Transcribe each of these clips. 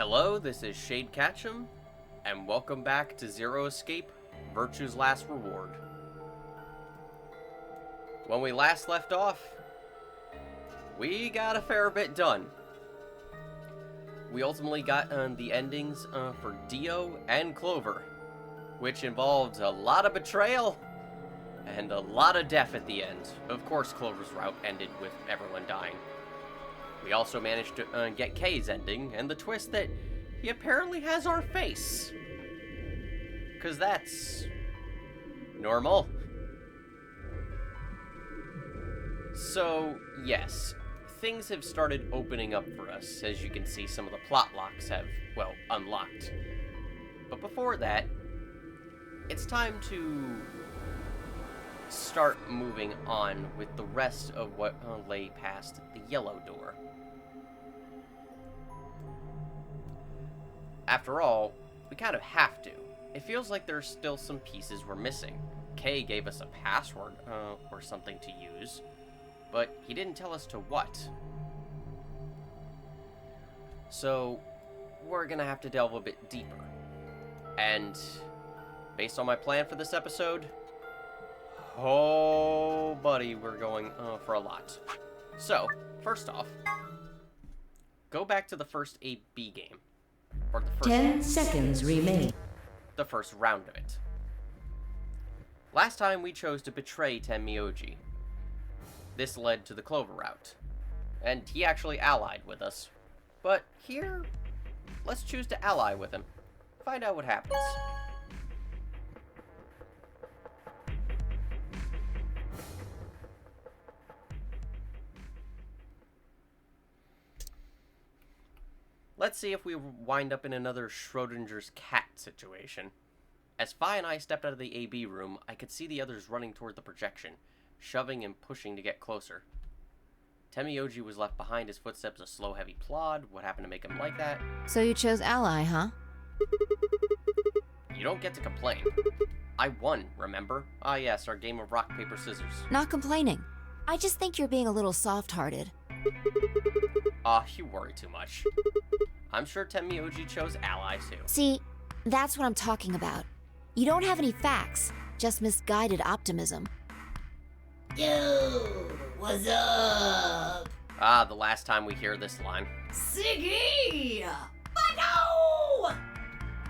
Hello, this is Shade Catch'em, and welcome back to ZeroEscape, Virtue's Last Reward. When we last left off, we got a fair bit done. We ultimately got the endings for Dio and Clover, which involved a lot of betrayal and a lot of death at the end. Of course, Clover's route ended with everyone dying. We also managed to get Kay's ending, and the twist that he apparently has our face. 'Cause that's normal. So, yes, things have started opening up for us. As you can see, some of the plot locks have, well, unlocked. But before that, it's time to start moving on with the rest of what lay past the yellow door. After all, we kind of have to. It feels like there's still some pieces we're missing. Kay gave us a password or something to use, but he didn't tell us to what. So, we're gonna have to delve a bit deeper. And, based on my plan for this episode, oh buddy, we're going for a lot. So, first off, go back to the first AB game. Or the first 10 seconds remain. The first round of it. Last time we chose to betray Tenmyoji. This led to the Clover route, and he actually allied with us. But here, let's choose to ally with him. Find out what happens. Let's see if we wind up in another Schrodinger's cat situation. As Fi and I stepped out of the AB room, I could see the others running toward the projection, shoving and pushing to get closer. Tenmyoji was left behind, his footsteps a slow, heavy plod. What happened to make him like that? So you chose ally, huh? You don't get to complain. I won, remember? Ah yes, our game of rock, paper, scissors. Not complaining. I just think you're being a little soft-hearted. You worry too much. I'm sure Tenmyoji chose ally too. See, that's what I'm talking about. You don't have any facts, just misguided optimism. Yo, what's up? The last time we hear this line. Siggy! But no!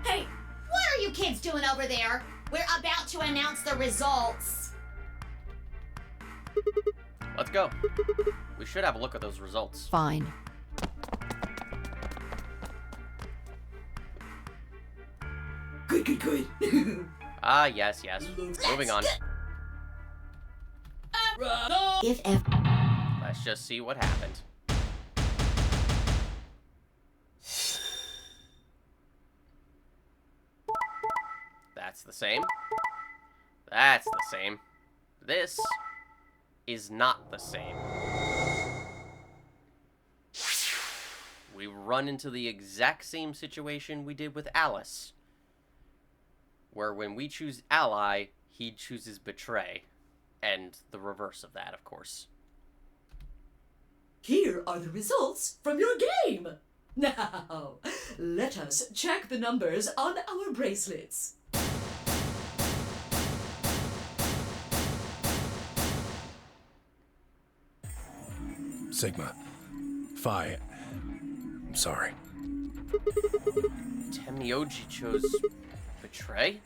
Hey, what are you kids doing over there? We're about to announce the results. Let's go. We should have a look at those results. Fine. Good. Yes. Moving on. Let's just see what happened. That's the same. That's the same. This is not the same. We run into the exact same situation we did with Alice, where when we choose ally, he chooses betray, and the reverse of that, of course. Here are the results from your game. Now, let us check the numbers on our bracelets. Sigma. Phi. I'm sorry. Tenmyoji chose betray?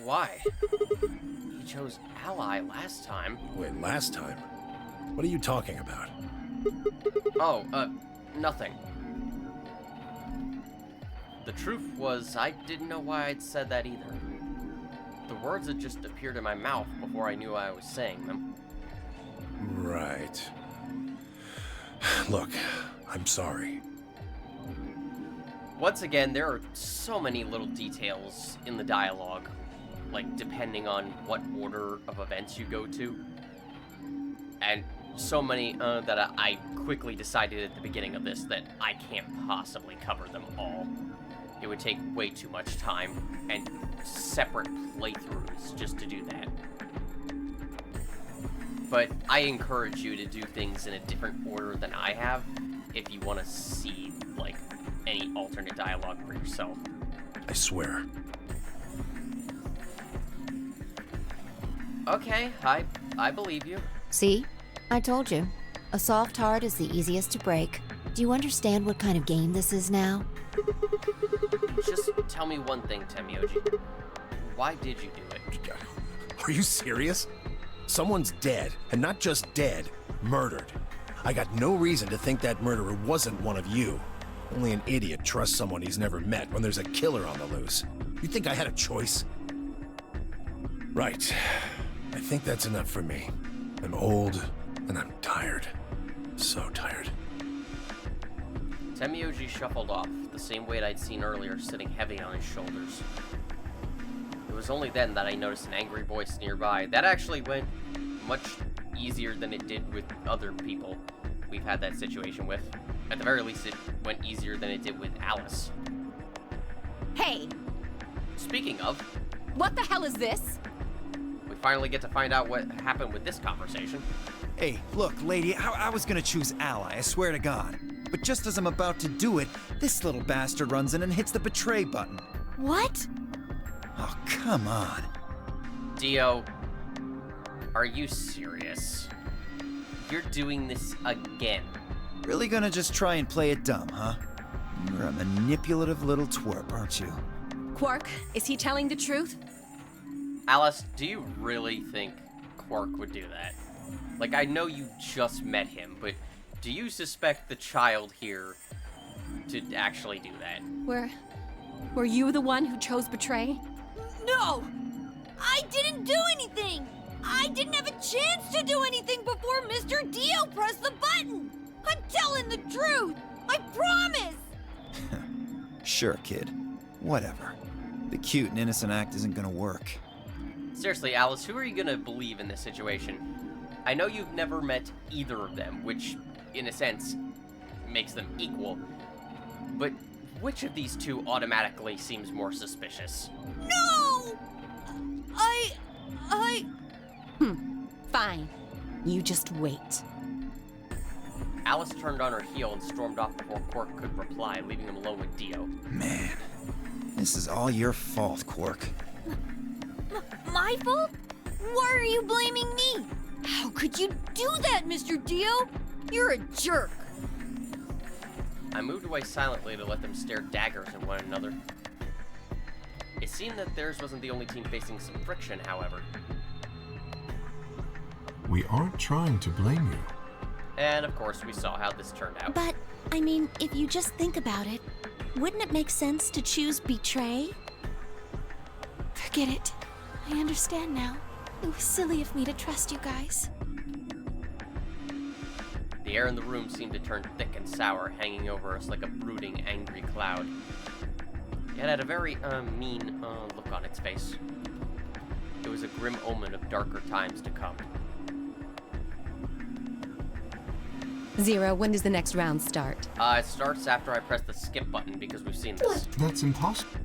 Why? He chose ally last time. Wait, last time? What are you talking about? Nothing. The truth was, I didn't know why I'd said that either. The words had just appeared in my mouth before I knew I was saying them. Right. Look, I'm sorry. Once again, there are so many little details in the dialogue, like depending on what order of events you go to. And so many that I quickly decided at the beginning of this that I can't possibly cover them all. It would take way too much time and separate playthroughs just to do that. But I encourage you to do things in a different order than I have if you want to see, like, any alternate dialogue for yourself. I swear. Okay, I believe you. See? I told you. A soft heart is the easiest to break. Do you understand what kind of game this is now? Just tell me one thing, Temioji. Why did you do it? Are you serious? Someone's dead, and not just dead, murdered. I got no reason to think that murderer wasn't one of you. Only an idiot trusts someone he's never met when there's a killer on the loose. You think I had a choice? Right. I think that's enough for me. I'm old, and I'm tired. So tired. Temioji shuffled off, the same weight I'd seen earlier sitting heavy on his shoulders. It was only then that I noticed an angry voice nearby. That actually went much easier than it did with other people we've had that situation with. At the very least, it went easier than it did with Alice. Hey, Speaking of, what the hell is this? we finally get to find out what happened with this conversation. Hey, look, lady, I was gonna choose Ally, I swear to God. But just as I'm about to do it, this little bastard runs in and hits the betray button. What? Oh, come on. Dio, are you serious? You're doing this again. Really gonna just try and play it dumb, huh? You're a manipulative little twerp, aren't you? Quark, is he telling the truth? Alice, do you really think Quark would do that? Like, I know you just met him, but do you suspect the child here to actually do that? Were you the one who chose betray? No! I didn't do anything! I didn't have a chance to do anything before Mr. Dio pressed the button! I'm telling the truth! I promise! Sure, kid. Whatever. The cute and innocent act isn't gonna work. Seriously, Alice, who are you gonna believe in this situation? I know you've never met either of them, which, in a sense, makes them equal. But which of these two automatically seems more suspicious? No! Fine. You just wait. Alice turned on her heel and stormed off before Quark could reply, leaving him alone with Dio. Man, this is all your fault, Quark. My fault? Why are you blaming me? How could you do that, Mr. Dio? You're a jerk. I moved away silently to let them stare daggers at one another. It seemed that theirs wasn't the only team facing some friction, however. We aren't trying to blame you. And of course, we saw how this turned out. But, I mean, if you just think about it, wouldn't it make sense to choose betray? Forget it. I understand now. It was silly of me to trust you guys. The air in the room seemed to turn thick and sour, hanging over us like a brooding, angry cloud. It had a very, mean, look on its face. It was a grim omen of darker times to come. Zero, when does the next round start? It starts after I press the skip button, because we've seen this. That's impossible.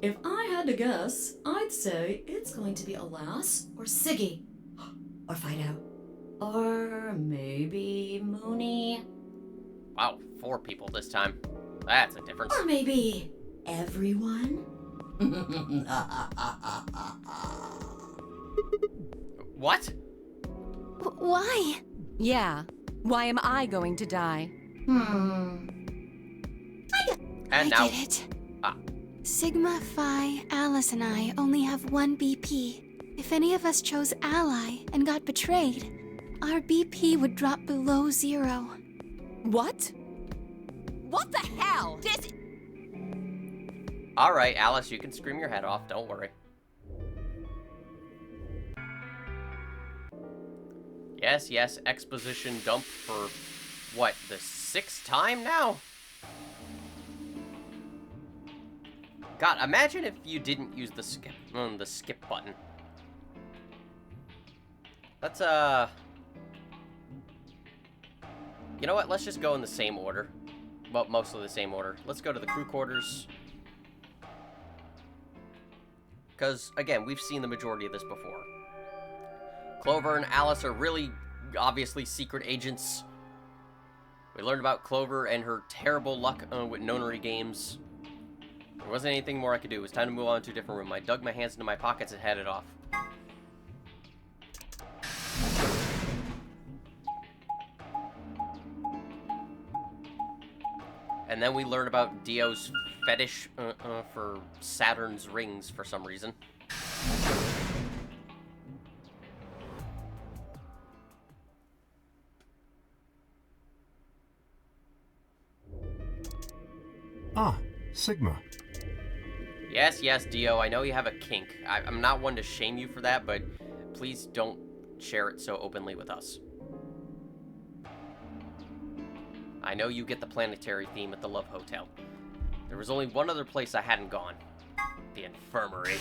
If I had to guess, I'd say it's going to be Alas or Siggy. Or Fido. Or maybe Mooney. Wow, 4 people this time. That's a difference. Or maybe everyone. What? Why? Yeah. Why am I going to die? And I now, get it. Ah. Sigma, Phi, Alice, and I only have one BP. If any of us chose Ally and got betrayed, our BP would drop below 0. What? What the hell? Alright, Alice, you can scream your head off, don't worry. Yes, exposition dump for, what, the 6th time now? God, imagine if you didn't use the skip button. Let's, you know what, let's just go in the same order. Well, mostly the same order. Let's go to the crew quarters. Because, again, we've seen the majority of this before. Clover and Alice are really obviously secret agents. We learned about Clover and her terrible luck with nonary games. There wasn't anything more I could do. It was time to move on to a different room. I dug my hands into my pockets and headed off. And then we learn about Dio's fetish for Saturn's rings for some reason. Ah, Sigma. Yes, Dio, I know you have a kink. I'm not one to shame you for that, but please don't share it so openly with us. I know you get the planetary theme at the Love Hotel. There was only one other place I hadn't gone. The infirmary.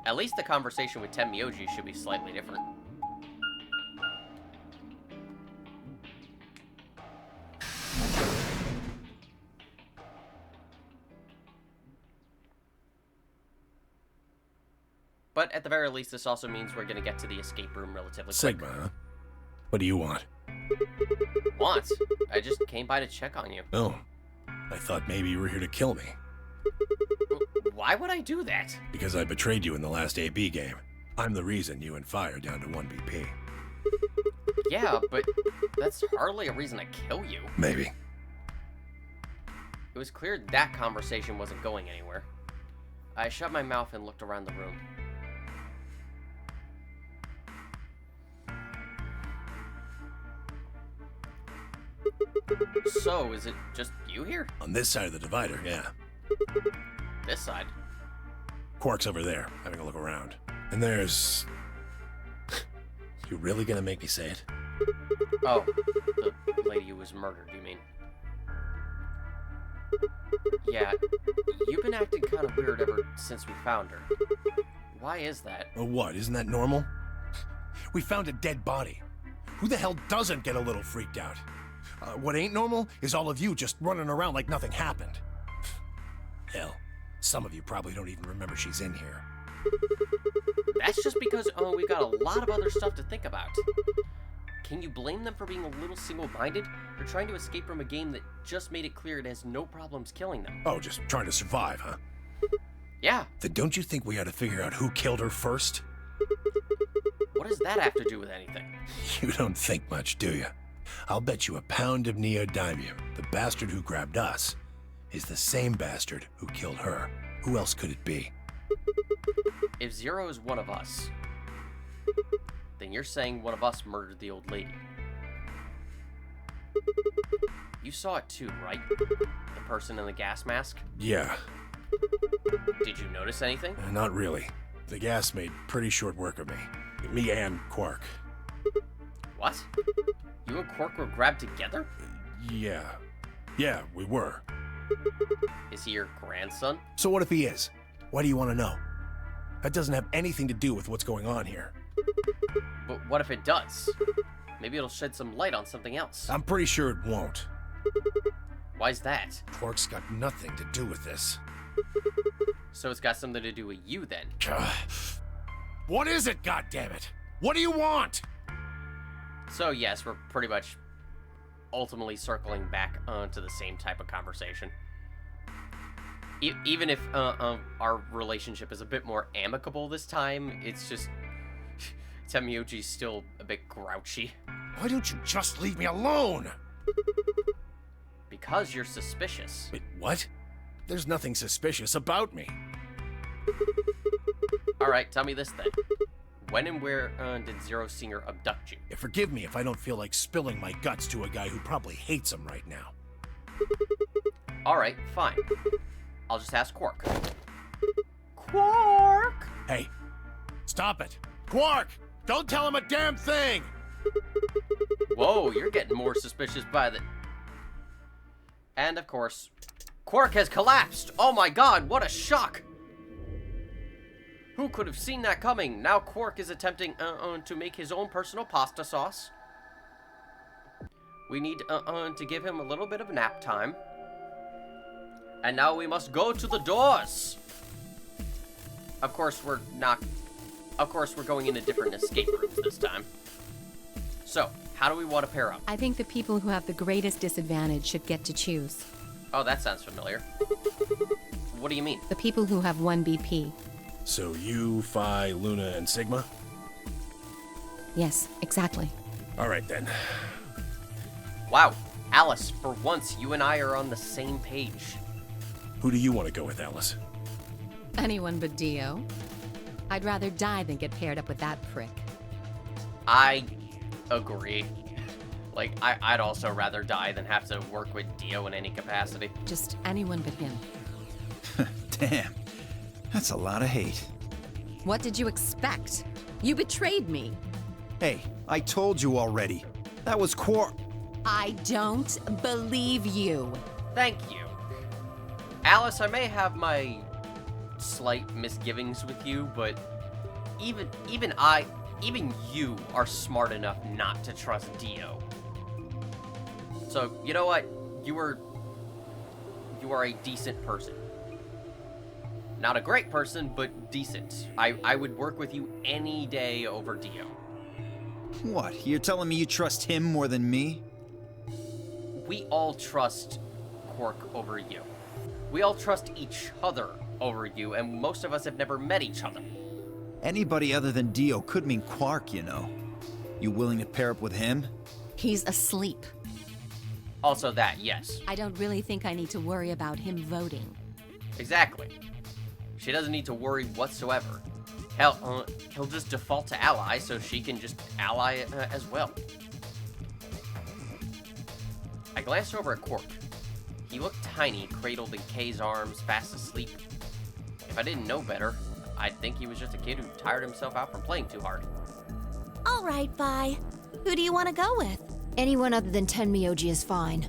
At least the conversation with Tenmyoji should be slightly different. But at the very least, this also means we're gonna get to the escape room relatively quick. Sigma, huh? What do you want? Want? I just came by to check on you. Oh, I thought maybe you were here to kill me. Why would I do that? Because I betrayed you in the last AB game. I'm the reason you and Fi are down to 1 BP. Yeah, but that's hardly a reason to kill you. Maybe. It was clear that conversation wasn't going anywhere. I shut my mouth and looked around the room. So, is it just you here? On this side of the divider, yeah. This side? Quark's over there, having a look around. And there's... You really gonna make me say it? Oh, the lady who was murdered, you mean? Yeah, you've been acting kind of weird ever since we found her. Why is that? Oh, what? Isn't that normal? We found a dead body. Who the hell doesn't get a little freaked out? What ain't normal is all of you just running around like nothing happened. Hell, some of you probably don't even remember she's in here. That's just because we've got a lot of other stuff to think about. Can you blame them for being a little single-minded? They're trying to escape from a game that just made it clear it has no problems killing them. Oh, just trying to survive, huh? Yeah. Then don't you think we ought to figure out who killed her first? What does that have to do with anything? You don't think much, do you? I'll bet you a pound of neodymium the bastard who grabbed us is the same bastard who killed her. Who else could it be? If Zero is one of us, then you're saying one of us murdered the old lady. You saw it too, right? The person in the gas mask? Yeah. Did you notice anything? Not really. The gas made pretty short work of me. Me and Quark. What? You and Quark were grabbed together? Yeah. Yeah, we were. Is he your grandson? So what if he is? Why do you want to know? That doesn't have anything to do with what's going on here. But what if it does? Maybe it'll shed some light on something else. I'm pretty sure it won't. Why's that? Quark's got nothing to do with this. So it's got something to do with you then? What is it, goddammit? What do you want? So yes, we're pretty much ultimately circling back to the same type of conversation. Even if our relationship is a bit more amicable this time, it's just... Tenmyoji's still a bit grouchy. Why don't you just leave me alone? Because you're suspicious. Wait, what? There's nothing suspicious about me. Alright, tell me this then. When and where did Zero Singer abduct you? Yeah, forgive me if I don't feel like spilling my guts to a guy who probably hates him right now. Alright, fine. I'll just ask Quark. Quark! Hey, stop it. Quark! Don't tell him a damn thing! Whoa, you're getting more suspicious by the... And of course, Quark has collapsed! Oh my god, what a shock! Who could have seen that coming? Now Quark is attempting to make his own personal pasta sauce. We need to give him a little bit of nap time. And now we must go to the doors! Of course, we're not Of course, we're going into different escape rooms this time. So, how do we want to pair up? I think the people who have the greatest disadvantage should get to choose. Oh, that sounds familiar. What do you mean? The people who have 1 BP. So you, Phi, Luna, and Sigma? Yes, exactly. All right, then. Wow, Alice, for once, you and I are on the same page. Who do you want to go with, Alice? Anyone but Dio. I'd rather die than get paired up with that prick. I agree. Like, I'd also rather die than have to work with Dio in any capacity. Just anyone but him. Damn. That's a lot of hate. What did you expect? You betrayed me. Hey, I told you already. That was I don't believe you. Thank you. Alice, I may have my slight misgivings with you, but even you are smart enough not to trust Dio. So, you know what? You are a decent person. Not a great person, but decent. I would work with you any day over Dio. What? You're telling me you trust him more than me? We all trust Quark over you. We all trust each other over you, and most of us have never met each other. Anybody other than Dio could mean Quark, you know. You willing to pair up with him? He's asleep. Also that, yes. I don't really think I need to worry about him voting. Exactly. She doesn't need to worry whatsoever. Hell, he'll just default to ally, so she can just ally as well. I glanced over at Quark. He looked tiny, cradled in Kay's arms, fast asleep. If I didn't know better, I'd think he was just a kid who tired himself out from playing too hard. All right, bye. Who do you want to go with? Anyone other than Tenmyoji is fine.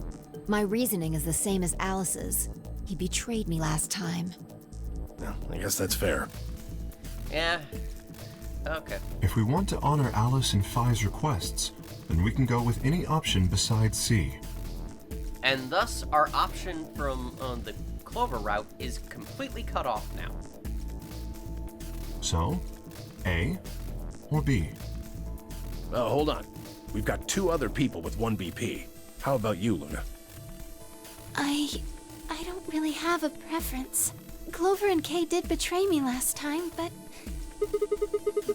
My reasoning is the same as Alice's. He betrayed me last time. Well, I guess that's fair. Yeah. Okay. If we want to honor Alice and Phi's requests, then we can go with any option besides C. And thus, our option from the Clover route is completely cut off now. So, A or B? Hold on. We've got 2 other people with 1 BP. How about you, Luna? I don't really have a preference. Clover and Kay did betray me last time, but...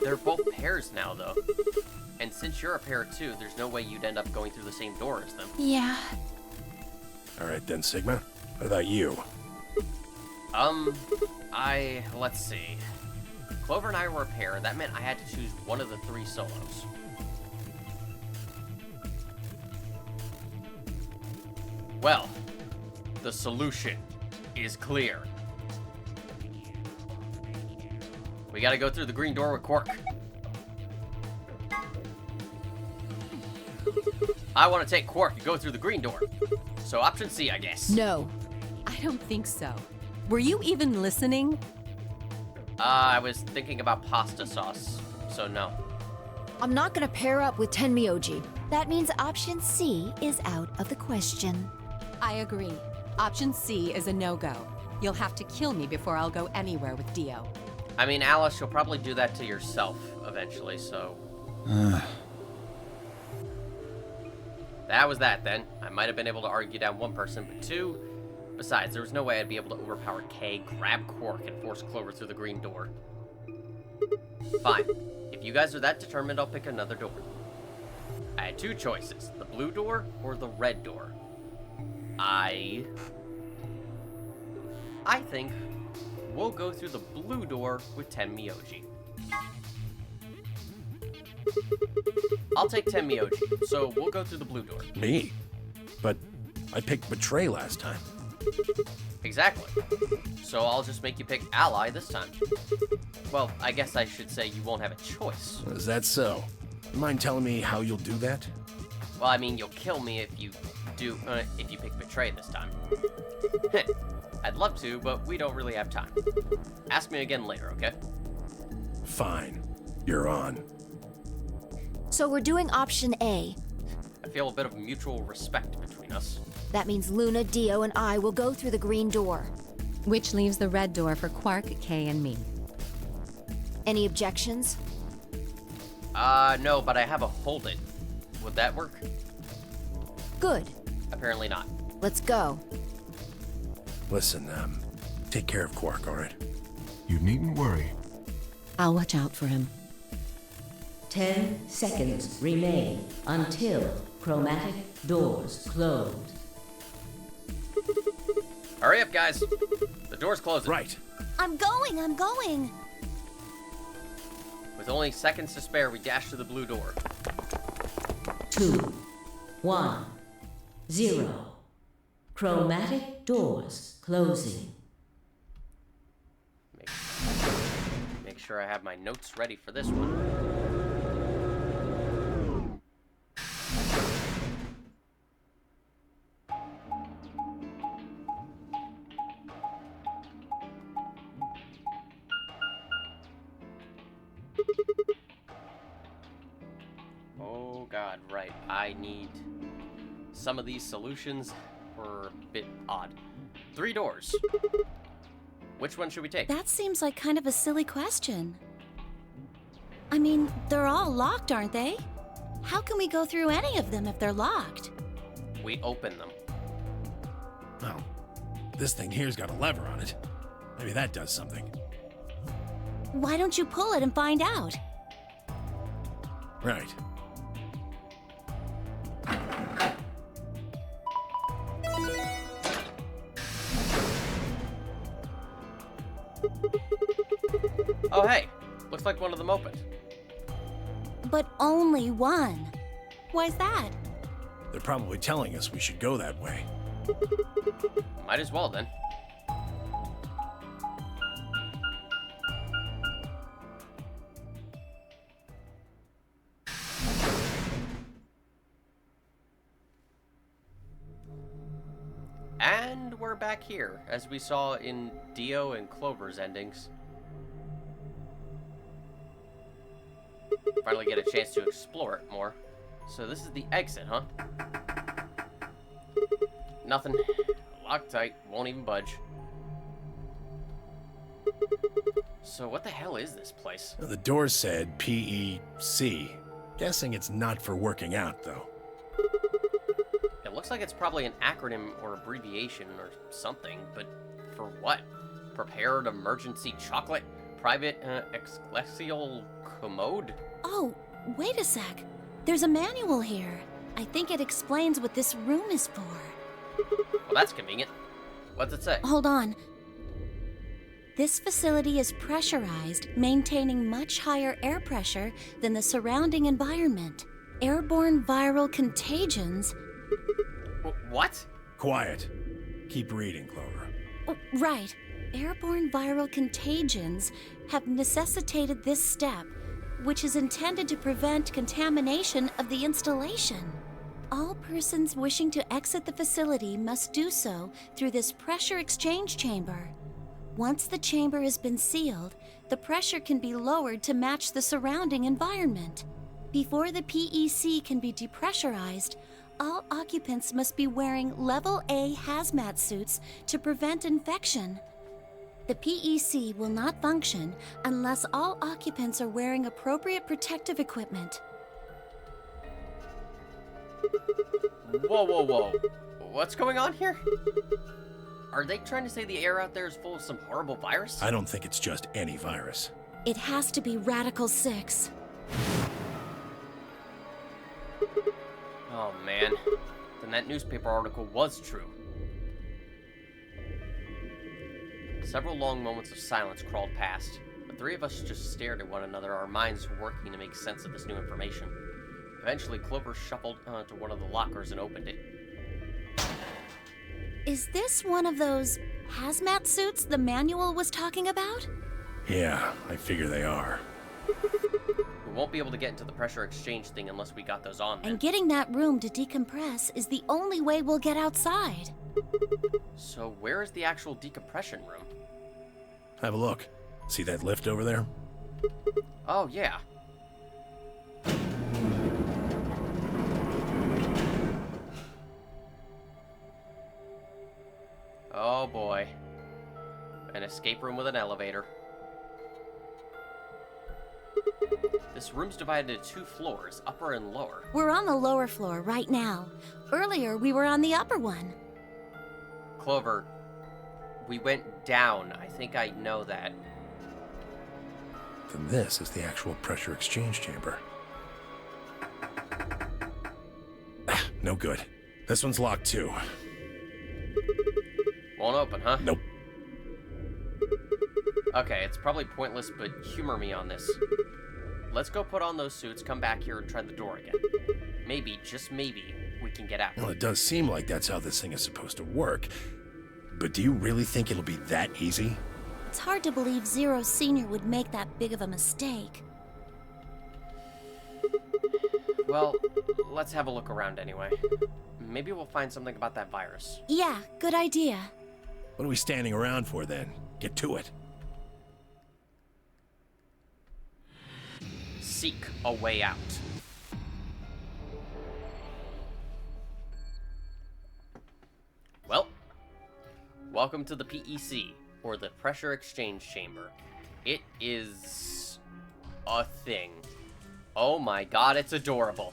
They're both pairs now, though. And since you're a pair too, there's no way you'd end up going through the same door as them. Yeah. All right then, Sigma. What about you? Let's see. Clover and I were a pair, and that meant I had to choose one of the 3 solos. Well, the solution is clear. We gotta go through the green door with Quark. I want to take Quark and go through the green door. So option C, I guess. No. I don't think so. Were you even listening? I was thinking about pasta sauce, so no. I'm not gonna pair up with Tenmyoji. That means option C is out of the question. I agree. Option C is a no-go. You'll have to kill me before I'll go anywhere with Dio. I mean, Alice, you'll probably do that to yourself eventually, so... That was that, then. I might have been able to argue down 1 person, but 2... Besides, there was no way I'd be able to overpower Kay, grab Quark, and force Clover through the green door. Fine. If you guys are that determined, I'll pick another door. I had 2 choices, the blue door or the red door. I think we'll go through the blue door with Tenmyoji. I'll take Tenmyoji, so we'll go through the blue door. Me? But I picked Betray last time. Exactly. So I'll just make you pick Ally this time. Well, I guess I should say you won't have a choice. Is that so? Mind telling me how you'll do that? Well, I mean, you'll kill me if you pick Betray this time. I'd love to, but we don't really have time. Ask me again later, okay? Fine. You're on. So we're doing option A. I feel a bit of mutual respect between us. That means Luna, Dio, and I will go through the green door. Which leaves the red door for Quark, Kay, and me. Any objections? No, but I have a hold it. Would that work? Good. Apparently not. Let's go. Listen, take care of Quark, alright? You needn't worry. I'll watch out for him. 10 seconds remain until chromatic doors close. Hurry up, guys. The door's closing. Right. I'm going. With only seconds to spare, we dash to the blue door. 2, 1, 0. Chromatic doors closing. Make sure I have my notes ready for this one. Oh god, right. I need some of these solutions were a bit odd. 3 doors. Which one should we take? That seems like kind of a silly question. I mean, they're all locked, aren't they? How can we go through any of them if they're locked? We open them. Oh, this thing here's got a lever on it. Maybe that does something. Why don't you pull it and find out? Right. Oh, hey. Looks like one of them opened. But only one. Why's that? They're probably telling us we should go that way. Might as well, then. And we're back here, as we saw in Dio and Clover's endings. Finally get a chance to explore it more. So this is the exit, huh? Nothing. Locked tight, won't even budge. So what the hell is this place? The door said PEC. Guessing it's not for working out, though. It looks like it's probably an acronym or abbreviation or something, but for what? Prepared emergency chocolate? Private ecclesial commode? Oh, wait a sec. There's a manual here. I think it explains what this room is for. Well, that's convenient. What's it say? Hold on. This facility is pressurized, maintaining much higher air pressure than the surrounding environment. Airborne viral contagions. What? Quiet. Keep reading, Clover. Oh, right. Airborne viral contagions have necessitated this step, which is intended to prevent contamination of the installation. All persons wishing to exit the facility must do so through this pressure exchange chamber. Once the chamber has been sealed, the pressure can be lowered to match the surrounding environment. Before the PEC can be depressurized, all occupants must be wearing Level A hazmat suits to prevent infection. The PEC will not function unless all occupants are wearing appropriate protective equipment. Whoa, whoa, whoa. What's going on here? Are they trying to say the air out there is full of some horrible virus? I don't think it's just any virus. It has to be Radical 6. Oh, man. Then that newspaper article was true. Several long moments of silence crawled past. The three of us just stared at one another, our minds working to make sense of this new information. Eventually, Clover shuffled to one of the lockers and opened it. Is this one of those hazmat suits the manual was talking about? Yeah, I figure they are. We won't be able to get into the pressure exchange thing unless we got those on then. And getting that room to decompress is the only way we'll get outside. So where is the actual decompression room? Have a look. See that lift over there? Oh, yeah. Oh boy. An escape room with an elevator. This room's divided into 2 floors, upper and lower. We're on the lower floor right now. Earlier, we were on the upper one. Clover, we went down. I think I know that. Then this is the actual pressure exchange chamber. No good. This one's locked too. Won't open, huh? Nope. Okay, it's probably pointless, but humor me on this. Let's go put on those suits, come back here, and try the door again. Maybe, just maybe, we can get out. Well, it does seem like that's how this thing is supposed to work. But do you really think it'll be that easy? It's hard to believe Zero Senior would make that big of a mistake. Well, let's have a look around anyway. Maybe we'll find something about that virus. Yeah, good idea. What are we standing around for then? Get to it. Seek a way out. Well, welcome to the PEC, or the Pressure Exchange Chamber. It is a thing. Oh my god, it's adorable.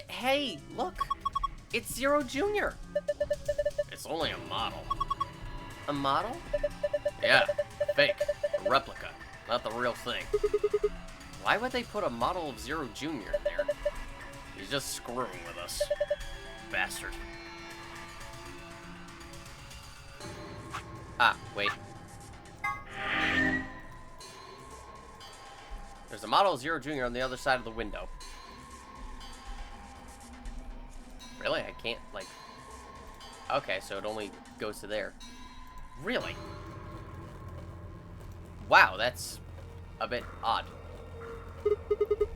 Hey, look! It's Zero Jr. It's only a model. A model? Yeah, fake. A replica. Not the real thing. Why would they put a model of Zero Jr. in there? He's just screwing with us. Bastard. Ah, wait. There's a model of Zero Jr. on the other side of the window. Really? I can't, like... Okay, so it only goes to there. Really? Wow, that's a bit odd.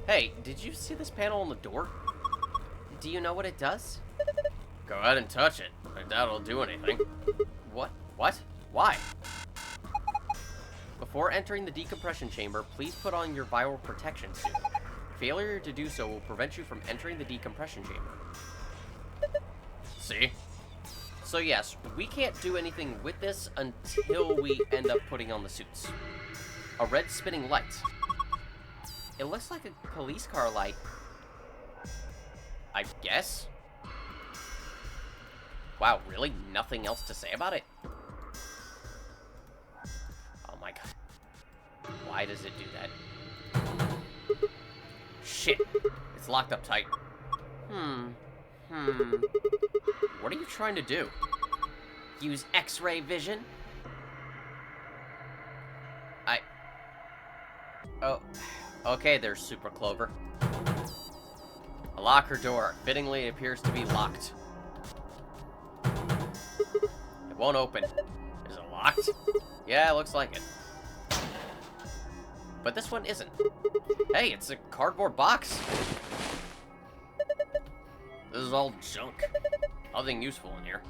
Hey, did you see this panel on the door? Do you know what it does? Go ahead and touch it. I doubt it'll do anything. What? What? Why? Before entering the decompression chamber, please put on your viral protection suit. Failure to do so will prevent you from entering the decompression chamber. See? So yes, we can't do anything with this until we end up putting on the suits. A red spinning light. It looks like a police car light. I guess? Wow, really? Nothing else to say about it? Oh my god. Why does it do that? Shit. It's locked up tight. What are you trying to do? Use X-ray vision? Oh. Okay there, Super Clover. A locker door. Fittingly, it appears to be locked. It won't open. Is it locked? Yeah, it looks like it. But this one isn't. Hey, it's a cardboard box. This is all junk. Nothing useful in here.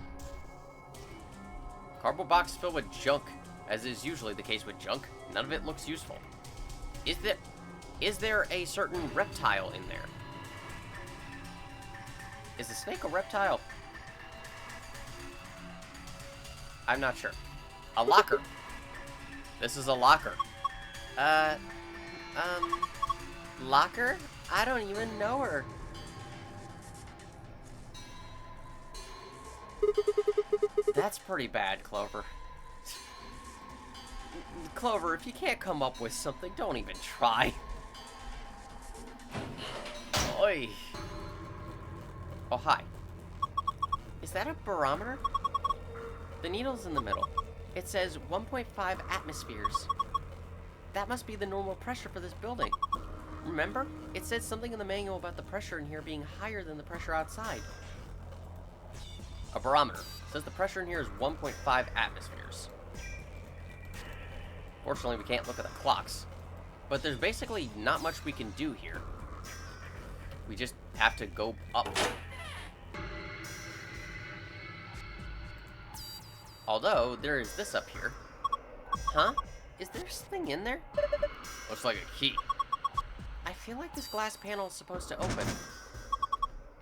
Cardboard box filled with junk, as is usually the case with junk. None of it looks useful. Is there a certain reptile in there? Is the snake a reptile? I'm not sure. A locker. This is a locker. Locker? I don't even know her. That's pretty bad, Clover. Clover, if you can't come up with something, don't even try. Oi. Oh, hi. Is that a barometer? The needle's in the middle. It says 1.5 atmospheres. That must be the normal pressure for this building. Remember? It said something in the manual about the pressure in here being higher than the pressure outside. A barometer. It says the pressure in here is 1.5 atmospheres. Fortunately, we can't look at the clocks. But there's basically not much we can do here. We just have to go up. Although, there is this up here. Huh? Is there something in there? Looks like a key. I feel like this glass panel is supposed to open.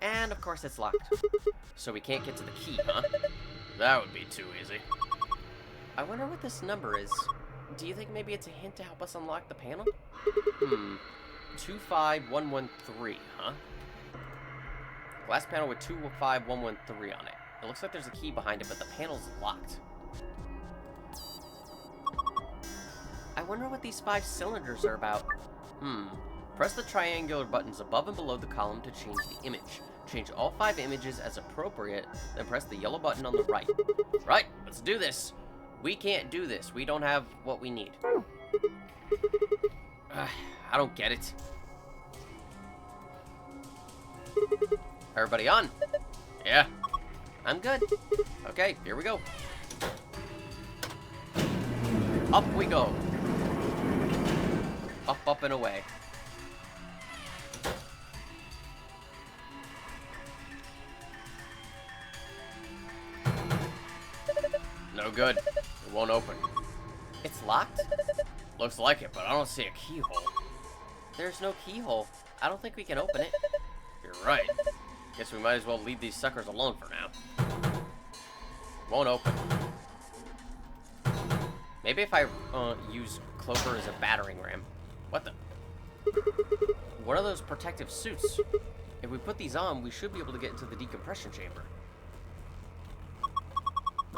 And, of course, it's locked. So we can't get to the key, huh? That would be too easy. I wonder what this number is. Do you think maybe it's a hint to help us unlock the panel? 25113, huh? Glass panel with 25113 on it. It looks like there's a key behind it, but the panel's locked. I wonder what these 5 cylinders are about. Press the triangular buttons above and below the column to change the image. Change all 5 images as appropriate, then press the yellow button on the right. Right, let's do this. We can't do this. We don't have what we need. I don't get it. Everybody on? Yeah. I'm good. Okay, here we go. Up we go. Up, up, and away. No good. It won't open. It's locked? Looks like it, but I don't see a keyhole. There's no keyhole. I don't think we can open it. You're right. Guess we might as well leave these suckers alone for now. Won't open. Maybe if I use Clover as a battering ram. What the? What are those protective suits? If we put these on, we should be able to get into the decompression chamber.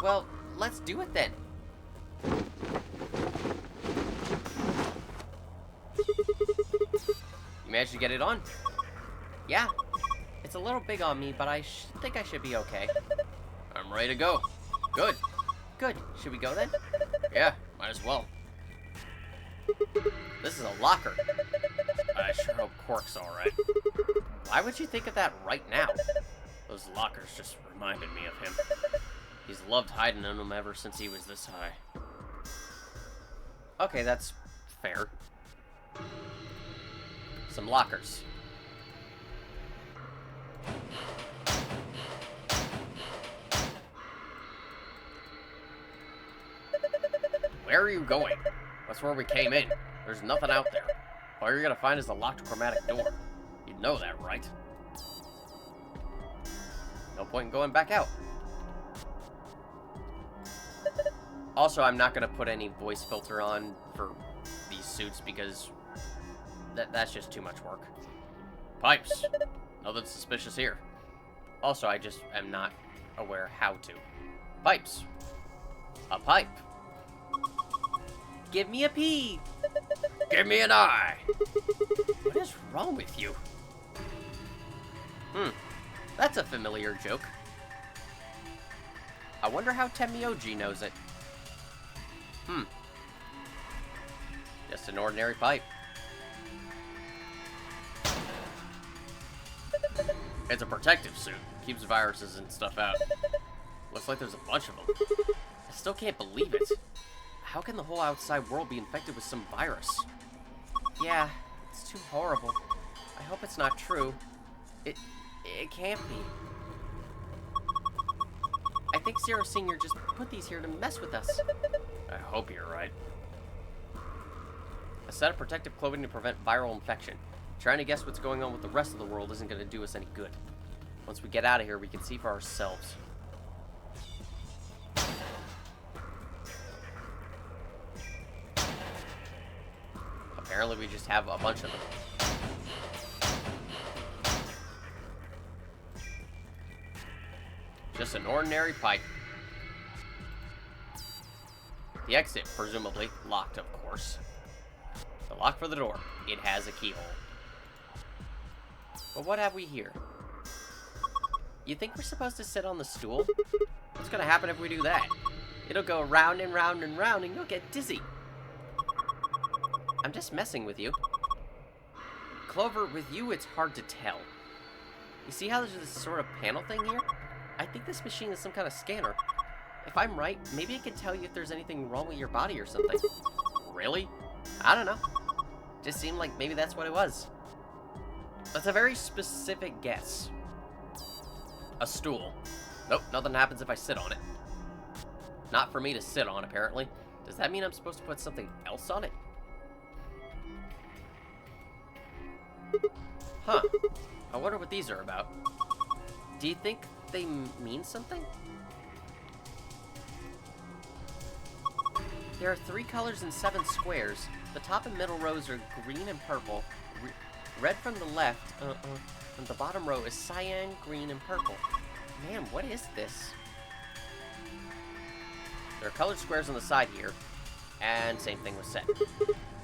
Well, let's do it then. You managed to get it on? Yeah. It's a little big on me, but I think I should be okay. I'm ready to go. Good. Good. Should we go then? Yeah, might as well. This is a locker. I sure hope Quark's alright. Why would you think of that right now? Those lockers just reminded me of him. He's loved hiding in them ever since he was this high. Okay, that's fair. Some lockers. Where are you going? That's where we came in. There's nothing out there. All you're gonna find is a locked chromatic door. You know that, right? No point in going back out. Also, I'm not gonna put any voice filter on for these suits because that's just too much work. Pipes. Nothing suspicious here. Also, I just am not aware how to. Pipes. A pipe. Give me a pee. Give me an eye. What is wrong with you? That's a familiar joke. I wonder how Temioji knows it. Just an ordinary pipe. It's a protective suit. Keeps viruses and stuff out. Looks like there's a bunch of them. I still can't believe it. How can the whole outside world be infected with some virus? Yeah, it's too horrible. I hope it's not true. It can't be. I think Zero Senior just put these here to mess with us. I hope you're right. A set of protective clothing to prevent viral infection. Trying to guess what's going on with the rest of the world isn't going to do us any good. Once we get out of here, we can see for ourselves. Apparently we just have a bunch of them. Just an ordinary pipe. The exit, presumably, locked, of course. The lock for the door. It has a keyhole. But what have we here? You think we're supposed to sit on the stool? What's gonna happen if we do that? It'll go round and round and round and you'll get dizzy. I'm just messing with you. Clover, with you it's hard to tell. You see how there's this sort of panel thing here? I think this machine is some kind of scanner. If I'm right, maybe it can tell you if there's anything wrong with your body or something. Really? I don't know. Just seemed like maybe that's what it was. That's a very specific guess. A stool. Nope, nothing happens if I sit on it. Not for me to sit on, apparently. Does that mean I'm supposed to put something else on it? Huh. I wonder what these are about. Do you think they mean something? There are 3 colors and 7 squares. The top and middle rows are green and purple. Red from the left, and the bottom row is cyan, green, and purple. Man, what is this? There are colored squares on the side here, and same thing was said.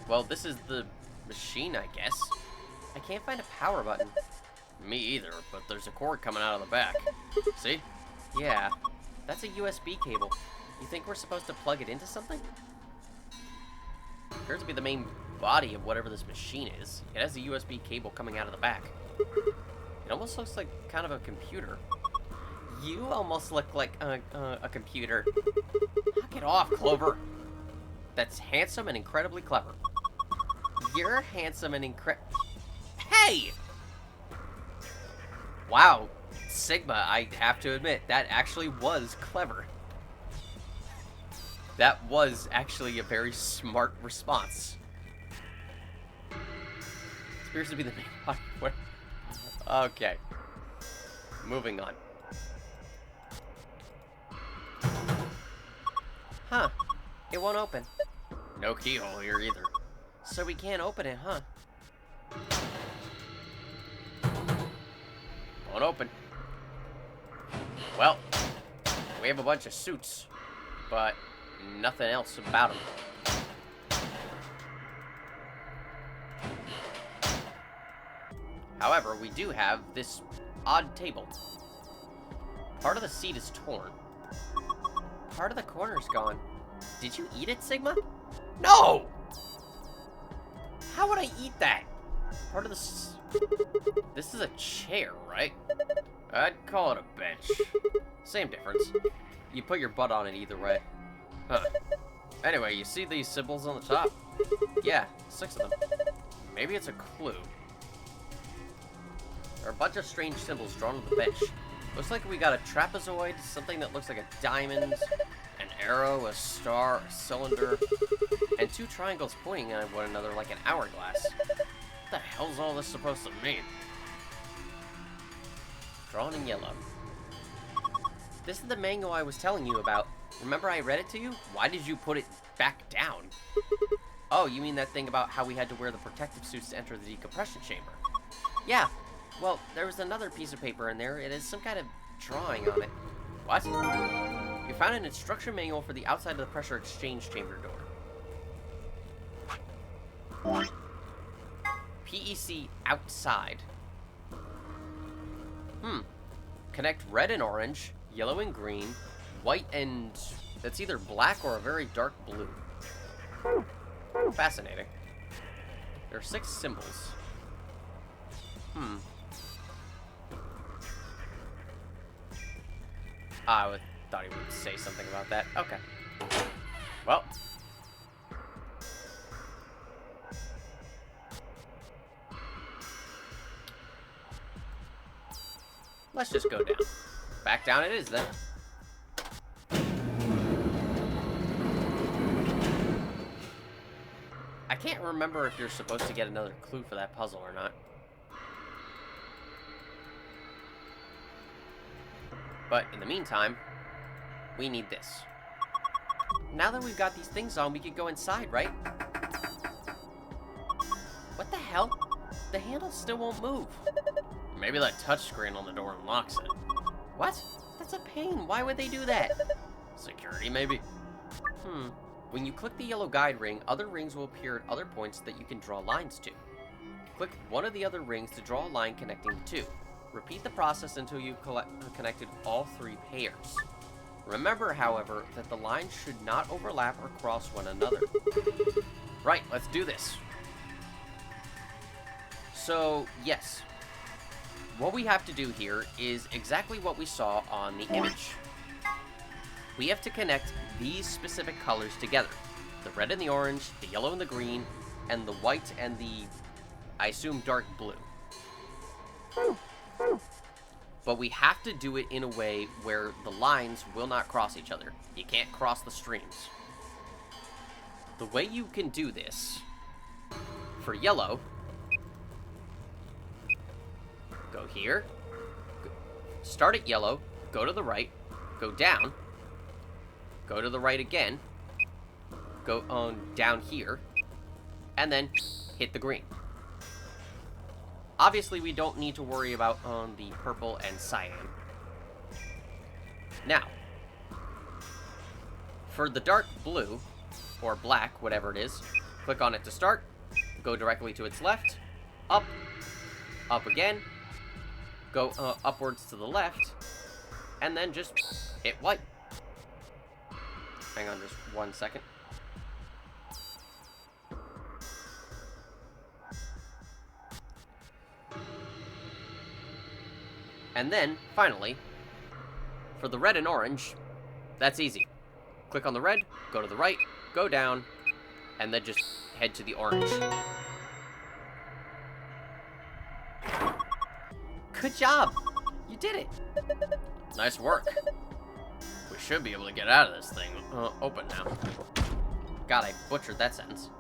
Well, this is the machine, I guess. I can't find a power button. Me either, but there's a cord coming out of the back. See? Yeah, that's a USB cable. You think we're supposed to plug it into something? Appears to be the main body of whatever this machine is. It has a USB cable coming out of the back. It almost looks like kind of a computer. You almost look like a computer. Knock it off, Clover. That's handsome and incredibly clever. You're handsome and Hey! Wow, Sigma, I have to admit, that actually was clever. That was actually a very smart response. This appears to be the main body. Okay. Moving on. Huh. It won't open. No keyhole here either. So we can't open it, huh? Won't open. Well, we have a bunch of suits, but nothing else about them. However, we do have this odd table. Part of the seat is torn. Part of the corner's gone. Did you eat it, Sigma? No! How would I eat that? Part of the This is a chair, right? I'd call it a bench. Same difference. You put your butt on it either way. Huh. Anyway, you see these symbols on the top? Yeah, 6 of them. Maybe it's a clue. There are a bunch of strange symbols drawn on the bench. Looks like we got a trapezoid, something that looks like a diamond, an arrow, a star, a cylinder, and 2 triangles pointing at one another like an hourglass. What the hell's all this supposed to mean? Drawn in yellow. This is the manual I was telling you about. Remember I read it to you? Why did you put it back down? Oh, you mean that thing about how we had to wear the protective suits to enter the decompression chamber? Yeah. Well, there was another piece of paper in there. It has some kind of drawing on it. What? You found an instruction manual for the outside of the pressure exchange chamber door. PEC outside. Connect red and orange, yellow and green, white and... that's either black or a very dark blue. Fascinating. There are 6 symbols. I thought he would say something about that. Okay. Well. Let's just go down. Back down it is, then. I can't remember if you're supposed to get another clue for that puzzle or not. But in the meantime, we need this. Now that we've got these things on, we could go inside, right? What the hell? The handle still won't move. Maybe that touchscreen on the door unlocks it. What? That's a pain. Why would they do that? Security, maybe? When you click the yellow guide ring, other rings will appear at other points that you can draw lines to. Click one of the other rings to draw a line connecting the 2. Repeat the process until you've connected all 3 pairs. Remember, however, that the lines should not overlap or cross one another. Right, let's do this. So, yes. What we have to do here is exactly what we saw on the image. We have to connect these specific colors together. The red and the orange, the yellow and the green, and the white and the, I assume, dark blue. But we have to do it in a way where the lines will not cross each other. You can't cross the streams. The way you can do this, for yellow, go here, start at yellow, go to the right, go down, go to the right again, go on down here, and then hit the green. Obviously, we don't need to worry about the purple and cyan. Now, for the dark blue, or black, whatever it is, click on it to start, go directly to its left, up, up again, go upwards to the left, and then just hit white. Hang on just 1 second. And then, finally, for the red and orange, that's easy. Click on the red, go to the right, go down, and then just head to the orange. Good job! You did it! Nice work. We should be able to get out of this thing open now. God, I butchered that sentence.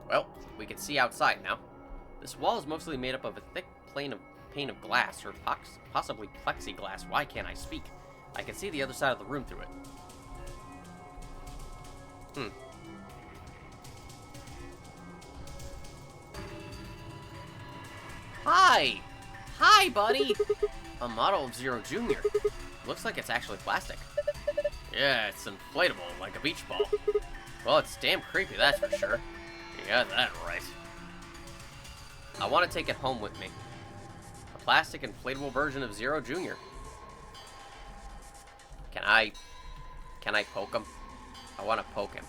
Well, we can see outside now. This wall is mostly made up of a thick pane of glass, or possibly plexiglass. Why can't I speak? I can see the other side of the room through it. Hi! Hi, buddy! A model of Zero Jr. Looks like it's actually plastic. Yeah, it's inflatable, like a beach ball. Well, it's damn creepy, that's for sure. You got that right. I want to take it home with me. A plastic inflatable version of Zero Jr. Can I poke him? I want to poke him.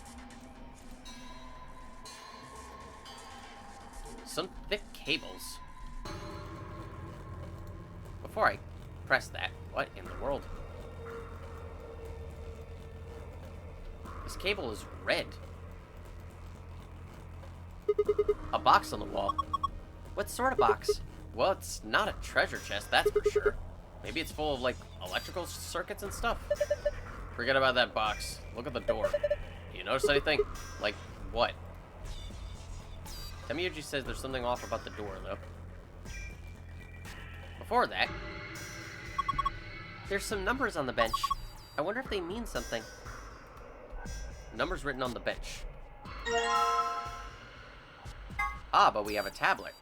Some thick cables. Before I press that, what in the world? This cable is red. A box on the wall. What sort of box? Well, it's not a treasure chest, that's for sure. Maybe it's full of, like, electrical circuits and stuff. Forget about that box. Look at the door. You notice anything? Like, what? Temiyuji says there's something off about the door, though. Before that, there's some numbers on the bench. I wonder if they mean something. Numbers written on the bench. Ah, but we have a tablet.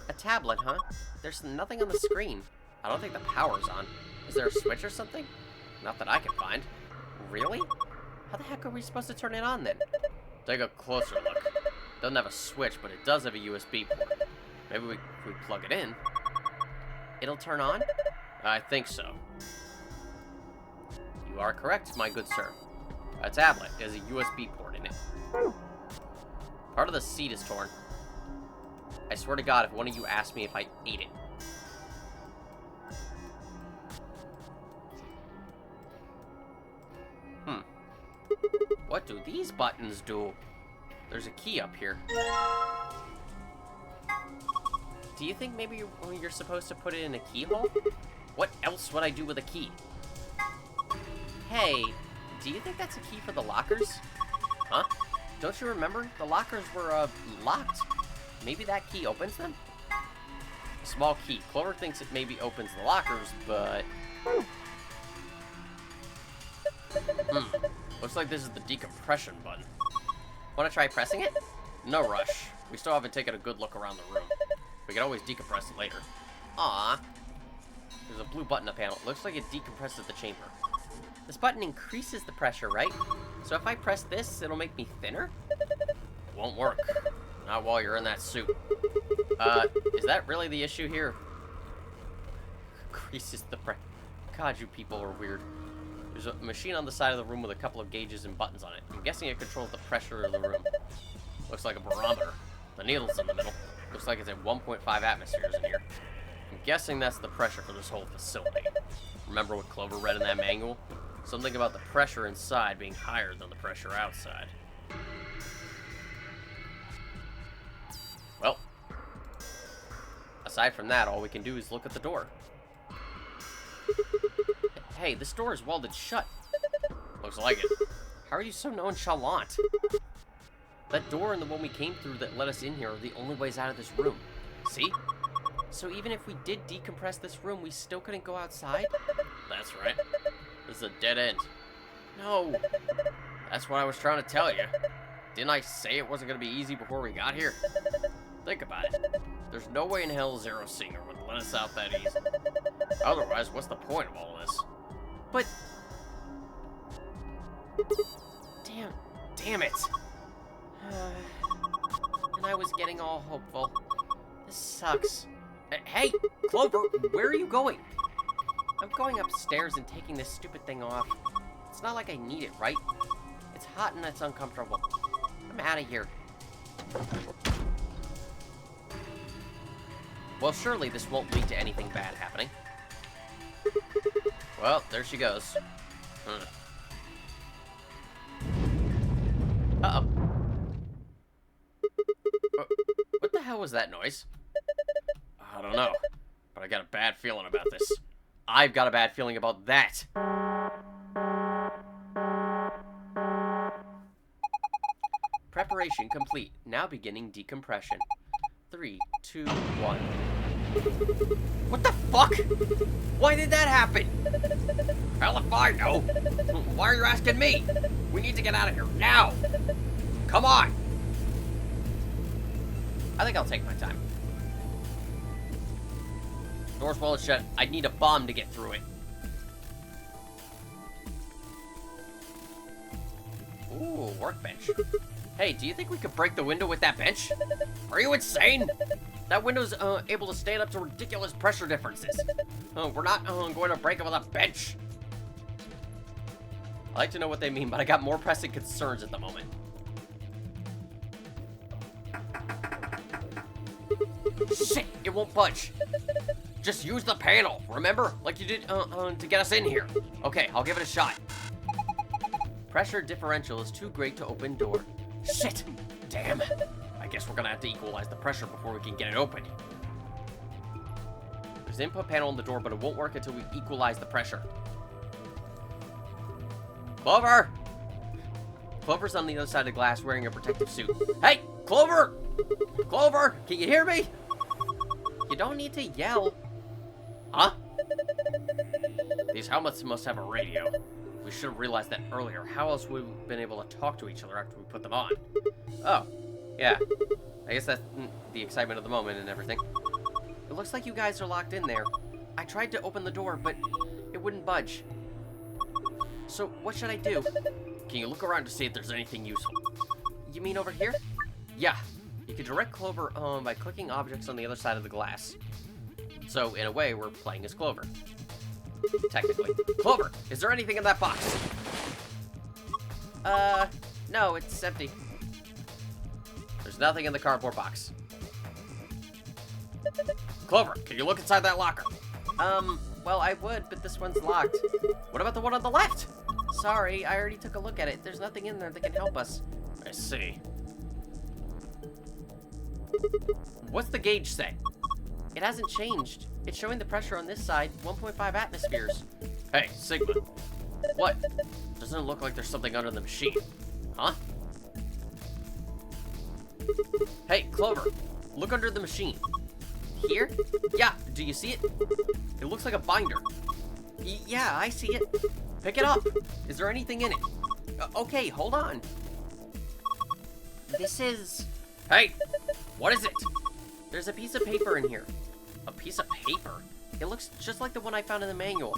A tablet, huh? There's nothing on the screen. I don't think the power's on. Is there a switch or something? Not that I can find. Really? How the heck are we supposed to turn it on, then? Take a closer look. Doesn't have a switch, but it does have a USB port. Maybe if we plug it in, it'll turn on? I think so. You are correct, my good sir. A tablet has a USB port in it. Part of the seat is torn. I swear to God, if one of you asked me if I ate it. What do these buttons do? There's a key up here. Do you think maybe you're supposed to put it in a keyhole? What else would I do with a key? Hey, do you think that's a key for the lockers? Huh? Don't you remember? The lockers were, locked. Maybe that key opens them? A small key. Clover thinks it maybe opens the lockers, but... Looks like this is the decompression button. Want to try pressing it? No rush. We still haven't taken a good look around the room. We can always decompress it later. Aww. There's a blue button up panel. It looks like it decompresses the chamber. This button increases the pressure, right? So if I press this, it'll make me thinner? Won't work. Not while you're in that suit. Is that really the issue here? Increases the pressure. God, you people are weird. There's a machine on the side of the room with a couple of gauges and buttons on it. I'm guessing it controls the pressure of the room. Looks like a barometer. The needle's in the middle. Looks like it's at 1.5 atmospheres in here. I'm guessing that's the pressure for this whole facility. Remember what Clover read in that manual? Something about the pressure inside being higher than the pressure outside. Well, aside from that, all we can do is look at the door. Hey, this door is welded shut. Looks like it. How are you so nonchalant? That door and the one we came through that let us in here are the only ways out of this room. See? So even if we did decompress this room, we still couldn't go outside? That's right. This is a dead end. No. That's what I was trying to tell you. Didn't I say it wasn't going to be easy before we got here? Think about it. There's no way in hell Zero Singer would let us out that easy. Otherwise, what's the point of all this? But... Damn it. And I was getting all hopeful. This sucks. Hey, Clover, where are you going? I'm going upstairs and taking this stupid thing off. It's not like I need it, right? It's hot and it's uncomfortable. I'm out of here. Well, surely this won't lead to anything bad happening. Well, there she goes. Uh-oh. What the hell was that noise? I don't know, but I got a bad feeling about this. I've got a bad feeling about that. Preparation complete. Now beginning decompression. 3, 2, 1. What the fuck? Why did that happen? Hell if I know. Why are you asking me? We need to get out of here now. Come on. I think I'll take my time. Door's well shut. I'd need a bomb to get through it. Ooh, workbench. Hey, do you think we could break the window with that bench? Are you insane? That window's able to stand up to ridiculous pressure differences. We're not going to break it with a bench. I like to know what they mean, but I got more pressing concerns at the moment. Shit, it won't budge. Just use the panel, remember? Like you did to get us in here. Okay, I'll give it a shot. Pressure differential is too great to open door. Shit! Damn. I guess we're gonna have to equalize the pressure before we can get it open. There's an input panel on the door, but it won't work until we equalize the pressure. Clover! Clover's on the other side of the glass wearing a protective suit. Hey! Clover! Clover! Can you hear me? You don't need to yell. Huh? These helmets must have a radio. We should have realized that earlier. How else would we have been able to talk to each other after we put them on? Oh, yeah. I guess that's the excitement of the moment and everything. It looks like you guys are locked in there. I tried to open the door, but it wouldn't budge. So, what should I do? Can you look around to see if there's anything useful? You mean over here? Yeah. You can direct Clover by clicking objects on the other side of the glass. So, in a way, we're playing as Clover. Technically. Clover, is there anything in that box? No, it's empty. There's nothing in the cardboard box. Clover, can you look inside that locker? Well, I would, but this one's locked. What about the one on the left? Sorry, I already took a look at it. There's nothing in there that can help us. I see. What's the gauge say? It hasn't changed. It's showing the pressure on this side, 1.5 atmospheres. Hey, Sigma. What? Doesn't it look like there's something under the machine? Huh? Hey, Clover. Look under the machine. Here? Yeah, do you see it? It looks like a binder. Yeah, I see it. Pick it up. Is there anything in it? Okay, hold on. This is... Hey! What is it? There's a piece of paper in here. A piece of paper? It looks just like the one I found in the manual.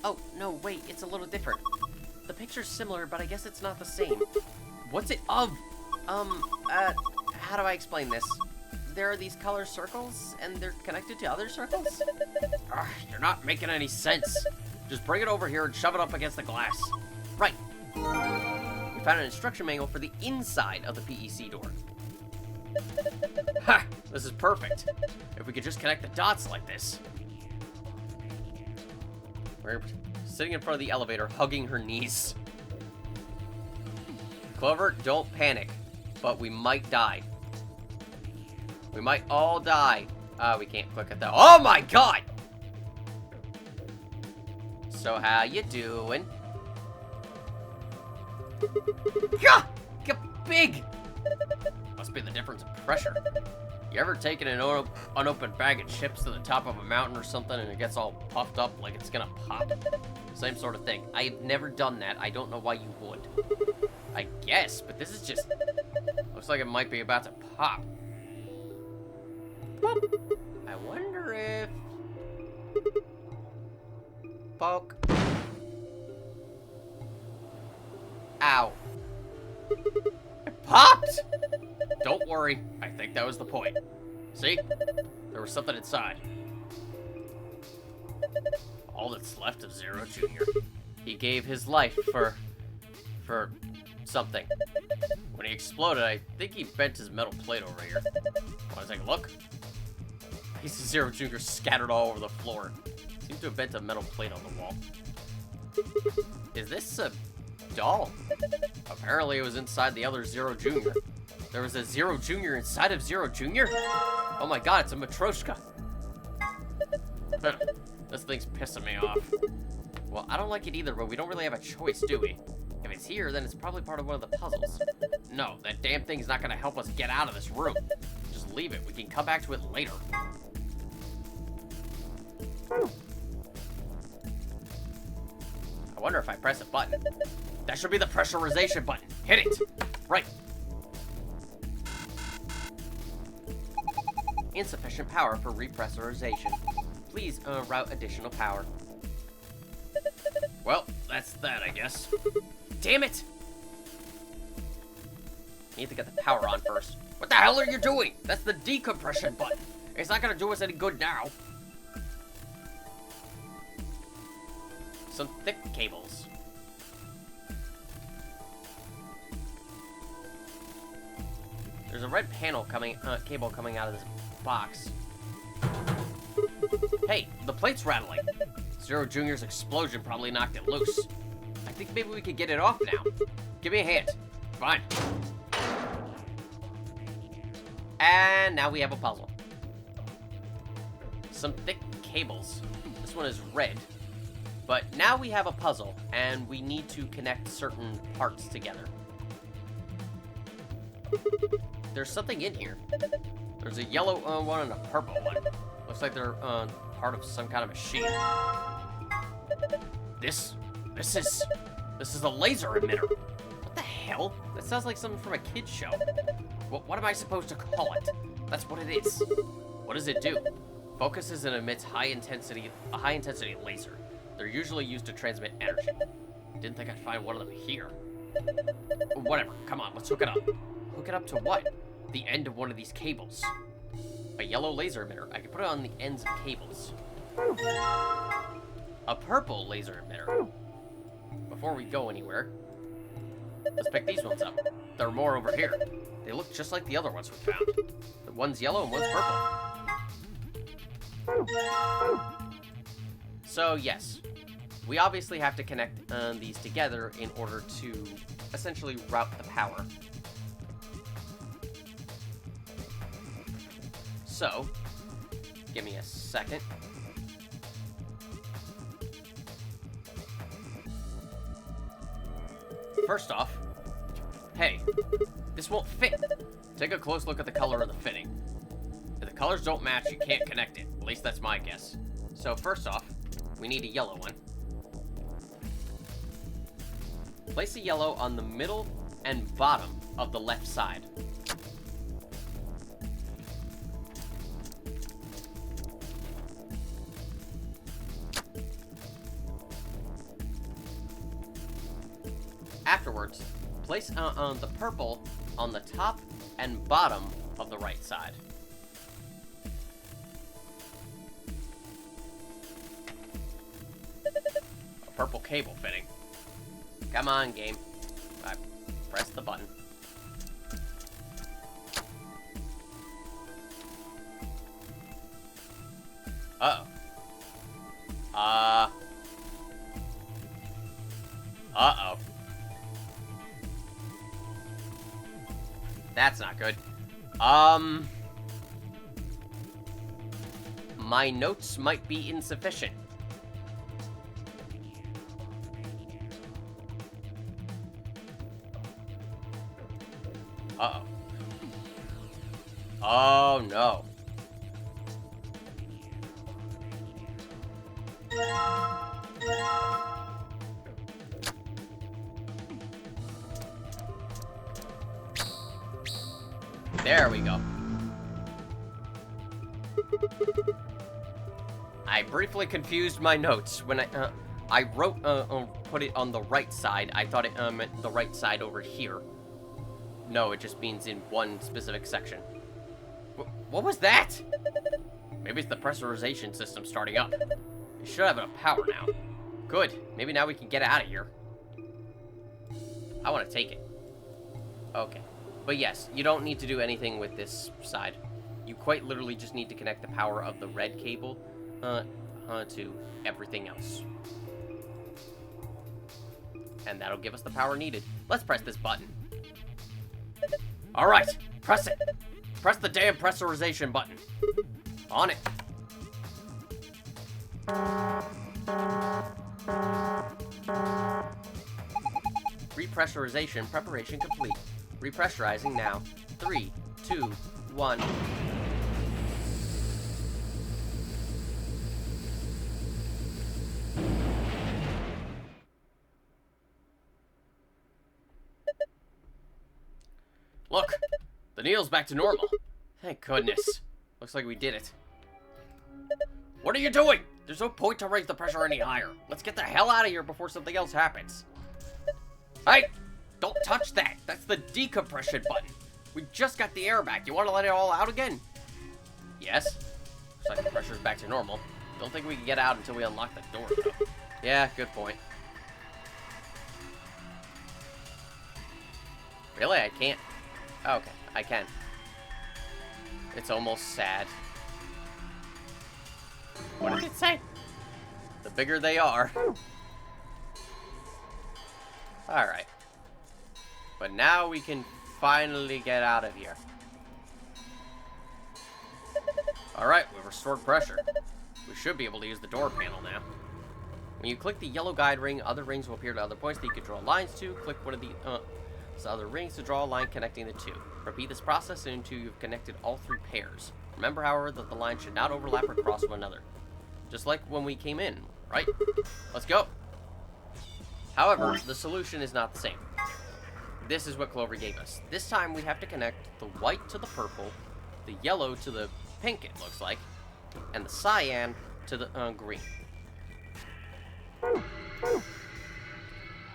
Oh, no, wait, it's a little different. The picture's similar, but I guess it's not the same. What's it of? How do I explain this? There are these color circles, and they're connected to other circles? You're not making any sense. Just bring it over here and shove it up against the glass. Right. We found an instruction manual for the inside of the PEC door. Ha! This is perfect. If we could just connect the dots like this. We're sitting in front of the elevator, hugging her knees. Clover, don't panic. But we might die. We might all die. We can't click at that. Oh my god! So how you doing? Gah! Get big! Must be the difference in pressure. You ever taken an unopened bag of chips to the top of a mountain or something and it gets all puffed up like it's gonna pop? Same sort of thing. I've never done that. I don't know why you would. I guess, but this is just... looks like it might be about to pop. Pop. I wonder if... Poke. Ow. It popped! Don't worry. I think that was the point. See? There was something inside. All that's left of Zero Jr. He gave his life for something. When he exploded, I think he bent his metal plate over here. Want to take a look? Pieces of Zero Jr. scattered all over the floor. Seems to have bent a metal plate on the wall. Is this a doll? Apparently it was inside the other Zero Jr. There was a Zero Jr. inside of Zero Jr.? Oh my god, it's a Matryoshka. This thing's pissing me off. Well, I don't like it either, but we don't really have a choice, do we? If it's here, then it's probably part of one of the puzzles. No, that damn thing's not gonna help us get out of this room. Just leave it. We can come back to it later. I wonder if I press a button. That should be the pressurization button. Hit it. Right. Insufficient power for repressurization. Please route additional power. Well, that's that, I guess. Damn it! Need to get the power on first. What the hell are you doing? That's the decompression button. It's not gonna do us any good now. Some thick cables. There's a red panel coming, cable coming out of this box. Hey, the plate's rattling. Zero Jr.'s explosion probably knocked it loose. I think maybe we could get it off now. Give me a hand. Fine. And now we have a puzzle. Some thick cables. This one is red. But now we have a puzzle, and we need to connect certain parts together. There's something in here. There's a yellow one and a purple one. Looks like they're part of some kind of machine. This is a laser emitter. What the hell? That sounds like something from a kid's show. What am I supposed to call it? That's what it is. What does it do? Focuses and emits a high intensity laser. They're usually used to transmit energy. Didn't think I'd find one of them here. Whatever. Come on, let's hook it up. Hook it up to what? The end of one of these cables. A yellow laser emitter. I can put it on the ends of cables. A purple laser emitter. Before we go anywhere, let's pick these ones up. There are more over here. They look just like the other ones we found. The one's yellow and one's purple. So yes, we obviously have to connect these together in order to essentially route the power. So, give me a second. First off, hey, this won't fit. Take a close look at the color of the fitting. If the colors don't match, you can't connect it. At least that's my guess. So first off, we need a yellow one. Place a yellow on the middle and bottom of the left side. Afterwards, place the purple on the top and bottom of the right side. A purple cable fitting. Come on, game. I press the button. Uh-oh. Uh-oh. That's not good. My notes might be insufficient. Uh-oh. Oh, no. There we go. I briefly confused my notes when I wrote put it on the right side. I thought it meant the right side over here. No, it just means in one specific section. What was that? Maybe it's the pressurization system starting up. We should have enough power now. Good. Maybe now we can get out of here. I want to take it. Okay. But yes, you don't need to do anything with this side. You quite literally just need to connect the power of the red cable to everything else. And that'll give us the power needed. Let's press this button. Alright, press it. Press the damn pressurization button. On it. Repressurization preparation complete. Repressurizing now. 3, 2, 1. Look! The needle's back to normal. Thank goodness. Looks like we did it. What are you doing? There's no point to raise the pressure any higher. Let's get the hell out of here before something else happens. Hey! Don't touch that! That's the decompression button. We just got the air back. You want to let it all out again? Yes. Looks like the pressure's back to normal. Don't think we can get out until we unlock the door, though. Yeah, good point. Really? I can't? Oh, okay, I can. It's almost sad. What did it say? The bigger they are. Alright. But now we can finally get out of here. Alright, we've restored pressure. We should be able to use the door panel now. When you click the yellow guide ring, other rings will appear to other points that you can draw lines to. Click one of the other rings to draw a line connecting the two. Repeat this process until you've connected all 3 pairs. Remember, however, that the lines should not overlap or cross one another. Just like when we came in, right? Let's go. However, the solution is not the same. This is what Clover gave us. This time we have to connect the white to the purple, the yellow to the pink, it looks like, and the cyan to the green.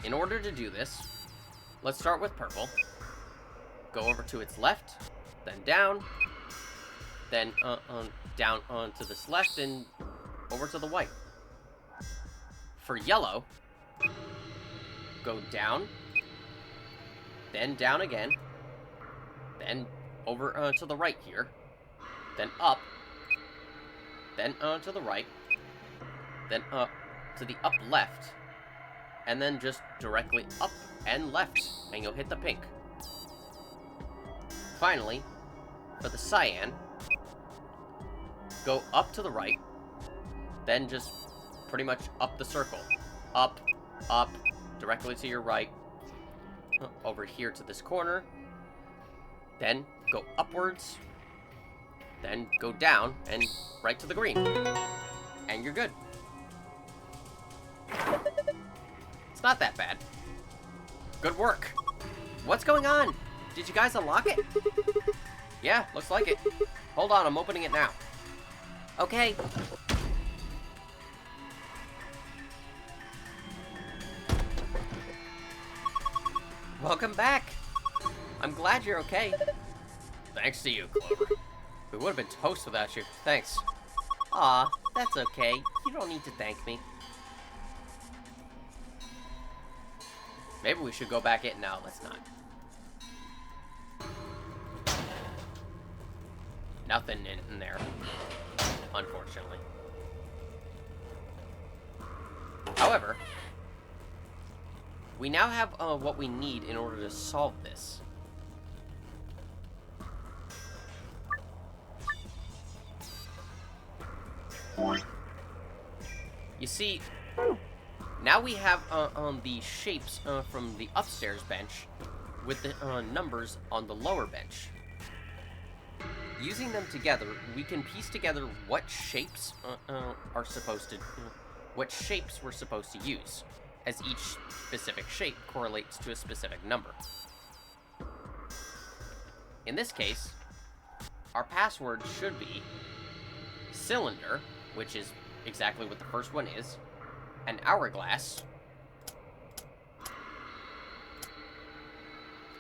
In order to do this, let's start with purple. Go over to its left, then down, then down onto this left, and over to the white. For yellow, go down, then down again, then over to the right here, then up, then to the right, then up to the up left, and then just directly up and left, and you'll hit the pink. Finally, for the cyan, go up to the right, then just pretty much up the circle. Up, up, directly to your right, over here to this corner, then go upwards, then go down, and right to the green. And you're good. It's not that bad. Good work. What's going on? Did you guys unlock it? Yeah, looks like it. Hold on, I'm opening it now. Okay. Welcome back. I'm glad you're okay. Thanks to you, Clover. We would have been toast without you. Thanks. Aw, that's okay. You don't need to thank me. Maybe we should go back in. No, let's not. Nothing in there, unfortunately. However, we now have what we need in order to solve this. You see, now we have the shapes from the upstairs bench with the numbers on the lower bench. Using them together, we can piece together what shapes are supposed to, what shapes we're supposed to use, as each specific shape correlates to a specific number. In this case, our password should be cylinder, which is exactly what the first one is, an hourglass,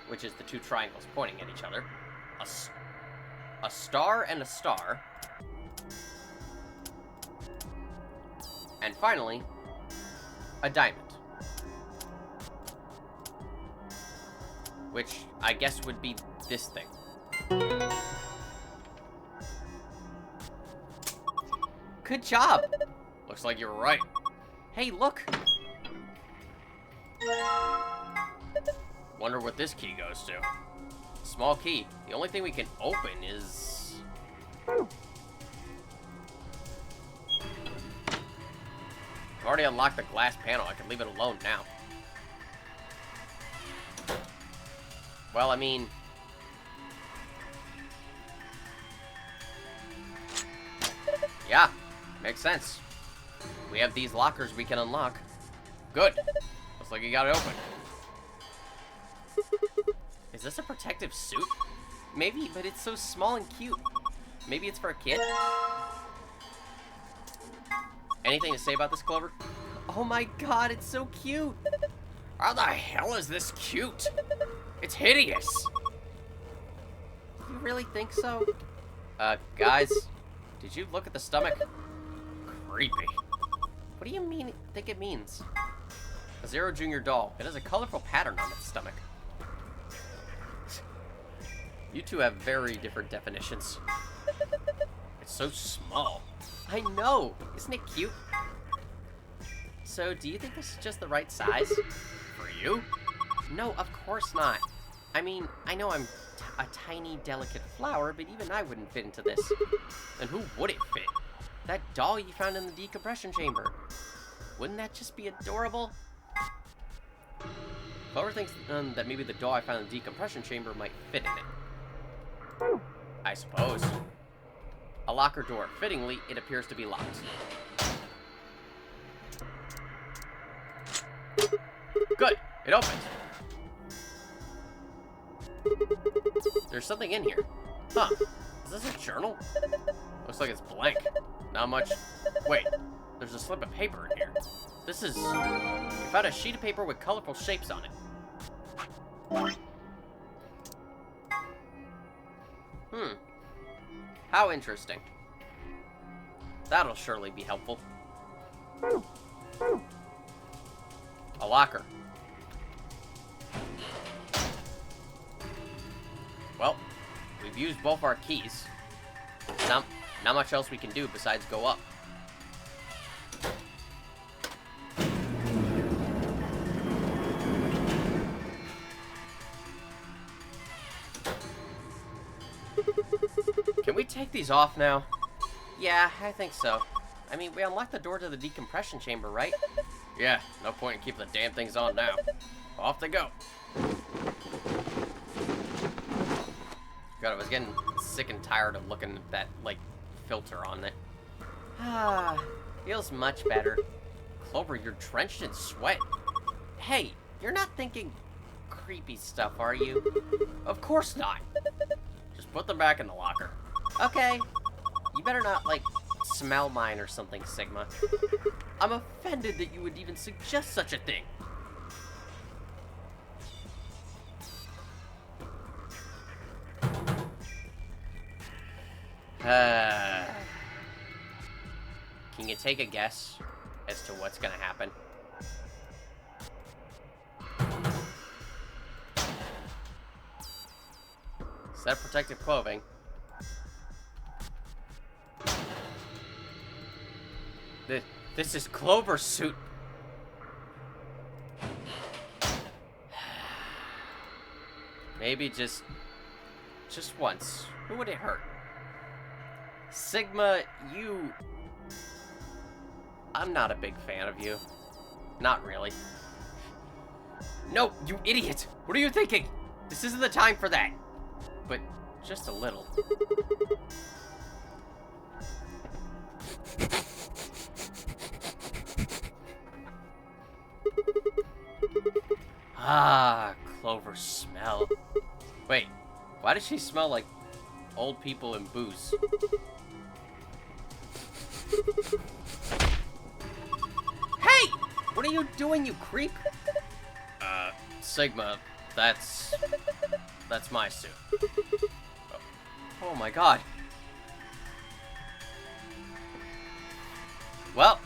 which is the two triangles pointing at each other, a star and a star, and finally, a diamond, which I guess would be this thing. Good job! Looks like you were right. Hey, look! Wonder what this key goes to. Small key. The only thing we can open is... I've already unlocked the glass panel. I can leave it alone now. Well, I mean... yeah, makes sense. We have these lockers we can unlock. Good. Looks like you got it open. Is this a protective suit? Maybe, but it's so small and cute. Maybe it's for a kid? Anything to say about this, Clover? Oh my god, it's so cute! How the hell is this cute? It's hideous! You really think so? Guys, did you look at the stomach? Creepy. What do you mean? Think it means? A Zero Junior doll. It has a colorful pattern on its stomach. You two have very different definitions. It's so small. I know! Isn't it cute? So, do you think this is just the right size? For you? No, of course not. I mean, I know I'm a tiny, delicate flower, but even I wouldn't fit into this. And who would it fit? That doll you found in the decompression chamber. Wouldn't that just be adorable? Clover thinks that maybe the doll I found in the decompression chamber might fit in it. I suppose. A locker door. Fittingly, it appears to be locked. Good. It opens. There's something in here. Huh. Is this a journal? Looks like it's blank. Not much. Wait. There's a slip of paper in here. This is... You found a sheet of paper with colorful shapes on it. How interesting. That'll surely be helpful. A locker. Well, we've used both our keys. Not much else we can do besides go up. Can we take these off now? Yeah, I think so. I mean, we unlocked the door to the decompression chamber, right? Yeah, no point in keeping the damn things on now. Off they go. God, I was getting sick and tired of looking at that, like, filter on it. Ah, feels much better. Clover, you're drenched in sweat. Hey, you're not thinking creepy stuff, are you? Of course not. Just put them back in the locker. Okay. You better not, like, smell mine or something, Sigma. I'm offended that you would even suggest such a thing. Can you take a guess as to what's gonna happen? Set protective clothing. This is Clover's suit. Maybe just once. Who would it hurt? Sigma, you... I'm not a big fan of you. Not really. No, you idiot! What are you thinking? This isn't the time for that. But Just a little. Ah, Clover's smell. Wait, why does she smell like old people and booze? Hey! What are you doing, you creep? Sigma, that's my suit. Oh my god. Well,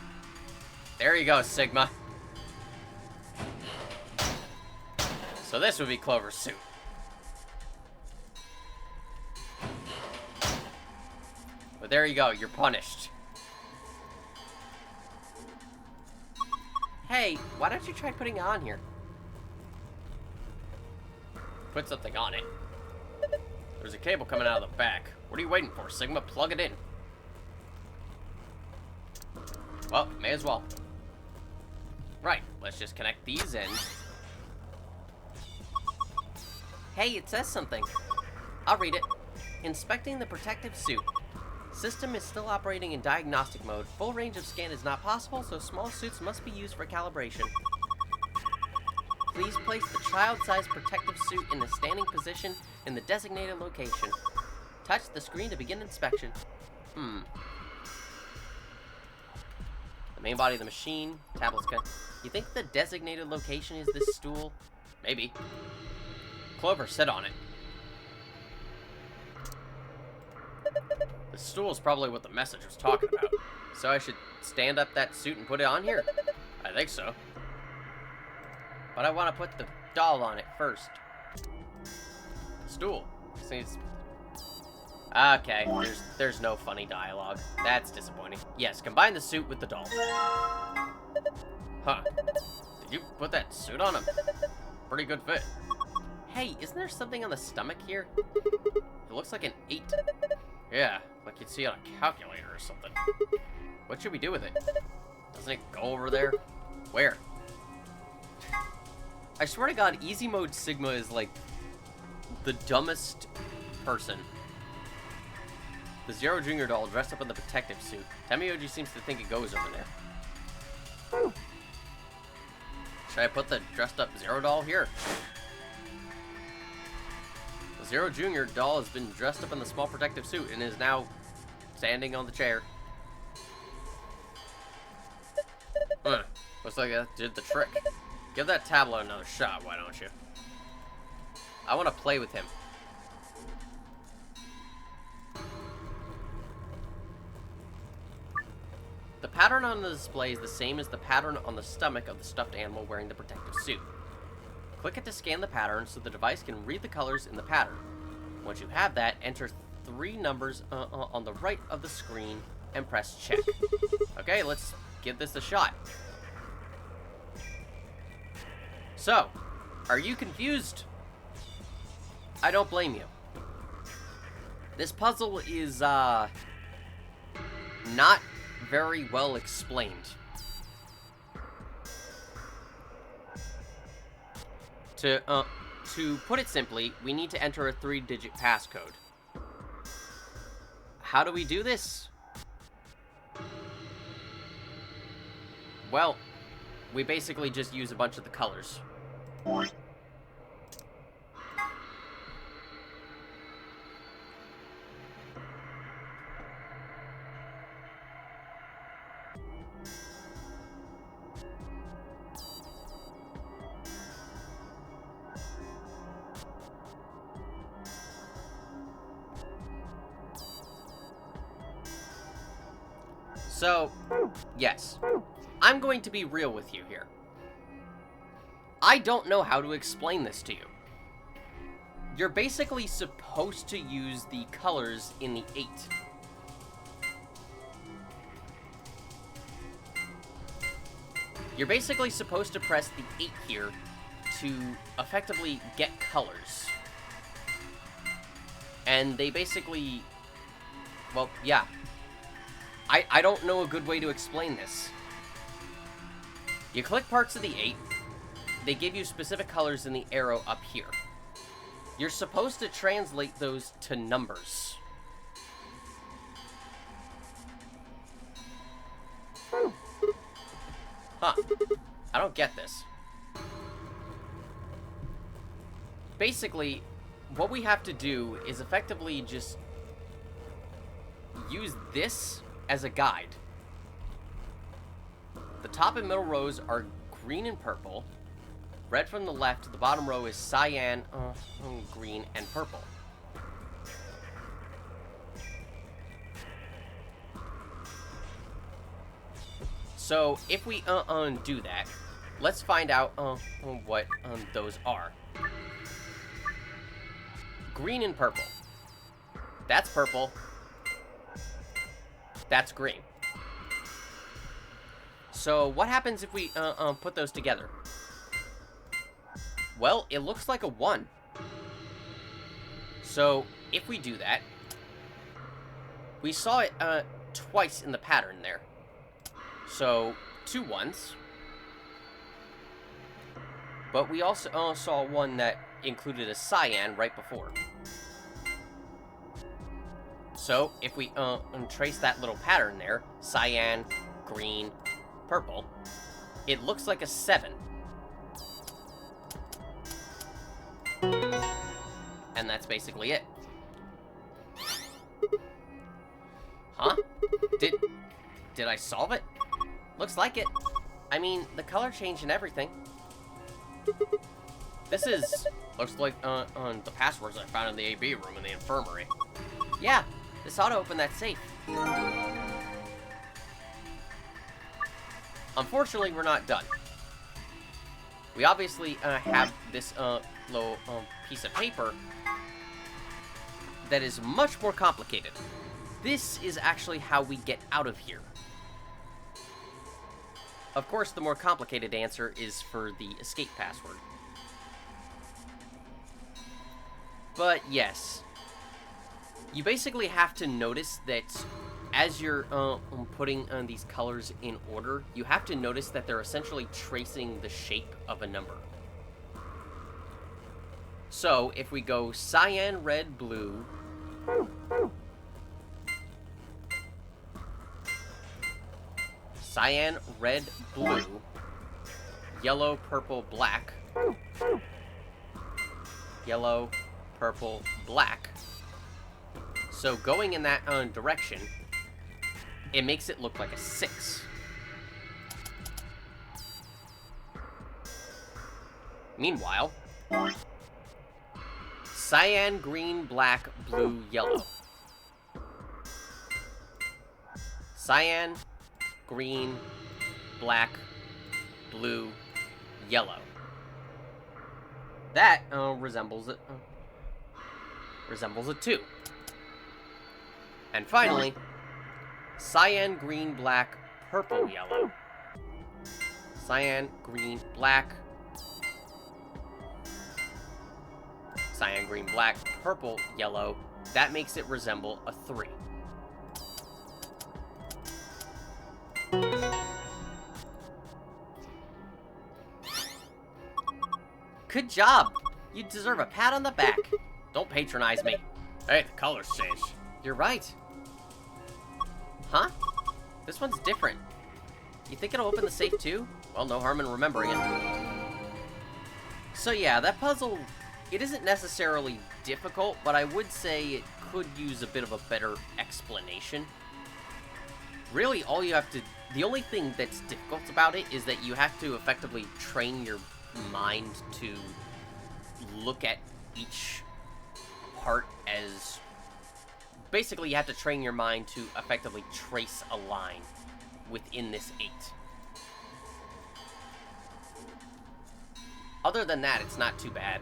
there you go, Sigma. So this would be Clover's suit. But there you go, you're punished. Hey, why don't you try putting it on here? Put something on it. There's a cable coming out of the back. What are you waiting for, Sigma? Plug it in. Well, may as well. Right, let's just connect these in. Hey, it says something. I'll read it. Inspecting the protective suit. System is still operating in diagnostic mode. Full range of scan is not possible, so small suits must be used for calibration. Please place the child-sized protective suit in the standing position in the designated location. Touch the screen to begin inspection. The main body of the machine. Tablets can... You think the designated location is this stool? Maybe. Clover, sit on it. The stool is probably what the message was talking about. So I should stand up that suit and put it on here? I think so. But I want to put the doll on it first. Stool. Seems... Okay, there's no funny dialogue. That's disappointing. Yes, combine the suit with the doll. Huh. Did you put that suit on him? Pretty good fit. Hey, isn't there something on the stomach here? It looks like an 8. Yeah, like you'd see on a calculator or something. What should we do with it? Doesn't it go over there? Where? I swear to God, easy mode Sigma is like the dumbest person. The Zero Jr. doll dressed up in the protective suit. Temioji seems to think it goes over there. Should I put the dressed up Zero doll here? The Zero Jr. doll has been dressed up in the small protective suit and is now standing on the chair. Looks like that did the trick. Give that tablet another shot, why don't you? I want to play with him. The pattern on the display is the same as the pattern on the stomach of the stuffed animal wearing the protective suit. Click it to scan the pattern so the device can read the colors in the pattern. Once you have that, enter 3 numbers on the right of the screen and press check. Okay, let's give this a shot. So, are you confused? I don't blame you. This puzzle is, not very well explained. To put it simply, we need to enter a 3-digit passcode. How do we do this? Well, we basically just use a bunch of the colors. So, yes, I'm going to be real with you here. I don't know how to explain this to you. You're basically supposed to use the colors in the 8. You're basically supposed to press the 8 here to effectively get colors. And they basically... Well, yeah. I don't know a good way to explain this. You click parts of the 8. They give you specific colors in the arrow up here. you're supposed to translate those to numbers. Huh. I don't get this. Basically, what we have to do is effectively just use this as a guide. The top and middle rows are green and purple. Red from the left, the bottom row is cyan, green, and purple. So, if we do that, let's find out what those are. Green and purple. That's purple. That's green. So, what happens if we put those together? Well, it looks like a 1. So, if we do that, we saw it twice in the pattern there. So, 2 1s. But we also saw one that included a cyan right before. So, if we trace that little pattern there, cyan, green, purple, it looks like a 7. And that's basically it. Huh? Did I solve it? Looks like it. I mean, the color changed and everything. This looks like on the passwords I found in the AB room in the infirmary. Yeah, this ought to open that safe. Unfortunately, we're not done. We obviously have this little piece of paper that is much more complicated. This is actually how we get out of here. Of course, the more complicated answer is for the escape password. But yes, you basically have to notice that as you're putting these colors in order, you have to notice that they're essentially tracing the shape of a number. So, if we go cyan, red, blue, cyan, red, blue, yellow, purple, black, yellow, purple, black. So going in that direction, it makes it look like a 6. Meanwhile, cyan, green, black, blue, yellow. Cyan, green, black, blue, yellow. That resembles a 2. And finally, cyan, green, black, purple, yellow. Cyan, green, black. Cyan, green, black, purple, yellow. That makes it resemble a 3. Good job! You deserve a pat on the back. Don't patronize me. Hey, the colors changed. You're right. Huh? This one's different. You think it'll open the safe too? Well, no harm in remembering it. So yeah, that puzzle, it isn't necessarily difficult, but I would say it could use a bit of a better explanation. Really, all you have to... The only thing that's difficult about it is that you have to effectively train your mind to look at each part as... Basically, you have to train your mind to effectively trace a line within this 8. Other than that, it's not too bad.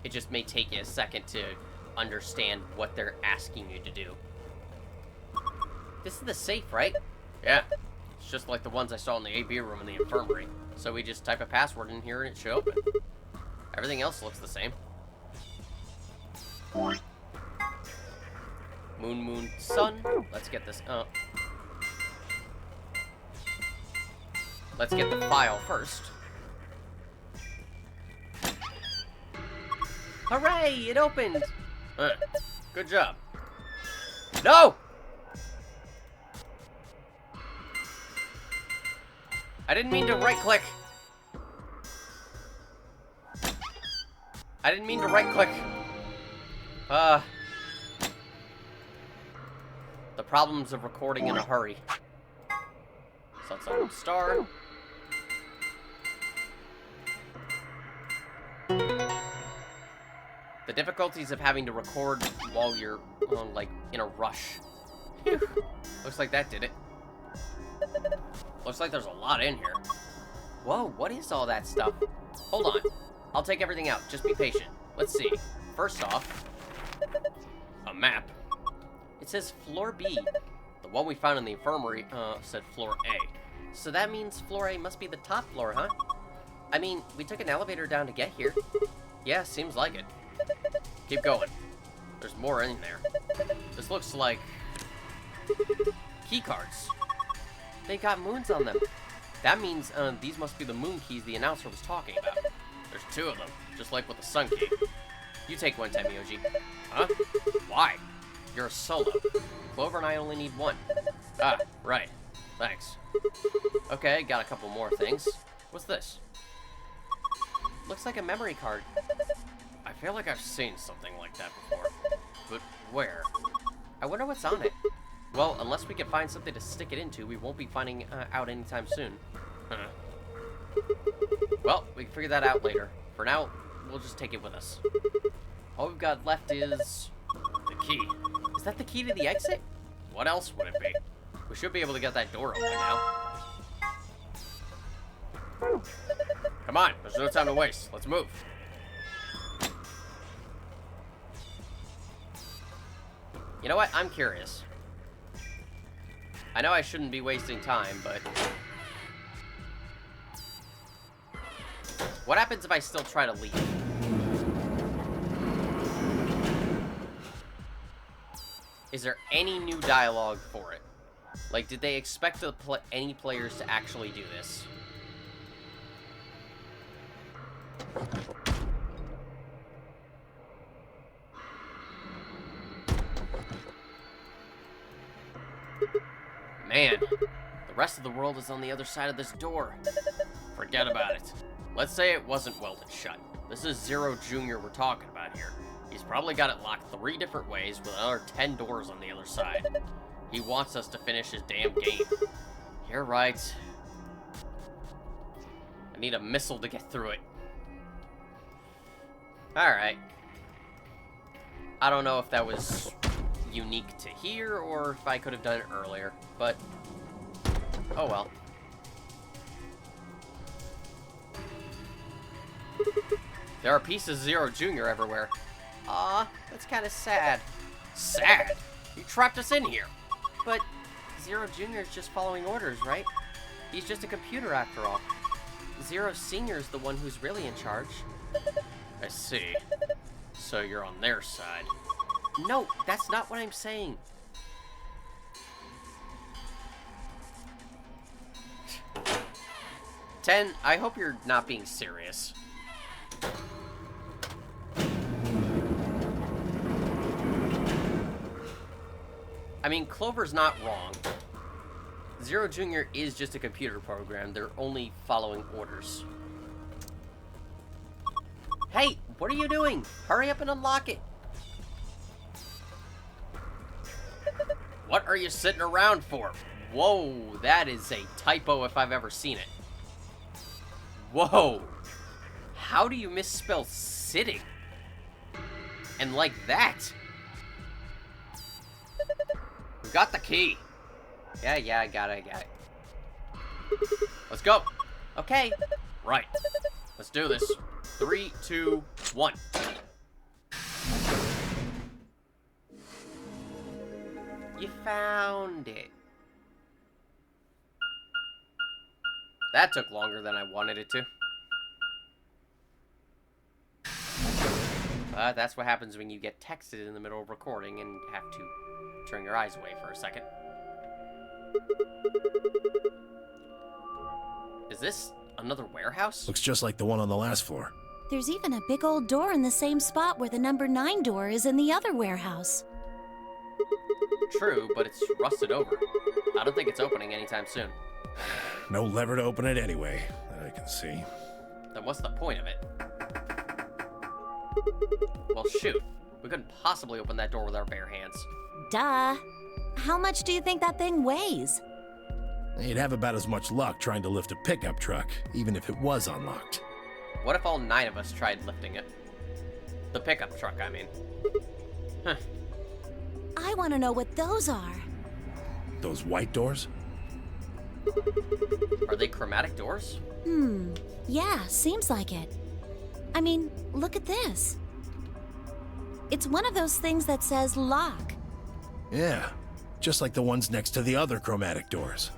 It just may take you a second to understand what they're asking you to do. This is the safe, right? Yeah. It's just like the ones I saw in the AB room in the infirmary. So we just type a password in here and it should open. Everything else looks the same. Moon, moon, sun. Let's get this up. Let's get the file first. Hooray! It opened! Good job. No! I didn't mean to right-click. I didn't mean to right-click. The problems of recording in a hurry. Sunset Star. The difficulties of having to record while you're, like, in a rush. Phew. Looks like that did it. Looks like there's a lot in here. Whoa, what is all that stuff? Hold on. I'll take everything out. Just be patient. Let's see. First off, a map. It says Floor B. The one we found in the infirmary, said Floor A. So that means Floor A must be the top floor, huh? I mean, we took an elevator down to get here. Yeah, seems like it. Keep going. There's more in there. This looks like key cards. They got moons on them. That means these must be the moon keys the announcer was talking about. There's 2 of them, just like with the sun key. You take one, Temioji. Huh? Why? You're a solo. Clover and I only need 1. Ah, right. Thanks. Okay, got a couple more things. What's this? Looks like a memory card. I feel like I've seen something like that before. But where? I wonder what's on it. Well, unless we can find something to stick it into, we won't be finding out anytime soon. Huh. Well, we can figure that out later. For now, we'll just take it with us. All we've got left is the key. Is that the key to the exit? What else would it be? We should be able to get that door open now. Come on, there's no time to waste. Let's move. You know what? I'm curious. I know I shouldn't be wasting time, but what happens if I still try to leave? Is there any new dialogue for it? Like, did they expect any players to actually do this? Man, the rest of the world is on the other side of this door. Forget about it. Let's say it wasn't welded shut. This is Zero Jr. we're talking about here. He's probably got it locked 3 different ways with another 10 doors on the other side. He wants us to finish his damn game. You're right. I need a missile to get through it. Alright. I don't know if that was unique to here or if I could have done it earlier, but oh well. There are pieces of Zero Jr. everywhere. Aw, that's kind of sad. Sad? You trapped us in here. But Zero Jr. is just following orders, right? He's just a computer after all. Zero Sr. is the one who's really in charge. I see. So you're on their side. No, that's not what I'm saying. Ten, I hope you're not being serious. I mean, Clover's not wrong. Zero Jr. is just a computer program. They're only following orders. Hey, what are you doing? Hurry up and unlock it. What are you sitting around for? Whoa, that is a typo if I've ever seen it. Whoa. How do you misspell sitting? And like that? We got the key. Yeah, I got it. Let's go. Okay. Right. Let's do this. 3, 2, 1. You found it. That took longer than I wanted it to. That's what happens when you get texted in the middle of recording and have to turn your eyes away for a second. Is this another warehouse? Looks just like the one on the last floor. There's even a big old door in the same spot where the number 9 door is in the other warehouse. True, but it's rusted over. I don't think it's opening anytime soon. No lever to open it anyway, that I can see. Then what's the point of it? Well, shoot. We couldn't possibly open that door with our bare hands. Duh. How much do you think that thing weighs? You'd have about as much luck trying to lift a pickup truck, even if it was unlocked. What if all 9 of us tried lifting it? The pickup truck, I mean. Huh. I want to know what those are. Those white doors? Are they chromatic doors? Yeah, seems like it. I mean, look at this. It's one of those things that says lock. Yeah, just like the ones next to the other chromatic doors.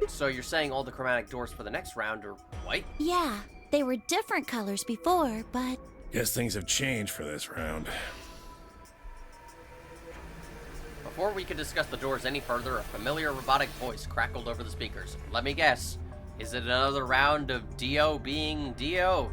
So you're saying all the chromatic doors for the next round are white? Yeah, they were different colors before, but... Guess things have changed for this round. Before we could discuss the doors any further, a familiar robotic voice crackled over the speakers. Let me guess. Is it another round of Dio being Dio?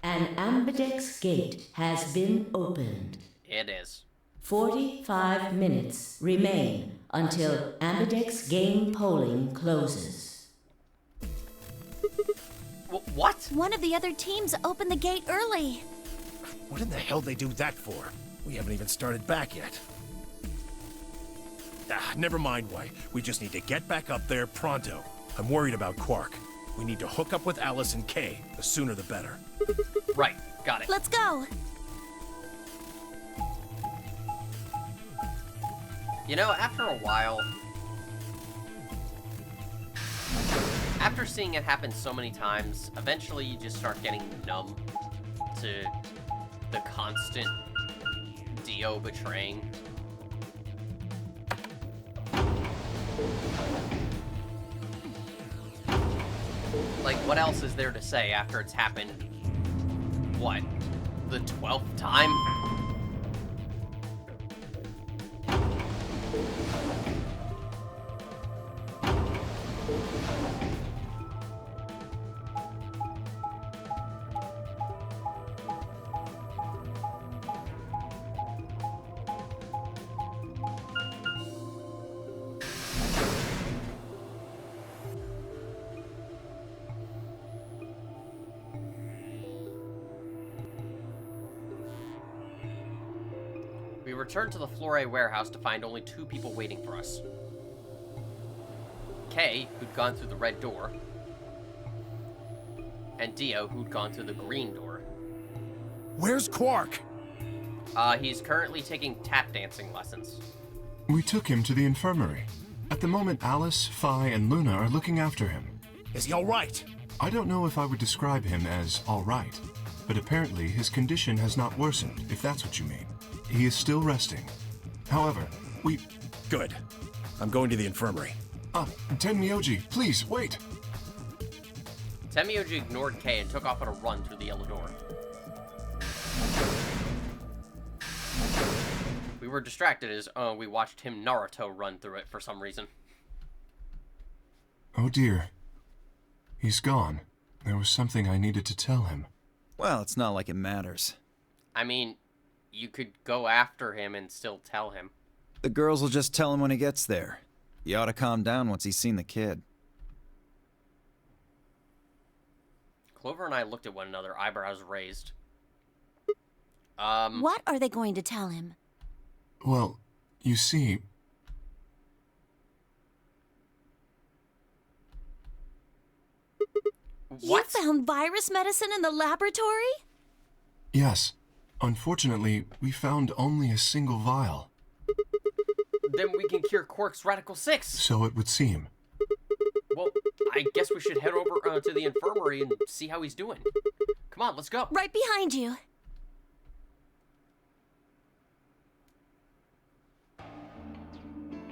An ambidex gate has been opened. It is. 45 minutes remain until ambidex game polling closes. What? One of the other teams opened the gate early. What in the hell they do that for? We haven't even started back yet. Never mind why. We just need to get back up there pronto. I'm worried about Quark. We need to hook up with Alice and Kay. The sooner the better. Right. Got it. Let's go. You know, after a while... After seeing it happen so many times, eventually you just start getting numb to the constant Dio betraying. Like, what else is there to say after it's happened, what, the 12th time? We returned to the Flore warehouse to find only 2 people waiting for us. Kay, who'd gone through the red door, and Dio, who'd gone through the green door. Where's Quark? He's currently taking tap dancing lessons. We took him to the infirmary. At the moment, Alice, Phi, and Luna are looking after him. Is he all right? I don't know if I would describe him as all right, but apparently his condition has not worsened, if that's what you mean. He is still resting. However, we... Good. I'm going to the infirmary. Tenmyoji, please, wait! Tenmyoji ignored Kay and took off on a run through the yellow door. We were distracted as we watched him Naruto run through it for some reason. Oh dear. He's gone. There was something I needed to tell him. Well, it's not like it matters. I mean, you could go after him and still tell him. The girls will just tell him when he gets there. He ought to calm down once he's seen the kid. Clover and I looked at one another, eyebrows raised. What are they going to tell him? Well, you see... What? You found virus medicine in the laboratory? Yes. Unfortunately, we found only a single vial. Then we can cure Quark's Radical 6. So it would seem. Well, I guess we should head over to the infirmary and see how he's doing. Come on, let's go. Right behind you.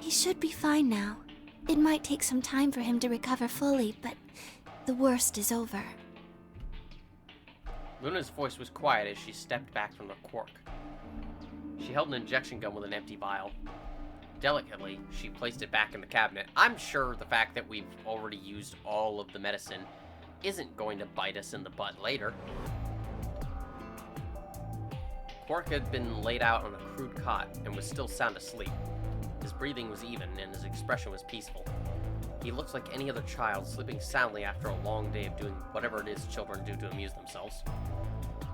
He should be fine now. It might take some time for him to recover fully, but the worst is over. Luna's voice was quiet as she stepped back from the Quark. She held an injection gun with an empty vial. Delicately, she placed it back in the cabinet. I'm sure the fact that we've already used all of the medicine isn't going to bite us in the butt later. Quark had been laid out on a crude cot and was still sound asleep. His breathing was even and his expression was peaceful. He looked like any other child, sleeping soundly after a long day of doing whatever it is children do to amuse themselves.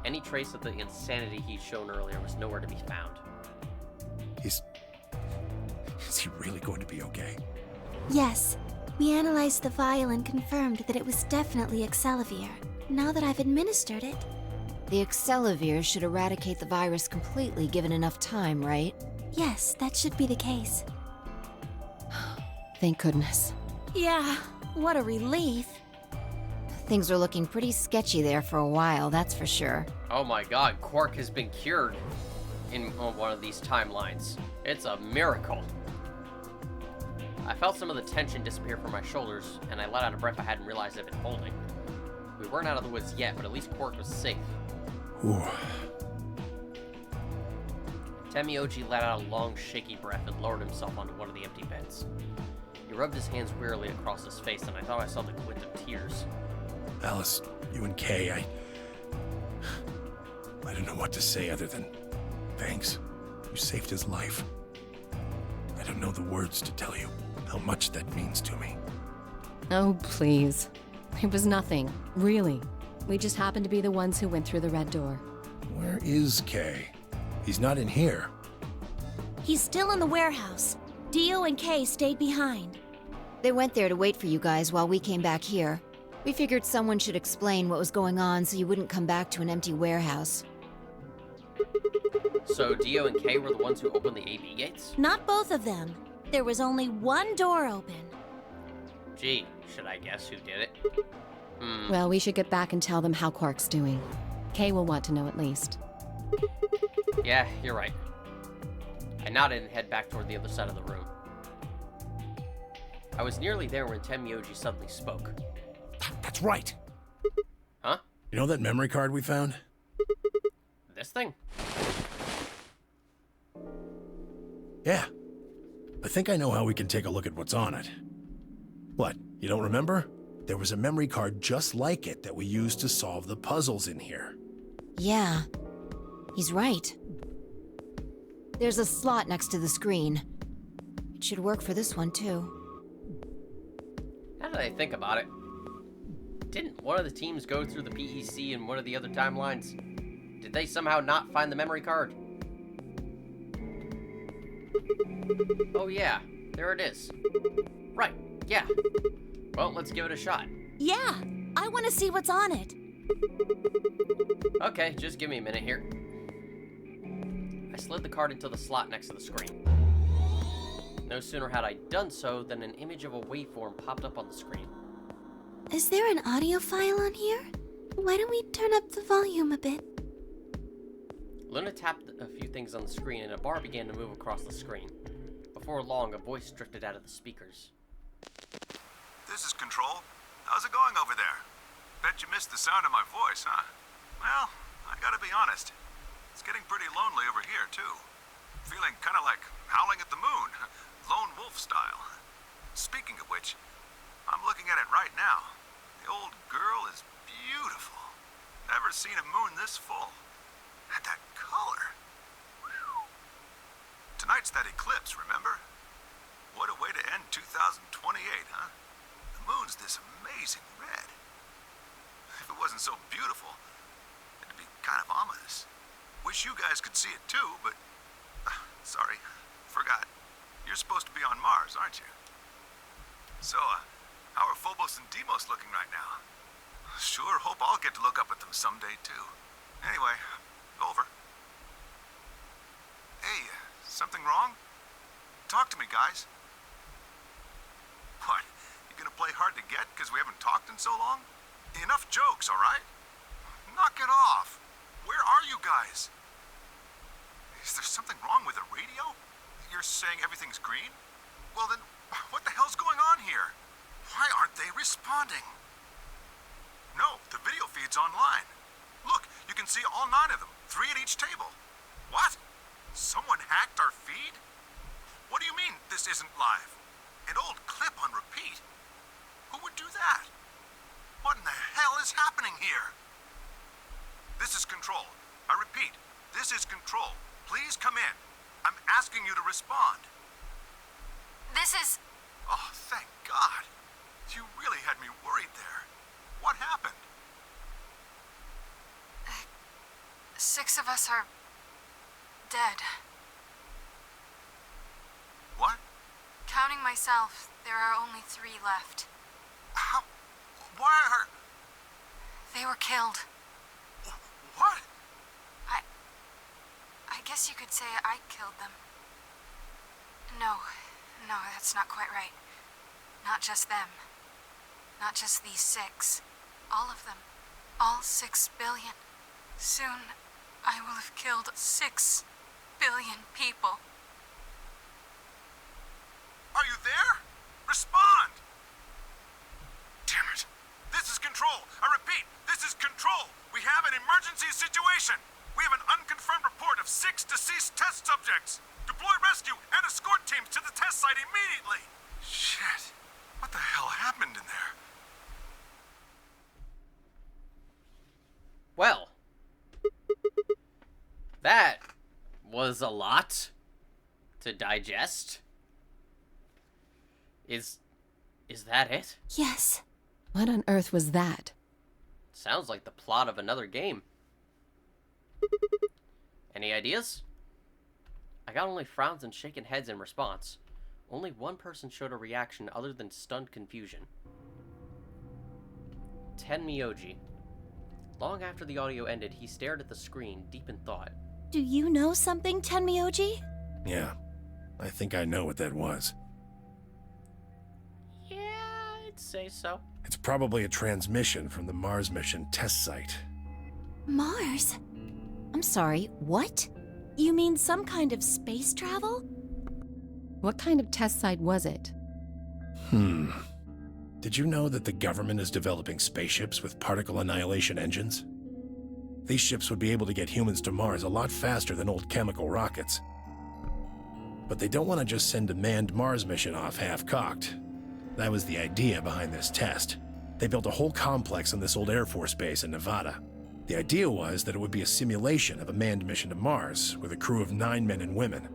Any trace of the insanity he'd shown earlier was nowhere to be found. Is he really going to be okay? Yes. We analyzed the vial and confirmed that it was definitely Excelivir. Now that I've administered it... The Excelivir should eradicate the virus completely given enough time, right? Yes, that should be the case. Thank goodness. Yeah, what a relief. Things are looking pretty sketchy there for a while, that's for sure. Oh my god, Quark has been cured on one of these timelines. It's a miracle. I felt some of the tension disappear from my shoulders, and I let out a breath I hadn't realized I'd been holding. We weren't out of the woods yet, but at least Quark was safe. Ooh. Temioji let out a long, shaky breath and lowered himself onto one of the empty beds. He rubbed his hands wearily across his face, and I thought I saw the glint of tears. Alice, you and Kay, I don't know what to say other than thanks. You saved his life. I don't know the words to tell you how much that means to me. Oh, please. It was nothing, really. We just happened to be the ones who went through the red door. Where is Kay? He's not in here. He's still in the warehouse. Dio and Kay stayed behind. They went there to wait for you guys while we came back here. We figured someone should explain what was going on so you wouldn't come back to an empty warehouse. So Dio and Kay were the ones who opened the AB gates? Not both of them. There was only one door open. Gee, should I guess who did it? Well, we should get back and tell them how Quark's doing. Kay will want to know at least. Yeah, you're right. I nodded and head back toward the other side of the room. I was nearly there when Temioji suddenly spoke. That's right. Huh? You know that memory card we found? This thing? Yeah. I think I know how we can take a look at what's on it. What, you don't remember? There was a memory card just like it that we used to solve the puzzles in here. Yeah. He's right. There's a slot next to the screen. It should work for this one, too. Now that I think about it, didn't one of the teams go through the PEC in one of the other timelines? Did they somehow not find the memory card? Oh yeah, there it is. Right, yeah. Well, let's give it a shot. Yeah, I want to see what's on it. Okay, just give me a minute here. I slid the card into the slot next to the screen. No sooner had I done so than an image of a waveform popped up on the screen. Is there an audio file on here? Why don't we turn up the volume a bit? Luna tapped a few things on the screen and a bar began to move across the screen. Before long, a voice drifted out of the speakers. This is Control. How's it going over there? Bet you missed the sound of my voice, huh? Well, I gotta be honest. It's getting pretty lonely over here, too. Feeling kinda like howling at the moon, lone wolf style. Speaking of which, I'm looking at it right now. The old girl is beautiful. Never seen a moon this full. And that color. Whew. Tonight's that eclipse, remember? What a way to end 2028, huh? The moon's this amazing red. If it wasn't so beautiful, it'd be kind of ominous. Wish you guys could see it too, but... sorry, forgot. You're supposed to be on Mars, aren't you? So, how are Phobos and Deimos looking right now? Sure hope I'll get to look up at them someday too. Anyway, over. Hey, something wrong? Talk to me, guys. What? You gonna play hard to get because we haven't talked in so long? Enough jokes, all right? Knock it off. Where are you guys? Is there something wrong with the radio? You're saying everything's green? Well then, what the hell's going on here? Why aren't they responding? No, the video feed's online. Look, you can see all 9 of them, 3 at each table. What? Someone hacked our feed? What do you mean, this isn't live? An old clip on repeat? Who would do that? What in the hell is happening here? This is Control. I repeat, this is Control. Please come in. I'm asking you to respond. This is... Oh, thank God. You really had me worried there. What happened? 6 of us are... dead. What? Counting myself, there are only 3 left. How? Why are... They were killed. What? I guess you could say I killed them. No, that's not quite right. Not just them. Not just these 6. All of them. All 6 billion. Soon, I will have killed 6 billion people. Are you there? Respond! Damn it. This is Control. I repeat, this is Control. We have an emergency situation. We have an unconfirmed report of 6 deceased test subjects. Deploy rescue and escort teams to the test site immediately. Shit. What the hell happened in there? Well, that was a lot to digest. Is that it? Yes. What on earth was that? Sounds like the plot of another game. Any ideas? I got only frowns and shaken heads in response. Only one person showed a reaction other than stunned confusion. Tenmyoji. Long after the audio ended, he stared at the screen, deep in thought. Do you know something, Tenmyoji? Yeah, I think I know what that was. Yeah, I'd say so. It's probably a transmission from the Mars mission test site. Mars? I'm sorry, what? You mean some kind of space travel? What kind of test site was it? Did you know that the government is developing spaceships with particle annihilation engines? These ships would be able to get humans to Mars a lot faster than old chemical rockets. But they don't want to just send a manned Mars mission off half-cocked. That was the idea behind this test. They built a whole complex on this old Air Force base in Nevada. The idea was that it would be a simulation of a manned mission to Mars with a crew of 9 men and women.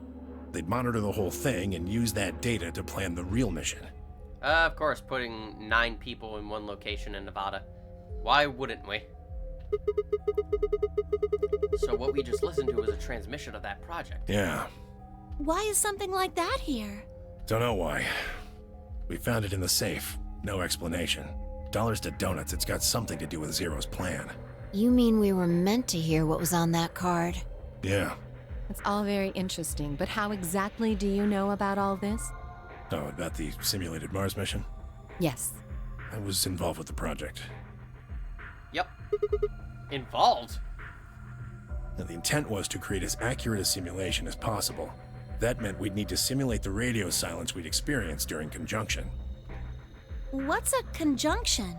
They'd monitor the whole thing and use that data to plan the real mission. Of course, putting 9 people in one location in Nevada. Why wouldn't we? So what we just listened to was a transmission of that project. Yeah. Why is something like that here? Don't know why. We found it in the safe. No explanation. Dollars to donuts, it's got something to do with Zero's plan. You mean we were meant to hear what was on that card? Yeah. It's all very interesting, but how exactly do you know about all this? Oh, about the simulated Mars mission? Yes. I was involved with the project. Yep. Involved? Now, the intent was to create as accurate a simulation as possible. That meant we'd need to simulate the radio silence we'd experienced during conjunction. What's a conjunction?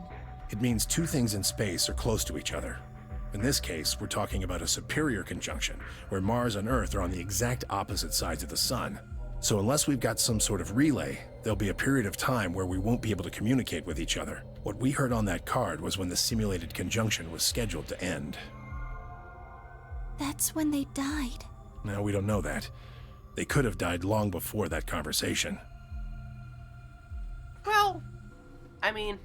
It means 2 things in space are close to each other. In this case, we're talking about a superior conjunction, where Mars and Earth are on the exact opposite sides of the Sun. So unless we've got some sort of relay, there'll be a period of time where we won't be able to communicate with each other. What we heard on that card was when the simulated conjunction was scheduled to end. That's when they died. No, we don't know that. They could have died long before that conversation. Well, I mean,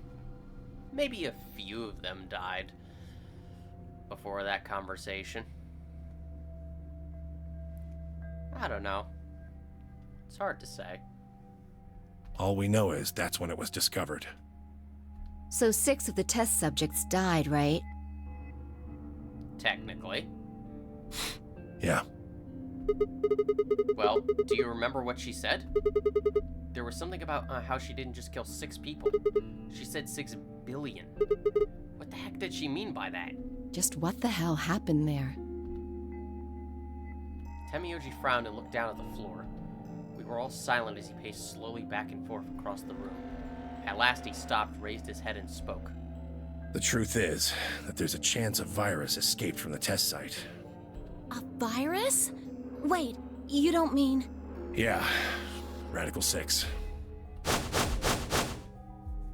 maybe a few of them died before that conversation. I don't know. It's hard to say. All we know is that's when it was discovered. So 6 of the test subjects died, right? Technically. Yeah. Well, do you remember what she said? There was something about how she didn't just kill 6 people. She said 6 billion. What the heck did she mean by that? Just what the hell happened there? Tenmyoji frowned and looked down at the floor. We were all silent as he paced slowly back and forth across the room. At last he stopped, raised his head, and spoke. The truth is that there's a chance a virus escaped from the test site. A virus? Wait, you don't mean... Yeah. Radical 6.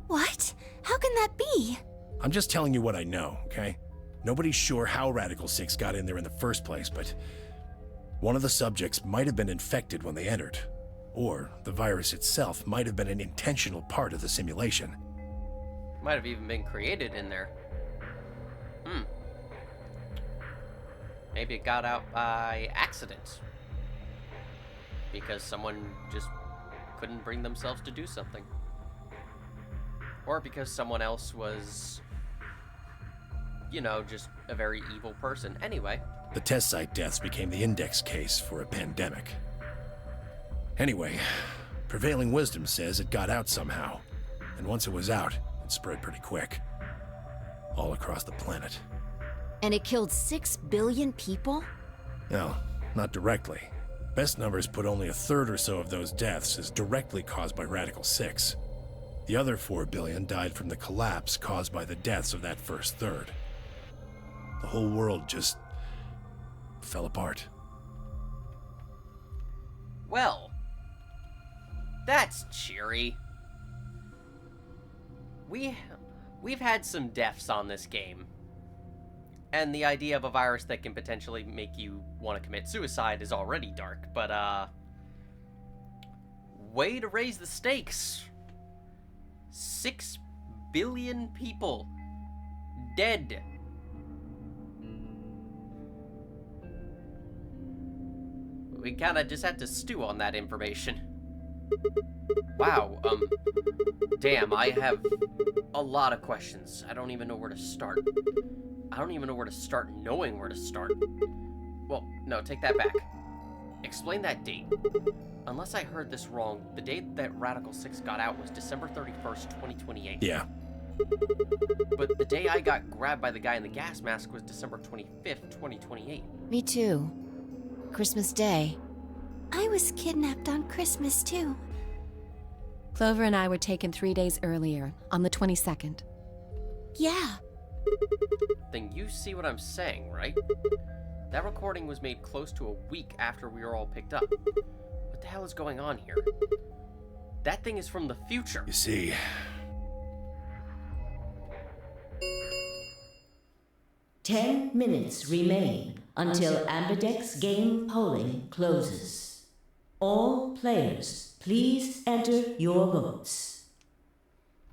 What? How can that be? I'm just telling you what I know, okay? Nobody's sure how Radical 6 got in there in the first place, but one of the subjects might have been infected when they entered. Or the virus itself might have been an intentional part of the simulation. Might have even been created in there. Maybe it got out by accident. Because someone just couldn't bring themselves to do something. Or because someone else was, you know, just a very evil person. Anyway. The test site deaths became the index case for a pandemic. Anyway, prevailing wisdom says it got out somehow. And once it was out, it spread pretty quick. All across the planet. And it killed 6 billion people? No, not directly. Best numbers put only a third or so of those deaths as directly caused by Radical 6. The other 4 billion died from the collapse caused by the deaths of that first third. The whole world just fell apart. Well, that's cheery. We've had some deaths on this game. And the idea of a virus that can potentially make you want to commit suicide is already dark, but way to raise the stakes. 6 billion people dead. We kind of just had to stew on that information. Wow, damn, I have a lot of questions. I don't even know where to start. I don't even know where to start knowing where to start. Well, no, take that back. Explain that date. Unless I heard this wrong, the date that Radical 6 got out was December 31st, 2028. Yeah. But the day I got grabbed by the guy in the gas mask was December 25th, 2028. Me too. Christmas Day. I was kidnapped on Christmas too. Clover and I were taken 3 days earlier, on the 22nd. Yeah. Then you see what I'm saying, right? That recording was made close to a week after we were all picked up. What the hell is going on here? That thing is from the future. You see... 10 minutes remain until Ambidex game polling closes. All players, please enter your votes.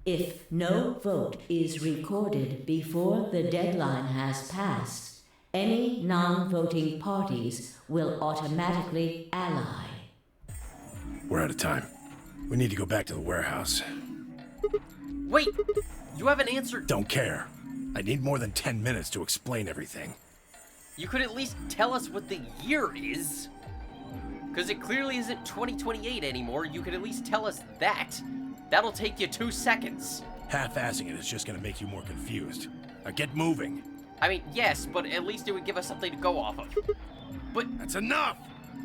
If no vote is recorded before the deadline has passed, any non-voting parties will automatically ally. We're out of time. We need to go back to the warehouse. Wait! You haven't answered... Don't care. I need more than 10 minutes to explain everything. You could at least tell us what the year is. Because it clearly isn't 2028 anymore. You could at least tell us that. That'll take you 2 seconds. Half-assing it is just gonna make you more confused. Now get moving. I mean, yes, but at least it would give us something to go off of. But... That's enough!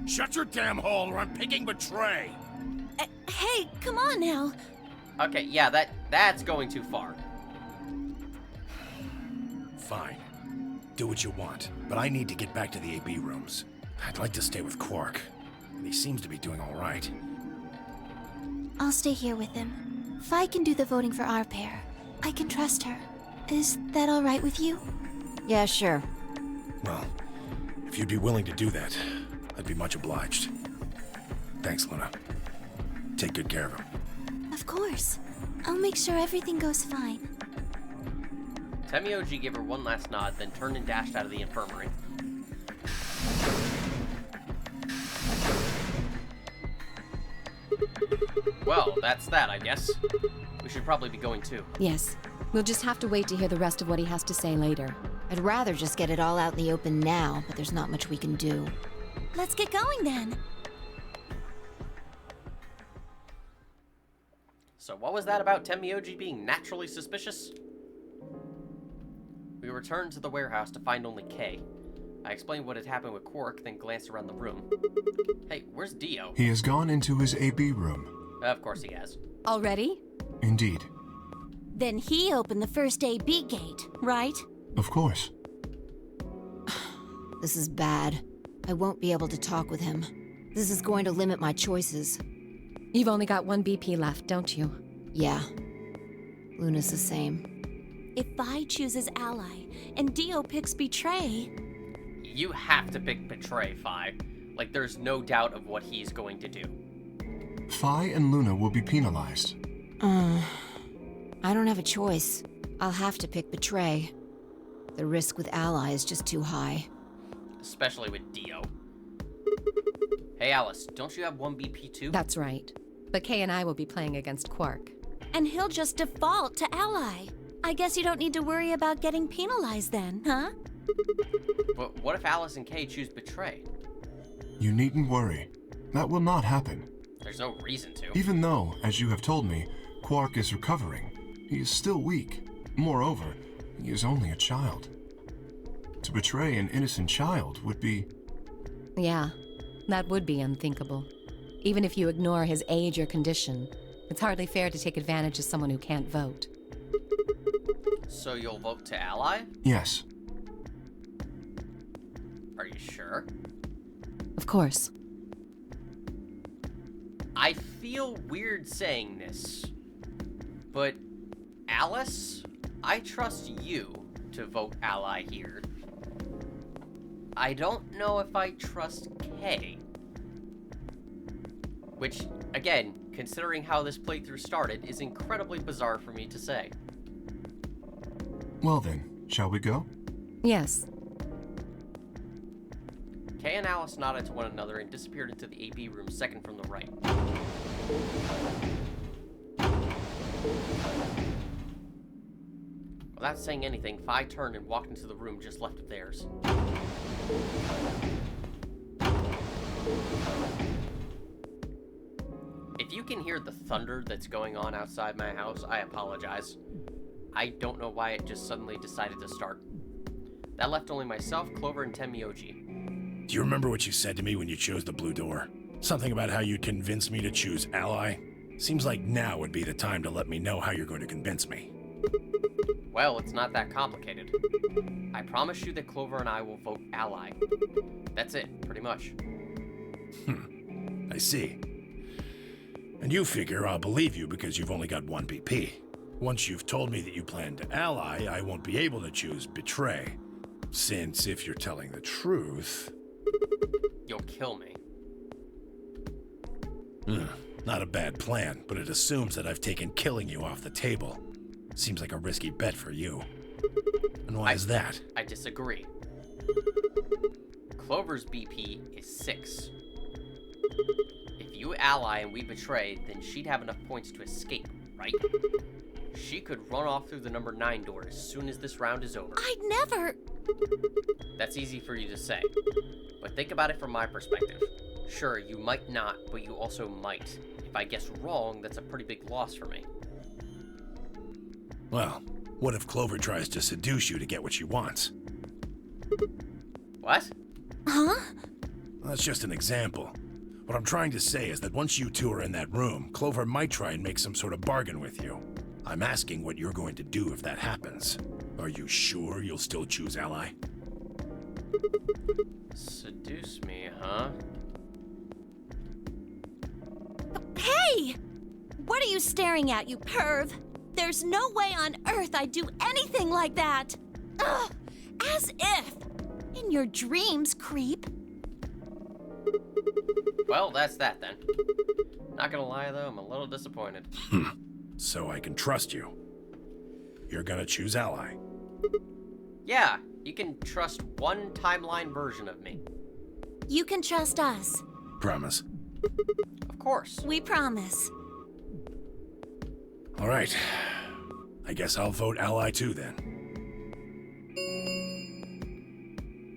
Shut your damn hole or I'm picking Betray! Hey, come on now. Okay, yeah, that's going too far. Fine. Do what you want, but I need to get back to the AB rooms. I'd like to stay with Quark, and he seems to be doing all right. I'll stay here with him. Fi can do the voting for our pair. I can trust her. Is that all right with you? Yeah, sure. Well, if you'd be willing to do that, I'd be much obliged. Thanks, Luna. Take good care of him. Of course. I'll make sure everything goes fine. Temioji gave her one last nod, then turned and dashed out of the infirmary. Well, that's that, I guess. We should probably be going too. Yes. We'll just have to wait to hear the rest of what he has to say later. I'd rather just get it all out in the open now, but there's not much we can do. Let's get going then. So what was that about Temioji being naturally suspicious? We returned to the warehouse to find only Kay. I explained what had happened with Quark, then glanced around the room. Hey, where's Dio? He has gone into his AB room. Of course he has. Already? Indeed. Then he opened the first AB gate, right? Of course. This is bad. I won't be able to talk with him. This is going to limit my choices. You've only got 1 BP left, don't you? Yeah. Luna's the same. If Vi chooses ally and Dio picks betray, You have to pick Betray, Fi. Like, there's no doubt of what he's going to do. Fi and Luna will be penalized. I don't have a choice. I'll have to pick betray. The risk with ally is just too high. Especially with Dio. Hey, Alice, don't you have 1 BP too? That's right. But Kay and I will be playing against Quark. and he'll just default to ally. I guess you don't need to worry about getting penalized then, huh? But what if Alice and Kay choose Betray? You needn't worry. That will not happen. There's no reason to. Even though, as you have told me, Quark is recovering, he is still weak. Moreover, he is only a child. To betray an innocent child would be... Yeah, that would be unthinkable. Even if you ignore his age or condition, it's hardly fair to take advantage of someone who can't vote. So you'll vote to ally? Yes. Are you sure? Of course. I feel weird saying this, but Alice, I trust you to vote ally here. I don't know if I trust Kay. Which, again, considering how this playthrough started, is incredibly bizarre for me to say. Well then, shall we go? Yes. Kay and Alice nodded to one another and disappeared into the AB room second from the right. Without saying anything, Fi turned and walked into the room just left of theirs. If you can hear the thunder that's going on outside my house, I apologize. I don't know why it just suddenly decided to start. That left only myself, Clover, and Tenmyoji. Do you remember what you said to me when you chose the blue door? Something about how you'd convince me to choose ally? Seems like now would be the time to let me know how you're going to convince me. Well, it's not that complicated. I promise you that Clover and I will vote ally. That's it, pretty much. I see. And you figure I'll believe you because you've only got 1 BP. Once you've told me that you plan to ally, I won't be able to choose betray. Since if you're telling the truth... You'll kill me. Not a bad plan, but it assumes that I've taken killing you off the table. Seems like a risky bet for you. And why is that? I disagree. Clover's BP is 6. If you ally and we betray, then she'd have enough points to escape, right? She could run off through the number 9 door as soon as this round is over. I'd never... That's easy for you to say. But think about it from my perspective. Sure, you might not, but you also might. If I guess wrong, that's a pretty big loss for me. Well, what if Clover tries to seduce you to get what she wants? What? Huh? That's just an example. What I'm trying to say is that once you two are in that room, Clover might try and make some sort of bargain with you. I'm asking what you're going to do if that happens. Are you sure you'll still choose ally? Seduce me, huh? Hey! What are you staring at, you perv? There's no way on earth I'd do anything like that! Ugh! As if! In your dreams, creep. Well, that's that then. Not gonna lie though, I'm a little disappointed. So I can trust you. You're gonna choose ally. Yeah, you can trust one timeline version of me. You can trust us. Promise. Of course. We promise. All right. I guess I'll vote ally too then.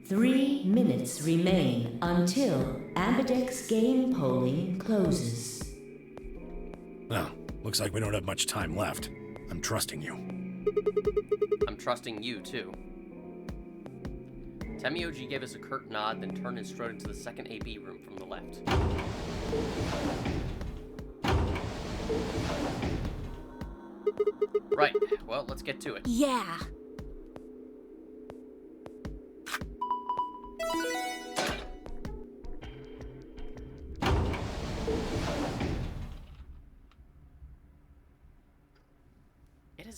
3 minutes remain until Ambidex game polling closes. Well, looks like we don't have much time left. I'm trusting you. I'm trusting you too. Tenmyoji gave us a curt nod, then turned and strode into the second AB room from the left. Right, well, let's get to it. Yeah.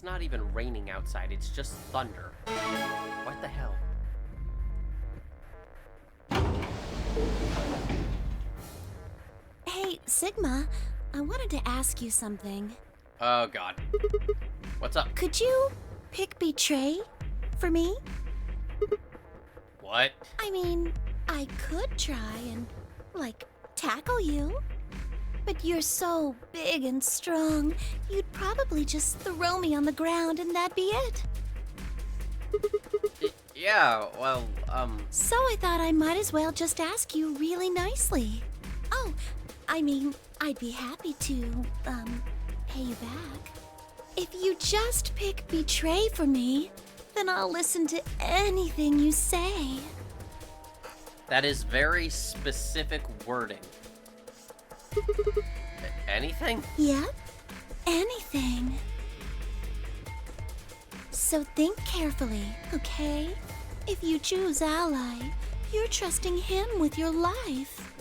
It's not even raining outside, it's just thunder. What the hell? Hey, Sigma, I wanted to ask you something. Oh god. What's up? Could you pick Betray for me? What? I mean, I could try and, like, tackle you. But you're so big and strong, you'd probably just throw me on the ground and that'd be it. Yeah, well, So I thought I might as well just ask you really nicely. Oh, I mean, I'd be happy to, pay you back. If you just pick Betray for me, then I'll listen to anything you say. that is very specific wording. Anything? Yep, anything. So think carefully, okay? If you choose Ally, you're trusting him with your life.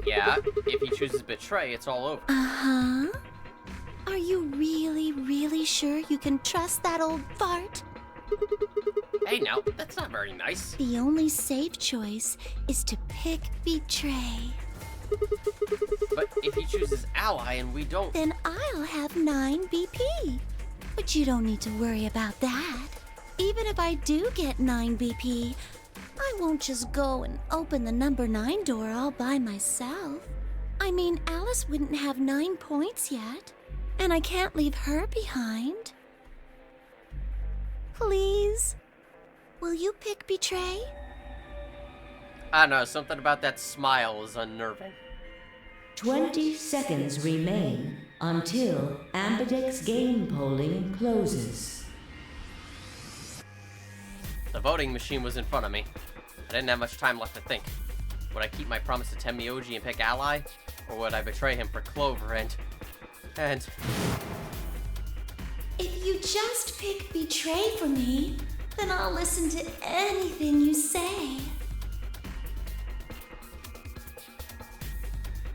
Yeah, if he chooses Betray, it's all over. Uh-huh. Are you really, really sure you can trust that old fart? Hey now, that's not very nice. The only safe choice is to pick Betray. But if he chooses Ally and we don't... Then I'll have 9 BP. But you don't need to worry about that. Even if I do get 9 BP, I won't just go and open the number 9 door all by myself. I mean, Alice wouldn't have 9 points yet, and I can't leave her behind. Please? Will you pick Betray? I don't know, something about that smile is unnerving. 20 seconds remain until Ambidex game polling closes. The voting machine was in front of me. I didn't have much time left to think. Would I keep my promise to Tenmyoji and pick Ally? Or would I betray him for Clover and... If you just pick Betray for me, then I'll listen to anything you say.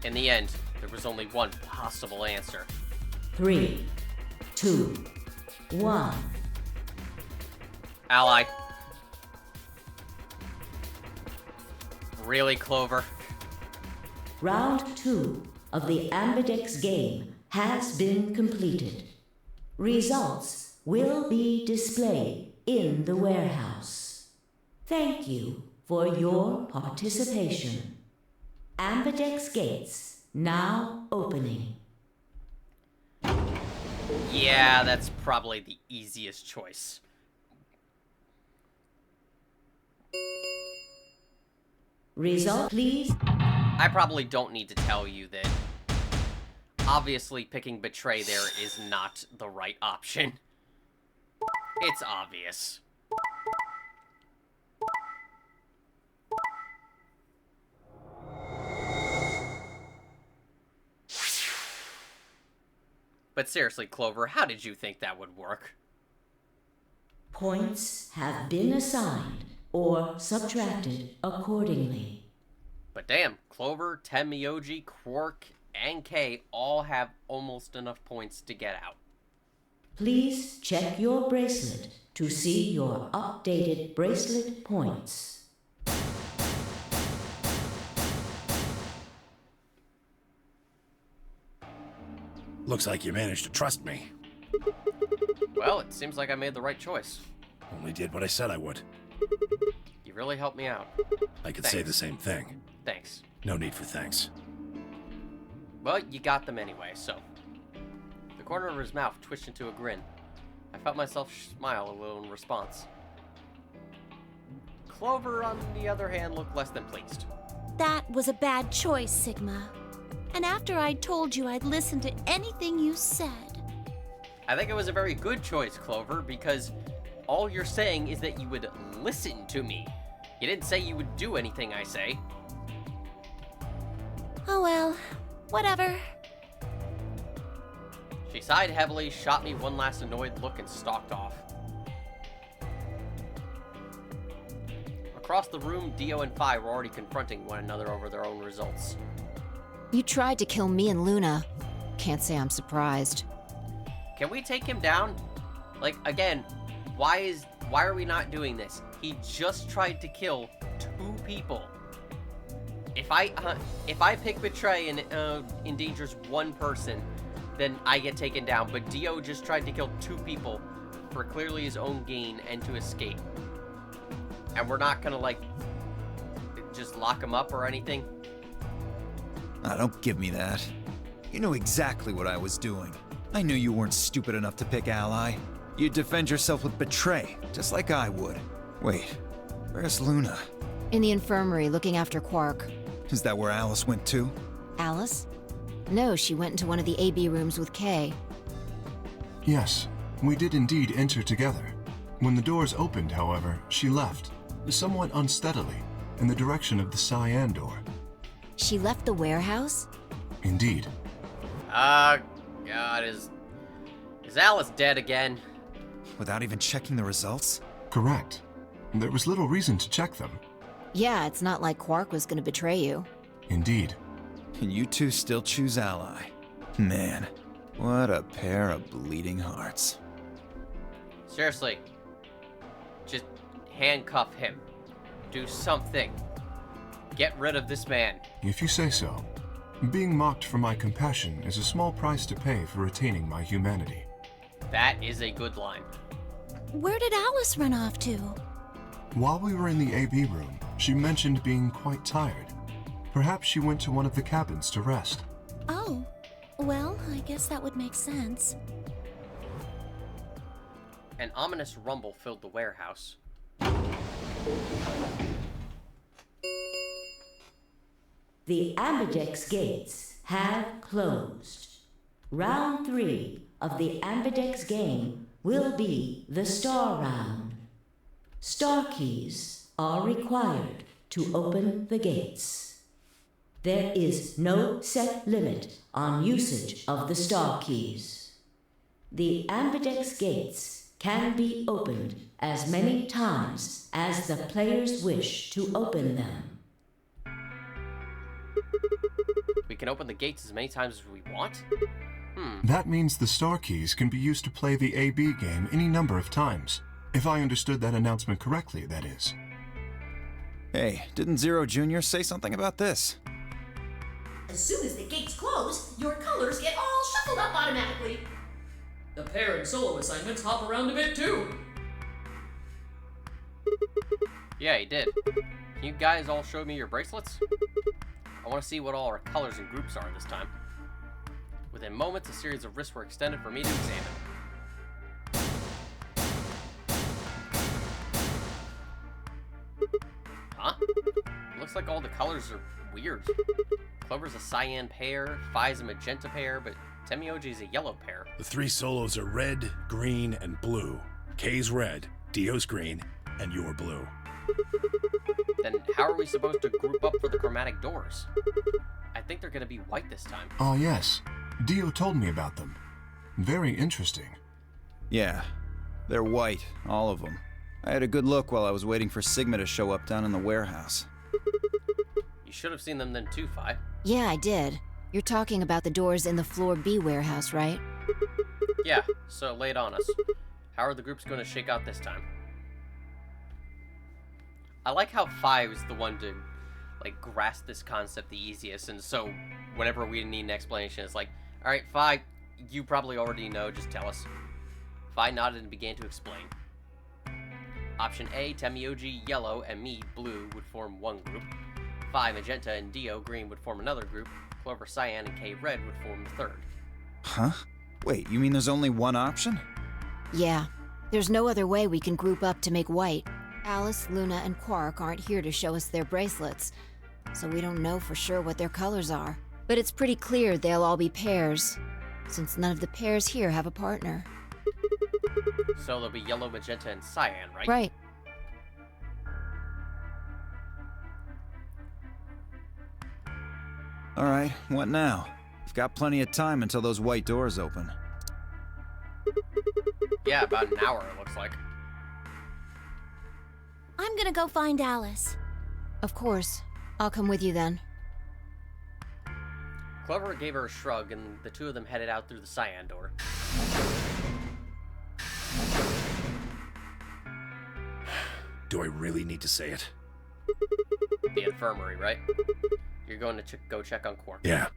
In the end, there was only one possible answer. 3, 2, 1. Ally. Really, Clover? Round 2 of the Ambidex game has been completed. Results will be displayed in the warehouse. Thank you for your participation. Ambidex gates now opening. Yeah, that's probably the easiest choice. Result, please. I probably don't need to tell you that obviously picking Betray there is not the right option. It's obvious. But seriously, Clover, how did you think that would work? Points have been assigned or subtracted accordingly. But damn, Clover, Tenmyoji, Quark, and Kay all have almost enough points to get out. Please check your bracelet to see your updated bracelet points. Looks like you managed to trust me. Well, it seems like I made the right choice. Only did what I said I would. You really helped me out. I could say the same thing. Thanks. No need for thanks. Well, you got them anyway, so... The corner of his mouth twitched into a grin. I felt myself smile a little in response. Clover, on the other hand, looked less than pleased. That was a bad choice, Sigma. And after I told you I'd listen to anything you said. I think it was a very good choice, Clover, because all you're saying is that you would listen to me. You didn't say you would do anything I say. Oh well, whatever. She sighed heavily, shot me one last annoyed look, and stalked off. Across the room, Dio and Phi were already confronting one another over their own results. You tried to kill me and Luna. Can't say I'm surprised. Can we take him down? Like, again, why are we not doing this? He just tried to kill 2 people. If I pick Betray and endangers 1 person, then I get taken down. But Dio just tried to kill 2 people for clearly his own gain and to escape. And we're not gonna, like, just lock him up or anything? Don't give me that. You know exactly what I was doing. I knew you weren't stupid enough to pick Ally. You'd defend yourself with Betray, just like I would. Wait, where's Luna? In the infirmary, looking after Quark. Is that where Alice went too? Alice? No, she went into one of the AB rooms with Kay. Yes, we did indeed enter together. When the doors opened, however, she left, somewhat unsteadily, in the direction of the cyan door. She left the warehouse? Indeed. God, is Alice dead again? Without even checking the results? Correct. There was little reason to check them. Yeah, it's not like Quark was gonna betray you. Indeed. And you two still choose Ally. Man, what a pair of bleeding hearts. Seriously. Just handcuff him. Do something. Get rid of this man. If you say so. Being mocked for my compassion is a small price to pay for retaining my humanity. That is a good line. Where did Alice run off to? While we were in the AB room, she mentioned being quite tired. Perhaps she went to one of the cabins to rest. Oh, well, I guess that would make sense. An ominous rumble filled the warehouse. The Ambidex gates have closed. Round 3 of the Ambidex game will be the Star Round. Star keys are required to open the gates. There is no set limit on usage of the Star keys. The Ambidex gates can be opened as many times as the players wish to open them. We can open the gates as many times as we want? That means the star keys can be used to play the AB game any number of times. If I understood that announcement correctly, that is. Hey, didn't Zero Jr. say something about this? As soon as the gates close, your colors get all shuffled up automatically. The pair and solo assignments hop around a bit too. Yeah, he did. Can you guys all show me your bracelets? I want to see what all our colors and groups are this time. Within moments, a series of wrists were extended for me to examine. Huh? It looks like all the colors are weird. Clover's a cyan pair, Phi's a magenta pair, but Temioji's a yellow pair. The 3 solos are red, green, and blue. Kay's red, Dio's green, and you're blue. Then how are we supposed to group up for the chromatic doors? I think they're gonna be white this time. Ah, yes. Dio told me about them. Very interesting. Yeah, they're white, all of them. I had a good look while I was waiting for Sigma to show up down in the warehouse. You should have seen them then too, Phi. Yeah, I did. You're talking about the doors in the Floor B warehouse, right? Yeah, so lay it on us. How are the groups going to shake out this time? I like how Phi was the one to, like, grasp this concept the easiest, and so whenever we need an explanation, it's like, alright, Phi, you probably already know, just tell us. Phi nodded and began to explain. Option A, Temioji, yellow, and me, blue, would form one group. Phi, magenta, and Dio, green, would form another group. Clover, cyan, and Kay, red, would form the third. Huh? Wait, you mean there's only one option? Yeah. There's no other way we can group up to make white. Alice, Luna, and Quark aren't here to show us their bracelets, so we don't know for sure what their colors are. But it's pretty clear they'll all be pairs, since none of the pairs here have a partner. So there'll be yellow, magenta, and cyan, right? Right. Alright, what now? We've got plenty of time until those white doors open. Yeah, about an hour, it looks like. I'm gonna go find Alice. Of course. I'll come with you then. Clover gave her a shrug, and the two of them headed out through the cyan door. Do I really need to say it? The infirmary, right? You're going to go check on Quark. Yeah.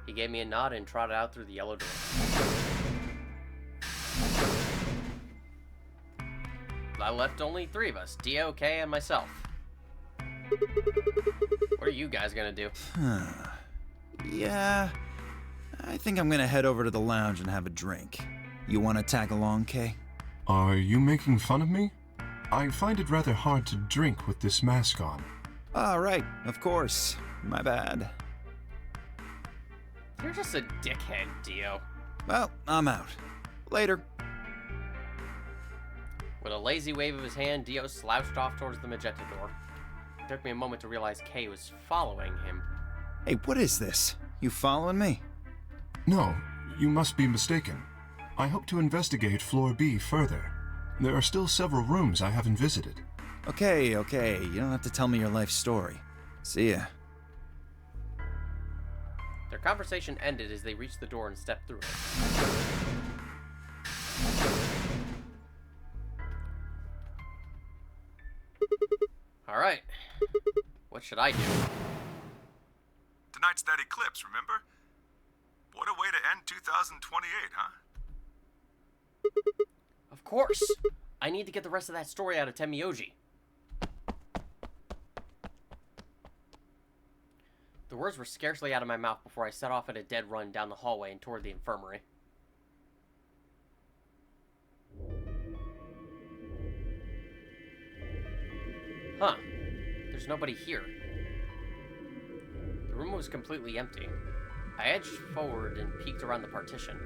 He gave me a nod and trotted out through the yellow door. I left only 3 of us, Dio, Kay, and myself. What are you guys gonna do? Yeah, I think I'm gonna head over to the lounge and have a drink. You wanna tag along, Kay? Are you making fun of me? I find it rather hard to drink with this mask on. Ah, right, of course. My bad. You're just a dickhead, Dio. Well, I'm out. Later. With a lazy wave of his hand, Dio slouched off towards the magenta door. It took me a moment to realize Kay was following him. Hey, what is this? You following me? No, you must be mistaken. I hope to investigate Floor B further. There are still several rooms I haven't visited. Okay. You don't have to tell me your life story. See ya. Their conversation ended as they reached the door and stepped through it. Alright. What should I do? Tonight's that eclipse, remember? What a way to end 2028, huh? Of course! I need to get the rest of that story out of Temioji. The words were scarcely out of my mouth before I set off at a dead run down the hallway and toward the infirmary. Huh. There's nobody here. The room was completely empty. I edged forward and peeked around the partition.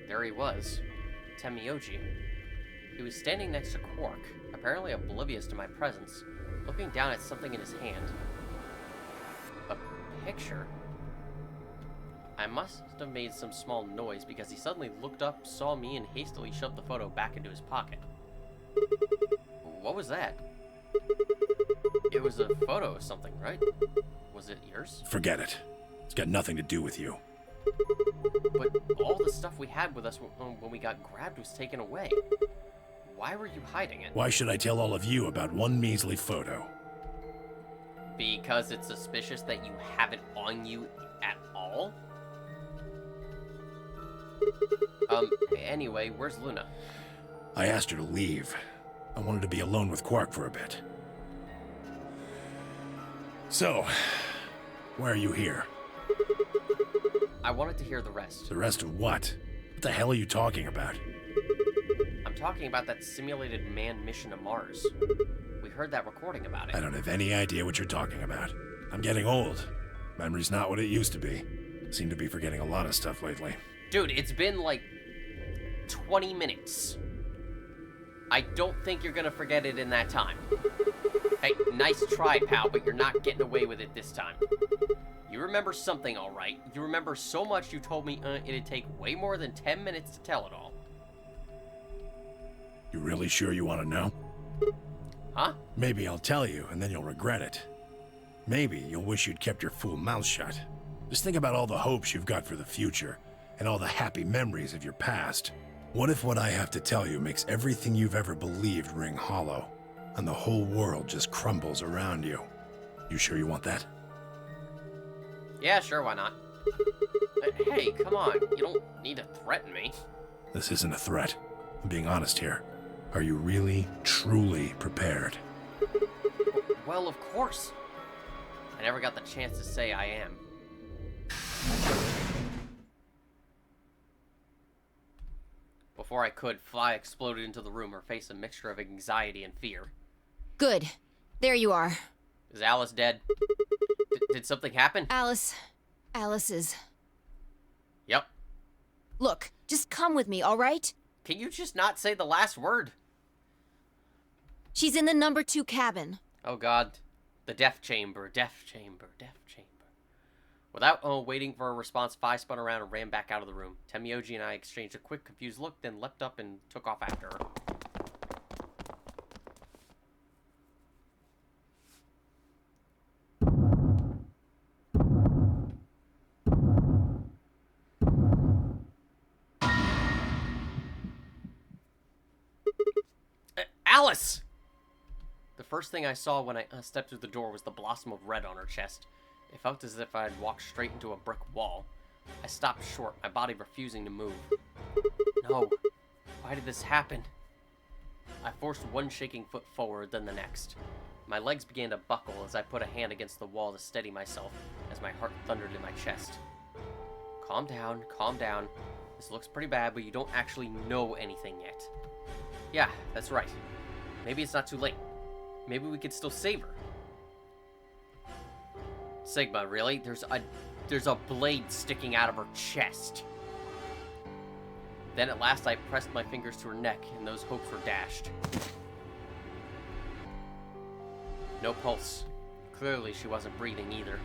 There he was, Temioji. He was standing next to Quark, apparently oblivious to my presence, looking down at something in his hand. A picture? I must have made some small noise because he suddenly looked up, saw me, and hastily shoved the photo back into his pocket. What was that? It was a photo of something, right? Was it yours? Forget it. It's got nothing to do with you. But all the stuff we had with us when we got grabbed was taken away. Why were you hiding it? Why should I tell all of you about one measly photo? Because it's suspicious that you have it on you at all? Anyway, where's Luna? I asked her to leave. I wanted to be alone with Quark for a bit. So, why are you here? I wanted to hear the rest. The rest of what? What the hell are you talking about? I'm talking about that simulated manned mission to Mars. We heard that recording about it. I don't have any idea what you're talking about. I'm getting old. Memory's not what it used to be. Seem to be forgetting a lot of stuff lately. Dude, it's been like 20 minutes. I don't think you're gonna forget it in that time. Hey, nice try, pal, but you're not getting away with it this time. You remember something, all right. You remember so much you told me it'd take way more than 10 minutes to tell it all. You really sure you want to know? Huh? Maybe I'll tell you, and then you'll regret it. Maybe you'll wish you'd kept your fool mouth shut. Just think about all the hopes you've got for the future, and all the happy memories of your past. What if what I have to tell you makes everything you've ever believed ring hollow, and the whole world just crumbles around you? You sure you want that? Yeah, sure, why not? Hey, come on. You don't need to threaten me. This isn't a threat. I'm being honest here. Are you really, truly prepared? Well, of course. I never got the chance to say I am. Before I could, Fly exploded into the room, her face a mixture of anxiety and fear. Good. There you are. Is Alice dead? Did something happen? Alice is... Yep. Look, just come with me, all right? Can you just not say the last word? She's in the number 2 cabin. Oh god. The death chamber, death chamber, death chamber. Without waiting for a response, Fi spun around and ran back out of the room. Temioji and I exchanged a quick, confused look, then leapt up and took off after her. Alice! The first thing I saw when I stepped through the door was the blossom of red on her chest. It felt as if I had walked straight into a brick wall. I stopped short, my body refusing to move. No. Why did this happen? I forced one shaking foot forward, then the next. My legs began to buckle as I put a hand against the wall to steady myself as my heart thundered in my chest. Calm down, calm down. This looks pretty bad, but you don't actually know anything yet. Yeah, that's right. Maybe it's not too late. Maybe we could still save her. Sigma, really? There's a blade sticking out of her chest. Then at last I pressed my fingers to her neck, and those hopes were dashed. No pulse. Clearly she wasn't breathing either.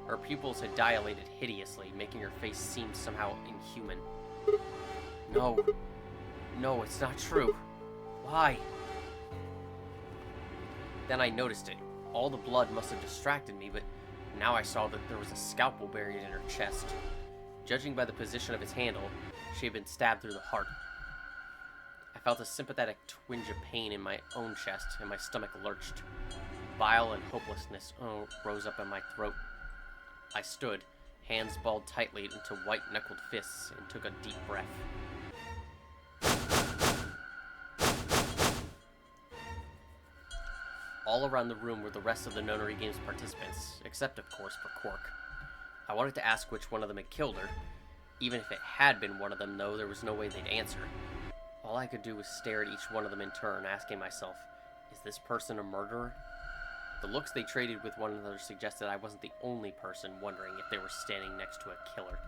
Her pupils had dilated hideously, making her face seem somehow inhuman. No. No, it's not true. Why? Then I noticed it. All the blood must have distracted me, but now I saw that there was a scalpel buried in her chest. Judging by the position of its handle, she had been stabbed through the heart. I felt a sympathetic twinge of pain in my own chest, and my stomach lurched. Bile and hopelessness rose up in my throat. I stood, hands balled tightly into white-knuckled fists, and took a deep breath. All around the room were the rest of the Nonary Games participants, except, of course, for Quark. I wanted to ask which one of them had killed her. Even if it had been one of them, though, there was no way they'd answer. All I could do was stare at each one of them in turn, asking myself, is this person a murderer? The looks they traded with one another suggested I wasn't the only person wondering if they were standing next to a killer.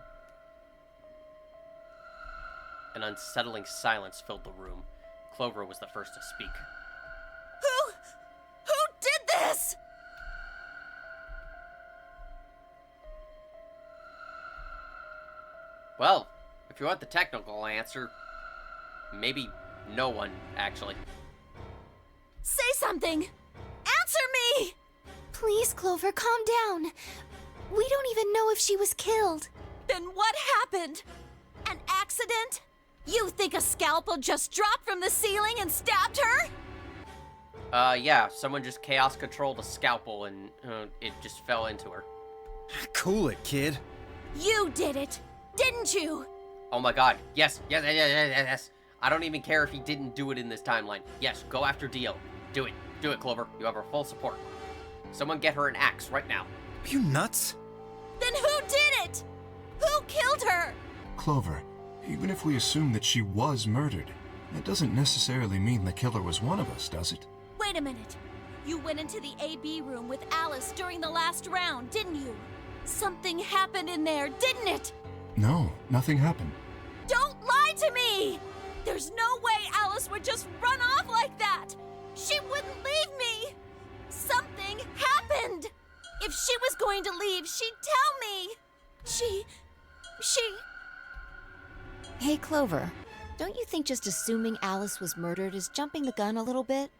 An unsettling silence filled the room. Clover was the first to speak. Who did this? Well, if you want the technical answer, maybe no one, actually. Say something! Answer me! Please, Clover, calm down. We don't even know if she was killed. Then what happened? An accident? You think a scalpel just dropped from the ceiling and stabbed her? Yeah, someone just chaos controlled a scalpel and it just fell into her. Cool it, kid. You did it, didn't you? Oh my god, yes. I don't even care if he didn't do it in this timeline. Yes, go after Dio. Do it, Clover. You have our full support. Someone get her an axe right now. Are you nuts? Then who did it? Who killed her? Clover, even if we assume that she was murdered, that doesn't necessarily mean the killer was one of us, does it? Wait a minute. You went into the AB room with Alice during the last round, didn't you? Something happened in there, didn't it? No, nothing happened. Don't lie to me! There's no way Alice would just run off like that! She wouldn't leave me! Something happened! If she was going to leave, she'd tell me! She... Hey, Clover, don't you think just assuming Alice was murdered is jumping the gun a little bit?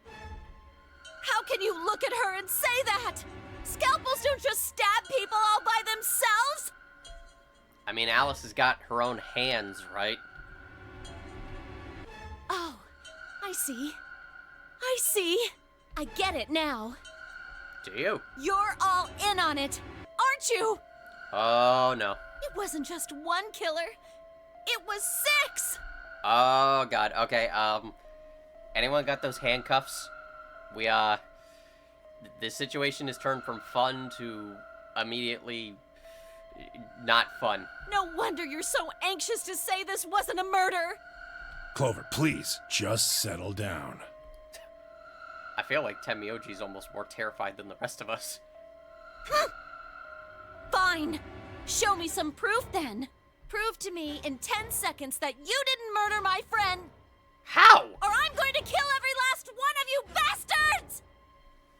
How can you look at her and say that? Scalpels don't just stab people all by themselves! I mean, Alice has got her own hands, right? Oh, I see. I get it now. Do you? You're all in on it, aren't you? Oh, no. It wasn't just one killer. It was 6! Oh, God. Okay, anyone got those handcuffs? We, this situation has turned from fun to immediately not fun. No wonder you're so anxious to say this wasn't a murder. Clover, please, just settle down. I feel like Tenmyoji's almost more terrified than the rest of us. Fine. Show me some proof then. Prove to me in 10 seconds that you didn't murder my friend. How? Or I'm going to kill every last one of you bastards!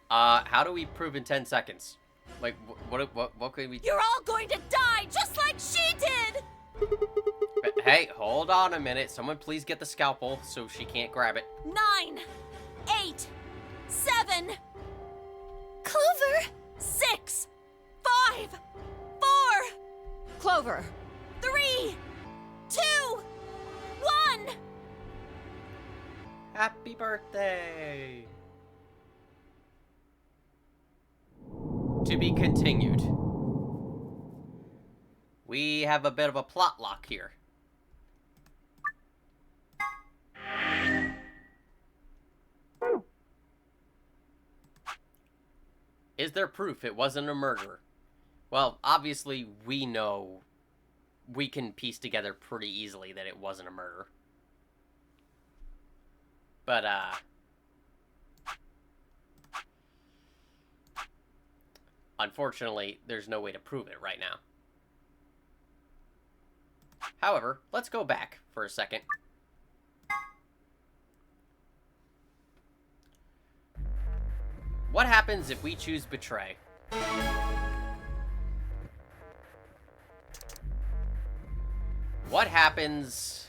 How do we prove in 10 seconds? Like, what could we... You're all going to die just like she did! Hey, hold on a minute. Someone please get the scalpel so she can't grab it. 9, 8, 7... Clover! 6, 5, 4... Clover! 3, 2, 1... Happy birthday! To be continued. We have a bit of a plot lock here. Is there proof it wasn't a murder? Well, obviously we know, we can piece together pretty easily that it wasn't a murder. But, unfortunately, there's no way to prove it right now. However, let's go back for a second. What happens if we choose Betray? What happens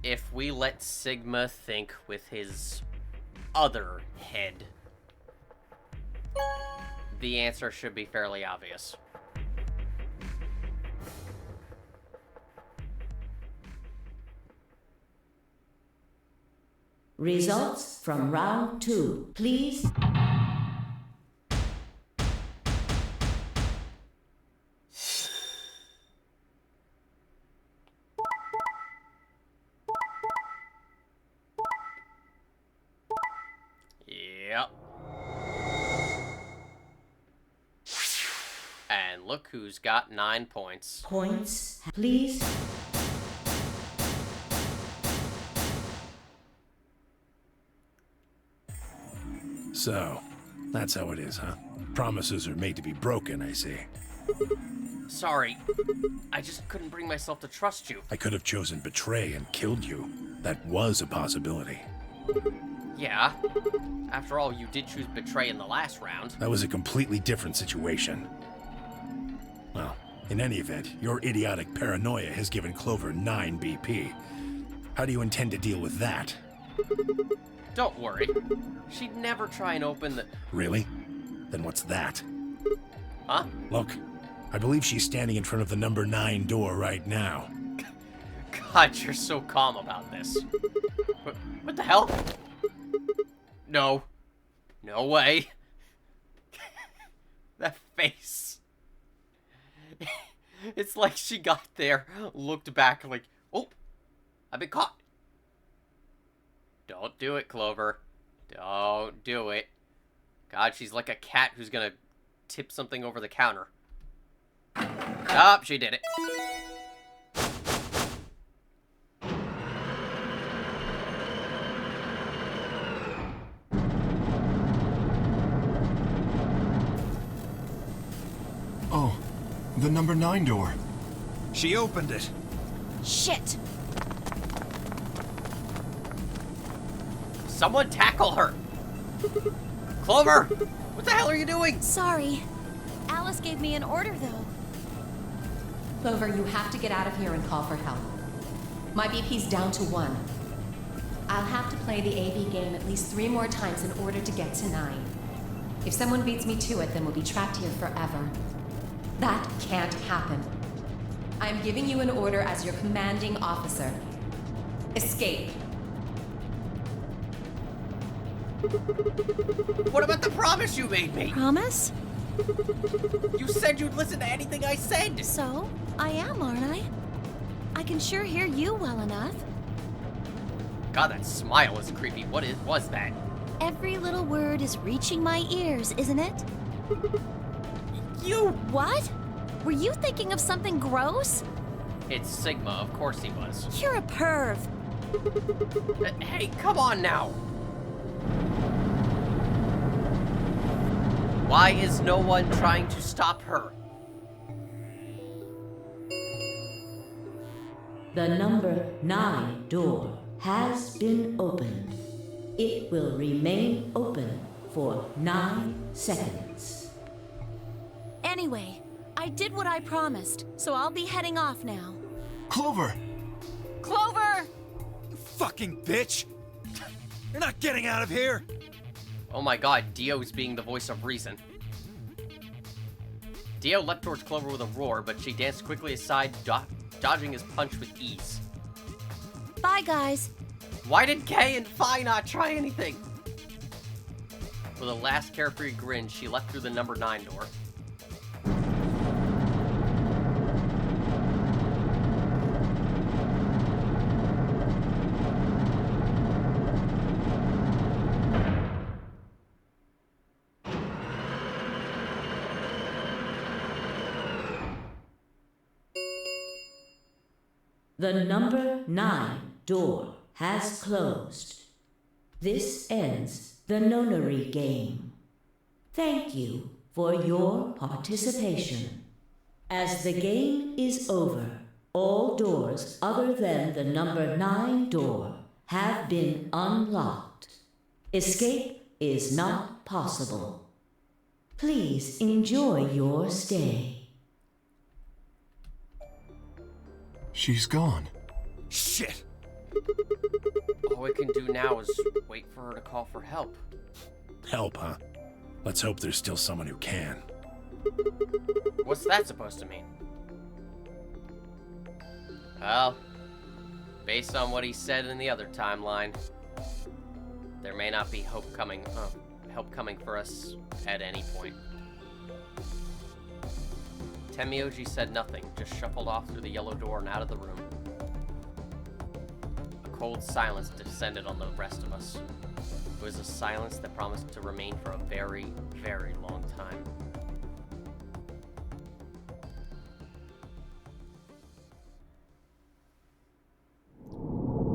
if we let Sigma think with his other head? The answer should be fairly obvious. Results from round 2, please. Yep. And look who's got 9 points. Points, please. So, that's how it is, huh? Promises are made to be broken, I see. Sorry. I just couldn't bring myself to trust you. I could have chosen Betray and killed you. That was a possibility. Yeah. After all, you did choose Betray in the last round. That was a completely different situation. Well, in any event, your idiotic paranoia has given Clover 9 BP. How do you intend to deal with that? Don't worry. She'd never try and open the... Really? Then what's that? Huh? Look, I believe she's standing in front of the number 9 door right now. God, you're so calm about this. What the hell? No. No way. That face. It's like she got there, looked back like, oh, I've been caught. Don't do it, Clover. Don't do it. God, she's like a cat who's gonna tip something over the counter. Oh, she did it. Oh, the number 9 door. She opened it. Shit! Someone tackle her! Clover! What the hell are you doing? Sorry. Alice gave me an order, though. Clover, you have to get out of here and call for help. My BP's down to 1. I'll have to play the AV game at least 3 more times in order to get to 9. If someone beats me to it, then we'll be trapped here forever. That can't happen. I'm giving you an order as your commanding officer. Escape. What about the promise you made me? Promise? You said you'd listen to anything I said! So, I am, aren't I? I can sure hear you well enough. God, that smile is creepy. What was that? Every little word is reaching my ears, isn't it? You! What? Were you thinking of something gross? It's Sigma, of course he was. You're a perv. Hey, come on now! Why is no one trying to stop her? The number 9 door has been opened. It will remain open for 9 seconds. Anyway, I did what I promised, so I'll be heading off now. Clover! Clover! You fucking bitch! You're not getting out of here! Oh my god, Dio's being the voice of reason. Dio leapt towards Clover with a roar, but she danced quickly aside, dodging his punch with ease. Bye, guys. Why did Kay and Phi not try anything? With a last carefree grin, she left through the number 9 door. The number 9 door has closed. This ends the nonary game. Thank you for your participation. As the game is over, all doors other than the number 9 door have been unlocked. Escape is not possible. Please enjoy your stay. She's gone. Shit! All we can do now is wait for her to call for help. Help, huh? Let's hope there's still someone who can. What's that supposed to mean? Well, based on what he said in the other timeline, there may not be help coming for us at any point. Tenmyoji said nothing, just shuffled off through the yellow door and out of the room. A cold silence descended on the rest of us. It was a silence that promised to remain for a very, very long time.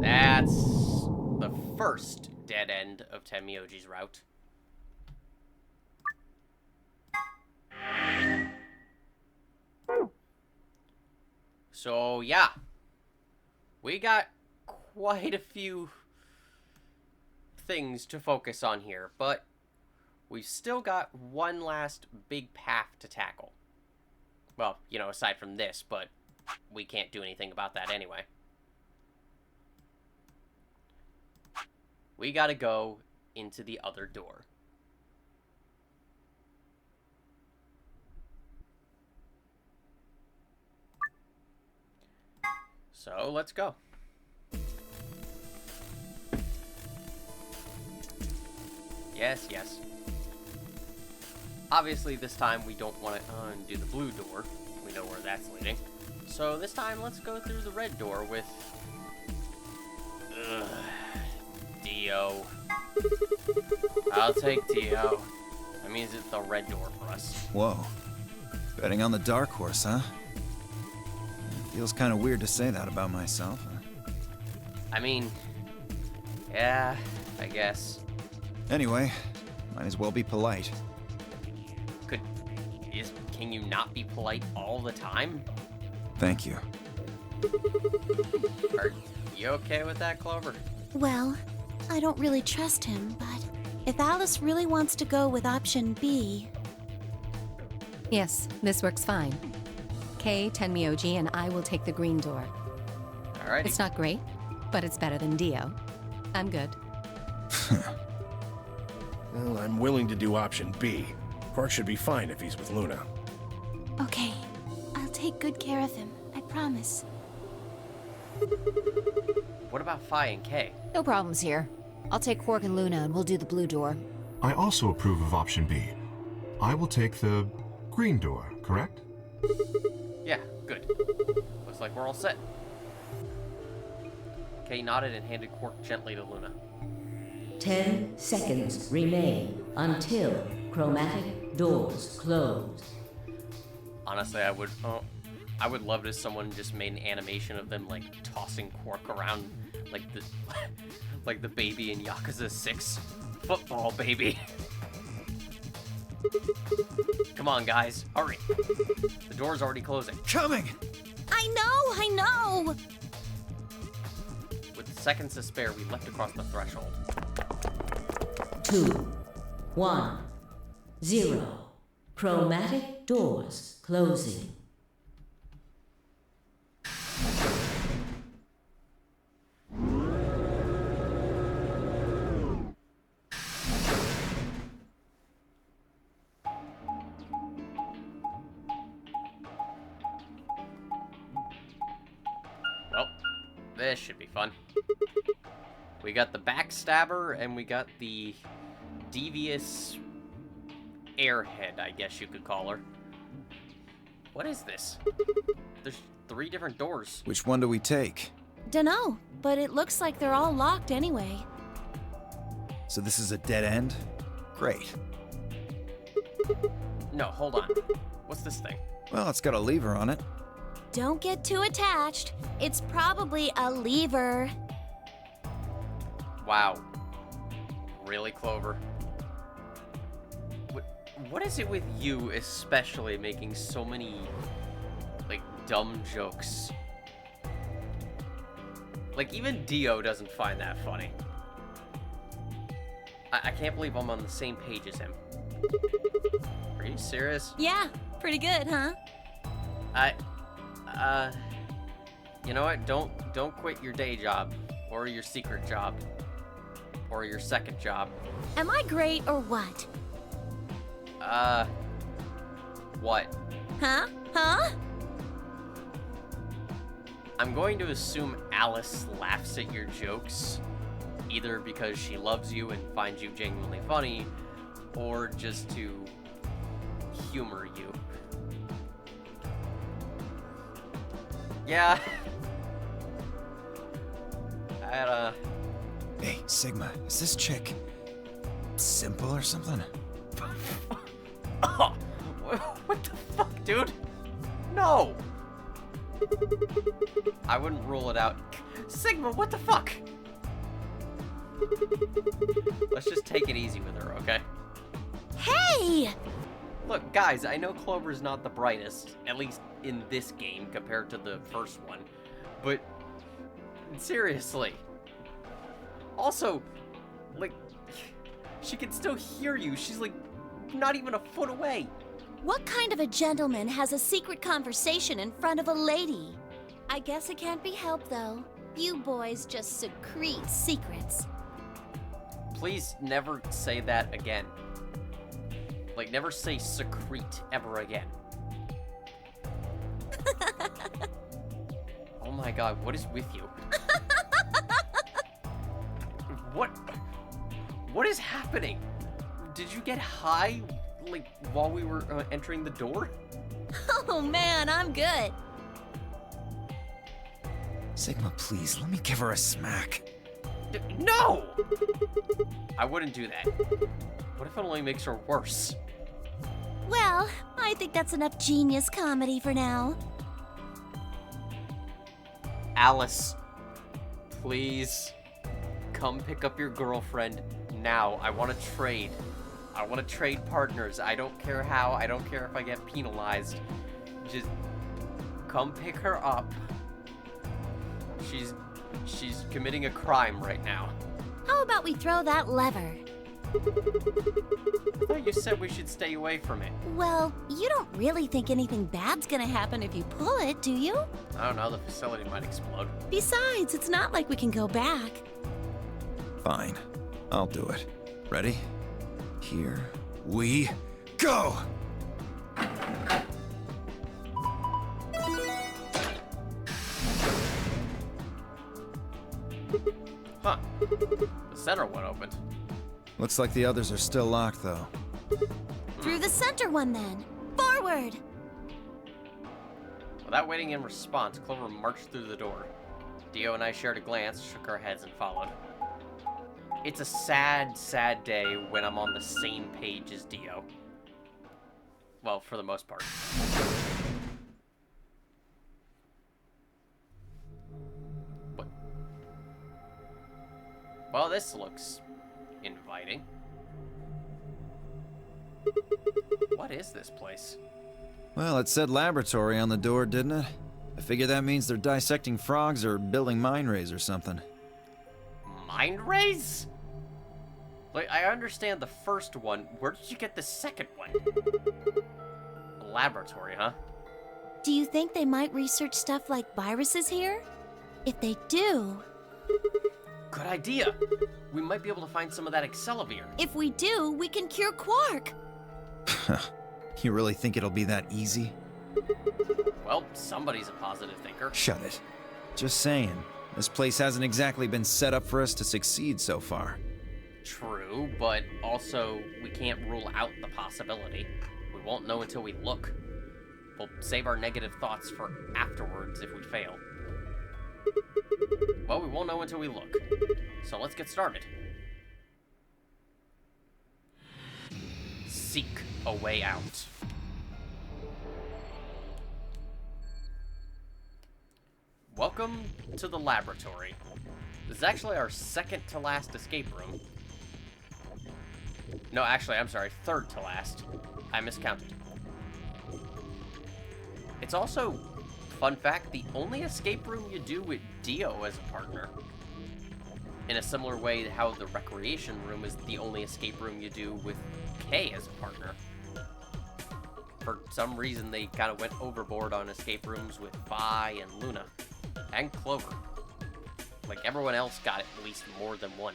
That's the first dead end of Tenmyoji's route. So, yeah. We got quite a few things to focus on here, but we've still got one last big path to tackle. Well, you know, aside from this, but we can't do anything about that anyway. We gotta go into the other door. So, let's go. Yes, yes. Obviously, this time we don't want to undo the blue door. We know where that's leading. So, this time, let's go through the red door with... Dio. I'll take Dio. That means it's the red door for us. Whoa. Betting on the dark horse, huh? Feels kind of weird to say that about myself. I mean, yeah, I guess. Anyway, might as well be polite. Can you not be polite all the time? Thank you. Are you okay with that, Clover? Well, I don't really trust him, but if Alice really wants to go with option B... Yes, this works fine. Kay, Tenmyoji, and I will take the green door. Alrighty. It's not great, but it's better than Dio. I'm good. Well, I'm willing to do option B. Quark should be fine if he's with Luna. Okay, I'll take good care of him, I promise. What about Phi and Kay? No problems here. I'll take Quark and Luna and we'll do the blue door. I also approve of option B. I will take the green door, correct? Yeah, good. Looks like we're all set. Kay nodded and handed Quark gently to Luna. 10 seconds remain until chromatic doors close. Honestly, I would love if someone just made an animation of them like tossing Quark around like the baby in Yakuza 6 football baby. Come on, guys, hurry. The door's already closing. Coming! I know! With seconds to spare, we leapt across the threshold. 2, 1, 0. Chromatic doors closing. Well, this should be fun. We got the backstabber, and we got the devious airhead, I guess you could call her. What is this? There's 3 different doors. Which one do we take? Dunno, but it looks like they're all locked anyway. So this is a dead end? Great. No, hold on. What's this thing? Well, it's got a lever on it. Don't get too attached. It's probably a lever. Wow. Really, Clover? What is it with you, especially, making so many, like, dumb jokes? Like, even Dio doesn't find that funny. I can't believe I'm on the same page as him. Are you serious? Yeah, pretty good, huh? You know what? Don't quit your day job, or your secret job, or your second job. Am I great or what? What? Huh? Huh? I'm going to assume Alice laughs at your jokes, either because she loves you and finds you genuinely funny, or just to humor you. Yeah. I had Hey, Sigma, is this chick simple or something? Oh, what the fuck, dude? No! I wouldn't rule it out. Sigma, what the fuck? Let's just take it easy with her, okay? Hey! Look, guys, I know Clover's not the brightest, at least in this game compared to the first one, but seriously. Also, like, she can still hear you. She's like not even a foot away. What kind of a gentleman has a secret conversation in front of a lady? I guess it can't be helped, though. You boys just secrete secrets. Please never say that again. Like, never say secrete ever again. Oh my god, what is with you? What is happening? Did you get high, like, while we were entering the door? Oh man, I'm good. Sigma, please, let me give her a smack. No! I wouldn't do that. What if it only makes her worse? Well, I think that's enough genius comedy for now. Alice, please, come pick up your girlfriend now. I want to trade. I want to trade partners. I don't care how. I don't care if I get penalized. Just come pick her up. She's committing a crime right now. How about we throw that lever? I thought you said we should stay away from it. Well, you don't really think anything bad's gonna happen if you pull it, do you? I don't know, the facility might explode. Besides, it's not like we can go back. Fine, I'll do it. Ready? Here we go! Huh. The center one opened. Looks like the others are still locked, though. Through the center one, then. Forward! Without waiting in response, Clover marched through the door. Dio and I shared a glance, shook our heads, and followed. It's a sad, sad day when I'm on the same page as Dio. Well, for the most part. What? Well, this looks inviting. What is this place? Well, it said laboratory on the door, didn't it? I figure that means they're dissecting frogs or building mind rays or something. Mind rays? Like, I understand the first one. Where did you get the second one? A laboratory, huh? Do you think they might research stuff like viruses here? If they do... Good idea. We might be able to find some of that Accelavir. If we do, we can cure Quark. You really think it'll be that easy? Well, somebody's a positive thinker. Shut it. Just saying. This place hasn't exactly been set up for us to succeed so far. True, but also we can't rule out the possibility. We won't know until we look. We'll save our negative thoughts for afterwards if we fail. Well, we won't know until we look. So let's get started. Seek a way out. Welcome to the laboratory. This is actually our second to last escape room. No, actually, I'm sorry, third to last. I miscounted. It's also, fun fact, the only escape room you do with Dio as a partner. In a similar way to how the recreation room is the only escape room you do with Kay as a partner. For some reason, they kind of went overboard on escape rooms with Vi and Luna. And Clover. Like, everyone else got at least more than one.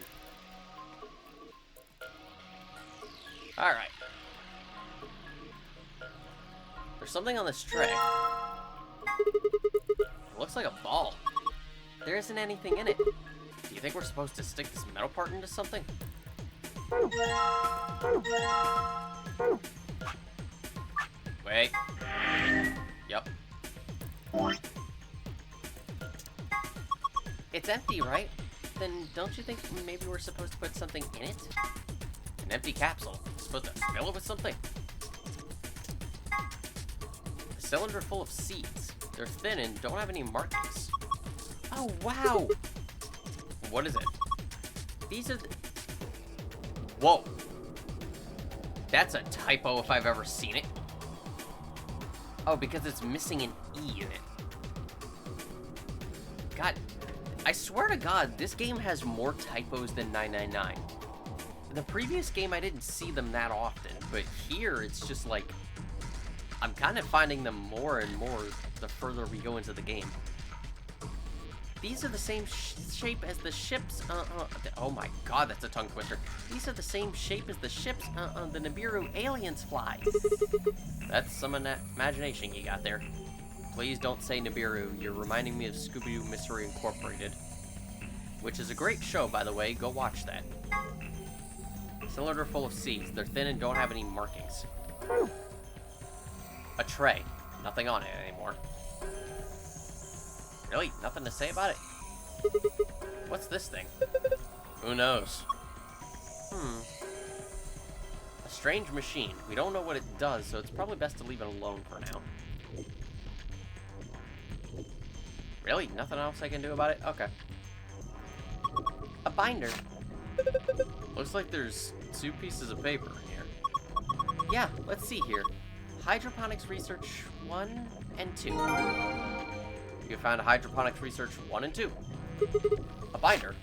Alright. There's something on this tray. It looks like a ball. There isn't anything in it. Do you think we're supposed to stick this metal part into something? Wait. Yep. It's empty, right? Then don't you think maybe we're supposed to put something in it? An empty capsule. Supposed to fill it with something? A cylinder full of seeds. They're thin and don't have any markings. Oh, wow! What is it? These are the... Whoa! That's a typo if I've ever seen it. Oh, because it's missing an E in it. God, I swear to God, this game has more typos than 999. In the previous game, I didn't see them that often, but here, it's just like... I'm kind of finding them more and more the further we go into the game. These are the same shape as the ships, oh my God, that's a tongue twister. These are the same shape as the ships, the Nibiru aliens fly. That's some imagination you got there. Please don't say Nibiru, you're reminding me of Scooby-Doo Mystery Incorporated. Which is a great show, by the way, go watch that. Cylinder full of seeds, they're thin and don't have any markings. A tray, nothing on it anymore. Really? Nothing to say about it? What's this thing? Who knows? A strange machine. We don't know what it does, so it's probably best to leave it alone for now. Really? Nothing else I can do about it? Okay. A binder. Looks like there's 2 pieces of paper in here. Yeah, let's see here. Hydroponics Research 1 and 2. You found Hydroponics Research 1 and 2. A binder.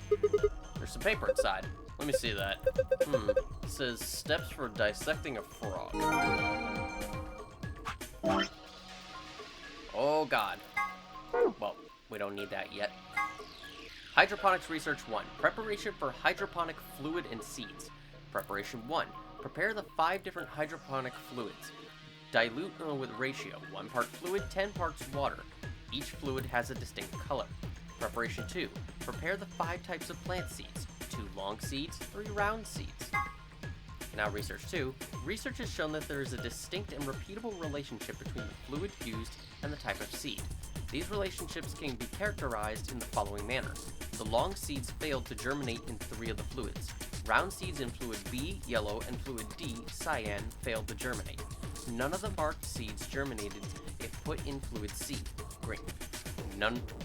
There's some paper inside. Let me see that. It says steps for dissecting a frog. Oh God. Well, we don't need that yet. Hydroponics Research 1. Preparation for hydroponic fluid and seeds. Preparation 1. Prepare the 5 different hydroponic fluids. Dilute with ratio. 1 part fluid, 10 parts water. Each fluid has a distinct color. Preparation 2. Prepare the 5 types of plant seeds. 2 long seeds, 3 round seeds. Now research 2. Research has shown that there is a distinct and repeatable relationship between the fluid used and the type of seed. These relationships can be characterized in the following manner. The long seeds failed to germinate in 3 of the fluids. Round seeds in fluid B, yellow, and fluid D, cyan, failed to germinate. None of the marked seeds germinated if put in fluid C, green.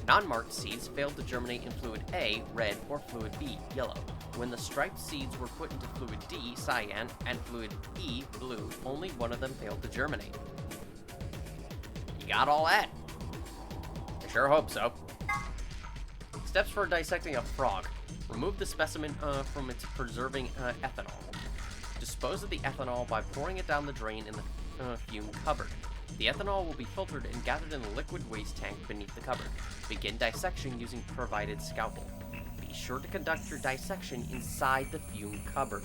Non-marked seeds failed to germinate in fluid A, red, or fluid B, yellow. When the striped seeds were put into fluid D, cyan, and fluid E, blue, only one of them failed to germinate. You got all that? I sure hope so. Steps for dissecting a frog. Remove the specimen from its preserving ethanol. Dispose of the ethanol by pouring it down the drain in the fume cupboard. The ethanol will be filtered and gathered in a liquid waste tank beneath the cupboard. Begin dissection using provided scalpel. Be sure to conduct your dissection inside the fume cupboard.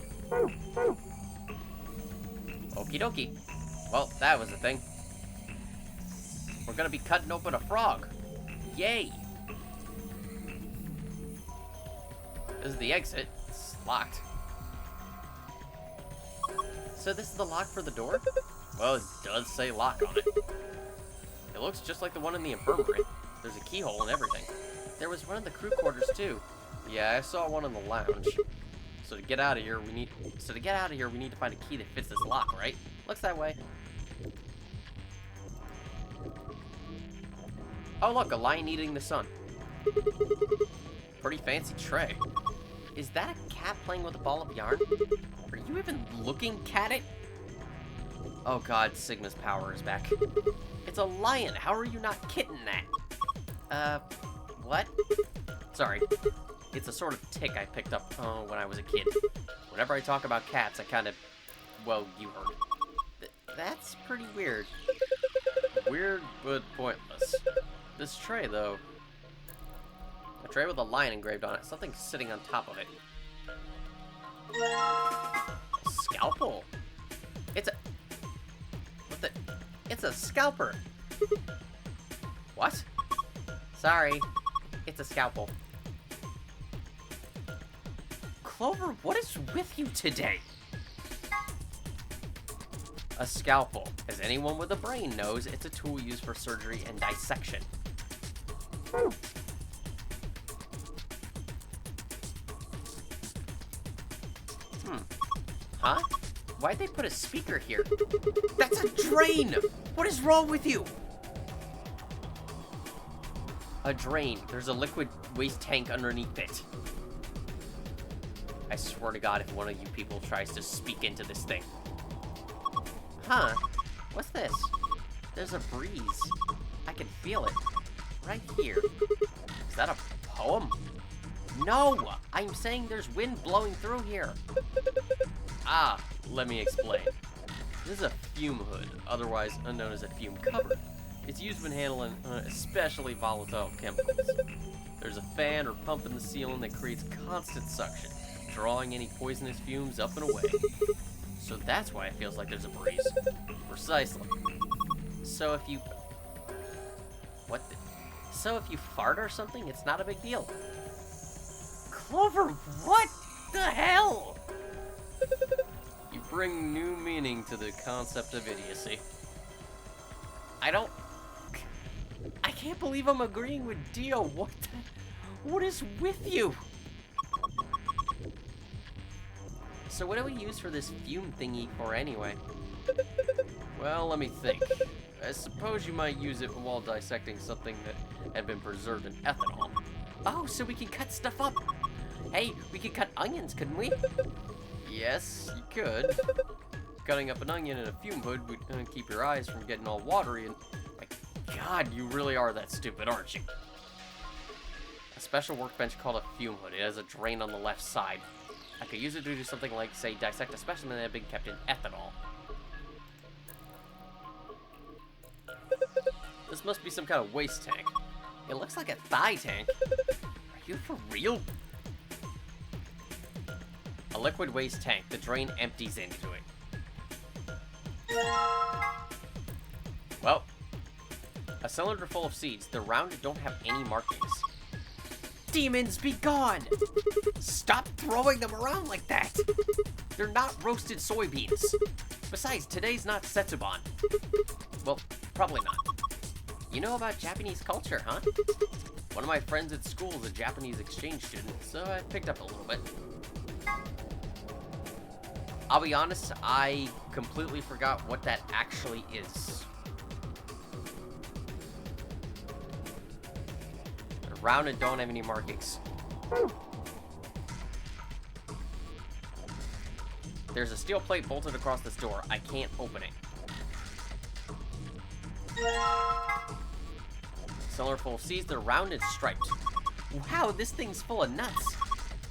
Okie dokie. Well, that was a thing. We're gonna be cutting open a frog. Yay! This is the exit. It's locked. So this is the lock for the door? Well, it does say lock on it. It looks just like the one in the infirmary. There's a keyhole and everything. There was one in the crew quarters too. Yeah, I saw one in the lounge. So to get out of here, we need to find a key that fits this lock, right? Looks that way. Oh look, a lion eating the sun. Pretty fancy tray. Is that a cat playing with a ball of yarn? Are you even looking at it? Oh god, Sigma's power is back. It's a lion. How are you not kidding that? What? Sorry. It's a sort of tick I picked up when I was a kid. Whenever I talk about cats, I kind of... Well, you heard it. That's pretty weird. Weird, but pointless. This tray, though. A tray with a lion engraved on it. Something sitting on top of it. A scalpel. It's a... What the... It's a scalper. What? Sorry. It's a scalpel. Clover, what is with you today? A scalpel. As anyone with a brain knows, it's a tool used for surgery and dissection. Huh? Why'd they put a speaker here? That's a drain! What is wrong with you? A drain. There's a liquid waste tank underneath it. I swear to God, if one of you people tries to speak into this thing. Huh? What's this? There's a breeze. I can feel it. Right here. Is that a poem? No! I'm saying there's wind blowing through here. Ah, let me explain. This is a fume hood, otherwise unknown as a fume cupboard. It's used when handling especially volatile chemicals. There's a fan or pump in the ceiling that creates constant suction, drawing any poisonous fumes up and away. So that's why it feels like there's a breeze. Precisely. So if you... What the... So if you fart or something, it's not a big deal. Clover, what the hell? You bring new meaning to the concept of idiocy. I can't believe I'm agreeing with Dio. What is with you? So what do we use for this fume thingy for anyway? Well, let me think. I suppose you might use it while dissecting something that had been preserved in ethanol. Oh, so we can cut stuff up. Hey, we could cut onions, couldn't we? Yes, you could. Cutting up an onion in a fume hood would keep your eyes from getting all watery and... My God, you really are that stupid, aren't you? A special workbench called a fume hood. It has a drain on the left side. I could use it to do something like, say, dissect a specimen that had been kept in ethanol. This must be some kind of waste tank. It looks like a thigh tank. Are you for real? A liquid waste tank. The drain empties into it. Well, a cylinder full of seeds. They're round and don't have any markings. Demons, be gone! Stop throwing them around like that! They're not roasted soybeans. Besides, today's not Setsuban. Well, probably not. You know about Japanese culture, huh? One of my friends at school is a Japanese exchange student, so I picked up a little bit. I'll be honest, I completely forgot what that actually is. They're round and don't have any markings. There's a steel plate bolted across this door. I can't open it. Cylinder full of seeds. They're round and striped. Wow, this thing's full of nuts.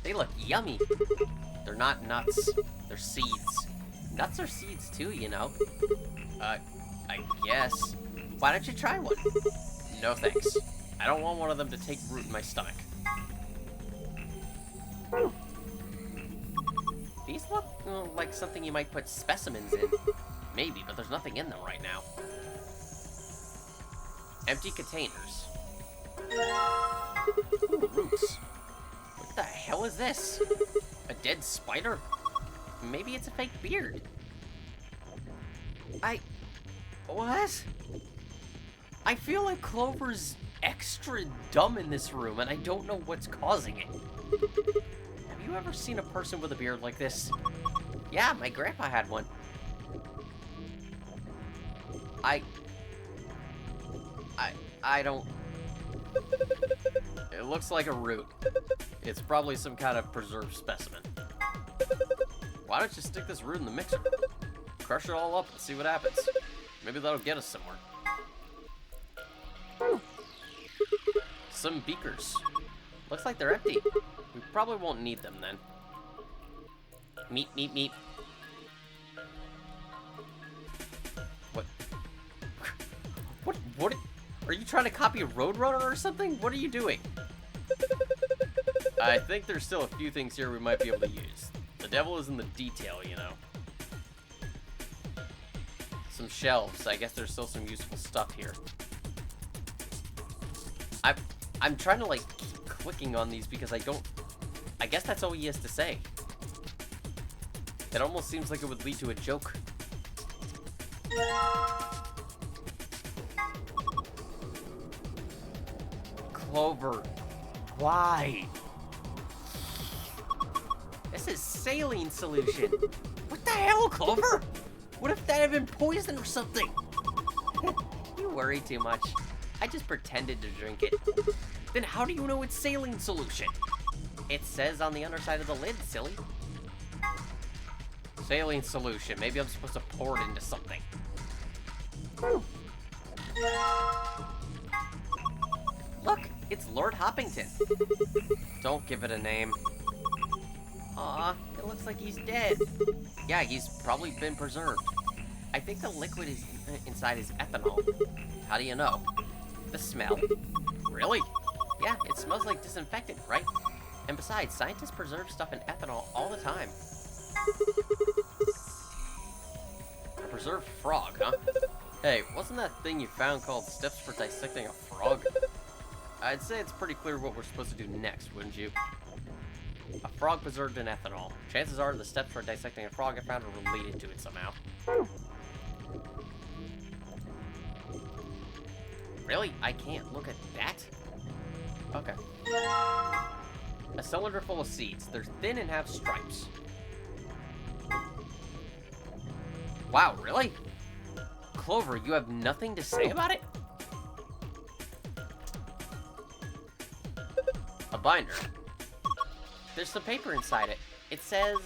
They look yummy. They're not nuts. They're seeds. Nuts are seeds too, you know. I guess. Why don't you try one? No thanks. I don't want one of them to take root in my stomach. These look like something you might put specimens in. Maybe, but there's nothing in them right now. Empty containers. Ooh, roots. What the hell hell is this? A dead spider? Maybe it's a fake beard. What? I feel like Clover's extra dumb in this room, and I don't know what's causing it. Have you ever seen a person with a beard like this? Yeah, my grandpa had one. I don't... It looks like a root. It's probably some kind of preserved specimen. Why don't you stick this root in the mixer? Crush it all up and see what happens. Maybe that'll get us somewhere. Some beakers. Looks like they're empty. We probably won't need them then. Meep, meep, meep. What? Are you trying to copy Roadrunner or something? What are you doing? I think there's still a few things here we might be able to use. The devil is in the detail, you know. Some shelves. I guess there's still some useful stuff here. I'm trying to, like, keep clicking on these because I guess that's all he has to say. It almost seems like it would lead to a joke. Clover. Why? This is saline solution. What the hell, Clover? What if that had been poison or something? You worry too much. I just pretended to drink it. Then how do you know it's saline solution? It says on the underside of the lid, silly. Saline solution. Maybe I'm supposed to pour it into something. Look, it's Lord Hoppington. Don't give it a name. Aw, it looks like he's dead. Yeah, he's probably been preserved. I think the liquid is inside is ethanol. How do you know? The smell? Really? Yeah, it smells like disinfectant, right? And besides, scientists preserve stuff in ethanol all the time. A preserved frog, huh? Hey, wasn't that thing you found called steps for dissecting a frog? I'd say it's pretty clear what we're supposed to do next, wouldn't you? A frog preserved in ethanol. Chances are the steps for dissecting a frog I found are related to it somehow. Really? I can't look at that? Okay. A cylinder full of seeds. They're thin and have stripes. Wow, really? Clover, you have nothing to say about it? A binder. There's some paper inside it. It says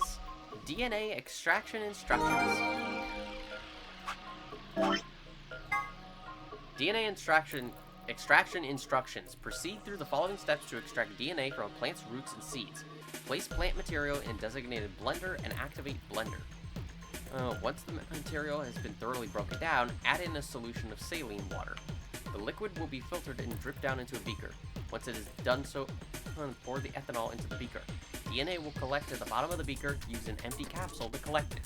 DNA extraction instructions. DNA extraction instructions. Proceed through the following steps to extract DNA from a plant's roots and seeds. Place plant material in designated blender and activate blender. Once the material has been thoroughly broken down, add in a solution of saline water. The liquid will be filtered and dripped down into a beaker. Once it is done so, pour the ethanol into the beaker. DNA will collect at the bottom of the beaker. Use an empty capsule to collect it.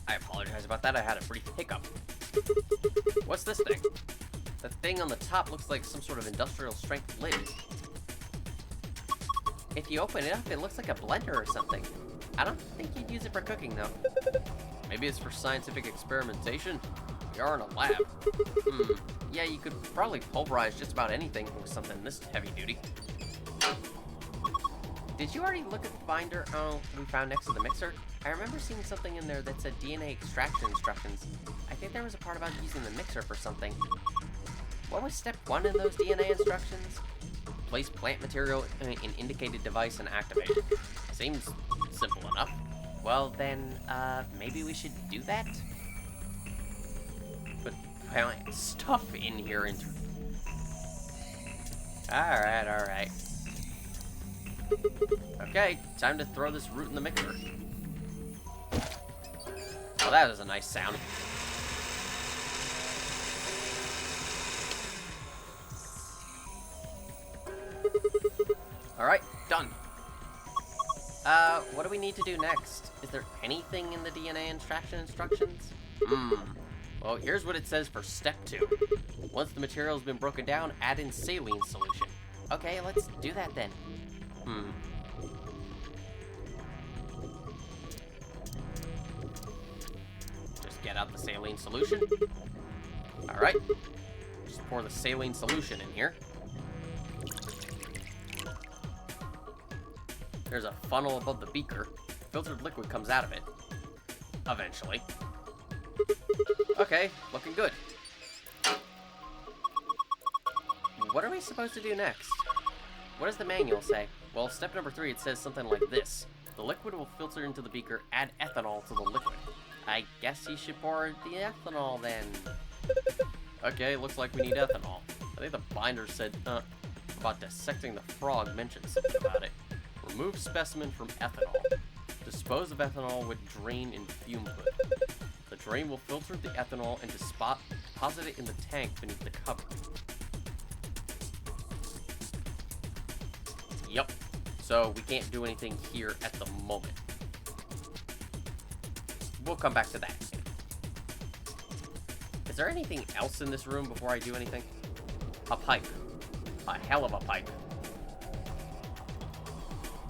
I apologize about that. I had a brief hiccup. What's this thing? The thing on the top looks like some sort of industrial strength lid. If you open it up, it looks like a blender or something. I don't think you'd use it for cooking, though. Maybe it's for scientific experimentation? We are in a lab. Yeah, you could probably pulverize just about anything with something this heavy duty. Did you already look at the binder we found next to the mixer? I remember seeing something in there that said DNA extraction instructions. I think there was a part about using the mixer for something. What was step 1 in those DNA instructions? Place plant material in indicated device and activate it. Seems simple enough. Well then, maybe we should do that? But apparently stuff in here. Alright. Okay, time to throw this root in the mixer. Well, that is a nice sound. Alright, done. What do we need to do next? Is there anything in the DNA extraction instructions? Well, here's what it says for step 2. Once the material has been broken down, add in saline solution. Okay, let's do that then. Just get out the saline solution. Alright. Just pour the saline solution in here. There's a funnel above the beaker. Filtered liquid comes out of it. Eventually. Okay, looking good. What are we supposed to do next? What does the manual say? Well, step number 3, it says something like this. The liquid will filter into the beaker, add ethanol to the liquid. I guess you should pour the ethanol then. Okay, looks like we need ethanol. I think the binder said, about dissecting the frog mentioned something about it. Remove specimen from ethanol. Dispose of ethanol with drain in fume hood. The drain will filter the ethanol and deposit it in the tank beneath the cover. Yep. So we can't do anything here at the moment. We'll come back to that. Is there anything else in this room before I do anything? A pipe. A hell of a pipe.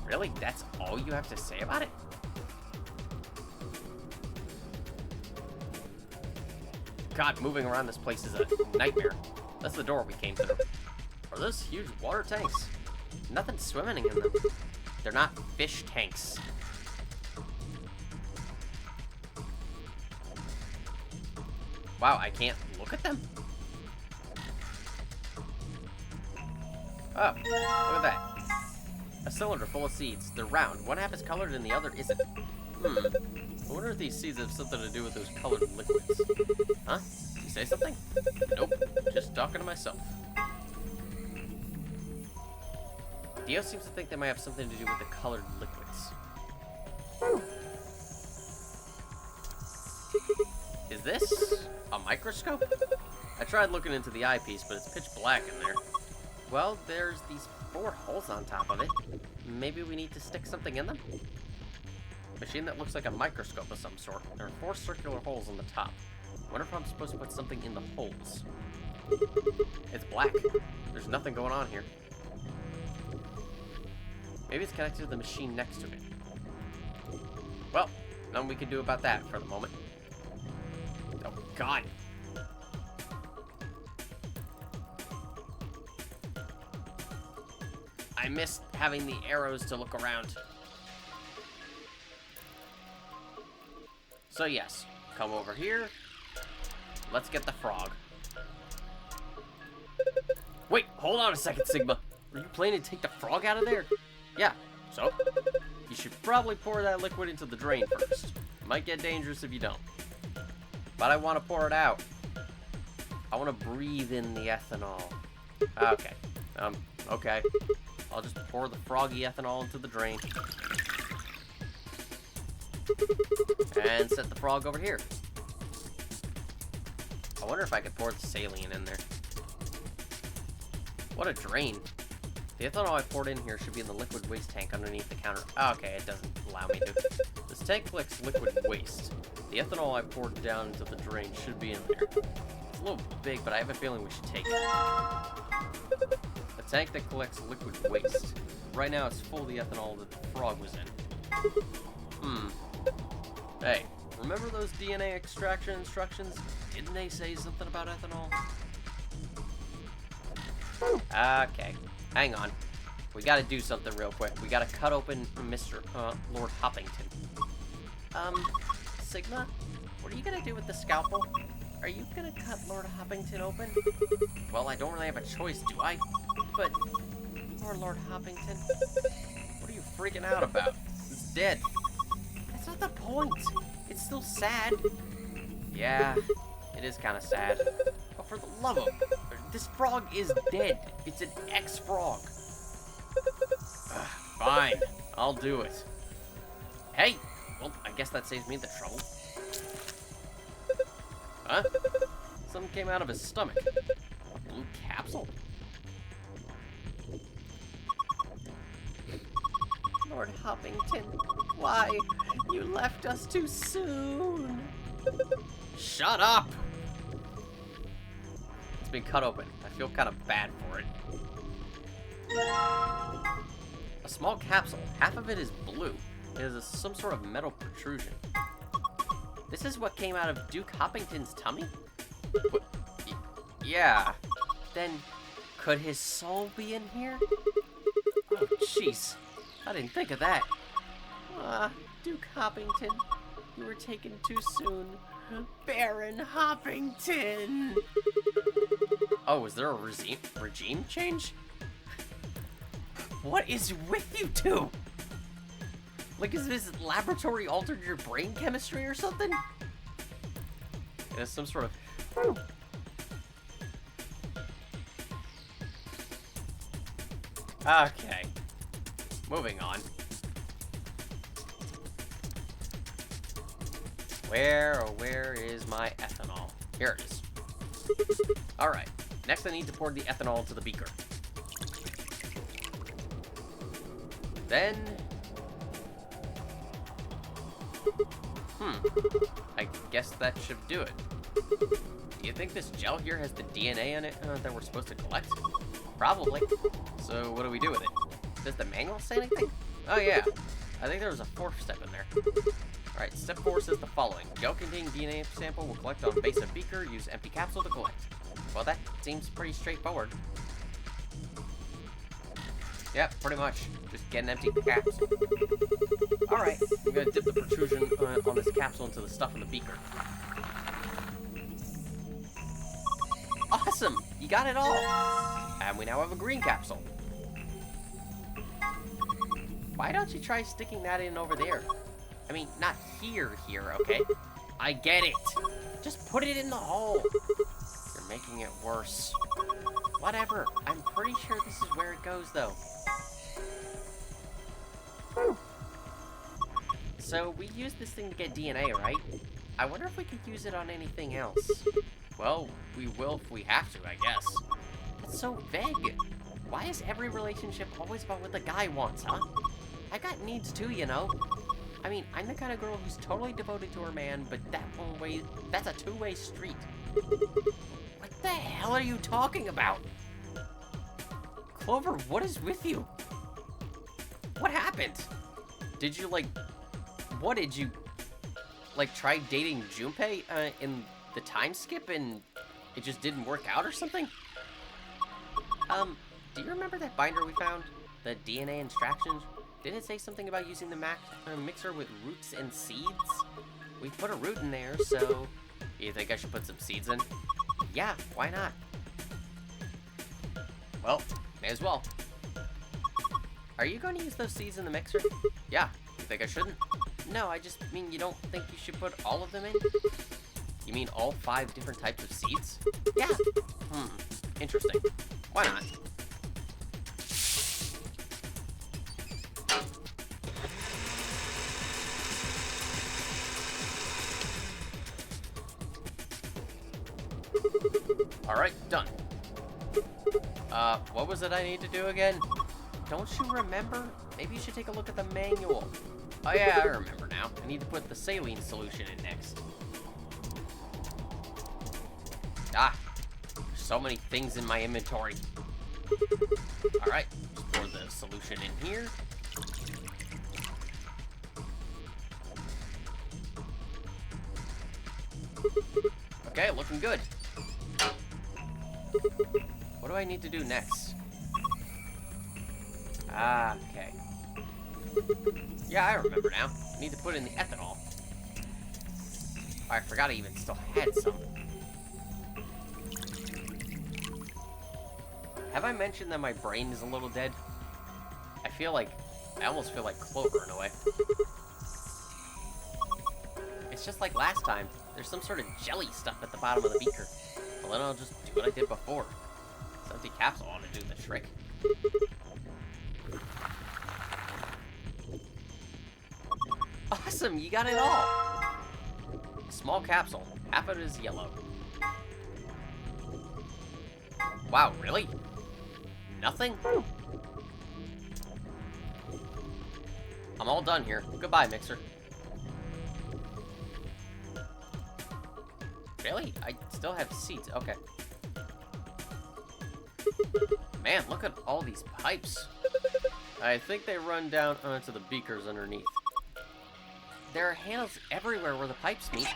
Really? That's all you have to say about it? God, moving around this place is a nightmare. That's the door we came through. Are those huge water tanks? Nothing swimming in them. They're not fish tanks. Wow, I can't look at them? Oh, look at that. A cylinder full of seeds. They're round. One half is colored and the other isn't. I wonder if these seeds have something to do with those colored liquids. Huh? You say something? Nope. Just talking to myself. Dio seems to think they might have something to do with the colored liquids. Is this a microscope? I tried looking into the eyepiece, but it's pitch black in there. Well, there's these 4 holes on top of it. Maybe we need to stick something in them? Machine that looks like a microscope of some sort. There are 4 circular holes on the top. I wonder if I'm supposed to put something in the holes. It's black. There's nothing going on here. Maybe it's connected to the machine next to it. Well, nothing we can do about that for the moment. Oh, God. I missed having the arrows to look around. So yes, come over here. Let's get the frog. Wait, hold on a second, Sigma. Are you planning to take the frog out of there? Yeah, so? You should probably pour that liquid into the drain first. It might get dangerous if you don't. But I want to pour it out. I want to breathe in the ethanol. Okay. Okay. I'll just pour the froggy ethanol into the drain. And set the frog over here. I wonder if I could pour the saline in there. What a drain. The ethanol I poured in here should be in the liquid waste tank underneath the counter. Oh, okay, it doesn't allow me to. This tank collects liquid waste. The ethanol I poured down into the drain should be in there. It's a little big, but I have a feeling we should take it. A tank that collects liquid waste. Right now it's full of the ethanol that the frog was in. Hey, remember those DNA extraction instructions? Didn't they say something about ethanol? Okay, hang on. We gotta do something real quick. We gotta cut open Mr. Lord Hoppington. Sigma, what are you gonna do with the scalpel? Are you gonna cut Lord Hoppington open? Well, I don't really have a choice, do I? But, poor Lord Hoppington, what are you freaking out about? He's dead. That's not the point. It's still sad. Yeah, it is kind of sad. But for the love of... This frog is dead. It's an ex-frog. Fine, I'll do it. Hey! Well, I guess that saves me the trouble. Huh? Something came out of his stomach. A blue capsule? Lord Hoppington, why? You left us too soon. Shut up! It's been cut open. I feel kind of bad for it. A small capsule. Half of it is blue. It is some sort of metal protrusion. This is what came out of Duke Hoppington's tummy? Yeah. Then, could his soul be in here? Oh, jeez. I didn't think of that. Duke Hoppington. You were taken too soon. Baron Hoppington! Oh, is there a regime change? What is with you two? Like, is this laboratory altered your brain chemistry or something? It has some sort of... Okay. Moving on. Where is my ethanol? Here it is. Alright. Next I need to pour the ethanol into the beaker. Then... I guess that should do it. Do you think this gel here has the DNA in it that we're supposed to collect? Probably. So what do we do with it? Does the manual say anything? Oh yeah. I think there was a fourth step in there. Alright, step 4 says the following. Gel containing DNA sample will collect on base of beaker. Use empty capsule to collect. Well, that seems pretty straightforward. Yep, pretty much. Just get an empty capsule. Alright, I'm gonna dip the protrusion on this capsule into the stuff in the beaker. Awesome! You got it all! And we now have a green capsule. Why don't you try sticking that in over there? I mean, not here, okay? I get it! Just put it in the hole! You're making it worse. Whatever, I'm pretty sure this is where it goes, though. So, we used this thing to get DNA, right? I wonder if we could use it on anything else. Well, we will if we have to, I guess. It's so vague. Why is every relationship always about what the guy wants, huh? I got needs too, you know? I mean, I'm the kind of girl who's totally devoted to her man, but that's a two-way street. What the hell are you talking about? Clover, what is with you? What happened? Did you, what did you, try dating Junpei, in the time skip and it just didn't work out or something? Do you remember that binder we found? The DNA instructions? Didn't it say something about using the mixer with roots and seeds? We put a root in there, so... You think I should put some seeds in? Yeah, why not? Well, may as well. Are you going to use those seeds in the mixer? Yeah. You think I shouldn't? No, I just mean you don't think you should put all of them in? You mean all 5 different types of seeds? Yeah. Interesting. Why not? Alright, done. What was it I need to do again? Don't you remember? Maybe you should take a look at the manual. Oh yeah, I remember now. I need to put the saline solution in next. Ah, there's so many things in my inventory. Alright, just pour the solution in here. Okay, looking good. What do I need to do next? Ah, okay. Yeah, I remember now. I need to put in the ethanol. Oh, I forgot I even still had some. Have I mentioned that my brain is a little dead? I almost feel like Clover in a way. It's just like last time. There's some sort of jelly stuff at the bottom of the beaker. Well, then I'll just do what I did before. This empty capsule ought to do the trick. Awesome, you got it all! A small capsule. Half of it is yellow. Wow, really? Nothing? I'm all done here. Goodbye, Mixer. Really? I still have seeds. Okay. Man, look at all these pipes. I think they run down onto the beakers underneath. There are handles everywhere where the pipes meet.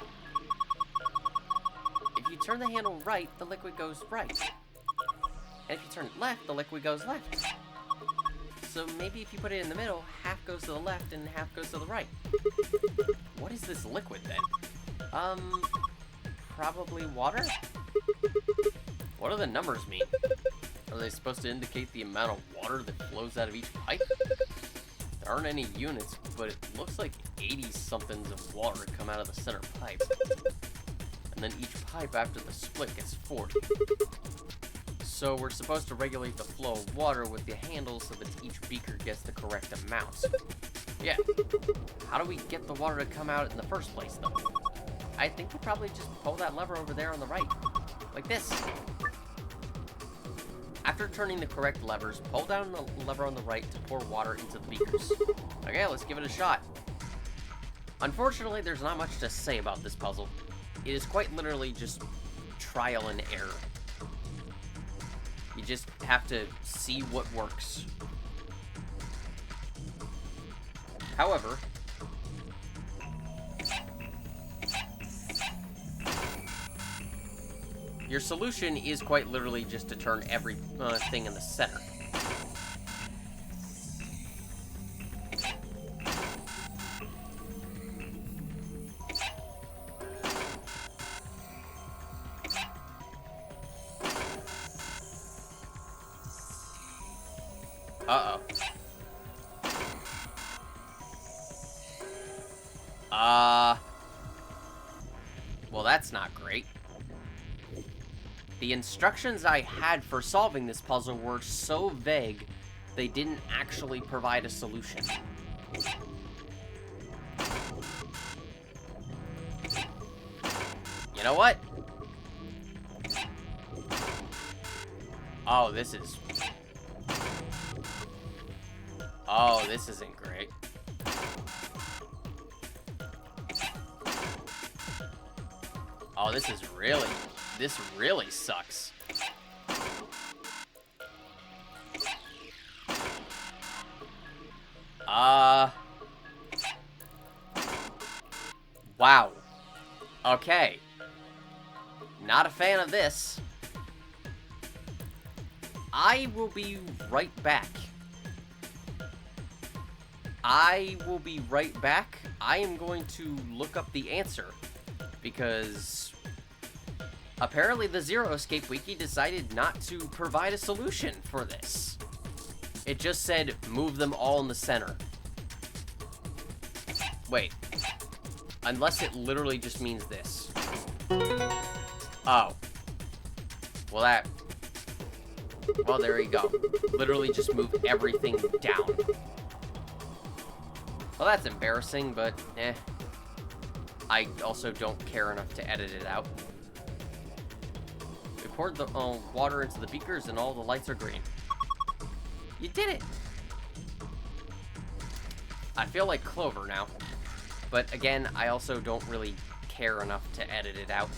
If you turn the handle right, the liquid goes right. And if you turn it left, the liquid goes left. So maybe if you put it in the middle, half goes to the left and half goes to the right. What is this liquid then? Probably water? What do the numbers mean? Are they supposed to indicate the amount of water that flows out of each pipe? There aren't any units, but it looks like 80-somethings of water come out of the center pipe. And then each pipe after the split gets 40. So we're supposed to regulate the flow of water with the handle so that each beaker gets the correct amount. Yeah. How do we get the water to come out in the first place, though? I think we probably just pull that lever over there on the right. Like this. After turning the correct levers, pull down the lever on the right to pour water into the beakers. Okay, let's give it a shot. Unfortunately, there's not much to say about this puzzle. It is quite literally just trial and error. You just have to see what works. However, your solution is quite literally just to turn every thing in the center. Uh-oh. Well, that's not great. The instructions I had for solving this puzzle were so vague, they didn't actually provide a solution. You know what? Oh, this is... Oh, this isn't great. Oh, this really sucks. Wow. Okay. Not a fan of this. I will be right back. I am going to look up the answer, because apparently the ZeroEscape wiki decided not to provide a solution for this. It just said, move them all in the center. Wait. Unless it literally just means this. Oh. Well, well, there you go. Literally just move everything down. Well, that's embarrassing, but eh. I also don't care enough to edit it out. We poured the water into the beakers and all the lights are green. You did it! I feel like Clover now. But again, I also don't really care enough to edit it out.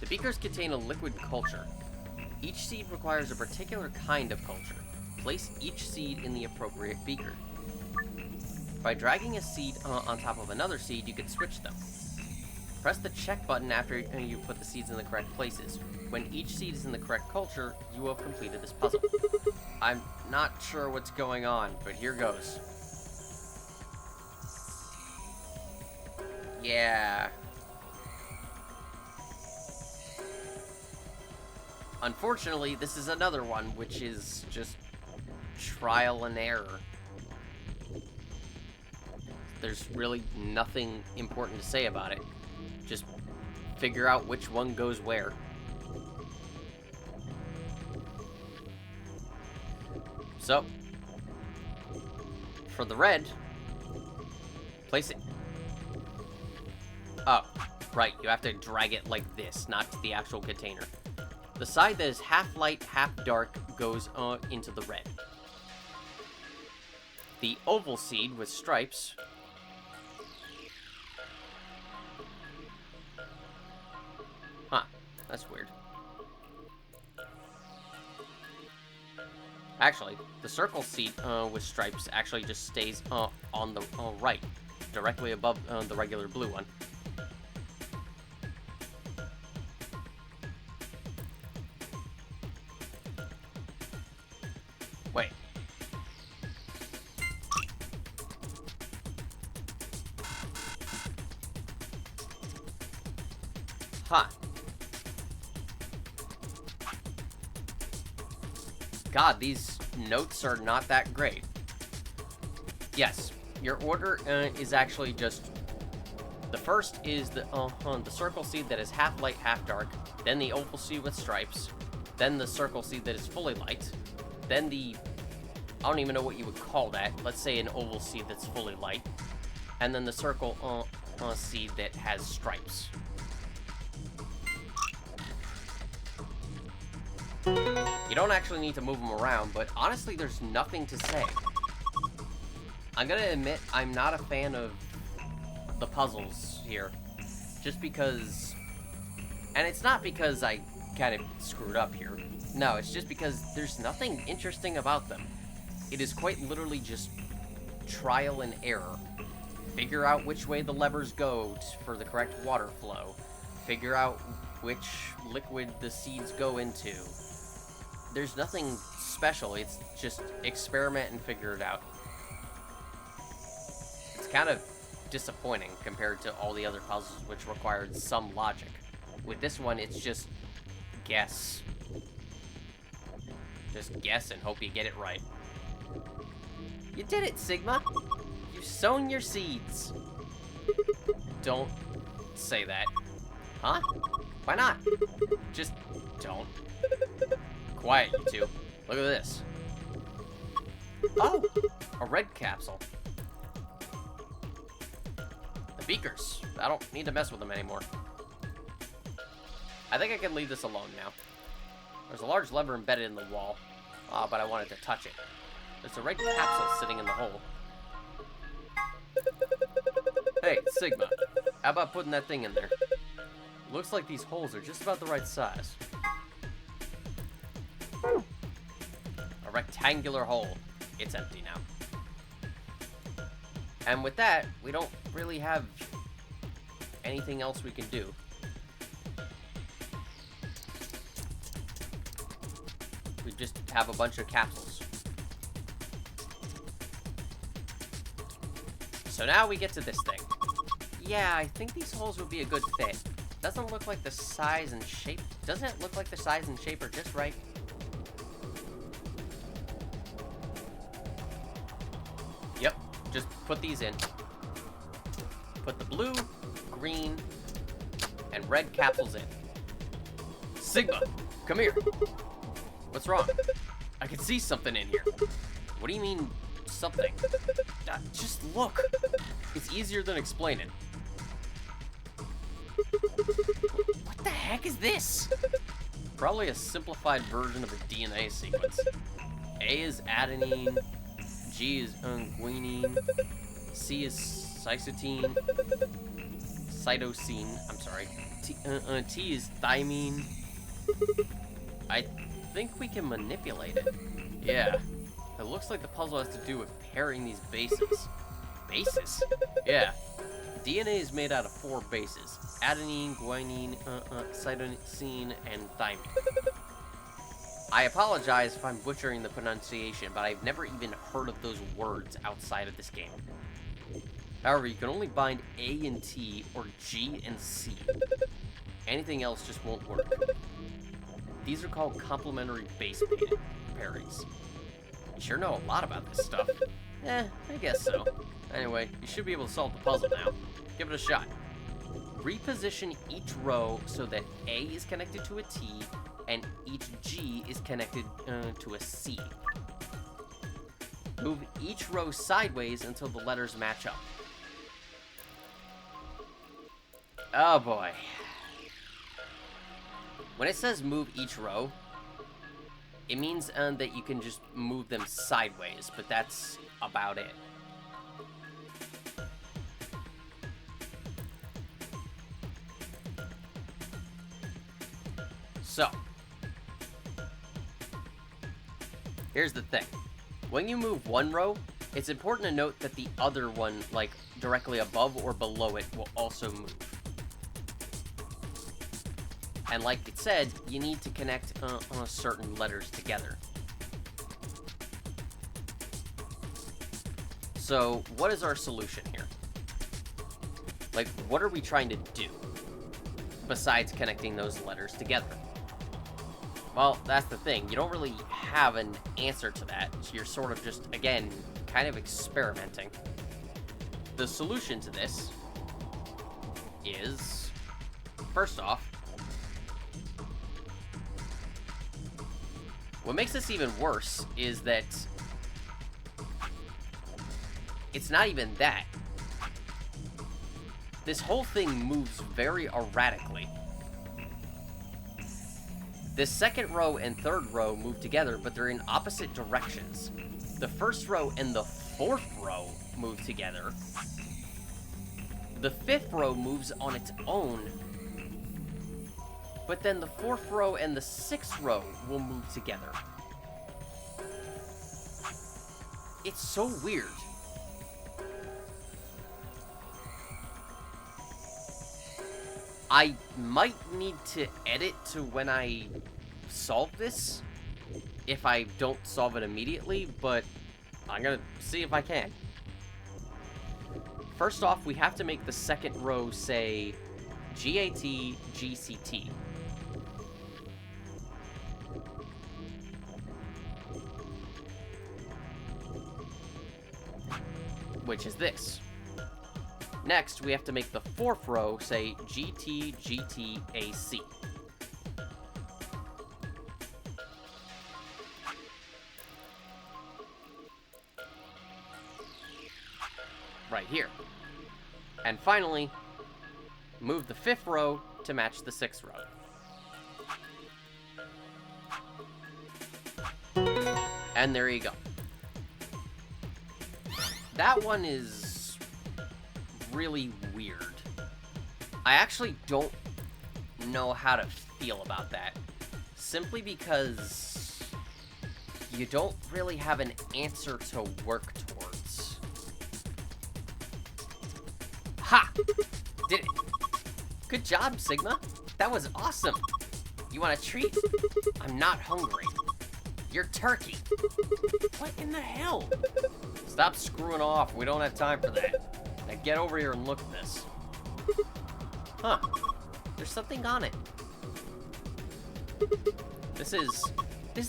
The beakers contain a liquid culture. Each seed requires a particular kind of culture. Place each seed in the appropriate beaker. By dragging a seed on top of another seed, you can switch them. Press the check button after you put the seeds in the correct places. When each seed is in the correct culture, you will have completed this puzzle. I'm not sure what's going on, but here goes. Yeah. Unfortunately, this is another one which is just trial and error. There's really nothing important to say about it. Just figure out which one goes where. So, for the red, place it. Oh, right, you have to drag it like this, not to the actual container. The side that is half light, half dark goes into the red. The oval seed with stripes That's weird. Actually, the circle seed with stripes actually just stays on the right, directly above the regular blue one. Wait. Huh. God, these notes are not that great. Yes, your order is actually just... The first is the circle seed that is half light, half dark. Then the oval seed with stripes. Then the circle seed that is fully light. Then the... I don't even know what you would call that. Let's say an oval seed that's fully light. And then the circle seed that has stripes. You don't actually need to move them around, but honestly, there's nothing to say. I'm gonna admit, I'm not a fan of the puzzles here. Just because... And it's not because I kind of screwed up here. No, it's just because there's nothing interesting about them. It is quite literally just trial and error. Figure out which way the levers go for the correct water flow. Figure out which liquid the seeds go into. There's nothing special, it's just experiment and figure it out. It's kind of disappointing compared to all the other puzzles which required some logic. With this one, it's just guess. Just guess and hope you get it right. You did it, Sigma! You've sown your seeds! Don't say that. Huh? Why not? Just don't. Quiet, you two. Look at this. Oh! A red capsule. The beakers. I don't need to mess with them anymore. I think I can leave this alone now. There's a large lever embedded in the wall. Ah, but I wanted to touch it. There's a red capsule sitting in the hole. Hey, Sigma. How about putting that thing in there? Looks like these holes are just about the right size. A rectangular hole. It's empty now. And with that, we don't really have anything else we can do. We just have a bunch of capsules. So now we get to this thing. Yeah, I think these holes would be a good fit. Doesn't look like the size and shape. Doesn't it look like the size and shape are just right? Yep, just put these in. Put the blue, green, and red capsules in. Sigma, come here. What's wrong? I can see something in here. What do you mean, something? Just look. It's easier than explaining. What the heck is this? Probably a simplified version of a DNA sequence. A is adenine, G is guanine, C is cytosine, I'm sorry, T is thymine. I think we can manipulate it. Yeah, it looks like the puzzle has to do with pairing these bases. Bases? Yeah. DNA is made out of 4 bases. Adenine, guanine, cytosine, and thymine. I apologize if I'm butchering the pronunciation, but I've never even heard of those words outside of this game. However, you can only bind A and T, or G and C. Anything else just won't work. These are called complementary base pairings. You sure know a lot about this stuff. I guess so. Anyway, you should be able to solve the puzzle now. Give it a shot. Reposition each row so that A is connected to a T and each G is connected to a C. Move each row sideways until the letters match up. Oh boy. When it says move each row, it means that you can just move them sideways, but that's about it. So, here's the thing. When you move one row, it's important to note that the other one, like, directly above or below it, will also move. And like it said, you need to connect certain letters together. So, what is our solution here? Like, what are we trying to do besides connecting those letters together? Well, that's the thing. You don't really have an answer to that. So you're sort of just, again, kind of experimenting. The solution to this is, first off, what makes this even worse is that it's not even that. This whole thing moves very erratically. This second row and third row move together, but they're in opposite directions. The first row and the fourth row move together. The fifth row moves on its own. But then the fourth row and the sixth row will move together. It's so weird. I might need to edit to when I solve this, if I don't solve it immediately, but I'm gonna see if I can. First off, we have to make the second row say GAT, GCT. Which is this. Next, we have to make the fourth row say GT, GT, AC. Right here. And finally, move the fifth row to match the sixth row. And there you go. That one is really weird. I actually don't know how to feel about that. Simply because you don't really have an answer to work towards. Ha! Did it. Good job, Sigma. That was awesome. You want a treat? I'm not hungry. You're turkey. What in the hell? Stop screwing off. We don't have time for that. Now get over here and look at this. Huh. There's something on it. This is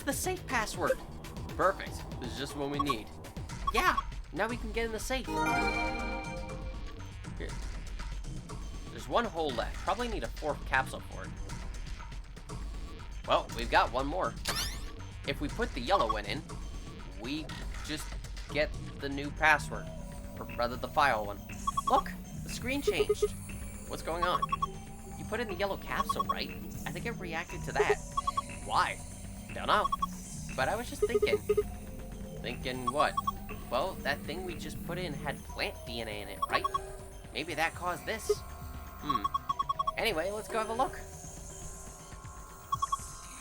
the safe password. Perfect. This is just what we need. Yeah. Now we can get in the safe. Here. There's one hole left. Probably need a fourth capsule for it. Well, we've got one more. If we put the yellow one in, we just get the new password. Or rather, the file one. Look! The screen changed. What's going on? You put in the yellow capsule, right? I think it reacted to that. Why? Don't know. But I was just thinking. Thinking what? Well, that thing we just put in had plant DNA in it, right? Maybe that caused this. Anyway, let's go have a look.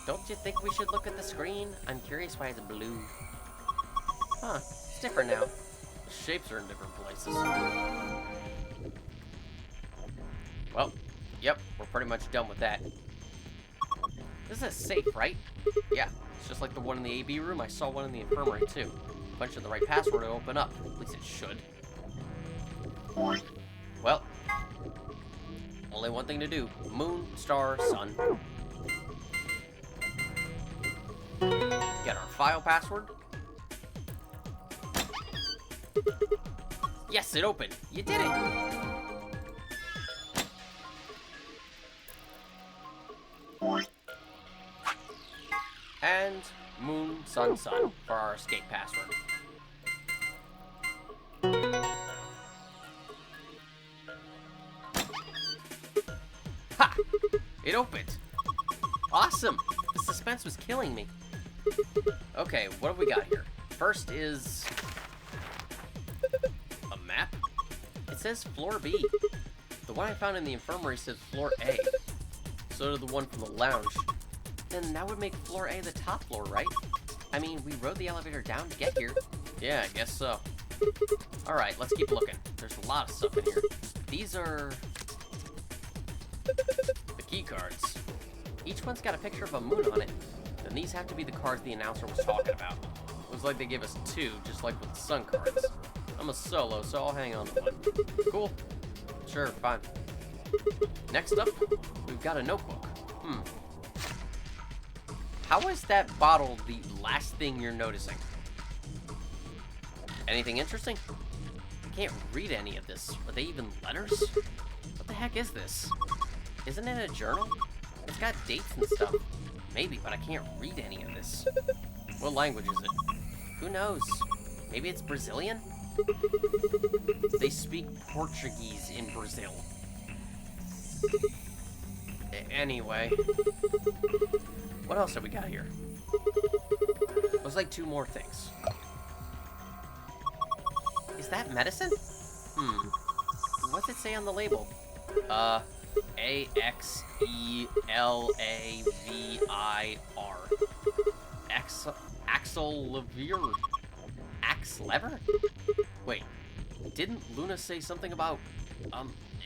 Don't you think we should look at the screen? I'm curious why it's blue. Huh, it's different now. The shapes are in different places. Well, yep, we're pretty much done with that. This is a safe, right? Yeah, it's just like the one in the AB room. I saw one in the infirmary, too. Punch in the right password to open up. At least it should. Well, only one thing to do. Moon, star, sun. Get our file password. Yes, it opened. You did it. And moon, sun, sun for our escape password. Ha! It opened. Awesome. The suspense was killing me. Okay, what have we got here? First is a map. It says floor B. The one I found in the infirmary says floor A. So did the one from the lounge. then that would make floor A the top floor, right? I mean, we rode the elevator down to get here. Yeah, I guess so. Alright, let's keep looking. There's a lot of stuff in here. These are... the key cards. Each one's got a picture of a moon on it. Then these have to be the cards the announcer was talking about. Looks like they give us 2, just like with the sun cards. I'm a solo, so I'll hang on to one. Cool. Sure, fine. Next up, we've got a notebook. How is that bottle the last thing you're noticing? Anything interesting? I can't read any of this. Are they even letters? What the heck is this? Isn't it a journal? It's got dates and stuff. Maybe, but I can't read any of this. What language is it? Who knows? Maybe it's Brazilian? They speak Portuguese in Brazil. Anyway. What else have we got here? Looks like 2 more things. Is that medicine? What's it say on the label? A-X-E-L-A-V-I-R. Axlever? Axlever? Wait, didn't Luna say something about,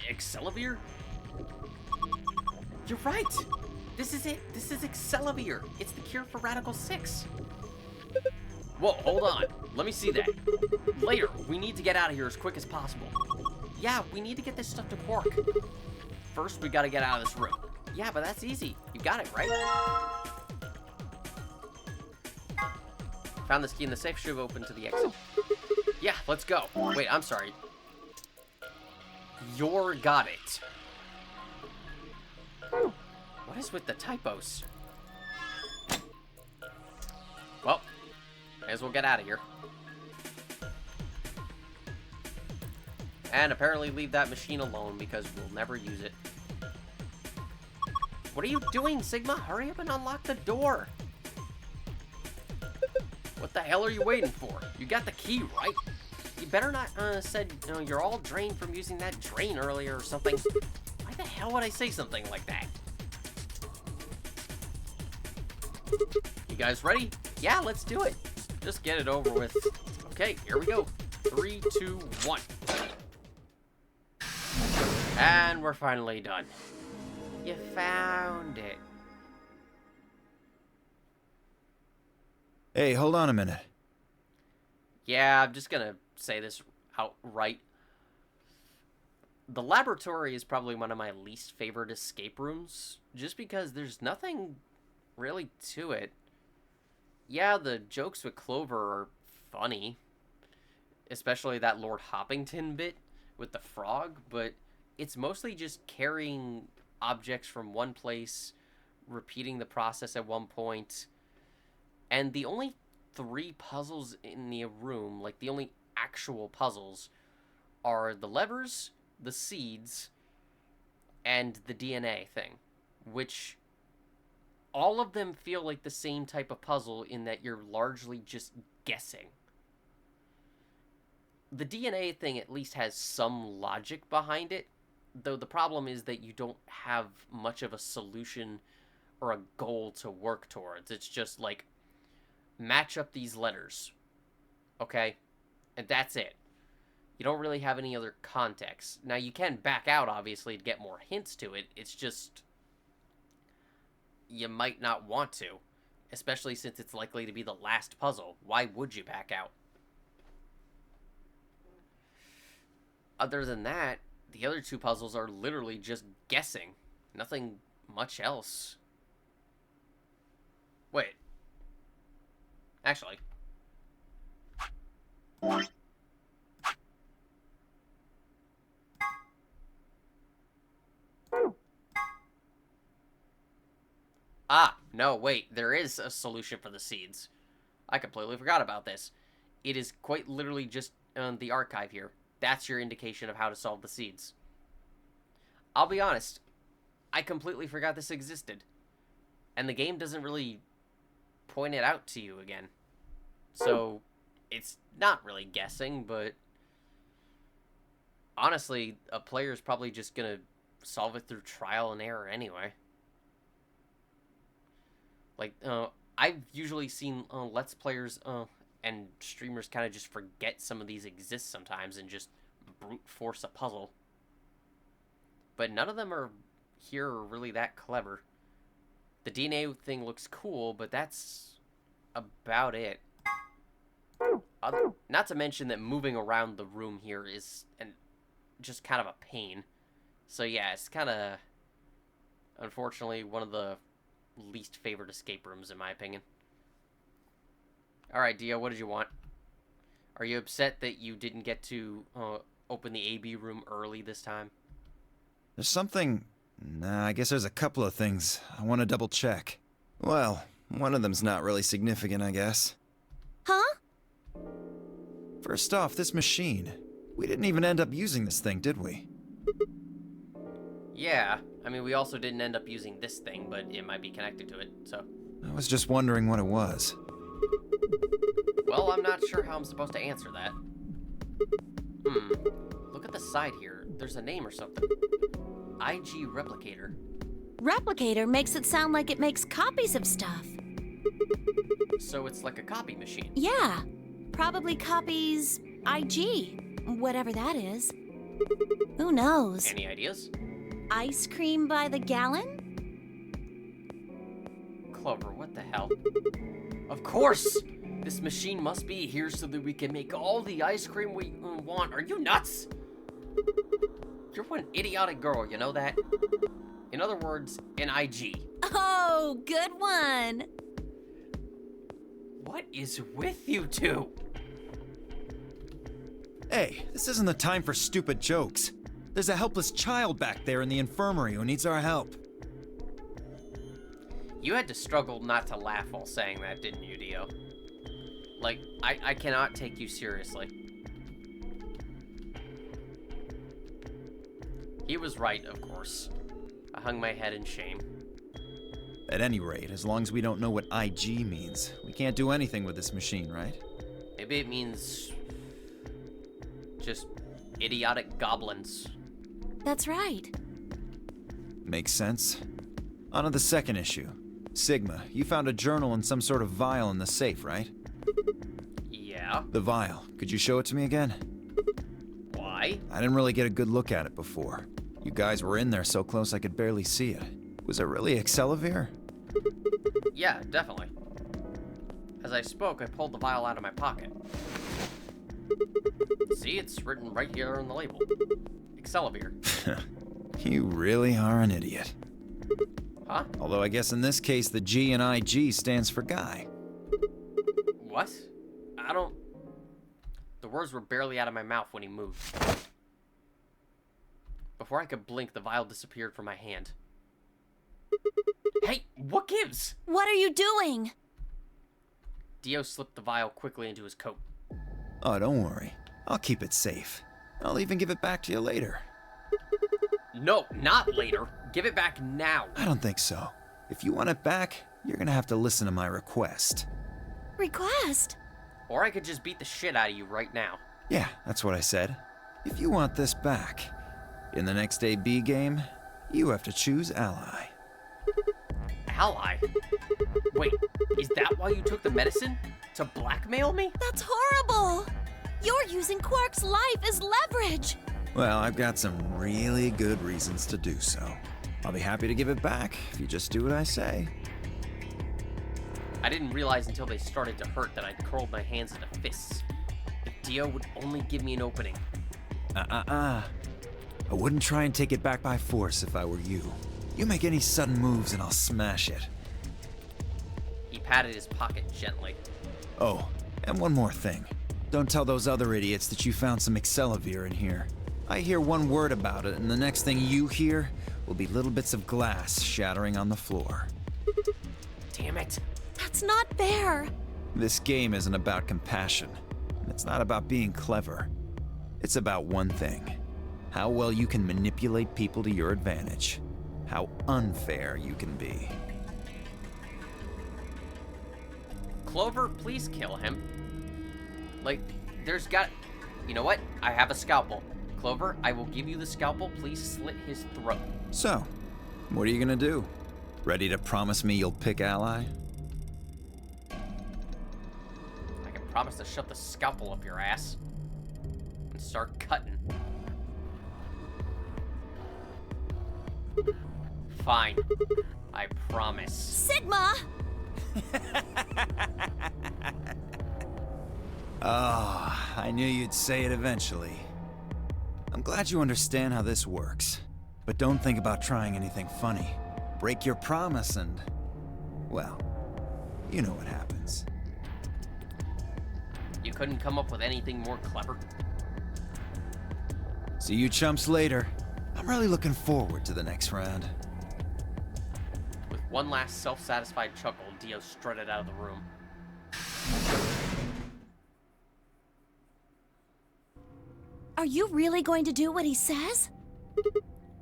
Excelivir? You're right! This is it! This is Excelivir! It's the cure for Radical 6! Whoa, hold on. Let me see that. Later, we need to get out of here as quick as possible. Yeah, we need to get this stuff to Quark. First, we gotta get out of this room. Yeah, but that's easy. You got it, right? Found this key in the safe. Should have opened to the exit. Yeah, let's go. Wait, I'm sorry. You're got it. What is with the typos? Well, may as well get out of here. And apparently leave that machine alone because we'll never use it. What are you doing, Sigma? Hurry up and unlock the door. What the hell are you waiting for? You got the key, right? You better not said you're all drained from using that drain earlier or something. Why the hell would I say something like that? You guys ready? Yeah, let's do it. Just get it over with. Okay, here we go. 3, 2, 1. And we're finally done. You found it. Hey, hold on a minute. Yeah, I'm just gonna say this outright. The laboratory is probably one of my least favorite escape rooms, just because there's nothing really to it. Yeah, the jokes with Clover are funny, especially that Lord Hoppington bit with the frog, but it's mostly just carrying objects from one place, repeating the process at one point, and the only 3 puzzles in the room, like the only actual puzzles, are the levers, the seeds, and the DNA thing, which all of them feel like the same type of puzzle in that you're largely just guessing. The DNA thing at least has some logic behind it, though the problem is that you don't have much of a solution or a goal to work towards. It's just like, match up these letters, okay? And that's it. You don't really have any other context. Now, you can back out, obviously, to get more hints to it. It's just, you might not want to, especially since it's likely to be the last puzzle. Why would you back out? Other than that, the other 2 puzzles are literally just guessing. Nothing much else. Wait. Actually. Ah, no, wait. There is a solution for the seeds. I completely forgot about this. It is quite literally just the archive here. That's your indication of how to solve the seeds. I'll be honest, I completely forgot this existed. And the game doesn't really point it out to you again. So, it's not really guessing, but honestly, a player's probably just gonna solve it through trial and error anyway. Like, I've usually seen Let's Players and streamers kind of just forget some of these exist sometimes and just brute force a puzzle. But none of them are really that clever. The DNA thing looks cool, but that's about it. Not to mention that moving around the room here is just kind of a pain. So yeah, it's kind of, unfortunately, one of the least favorite escape rooms in my opinion. Alright, Dio, what did you want? Are you upset that you didn't get to open the AB room early this time? There's something... Nah, I guess there's a couple of things I want to double check. Well, one of them's not really significant, I guess. Huh? First off, this machine. We didn't even end up using this thing, did we? Yeah, I mean, we also didn't end up using this thing, but it might be connected to it, so... I was just wondering what it was. Well, I'm not sure how I'm supposed to answer that. Look at the side here. There's a name or something. IG Replicator. Replicator makes it sound like it makes copies of stuff. So it's like a copy machine. Yeah, probably copies IG, whatever that is. Who knows? Any ideas? Ice cream by the gallon? Clover, what the hell? Of course! This machine must be here so that we can make all the ice cream we want. Are you nuts? You're one idiotic girl, you know that? In other words, an IG. Oh, good one. What is with you two? Hey, this isn't the time for stupid jokes. There's a helpless child back there in the infirmary who needs our help. You had to struggle not to laugh while saying that, didn't you, Dio? Like, I cannot take you seriously. He was right, of course. I hung my head in shame. At any rate, as long as we don't know what IG means, we can't do anything with this machine, right? Maybe it means... just idiotic goblins. That's right. Makes sense. On to the second issue. Sigma, you found a journal and some sort of vial in the safe, right? Yeah. The vial. Could you show it to me again? Why? I didn't really get a good look at it before. You guys were in there so close I could barely see it. Was it really Excelavir? Yeah, definitely. As I spoke, I pulled the vial out of my pocket. See, it's written right here on the label. Excelavir. You really are an idiot. Huh? Although I guess in this case the G in IG stands for guy. What? I don't... The words were barely out of my mouth when he moved. Before I could blink, the vial disappeared from my hand. Hey, what gives? What are you doing? Dio slipped the vial quickly into his coat. Oh, don't worry. I'll keep it safe. I'll even give it back to you later. No, not later. Give it back now. I don't think so. If you want it back, you're gonna have to listen to my request. Request? Or I could just beat the shit out of you right now. Yeah, that's what I said. If you want this back, in the next AB game, you have to choose ally. Ally? Wait, is that why you took the medicine? To blackmail me? That's horrible! You're using Quark's life as leverage! Well, I've got some really good reasons to do so. I'll be happy to give it back if you just do what I say. I didn't realize until they started to hurt that I'd curled my hands into fists. If Dio would only give me an opening. I wouldn't try and take it back by force if I were you. You make any sudden moves and I'll smash it. He patted his pocket gently. Oh, and one more thing. Don't tell those other idiots that you found some Excelavir in here. I hear one word about it, and the next thing you hear will be little bits of glass shattering on the floor. Damn it. That's not fair. This game isn't about compassion. It's not about being clever. It's about one thing. How well you can manipulate people to your advantage. How unfair you can be. Clover, please kill him. Like, there's got... You know what? I have a scalpel. Clover, I will give you the scalpel. Please slit his throat. So, what are you gonna do? Ready to promise me you'll pick ally? Promise to shove the scalpel up your ass. And start cutting. Fine. I promise. Sigma! Ah, I knew you'd say it eventually. I'm glad you understand how this works. But don't think about trying anything funny. Break your promise and... well, you know what happens. You couldn't come up with anything more clever? See you chumps later. I'm really looking forward to the next round. With one last self-satisfied chuckle, Dio strutted out of the room. Are you really going to do what he says?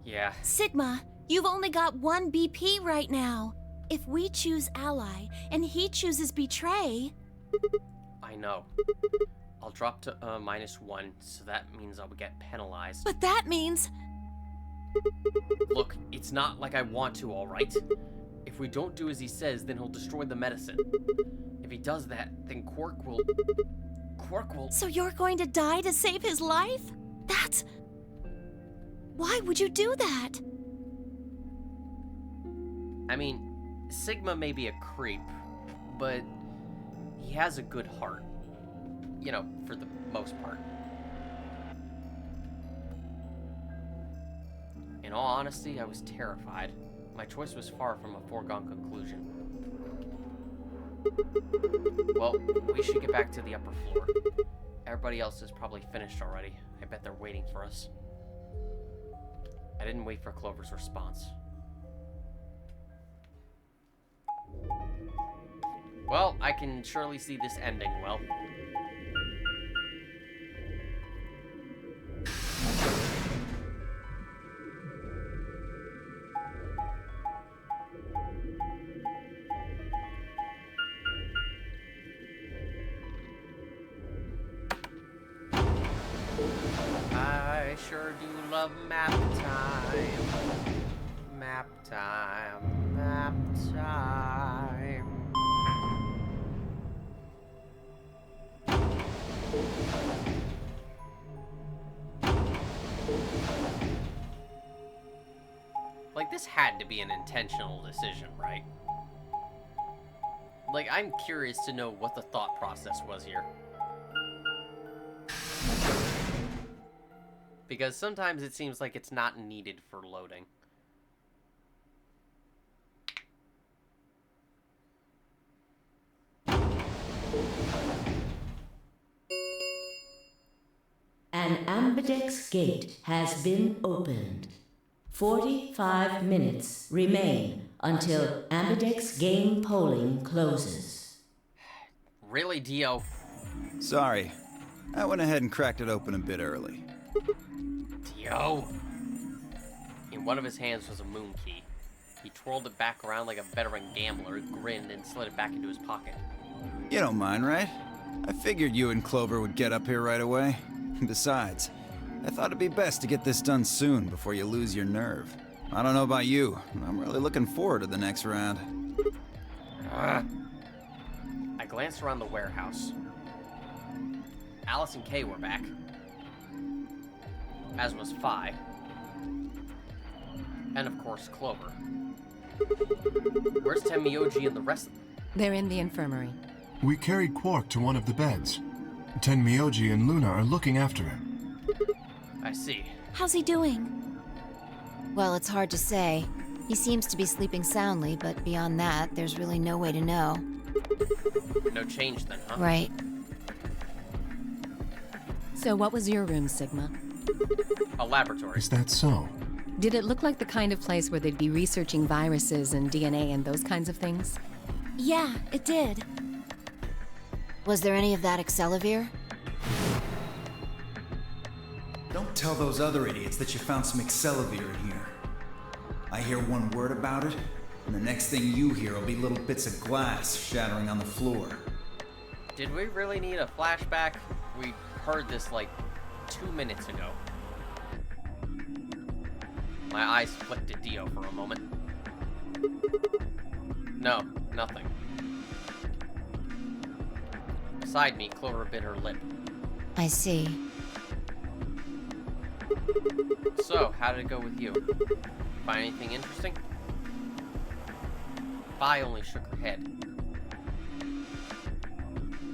Yeah. Sigma, you've only got one BP right now. If we choose ally, and he chooses betray... I know. I'll drop to -1, so that means I'll get penalized. But that means... Look, it's not like I want to, alright? If we don't do as he says, then he'll destroy the medicine. If he does that, then Quark will... So you're going to die to save his life? That's... Why would you do that? I mean, Sigma may be a creep, but he has a good heart. You know, for the most part. In all honesty, I was terrified. My choice was far from a foregone conclusion. Well, we should get back to the upper floor. Everybody else is probably finished already. I bet they're waiting for us. I didn't wait for Clover's response. Well, I can surely see this ending well. I sure do love map time. Map time. Map time. Like, this had to be an intentional decision, right? Like, I'm curious to know what the thought process was here. Because sometimes it seems like it's not needed for loading. An ambidex gate has been opened. 45 minutes remain until ambidex game polling closes. Really, Dio? Sorry. I went ahead and cracked it open a bit early. Dio? In one of his hands was a moon key. He twirled it back around like a veteran gambler, grinned, and slid it back into his pocket. You don't mind, right? I figured you and Clover would get up here right away. Besides, I thought it'd be best to get this done soon before you lose your nerve. I don't know about you, I'm really looking forward to the next round. I glanced around the warehouse. Alice and Kay were back. As was Phi. And of course, Clover. Where's Tenmyoji and the rest of them? They're in the infirmary. We carried Quark to one of the beds. Tenmyoji and Luna are looking after him. I see. How's he doing? Well, it's hard to say. He seems to be sleeping soundly, but beyond that, there's really no way to know. No change then, huh? Right. So what was your room, Sigma? A laboratory. Is that so? Did it look like the kind of place where they'd be researching viruses and DNA and those kinds of things? Yeah, it did. Was there any of that Excelivir? Don't tell those other idiots that you found some Excelivir in here. I hear one word about it, and the next thing you hear will be little bits of glass shattering on the floor. Did we really need a flashback? We heard this like 2 minutes ago. My eyes flicked to Dio for a moment. No, nothing. alongside me, Clover bit her lip. I see. So, how did it go with you? Find anything interesting? Vi only shook her head.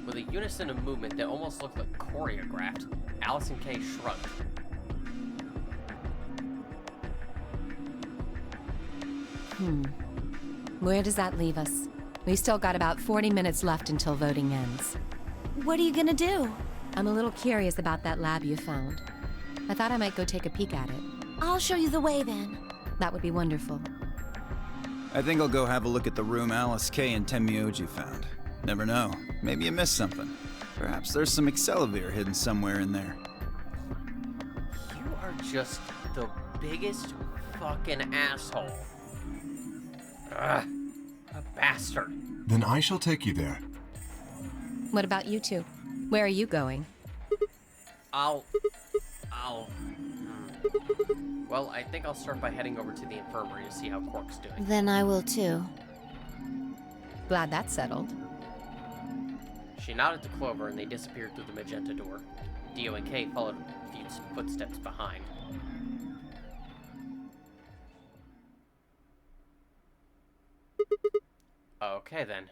With a unison of movement that almost looked like choreographed, Alice and Kay shrugged. Where does that leave us? We've still got about 40 minutes left until voting ends. What are you gonna do? I'm a little curious about that lab you found. I thought I might go take a peek at it. I'll show you the way then. That would be wonderful. I think I'll go have a look at the room Alice, Kay, and Tenmyoji found. Never know. Maybe you missed something. Perhaps there's some Excelivir hidden somewhere in there. You are just the biggest fucking asshole. Ugh, a bastard. Then I shall take you there. What about you two? Where are you going? Well, I think I'll start by heading over to the infirmary to see how Quark's doing. Then I will too. Glad that's settled. She nodded to Clover and they disappeared through the magenta door. Dio and Kay followed a few footsteps behind. Okay then.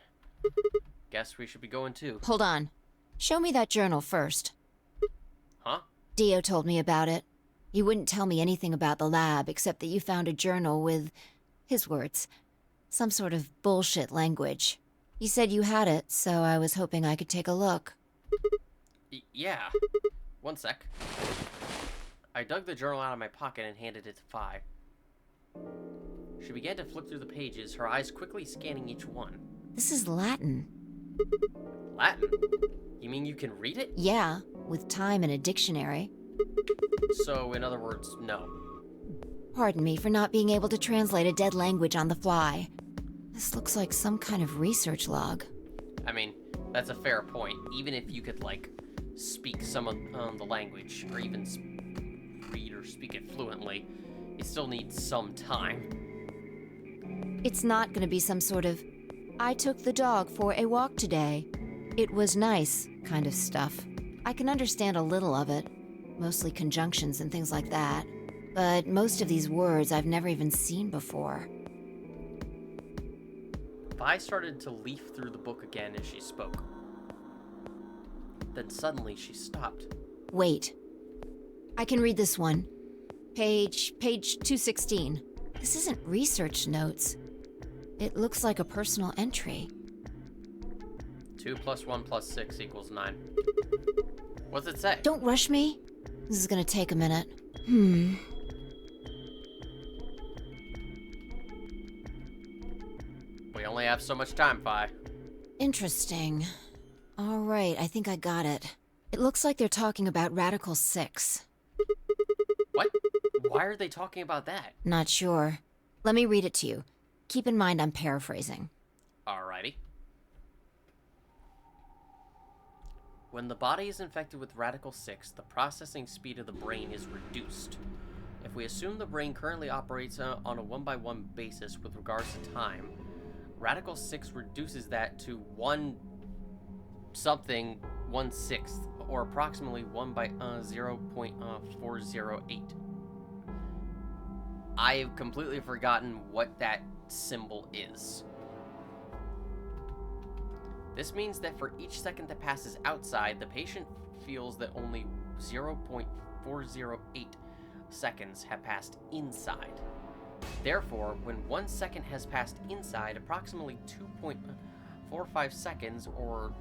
Guess we should be going too. Hold on. Show me that journal first. Huh? Dio told me about it. He wouldn't tell me anything about the lab except that you found a journal with, his words, some sort of bullshit language. He said you had it, so I was hoping I could take a look. Yeah. One sec. I dug the journal out of my pocket and handed it to Vi. She began to flip through the pages, her eyes quickly scanning each one. This is Latin. Latin? You mean you can read it? Yeah, with time and a dictionary. So, in other words, no. Pardon me for not being able to translate a dead language on the fly. This looks like some kind of research log. I mean, that's a fair point. Even if you could, like, speak some of the language, or even read or speak it fluently, you still need some time. It's not gonna be some sort of, I took the dog for a walk today. It was nice kind of stuff. I can understand a little of it, mostly conjunctions and things like that. But most of these words I've never even seen before. Vi started to leaf through the book again as she spoke. Then suddenly she stopped. Wait. I can read this one. Page 216. This isn't research notes. It looks like a personal entry. 2 + 1 + 6 = 9. What's it say? Don't rush me. This is gonna take a minute. We only have so much time, Vi. Interesting. All right, I think I got it. It looks like they're talking about Radical 6. What? Why are they talking about that? Not sure. Let me read it to you. Keep in mind I'm paraphrasing. Alrighty. When the body is infected with Radical 6, the processing speed of the brain is reduced. If we assume the brain currently operates on a 1-by-1 basis with regards to time, Radical 6 reduces that to 1/1/6, or approximately 1/0.408. I have completely forgotten what that symbol is. This means that for each second that passes outside, the patient feels that only 0.408 seconds have passed inside. Therefore, when 1 second has passed inside, approximately 2.45 seconds or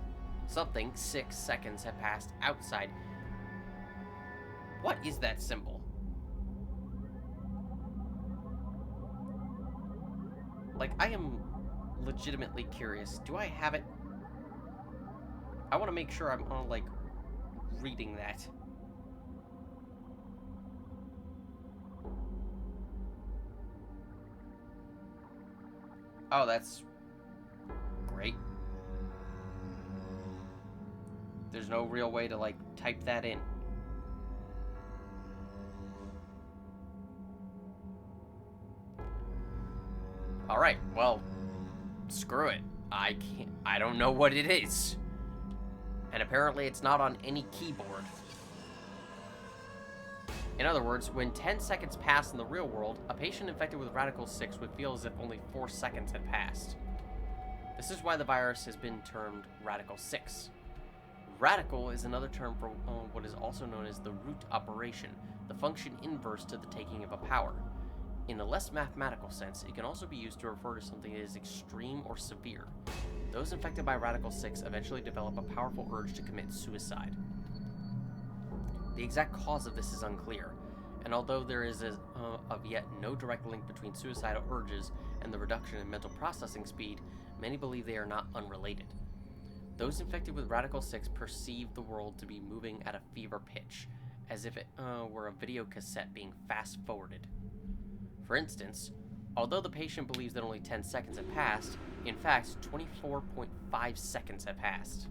something, 6 seconds have passed outside. What is that symbol? Like, I am legitimately curious. Do I have it? I want to make sure I'm on, like, reading that. Oh, that's great. There's no real way to, like, type that in. Alright, well, screw it. I don't know what it is. And And apparently it's not on any keyboard. In other words, when 10 seconds pass in the real world, a patient infected with Radical 6 would feel as if only 4 seconds had passed. This is why the virus has been termed Radical 6. Radical is another term for what is also known as the root operation, the function inverse to the taking of a power. In a less mathematical sense, it can also be used to refer to something that is extreme or severe. Those infected by Radical 6 eventually develop a powerful urge to commit suicide. The exact cause of this is unclear, and although there is of yet no direct link between suicidal urges and the reduction in mental processing speed, many believe they are not unrelated. Those infected with Radical 6 perceive the world to be moving at a fever pitch, as if it were a video cassette being fast-forwarded. For instance, although the patient believes that only 10 seconds have passed, in fact, 24.5 seconds have passed.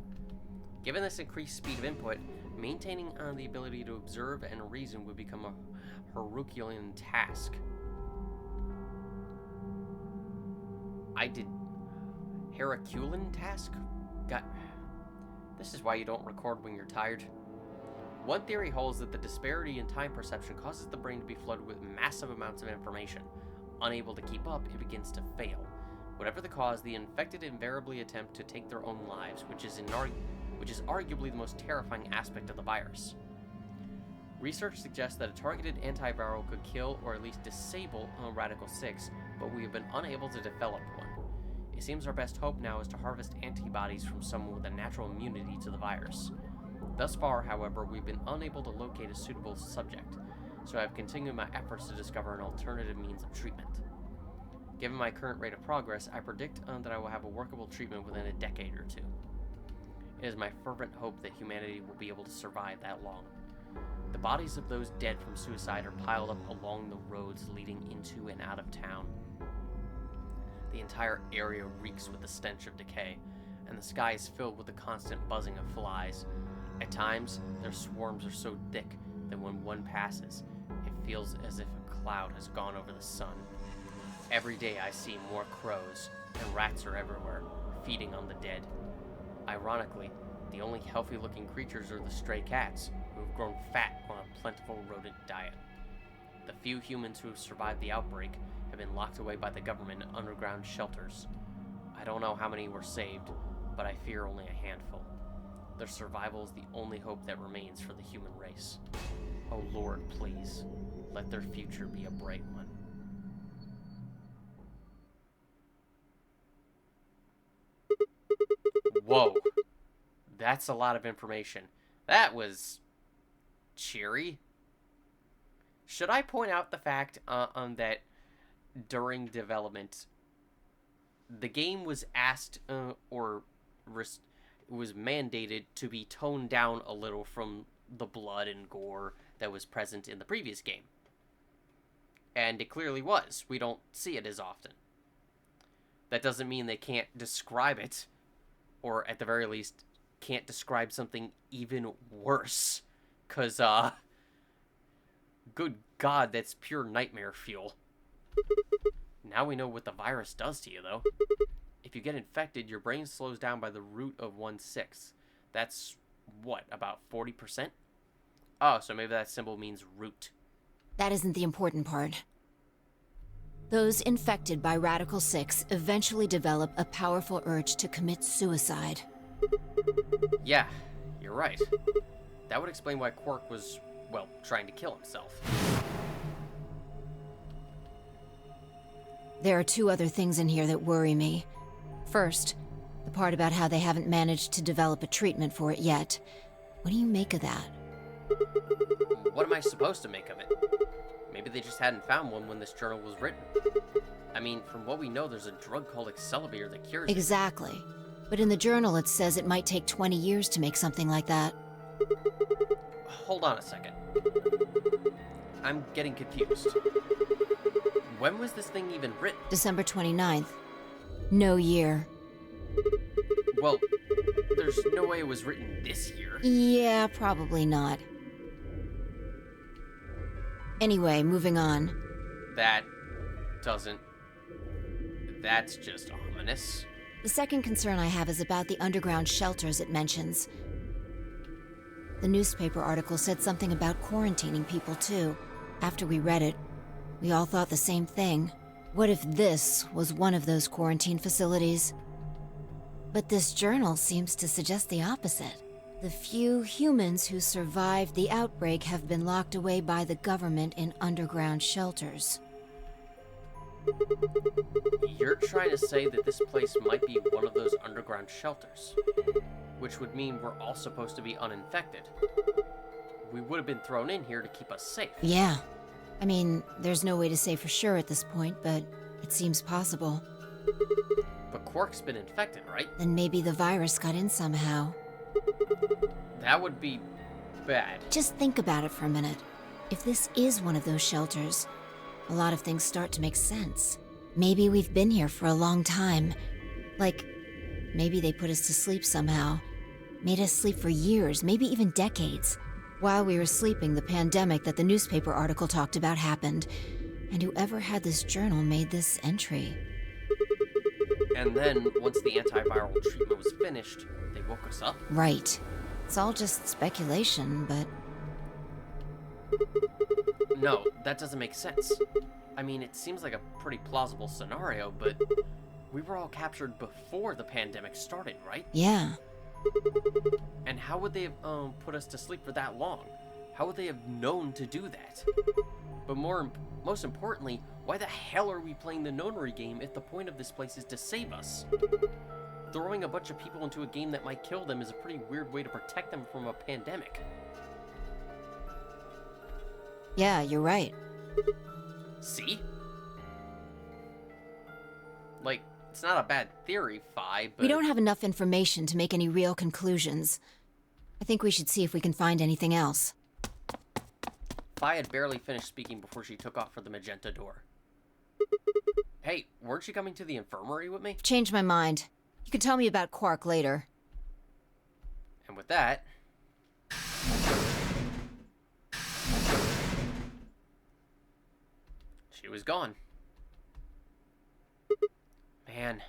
Given this increased speed of input, maintaining the ability to observe and reason would become a Herculean task. Herculean task? God, this is why you don't record when you're tired. One theory holds that the disparity in time perception causes the brain to be flooded with massive amounts of information. Unable to keep up, it begins to fail. Whatever the cause, the infected invariably attempt to take their own lives, which is arguably the most terrifying aspect of the virus. Research suggests that a targeted antiviral could kill or at least disable Radical 6, but we have been unable to develop one. It seems our best hope now is to harvest antibodies from someone with a natural immunity to the virus. Thus far, however, we've been unable to locate a suitable subject, so I have continued my efforts to discover an alternative means of treatment. Given my current rate of progress, I predict that I will have a workable treatment within a decade or two. It is my fervent hope that humanity will be able to survive that long. The bodies of those dead from suicide are piled up along the roads leading into and out of town. The entire area reeks with the stench of decay, and the sky is filled with the constant buzzing of flies. At times, their swarms are so thick that when one passes, it feels as if a cloud has gone over the sun. Every day I see more crows, and rats are everywhere, feeding on the dead. Ironically, the only healthy-looking creatures are the stray cats, who have grown fat on a plentiful rodent diet. The few humans who have survived the outbreak have been locked away by the government in underground shelters. I don't know how many were saved, but I fear only a handful. Their survival is the only hope that remains for the human race. Oh Lord, please, let their future be a bright one. Whoa, that's a lot of information. That was cheery. Should I point out the fact that during development, the game was asked was mandated to be toned down a little from the blood and gore that was present in the previous game. And it clearly was. We don't see it as often. That doesn't mean they can't describe it, or at the very least, can't describe something even worse. 'Cause, good God, that's pure nightmare fuel. Now we know what the virus does to you, though. If you get infected, your brain slows down by the root of 1/6. That's, what, about 40%? Oh, so maybe that symbol means root. That isn't the important part. Those infected by Radical 6 eventually develop a powerful urge to commit suicide. Yeah, you're right. That would explain why Quark was, well, trying to kill himself. There are two other things in here that worry me. First, the part about how they haven't managed to develop a treatment for it yet. What do you make of that? What am I supposed to make of it? Maybe they just hadn't found one when this journal was written. I mean, from what we know, there's a drug called Excalibur that cures it. Exactly. But in the journal it says it might take 20 years to make something like that. Hold on a second. I'm getting confused. When was this thing even written? December 29th. No year. Well, there's no way it was written this year. Yeah, probably not. Anyway, moving on. That's just ominous. The second concern I have is about the underground shelters it mentions. The newspaper article said something about quarantining people too. After we read it, we all thought the same thing. What if this was one of those quarantine facilities? But this journal seems to suggest the opposite. The few humans who survived the outbreak have been locked away by the government in underground shelters. You're trying to say that this place might be one of those underground shelters, which would mean we're all supposed to be uninfected. We would have been thrown in here to keep us safe. Yeah. I mean, there's no way to say for sure at this point, but it seems possible. But Quark's been infected, right? Then maybe the virus got in somehow. That would be bad. Just think about it for a minute. If this is one of those shelters, a lot of things start to make sense. Maybe we've been here for a long time. Like, maybe they put us to sleep somehow. Made us sleep for years, maybe even decades. While we were sleeping, the pandemic that the newspaper article talked about happened. And whoever had this journal made this entry. And then, once the antiviral treatment was finished, they woke us up? Right. It's all just speculation, but... No, that doesn't make sense. I mean, it seems like a pretty plausible scenario, but we were all captured before the pandemic started, right? Yeah. And how would they have put us to sleep for that long? How would they have known to do that? But most importantly, why the hell are we playing the nonary game if the point of this place is to save us? Throwing a bunch of people into a game that might kill them is a pretty weird way to protect them from a pandemic. Yeah, you're right. See? Like, it's not a bad theory, Phi, but... We don't have enough information to make any real conclusions. I think we should see if we can find anything else. Phi had barely finished speaking before she took off for the magenta door. Hey, weren't you coming to the infirmary with me? Changed my mind. You can tell me about Quark later. And with that... she was gone. Man.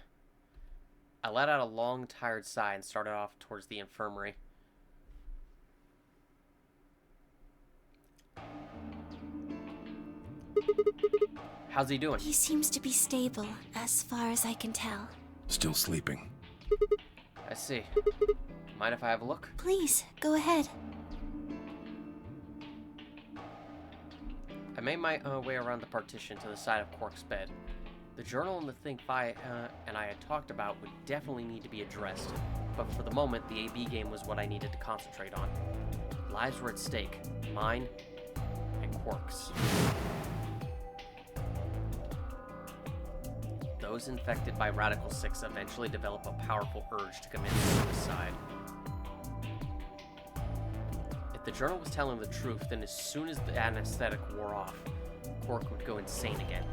I let out a long, tired sigh and started off towards the infirmary. How's he doing? He seems to be stable, as far as I can tell. Still sleeping. I see. Mind if I have a look? Please, go ahead. I made my way around the partition to the side of Quark's bed. The journal and the thing Phi and I had talked about would definitely need to be addressed, but for the moment, the AB game was what I needed to concentrate on. Lives were at stake. Mine and Quark's. Those infected by Radical 6 eventually develop a powerful urge to commit suicide. If the journal was telling the truth, then as soon as the anesthetic wore off, Quark would go insane again.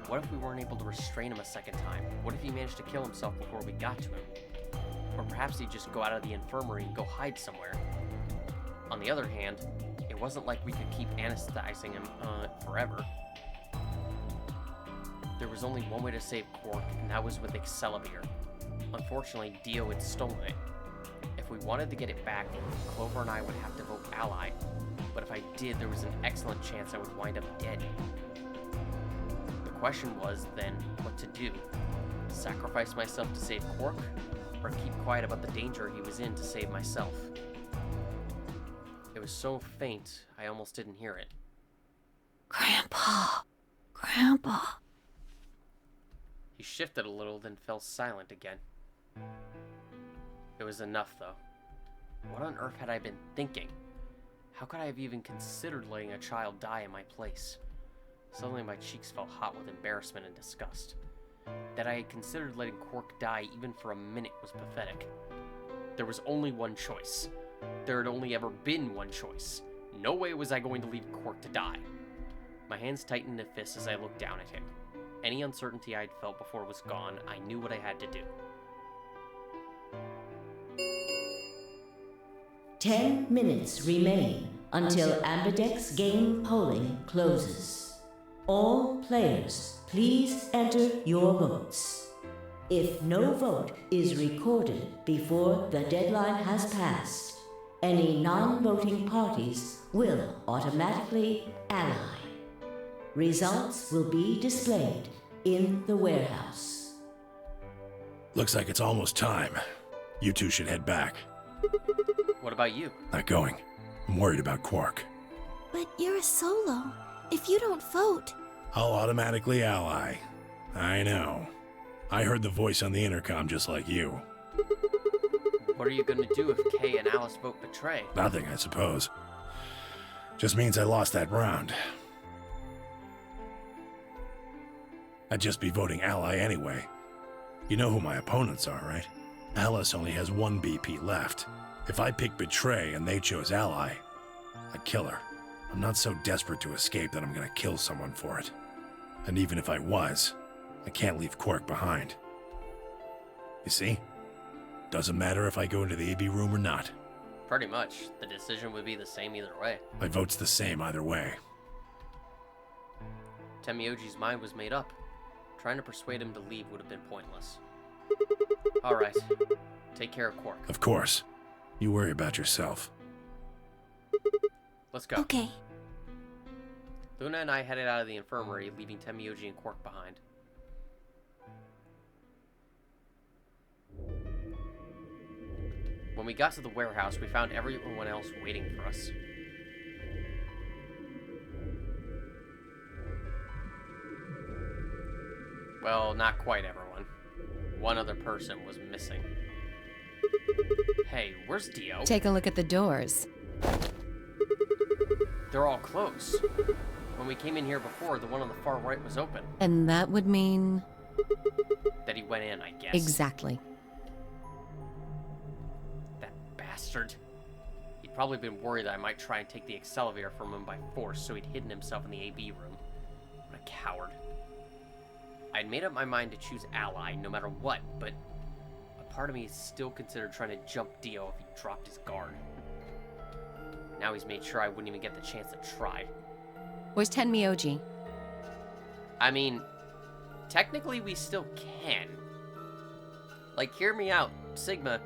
What if we weren't able to restrain him a second time? What if he managed to kill himself before we got to him? Or perhaps he'd just go out of the infirmary and go hide somewhere. On the other hand, it wasn't like we could keep anesthetizing him forever. There was only one way to save Quark, and that was with Excalibur. Unfortunately, Dio had stolen it. If we wanted to get it back, Clover and I would have to vote ally, but if I did, there was an excellent chance I would wind up dead. The question was, then, what to do? Sacrifice myself to save Quark, or keep quiet about the danger he was in to save myself? It was so faint, I almost didn't hear it. Grandpa. Grandpa. He shifted a little, then fell silent again. It was enough, though. What on earth had I been thinking? How could I have even considered letting a child die in my place? Suddenly my cheeks felt hot with embarrassment and disgust. That I had considered letting Quark die even for a minute was pathetic. There was only one choice. There had only ever been one choice. No way was I going to leave Quark to die. My hands tightened in fists as I looked down at him. Any uncertainty I'd felt before was gone. I knew what I had to do. 10 minutes remain until Ambidex game polling closes. All players, please enter your votes. If no vote is recorded before the deadline has passed, Any non-voting parties will automatically ally. Results will be displayed in the warehouse. Looks like it's almost time. You two should head back. What about you? Not going. I'm worried about Quark. But you're a solo. If you don't vote... I'll automatically ally. I know. I heard the voice on the intercom just like you. What are you gonna do if Kay and Alice vote betray? Nothing, I suppose. Just means I lost that round. I'd just be voting ally anyway. You know who my opponents are, right? Alice only has one BP left. If I pick betray and they chose ally, I'd kill her. I'm not so desperate to escape that I'm gonna kill someone for it. And even if I was, I can't leave Quark behind. You see? Doesn't matter if I go into the AB room or not. Pretty much. The decision would be the same either way. My vote's the same either way. Temioji's mind was made up. Trying to persuade him to leave would have been pointless. Alright. Take care of Quark. Of course. You worry about yourself. Let's go. Okay. Luna and I headed out of the infirmary, leaving Temioji and Quark behind. When we got to the warehouse, we found everyone else waiting for us. Well, not quite everyone. One other person was missing. Hey, where's Dio? Take a look at the doors. They're all closed. When we came in here before, the one on the far right was open. And that would mean... That he went in, I guess. Exactly. That bastard. He'd probably been worried that I might try and take the accelerator from him by force, so he'd hidden himself in the AB room. What a coward. I'd made up my mind to choose ally, no matter what, but a part of me still considered trying to jump Dio if he dropped his guard. Now he's made sure I wouldn't even get the chance to try. Where's Tenmyoji? I mean, technically we still can. Like, hear me out, Sigma.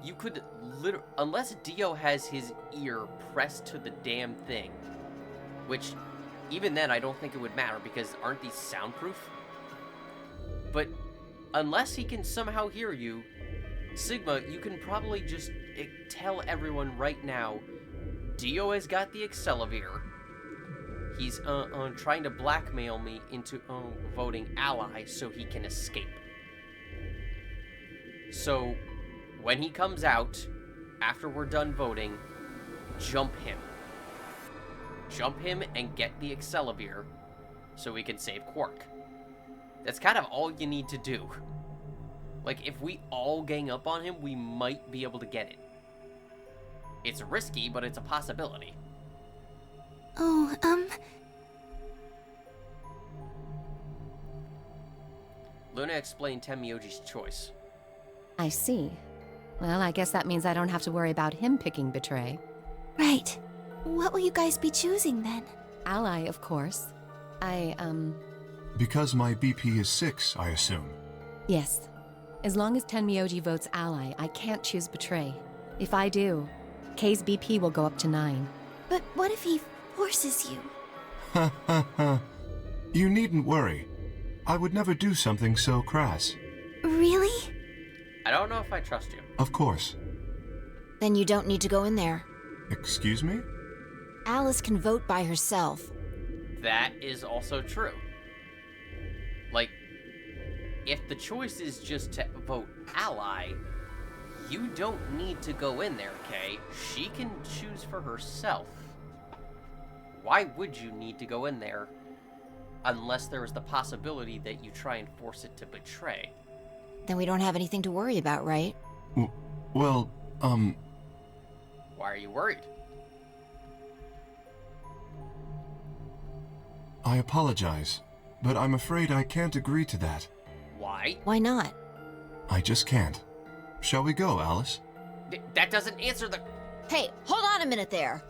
You could literally, unless Dio has his ear pressed to the damn thing, which, even then, I don't think it would matter, because aren't these soundproof? But, unless he can somehow hear you, Sigma, you can probably just tell everyone right now, Dio has got the accelerator. He's trying to blackmail me into voting ally so he can escape. So, when he comes out, after we're done voting, jump him. Jump him and get the accelerator so we can save Quark. That's kind of all you need to do. Like, if we all gang up on him, we might be able to get it. It's risky, but it's a possibility. Oh, Luna explained Temioji's choice. I see. Well, I guess that means I don't have to worry about him picking betray. Right. What will you guys be choosing then? Ally, of course. Because my BP is 6, I assume. Yes. As long as Tenmyoji votes ally, I can't choose betray. If I do, K's BP will go up to 9. But what if he forces you? Ha ha ha. You needn't worry. I would never do something so crass. Really? I don't know if I trust you. Of course. Then you don't need to go in there. Excuse me? Alice can vote by herself. That is also true. Like, if the choice is just to vote ally, you don't need to go in there, Kay. She can choose for herself. Why would you need to go in there unless there is the possibility that you try and force it to betray? Then we don't have anything to worry about, right? Well, Why are you worried? I apologize, but I'm afraid I can't agree to that. Why? Why not? I just can't. Shall we go, Alice? That doesn't answer the... Hey, hold on a minute there.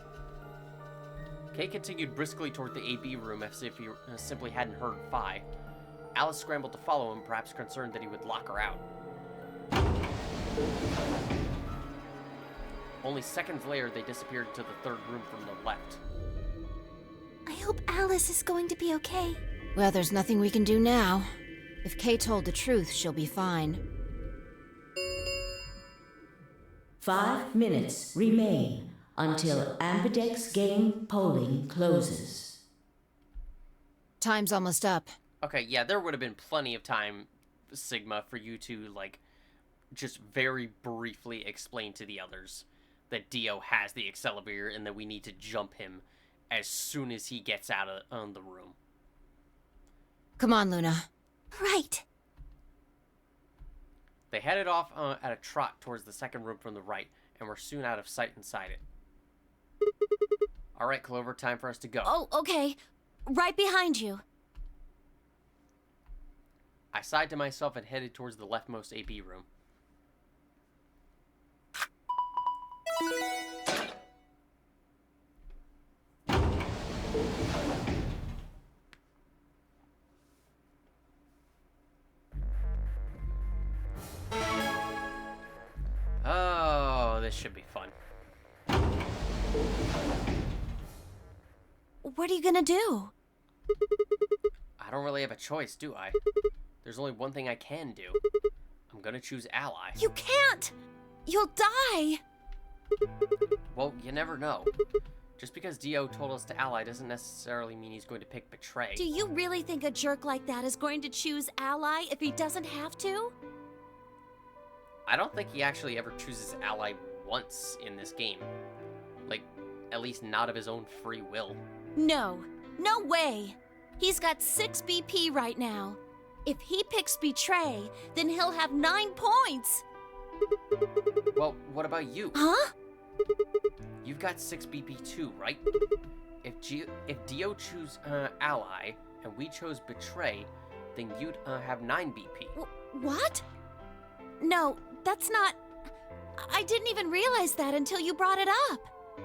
Kay continued briskly toward the AB room as if he simply hadn't heard Phi. Alice scrambled to follow him, perhaps concerned that he would lock her out. Only seconds later, they disappeared into the third room from the left. I hope Alice is going to be okay. Well, there's nothing we can do now. If Kay told the truth, she'll be fine. 5 minutes remain until Ambidex game polling closes. Time's almost up. Okay, yeah, there would have been plenty of time, Sigma, for you to, like, just very briefly explain to the others that Dio has the Excalibur and that we need to jump him as soon as he gets out of the room. Come on, Luna. Right. They headed off at a trot towards the second room from the right, and were soon out of sight inside it. Alright, Clover, time for us to go. Oh, okay. Right behind you. I sighed to myself and headed towards the leftmost AB room. Oh, this should be fun. What are you gonna do? I don't really have a choice, do I? There's only one thing I can do. I'm gonna choose Ally. You can't! You'll die! Well, you never know. Just because Dio told us to Ally doesn't necessarily mean he's going to pick Betray. Do you really think a jerk like that is going to choose Ally if he doesn't have to? I don't think he actually ever chooses Ally once in this game. Like, at least not of his own free will. No. No way! He's got 6 BP right now. If he picks Betray, then he'll have 9 points! Well, what about you? Huh? You've got 6 BP too, right? If Dio chose Ally, and we chose Betray, then you'd have 9 BP. What? No, that's not... I didn't even realize that until you brought it up.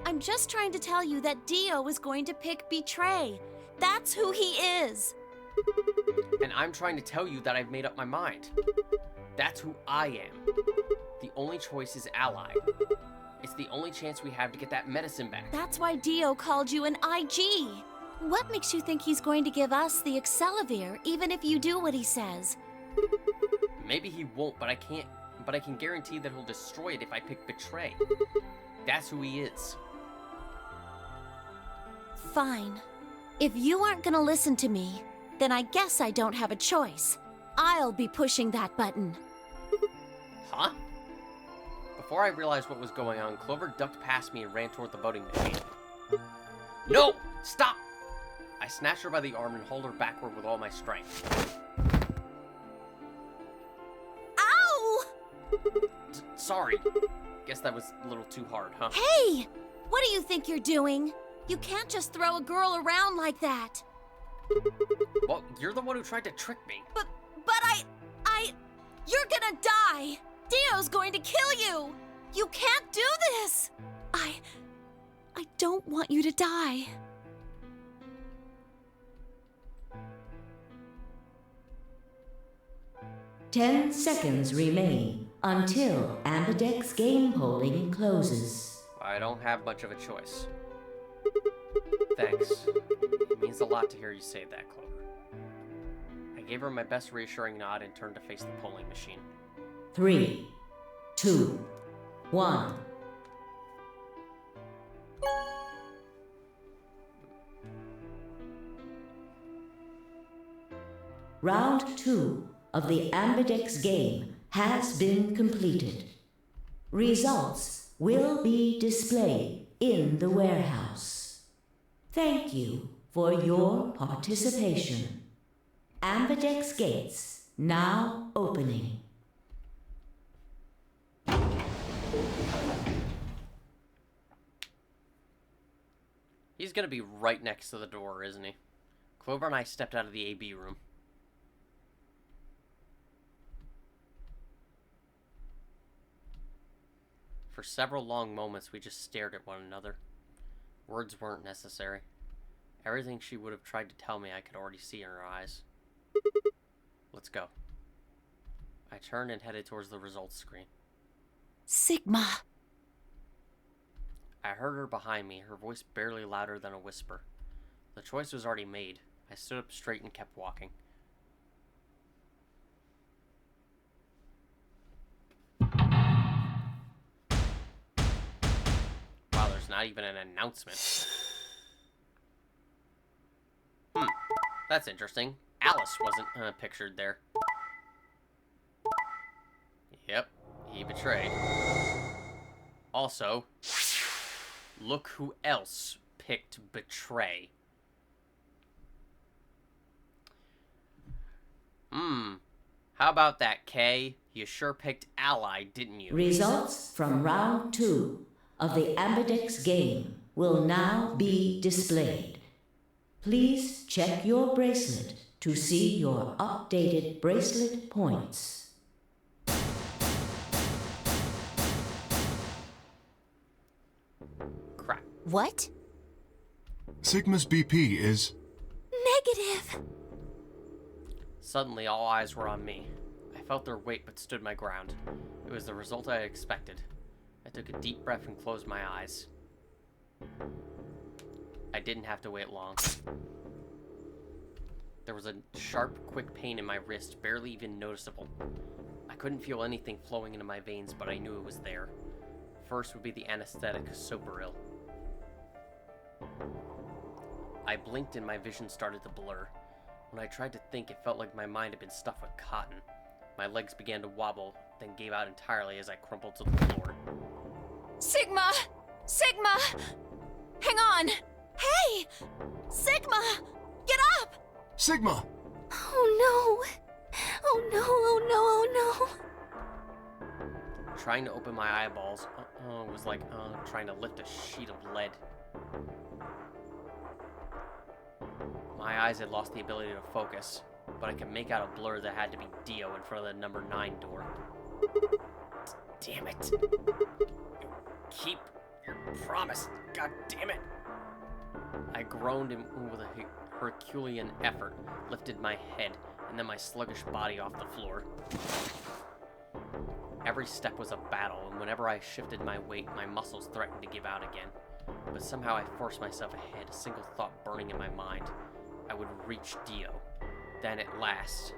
I'm just trying to tell you that Dio is going to pick Betray. That's who he is. And I'm trying to tell you that I've made up my mind. That's who I am. The only choice is Ally. It's the only chance we have to get that medicine back. That's why Dio called you an IG. What makes you think he's going to give us the Excalibur, even if you do what he says? Maybe he won't, but I can guarantee that he'll destroy it if I pick Betray. That's who he is. Fine. If you aren't gonna listen to me, then I guess I don't have a choice. I'll be pushing that button. Huh? Before I realized what was going on, Clover ducked past me and ran toward the voting machine. No! Stop! I snatched her by the arm and hauled her backward with all my strength. Ow! Sorry. Guess that was a little too hard, huh? Hey! What do you think you're doing? You can't just throw a girl around like that. Well, you're the one who tried to trick me. But you're gonna die! Dio's going to kill you! You can't do this! I don't want you to die. Ten seconds remain until Ambidex game polling closes. I don't have much of a choice. Thanks. It means a lot to hear you say that, Clover. I gave her my best reassuring nod and turned to face the polling machine. 3, 2, 1. Round 2 of the Ambidex game has been completed. Results will be displayed in the warehouse. Thank you for your participation. Ambidex gates now opening. He's gonna be right next to the door, isn't he? Clover and I stepped out of the AB room. For several long moments, we just stared at one another. Words weren't necessary. Everything she would have tried to tell me, I could already see in her eyes. Let's go. I turned and headed towards the results screen. Sigma. I heard her behind me, her voice barely louder than a whisper. The choice was already made. I stood up straight and kept walking. Wow, there's not even an announcement. That's interesting. Alice wasn't pictured there. Yep, he betrayed. Also, look who else picked betray. How about that, Kay? You sure picked ally, didn't you? Results from round 2 of the Ambidex game will now be displayed. Please check your bracelet to see your updated bracelet points. Crap. What? Sigma's BP is... Negative. Suddenly, all eyes were on me. I felt their weight but stood my ground. It was the result I expected. I took a deep breath and closed my eyes. I didn't have to wait long. There was a sharp, quick pain in my wrist, barely even noticeable. I couldn't feel anything flowing into my veins, but I knew it was there. First would be the anesthetic, Soperil. I blinked and my vision started to blur. When I tried to think, it felt like my mind had been stuffed with cotton. My legs began to wobble, then gave out entirely as I crumpled to the floor. Sigma! Sigma! Hang on! Hey! Sigma! Get up! Sigma! Oh no! Oh no, oh no, oh no! Trying to open my eyeballs was like trying to lift a sheet of lead. My eyes had lost the ability to focus, but I could make out a blur that had to be Dio in front of the number 9 door. Damn it. Keep your promise. God damn it. I groaned and with a Herculean effort lifted my head and then my sluggish body off the floor. Every step was a battle, and whenever I shifted my weight, my muscles threatened to give out again. But somehow I forced myself ahead, a single thought burning in my mind. I would reach Dio. Then at last...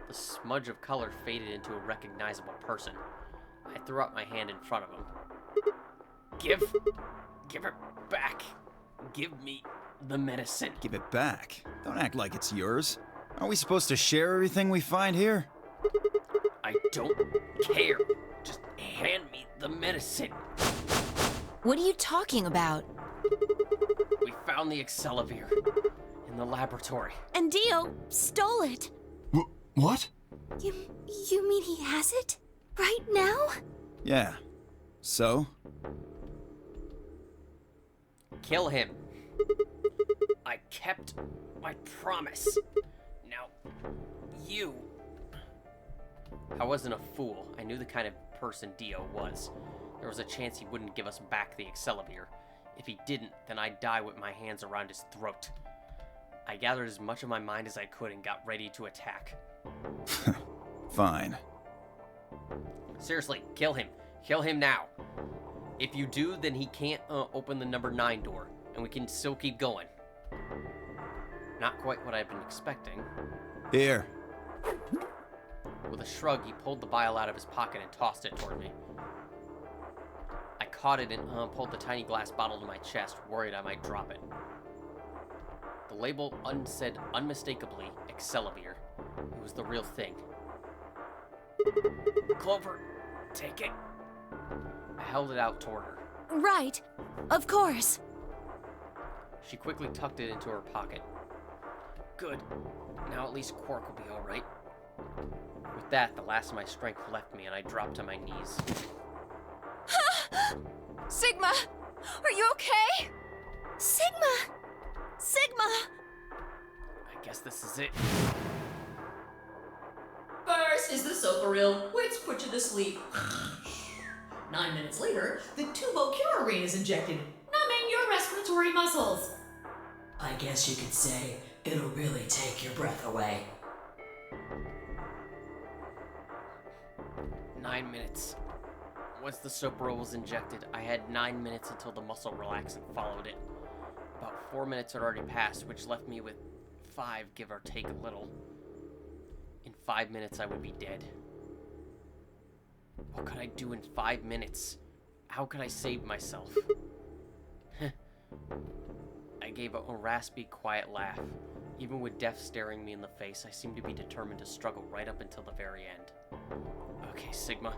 The smudge of color faded into a recognizable person. I threw out my hand in front of him. Give it back. Give me the medicine. Give it back? Don't act like it's yours. Aren't we supposed to share everything we find here? I don't care. Just hand me the medicine. What are you talking about? We found the Excelivir in the laboratory. And Dio stole it. What? You mean he has it? Right now? Yeah. So? Kill him. I kept my promise. Now, you... I wasn't a fool. I knew the kind of person Dio was. There was a chance he wouldn't give us back the Excelivir. If he didn't, then I'd die with my hands around his throat. I gathered as much of my mind as I could and got ready to attack. Fine. Seriously, kill him. Kill him now. If you do, then he can't open the number 9 door, and we can still keep going. Not quite what I've been expecting. Here. With a shrug, he pulled the vial out of his pocket and tossed it toward me. I caught it and pulled the tiny glass bottle to my chest, worried I might drop it. The label said unmistakably Excelivir. It was the real thing. Clover, take it. I held it out toward her. Right. Of course. She quickly tucked it into her pocket. Good. Now at least Quark will be alright. With that, the last of my strength left me and I dropped to my knees. Sigma! Are you okay? Sigma! Sigma! I guess this is it. First is the Soperil, which puts you to sleep. 9 minutes later, the tubocurarine is injected, numbing your respiratory muscles. I guess you could say it'll really take your breath away. 9 minutes. Once the Sopril was injected, I had 9 minutes until the muscle relaxant followed it. About 4 minutes had already passed, which left me with 5, give or take a little. In 5 minutes, I would be dead. What could I do in 5 minutes? How could I save myself? I gave a raspy, quiet laugh. Even with death staring me in the face, I seemed to be determined to struggle right up until the very end. Okay, Sigma,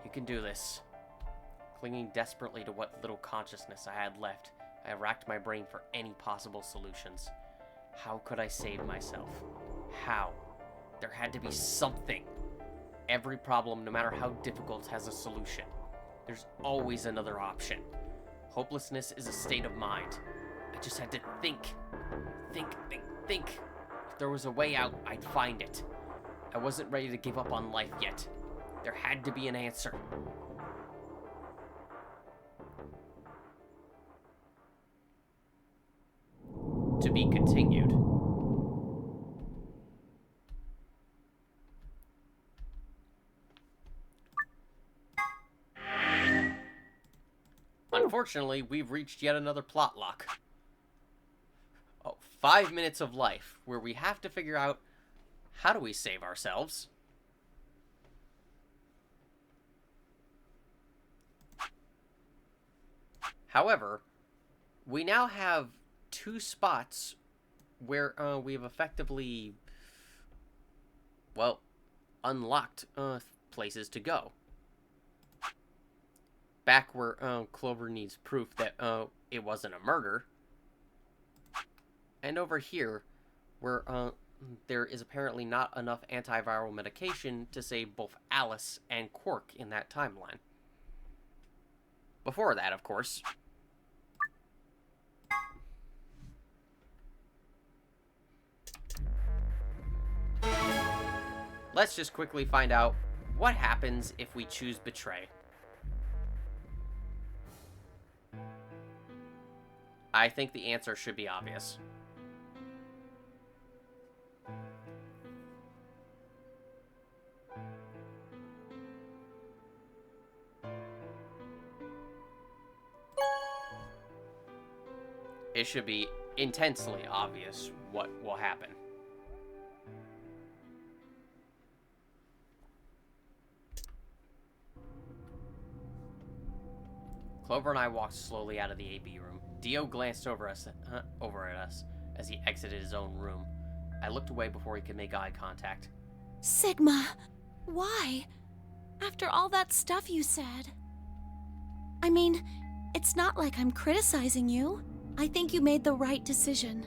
you can do this. Clinging desperately to what little consciousness I had left, I racked my brain for any possible solutions. How could I save myself? How? There had to be something. Every problem, no matter how difficult, has a solution. There's always another option. Hopelessness is a state of mind. I just had to think. Think. If there was a way out, I'd find it. I wasn't ready to give up on life yet. There had to be an answer. To be continued. Unfortunately, we've reached yet another plot lock. 5 minutes of life, where we have to figure out how do we save ourselves. However, we now have 2 spots where we've effectively, well, unlocked places to go. Back where Clover needs proof that it wasn't a murder. And over here, where there is apparently not enough antiviral medication to save both Alice and Quark in that timeline. Before that, of course. Let's just quickly find out what happens if we choose Betray. I think the answer should be obvious. It should be intensely obvious what will happen. Clover and I walked slowly out of the AB room. Dio glanced over at us as he exited his own room. I looked away before he could make eye contact. Sigma, why? After all that stuff you said. I mean, it's not like I'm criticizing you. I think you made the right decision.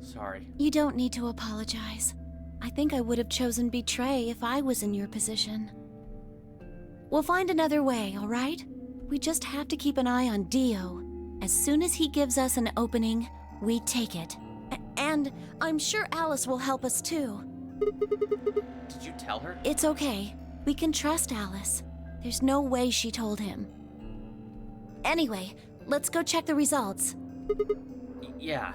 Sorry. You don't need to apologize. I think I would have chosen Betray if I was in your position. We'll find another way, all right? We just have to keep an eye on Dio. As soon as he gives us an opening, we take it. And I'm sure Alice will help us too. Did you tell her? It's okay. We can trust Alice. There's no way she told him. Anyway, let's go check the results. Yeah.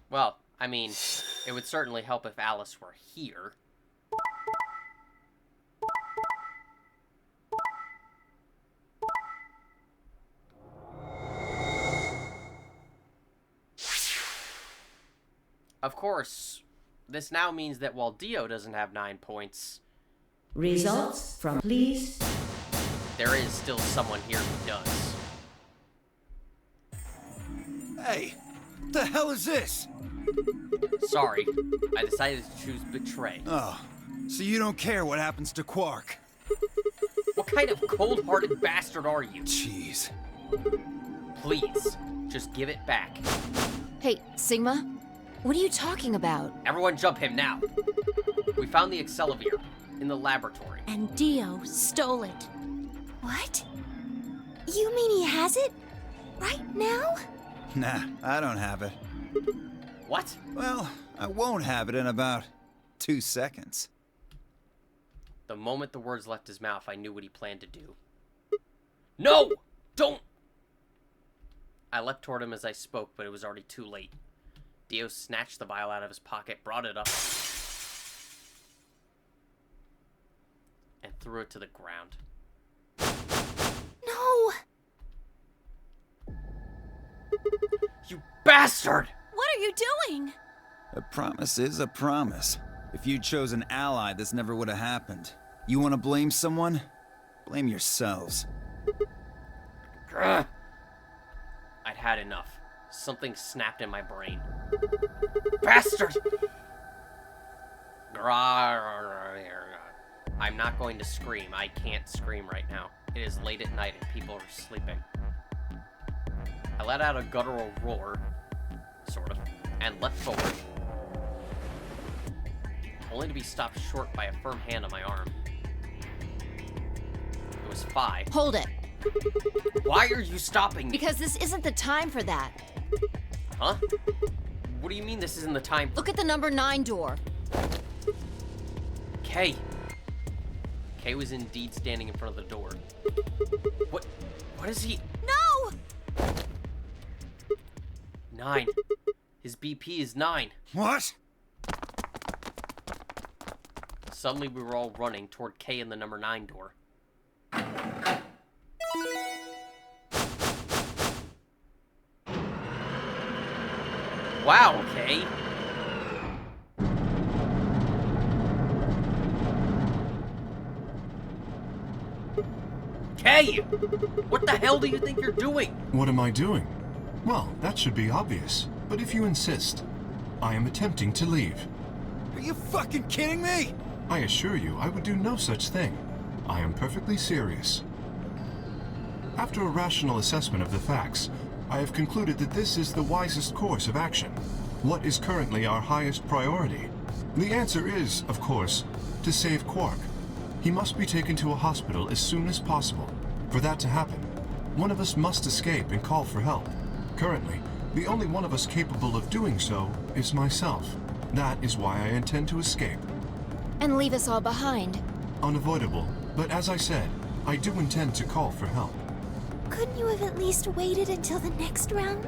Well, I mean, it would certainly help if Alice were here. Of course, this now means that while Dio doesn't have 9 points... Results from please... There is still someone here who does. Hey, what the hell is this? Sorry, I decided to choose Betray. Oh, so you don't care what happens to Quark? What kind of cold-hearted bastard are you? Jeez. Please, just give it back. Hey, Sigma? What are you talking about? Everyone jump him now. We found the Accelavir in the laboratory. And Dio stole it. What? You mean he has it? Right now? Nah, I don't have it. What? Well, I won't have it in about 2 seconds. The moment the words left his mouth, I knew what he planned to do. No! Don't! I leapt toward him as I spoke, but it was already too late. Dio snatched the vial out of his pocket, brought it up, and threw it to the ground. No! You bastard! What are you doing? A promise is a promise. If you'd chosen Ally, this never would have happened. You want to blame someone? Blame yourselves. I'd had enough. Something snapped in my brain. Bastard! I'm not going to scream. I can't scream right now. It is late at night and people are sleeping. I let out a guttural roar, sort of, and leapt forward, only to be stopped short by a firm hand on my arm. It was Phi. Hold it. Why are you stopping me? Because this isn't the time for that. Huh? What do you mean this isn't the time? Look at the number 9 door. Kay. Kay was indeed standing in front of the door. What is he? No! 9. His BP is 9. What? Suddenly we were all running toward Kay in the number 9 door. Wow, Kay. Kay! What the hell do you think you're doing? What am I doing? Well, that should be obvious. But if you insist, I am attempting to leave. Are you fucking kidding me? I assure you, I would do no such thing. I am perfectly serious. After a rational assessment of the facts, I have concluded that this is the wisest course of action. What is currently our highest priority? The answer is, of course, to save Quark. He must be taken to a hospital as soon as possible. For that to happen, one of us must escape and call for help. Currently, the only one of us capable of doing so is myself. That is why I intend to escape. And leave us all behind. Unavoidable, but as I said, I do intend to call for help. Couldn't you have at least waited until the next round?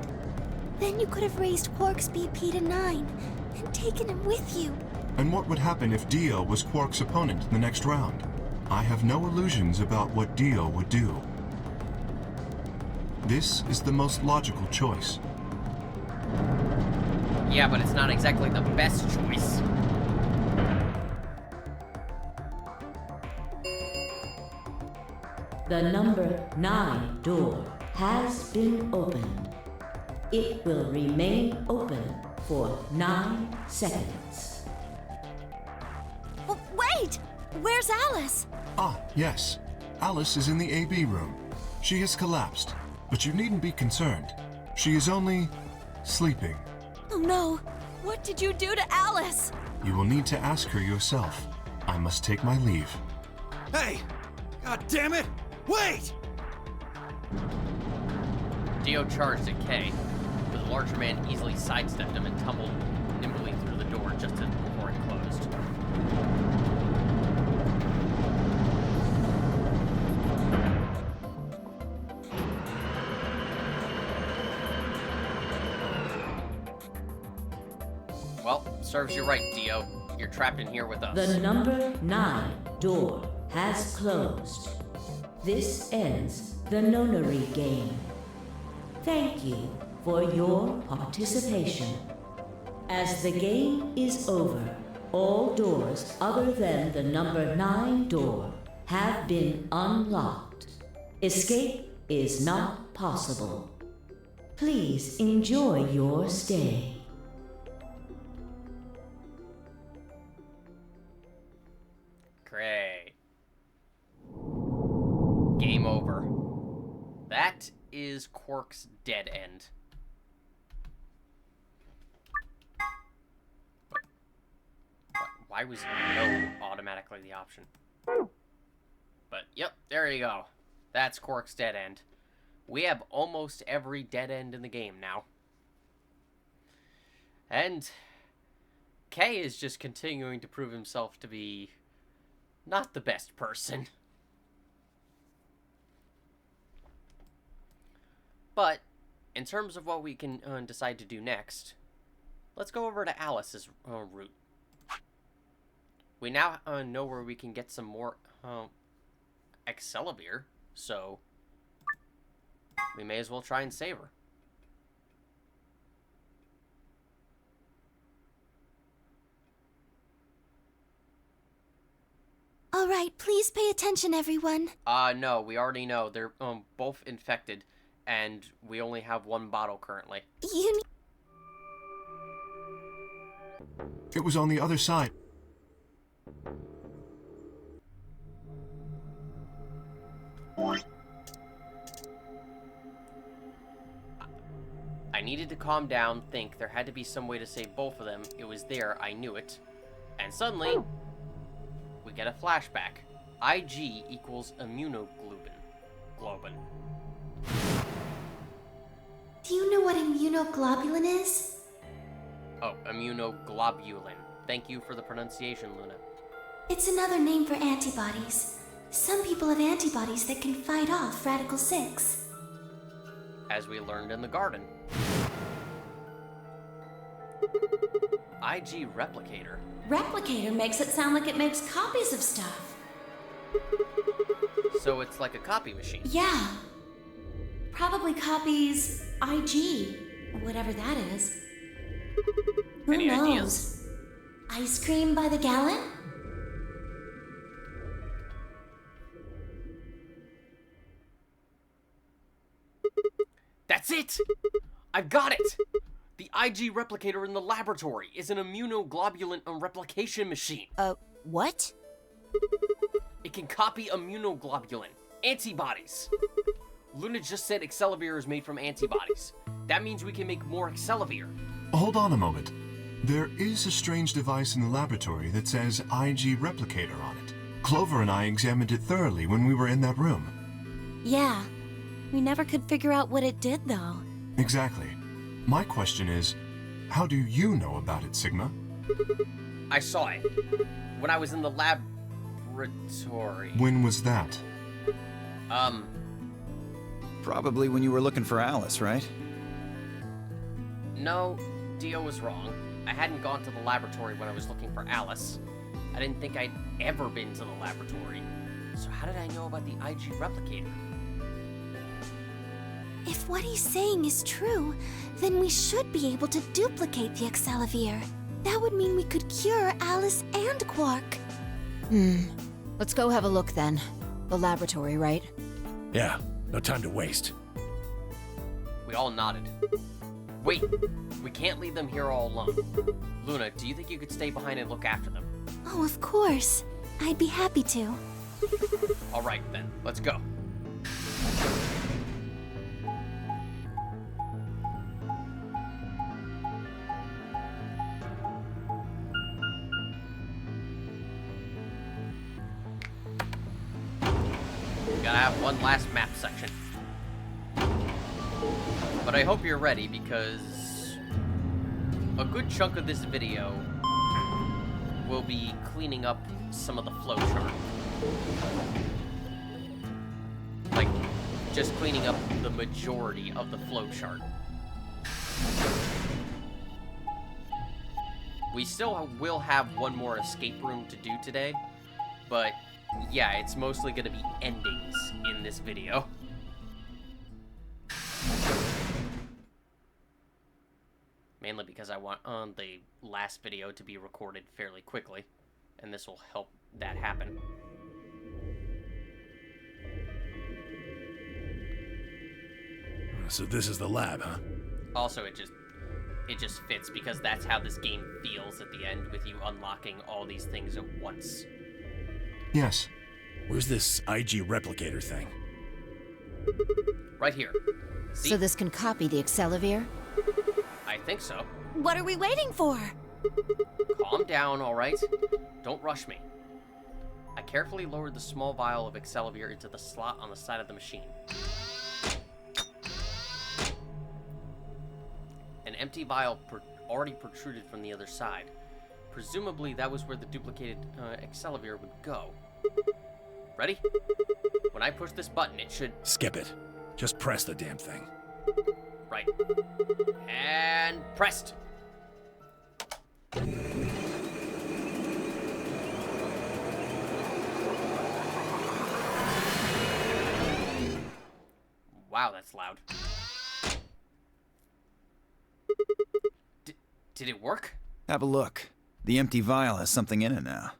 Then you could have raised Quark's BP to 9 and taken him with you. And what would happen if Dio was Quark's opponent in the next round? I have no illusions about what Dio would do. This is the most logical choice. Yeah, but it's not exactly the best choice. The number 9 door has been opened. It will remain open for 9 seconds. Wait! Where's Alice? Ah, yes. Alice is in the AB room. She has collapsed, but you needn't be concerned. She is only sleeping. Oh no! What did you do to Alice? You will need to ask her yourself. I must take my leave. Hey! God damn it! Wait! Dio charged at Kay, but the larger man easily sidestepped him and tumbled nimbly through the door just before it closed. Well, serves you right, Dio. You're trapped in here with us. The number 9 door has closed. This ends the nonary game. Thank you for your participation. As the game is over, all doors other than the number 9 door have been unlocked. Escape is not possible. Please enjoy your stay. Great. Game over. That is Quark's dead end. Why was no automatically the option? But, yep, there you go. That's Quark's dead end. We have almost every dead end in the game now. And Kay is just continuing to prove himself to be not the best person. But in terms of what we can decide to do next, let's go over to Alice's route. We now know where we can get some more Excalibur, so we may as well try and save her. All right, please pay attention, everyone. No, we already know. They're both infected, and we only have one bottle currently. It was on the other side. I needed to calm down, think there had to be some way to save both of them. It was there, I knew it. And suddenly, we get a flashback. IG equals immunoglobulin. Do you know what immunoglobulin is? Oh, immunoglobulin. Thank you for the pronunciation, Luna. It's another name for antibodies. Some people have antibodies that can fight off Radical 6. As we learned in the garden. IG replicator. Replicator makes it sound like it makes copies of stuff. So it's like a copy machine. Yeah. Probably copies IG, whatever that is. Who Any knows? ideas? Ice cream by the gallon? That's it! I've got it! The IG replicator in the laboratory is an immunoglobulin replication machine. What? It can copy immunoglobulin, antibodies. Luna just said Excalibur is made from antibodies. That means we can make more Excalibur. Hold on a moment. There is a strange device in the laboratory that says IG replicator on it. Clover and I examined it thoroughly when we were in that room. Yeah. We never could figure out what it did, though. Exactly. My question is, how do you know about it, Sigma? I saw it when I was in the laboratory. When was that? Probably when you were looking for Alice, right? No, Dio was wrong. I hadn't gone to the laboratory when I was looking for Alice. I didn't think I'd ever been to the laboratory. So how did I know about the IG replicator? If what he's saying is true, then we should be able to duplicate the Excalibur. That would mean we could cure Alice and Quark. Let's go have a look then. The laboratory, right? Yeah, no time to waste. We all nodded. Wait, we can't leave them here all alone. Luna, do you think you could stay behind and look after them? Oh, of course. I'd be happy to. All right, then. Let's go. Gotta have one last map section. But I hope you're ready, because a good chunk of this video will be cleaning up some of the flowchart. Like, just cleaning up the majority of the flowchart. We still will have one more escape room to do today, but yeah, it's mostly gonna be endings in this video. Mainly because I want the last video to be recorded fairly quickly, and this will help that happen. So this is the lab, huh? Also, it just fits because that's how this game feels at the end, with you unlocking all these things at once. Yes. Where's this IG replicator thing? Right here. See? So this can copy the Excalibur? I think so. What are we waiting for? Calm down, all right? Don't rush me. I carefully lowered the small vial of Excalibur into the slot on the side of the machine. An empty vial already protruded from the other side. Presumably, that was where the duplicated Excalibur would go. Ready? When I push this button, it should... Skip it. Just press the damn thing. Right. And pressed. Wow, that's loud. Did it work? Have a look. The empty vial has something in it now.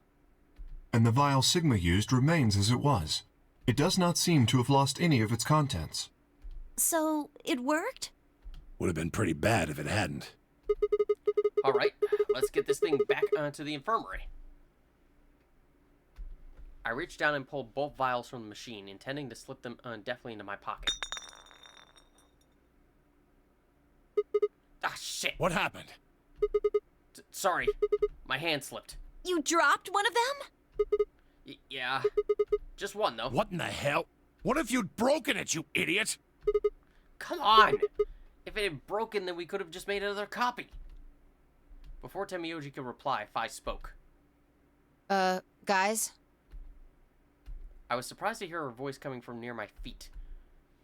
And the vial Sigma used remains as it was. It does not seem to have lost any of its contents. So, it worked? Would have been pretty bad if it hadn't. Alright, let's get this thing back to the infirmary. I reached down and pulled both vials from the machine, intending to slip them deftly into my pocket. Ah, shit! What happened? Sorry, my hand slipped. You dropped one of them? Yeah, just one though. What in the hell? What if you'd broken it, you idiot? Come on! If it had broken, then we could have just made another copy. Before Temioji could reply, Fi spoke. Guys? I was surprised to hear her voice coming from near my feet.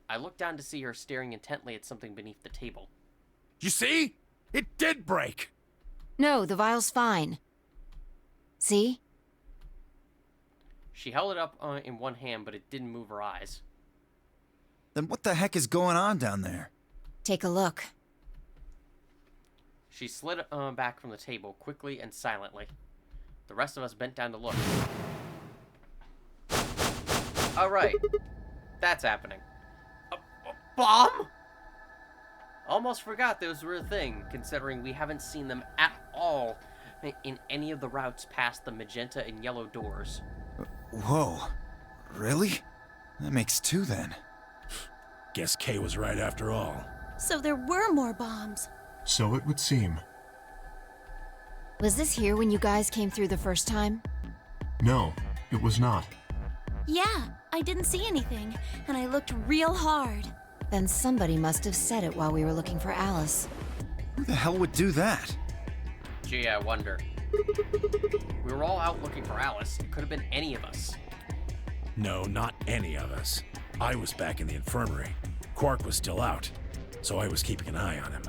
I looked down to see her staring intently at something beneath the table. You see? It did break! No, the vial's fine. See? She held it up in one hand, but it didn't move her eyes. Then what the heck is going on down there? Take a look. She slid back from the table, quickly and silently. The rest of us bent down to look. Alright. That's happening. A bomb?! Almost forgot those were a thing, considering we haven't seen them at all in any of the routes past the magenta and yellow doors. Whoa. Really? That makes two then. Guess Kay was right after all. So there were more bombs. So it would seem. Was this here when you guys came through the first time? No, it was not. Yeah, I didn't see anything, and I looked real hard. Then somebody must have said it while we were looking for Alice. Who the hell would do that? Gee, I wonder. We were all out looking for Alice. It could have been any of us. No, not any of us. I was back in the infirmary. Quark was still out, so I was keeping an eye on him.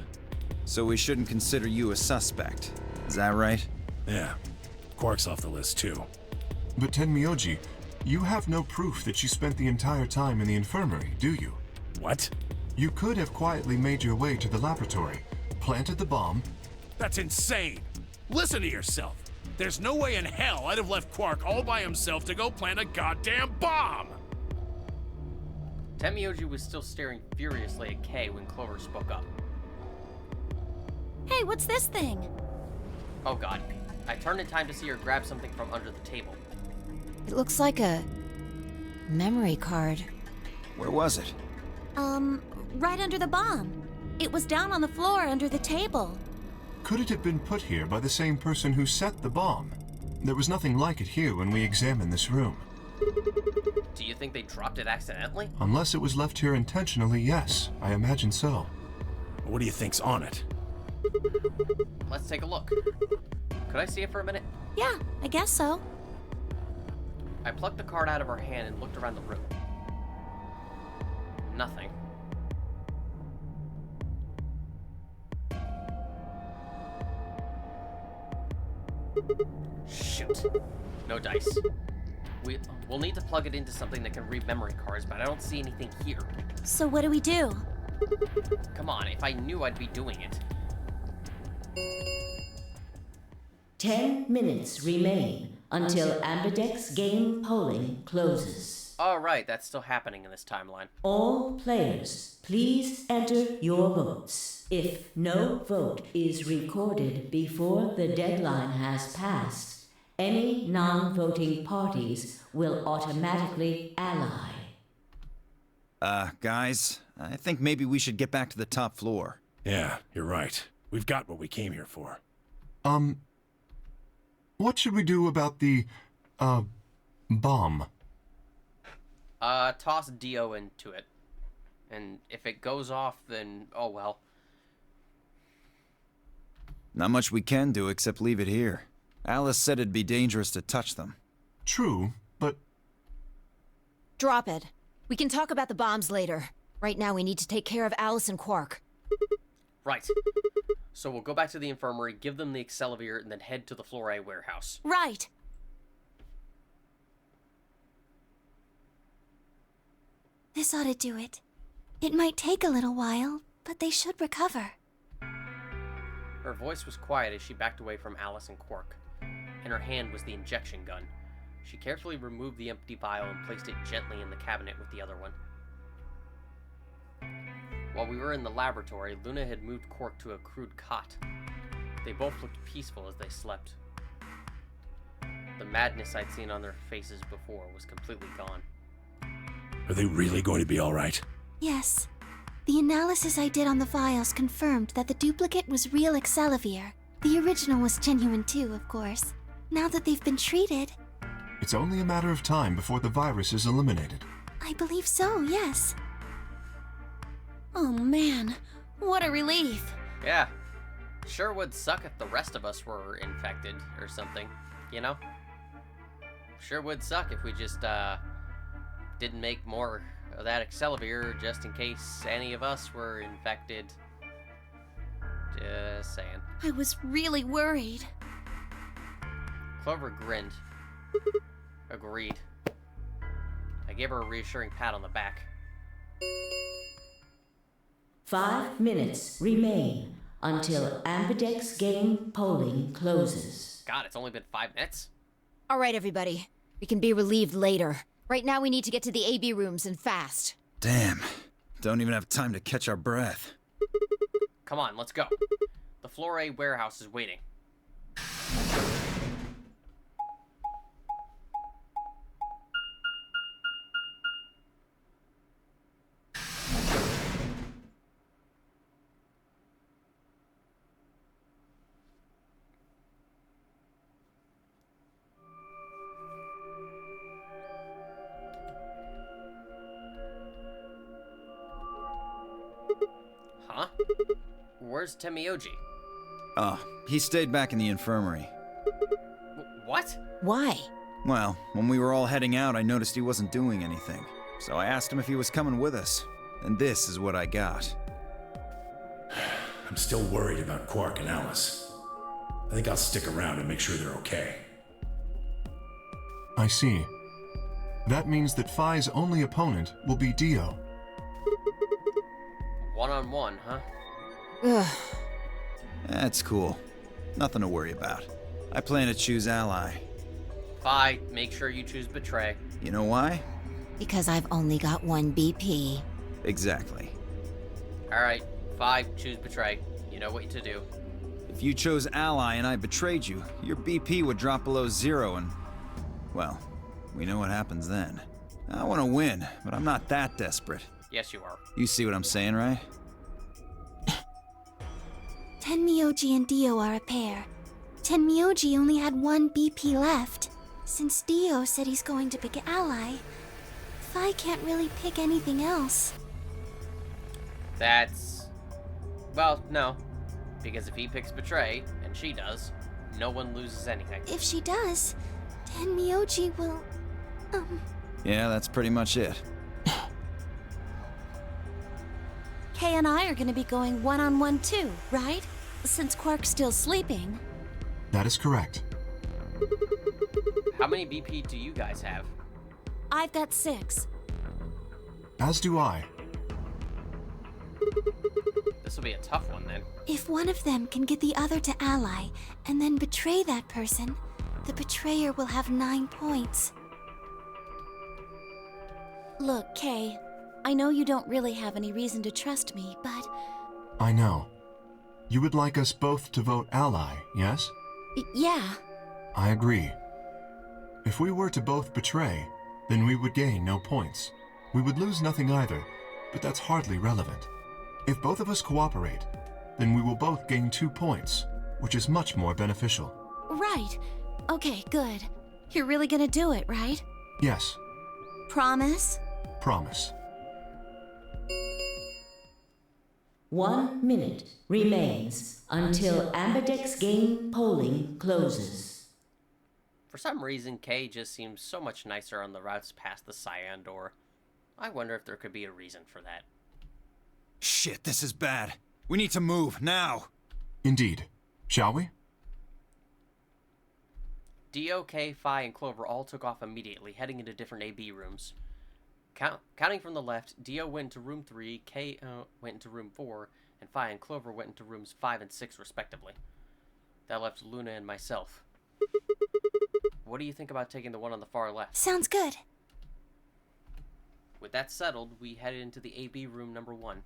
So we shouldn't consider you a suspect. Is that right? Yeah. Quark's off the list, too. But Tenmyoji, you have no proof that you spent the entire time in the infirmary, do you? What? You could have quietly made your way to the laboratory, planted the bomb. That's insane! Listen to yourself! There's no way in hell I'd have left Quark all by himself to go plant a goddamn bomb! Temioji was still staring furiously at Kay when Clover spoke up. Hey, what's this thing? Oh god. I turned in time to see her grab something from under the table. It looks like a memory card. Where was it? Right under the bomb. It was down on the floor under the table. Could it have been put here by the same person who set the bomb? There was nothing like it here when we examined this room. Do you think they dropped it accidentally? Unless it was left here intentionally, yes. I imagine so. What do you think's on it? Let's take a look. Could I see it for a minute? Yeah, I guess so. I plucked the card out of her hand and looked around the room. Nothing. Shoot. No dice. We'll need to plug it into something that can read memory cards, but I don't see anything here. So what do we do? Come on, if I knew I'd be doing it. 10 minutes remain until Ambidex game polling closes. Alright, that's still happening in this timeline. All players, please enter your votes. If no vote is recorded before the deadline has passed, any non-voting parties will automatically ally. Guys, I think maybe we should get back to the top floor. Yeah, you're right. We've got what we came here for. What should we do about the, bomb? Toss Dio into it. And if it goes off, then, oh well. Not much we can do except leave it here. Alice said it'd be dangerous to touch them. True, but... Drop it. We can talk about the bombs later. Right now we need to take care of Alice and Quark. Right. So we'll go back to the infirmary, give them the Accelivir, and then head to the Flore warehouse. Right. This ought to do it. It might take a little while, but they should recover. Her voice was quiet as she backed away from Alice and Quark. In her hand was the injection gun. She carefully removed the empty vial and placed it gently in the cabinet with the other one. While we were in the laboratory, Luna had moved Quark to a crude cot. They both looked peaceful as they slept. The madness I'd seen on their faces before was completely gone. Are they really going to be all right? Yes. The analysis I did on the vials confirmed that the duplicate was real Accelivir. The original was genuine too, of course. Now that they've been treated... It's only a matter of time before the virus is eliminated. I believe so, yes. Oh man, what a relief. Yeah. Sure would suck if the rest of us were infected or something, you know? Sure would suck if we just, didn't make more of that Accelivir just in case any of us were infected. Just saying. I was really worried. Clover grinned. Agreed. I gave her a reassuring pat on the back. 5 minutes remain until Ambidex game polling closes. God, it's only been 5 minutes? All right, everybody. We can be relieved later. Right now we need to get to the AB rooms and fast. Damn. Don't even have time to catch our breath. Come on, let's go. The Flore warehouse is waiting. Huh? Where's Temioji? Oh, he stayed back in the infirmary. What? Why? Well, when we were all heading out, I noticed he wasn't doing anything. So I asked him if he was coming with us. And this is what I got. I'm still worried about Quark and Alice. I think I'll stick around and make sure they're okay. I see. That means that Phi's only opponent will be Dio. One-on-one, huh? Ugh. That's cool. Nothing to worry about. I plan to choose Ally. Phi, make sure you choose Betray. You know why? Because I've only got one BP. Exactly. Alright, Phi, choose Betray. You know what to do. If you chose Ally and I betrayed you, your BP would drop below 0 and... well, we know what happens then. I want to win, but I'm not that desperate. Yes, you are. You see what I'm saying, right? Tenmyoji and Dio are a pair. Tenmyoji only had one BP left. Since Dio said he's going to pick Ally, Phi can't really pick anything else. That's... well, no. Because if he picks Betray, and she does, no one loses anything. If she does, Tenmyoji will... Yeah, that's pretty much it. Kay and I are gonna be going one-on-one too, right? Since Quark's still sleeping. That is correct. How many BP do you guys have? I've got 6. As do I. This will be a tough one, then. If one of them can get the other to Ally, and then betray that person, the betrayer will have 9 points. Look, Kay, I know you don't really have any reason to trust me, but... I know. You would like us both to vote Ally, yes? Yeah. I agree. If we were to both betray, then we would gain no points. We would lose nothing either, but that's hardly relevant. If both of us cooperate, then we will both gain 2 points, which is much more beneficial. Right. Okay, good. You're really gonna do it, right? Yes. Promise? Promise. 1 minute remains until Ambidex game polling closes. For some reason, Kay just seems so much nicer on the routes past the Cyan door. I wonder if there could be a reason for that. Shit, this is bad. We need to move, now! Indeed. Shall we? Dio, Kay, Phi, and Clover all took off immediately, heading into different AB rooms. Counting from the left, Dio went into room 3, Kay went into room 4, and Phi and Clover went into rooms 5 and 6 respectively. That left Luna and myself. What do you think about taking the one on the far left? Sounds good. With that settled, we headed into the AB room number 1.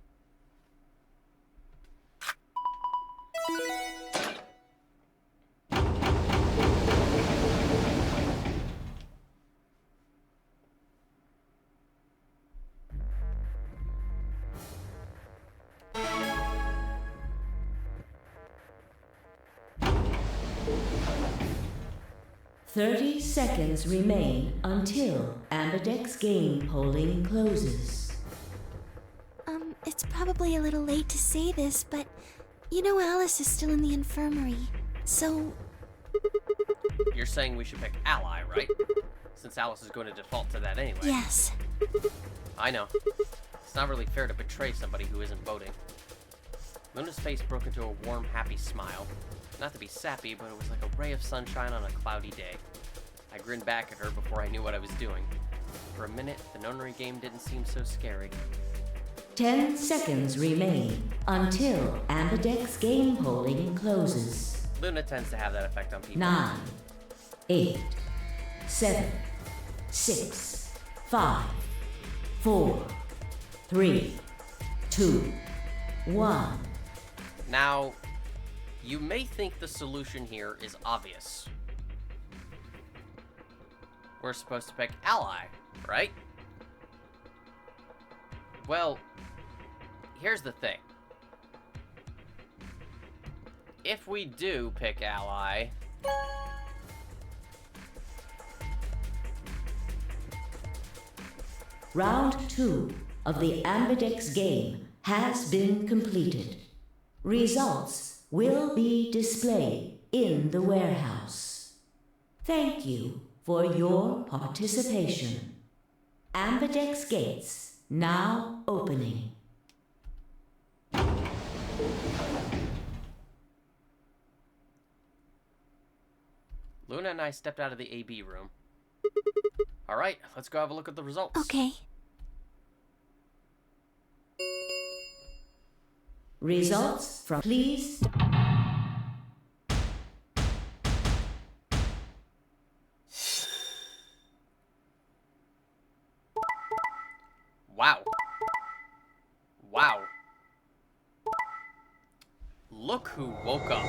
"30 seconds remain until Ambidex game polling closes." It's probably a little late to say this, but you know Alice is still in the infirmary, so... You're saying we should pick Ally, right? Since Alice is going to default to that anyway. Yes. I know. It's not really fair to betray somebody who isn't voting. Luna's face broke into a warm, happy smile. Not to be sappy, but it was like a ray of sunshine on a cloudy day. I grinned back at her before I knew what I was doing. For a minute, the nunnery game didn't seem so scary. 10 seconds remain until Ambidex game polling closes. Luna tends to have that effect on people. 9, 8, 7, 6, 5, 4, 3, 2, 1. Now, you may think the solution here is obvious. We're supposed to pick Ally, right? Well, here's the thing. If we do pick Ally... Round 2 of the Ambidex game has been completed. Results will be displayed in the warehouse. Thank you for your participation. Ambidex gates now opening. Luna and I stepped out of the AB room. Alright, let's go have a look at the results. Okay. Results from... Please... Wow. Wow. Look who woke up.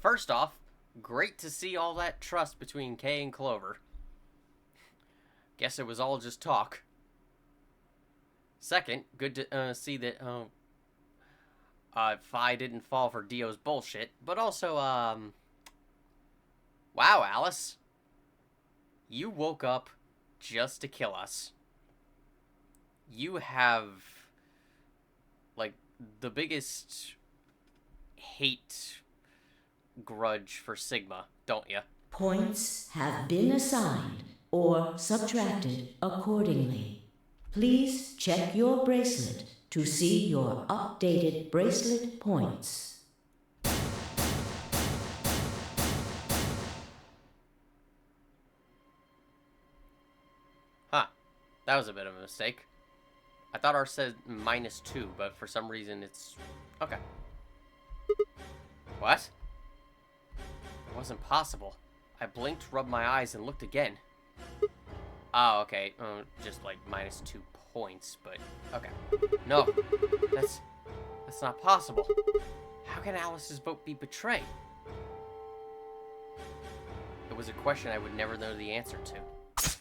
First off, great to see all that trust between Kay and Clover. Guess it was all just talk. Second, good to see that Phi didn't fall for Dio's bullshit, but also, wow, Alice. You woke up just to kill us. You have, like, the biggest hate grudge for Sigma, don't you? Points have been assigned or subtracted accordingly. Please check your bracelet to see your updated bracelet points. Huh. That was a bit of a mistake. I thought ours said -2, but for some reason it's... Okay. What? It wasn't possible. I blinked, rubbed my eyes, and looked again. Oh, okay. Just like -2 points, but... Okay. No. That's not possible. How can Alice's vote be betrayed? It was a question I would never know the answer to.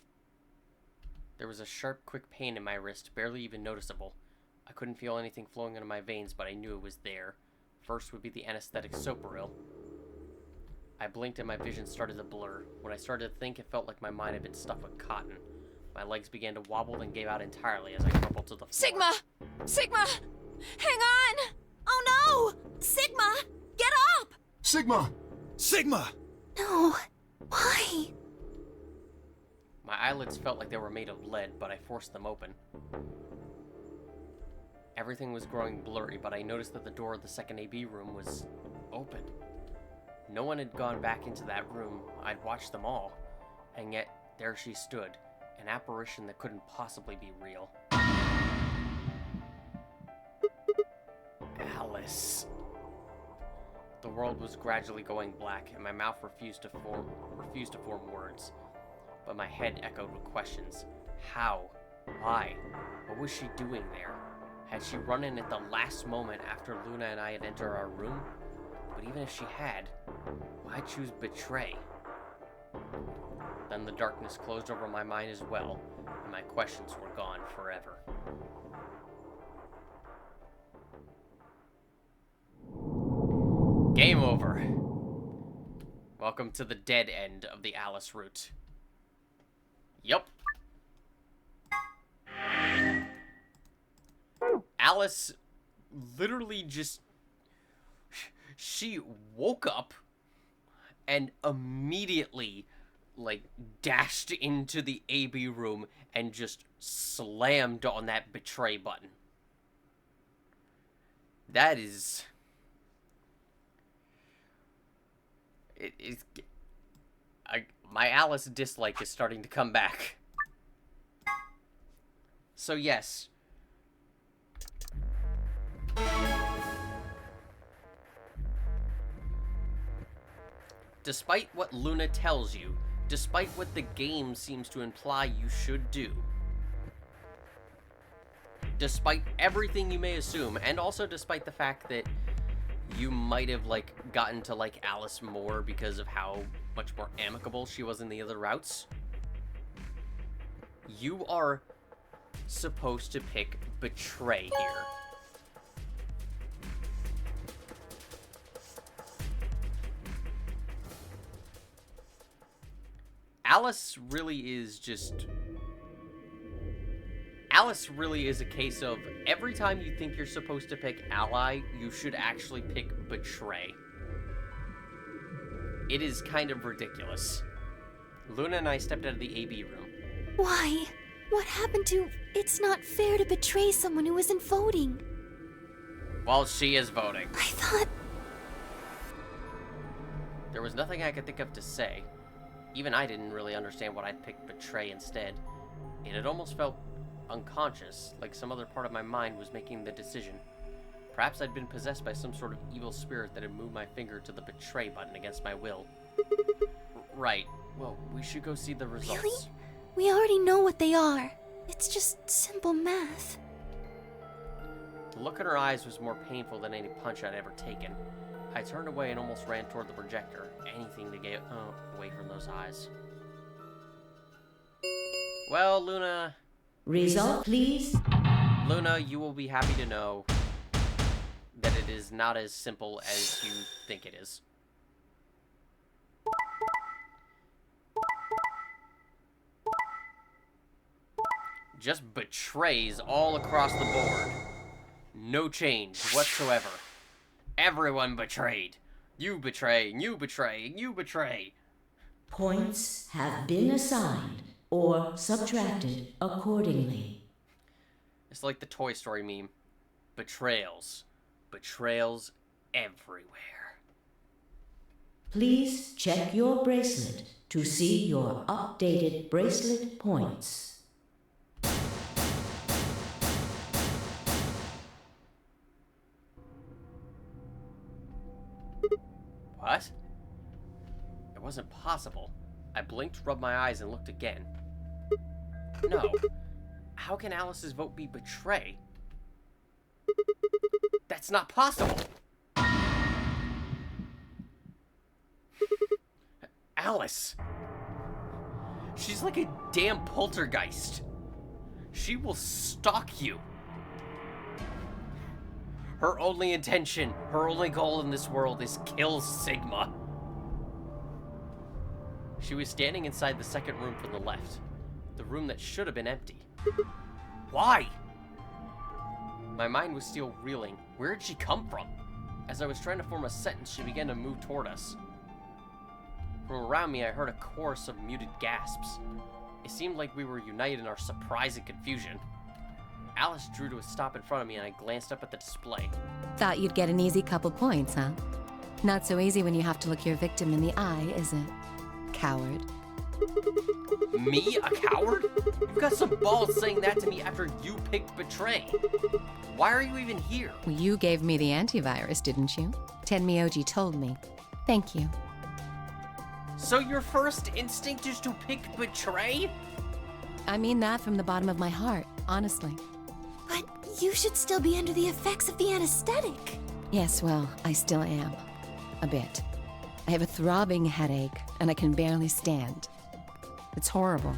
There was a sharp, quick pain in my wrist, barely even noticeable. I couldn't feel anything flowing into my veins, but I knew it was there. First would be the anesthetic Soparil. I blinked and my vision started to blur. When I started to think, it felt like my mind had been stuffed with cotton. My legs began to wobble and gave out entirely as I crumpled to the floor. Sigma! Sigma! Hang on! Oh no! Sigma! Get up! Sigma! Sigma! No. Why? My eyelids felt like they were made of lead, but I forced them open. Everything was growing blurry, but I noticed that the door of the second AB room was open. No one had gone back into that room. I'd watched them all. And yet, there she stood, an apparition that couldn't possibly be real. Alice. The world was gradually going black, and my mouth refused to form words. But my head echoed with questions. How? Why? What was she doing there? Had she run in at the last moment after Luna and I had entered our room? But even if she had, why choose betray? Then the darkness closed over my mind as well, and my questions were gone forever. Game over. Welcome to the dead end of the Alice route. Yup. Alice literally just... She woke up and immediately, like, dashed into the AB room and just slammed on that betray button. That is... my Alice dislike is starting to come back. So yes. Despite what Luna tells you, despite what the game seems to imply you should do, despite everything you may assume, and also despite the fact that you might have, like, gotten to like Alice more because of how much more amicable she was in the other routes, you are supposed to pick betray here. Alice really is a case of every time you think you're supposed to pick ally, you should actually pick betray. It is kind of ridiculous. Luna and I stepped out of the AB room. Why? What happened to... It's not fair to betray someone who isn't voting. Well, she is voting. I thought... There was nothing I could think of to say. Even I didn't really understand what I'd picked betray instead. It had almost felt unconscious, like some other part of my mind was making the decision. Perhaps I'd been possessed by some sort of evil spirit that had moved my finger to the betray button against my will. Right. Well, we should go see the results. Really? We already know what they are. It's just simple math. The look in her eyes was more painful than any punch I'd ever taken. I turned away and almost ran toward the projector. Anything to get away from those eyes. Well, Luna... Result, please. Luna, you will be happy to know that it is not as simple as you think it is. Just betrays all across the board. No change whatsoever. Everyone betrayed. You betray, you betray, you betray. Points have been assigned or subtracted accordingly. It's like the Toy Story meme. Betrayals. Betrayals everywhere. Please check your bracelet to see your updated bracelet points. What? It wasn't possible. I blinked, rubbed my eyes, and looked again. No. How can Alice's vote be betray? That's not possible. Alice. She's like a damn poltergeist. She will stalk you. Her only intention, her only goal in this world is kill Sigma. She was standing inside the second room from the left. The room that should have been empty. Why? My mind was still reeling. Where did she come from? As I was trying to form a sentence, she began to move toward us. From around me, I heard a chorus of muted gasps. It seemed like we were united in our surprise and confusion. Alice drew to a stop in front of me and I glanced up at the display. Thought you'd get an easy couple points, huh? Not so easy when you have to look your victim in the eye, is it? Coward. Me? A coward? You've got some balls saying that to me after you picked Betray. Why are you even here? Well, you gave me the antivirus, didn't you? Tenmyoji told me. Thank you. So your first instinct is to pick Betray? I mean that from the bottom of my heart, honestly. But you should still be under the effects of the anesthetic. Yes, well, I still am. A bit. I have a throbbing headache, and I can barely stand. It's horrible.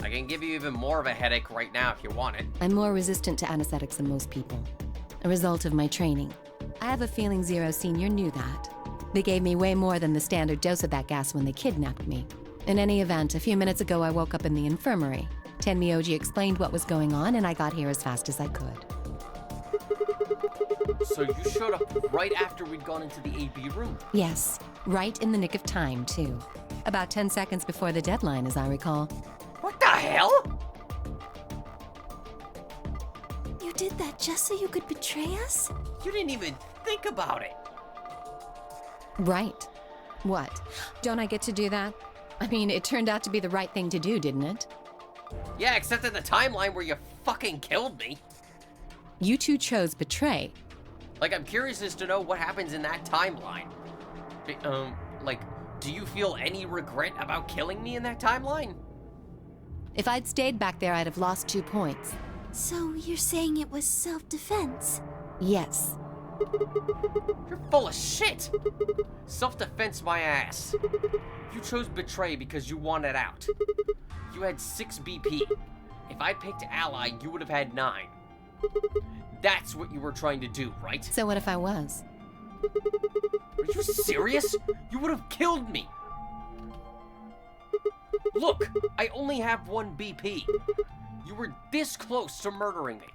I can give you even more of a headache right now if you want it. I'm more resistant to anesthetics than most people. A result of my training. I have a feeling Zero Senior knew that. They gave me way more than the standard dose of that gas when they kidnapped me. In any event, a few minutes ago I woke up in the infirmary. Tenmyoji explained what was going on, and I got here as fast as I could. So you showed up right after we'd gone into the AB room? Yes, right in the nick of time, too. About 10 seconds before the deadline, as I recall. What the hell? You did that just so you could betray us? You didn't even think about it. Right. What? Don't I get to do that? I mean, it turned out to be the right thing to do, didn't it? Yeah, except in the timeline where you fucking killed me. You two chose Betray. Like, I'm curious as to know what happens in that timeline. Like, do you feel any regret about killing me in that timeline? If I'd stayed back there, I'd have lost 2 points. So you're saying it was self-defense? Yes. You're full of shit! Self-defense my ass. You chose Betray because you wanted out. You had 6 BP. If I picked Ally, you would have had 9. That's what you were trying to do, right? So what if I was? Are you serious? You would have killed me! Look, I only have 1 BP. You were this close to murdering me.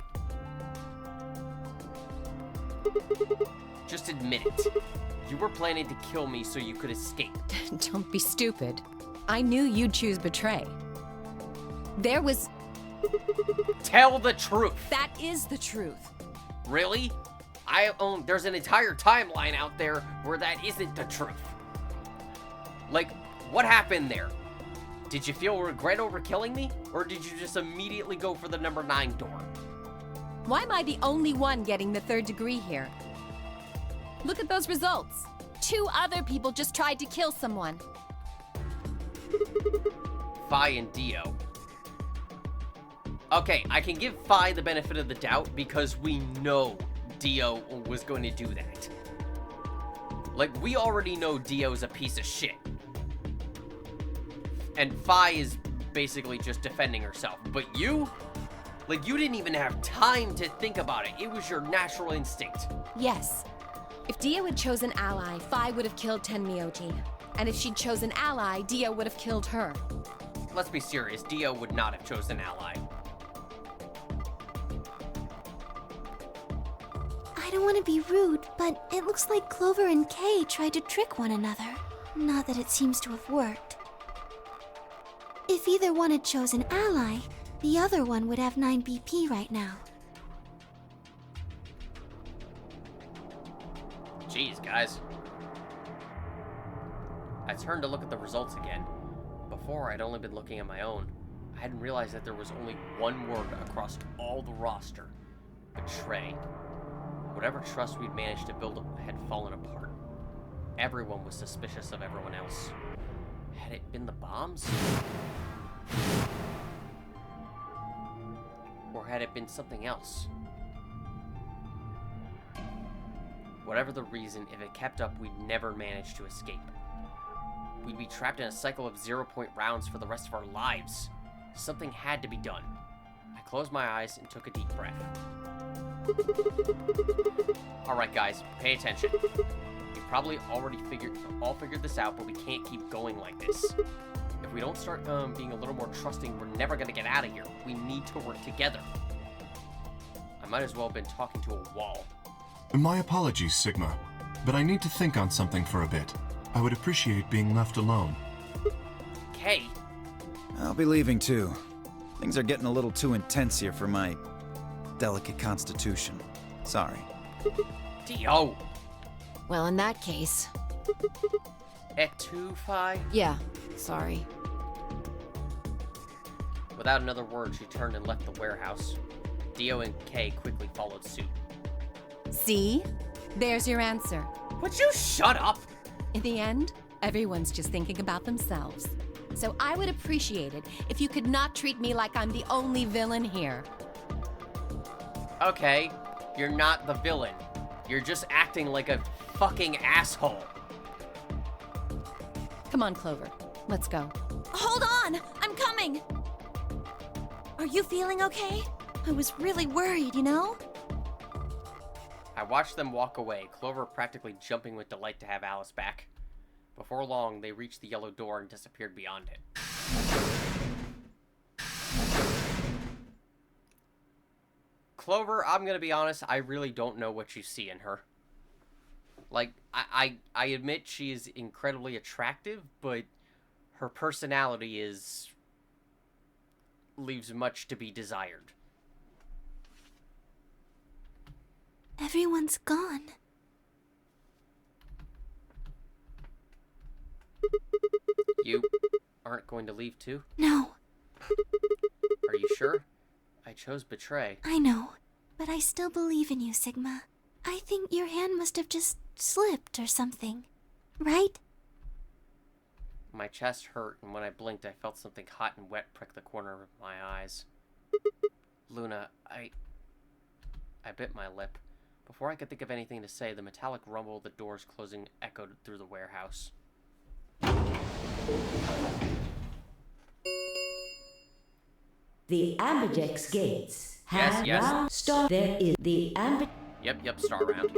Just admit it. You were planning to kill me so you could escape. Don't be stupid. I knew you'd choose Betray. There was... Tell the truth. That is the truth. Really? There's an entire timeline out there where that isn't the truth. Like, what happened there? Did you feel regret over killing me? Or did you just immediately go for the number 9 door? Why am I the only one getting the 3rd degree here? Look at those results. 2 other people just tried to kill someone. Fi and Dio. Okay, I can give Fi the benefit of the doubt because we know Dio was going to do that. Like, we already know Dio's a piece of shit. And Fi is basically just defending herself. But you? Like, you didn't even have time to think about it. It was your natural instinct. Yes. If Dio had chosen Ally, Fi would have killed Tenmyoji. And if she'd chosen Ally, Dio would have killed her. Let's be serious. Dio would not have chosen Ally. I don't want to be rude, but it looks like Clover and Kay tried to trick one another. Not that it seems to have worked. If either one had chosen Ally, the other one would have 9 BP right now. Jeez, guys. I turned to look at the results again. Before, I'd only been looking at my own. I hadn't realized that there was only one word across all the roster. Betray. Whatever trust we'd managed to build up had fallen apart. Everyone was suspicious of everyone else. Had it been the bombs? Or had it been something else? Whatever the reason, if it kept up, we'd never manage to escape. We'd be trapped in a cycle of 0-point rounds for the rest of our lives. Something had to be done. I closed my eyes and took a deep breath. Alright guys, pay attention. We probably already figured this out, but we can't keep going like this. If we don't start being a little more trusting, we're never gonna get out of here. We need to work together. I might as well have been talking to a wall. My apologies, Sigma, but I need to think on something for a bit. I would appreciate being left alone. Kay? I'll be leaving too. Things are getting a little too intense here for my delicate constitution. Sorry. Dio! Well, in that case... Etufai? Yeah, sorry. Without another word, she turned and left the warehouse. Dio and Kay quickly followed suit. See? There's your answer. Would you shut up? In the end, everyone's just thinking about themselves. So I would appreciate it if you could not treat me like I'm the only villain here. Okay, you're not the villain. You're just acting like a fucking asshole. Come on, Clover. Let's go. Hold on! I'm coming! Are you feeling okay? I was really worried, you know? I watched them walk away, Clover practically jumping with delight to have Alice back. Before long, they reached the yellow door and disappeared beyond it. Clover, I'm gonna be honest, I really don't know what you see in her. Like, I admit she is incredibly attractive, but her personality leaves much to be desired. Everyone's gone. You aren't going to leave too? No. Are you sure? I chose Betray. I know, but I still believe in you, Sigma. I think your hand must have just slipped or something, right? My chest hurt, and when I blinked, I felt something hot and wet prick the corner of my eyes. Luna, I bit my lip. Before I could think of anything to say, the metallic rumble of the doors closing echoed through the warehouse. The Ambidex gates have Yes. round star. There is the Yep, star round.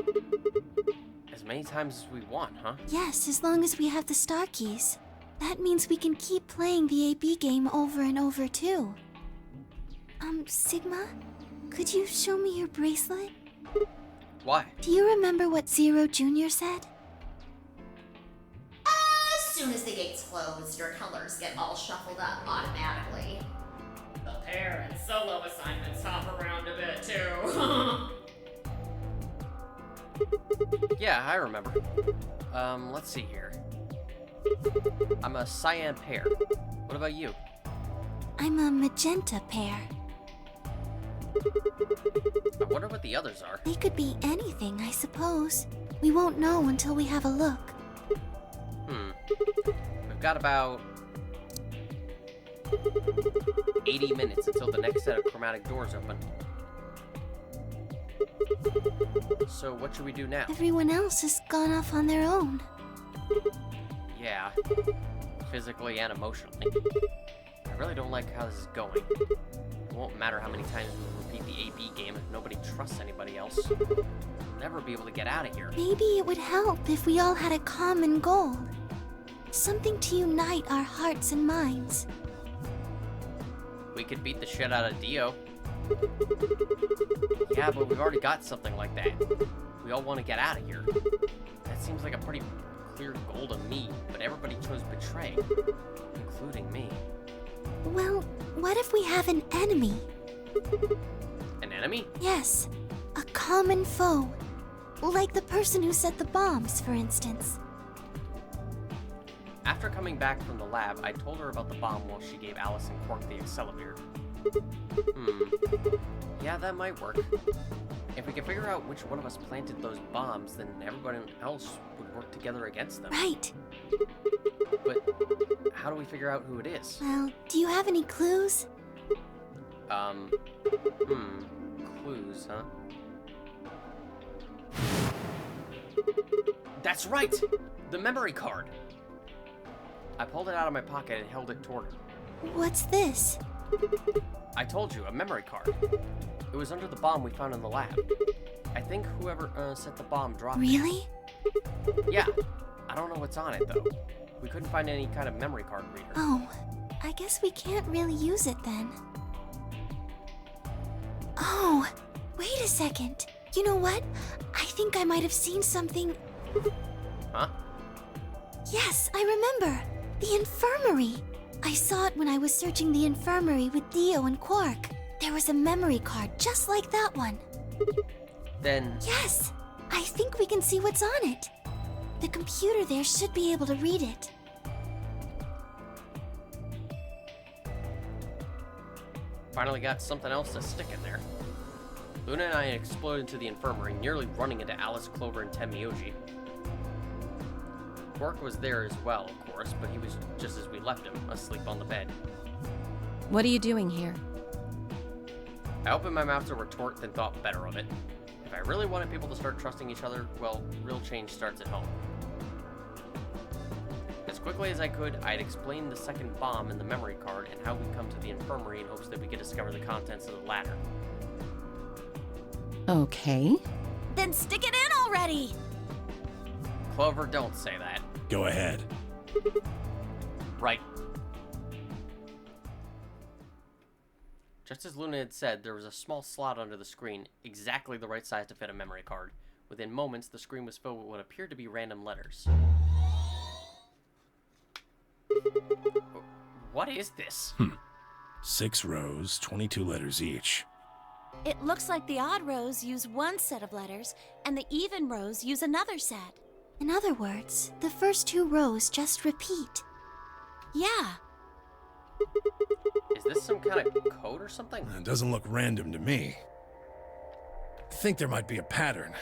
As many times as we want, huh? Yes, as long as we have the star keys. That means we can keep playing the AB game over and over, too. Sigma? Could you show me your bracelet? Why? Do you remember what Zero Jr. said? As soon as the gates close, your colors get all shuffled up automatically. The pair and solo assignments hop around a bit, too. Yeah, I remember. Let's see here. I'm a cyan pair. What about you? I'm a magenta pair. I wonder what the others are. They could be anything, I suppose. We won't know until we have a look. We've got about 80 minutes until the next set of chromatic doors open. So what should we do now? Everyone else has gone off on their own. Yeah, physically and emotionally. I really don't like how this is going. It won't matter how many times we repeat the AB game if nobody trusts anybody else. We'll never be able to get out of here. Maybe it would help if we all had a common goal. Something to unite our hearts and minds. We could beat the shit out of Dio. Yeah, but we've already got something like that. We all want to get out of here. That seems like a pretty clear goal to me, but everybody chose Betray, including me. Well, what if we have an enemy? An enemy? Yes, a common foe. Like the person who set the bombs, for instance. After coming back from the lab, I told her about the bomb while she gave Alice and Quark the Accelavir. Yeah, that might work. If we can figure out which one of us planted those bombs, then everybody else would work together against them. Right. But how do we figure out who it is? Well, do you have any clues? Clues, huh? That's right! The memory card! I pulled it out of my pocket and held it toward her. What's this? I told you, a memory card. It was under the bomb we found in the lab. I think whoever set the bomb dropped it. Really? Yeah. I don't know what's on it, though. We couldn't find any kind of memory card reader. Oh, I guess we can't really use it then. Oh, wait a second. You know what? I think I might have seen something. Huh? Yes, I remember. The infirmary. I saw it when I was searching the infirmary with Dio and Quark. There was a memory card just like that one. Then... Yes! I think we can see what's on it. The computer there should be able to read it. Finally got something else to stick in there. Luna and I exploded into the infirmary, nearly running into Alice, Clover, and Tenmyoji. Quark was there as well, of course, but he was just as we left him, asleep on the bed. What are you doing here? I opened my mouth to retort, then thought better of it. If I really wanted people to start trusting each other, well, real change starts at home. As quickly as I could, I'd explained the second bomb in the memory card and how we come to the infirmary in hopes that we could discover the contents of the latter. Okay. Then stick it in already! Clover, don't say that. Go ahead. Right. Just as Luna had said, there was a small slot under the screen, exactly the right size to fit a memory card. Within moments, the screen was filled with what appeared to be random letters. What is this? 6 rows, 22 letters each. It looks like the odd rows use one set of letters, and the even rows use another set. In other words, the first 2 rows just repeat. Yeah. Is this some kind of code or something? It doesn't look random to me. I think there might be a pattern.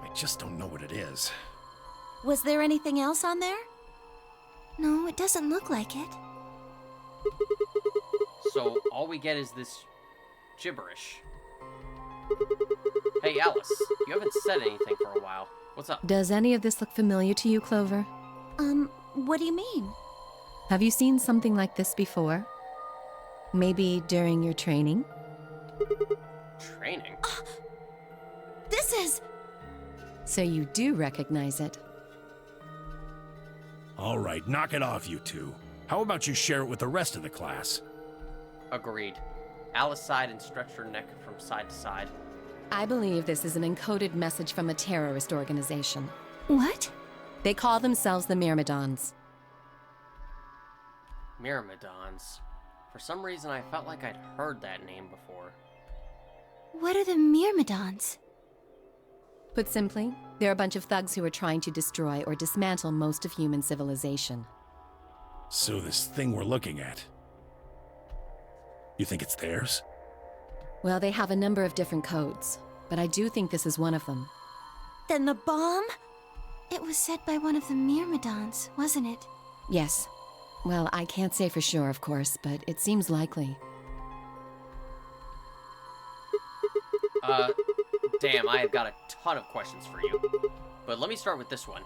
I just don't know what it is. Was there anything else on there? No, it doesn't look like it. So all we get is this gibberish. Hey, Alice, you haven't said anything for a while. What's up? Does any of this look familiar to you, Clover? What do you mean? Have you seen something like this before? Maybe during your training? Training? This is... So you do recognize it. All right, knock it off, you two. How about you share it with the rest of the class? Agreed. Alice sighed and stretched her neck from side to side. I believe this is an encoded message from a terrorist organization. What? They call themselves the Myrmidons. Myrmidons. For some reason, I felt like I'd heard that name before. What are the Myrmidons? Put simply, they're a bunch of thugs who are trying to destroy or dismantle most of human civilization. So this thing we're looking at, you think it's theirs? Well, they have a number of different codes, but I do think this is one of them. Then the bomb? It was set by one of the Myrmidons, wasn't it? Yes. Well, I can't say for sure, of course, but it seems likely. Damn, I have got a ton of questions for you. But let me start with this one.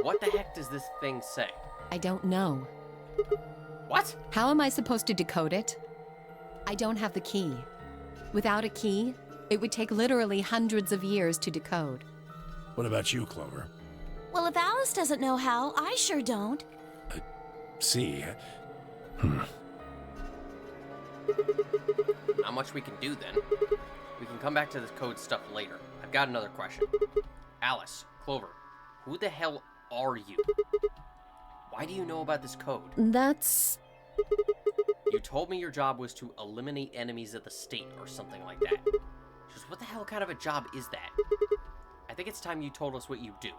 What the heck does this thing say? I don't know. What? How am I supposed to decode it? I don't have the key. Without a key, it would take literally hundreds of years to decode. What about you, Clover? Well, if Alice doesn't know how, I sure don't. See. Not much we can do then. We can come back to this code stuff later. I've got another question. Alice, Clover, who the hell are you? Why do you know about this code? That's... You told me your job was to eliminate enemies of the state or something like that. Just what the hell kind of a job is that? I think it's time you told us what you do.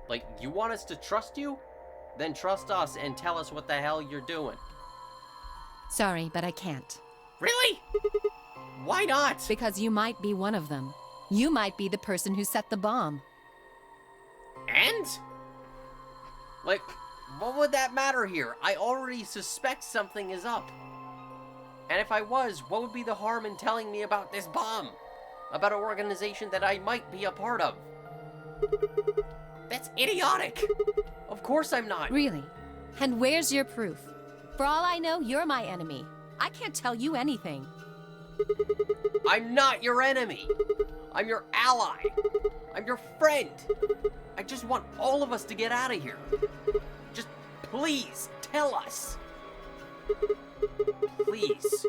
Like, you want us to trust you? Then trust us and tell us what the hell you're doing. Sorry, but I can't. Really? Why not? Because you might be one of them. You might be the person who set the bomb. And? Like, what would that matter here? I already suspect something is up. And if I was, what would be the harm in telling me about this bomb? About an organization that I might be a part of? That's idiotic! Of course I'm not. Really? And where's your proof? For all I know, you're my enemy. I can't tell you anything. I'm not your enemy. I'm your ally. I'm your friend. I just want all of us to get out of here. Just please tell us. Please.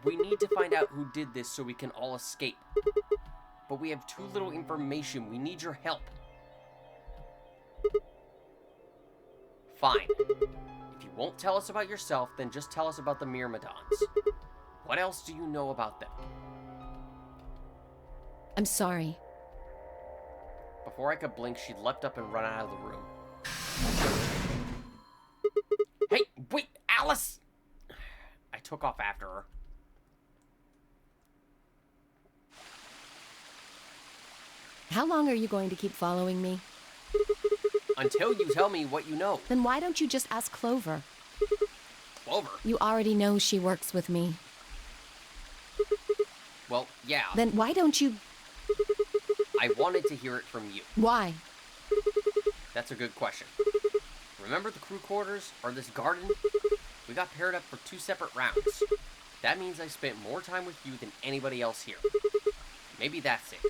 We need to find out who did this so we can all escape. But we have too little information. We need your help. Fine. If you won't tell us about yourself, then just tell us about the Myrmidons. What else do you know about them? I'm sorry. Before I could blink, she leapt up and ran out of the room. Hey, wait, Alice! I took off after her. How long are you going to keep following me? Until you tell me what you know. Then why don't you just ask Clover? Clover? You already know she works with me. Well, yeah. Then why don't you... I wanted to hear it from you. Why? That's a good question. Remember the crew quarters, or this garden? We got paired up for 2 separate rounds. That means I spent more time with you than anybody else here. Maybe that's it.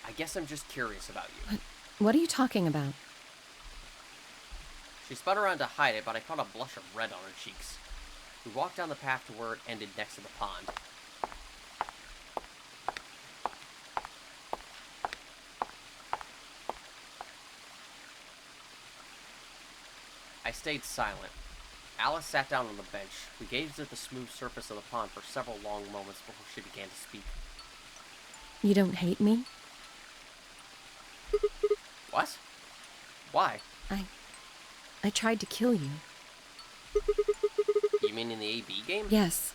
I guess I'm just curious about you. What are you talking about? She spun around to hide it, but I caught a blush of red on her cheeks. We walked down the path to where it ended next to the pond. I stayed silent. Alice sat down on the bench. We gazed at the smooth surface of the pond for several long moments before she began to speak. You don't hate me? What? Why? I tried to kill you. You mean in the AB game? Yes.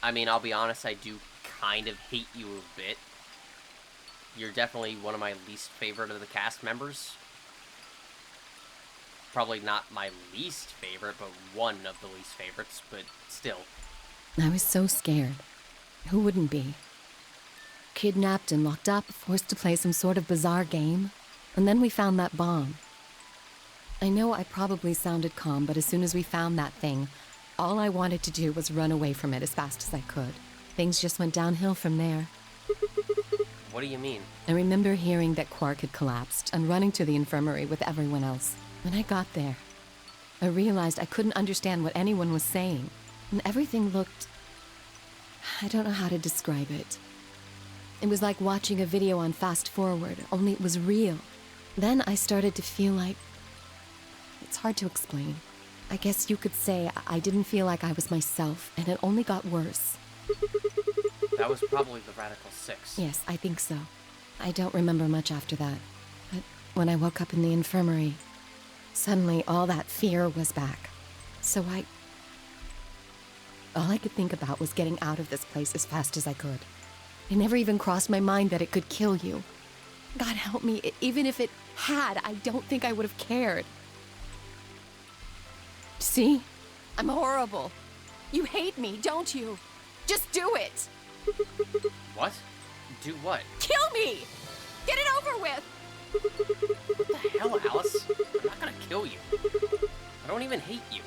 I mean, I'll be honest, I do kind of hate you a bit. You're definitely one of my least favorite of the cast members. Probably not my least favorite, but one of the least favorites, but still. I was so scared. Who wouldn't be? Kidnapped and locked up, forced to play some sort of bizarre game. And then we found that bomb. I know I probably sounded calm, but as soon as we found that thing, all I wanted to do was run away from it as fast as I could. Things just went downhill from there. What do you mean? I remember hearing that Quark had collapsed and running to the infirmary with everyone else. When I got there, I realized I couldn't understand what anyone was saying, and everything looked... I don't know how to describe it. It was like watching a video on fast forward, only it was real. Then I started to feel like... It's hard to explain. I guess you could say I didn't feel like I was myself, and it only got worse. That was probably the Radical 6. Yes, I think so. I don't remember much after that. But when I woke up in the infirmary, suddenly all that fear was back. So all I could think about was getting out of this place as fast as I could. It never even crossed my mind that it could kill you. God help me, even if it had, I don't think I would have cared. See? I'm horrible. You hate me, don't you? Just do it! What? Do what? Kill me! Get it over with! What the hell, Alice? I'm not gonna kill you. I don't even hate you.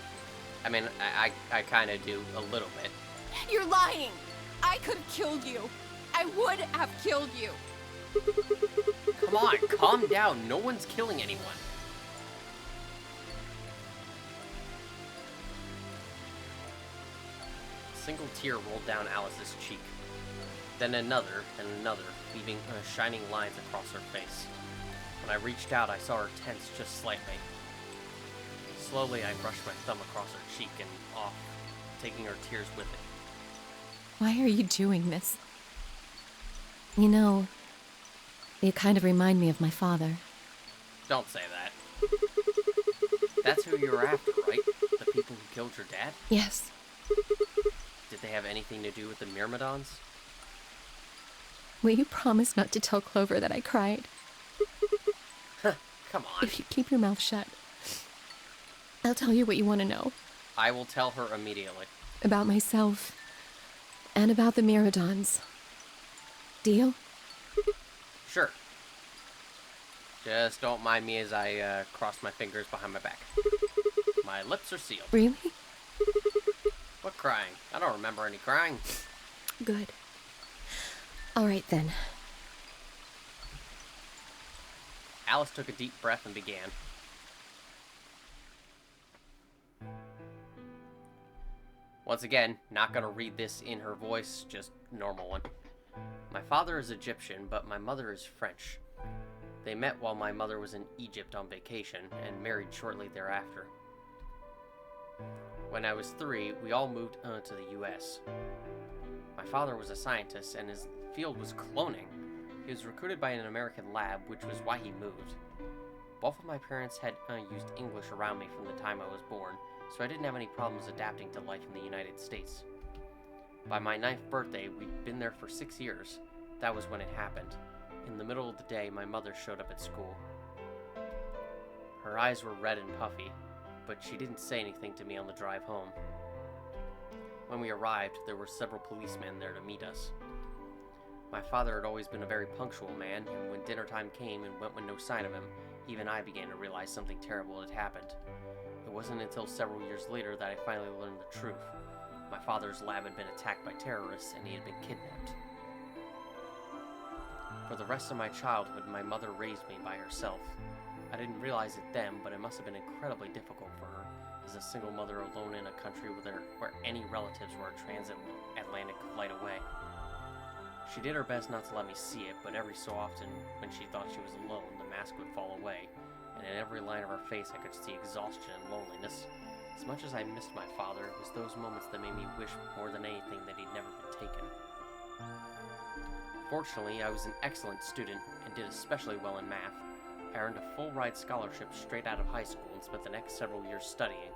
I mean, I kinda do, a little bit. You're lying! I could have killed you. I would have killed you. Come on, calm down. No one's killing anyone. A single tear rolled down Alice's cheek. Then another and another, leaving shining lines across her face. When I reached out, I saw her tense just slightly. Slowly, I brushed my thumb across her cheek and off, taking her tears with it. Why are you doing this? You know, you kind of remind me of my father. Don't say that. That's who you were after, right? The people who killed your dad? Yes. Did they have anything to do with the Myrmidons? Will you promise not to tell Clover that I cried? Come on. If you keep your mouth shut, I'll tell you what you want to know. I will tell her immediately. About myself. And about the Myrmidons. Deal? Sure. Just don't mind me as I cross my fingers behind my back. My lips are sealed. Really? What crying? I don't remember any crying. Good. All right, then. Alice took a deep breath and began. Once again, not gonna read this in her voice, just normal one. My father is Egyptian, but my mother is French. They met while my mother was in Egypt on vacation and married shortly thereafter. When I was 3, we all moved to the US. My father was a scientist and his field was cloning. He was recruited by an American lab, which was why he moved. Both of my parents had used English around me from the time I was born, so I didn't have any problems adapting to life in the United States. By my 9th birthday, we'd been there for 6 years. That was when it happened. In the middle of the day, my mother showed up at school. Her eyes were red and puffy, but she didn't say anything to me on the drive home. When we arrived, there were several policemen there to meet us. My father had always been a very punctual man, and when dinner time came and went with no sign of him, even I began to realize something terrible had happened. It wasn't until several years later that I finally learned the truth. My father's lab had been attacked by terrorists, and he had been kidnapped. For the rest of my childhood, my mother raised me by herself. I didn't realize it then, but it must have been incredibly difficult for her, as a single mother alone in a country where any relatives were a transatlantic flight away. She did her best not to let me see it, but every so often, when she thought she was alone, the mask would fall away, and in every line of her face I could see exhaustion and loneliness. As much as I missed my father, it was those moments that made me wish more than anything that he'd never been taken. Fortunately, I was an excellent student and did especially well in math. I earned a full-ride scholarship straight out of high school and spent the next several years studying.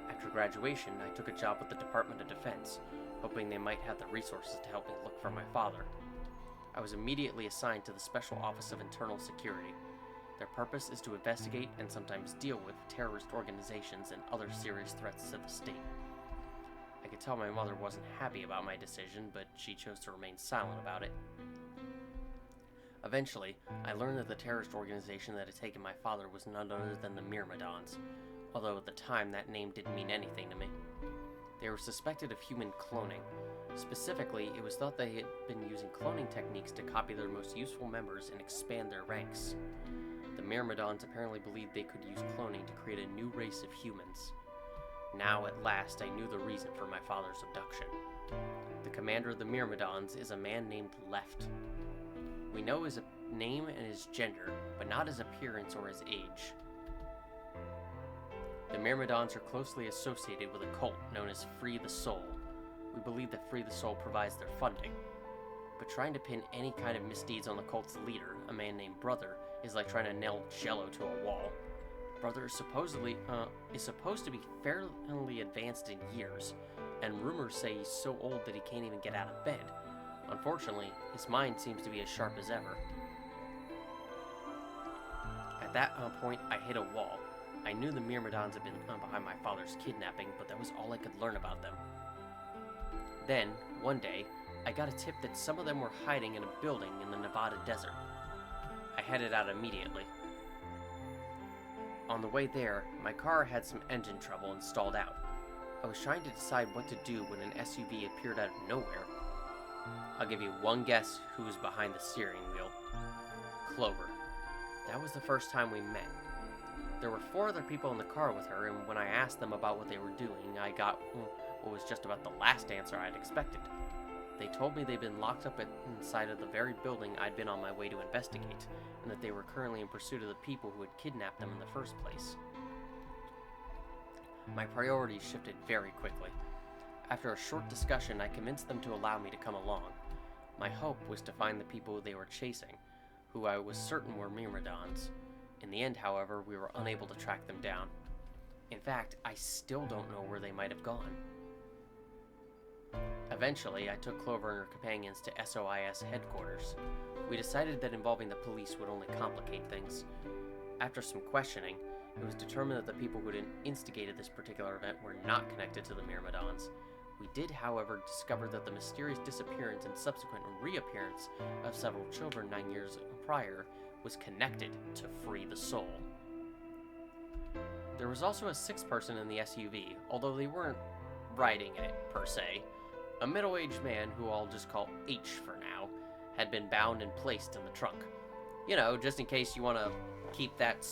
After graduation, I took a job with the Department of Defense, hoping they might have the resources to help me look for my father. I was immediately assigned to the Special Office of Internal Security. Their purpose is to investigate and sometimes deal with terrorist organizations and other serious threats to the state. I could tell my mother wasn't happy about my decision, but she chose to remain silent about it. Eventually, I learned that the terrorist organization that had taken my father was none other than the Myrmidons, although at the time that name didn't mean anything to me. They were suspected of human cloning. Specifically, it was thought they had been using cloning techniques to copy their most useful members and expand their ranks. The Myrmidons apparently believed they could use cloning to create a new race of humans. Now, at last, I knew the reason for my father's abduction. The commander of the Myrmidons is a man named Left. We know his name and his gender, but not his appearance or his age. The Myrmidons are closely associated with a cult known as Free the Soul. We believe that Free the Soul provides their funding. But trying to pin any kind of misdeeds on the cult's leader, a man named Brother, is like trying to nail Jello to a wall. Brother is supposed to be fairly advanced in years, and rumors say he's so old that he can't even get out of bed. Unfortunately, his mind seems to be as sharp as ever. At that point, I hit a wall. I knew the Myrmidons had been behind my father's kidnapping, but that was all I could learn about them. Then, one day, I got a tip that some of them were hiding in a building in the Nevada desert. I headed out immediately. On the way there, my car had some engine trouble and stalled out. I was trying to decide what to do when an SUV appeared out of nowhere. I'll give you one guess who was behind the steering wheel. Clover. That was the first time we met. There were 4 other people in the car with her, and when I asked them about what they were doing, I got what was just about the last answer I'd expected. They told me they'd been locked up inside of the very building I'd been on my way to investigate, and that they were currently in pursuit of the people who had kidnapped them in the first place. My priorities shifted very quickly. After a short discussion, I convinced them to allow me to come along. My hope was to find the people they were chasing, who I was certain were Myrmidons. In the end, however, we were unable to track them down. In fact, I still don't know where they might have gone. Eventually, I took Clover and her companions to SOIS headquarters. We decided that involving the police would only complicate things. After some questioning, it was determined that the people who had instigated this particular event were not connected to the Myrmidons. We did, however, discover that the mysterious disappearance and subsequent reappearance of several children 9 years prior was connected to Free the Soul. There was also a 6th person in the SUV, although they weren't riding in it, per se. A middle-aged man, who I'll just call H for now, had been bound and placed in the trunk. You know, just in case you want to keep that,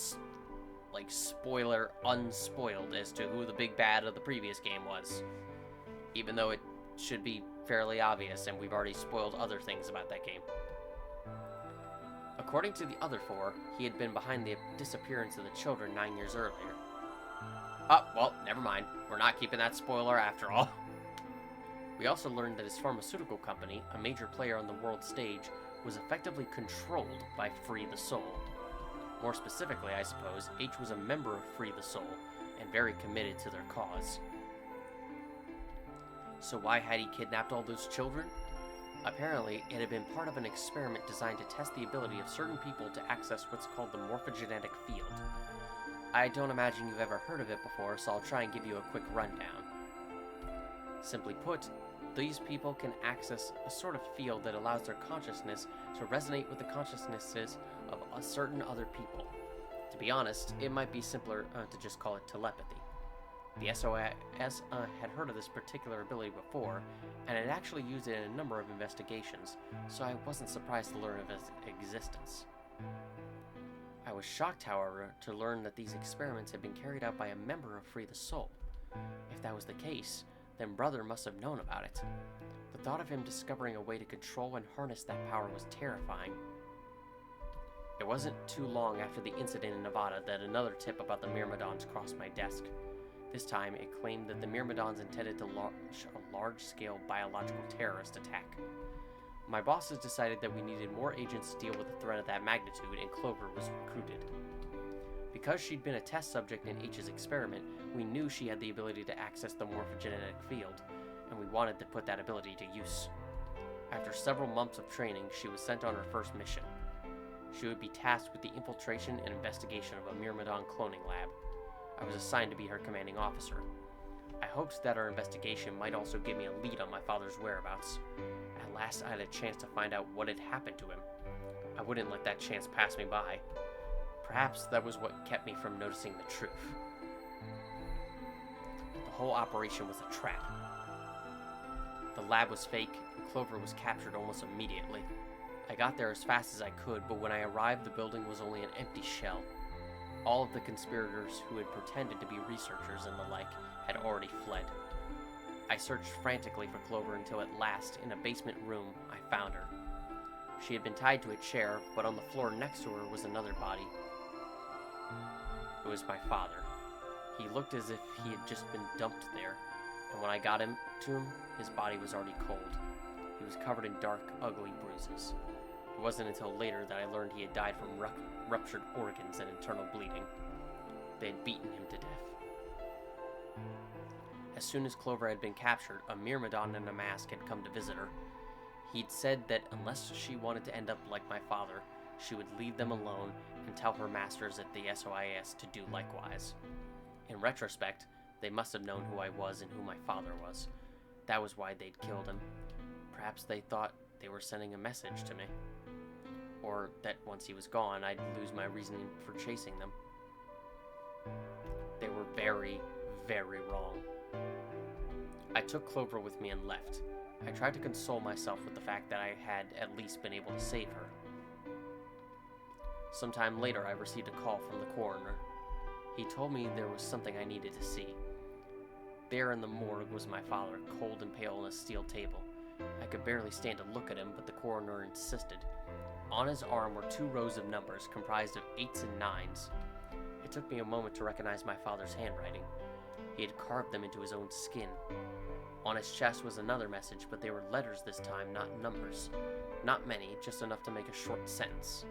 spoiler unspoiled as to who the big bad of the previous game was. Even though it should be fairly obvious, and we've already spoiled other things about that game. According to the other four, he had been behind the disappearance of the children 9 years earlier. Oh, well, never mind. We're not keeping that spoiler after all. We also learned that his pharmaceutical company, a major player on the world stage, was effectively controlled by Free the Soul. More specifically, I suppose, H was a member of Free the Soul, and very committed to their cause. So why had he kidnapped all those children? Apparently, it had been part of an experiment designed to test the ability of certain people to access what's called the morphogenetic field. I don't imagine you've ever heard of it before, so I'll try and give you a quick rundown. Simply put, these people can access a sort of field that allows their consciousness to resonate with the consciousnesses of certain other people. To be honest, it might be simpler to just call it telepathy. The SOS had heard of this particular ability before, and had actually used it in a number of investigations, so I wasn't surprised to learn of its existence. I was shocked, however, to learn that these experiments had been carried out by a member of Free the Soul. If that was the case, then Brother must have known about it. The thought of him discovering a way to control and harness that power was terrifying. It wasn't too long after the incident in Nevada that another tip about the Myrmidons crossed my desk. This time, it claimed that the Myrmidons intended to launch a large-scale biological terrorist attack. My bosses decided that we needed more agents to deal with a threat of that magnitude, and Clover was recruited. Because she'd been a test subject in H's experiment, we knew she had the ability to access the morphogenetic field, and we wanted to put that ability to use. After several months of training, she was sent on her first mission. She would be tasked with the infiltration and investigation of a Myrmidon cloning lab. I was assigned to be her commanding officer. I hoped that our investigation might also give me a lead on my father's whereabouts. At last, I had a chance to find out what had happened to him. I wouldn't let that chance pass me by. Perhaps that was what kept me from noticing the truth. The whole operation was a trap. The lab was fake, and Clover was captured almost immediately. I got there as fast as I could, but when I arrived, the building was only an empty shell. All of the conspirators who had pretended to be researchers and the like had already fled. I searched frantically for Clover until at last, in a basement room, I found her. She had been tied to a chair, but on the floor next to her was another body. It was my father. He looked as if he had just been dumped there, and when I got him to him, his body was already cold. He was covered in dark, ugly bruises. It wasn't until later that I learned he had died from ruptured organs and internal bleeding. They had beaten him to death. As soon as Clover had been captured, a Myrmidon in a mask had come to visit her. He'd said that unless she wanted to end up like my father, she would leave them alone and tell her masters at the SOIS to do likewise. In retrospect, they must have known who I was and who my father was. That was why they'd killed him. Perhaps they thought they were sending a message to me. Or that once he was gone, I'd lose my reasoning for chasing them. They were very, very wrong. I took Clover with me and left. I tried to console myself with the fact that I had at least been able to save her. Sometime later, I received a call from the coroner. He told me there was something I needed to see. There in the morgue was my father, cold and pale on a steel table. I could barely stand to look at him, but the coroner insisted. On his arm were 2 rows of numbers comprised of 8s and 9s. It took me a moment to recognize my father's handwriting. He had carved them into his own skin. On his chest was another message, but they were letters this time, not numbers. Not many, just enough to make a short sentence.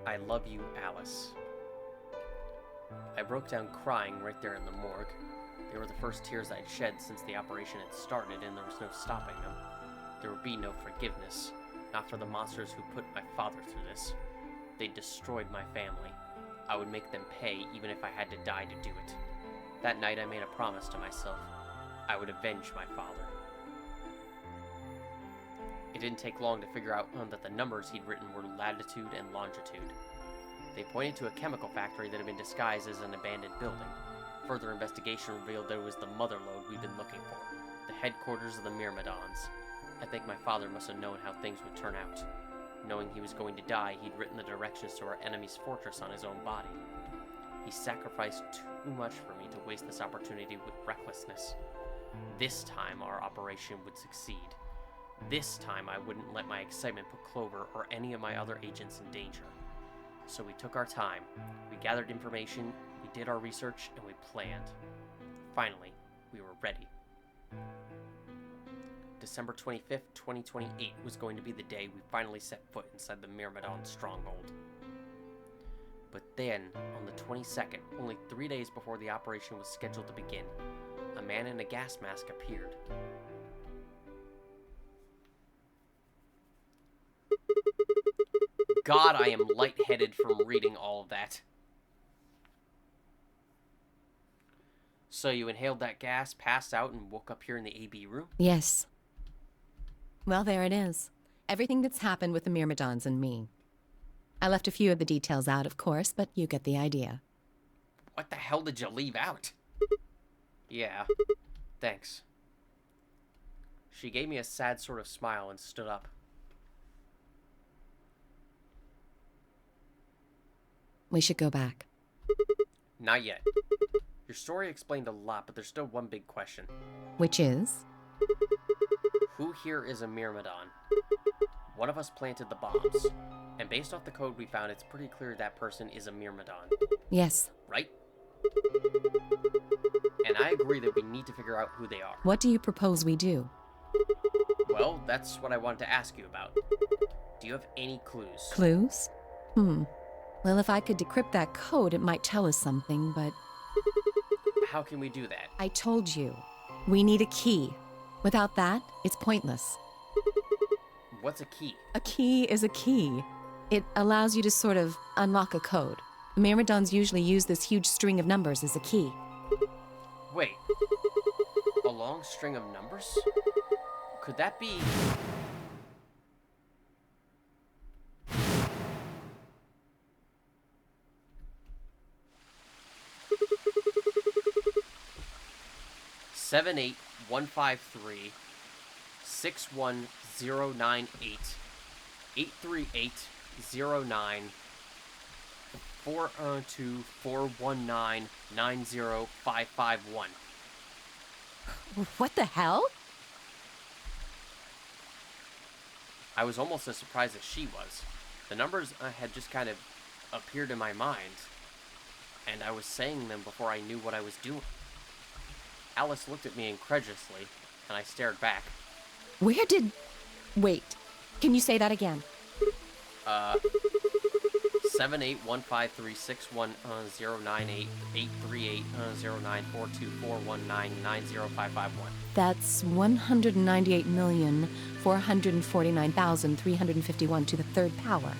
I love you, Alice. I broke down crying right there in the morgue. They were the first tears I'd shed since the operation had started, and there was no stopping them. There would be no forgiveness, not for the monsters who put my father through this. They destroyed my family. I would make them pay, even if I had to die to do it. That night I made a promise to myself. I would avenge my father. It didn't take long to figure out that the numbers he'd written were latitude and longitude. They pointed to a chemical factory that had been disguised as an abandoned building. Further investigation revealed that it was the mother lode we'd been looking for, the headquarters of the Myrmidons. I think my father must have known how things would turn out. Knowing he was going to die, he'd written the directions to our enemy's fortress on his own body. He sacrificed too much for me to waste this opportunity with recklessness. This time our operation would succeed. This time I wouldn't let my excitement put Clover or any of my other agents in danger. So we took our time, we gathered information, we did our research, and we planned. Finally, we were ready. December 25th, 2028 was going to be the day we finally set foot inside the Myrmidon stronghold. But then, on the 22nd, only 3 days before the operation was scheduled to begin, a man in a gas mask appeared. God, I am lightheaded from reading all of that. So you inhaled that gas, passed out, and woke up here in the AB room? Yes. Well, there it is. Everything that's happened with the Myrmidons and me. I left a few of the details out, of course, but you get the idea. What the hell did you leave out? Yeah, thanks. She gave me a sad sort of smile and stood up. We should go back. Not yet. Your story explained a lot, but there's still one big question. Which is? Who here is a Myrmidon? One of us planted the bombs, and based off the code we found, it's pretty clear that person is a Myrmidon. Yes. Right? And I agree that we need to figure out who they are. What do you propose we do? Well, that's what I wanted to ask you about. Do you have any clues? Clues? Well, if I could decrypt that code, it might tell us something, but... How can we do that? I told you. We need a key. Without that, it's pointless. What's a key? A key is a key. It allows you to sort of unlock a code. Myrmidons usually use this huge string of numbers as a key. Wait. A long string of numbers? Could that be... Seven 8153 61098 83809 42419 90551. What the hell? I was almost as surprised as she was. The numbers had just kind of appeared in my mind, and I was saying them before I knew what I was doing. Alice looked at me incredulously, and I stared back. Where did... Wait. Can you say that again? 7815361098838094241990551. That's 198,449,351 to the third power.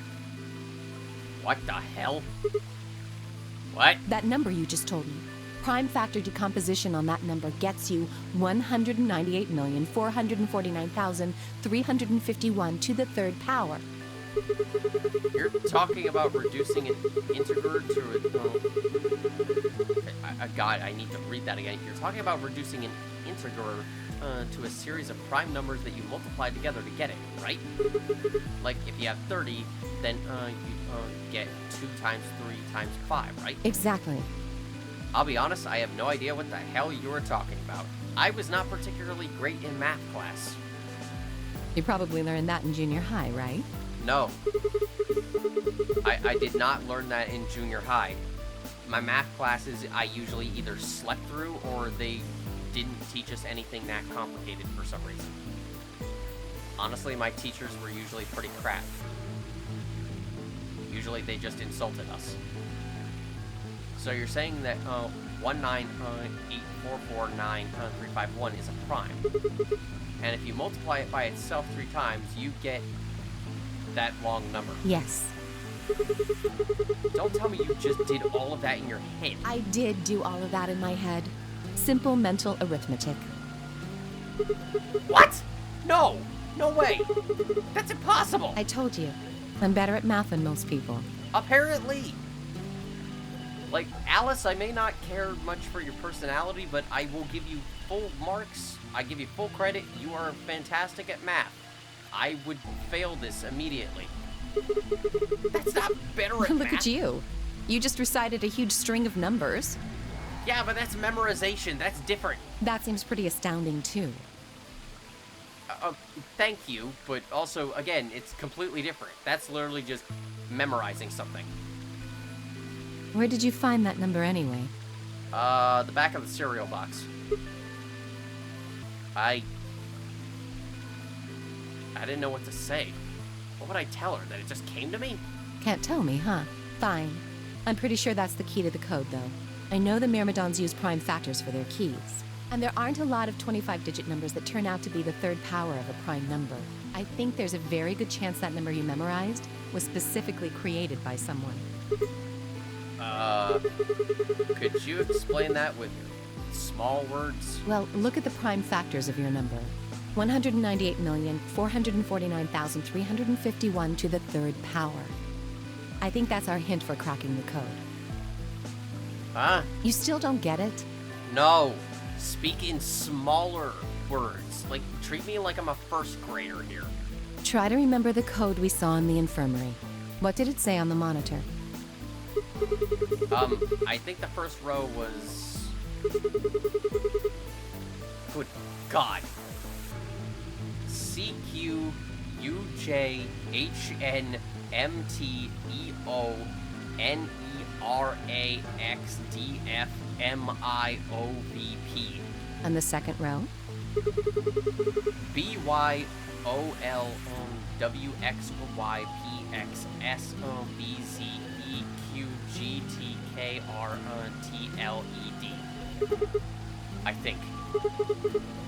What the hell? What? That number you just told me. Prime factor decomposition on that number gets you 198,449,351 to the third power. You're talking about reducing an integer to a... God, I need to read that again. You're talking about reducing an integer to a series of prime numbers that you multiply together to get it, right? Like, if you have 30, then you get 2 times 3 times 5, right? Exactly. I'll be honest, I have no idea what the hell you were talking about. I was not particularly great in math class. You probably learned that in junior high, right? No. I did not learn that in junior high. My math classes, I usually either slept through or they didn't teach us anything that complicated for some reason. Honestly, my teachers were usually pretty crap. Usually they just insulted us. So you're saying that 198449351 is a prime. And if you multiply it by itself 3 times, you get that long number. Yes. Don't tell me you just did all of that in your head. I did do all of that in my head. Simple mental arithmetic. What? No! No way! That's impossible! I told you. I'm better at math than most people. Apparently! Like, Alice, I may not care much for your personality, but I will give you full marks. I give you full credit. You are fantastic at math. I would fail this immediately. That's not better at math. Look at you. You just recited a huge string of numbers. Yeah, but that's memorization. That's different. That seems pretty astounding, too. thank you, but also, again, it's completely different. That's literally just memorizing something. Where did you find that number anyway? The back of the cereal box. I didn't know what to say. What would I tell her? That it just came to me? Can't tell me, huh? Fine. I'm pretty sure that's the key to the code, though. I know the Myrmidons use prime factors for their keys. And there aren't a lot of 25-digit numbers that turn out to be the third power of a prime number. I think there's a very good chance that number you memorized was specifically created by someone. Could you explain that with small words? Well, look at the prime factors of your number. 198,449,351 to the third power. I think that's our hint for cracking the code. Huh? You still don't get it? No. Speak in smaller words. Like, treat me like I'm a first grader here. Try to remember the code we saw in the infirmary. What did it say on the monitor? I think the first row was... Good God. CQUJHNMTEONERAXDFMIOVP. And the second row? BYOLWXYPXSBZEQGTKRTLED. I think.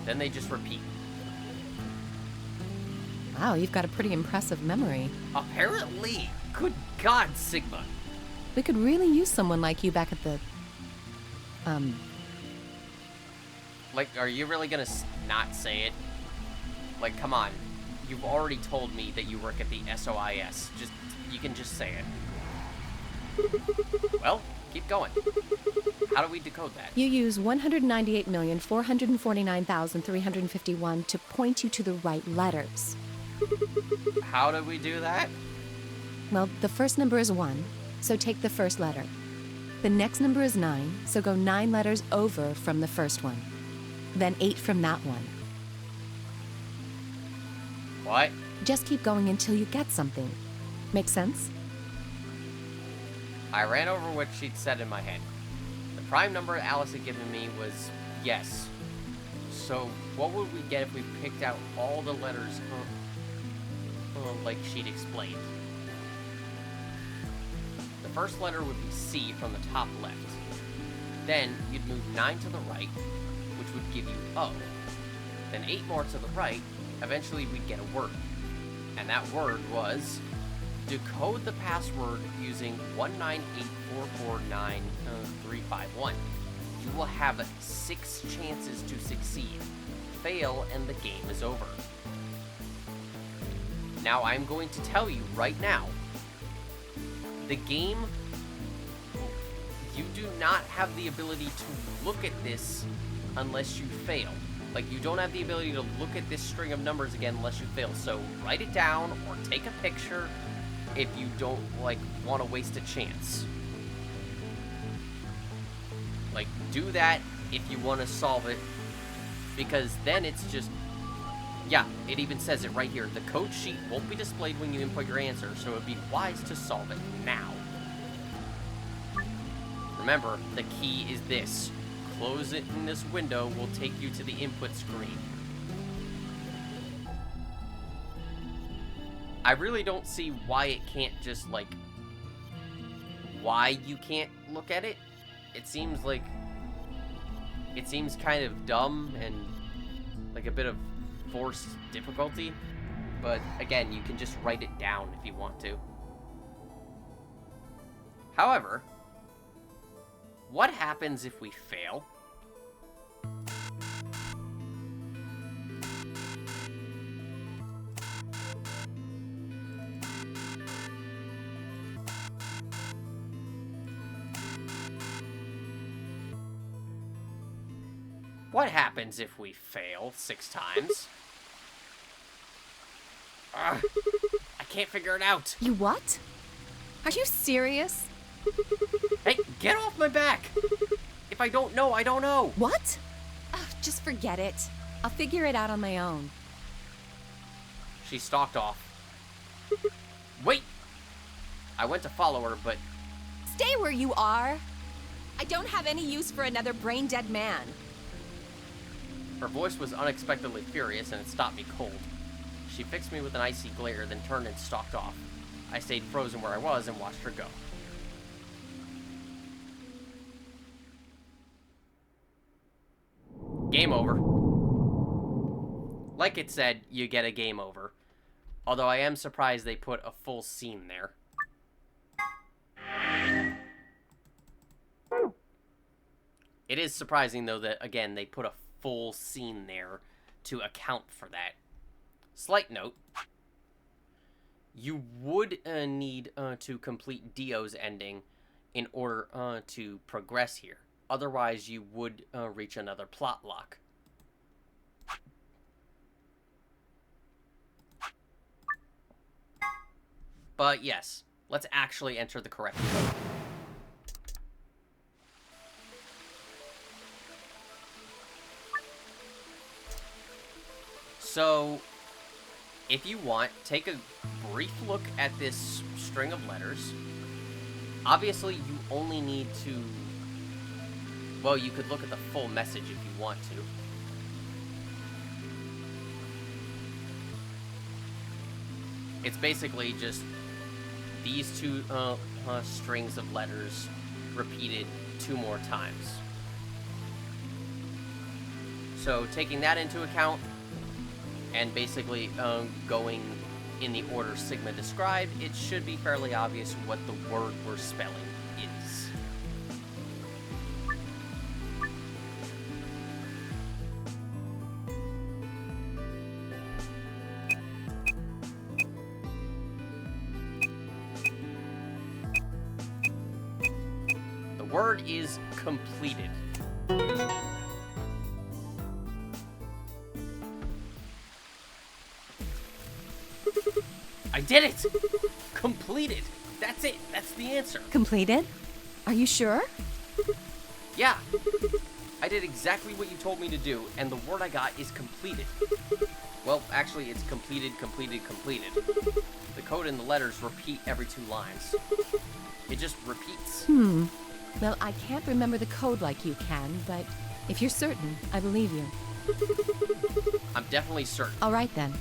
Then they just repeat. Wow, you've got a pretty impressive memory. Apparently. Good God, Sigma. We could really use someone like you back at the... Like, are you really gonna not say it? Like, come on. You've already told me that you work at the SOIS. You can just say it. Well, keep going. How do we decode that? You use 198,449,351 to point you to the right letters. How do we do that? Well, the first number is 1, so take the first letter. The next number is 9, so go 9 letters over from the first one. Then 8 from that one. What? Just keep going until you get something. Make sense? I ran over what she'd said in my head. The prime number Alice had given me was yes. So what would we get if we picked out all the letters like she'd explained? The first letter would be C from the top left. Then you'd move 9 to the right, which would give you O. Then 8 more to the right, eventually we'd get a word. And that word was decode the password using 198449351. You will have 6 chances to succeed. Fail and the game is over. Now I'm going to tell you right now, the game, you do not have the ability to look at this unless you fail. Like, you don't have the ability to look at this string of numbers again unless you fail. So write it down or take a picture if you don't, like, want to waste a chance. Like, do that if you want to solve it, because then it's just, yeah, it even says it right here. The code sheet won't be displayed when you input your answer, so it would be wise to solve it now. Remember, the key is this. Close it in this window will take you to the input screen. I really don't see why it can't just, like, why you can't look at it. It seems kind of dumb and like a bit of forced difficulty, but again, you can just write it down if you want to. However, what happens if we fail? What happens if we fail 6 times? I can't figure it out. You what? Are you serious? Hey, get off my back! If I don't know, I don't know. What? Ugh, just forget it. I'll figure it out on my own. She stalked off. Wait! I went to follow her, but... Stay where you are! I don't have any use for another brain-dead man. Her voice was unexpectedly furious, and it stopped me cold. She fixed me with an icy glare, then turned and stalked off. I stayed frozen where I was and watched her go. Game over. Like it said, you get a game over. Although I am surprised they put a full scene there. It is surprising, though, that, again, they put a full scene there to account for that. Slight note. You would need to complete Dio's ending in order to progress here. Otherwise, you would reach another plot lock. But yes, let's actually enter the correct code. So, if you want, take a brief look at this string of letters. Obviously, you only need to... Well, you could look at the full message if you want to. It's basically just these two strings of letters repeated 2 more times. So, taking that into account, and basically going in the order Sigma described, it should be fairly obvious what the word we're spelling is. The word is completed. I did it! Completed! That's it! That's the answer! Completed? Are you sure? Yeah! I did exactly what you told me to do, and the word I got is completed. Well, actually, it's completed, completed, completed. The code and the letters repeat every 2 lines. It just repeats. Well, I can't remember the code like you can, but if you're certain, I believe you. I'm definitely certain. All right, then.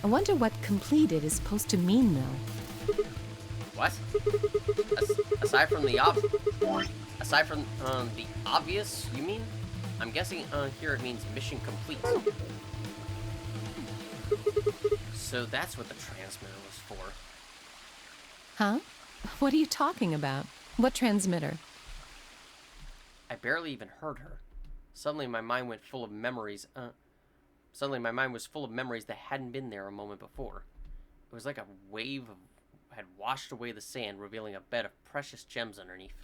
I wonder what completed is supposed to mean, though. What? Aside from the obvious, you mean? I'm guessing here it means mission complete. So that's what the transmitter was for. Huh? What are you talking about? What transmitter? I barely even heard her. Suddenly my mind went full of memories. Suddenly my mind was full of memories that hadn't been there a moment before. It was like a wave had washed away the sand, revealing a bed of precious gems underneath.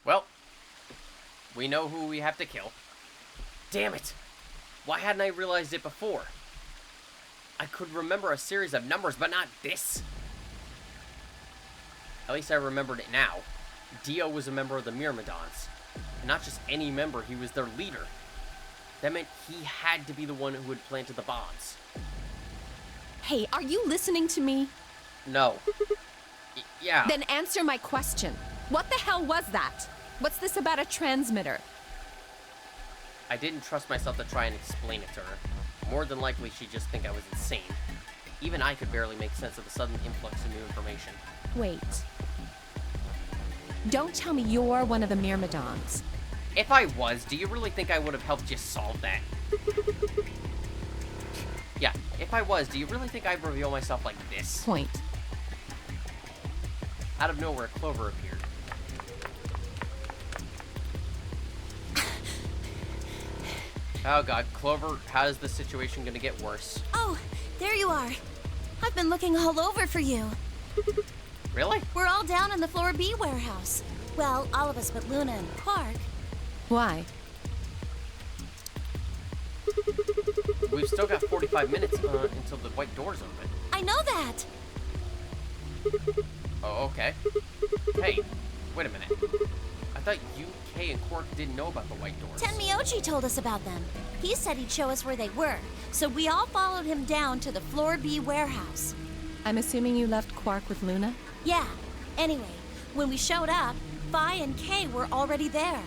Well, we know who we have to kill. Damn it! Why hadn't I realized it before? I could remember a series of numbers, but not this. At least I remembered it now. Dio was a member of the Myrmidons. And not just any member, he was their leader. That meant he had to be the one who had planted the bombs. Hey, are you listening to me? No. Yeah. Then answer my question. What the hell was that? What's this about a transmitter? I didn't trust myself to try and explain it to her. More than likely, she'd just think I was insane. Even I could barely make sense of the sudden influx of new information. Wait. Don't tell me you're one of the Myrmidons. If I was, do you really think I would have helped you solve that? Yeah, if I was, do you really think I'd reveal myself like this? Point. Out of nowhere, Clover appeared. Oh god, Clover, how is the situation gonna get worse? Oh, there you are. I've been looking all over for you. Really? We're all down in the floor B warehouse. Well, all of us but Luna and Quark. Why? We've still got 45 minutes until the white door's open. I know that. Oh, okay. Hey, wait a minute. I thought you, Kay, and Quark didn't know about the white doors. Tenmyoji told us about them. He said he'd show us where they were, so we all followed him down to the floor B warehouse. I'm assuming you left Quark with Luna? Yeah. Anyway, when we showed up, Phi and Kay were already there.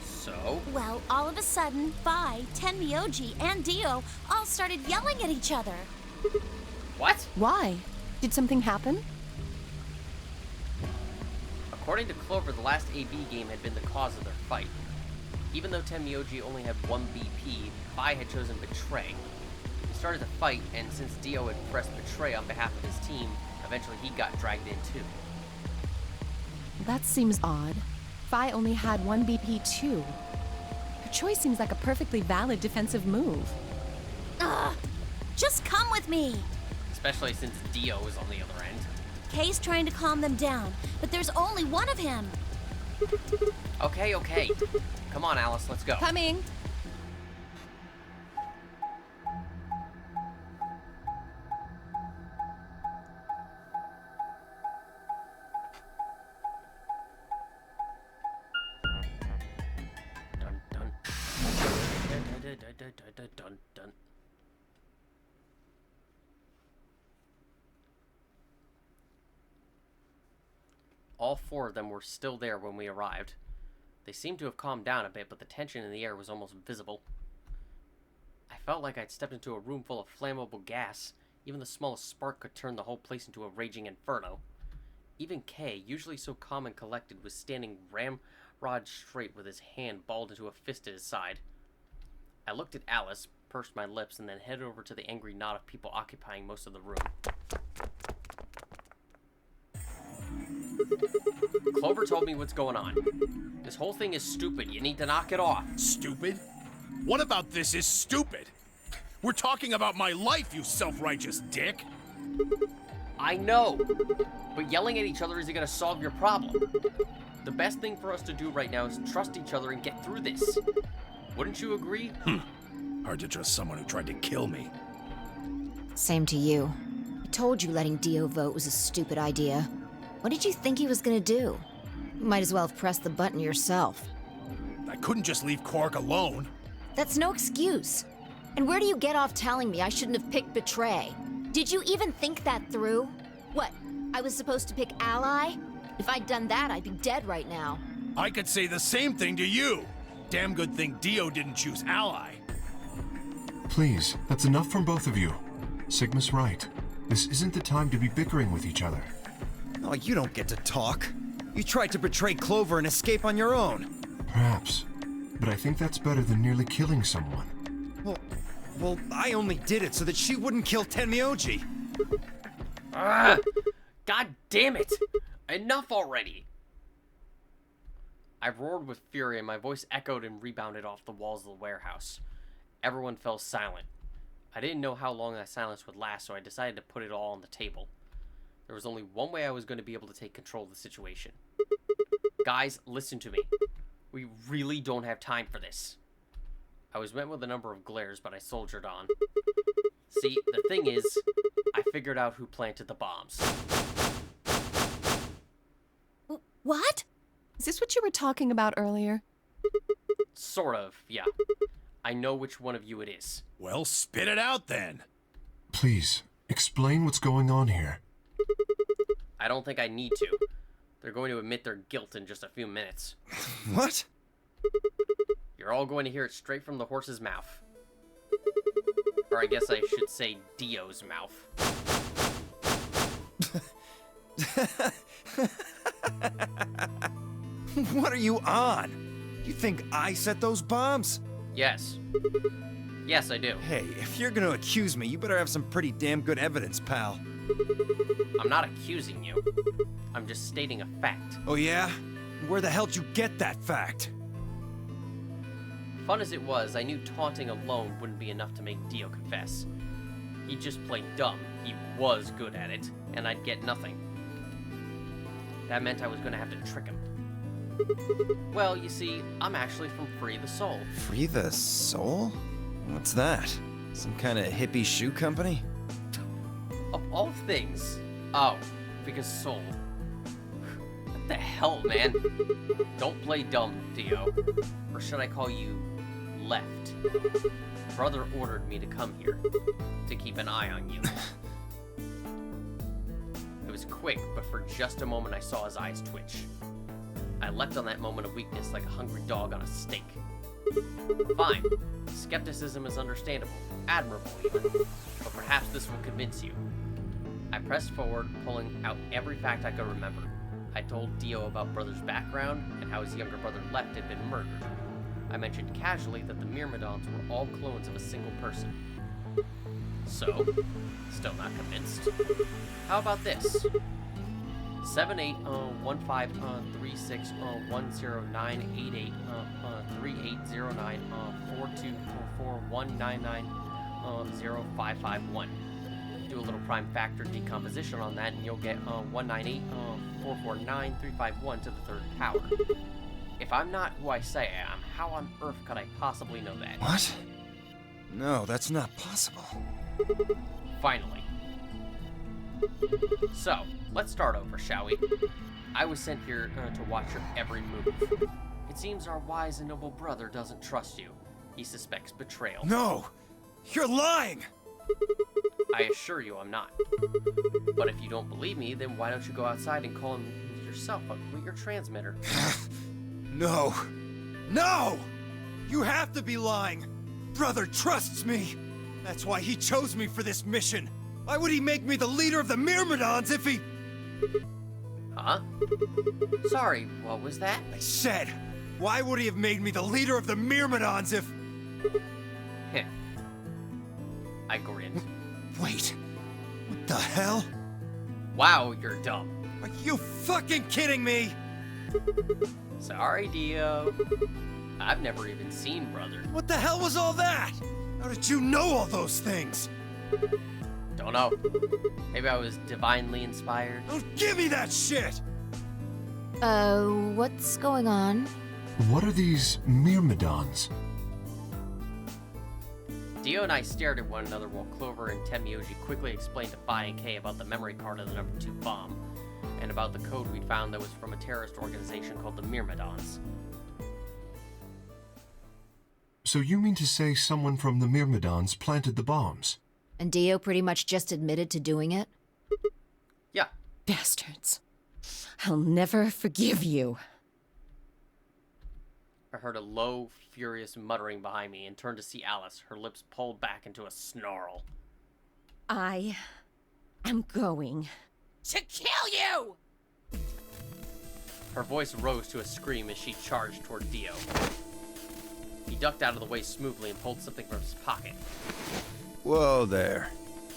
So? Well, all of a sudden, Phi, Tenmyoji, and Dio all started yelling at each other. What? Why? Did something happen? According to Clover, the last AB game had been the cause of their fight. Even though Tenmyoji only had one BP, Phi had chosen Betray. They started to fight, and since Dio had pressed Betray on behalf of his team, eventually he got dragged in too. That seems odd. Phi only had one BP too. Her choice seems like a perfectly valid defensive move. Ugh! Just come with me! Especially since Dio was on the other end. Kay's trying to calm them down, but there's only one of him. Okay, okay. Come on, Alice, let's go. Coming! Dun, dun. Dun, dun, dun, dun. All four of them were still there when we arrived. They seemed to have calmed down a bit, but the tension in the air was almost visible. I felt like I'd stepped into a room full of flammable gas. Even the smallest spark could turn the whole place into a raging inferno. Even Kay, usually so calm and collected, was standing ramrod straight with his hand balled into a fist at his side. I looked at Alice, pursed my lips, and then headed over to the angry knot of people occupying most of the room. Clover told me what's going on. This whole thing is stupid. You need to knock it off. Stupid? What about this is stupid? We're talking about my life, you self-righteous dick. I know, but yelling at each other isn't going to solve your problem. The best thing for us to do right now is trust each other and get through this. Wouldn't you agree? Hard to trust someone who tried to kill me. Same to you. I told you letting Dio vote was a stupid idea. What did you think he was gonna do? You might as well have pressed the button yourself. I couldn't just leave Quark alone. That's no excuse. And where do you get off telling me I shouldn't have picked Betray? Did you even think that through? What, I was supposed to pick Ally? If I'd done that, I'd be dead right now. I could say the same thing to you. Damn good thing Dio didn't choose Ally. Please, that's enough from both of you. Sigma's right. This isn't the time to be bickering with each other. Oh, you don't get to talk. You tried to betray Clover and escape on your own. Perhaps. But I think that's better than nearly killing someone. Well, I only did it so that she wouldn't kill Tenmyoji. God damn it! Enough already! I roared with fury and my voice echoed and rebounded off the walls of the warehouse. Everyone fell silent. I didn't know how long that silence would last, so I decided to put it all on the table. There was only one way I was going to be able to take control of the situation. Guys, listen to me. We really don't have time for this. I was met with a number of glares, but I soldiered on. See, the thing is, I figured out who planted the bombs. What? Is this what you were talking about earlier? Sort of, yeah. I know which one of you it is. Well, spit it out then. Please, explain what's going on here. I don't think I need to. They're going to admit their guilt in just a few minutes. What? You're all going to hear it straight from the horse's mouth. Or I guess I should say Dio's mouth. What are you on? You think I set those bombs? Yes. Yes, I do. Hey, if you're gonna accuse me, you better have some pretty damn good evidence, pal. I'm not accusing you. I'm just stating a fact. Oh yeah? Where the hell did you get that fact? fun as it was, I knew taunting alone wouldn't be enough to make Dio confess. He just played dumb. He was good at it, and I'd get nothing. That meant I was going to have to trick him. Well, you see, I'm actually from Free the Soul. Free the Soul? What's that? Some kind of hippie shoe company? Of all things. Oh, because soul. What the hell, man? Don't play dumb, Dio. Or should I call you left? Brother ordered me to come here, to keep an eye on you. It was quick, but for just a moment I saw his eyes twitch. I leapt on that moment of weakness like a hungry dog on a steak. Fine. Skepticism is understandable, admirable even, but perhaps this will convince you. I pressed forward, pulling out every fact I could remember. I told Dio about Brother's background and how his younger brother Left had been murdered. I mentioned casually that the Myrmidons were all clones of a single person. So, still not convinced? How about this? 78-158-3809-4244-199-0551. Do a little prime factor decomposition on that, and you'll get 198-449-351 to the third power. If I'm not who I say I am, how on earth could I possibly know that? What? No, that's not possible. Finally. So, let's start over, shall we? I was sent here to watch your every move. It seems our wise and noble brother doesn't trust you. He suspects betrayal. No! You're lying! I assure you I'm not. But if you don't believe me, then why don't you go outside and call him yourself with your transmitter? No! No! You have to be lying! Brother trusts me! That's why he chose me for this mission! Why would he make me the leader of the Myrmidons if he... Huh? Sorry, what was that? I said, why would he have made me the leader of the Myrmidons if... Heh. I grinned. Wait, what the hell? Wow, you're dumb. Are you fucking kidding me? Sorry, Dio. I've never even seen Brother. What the hell was all that? How did you know all those things? Don't know. Maybe I was divinely inspired. Don't give me that shit! What's going on? What are these Myrmidons? Dio and I stared at one another while Clover and Temioji quickly explained to Phi and K about the memory card of the number 2 bomb, and about the code we'd found that was from a terrorist organization called the Myrmidons. So you mean to say someone from the Myrmidons planted the bombs? And Dio pretty much just admitted to doing it? Yeah. Bastards. I'll never forgive you. I heard a low, furious muttering behind me and turned to see Alice, her lips pulled back into a snarl. I am going to kill you! Her voice rose to a scream as she charged toward Dio. He ducked out of the way smoothly and pulled something from his pocket. Whoa there.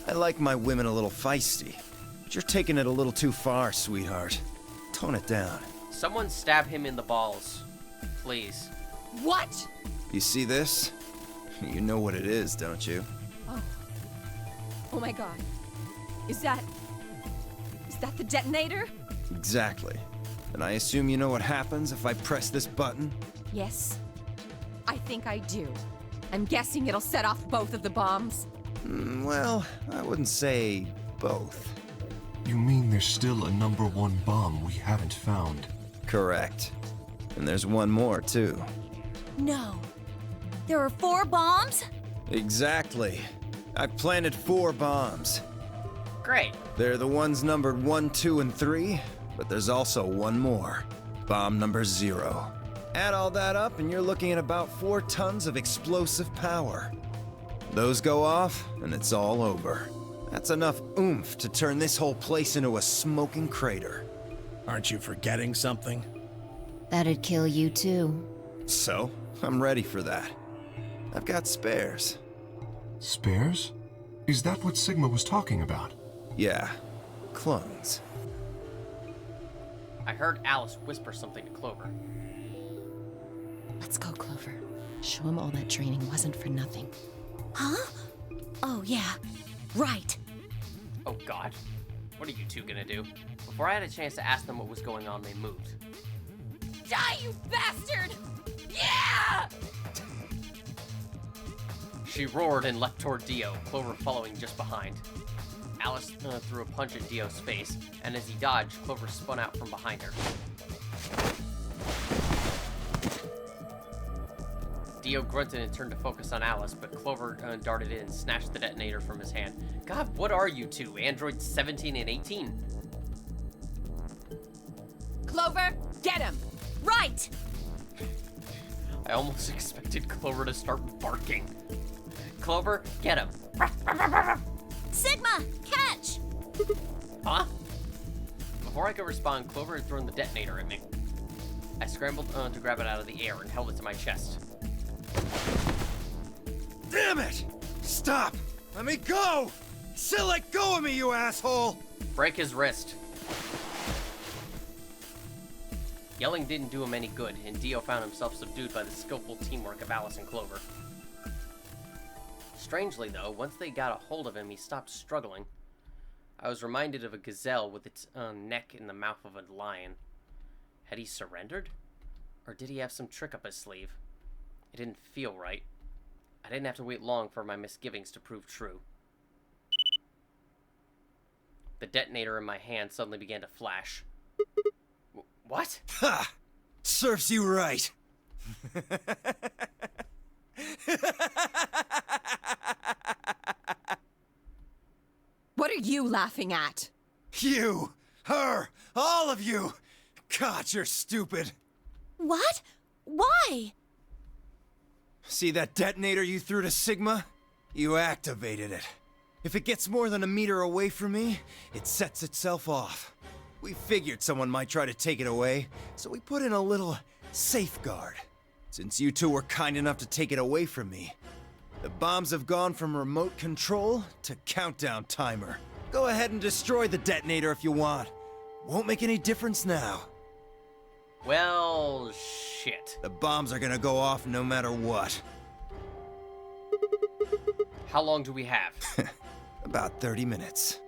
I like my women a little feisty, but you're taking it a little too far, sweetheart. Tone it down. Someone stab him in the balls. Please. What? You see this? You know what it is, don't you? Oh my god. Is that the detonator? Exactly. And I assume you know what happens if I press this button? Yes. I think I do. I'm guessing it'll set off both of the bombs. Well, I wouldn't say both. You mean there's still a number 1 bomb we haven't found? Correct. And there's one more, too. No. There are 4 bombs? Exactly. I've planted 4 bombs. Great. They're the ones numbered 1, 2, and 3, but there's also one more. Bomb number 0. Add all that up and you're looking at about 4 tons of explosive power. Those go off, and it's all over. That's enough oomph to turn this whole place into a smoking crater. Aren't you forgetting something? That'd kill you too. So, I'm ready for that. I've got spares. Spares? Is that what Sigma was talking about? Yeah, clones. I heard Alice whisper something to Clover. Let's go, Clover. Show him all that training wasn't for nothing. Huh? Oh, yeah. Right. Oh god. What are you two gonna do? Before I had a chance to ask them what was going on, they moved. Die, you bastard! Yeah! She roared and leapt toward Dio, Clover following just behind. Alice threw a punch at Dio's face, and as he dodged, Clover spun out from behind her. Dio grunted and turned to focus on Alice, but Clover darted in and snatched the detonator from his hand. God, what are you two, androids 17 and 18? Clover, get him! Right! I almost expected Clover to start barking. Clover, get him. Sigma, catch! Huh? Before I could respond, Clover had thrown the detonator at me. I scrambled to grab it out of the air and held it to my chest. Damn it! Stop! Let me go! Still let go of me, you asshole! Break his wrist. Yelling didn't do him any good, and Dio found himself subdued by the skillful teamwork of Alice and Clover. Strangely, though, once they got a hold of him, he stopped struggling. I was reminded of a gazelle with its neck in the mouth of a lion. Had he surrendered? Or did he have some trick up his sleeve? It didn't feel right. I didn't have to wait long for my misgivings to prove true. The detonator in my hand suddenly began to flash. What? Ha! Serves you right. What are you laughing at? You! Her! All of you! God, you're stupid. What? Why? See that detonator you threw to Sigma? You activated it. If it gets more than a meter away from me, it sets itself off. We figured someone might try to take it away, so we put in a little safeguard. Since you two were kind enough to take it away from me, the bombs have gone from remote control to countdown timer. Go ahead and destroy the detonator if you want. Won't make any difference now. Well, shit. The bombs are gonna go off no matter what. How long do we have? About 30 minutes.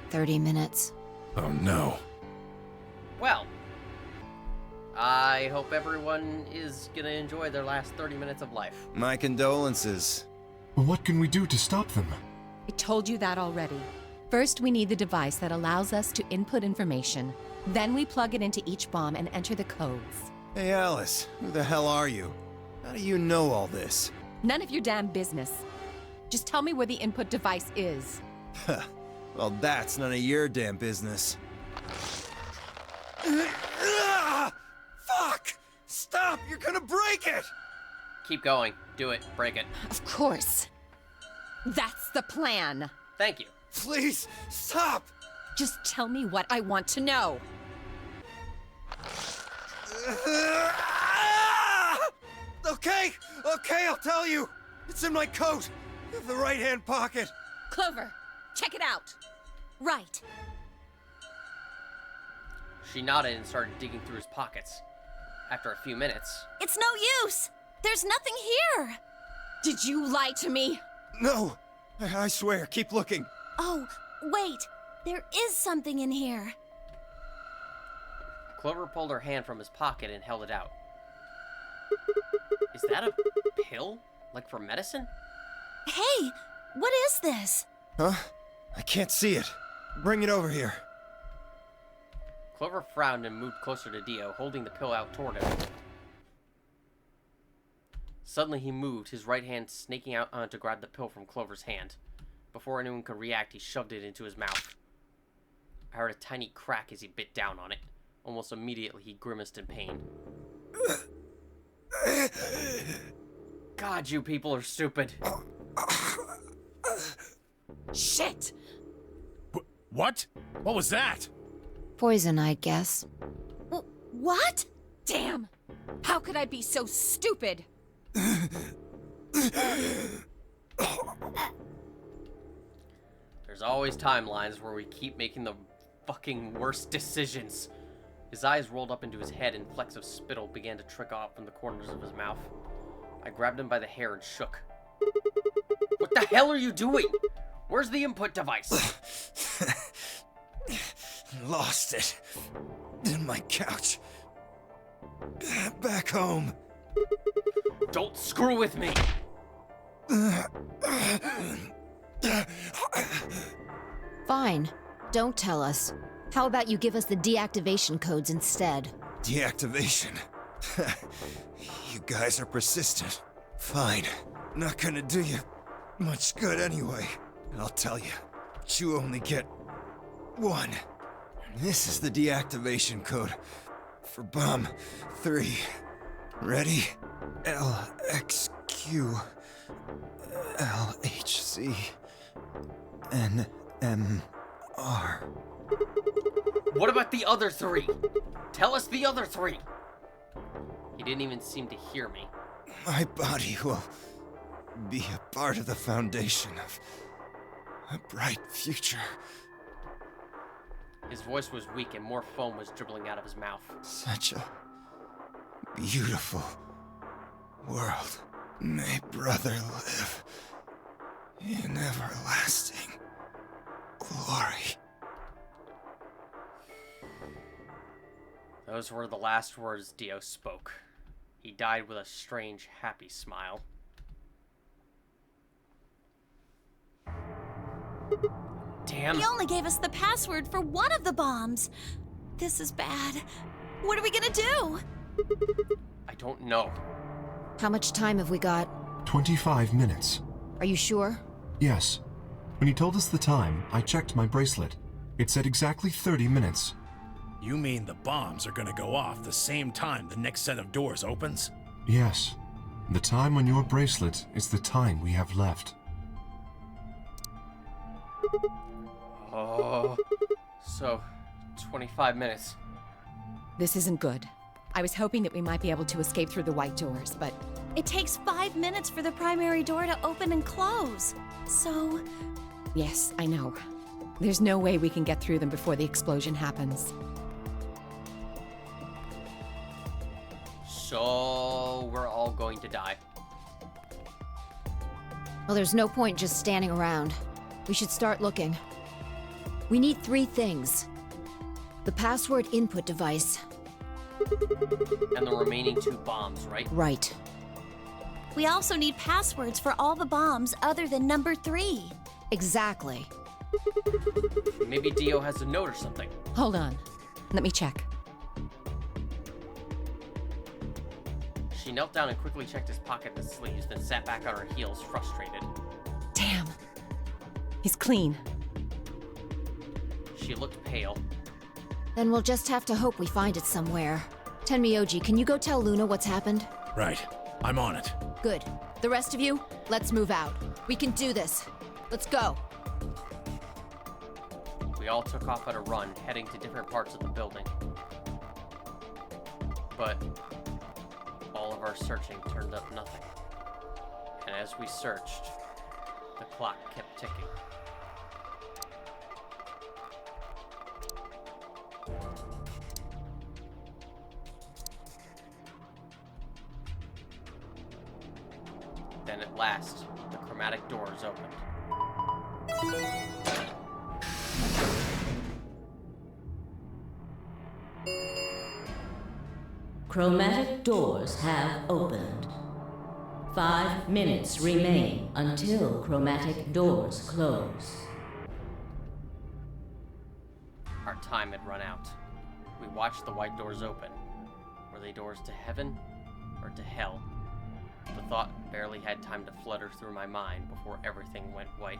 30 minutes. Oh no. Well, I hope everyone is gonna enjoy their last 30 minutes of life. My condolences. What can we do to stop them? I told you that already. First, we need the device that allows us to input information. Then we plug it into each bomb and enter the codes. Hey Alice, who the hell are you? How do you know all this? None of your damn business. Just tell me where the input device is. Well, that's none of your damn business. Fuck! Stop! You're gonna break it! Keep going. Do it. Break it. Of course. That's the plan. Thank you. Please, stop! Just tell me what I want to know. Okay, I'll tell you. It's in my coat, the right-hand pocket. Clover, check it out. Right. She nodded and started digging through his pockets. After a few minutes... It's no use. There's nothing here. Did you lie to me? No, I swear, keep looking. Oh, wait. There is something in here. Clover pulled her hand from his pocket and held it out. Is that a pill? Like for medicine? Hey, what is this? Huh? I can't see it. Bring it over here. Clover frowned and moved closer to Dio, holding the pill out toward him. Suddenly he moved, his right hand snaking out to grab the pill from Clover's hand. Before anyone could react, he shoved it into his mouth. I heard a tiny crack as he bit down on it. Almost immediately, he grimaced in pain. God, you people are stupid. Shit! What? What was that? Poison, I guess. What? Damn! How could I be so stupid? There's always timelines where we keep making the fucking worst decisions. His eyes rolled up into his head and flecks of spittle began to trickle out from the corners of his mouth. I grabbed him by the hair and shook. What the hell are you doing? Where's the input device? Lost it. In my couch. Back home. Don't screw with me! Fine. Don't tell us. How about you give us the deactivation codes instead? Deactivation? You guys are persistent. Fine. Not gonna do you much good anyway. I'll tell you. But you only get one. This is the deactivation code for Bomb 3. Ready? LXQ LHC NMR. What about the other 3? Tell us the other 3! He didn't even seem to hear me. My body will be a part of the foundation of a bright future. His voice was weak and more foam was dribbling out of his mouth. Such a beautiful world. May brother live in everlasting glory. Those were the last words Dio spoke. He died with a strange, happy smile. Damn. He only gave us the password for one of the bombs. This is bad. What are we gonna do? I don't know. How much time have we got? 25 minutes. Are you sure? Yes. When he told us the time, I checked my bracelet. It said exactly 30 minutes. You mean the bombs are gonna go off the same time the next set of doors opens? Yes. The time on your bracelet is the time we have left. Oh, so 25 minutes. This isn't good. I was hoping that we might be able to escape through the white doors, but... It takes 5 minutes for the primary door to open and close. So... Yes, I know. There's no way we can get through them before the explosion happens. So we're all going to die. Well, there's no point just standing around. We should start looking. We need 3 things. The password input device. And the remaining 2 bombs, right? Right. we also need passwords for all the bombs other than number 3. Exactly. Maybe Dio has a note or something. Hold on. Let me check. She knelt down and quickly checked his pocket and sleeves, then sat back on her heels, frustrated. Damn. He's clean. She looked pale. Then we'll just have to hope we find it somewhere. Tenmyoji, can you go tell Luna what's happened? Right. I'm on it. Good. The rest of you, let's move out. We can do this. Let's go. We all took off at a run, heading to different parts of the building. But all of our searching turned up nothing. And as we searched, the clock kept ticking. Then at last, the chromatic doors opened. Chromatic doors have opened. 5 minutes remain until chromatic doors close. Our time had run out. We watched the white doors open. Were they doors to heaven or to hell? The thought barely had time to flutter through my mind before everything went white.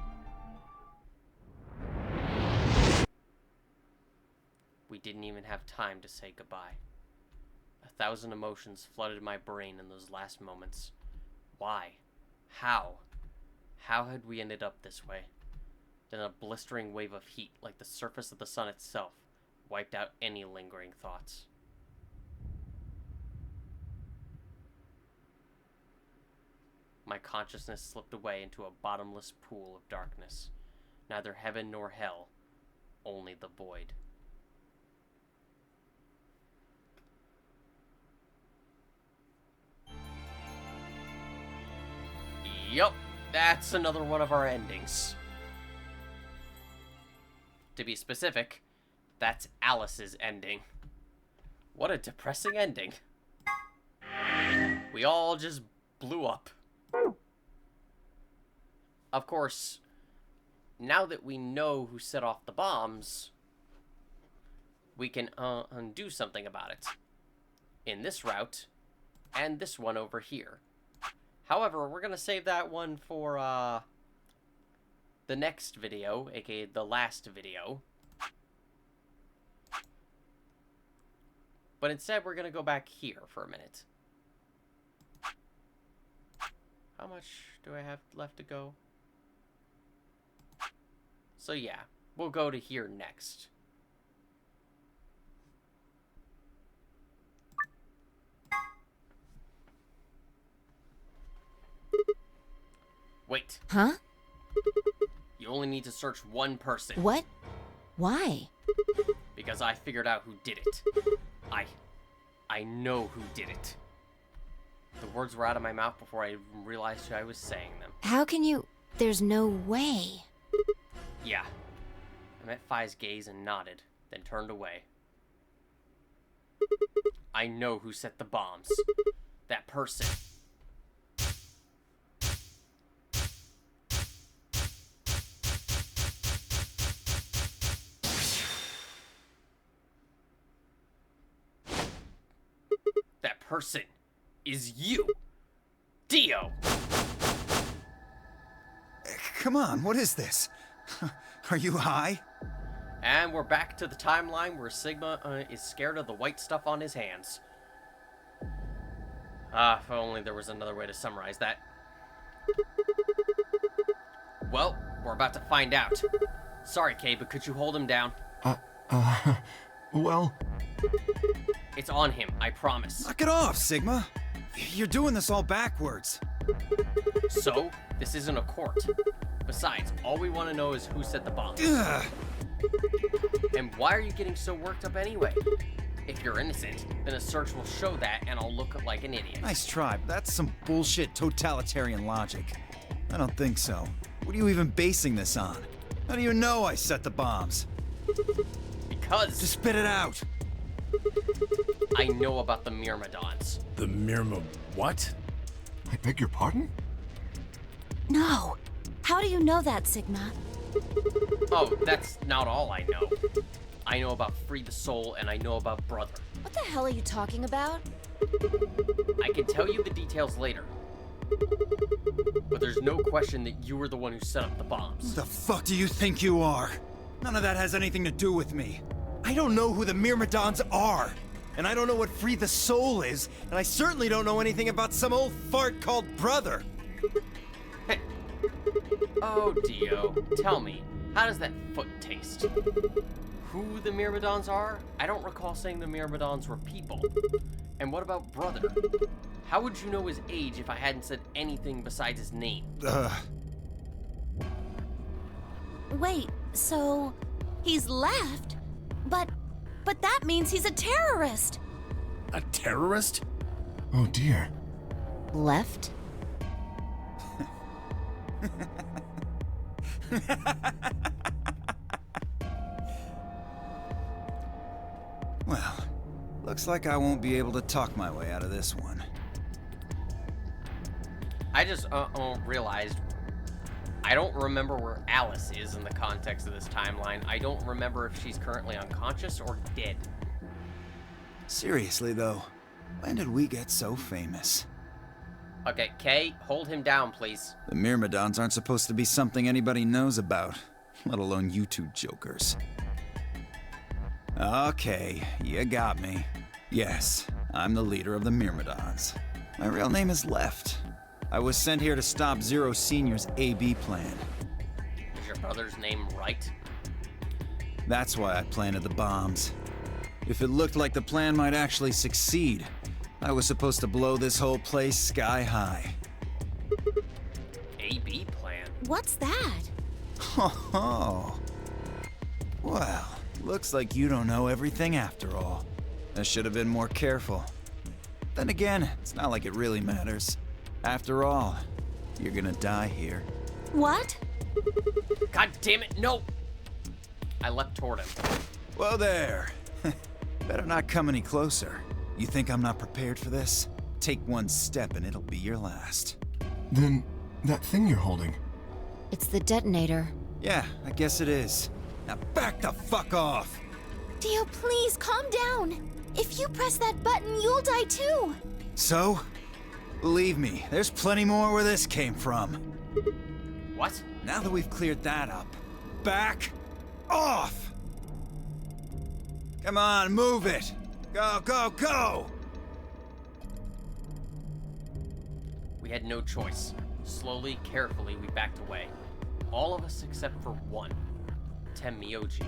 We didn't even have time to say goodbye. 1,000 emotions flooded my brain in those last moments. Why? How? How had we ended up this way? Then a blistering wave of heat, like the surface of the sun itself, wiped out any lingering thoughts. My consciousness slipped away into a bottomless pool of darkness. Neither heaven nor hell, only the void. Yup, that's another one of our endings. To be specific, that's Alice's ending. What a depressing ending. We all just blew up. Of course, now that we know who set off the bombs, we can undo something about it. In this route, and this one over here. However, we're gonna save that one for, the next video, aka the last video. But instead, we're gonna go back here for a minute. How much do I have left to go? So yeah, we'll go to here next. Wait. Huh? You only need to search one person. What? Why? Because I figured out who did it. I know who did it. The words were out of my mouth before I even realized I was saying them. How can you... There's no way. Yeah. I met Phi's gaze and nodded, then turned away. I know who set the bombs. That person. That person is you, Dio. Come on, what is this? Are you high? And we're back to the timeline where Sigma is scared of the white stuff on his hands. If only there was another way to summarize that. Well, we're about to find out. Sorry, Kay, but could you hold him down? Well... It's on him, I promise. Knock it off, Sigma. You're doing this all backwards. So, this isn't a court. Besides, all we want to know is who set the bomb. Ugh. And why are you getting so worked up anyway? If you're innocent, then a search will show that and I'll look like an idiot. Nice try, but that's some bullshit totalitarian logic. I don't think so. What are you even basing this on? How do you know I set the bombs? Because... Just spit it out! I know about the Myrmidons. The what? I beg your pardon? No. How do you know that, Sigma? Oh, that's not all I know. I know about Free the Soul and I know about Brother. What the hell are you talking about? I can tell you the details later. But there's no question that you were the one who set up the bombs. Who the fuck do you think you are? None of that has anything to do with me. I don't know who the Myrmidons are. And I don't know what Free the Soul is. And I certainly don't know anything about some old fart called Brother. Oh, Dio, tell me, how does that foot taste? Who the Myrmidons are? I don't recall saying the Myrmidons were people. And what about Brother? How would you know his age if I hadn't said anything besides his name? Wait, so he's left? But that means he's a terrorist! A terrorist? Oh dear. Left? Well, looks like I won't be able to talk my way out of this one. I just realized I don't remember where Alice is in the context of this timeline. I don't remember if she's currently unconscious or dead. Seriously, though, when did we get so famous? Okay, Kay, hold him down, please. The Myrmidons aren't supposed to be something anybody knows about, let alone you two jokers. Okay, you got me. Yes, I'm the leader of the Myrmidons. My real name is Left. I was sent here to stop Zero Senior's AB plan. Is your brother's name right? That's why I planted the bombs. If it looked like the plan might actually succeed, I was supposed to blow this whole place sky high. AB plan? What's that? Oh. Well, looks like you don't know everything after all. I should have been more careful. Then again, it's not like it really matters. After all, You're gonna die here. What? God damn it, no! I leapt toward him. Whoa there. Better not come any closer. You think I'm not prepared for this? Take one step and it'll be your last. Then, that thing you're holding. It's the detonator. Yeah, I guess it is. Now back the fuck off! Dio, please, calm down. If you press that button, you'll die too. So? Believe me, there's plenty more where this came from. What? Now that we've cleared that up, back off! Come on, move it! Go, go, go! We had no choice. Slowly, carefully, we backed away. All of us except for one. Tenmyoji.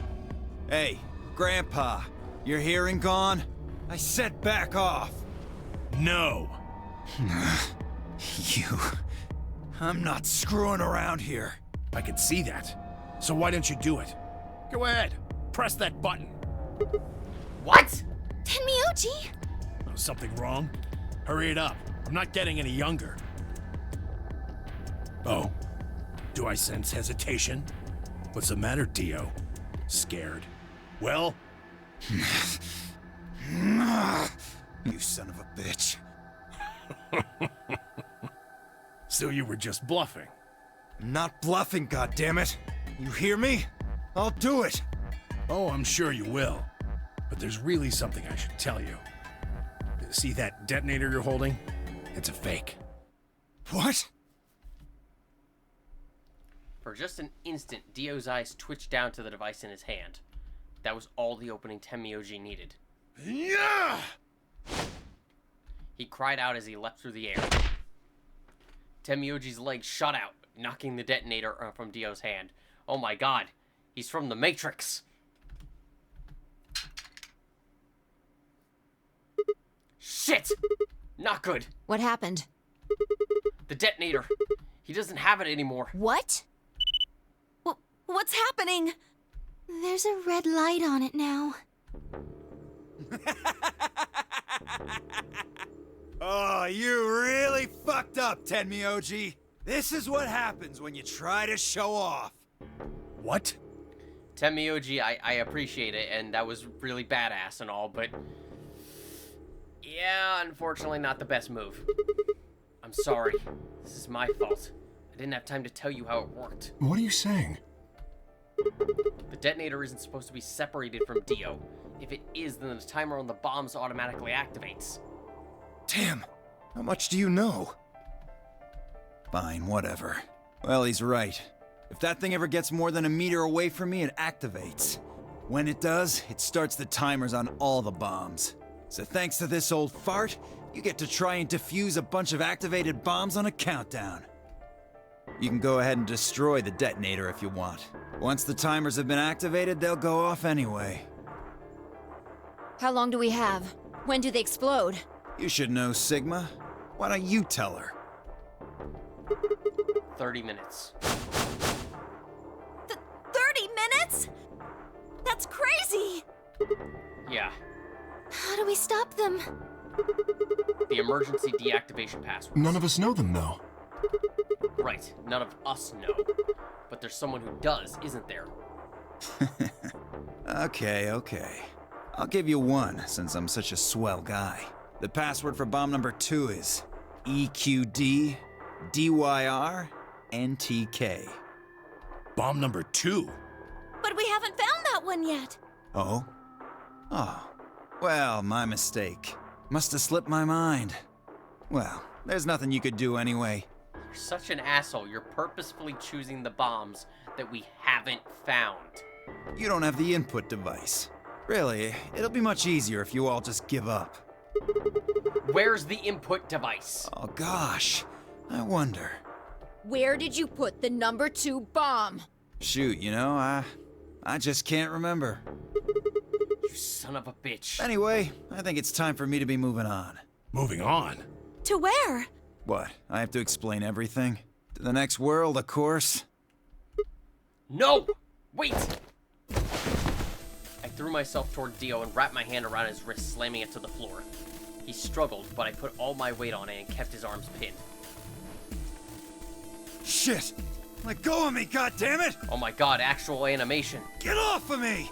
Hey, Grandpa, your hearing gone? I said back off! No! You... I'm not screwing around here. I can see that. So why don't you do it? Go ahead. Press that button. What? Tenmyoji! Oh, something wrong? Hurry it up. I'm not getting any younger. Oh. Do I sense hesitation? What's the matter, Dio? Scared? Well? You son of a bitch. So you were just bluffing? I'm not bluffing, goddammit. You hear me? I'll do it. Oh, I'm sure you will. But there's really something I should tell you. See that detonator you're holding? It's a fake. What? For just an instant, Dio's eyes twitched down to the device in his hand. That was all the opening Tenmyoji needed. Yeah! He cried out as he leapt through the air. Tenmyoji's legs shot out, knocking the detonator from Dio's hand. Oh my god, he's from the Matrix! Shit! Not good. What happened? The detonator. He doesn't have it anymore. What? What's happening? There's a red light on it now. Oh, you really fucked up, Tenmyoji. This is what happens when you try to show off. What? Tenmyoji, I appreciate it, and that was really badass and all, but... yeah, unfortunately not the best move. I'm sorry. This is my fault. I didn't have time to tell you how it worked. What are you saying? The detonator isn't supposed to be separated from Dio. If it is, then the timer on the bombs automatically activates. Damn, how much do you know? Fine, whatever. Well, he's right. If that thing ever gets more than a meter away from me, it activates. When it does, it starts the timers on all the bombs. So thanks to this old fart, you get to try and defuse a bunch of activated bombs on a countdown. You can go ahead and destroy the detonator if you want. Once the timers have been activated, they'll go off anyway. How long do we have? When do they explode? You should know, Sigma. Why don't you tell her? 30 minutes. 30 minutes? That's crazy! Yeah. How do we stop them? The emergency deactivation passwords. None of us know them, though. Right, none of us know. But there's someone who does, isn't there? Okay. I'll give you one, since I'm such a swell guy. The password for bomb number 2 is EQD DYR NTK. Bomb number 2? But we haven't found that one yet. Oh? Well, my mistake. Must have slipped my mind. Well, there's nothing you could do anyway. You're such an asshole. You're purposefully choosing the bombs that we haven't found. You don't have the input device. Really, it'll be much easier if you all just give up. Where's the input device? Oh gosh, I wonder. Where did you put the number 2 bomb? Shoot, I just can't remember. You son of a bitch. Anyway, I think it's time for me to be moving on. Moving on? To where? What, I have to explain everything? To the next world, of course. No! Wait! I threw myself toward Dio and wrapped my hand around his wrist, slamming it to the floor. He struggled, but I put all my weight on it and kept his arms pinned. Shit! Let go of me, goddammit! Oh my god, actual animation. Get off of me!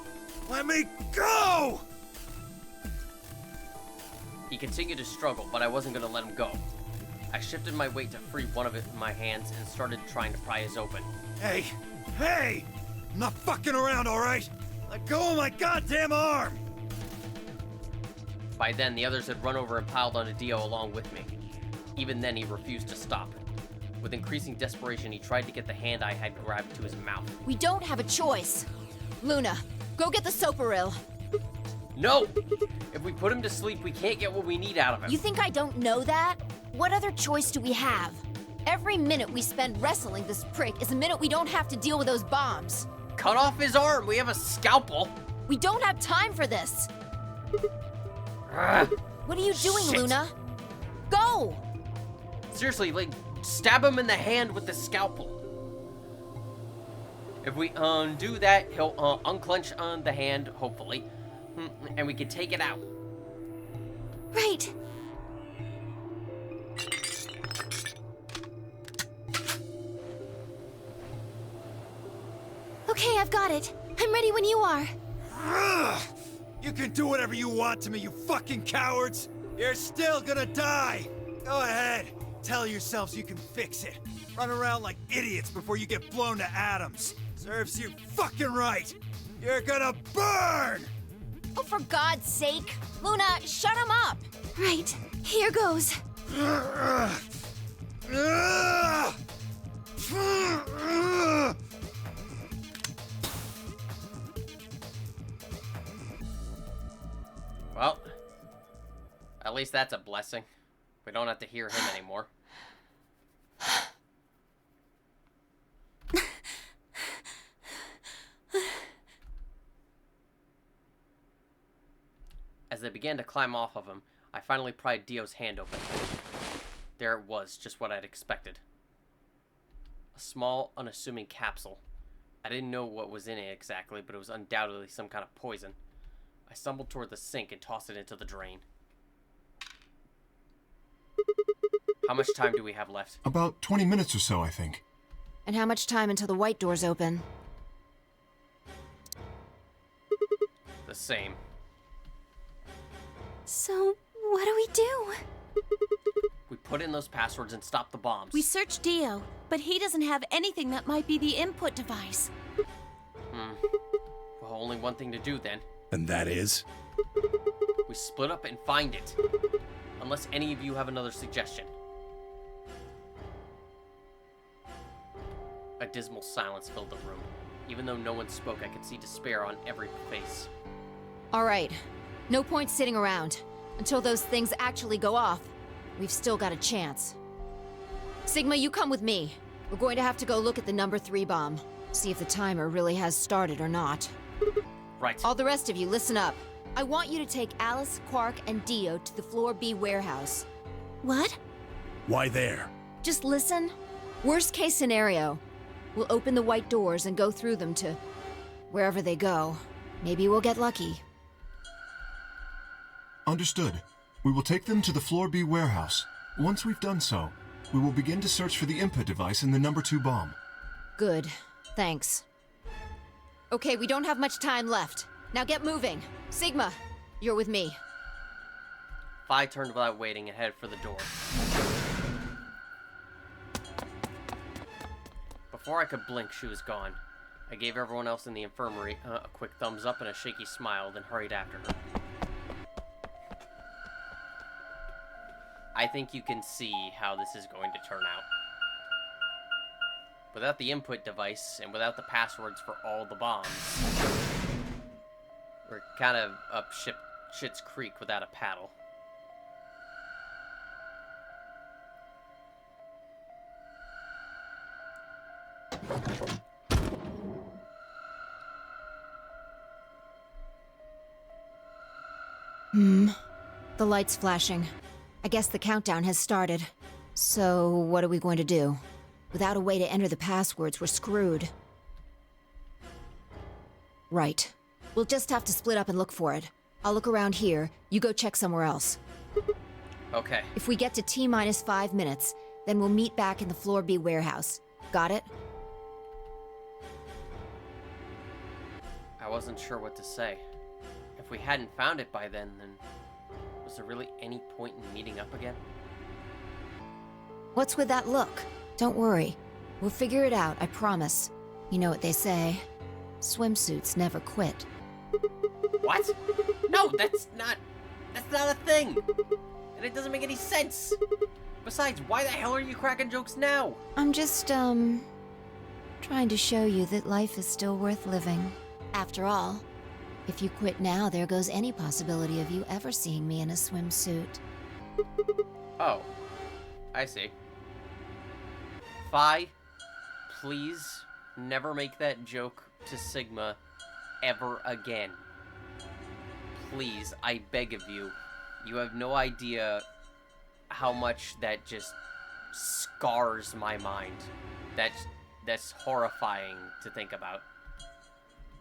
Let me go! He continued to struggle, but I wasn't gonna let him go. I shifted my weight to free one of it in my hands and started trying to pry his open. Hey! Hey! I'm not fucking around, alright? Let go of my goddamn arm! By then, the others had run over and piled onto Dio along with me. Even then, he refused to stop. With increasing desperation, he tried to get the hand I had grabbed to his mouth. We don't have a choice. Luna, go get the soparil. No! If we put him to sleep, we can't get what we need out of him. You think I don't know that? What other choice do we have? Every minute we spend wrestling this prick is a minute we don't have to deal with those bombs. Cut off his arm! We have a scalpel! We don't have time for this! Ugh. What are you doing, Shit. Luna? Go! Seriously, like, stab him in the hand with the scalpel. If we undo that, he'll unclench the hand, hopefully, and we can take it out. Right. Okay, I've got it. I'm ready when you are. You can do whatever you want to me, you fucking cowards! You're still gonna die! Go ahead, tell yourselves you can fix it. Run around like idiots before you get blown to atoms. Serves you fucking right! You're gonna burn! Oh, for God's sake. Luna, shut him up! Right, here goes. Well, at least that's a blessing. We don't have to hear him anymore. As they began to climb off of him, I finally pried Dio's hand open. There it was, just what I'd expected. A small, unassuming capsule. I didn't know what was in it exactly, but it was undoubtedly some kind of poison. I stumbled toward the sink and tossed it into the drain. How much time do we have left? About 20 minutes or so, I think. And how much time until the white doors open? The same. So, what do we do? We put in those passwords and stop the bombs. We searched Dio, but he doesn't have anything that might be the input device. Well, only one thing to do then. And that is? We split up and find it. Unless any of you have another suggestion. A dismal silence filled the room. Even though no one spoke, I could see despair on every face. All right. No point sitting around. Until those things actually go off, we've still got a chance. Sigma, you come with me. We're going to have to go look at the number 3 bomb. See if the timer really has started or not. Right. All the rest of you, listen up. I want you to take Alice, Quark, and Dio to the Floor B warehouse. What? Why there? Just listen. Worst case scenario. We'll open the white doors and go through them to wherever they go. Maybe we'll get lucky. Understood. We will take them to the Floor B warehouse. Once we've done so, we will begin to search for the input device in the number 2 bomb. Good. Thanks. Okay, we don't have much time left. Now get moving. Sigma, you're with me. Phi turned without waiting and headed for the door. Before I could blink, she was gone. I gave everyone else in the infirmary a quick thumbs up and a shaky smile, then hurried after her. I think you can see how this is going to turn out. Without the input device, and without the passwords for all the bombs, we're kind of up shit's creek without a paddle. The light's flashing. I guess the countdown has started. So, what are we going to do? Without a way to enter the passwords, we're screwed. Right. We'll just have to split up and look for it. I'll look around here, you go check somewhere else. Okay. If we get to T-minus 5 minutes, then we'll meet back in the Floor B warehouse. Got it? I wasn't sure what to say. If we hadn't found it by then was there really any point in meeting up again? What's with that look? Don't worry. We'll figure it out, I promise. You know what they say. Swimsuits never quit. What? No, that's not a thing! And it doesn't make any sense! Besides, why the hell are you cracking jokes now? I'm just, trying to show you that life is still worth living. After all, if you quit now, there goes any possibility of you ever seeing me in a swimsuit. Oh, I see. Phi, please never make that joke to Sigma ever again. Please, I beg of you. You have no idea how much that just scars my mind. That's horrifying to think about.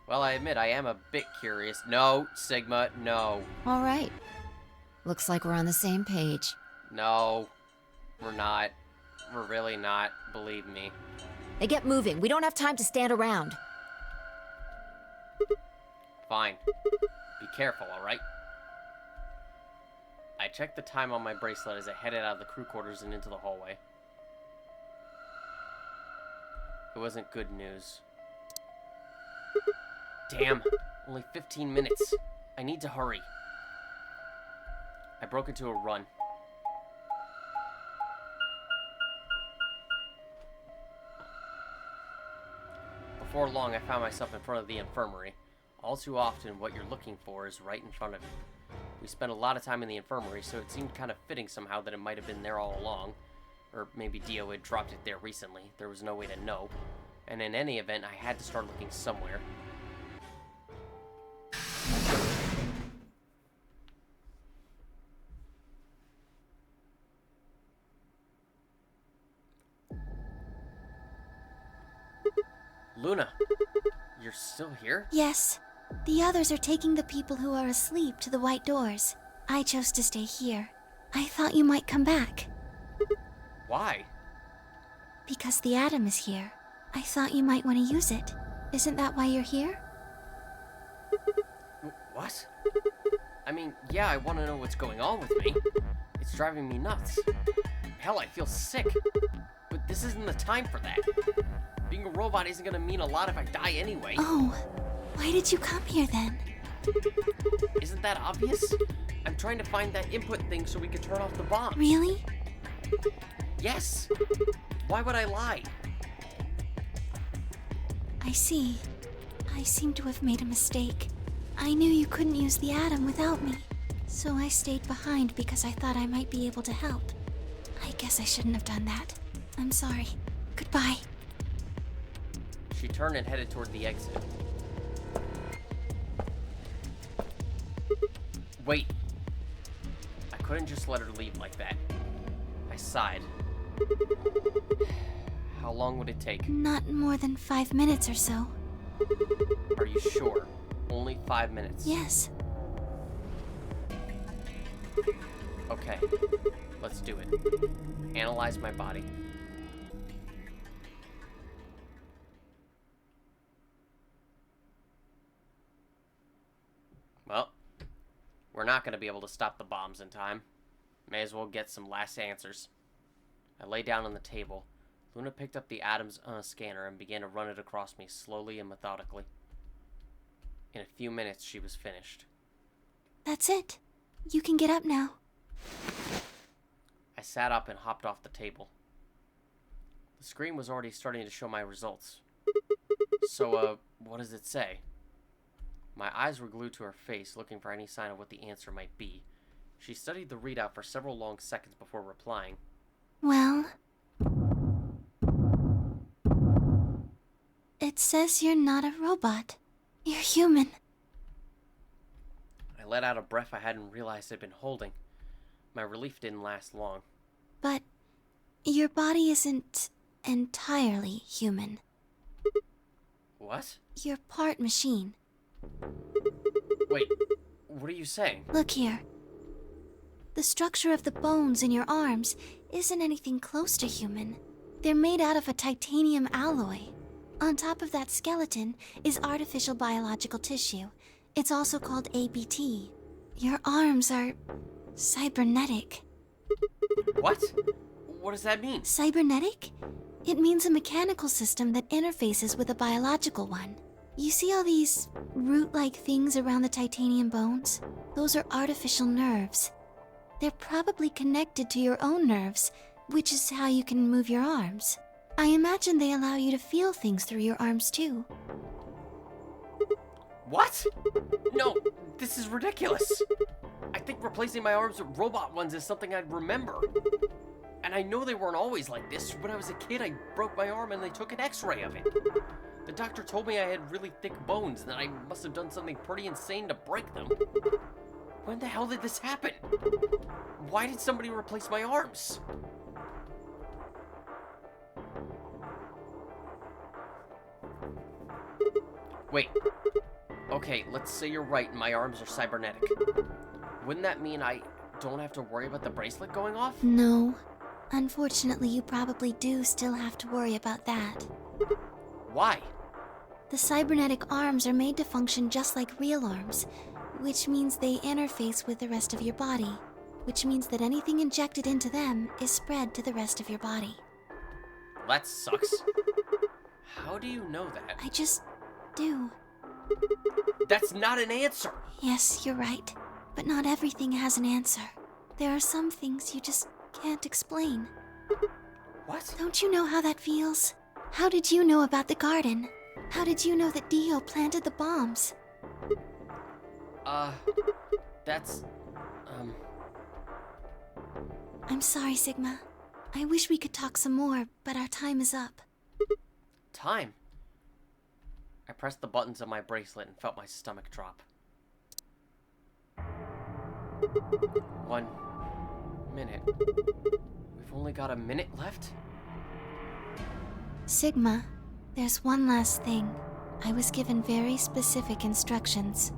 Well, I admit I am a bit curious. No, Sigma, no. All right. Looks like we're on the same page. No, we're not. We're really not, believe me. Hey, get moving. We don't have time to stand around. Fine. Be careful, alright? I checked the time on my bracelet as I headed out of the crew quarters and into the hallway. It wasn't good news. Damn, only 15 minutes. I need to hurry. I broke into a run. Before long, I found myself in front of the infirmary. All too often, what you're looking for is right in front of you. We spent a lot of time in the infirmary, so it seemed kind of fitting somehow that it might have been there all along. Or maybe Dio had dropped it there recently. There was no way to know. And in any event, I had to start looking somewhere. Luna, you're still here? Yes. The others are taking the people who are asleep to the white doors. I chose to stay here. I thought you might come back. Why? Because the atom is here. I thought you might want to use it. Isn't that why you're here? What? I mean, yeah, I want to know what's going on with me. It's driving me nuts. Hell, I feel sick. But this isn't the time for that. Being a robot isn't gonna mean a lot if I die anyway. Oh, why did you come here then? Isn't that obvious? I'm trying to find that input thing so we can turn off the bomb. Really? Yes. Why would I lie? I see. I seem to have made a mistake. I knew you couldn't use the atom without me, so I stayed behind because I thought I might be able to help. I guess I shouldn't have done that. I'm sorry. Goodbye. She turned and headed toward the exit. Wait. I couldn't just let her leave like that. I sighed. How long would it take? Not more than 5 minutes or so. Are you sure? Only 5 minutes? Yes. Okay. Let's do it. Analyze my body. Well, we're not going to be able to stop the bombs in time. May as well get some last answers. I lay down on the table. Luna picked up the Atom's scanner and began to run it across me slowly and methodically. In a few minutes, she was finished. That's it. You can get up now. I sat up and hopped off the table. The screen was already starting to show my results. So, what does it say? My eyes were glued to her face, looking for any sign of what the answer might be. She studied the readout for several long seconds before replying. Well... it says you're not a robot. You're human. I let out a breath I hadn't realized I'd been holding. My relief didn't last long. But your body isn't entirely human. What? You're part machine. Wait, what are you saying? Look here. The structure of the bones in your arms isn't anything close to human. They're made out of a titanium alloy. On top of that skeleton is artificial biological tissue. It's also called ABT. Your arms are cybernetic. What? What does that mean? Cybernetic? It means a mechanical system that interfaces with a biological one. You see all these root-like things around the titanium bones? Those are artificial nerves. They're probably connected to your own nerves, which is how you can move your arms. I imagine they allow you to feel things through your arms too. What? No, this is ridiculous. I think replacing my arms with robot ones is something I'd remember. And I know they weren't always like this. When I was a kid, I broke my arm and they took an x-ray of it. The doctor told me I had really thick bones and that I must have done something pretty insane to break them. When the hell did this happen? Why did somebody replace my arms? Wait. Okay, let's say you're right and my arms are cybernetic. Wouldn't that mean I don't have to worry about the bracelet going off? No. Unfortunately, you probably do still have to worry about that. Why? The cybernetic arms are made to function just like real arms, which means they interface with the rest of your body, which means that anything injected into them is spread to the rest of your body. That sucks. How do you know that? I just do. That's not an answer! Yes, you're right. But not everything has an answer. There are some things you just can't explain. What? Don't you know how that feels? How did you know about the garden? How did you know that Dio planted the bombs? That's... I'm sorry, Sigma. I wish we could talk some more, but our time is up. Time? I pressed the buttons on my bracelet and felt my stomach drop. 1 minute. We've only got a minute left? Sigma, there's one last thing. I was given very specific instructions.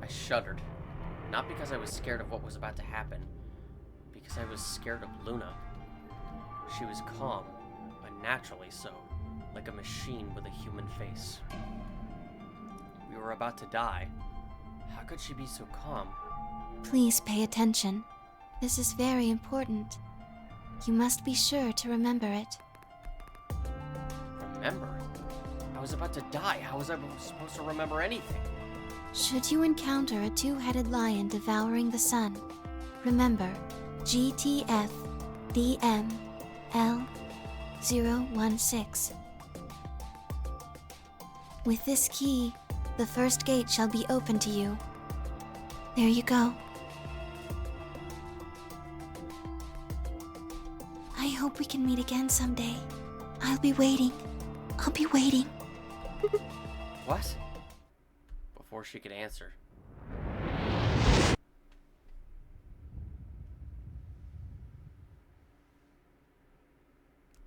I shuddered. Not because I was scared of what was about to happen, because I was scared of Luna. She was calm, unnaturally so, like a machine with a human face. We were about to die. How could she be so calm? Please pay attention. This is very important. You must be sure to remember it. Remember? I was about to die. How was I supposed to remember anything? Should you encounter a two-headed lion devouring the sun, remember GTF DML 016. With this key, the first gate shall be open to you. There you go. I hope we can meet again someday. I'll be waiting. I'll be waiting. What? Before she could answer.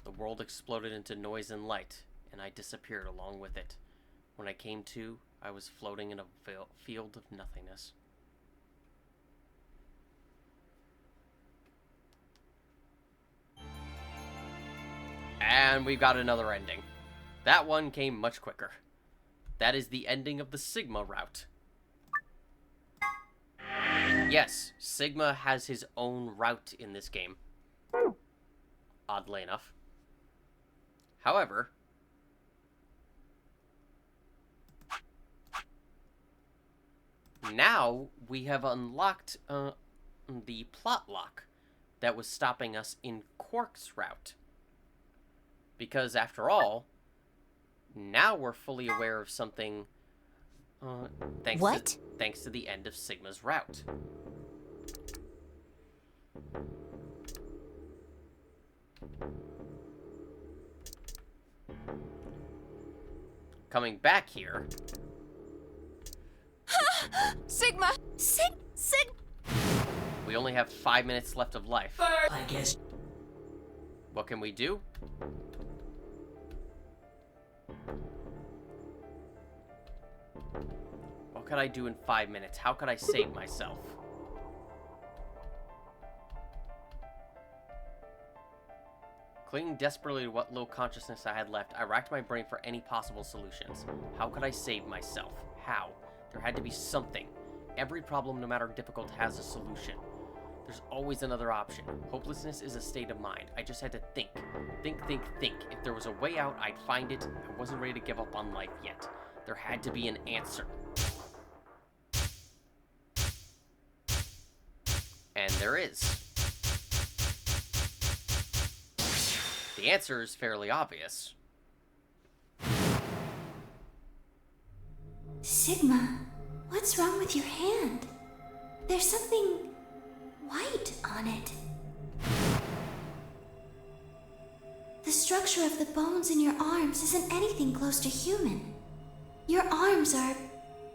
The world exploded into noise and light, and I disappeared along with it. When I came to, I was floating in a field of nothingness. And we've got another ending. That one came much quicker. That is the ending of the Sigma route. Yes, Sigma has his own route in this game. Oddly enough. However, now we have unlocked the plot lock that was stopping us in Quark's route. Because after all, now we're fully aware of something thanks to the end of Sigma's route. Coming back here... Sigma! Sig! We only have 5 minutes left of life. I guess. What can we do? What could I do in 5 minutes? How could I save myself? Clinging desperately to what little consciousness I had left, I racked my brain for any possible solutions. How could I save myself? How? There had to be something. Every problem, no matter difficult, has a solution. There's always another option. Hopelessness is a state of mind. I just had to think. Think. If there was a way out, I'd find it. I wasn't ready to give up on life yet. There had to be an answer. And there is. The answer is fairly obvious. Sigma, what's wrong with your hand? There's something white on it. The structure of the bones in your arms isn't anything close to human. Your arms are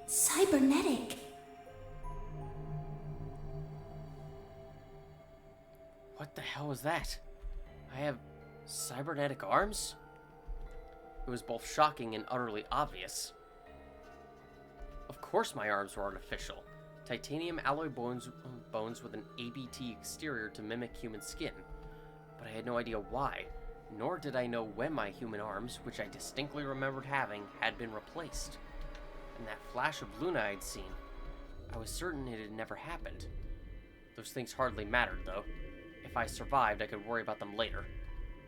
cybernetic. What the hell is that? I have cybernetic arms? It was both shocking and utterly obvious. Of course my arms were artificial. Titanium alloy bones with an ABT exterior to mimic human skin. But I had no idea why, nor did I know when my human arms, which I distinctly remembered having, had been replaced. In that flash of Luna I'd seen, I was certain it had never happened. Those things hardly mattered, though. If I survived, I could worry about them later.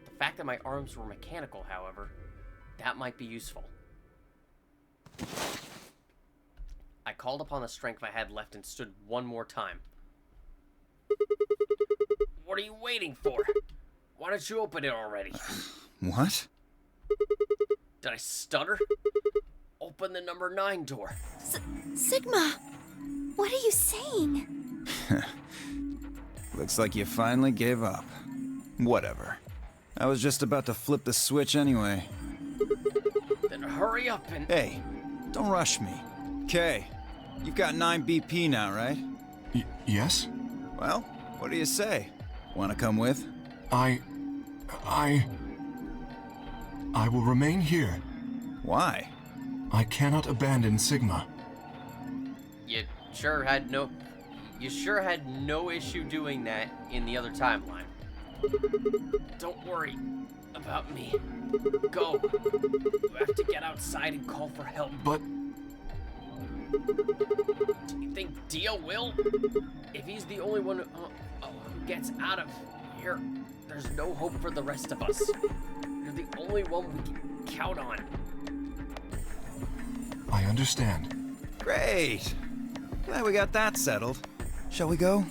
The fact that my arms were mechanical, however, that might be useful. I called upon the strength I had left and stood one more time. What are you waiting for? Why don't you open it already? What? Did I stutter? Open the number 9 door. Sigma, what are you saying? Looks like you finally gave up. Whatever. I was just about to flip the switch anyway. Then hurry up and... Hey, don't rush me. Okay, you've got 9 BP now, right? Yes? Well, what do you say? Want to come with? I will remain here. Why? I cannot abandon Sigma. You sure had no issue doing that in the other timeline. Don't worry about me. Go. You have to get outside and call for help. But... Do you think Dio will? If he's the only one who gets out of here, there's no hope for the rest of us. You're the only one we can count on. I understand. Great. Glad we got that settled. Shall we go?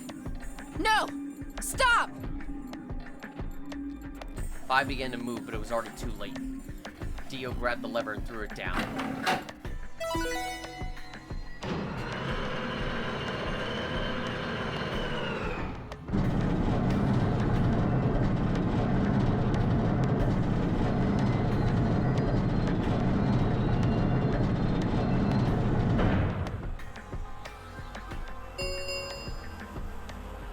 No! Stop! I began to move, but it was already too late. Dio grabbed the lever and threw it down.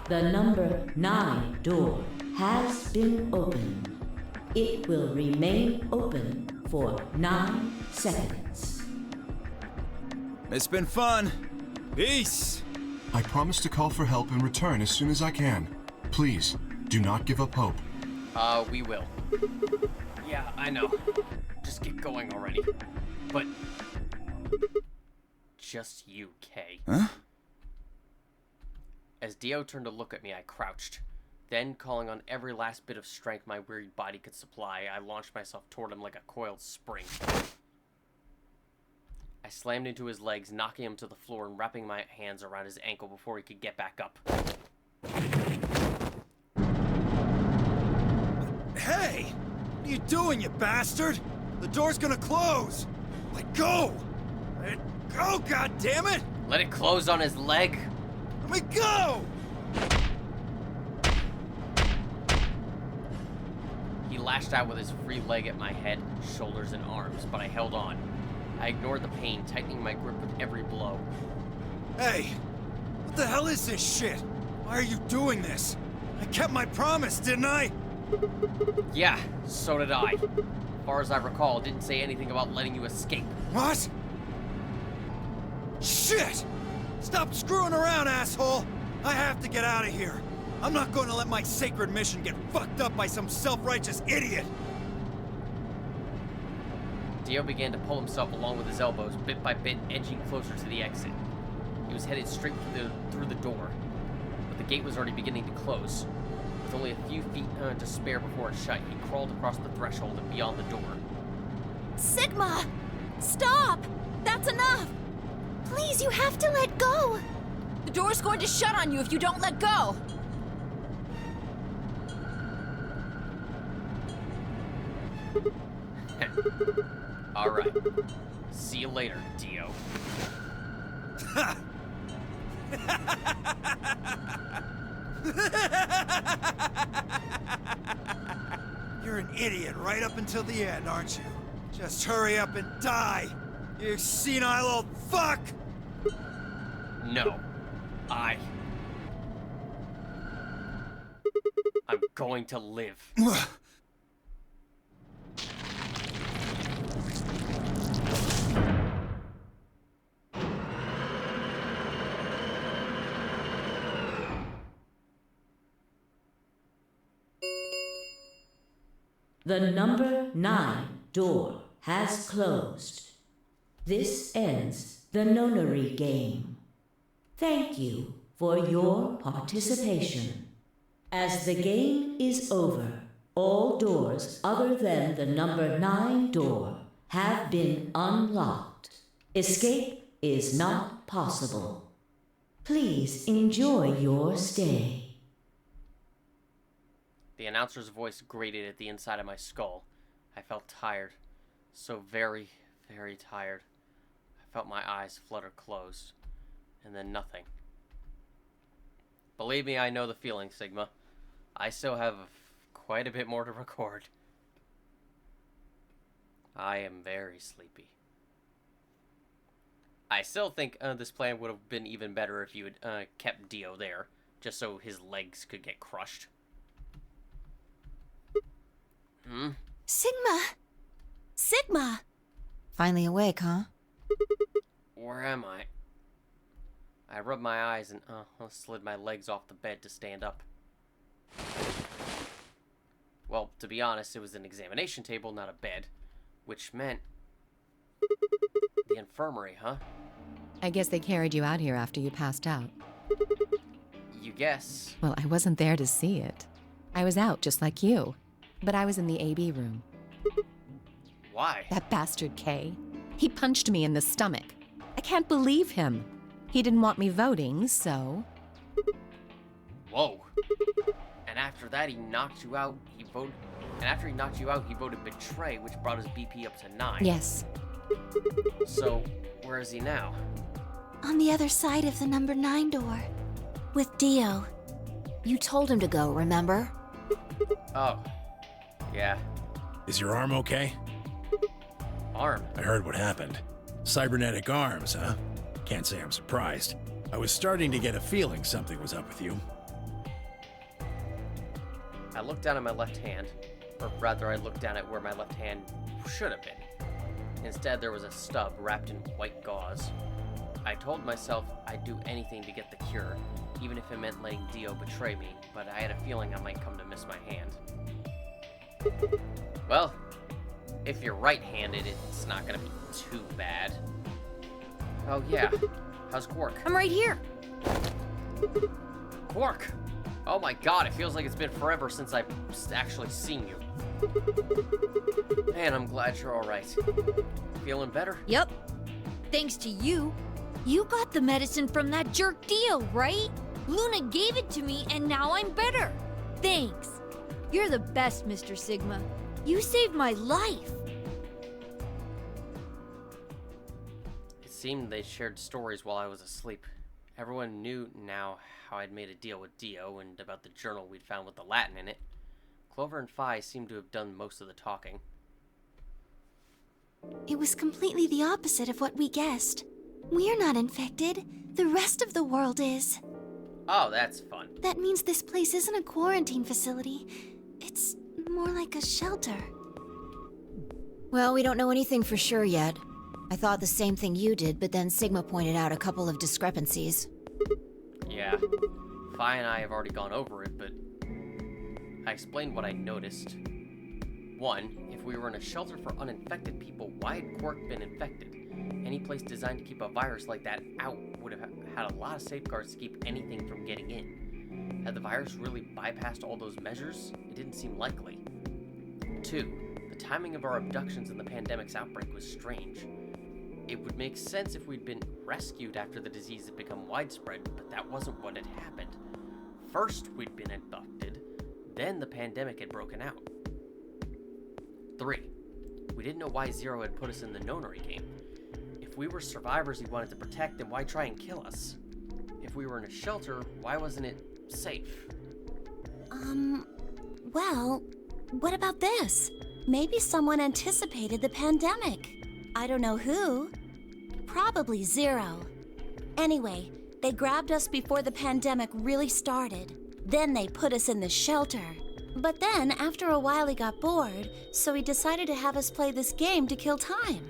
The number 9 door has been opened. It will remain open for 9 seconds. It's been fun. Peace. I promise to call for help and return as soon as I can. Please, do not give up hope. We will. Yeah, I know. Just get going already. But... just you, Kay. Huh? As Dio turned to look at me, I crouched. Then, calling on every last bit of strength my wearied body could supply, I launched myself toward him like a coiled spring. I slammed into his legs, knocking him to the floor and wrapping my hands around his ankle before he could get back up. Hey! What are you doing, you bastard? The door's gonna close! Let go! Let go, goddammit! Let it close on his leg? Let me go! He lashed out with his free leg at my head, shoulders, and arms, but I held on. I ignored the pain, tightening my grip with every blow. Hey! What the hell is this shit? Why are you doing this? I kept my promise, didn't I? Yeah, so did I. As far as I recall, it didn't say anything about letting you escape. What? Shit! Stop screwing around, asshole! I have to get out of here. I'm not going to let my sacred mission get fucked up by some self-righteous idiot! Dio began to pull himself along with his elbows, bit by bit, edging closer to the exit. He was headed straight through the door, but the gate was already beginning to close. With only a few feet to spare before it shut, he crawled across the threshold and beyond the door. Sigma! Stop! That's enough! Please, you have to let go! The door's going to shut on you if you don't let go! Alright. See you later, Dio. You're an idiot right up until the end, aren't you? Just hurry up and die, you senile old fuck! No. I'm going to live. The number 9 door has closed. This ends the nonary game. Thank you for your participation. As the game is over, all doors other than the number 9 door have been unlocked. Escape is not possible. Please enjoy your stay. The announcer's voice grated at the inside of my skull. I felt tired. So very, very tired. I felt my eyes flutter closed. And then nothing. Believe me, I know the feeling, Sigma. I still have quite a bit more to record. I am very sleepy. I still think this plan would have been even better if you had kept Dio there, just so his legs could get crushed. Sigma! Sigma! Finally awake, huh? Where am I? I rubbed my eyes and slid my legs off the bed to stand up. Well, to be honest, it was an examination table, not a bed. Which meant... the infirmary, huh? I guess they carried you out here after you passed out. You guess. Well, I wasn't there to see it. I was out, just like you. But I was in the AB room. Why? That bastard Kay. He punched me in the stomach. I can't believe him. He didn't want me voting, so... Whoa. And after that, he knocked you out. And after he knocked you out, he voted betray, which brought his BP up to 9. Yes. So, where is he now? On the other side of the number 9 door. With Dio. You told him to go, remember? Oh. Yeah. Is your arm okay? Arm? I heard what happened. Cybernetic arms, huh? Can't say I'm surprised. I was starting to get a feeling something was up with you. I looked down at my left hand. Or rather, I looked down at where my left hand should have been. Instead, there was a stub wrapped in white gauze. I told myself I'd do anything to get the cure, even if it meant letting Dio betray me, but I had a feeling I might come to miss my hand. Well, if you're right-handed, it's not gonna be too bad. Oh yeah, how's Quark? I'm right here. Quark! Oh my god, it feels like it's been forever since I've actually seen you. Man, I'm glad you're alright. Feeling better? Yep. Thanks to you. You got the medicine from that jerk Dio, right? Luna gave it to me and now I'm better. Thanks. You're the best, Mr. Sigma. You saved my life. It seemed they shared stories while I was asleep. Everyone knew now how I'd made a deal with Dio and about the journal we'd found with the Latin in it. Clover and Phi seemed to have done most of the talking. It was completely the opposite of what we guessed. We're not infected. The rest of the world is. Oh, that's fun. That means this place isn't a quarantine facility. It's more like a shelter. Well, we don't know anything for sure yet. I thought the same thing you did, but then Sigma pointed out a couple of discrepancies. Yeah. Fi and I have already gone over it, but I explained what I noticed. 1, if we were in a shelter for uninfected people, why had Quark been infected? Any place designed to keep a virus like that out would have had a lot of safeguards to keep anything from getting in. Had the virus really bypassed all those measures? It didn't seem likely. 2, the timing of our abductions and the pandemic's outbreak was strange. It would make sense if we'd been rescued after the disease had become widespread, but that wasn't what had happened. First, we'd been abducted, then the pandemic had broken out. 3, we didn't know why Zero had put us in the nonary game. If we were survivors he wanted to protect, then why try and kill us? If we were in a shelter, why wasn't it safe? Well, what about this? Maybe someone anticipated the pandemic. I don't know who. Probably Zero. Anyway, they grabbed us before the pandemic really started. Then they put us in the shelter. But then, after a while, he got bored, so he decided to have us play this game to kill time.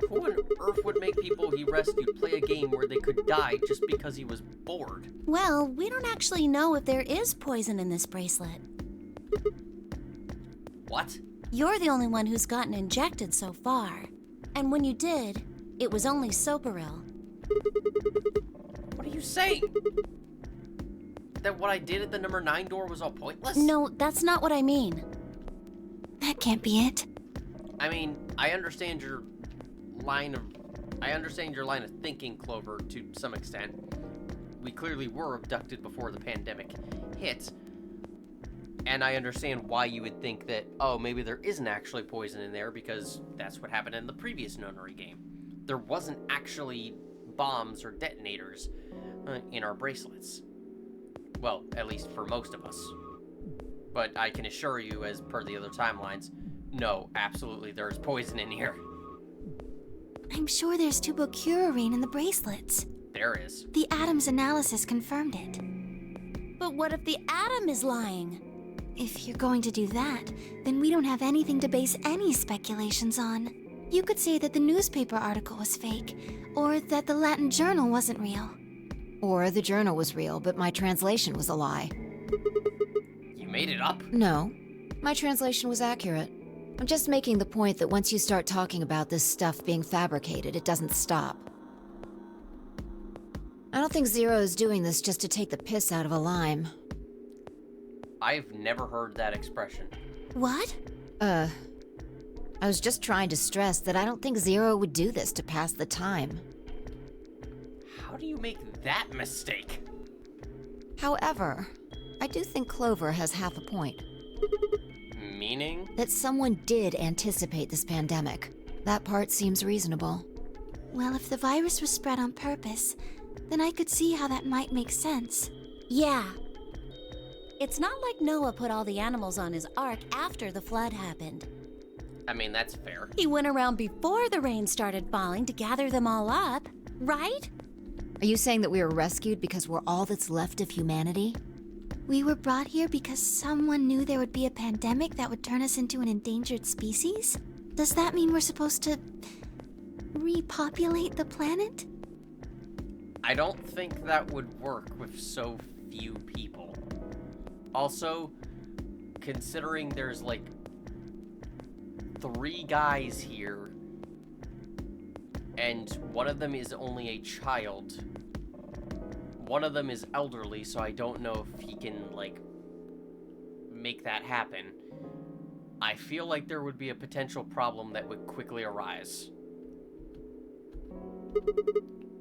Who on earth would make people he rescued play a game where they could die just because he was bored? Well, we don't actually know if there is poison in this bracelet. What? You're the only one who's gotten injected so far. And when you did, it was only Soparil. What are you saying? That what I did at the number 9 door was all pointless? No, that's not what I mean. That can't be it. I mean, I understand your line of thinking, Clover, to some extent. We clearly were abducted before the pandemic hit. And I understand why you would think that, oh, maybe there isn't actually poison in there, because that's what happened in the previous nonary game. There wasn't actually bombs or detonators in our bracelets. Well, at least for most of us. But I can assure you, as per the other timelines, no, absolutely, there is poison in here. I'm sure there's tubocurarine in the bracelets. There is. The Atom's analysis confirmed it. But what if the Atom is lying? If you're going to do that, then we don't have anything to base any speculations on. You could say that the newspaper article was fake, or that the Latin journal wasn't real. Or the journal was real, but my translation was a lie. You made it up? No, my translation was accurate. I'm just making the point that once you start talking about this stuff being fabricated, it doesn't stop. I don't think Zero is doing this just to take the piss out of a lime. I've never heard that expression. What? I was just trying to stress that I don't think Zero would do this to pass the time. How do you make that mistake? However, I do think Clover has half a point. Meaning? That someone did anticipate this pandemic. That part seems reasonable. Well, if the virus was spread on purpose, then I could see how that might make sense. Yeah. It's not like Noah put all the animals on his ark after the flood happened. I mean, that's fair. He went around before the rain started falling to gather them all up, right? Are you saying that we were rescued because we're all that's left of humanity? We were brought here because someone knew there would be a pandemic that would turn us into an endangered species? Does that mean we're supposed to repopulate the planet? I don't think that would work with so few people. Also, considering there's like 3 guys here, and one of them is only a child. One of them is elderly, so I don't know if he can, like, make that happen. I feel like there would be a potential problem that would quickly arise.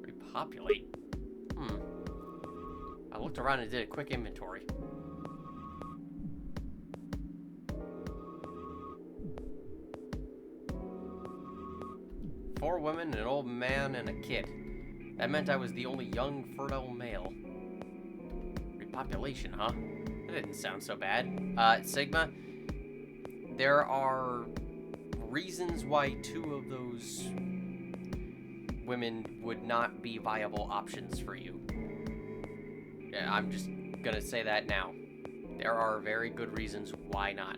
Repopulate? I looked around and did a quick inventory. Four women, an old man, and a kid. That meant I was the only young, fertile male. Repopulation, huh? That didn't sound so bad. Sigma, there are reasons why 2 of those women would not be viable options for you. Yeah, I'm just gonna say that now. There are very good reasons why not.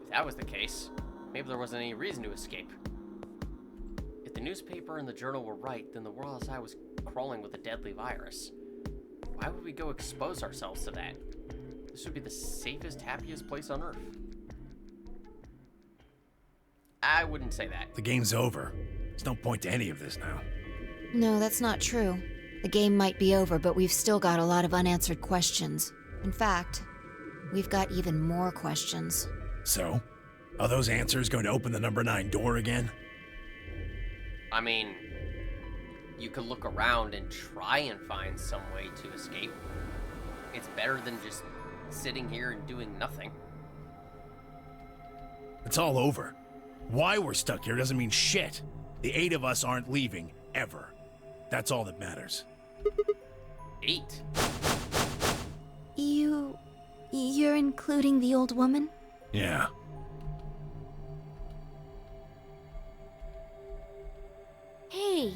If that was the case, maybe there wasn't any reason to escape. If the newspaper and the journal were right, then the world outside was crawling with a deadly virus. Why would we go expose ourselves to that? This would be the safest, happiest place on Earth. I wouldn't say that. The game's over. There's no point to any of this now. No, that's not true. The game might be over, but we've still got a lot of unanswered questions. In fact, we've got even more questions. So? Are those answers going to open the number 9 door again? I mean, you could look around and try and find some way to escape. It's better than just sitting here and doing nothing. It's all over. Why we're stuck here doesn't mean shit. The 8 of us aren't leaving, ever. That's all that matters. 8? You're including the old woman? Yeah. Hey,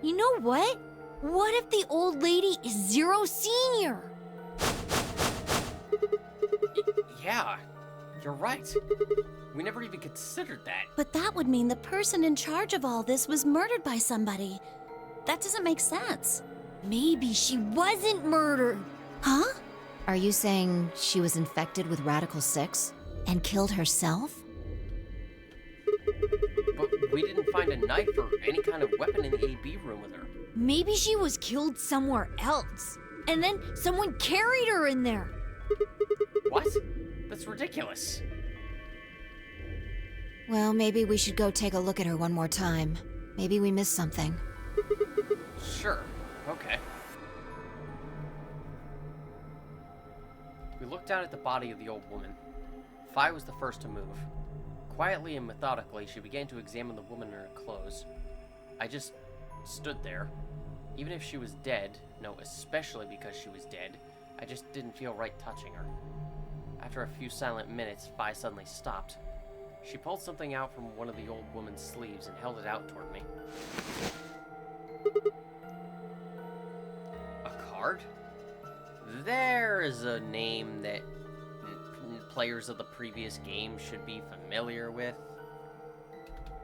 you know what? What if the old lady is Zero Senior? Yeah, you're right. We never even considered that. But that would mean the person in charge of all this was murdered by somebody. That doesn't make sense. Maybe she wasn't murdered. Huh? Are you saying she was infected with Radical 6 and killed herself? But we didn't find a knife or any kind of weapon in the AB room with her. Maybe she was killed somewhere else. And then someone carried her in there. What? That's ridiculous. Well, maybe we should go take a look at her one more time. Maybe we missed something. Sure, okay. We looked down at the body of the old woman. Fi was the first to move. Quietly and methodically, she began to examine the woman in her clothes. I just stood there. Even if she was dead, no, especially because she was dead, I just didn't feel right touching her. After a few silent minutes, Fi suddenly stopped. She pulled something out from one of the old woman's sleeves and held it out toward me. A card? There's a name that players of the previous game should be familiar with.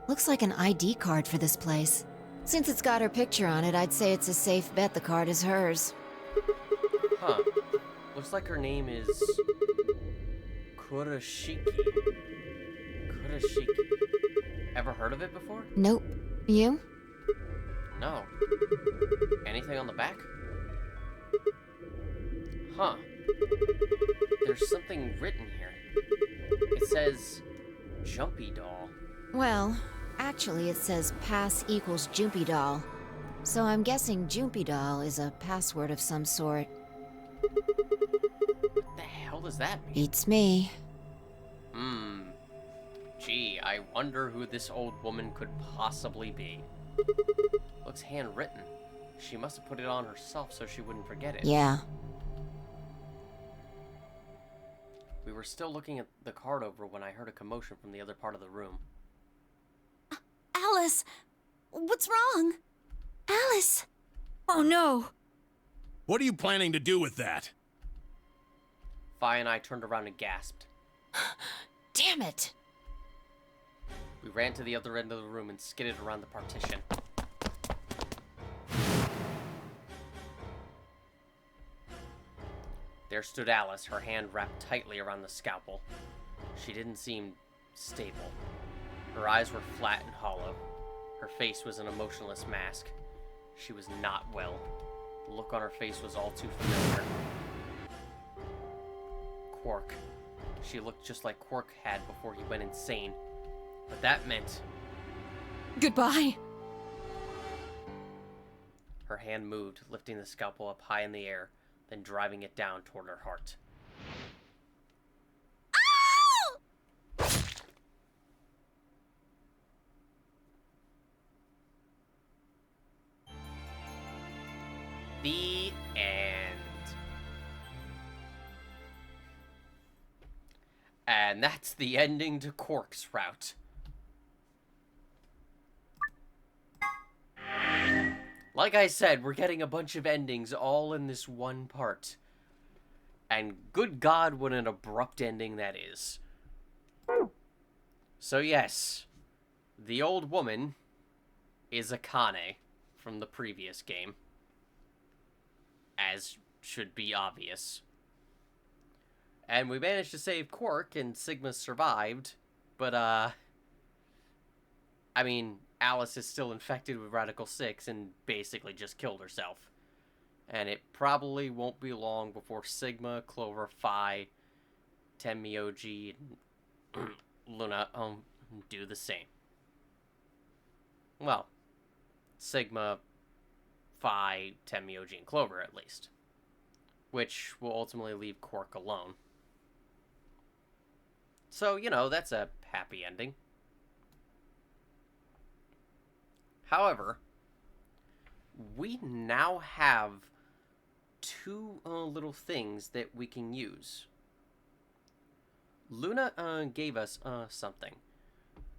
Looks like an ID card for this place. Since it's got her picture on it, I'd say it's a safe bet the card is hers. Huh. Looks like her name is Kurashiki. Kurashiki. Ever heard of it before? Nope. You? No. Anything on the back? Huh. There's something written here. It says, Jumpy Doll. Well, actually it says pass equals Jumpy Doll. So I'm guessing Jumpy Doll is a password of some sort. What the hell does that mean? Beats me. Gee, I wonder who this old woman could possibly be. Looks handwritten. She must have put it on herself so she wouldn't forget it. Yeah. We were still looking at the card over when I heard a commotion from the other part of the room. Alice! What's wrong? Alice! Oh no! What are you planning to do with that? Fi and I turned around and gasped. Damn it! We ran to the other end of the room and skidded around the partition. There stood Alice, her hand wrapped tightly around the scalpel. She didn't seem stable. Her eyes were flat and hollow. Her face was an emotionless mask. She was not well. The look on her face was all too familiar. Quark. She looked just like Quark had before he went insane. But that meant... Goodbye! Her hand moved, lifting the scalpel up high in the air, then driving it down toward her heart. The end. And that's the ending to Quark's route. Like I said, we're getting a bunch of endings all in this one part. And good God, what an abrupt ending that is. So yes, the old woman is Akane from the previous game, as should be obvious. And we managed to save Quark, and Sigma survived, but, I mean, Alice is still infected with Radical 6 and basically just killed herself. And it probably won't be long before Sigma, Clover, Phi, Tenmyoji, and Luna, do the same. Well, Sigma, Phi, Tenmyoji, and Clover, at least. Which will ultimately leave Quark alone. So, you know, that's a happy ending. However, we now have two little things that we can use. Luna gave us something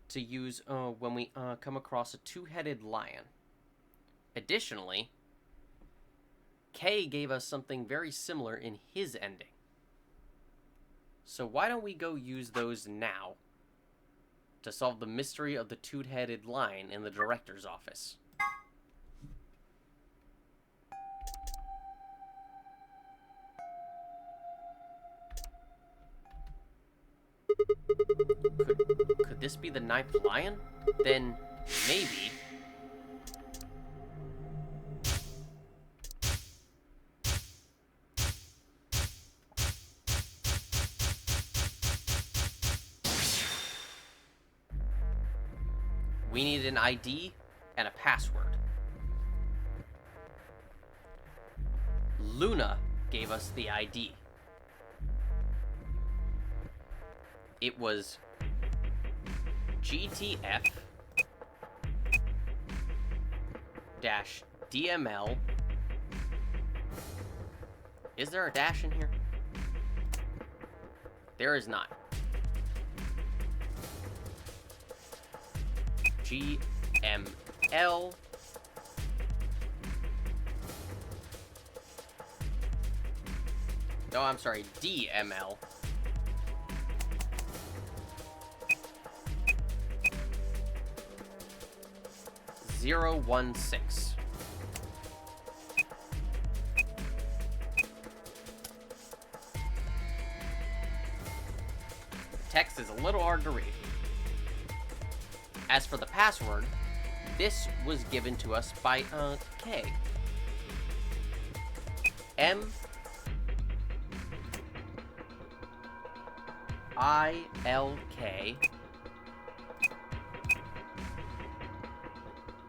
to use when we come across a two-headed lion. Additionally, Kay gave us something very similar in his ending. So why don't we go use those now to solve the mystery of the two-headed lion in the director's office? Could this be the ninth lion? Then maybe... we need an ID and a password. Luna gave us the ID. It was GTF -DML. Is there a dash in here? There is not. GML No, I'm sorry, DML 016. Text is a little hard to read. As for the password, this was given to us by K. M ILK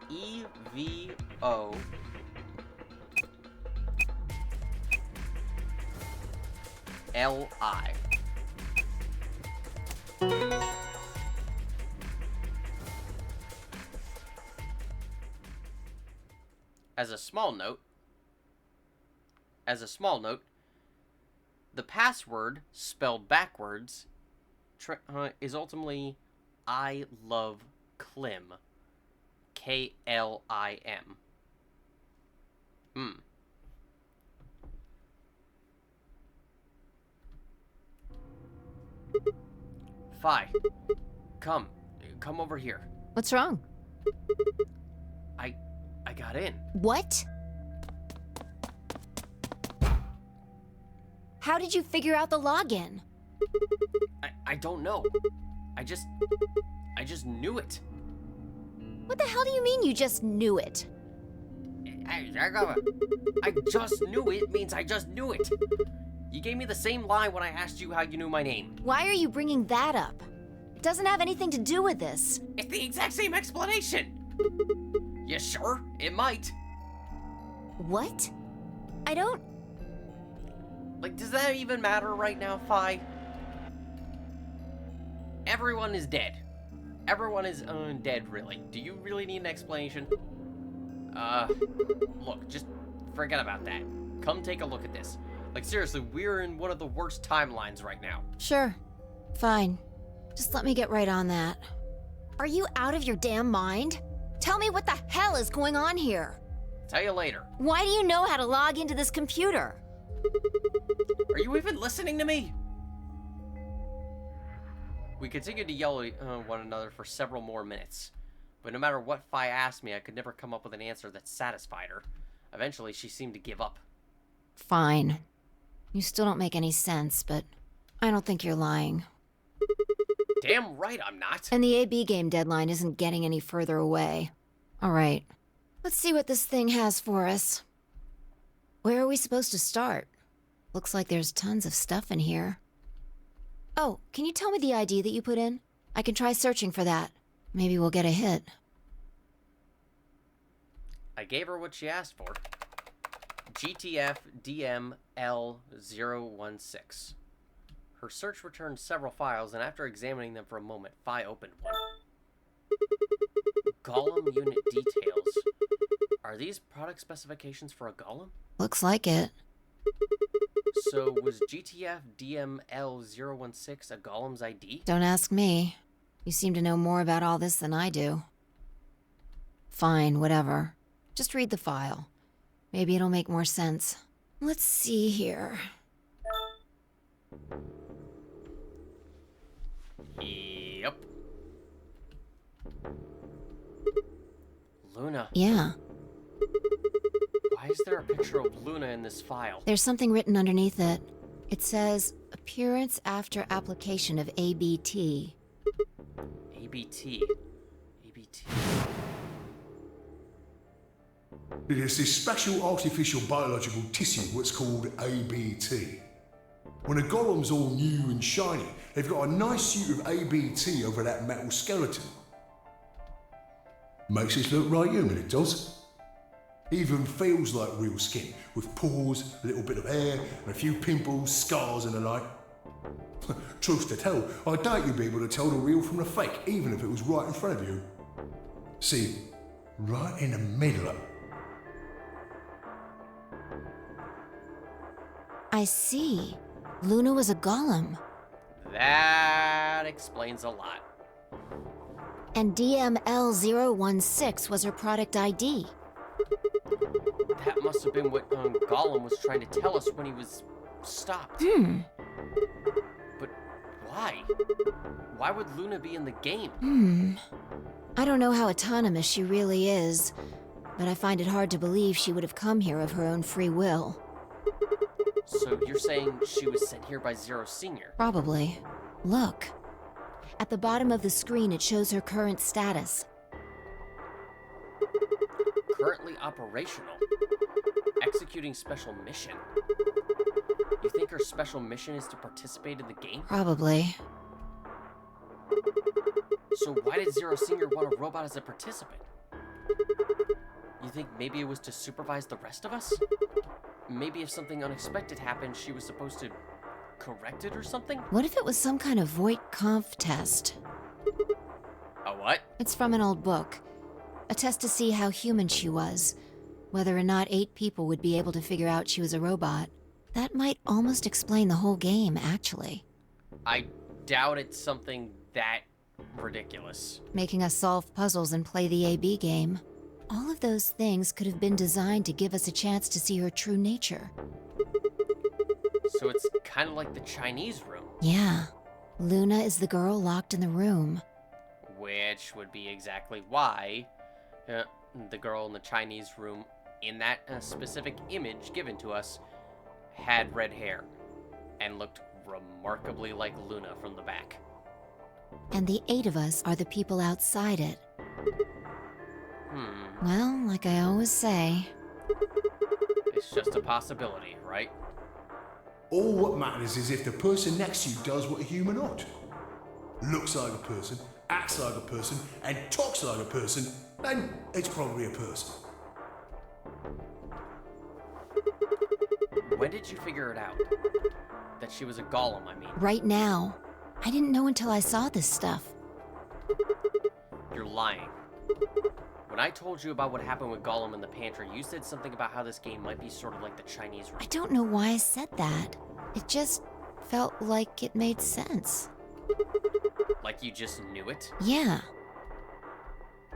EVO LI. As a small note, the password spelled backwards is ultimately I love Klim. KLIM. Phi, come over here. What's wrong? I got in. What? How did you figure out the login? I don't know. I just knew it. What the hell do you mean you just knew it? I just knew it means I just knew it. You gave me the same line when I asked you how you knew my name. Why are you bringing that up? It doesn't have anything to do with this. It's the exact same explanation. You sure? It might. What? I don't... Like, does that even matter right now, Phi? Everyone is dead. Everyone is dead, really. Do you really need an explanation? Look, just forget about that. Come take a look at this. Like, seriously, we're in one of the worst timelines right now. Sure. Fine. Just let me get right on that. Are you out of your damn mind? Tell me what the hell is going on here. Tell you later. Why do you know how to log into this computer? Are you even listening to me? We continued to yell at one another for several more minutes. But no matter what Fi asked me, I could never come up with an answer that satisfied her. Eventually, she seemed to give up. Fine. You still don't make any sense, but I don't think you're lying. Damn right I'm not. And the AB game deadline isn't getting any further away. All right. Let's see what this thing has for us. Where are we supposed to start? Looks like there's tons of stuff in here. Oh, can you tell me the ID that you put in? I can try searching for that. Maybe we'll get a hit. I gave her what she asked for. GTF DML016. Her search returned several files, and after examining them for a moment, Fi opened one. Golem unit details. Are these product specifications for a golem? Looks like it. So was GTF DML016 a golem's ID? Don't ask me. You seem to know more about all this than I do. Fine, whatever. Just read the file. Maybe it'll make more sense. Let's see here. Yep. Luna. Yeah. Why is there a picture of Luna in this file? There's something written underneath it. It says, appearance after application of ABT. ABT. ABT. There's this special artificial biological tissue, what's called ABT. When a golem's all new and shiny, they've got a nice suit of ABT over that metal skeleton. Makes us look right human, it does. Even feels like real skin, with pores, a little bit of hair, and a few pimples, scars and the like. Truth to tell, I doubt you'd be able to tell the real from the fake, even if it was right in front of you. See, right in the middle. I see. Luna was a golem. That explains a lot. And DML016 was her product ID. That must have been what Golem was trying to tell us when he was stopped. But why? Why would Luna be in the game? I don't know how autonomous she really is, but I find it hard to believe she would have come here of her own free will. So you're saying she was sent here by Zero Senior? Probably. Look. At the bottom of the screen, it shows her current status. Currently operational. Executing special mission. You think her special mission is to participate in the game? Probably. So why did Zero Senior want a robot as a participant? You think maybe it was to supervise the rest of us? Maybe if something unexpected happened, she was supposed to correct it or something? What if it was some kind of Voight-Kampff test? A what? It's from an old book. A test to see how human she was. Whether or not 8 people would be able to figure out she was a robot. That might almost explain the whole game, actually. I doubt it's something that ridiculous. Making us solve puzzles and play the AB game. All of those things could have been designed to give us a chance to see her true nature. So it's kind of like the Chinese room. Yeah. Luna is the girl locked in the room. Which would be exactly why the girl in the Chinese room, in that specific image given to us, had red hair and looked remarkably like Luna from the back. And the 8 of us are the people outside it. Well, like I always say... It's just a possibility, right? All what matters is if the person next to you does what a human ought. Looks like a person, acts like a person, and talks like a person, then it's probably a person. When did you figure it out? That she was a golem, I mean. Right now. I didn't know until I saw this stuff. You're lying. When I told you about what happened with Golem in the pantry, you said something about how this game might be sort of like the Chinese room. I don't know why I said that. It just felt like it made sense. Like you just knew it? Yeah.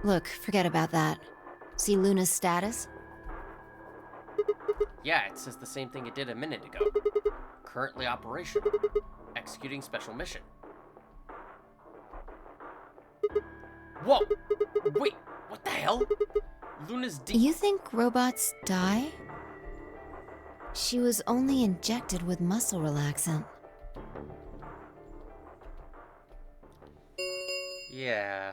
Look, forget about that. See Luna's status? Yeah, it says the same thing it did a minute ago. Currently operational. Executing special mission. Whoa! Wait, what the hell? Luna's You think robots die? She was only injected with muscle relaxant. Yeah.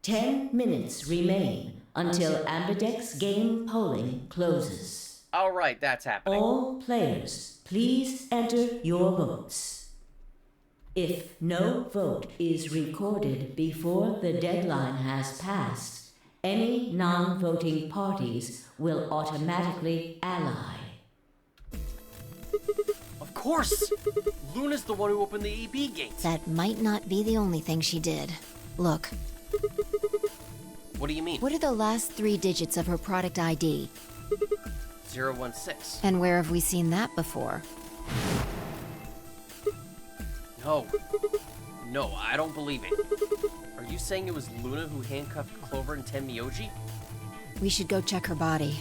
10 minutes remain until Ambidex game polling closes. Alright, that's happening. All players, please enter your votes. If no vote is recorded before the deadline has passed, any non-voting parties will automatically ally. Of course! Luna's the one who opened the AB gates. That might not be the only thing she did. Look, What do you mean? what are the last 3 digits of her product ID? 016. And where have we seen that before? No. No, I don't believe it. Are you saying it was Luna who handcuffed Clover and Tenmyoji? We should go check her body.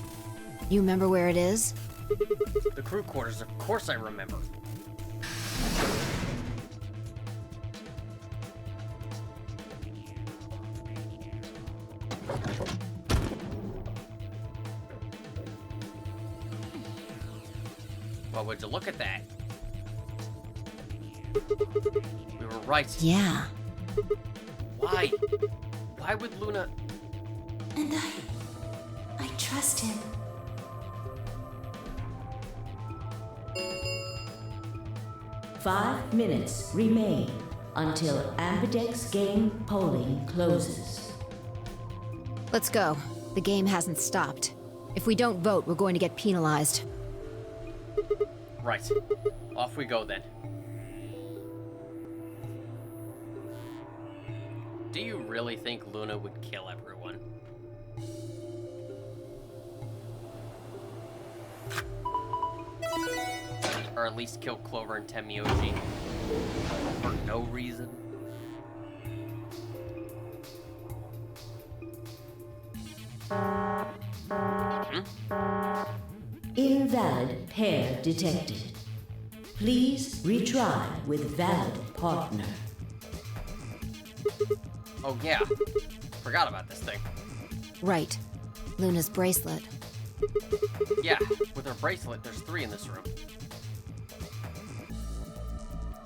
You remember where it is? The crew quarters, of course I remember. Well, would you look at that? We were right. Yeah. Why? Why would Luna... And I trust him. Five minutes remain until Ambidex game polling closes. Let's go. The game hasn't stopped. If we don't vote, we're going to get penalized. Right. Off we go then. Do you really think Luna would kill everyone? Or at least kill Clover and Tenmyoji? For no reason? Invalid pair detected. Please retry with valid partner. Oh yeah. Forgot about this thing. Right. Luna's bracelet. Yeah, with her bracelet, there's 3 in this room.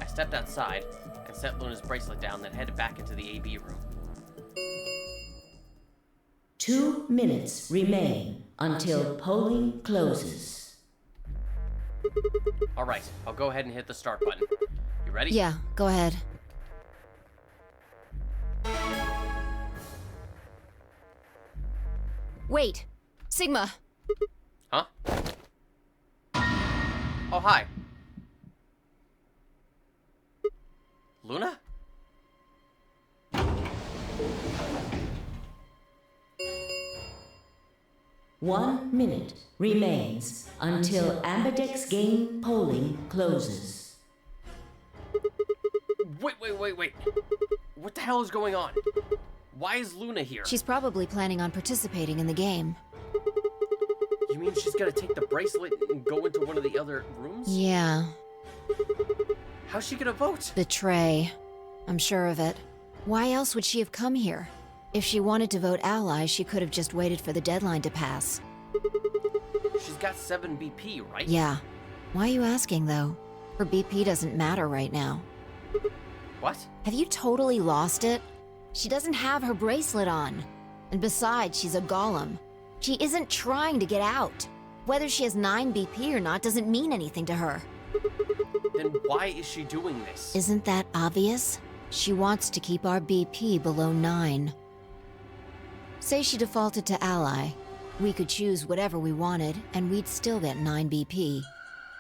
I stepped outside and set Luna's bracelet down, then headed back into the AB room. 2 minutes remain until polling closes. Alright, I'll go ahead and hit the start button. You ready? Yeah, go ahead. Wait! Sigma! Huh? Oh, hi. Luna? One minute remains until Ambidex game polling closes. Wait. What the hell is going on? Why is Luna here? She's probably planning on participating in the game. You mean she's gonna take the bracelet and go into one of the other rooms? Yeah. How's she gonna vote? Betray. I'm sure of it. Why else would she have come here? If she wanted to vote ally, she could have just waited for the deadline to pass. She's got 7 BP, right? Yeah. Why are you asking, though? Her BP doesn't matter right now. What? Have you totally lost it? She doesn't have her bracelet on. And besides, she's a golem. She isn't trying to get out. Whether she has 9 BP or not doesn't mean anything to her. Then why is she doing this? Isn't that obvious? She wants to keep our BP below 9. Say she defaulted to ally. We could choose whatever we wanted, and we'd still get 9 BP.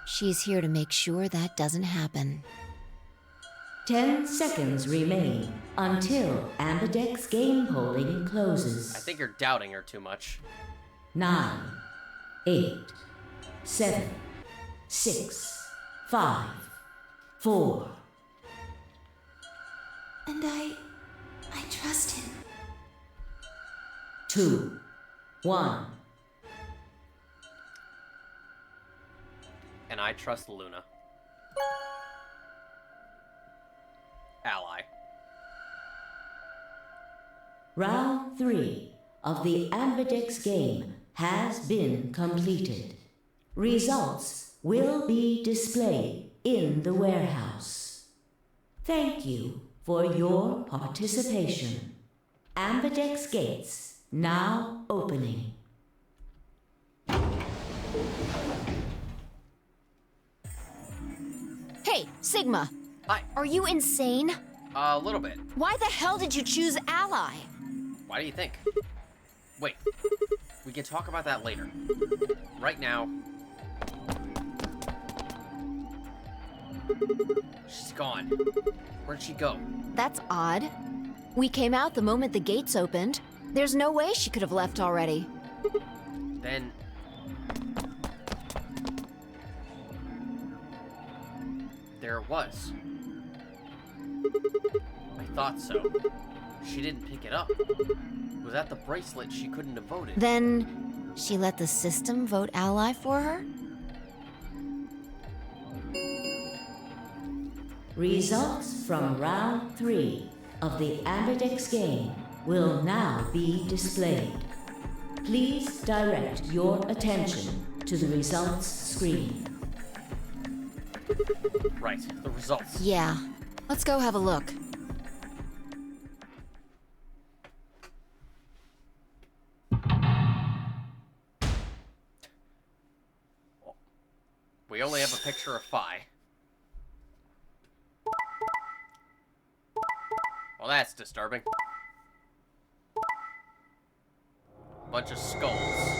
She's here to make sure that doesn't happen. 10 seconds remain until Ambidex game polling closes. I think you're doubting her too much. 9, 8, 7, 6, 5, 4. And I trust him. 2, 1. And I trust Luna. Ally. Round 3 of the Ambidex game has been completed. Results will be displayed in the warehouse. Thank you for your participation. Ambidex gates now opening. Hey, Sigma. Hi. Are you insane? A little bit. Why the hell did you choose Ally? Why do you think? Wait. We can talk about that later. Right now... She's gone. Where'd she go? That's odd. We came out the moment the gates opened. There's no way she could have left already. Then... there it was. I thought so. She didn't pick it up. Was that the bracelet she couldn't have voted? Then she let the system vote Ally for her? Results from round 3 of the Ambidex game will now be displayed. Please direct your attention to the results screen. Right, the results. Yeah. Let's go have a look. We only have a picture of Phi. Well, that's disturbing. Bunch of skulls.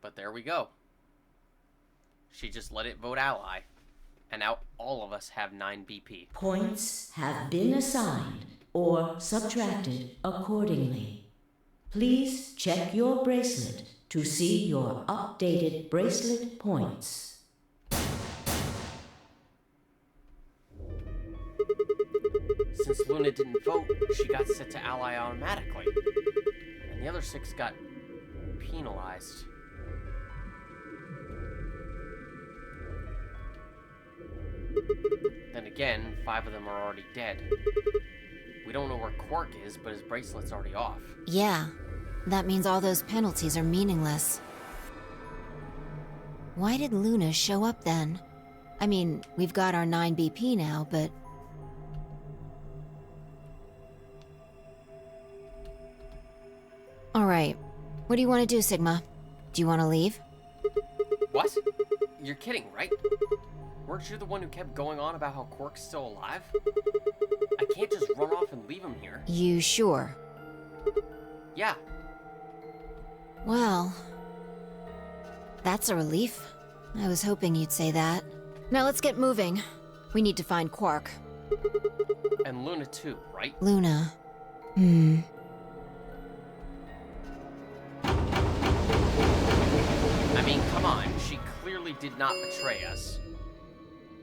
But there we go. She just let it vote Ally. And now all of us have 9 BP. Points have been assigned or subtracted accordingly. Please check your bracelet to see your updated bracelet points. Since Luna didn't vote, she got set to Ally automatically. And the other 6 got penalized. Then again, 5 of them are already dead. We don't know where Quark is, but his bracelet's already off. Yeah. That means all those penalties are meaningless. Why did Luna show up then? I mean, we've got our 9 BP now, but... Alright. What do you want to do, Sigma? Do you want to leave? What? You're kidding, right? Weren't you the one who kept going on about how Quark's still alive? I can't just run off and leave him here. You sure? Yeah. Well... that's a relief. I was hoping you'd say that. Now let's get moving. We need to find Quark. And Luna too, right? Luna. I mean, come on. She clearly did not betray us.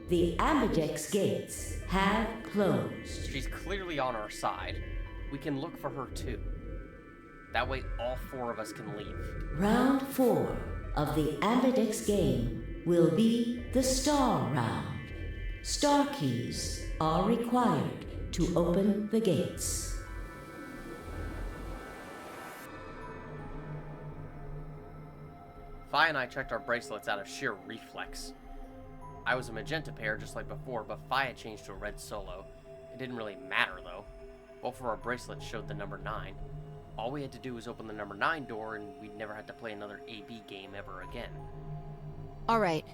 The Ambidex gates have closed. She's clearly on our side. We can look for her too. That way all 4 of us can leave. Round 4 of the Ambidex game will be the Star Round. Star keys are required to open the gates. Phi and I checked our bracelets out of sheer reflex. I was a magenta pair just like before, but Phi had changed to a red solo. It didn't really matter though. Both of our bracelets showed the number 9. All we had to do was open the number 9 door and we'd never had to play another AB game ever again. Alright.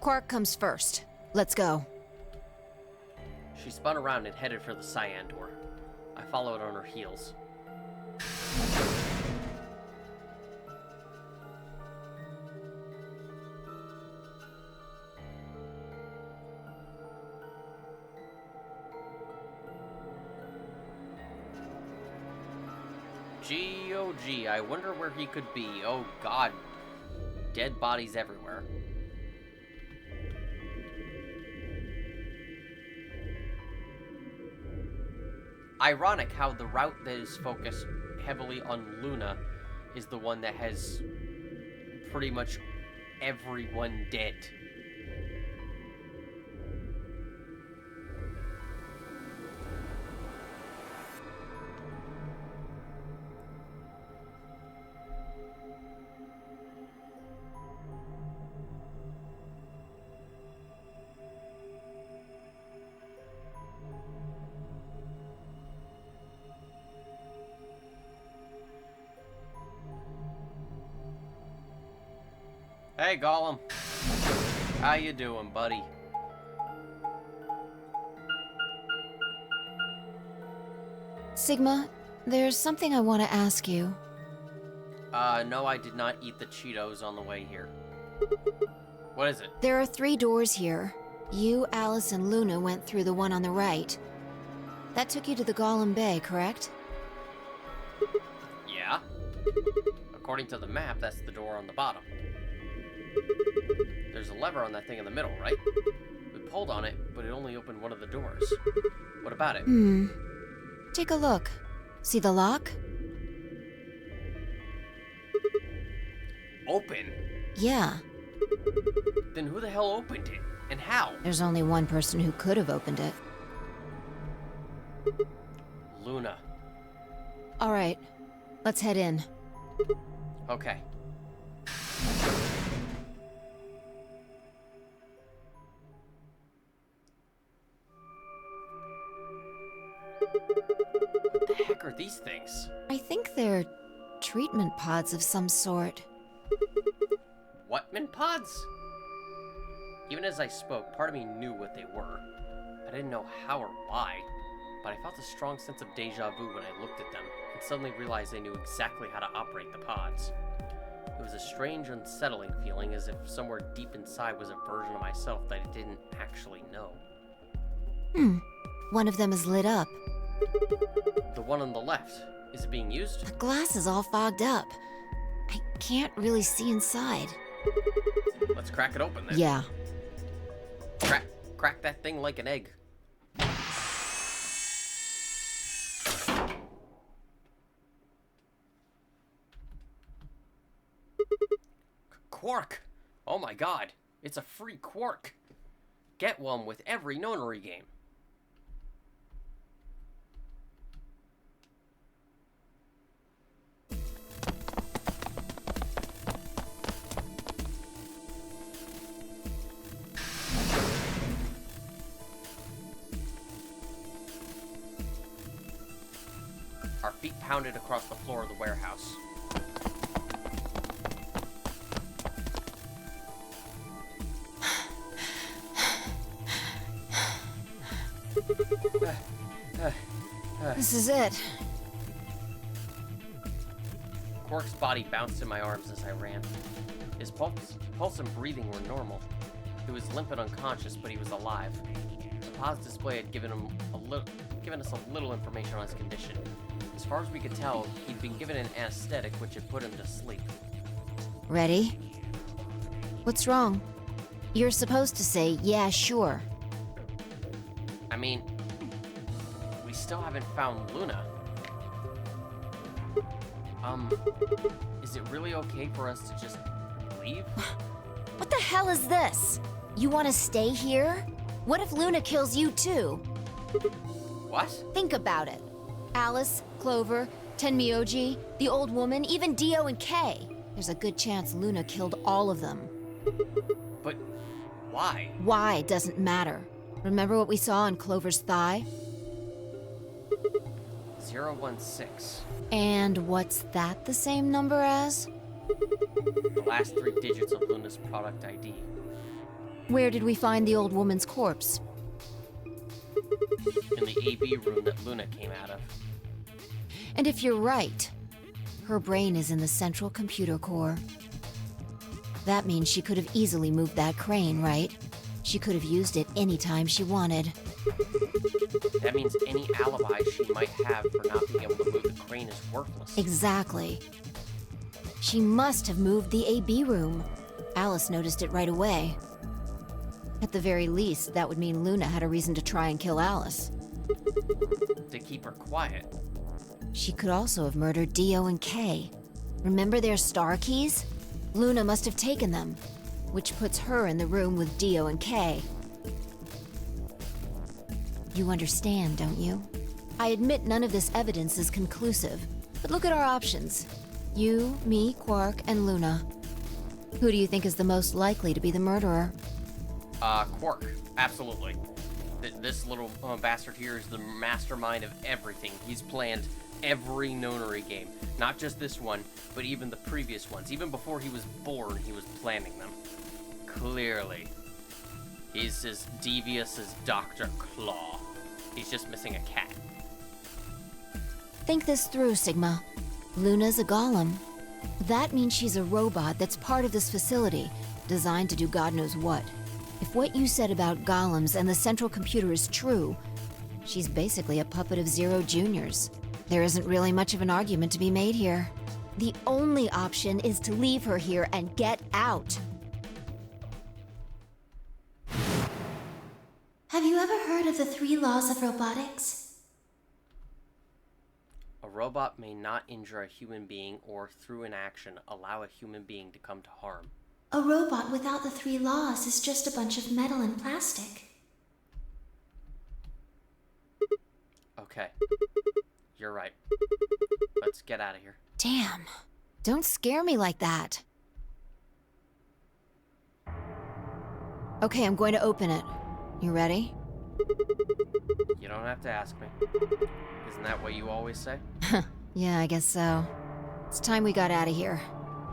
Quark comes first. Let's go. She spun around and headed for the cyan door. I followed on her heels. Gee, oh gee, I wonder where he could be. Oh god. Dead bodies everywhere. Ironic how the route that is focused heavily on Luna is the one that has pretty much everyone dead. Hey, Gollum. How you doing, buddy? Sigma, there's something I want to ask you. No, I did not eat the Cheetos on the way here. What is it? There are 3 doors here. You, Alice, and Luna went through the one on the right. That took you to the Golem Bay, correct? Yeah. According to the map, that's the door on the bottom. There's a lever on that thing in the middle, right? We pulled on it, but it only opened one of the doors. What about it? Take a look. See the lock? Open? Yeah. Then who the hell opened it? And how? There's only one person who could have opened it. Luna. All right. Let's head in. Okay. What the heck are these things? I think they're treatment pods of some sort. Whatman pods? Even as I spoke, part of me knew what they were. I didn't know how or why, but I felt a strong sense of deja vu when I looked at them, and suddenly realized I knew exactly how to operate the pods. It was a strange, unsettling feeling, as if somewhere deep inside was a version of myself that I didn't actually know. One of them is lit up. The one on the left. Is it being used? The glass is all fogged up. I can't really see inside. Let's crack it open then. Yeah. Crack that thing like an egg. Quark! Oh my god, it's a free quark. Get one with every nonary game. Our feet pounded across the floor of the warehouse. This is it. Quark's body bounced in my arms as I ran. His pulse and breathing were normal. He was limp and unconscious, but he was alive. The pause display had given us a little information on his condition. As far as we could tell, he'd been given an anesthetic which had put him to sleep. Ready? What's wrong? You're supposed to say, yeah, sure. I mean, we still haven't found Luna. Is it really okay for us to just leave? What the hell is this? You want to stay here? What if Luna kills you too? What? Think about it. Alice, Clover, Tenmyoji, the old woman, even Dio and Kay. There's a good chance Luna killed all of them. But why? Why doesn't matter. Remember what we saw on Clover's thigh? 016. And what's that the same number as? The last 3 digits of Luna's product ID. Where did we find the old woman's corpse? In the AB room that Luna came out of. And if you're right, her brain is in the central computer core. That means she could have easily moved that crane, right? She could have used it anytime she wanted. That means any alibi she might have for not being able to move the crane is worthless. Exactly. She must have moved the AB room. Alice noticed it right away. At the very least, that would mean Luna had a reason to try and kill Alice. To keep her quiet. She could also have murdered Dio and Kay. Remember their star keys? Luna must have taken them, which puts her in the room with Dio and Kay. You understand, don't you? I admit none of this evidence is conclusive, but look at our options. You, me, Quark, and Luna. Who do you think is the most likely to be the murderer? Quark. Absolutely. This little bastard here is the mastermind of everything. He's planned every Nonary game. Not just this one, but even the previous ones. Even before he was born, he was planning them. Clearly. He's as devious as Dr. Claw. He's just missing a cat. Think this through, Sigma. Luna's a golem. That means she's a robot that's part of this facility, designed to do God knows what. If what you said about golems and the central computer is true, she's basically a puppet of Zero Junior's. There isn't really much of an argument to be made here. The only option is to leave her here and get out. Have you ever heard of the 3 laws of robotics? A robot may not injure a human being or, through inaction, allow a human being to come to harm. A robot without the 3 laws is just a bunch of metal and plastic. Okay. You're right. Let's get out of here. Damn. Don't scare me like that. Okay, I'm going to open it. You ready? You don't have to ask me. Isn't that what you always say? Yeah, I guess so. It's time we got out of here.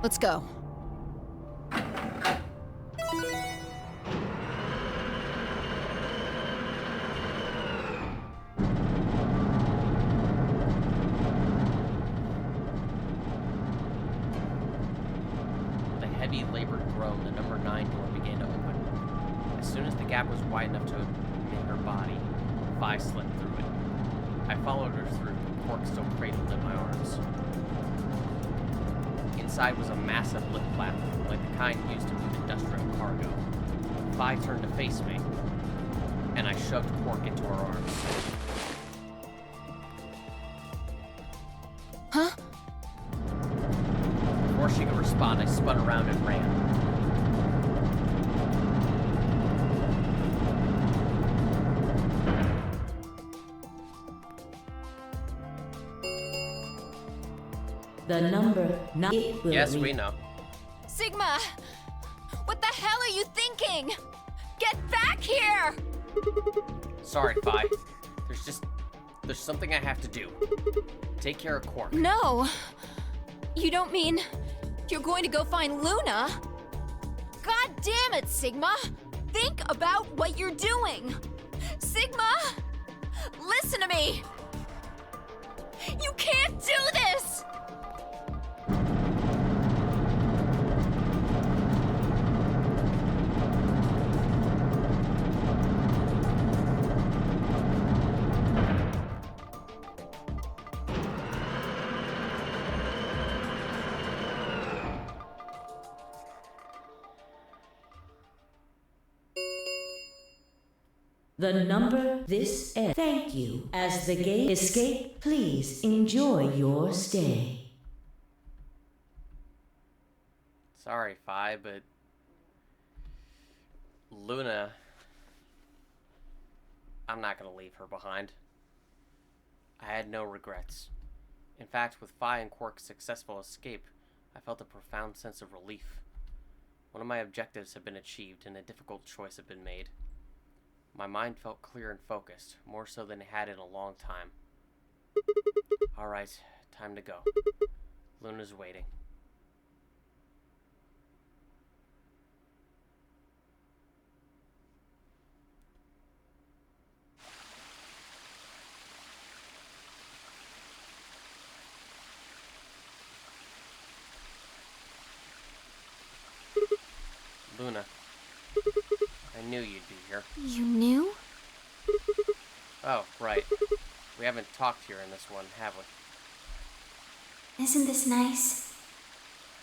Let's go. With a heavy, labored groan, the number 9 door began to open. As soon as the gap was wide enough to admit her body, Vi slipped through it. I followed her through, Quark still cradled in my arms. Inside was a massive lift platform, like the kind used to move industrial cargo. Vi turned to face me, and I shoved Quark into her arms. Huh? Before she could respond, I spun around and ran. The number 9 it will Yes, read. we know. Sigma! What the hell are you thinking? Get back here! Sorry, Vi. There's something I have to do. Take care of Quark. No! You don't mean you're going to go find Luna? God damn it, Sigma! Think about what you're doing! Sigma! Listen to me! You can't do this! The number this end. Thank you. As the gate escape, please enjoy your stay. Sorry, Vi, but Luna, I'm not gonna leave her behind. I had no regrets. In fact, with Vi and Quark's successful escape, I felt a profound sense of relief. One of my objectives had been achieved and a difficult choice had been made. My mind felt clear and focused, more so than it had in a long time. Alright, time to go. Luna's waiting. Luna, I knew you'd be here. You knew? Oh, right. We haven't talked here in this one, have we? Isn't this nice?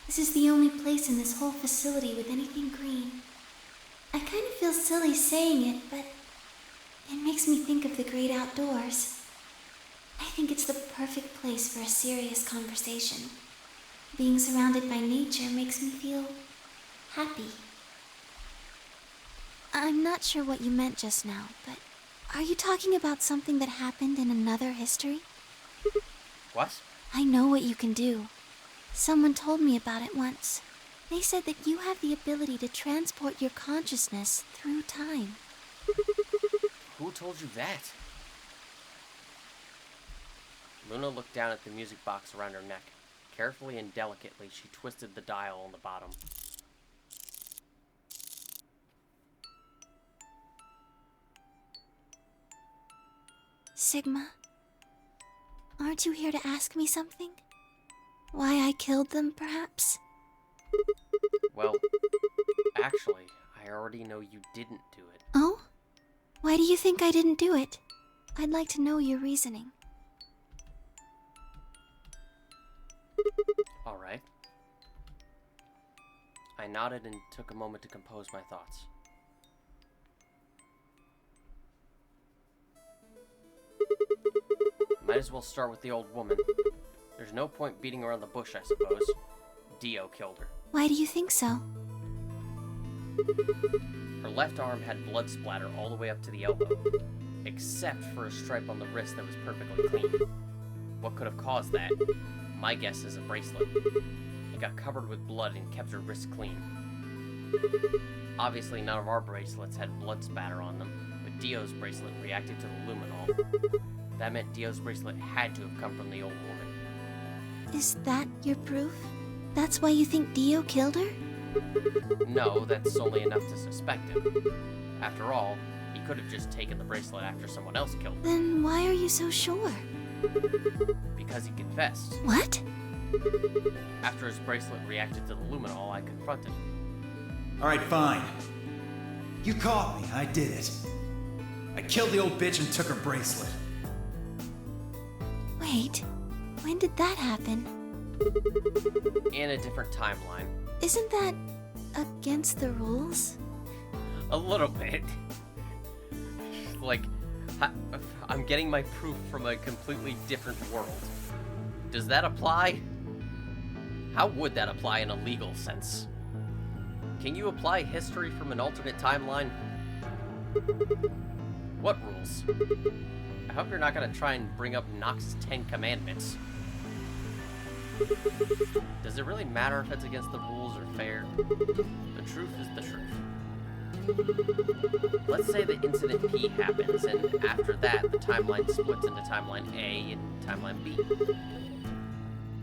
This is the only place in this whole facility with anything green. I kind of feel silly saying it, but it makes me think of the great outdoors. I think it's the perfect place for a serious conversation. Being surrounded by nature makes me feel happy. I'm not sure what you meant just now, but are you talking about something that happened in another history? What? I know what you can do. Someone told me about it once. They said that you have the ability to transport your consciousness through time. Who told you that? Luna looked down at the music box around her neck. Carefully and delicately, she twisted the dial on the bottom. Sigma, aren't you here to ask me something? Why I killed them, perhaps? Well, actually, I already know you didn't do it. Oh? Why do you think I didn't do it? I'd like to know your reasoning. Alright. I nodded and took a moment to compose my thoughts. Might as well start with the old woman. There's no point beating around the bush, I suppose. Dio killed her. Why do you think so? Her left arm had blood splatter all the way up to the elbow, except for a stripe on the wrist that was perfectly clean. What could have caused that? My guess is a bracelet. It got covered with blood and kept her wrist clean. Obviously, none of our bracelets had blood spatter on them, but Dio's bracelet reacted to the luminol. That meant Dio's bracelet had to have come from the old woman. Is that your proof? That's why you think Dio killed her? No, that's only enough to suspect him. After all, he could have just taken the bracelet after someone else killed him. Then why are you so sure? Because he confessed. What? After his bracelet reacted to the luminol, I confronted him. Alright, fine. You caught me, I did it. I killed the old bitch and took her bracelet. Wait, when did that happen? In a different timeline. Isn't that against the rules? A little bit. Like, I'm getting my proof from a completely different world. Does that apply? How would that apply in a legal sense? Can you apply history from an alternate timeline? What rules? I hope you're not gonna try and bring up Nox's 10 Commandments. Does it really matter if it's against the rules or fair? The truth is the truth. Let's say that Incident P happens, and after that, the timeline splits into Timeline A and Timeline B.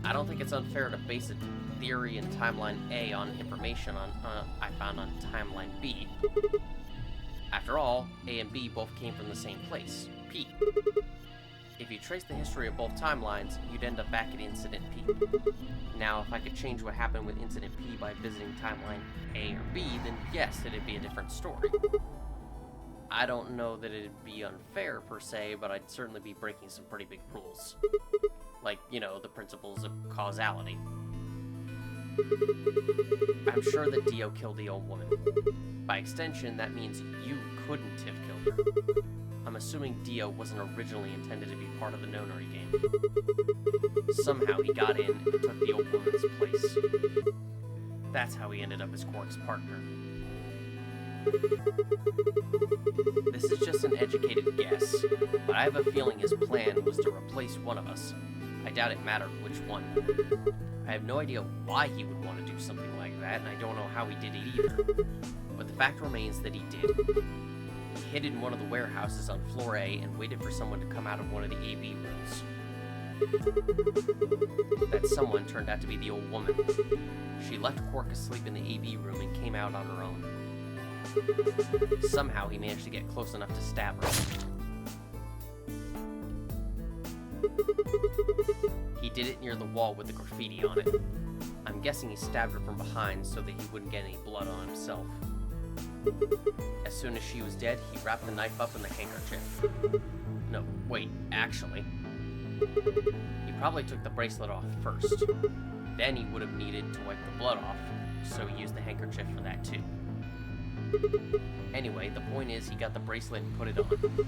I don't think it's unfair to base a theory in Timeline A on information I found on Timeline B. After all, A and B both came from the same place, P. If you trace the history of both timelines, you'd end up back at Incident P. Now, if I could change what happened with Incident P by visiting Timeline A or B, then yes, it'd be a different story. I don't know that it'd be unfair per se, but I'd certainly be breaking some pretty big rules. Like, you know, the principles of causality. I'm sure that Dio killed the old woman. By extension, that means you couldn't have killed her. I'm assuming Dio wasn't originally intended to be part of the nonary game. Somehow he got in and took the old woman's place. That's how he ended up as Quark's partner. This is just an educated guess, but I have a feeling his plan was to replace one of us. I doubt it mattered which one. I have no idea why he would want to do something like that, and I don't know how he did it either. But the fact remains that he did. He hid in one of the warehouses on floor A and waited for someone to come out of one of the AV rooms. That someone turned out to be the old woman. She left Quark asleep in the AV room and came out on her own. Somehow he managed to get close enough to stab her. He did it near the wall with the graffiti on it. I'm guessing he stabbed her from behind so that he wouldn't get any blood on himself. As soon as she was dead, he wrapped the knife up in the handkerchief. No, wait, actually. He probably took the bracelet off first. Then he would have needed to wipe the blood off, so he used the handkerchief for that too. Anyway, the point is he got the bracelet and put it on.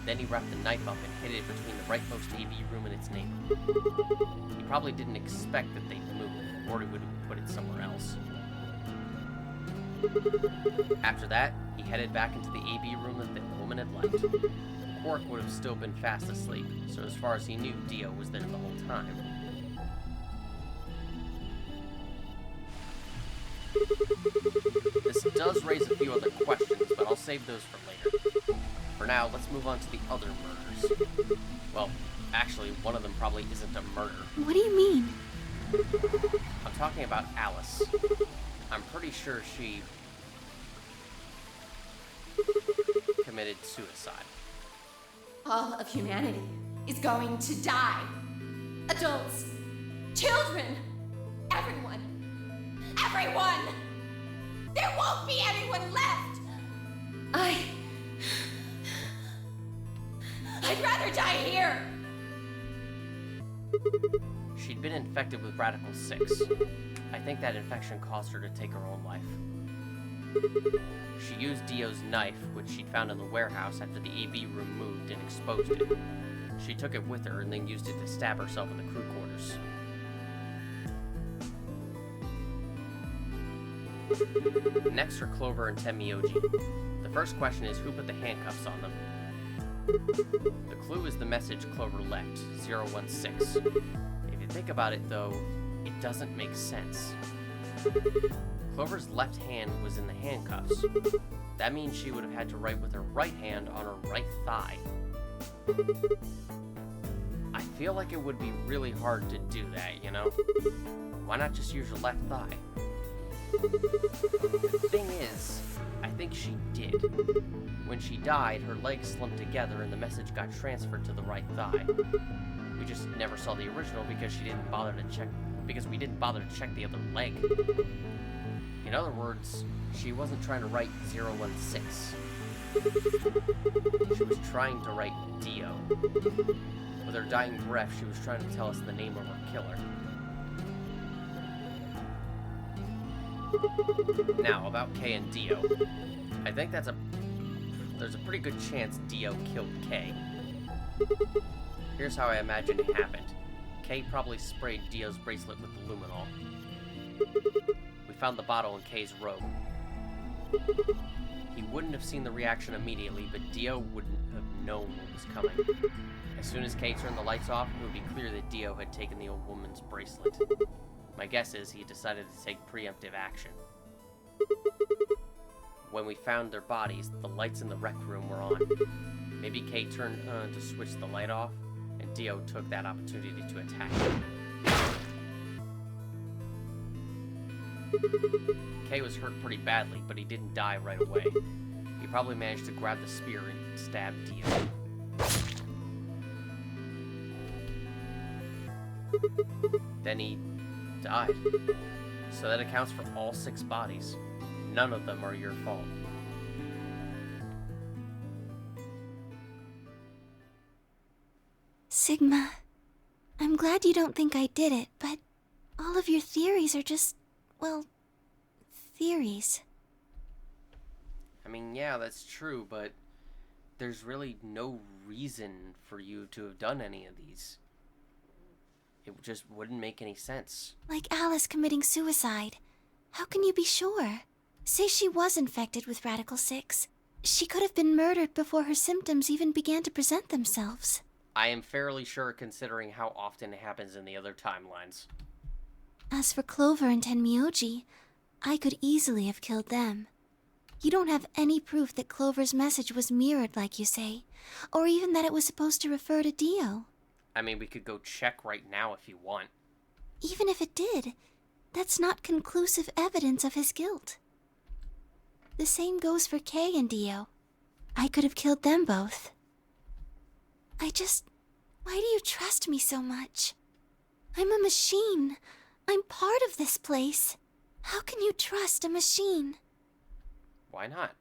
Then he wrapped the knife up and hid it between the rightmost AV room and its neighbor. He probably didn't expect that they'd move, or he would have put it somewhere else. After that, he headed back into the AV room that the woman had left. Quark would have still been fast asleep, so as far as he knew, Dio was there the whole time. This does raise a few other questions, but I'll save those for later. For For now, let's move on to the other murders. Well, actually, one of them probably isn't a murder. What do you mean? I'm talking about Alice. I'm pretty sure she committed suicide. All of humanity is going to die. Adults, children, everyone. Everyone! There won't be anyone left! I'd rather die here! She'd been infected with Radical 6. I think that infection caused her to take her own life. She used Dio's knife, which she'd found in the warehouse after the AB room moved and exposed it. She took it with her and then used it to stab herself in the crew quarters. Next are Clover and Tenmyoji. The first question is, who put the handcuffs on them? The clue is the message Clover left, 016. If you think about it, though, it doesn't make sense. Clover's left hand was in the handcuffs. That means she would have had to write with her right hand on her right thigh. I feel like it would be really hard to do that, you know? Why not just use your left thigh? The thing is, I think she did. When she died, her legs slumped together and the message got transferred to the right thigh. We just never saw the original because we didn't bother to check the other leg. In other words, she wasn't trying to write 016. She was trying to write Dio. With her dying breath, she was trying to tell us the name of her killer. Now, about Kay and Dio. I think there's a pretty good chance Dio killed Kay. Here's how I imagine it happened. Kay probably sprayed Dio's bracelet with the luminol. We found the bottle in Kay's robe. He wouldn't have seen the reaction immediately, but Dio wouldn't have known what was coming. As soon as Kay turned the lights off, it would be clear that Dio had taken the old woman's bracelet. My guess is he decided to take preemptive action. When we found their bodies, the lights in the rec room were on. Maybe Kay turned to switch the light off, and Dio took that opportunity to attack him. Kay was hurt pretty badly, but he didn't die right away. He probably managed to grab the spear and stab Dio. Then he died. So that accounts for all 6 bodies. None of them are your fault. Sigma, I'm glad you don't think I did it, but all of your theories are just, well, theories. I mean, yeah, that's true, but there's really no reason for you to have done any of these. It just wouldn't make any sense. Like Alice committing suicide. How can you be sure? Say she was infected with Radical 6. She could have been murdered before her symptoms even began to present themselves. I am fairly sure, considering how often it happens in the other timelines. As for Clover and Tenmyoji, I could easily have killed them. You don't have any proof that Clover's message was mirrored, like you say, or even that it was supposed to refer to Dio. I mean, we could go check right now if you want. Even if it did, that's not conclusive evidence of his guilt. The same goes for Kay and Dio. I could have killed them both. Why do you trust me so much? I'm a machine. I'm part of this place. How can you trust a machine? Why not?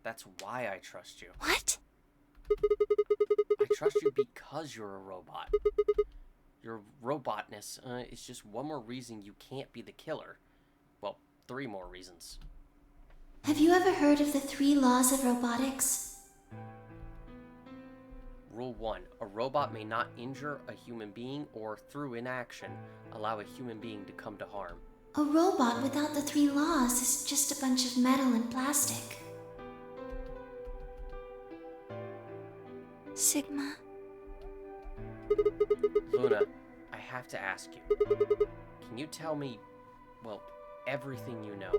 That's why I trust you. What? I trust you because you're a robot. Your robotness is just one more reason you can't be the killer. Well, 3 more reasons. Have you ever heard of the 3 laws of robotics? Rule 1. A robot may not injure a human being or, through inaction, allow a human being to come to harm. A robot without the 3 laws is just a bunch of metal and plastic. Sigma. Luna, I have to ask you. Can you tell me, well, everything you know.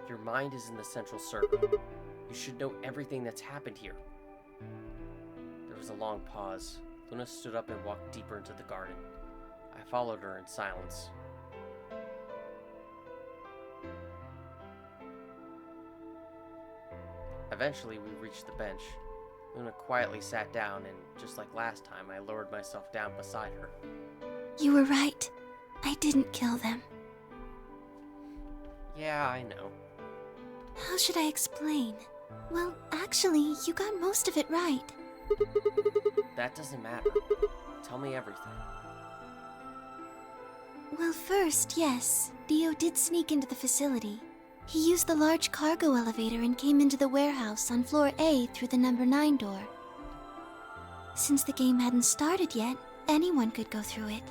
Your mind is in the central server. You should know everything that's happened here. There was a long pause. Luna stood up and walked deeper into the garden. I followed her in silence. Eventually, we reached the bench. Luna quietly sat down, and just like last time, I lowered myself down beside her. You were right. I didn't kill them. Yeah, I know. How should I explain? Well, actually, you got most of it right. That doesn't matter. Tell me everything. Well, first, yes, Dio did sneak into the facility. He used the large cargo elevator and came into the warehouse on floor A through the number 9 door. Since the game hadn't started yet, anyone could go through it.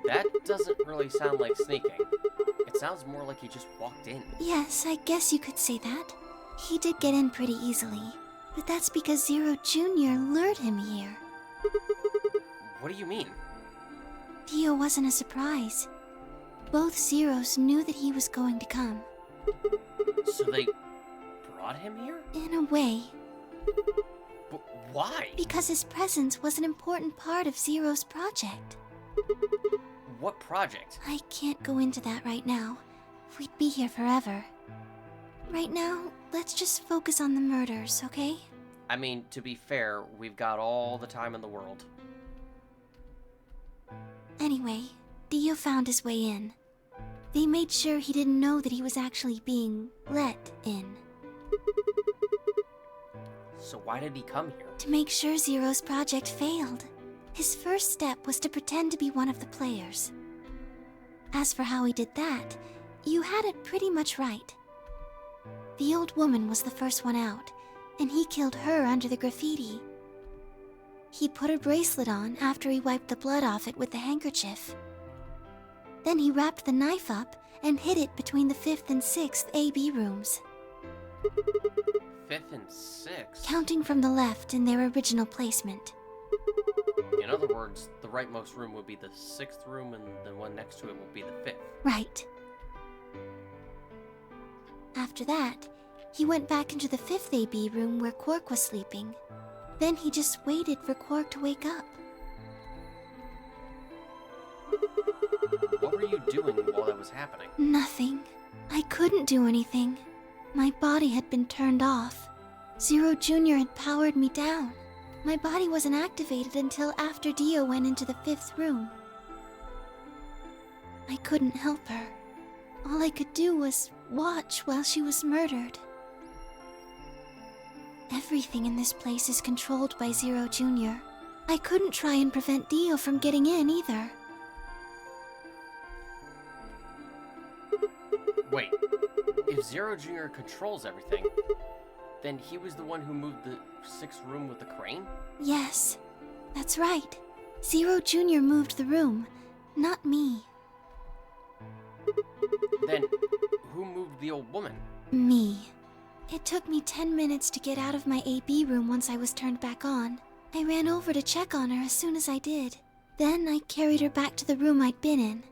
That doesn't really sound like sneaking. It sounds more like you just walked in. Yes, I guess you could say that. He did get in pretty easily, but that's because Zero Jr. lured him here. What do you mean? Dio wasn't a surprise. Both Zeros knew that he was going to come. So they brought him here? In a way. But why? Because his presence was an important part of Zero's project. What project? I can't go into that right now. We'd be here forever. Right now, let's just focus on the murders, okay? I mean, to be fair, we've got all the time in the world. Anyway, Dio found his way in. They made sure he didn't know that he was actually being let in. So why did he come here? To make sure Zero's project failed. His first step was to pretend to be one of the players. As for how he did that, you had it pretty much right. The old woman was the first one out, and he killed her under the graffiti. He put her bracelet on after he wiped the blood off it with the handkerchief. Then he wrapped the knife up and hid it between the 5th and 6th AB rooms. 5th and 6th? Counting from the left in their original placement. In other words, the rightmost room would be the 6th room, and the one next to it will be the 5th. Right. After that, he went back into the 5th AB room where Quark was sleeping. Then he just waited for Quark to wake up. What were you doing while that was happening? Nothing. I couldn't do anything. My body had been turned off. Zero Jr. had powered me down. My body wasn't activated until after Dio went into the 5th room. I couldn't help her. All I could do was watch while she was murdered. Everything in this place is controlled by Zero Jr. I couldn't try and prevent Dio from getting in either. Wait, if Zero Jr. controls everything, then he was the one who moved the 6th room with the crane? Yes, that's right. Zero Jr. moved the room, not me. Then, who moved the old woman? Me. It took me 10 minutes to get out of my AB room once I was turned back on. I ran over to check on her as soon as I did. Then I carried her back to the room I'd been in.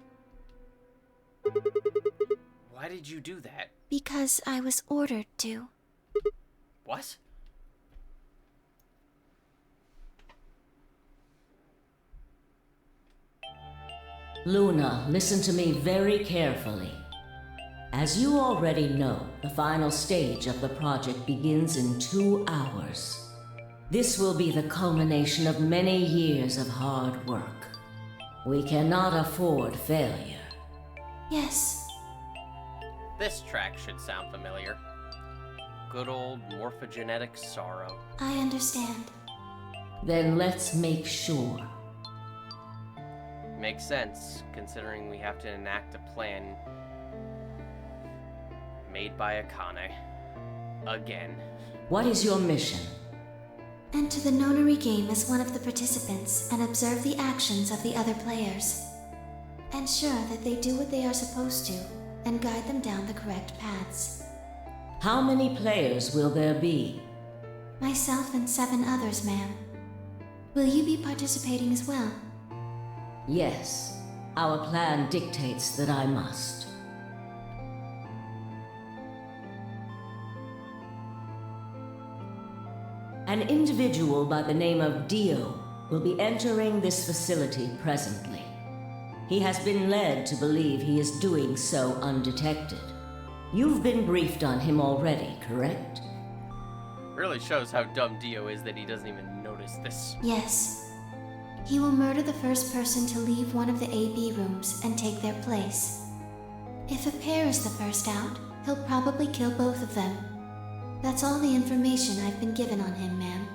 Why did you do that? Because I was ordered to. What? Luna, listen to me very carefully. As you already know, the final stage of the project begins in 2 hours. This will be the culmination of many years of hard work. We cannot afford failure. Yes. This track should sound familiar. Good old morphogenetic sorrow. I understand. Then let's make sure. Makes sense, considering we have to enact a plan made by Akane. Again. What is your mission? Enter the nonary game as one of the participants and observe the actions of the other players. Ensure that they do what they are supposed to and guide them down the correct paths. How many players will there be? Myself and 7 others, ma'am. Will you be participating as well? Yes. Our plan dictates that I must. An individual by the name of Dio will be entering this facility presently. He has been led to believe he is doing so undetected. You've been briefed on him already, correct? Really shows how dumb Dio is that he doesn't even notice this. Yes. He will murder the first person to leave one of the AB rooms and take their place. If a pair is the first out, he'll probably kill both of them. That's all the information I've been given on him, ma'am.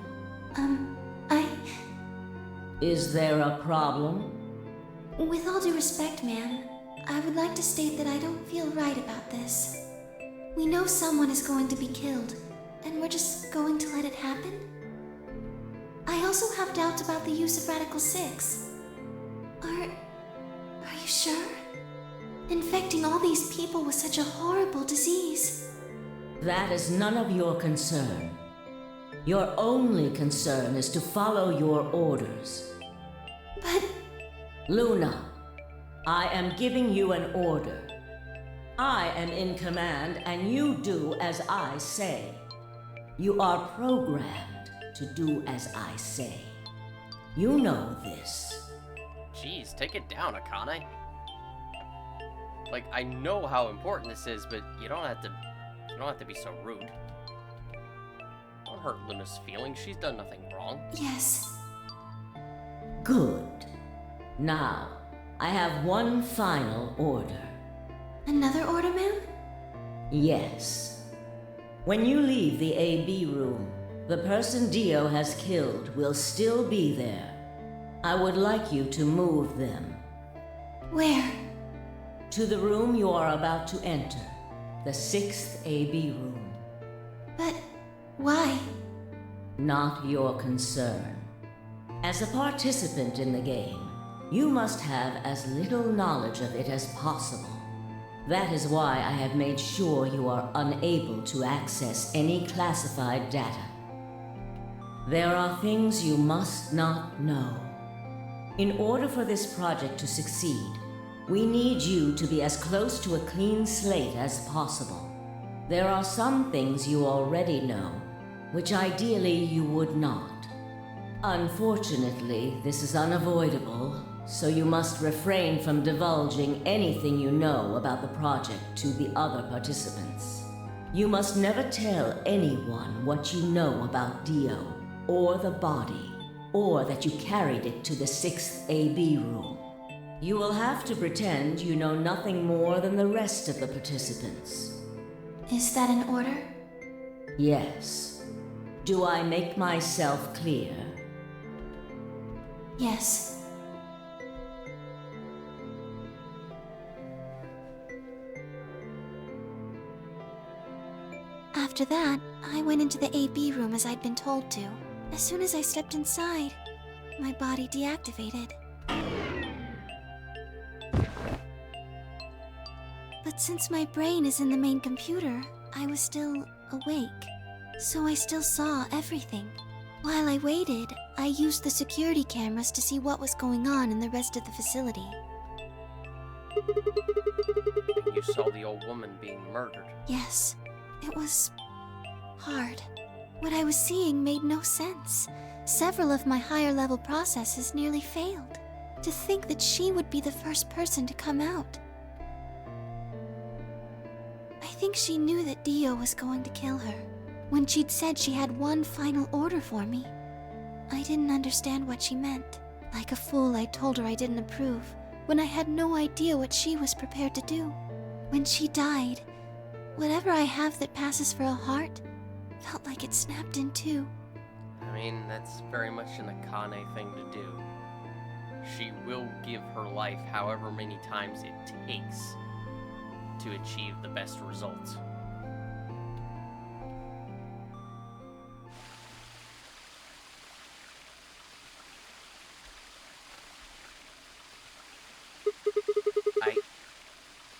Is there a problem? With all due respect, ma'am, I would like to state that I don't feel right about this. We know someone is going to be killed, and we're just going to let it happen? I also have doubts about the use of Radical 6. Are you sure? Infecting all these people with such a horrible disease. That is none of your concern. Your only concern is to follow your orders. But... Luna, I am giving you an order. I am in command, and you do as I say. You are programmed to do as I say. You know this. Jeez, take it down, Akane. Like, I know how important this is, but you don't have to be so rude. Don't hurt Luna's feelings. She's done nothing wrong. Yes. Good. Now, I have one final order. Another order, ma'am? Yes. When you leave the AB room, the person Dio has killed will still be there. I would like you to move them. Where? To the room you are about to enter, the 6th AB room. But why? Not your concern. As a participant in the game, you must have as little knowledge of it as possible. That is why I have made sure you are unable to access any classified data. There are things you must not know. In order for this project to succeed, we need you to be as close to a clean slate as possible. There are some things you already know, which ideally you would not. Unfortunately, this is unavoidable, so you must refrain from divulging anything you know about the project to the other participants. You must never tell anyone what you know about Dio, or the body, or that you carried it to the 6th AB room. You will have to pretend you know nothing more than the rest of the participants. Is that an order? Yes. Do I make myself clear? Yes. After that, I went into the AB room as I'd been told to. As soon as I stepped inside, my body deactivated. But since my brain is in the main computer, I was still awake. So I still saw everything. While I waited, I used the security cameras to see what was going on in the rest of the facility. You saw the old woman being murdered. Yes, it was hard. What I was seeing made no sense. Several of my higher level processes nearly failed. To think that she would be the first person to come out. I think she knew that Dio was going to kill her. When she'd said she had one final order for me, I didn't understand what she meant. Like a fool, I told her I didn't approve, when I had no idea what she was prepared to do. When she died, whatever I have that passes for a heart felt like it snapped in two. I mean, that's very much an Akane thing to do. She will give her life however many times it takes to achieve the best results.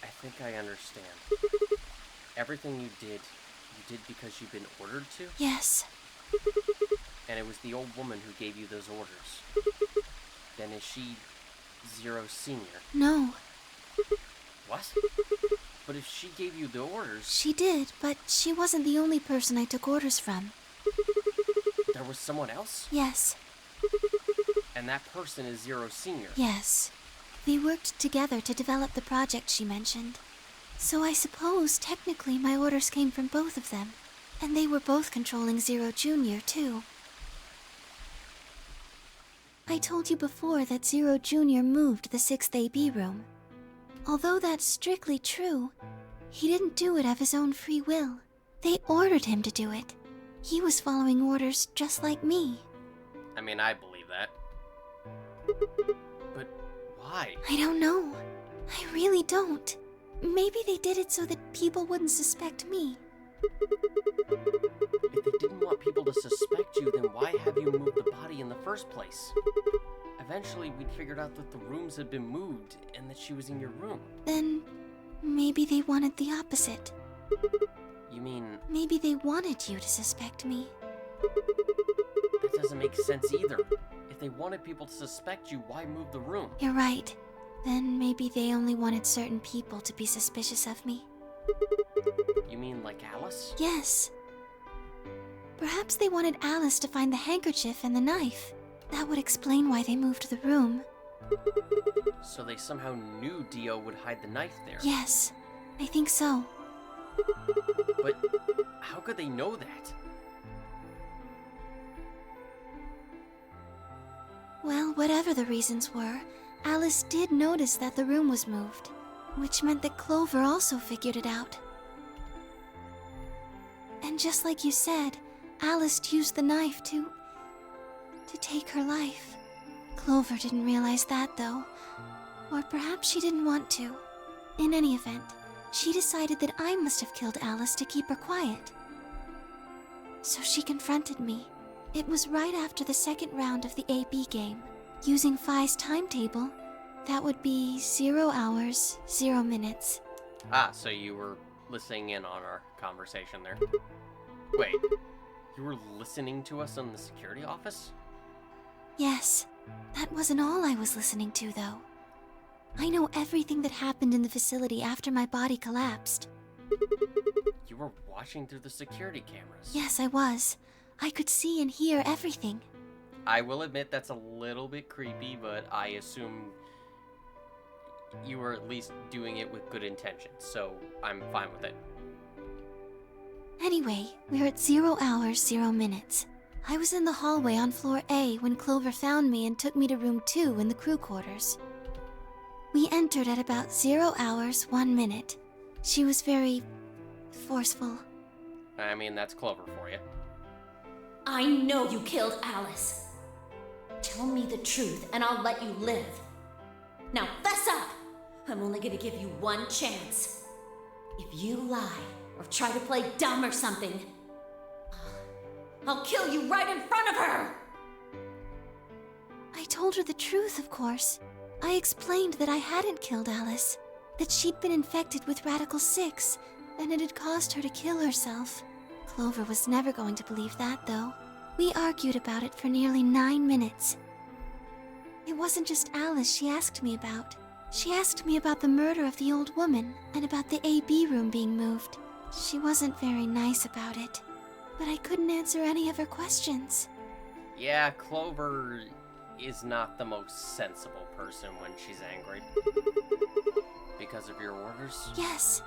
I think I understand. Everything you did because you've been ordered to? Yes. And it was the old woman who gave you those orders. Then is she Zero Senior. No. What? But if she gave you the orders... She did, but she wasn't the only person I took orders from. There was someone else? Yes. And that person is Zero Senior? Yes. They worked together to develop the project she mentioned. So I suppose, technically, my orders came from both of them. And they were both controlling Zero Junior, too. I told you before that Zero Junior moved the 6th AB room. Although that's strictly true, he didn't do it of his own free will. They ordered him to do it. He was following orders just like me. I mean, I believe that. But why? I don't know. I really don't. Maybe they did it so that people wouldn't suspect me. If they didn't want people to suspect you, then why have you moved the body in the first place? Eventually, we'd figured out that the rooms had been moved and that she was in your room. Then, maybe they wanted the opposite. You mean... Maybe they wanted you to suspect me. That doesn't make sense either. If they wanted people to suspect you, why move the room? You're right. Then maybe they only wanted certain people to be suspicious of me. You mean like Alice? Yes. Perhaps they wanted Alice to find the handkerchief and the knife. That would explain why they moved the room. So they somehow knew Dio would hide the knife there? Yes, I think so. But how could they know that? Well, whatever the reasons were, Alice did notice that the room was moved, which meant that Clover also figured it out. And just like you said, Alice used the knife to take her life. Clover didn't realize that, though. Or perhaps she didn't want to. In any event, she decided that I must have killed Alice to keep her quiet. So she confronted me. It was right after the second round of the AB game. Using Phi's timetable, that would be 0 hours, 0 minutes. Ah, so you were listening in on our conversation there. Wait, you were listening to us in the security office? Yes, that wasn't all I was listening to, though. I know everything that happened in the facility after my body collapsed. You were watching through the security cameras? Yes, I was. I could see and hear everything. I will admit that's a little bit creepy, but I assume you were at least doing it with good intentions, so I'm fine with it. Anyway, we're at 0 hours, 0 minutes. I was in the hallway on floor A when Clover found me and took me to room 2 in the crew quarters. We entered at about 0 hours, 1 minute. She was very forceful. I mean, that's Clover for you. I know you killed Alice. Tell me the truth and I'll let you live. Now fess up! I'm only gonna give you one chance. If you lie or try to play dumb or something, I'll kill you right in front of her! I told her the truth, of course. I explained that I hadn't killed Alice, that she'd been infected with Radical 6, and it had caused her to kill herself. Clover was never going to believe that, though. We argued about it for nearly 9 minutes. It wasn't just Alice she asked me about. She asked me about the murder of the old woman, and about the AB room being moved. She wasn't very nice about it, but I couldn't answer any of her questions. Yeah, Clover is not the most sensible person when she's angry. Because of your orders? Yes.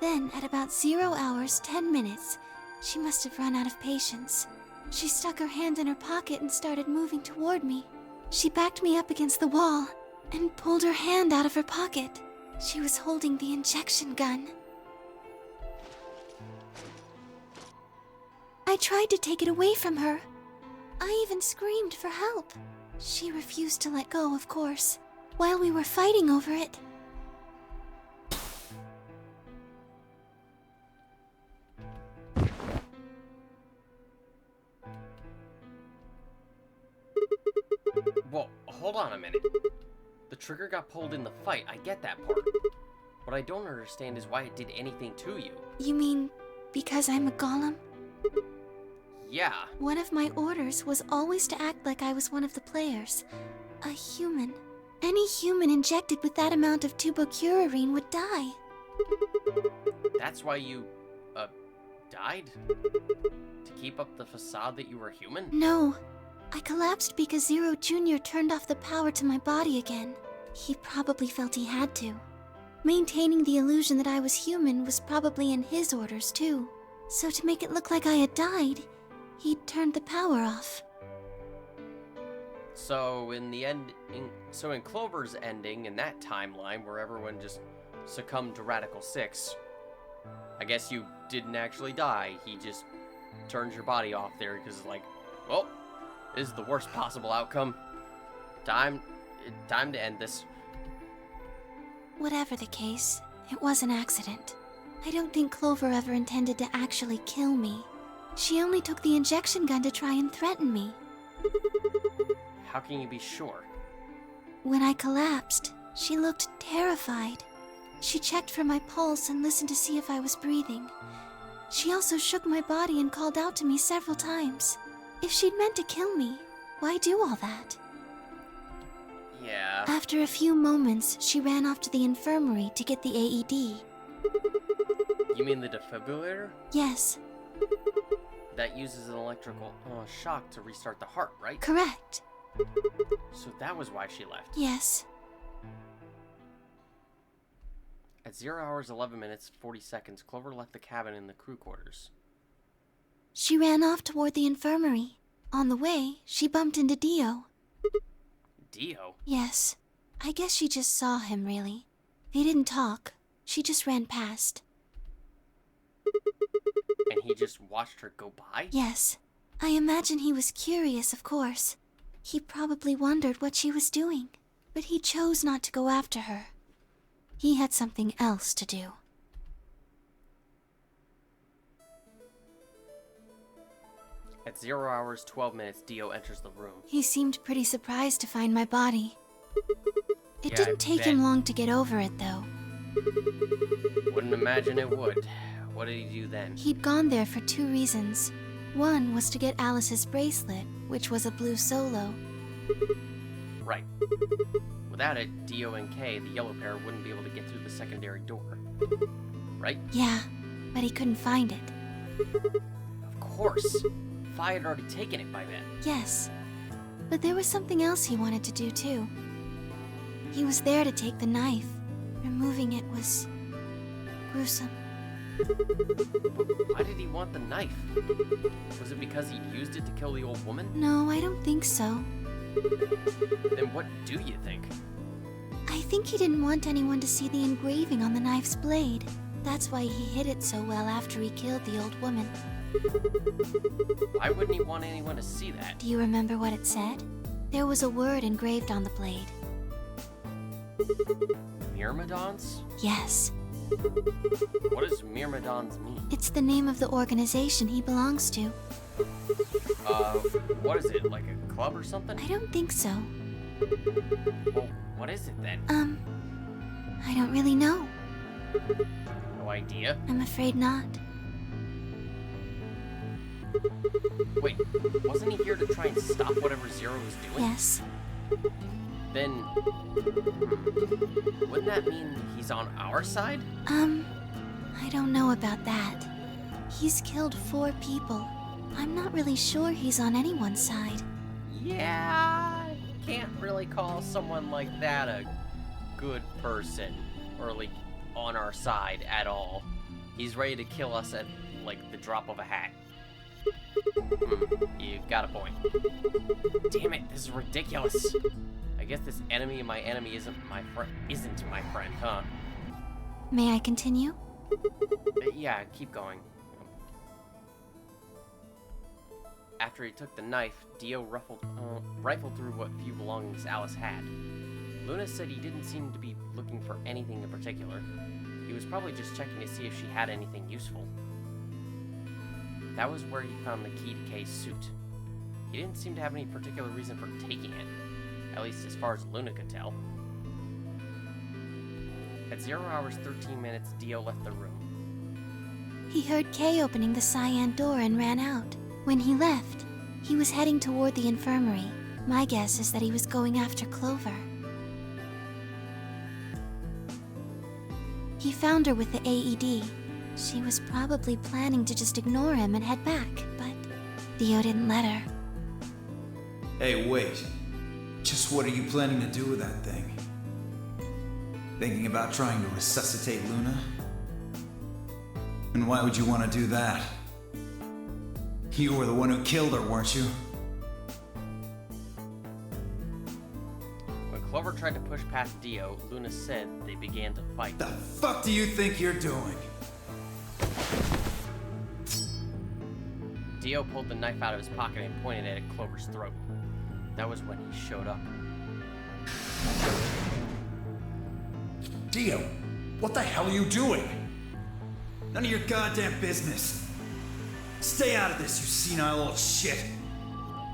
Then, at about 0 hours, 10 minutes, she must have run out of patience. She stuck her hand in her pocket and started moving toward me. She backed me up against the wall and pulled her hand out of her pocket. She was holding the injection gun. I tried to take it away from her. I even screamed for help. She refused to let go, of course, while we were fighting over it. Well, hold on a minute. The trigger got pulled in the fight, I get that part. What I don't understand is why it did anything to you. You mean because I'm a golem? Yeah. One of my orders was always to act like I was one of the players. A human. Any human injected with that amount of tubocurarine would die. That's why you, died? To keep up the facade that you were human? No. I collapsed because Zero Jr. turned off the power to my body again. He probably felt he had to. Maintaining the illusion that I was human was probably in his orders, too. So to make it look like I had died, he turned the power off. So in the end, in Clover's ending, in that timeline where everyone just succumbed to Radical 6, I guess you didn't actually die. He just turns your body off there because it's like, well, this is the worst possible outcome. Time to end this. Whatever the case, it was an accident. I don't think Clover ever intended to actually kill me. She only took the injection gun to try and threaten me. How can you be sure? When I collapsed, she looked terrified. She checked for my pulse and listened to see if I was breathing. She also shook my body and called out to me several times. If she'd meant to kill me, why do all that? Yeah. After a few moments, she ran off to the infirmary to get the AED. You mean the defibrillator? Yes. That uses an electrical shock to restart the heart, right? Correct. So that was why she left. Yes. At 0 hours 11 minutes 40 seconds, Clover left the cabin in the crew quarters. She ran off toward the infirmary. On the way, she bumped into Dio. Dio? Yes. I guess she just saw him, really. They didn't talk. She just ran past. And he just watched her go by? Yes. I imagine he was curious, of course. He probably wondered what she was doing. But he chose not to go after her. He had something else to do. At 0 hours 12 minutes, Dio enters the room. He seemed pretty surprised to find my body. It Yeah, didn't take him long to get over it, though. Wouldn't imagine it would. What did he do then? He'd gone there for 2 reasons. One was to get Alice's bracelet, which was a blue solo. Right. Without it, Dio and Kay, the yellow pair, wouldn't be able to get through the secondary door. Right? Yeah, but he couldn't find it. Of course. Fi had already taken it by then. Yes, but there was something else he wanted to do, too. He was there to take the knife. Removing it was gruesome. Why did he want the knife? Was it because he used it to kill the old woman? No, I don't think so. Then what do you think? I think he didn't want anyone to see the engraving on the knife's blade. That's why he hid it so well after he killed the old woman. Why wouldn't he want anyone to see that? Do you remember what it said? There was a word engraved on the blade. Myrmidons? Yes. What does Myrmidons mean? It's the name of the organization he belongs to. What is it, like a club or something? I don't think so. Well, what is it then? I don't really know. No idea? I'm afraid not. Wait, wasn't he here to try and stop whatever Zero was doing? Yes. Then, wouldn't that mean he's on our side? I don't know about that. He's killed 4 people. I'm not really sure he's on anyone's side. Yeah, can't really call someone like that a good person, or like on our side at all. He's ready to kill us at like the drop of a hat. You got a point. Damn it, this is ridiculous. I guess this enemy of my enemy isn't my friend, huh? May I continue? Yeah, keep going. After he took the knife, Dio rifled through what few belongings Alice had. Luna said he didn't seem to be looking for anything in particular. He was probably just checking to see if she had anything useful. That was where he found the key to Kay's suit. He didn't seem to have any particular reason for taking it, at least as far as Luna could tell. At 0 hours 13 minutes, Dio left the room. He heard Kay opening the cyan door and ran out. When he left, he was heading toward the infirmary. My guess is that he was going after Clover. He found her with the AED. She was probably planning to just ignore him and head back, but Dio didn't let her. Hey, wait. Just what are you planning to do with that thing? Thinking about trying to resuscitate Luna? And why would you want to do that? You were the one who killed her, weren't you? When Clover tried to push past Dio, Luna said they began to fight. The fuck do you think you're doing? Dio pulled the knife out of his pocket and pointed it at Clover's throat. That was when he showed up. Dio, what the hell are you doing? None of your goddamn business. Stay out of this, you senile old shit.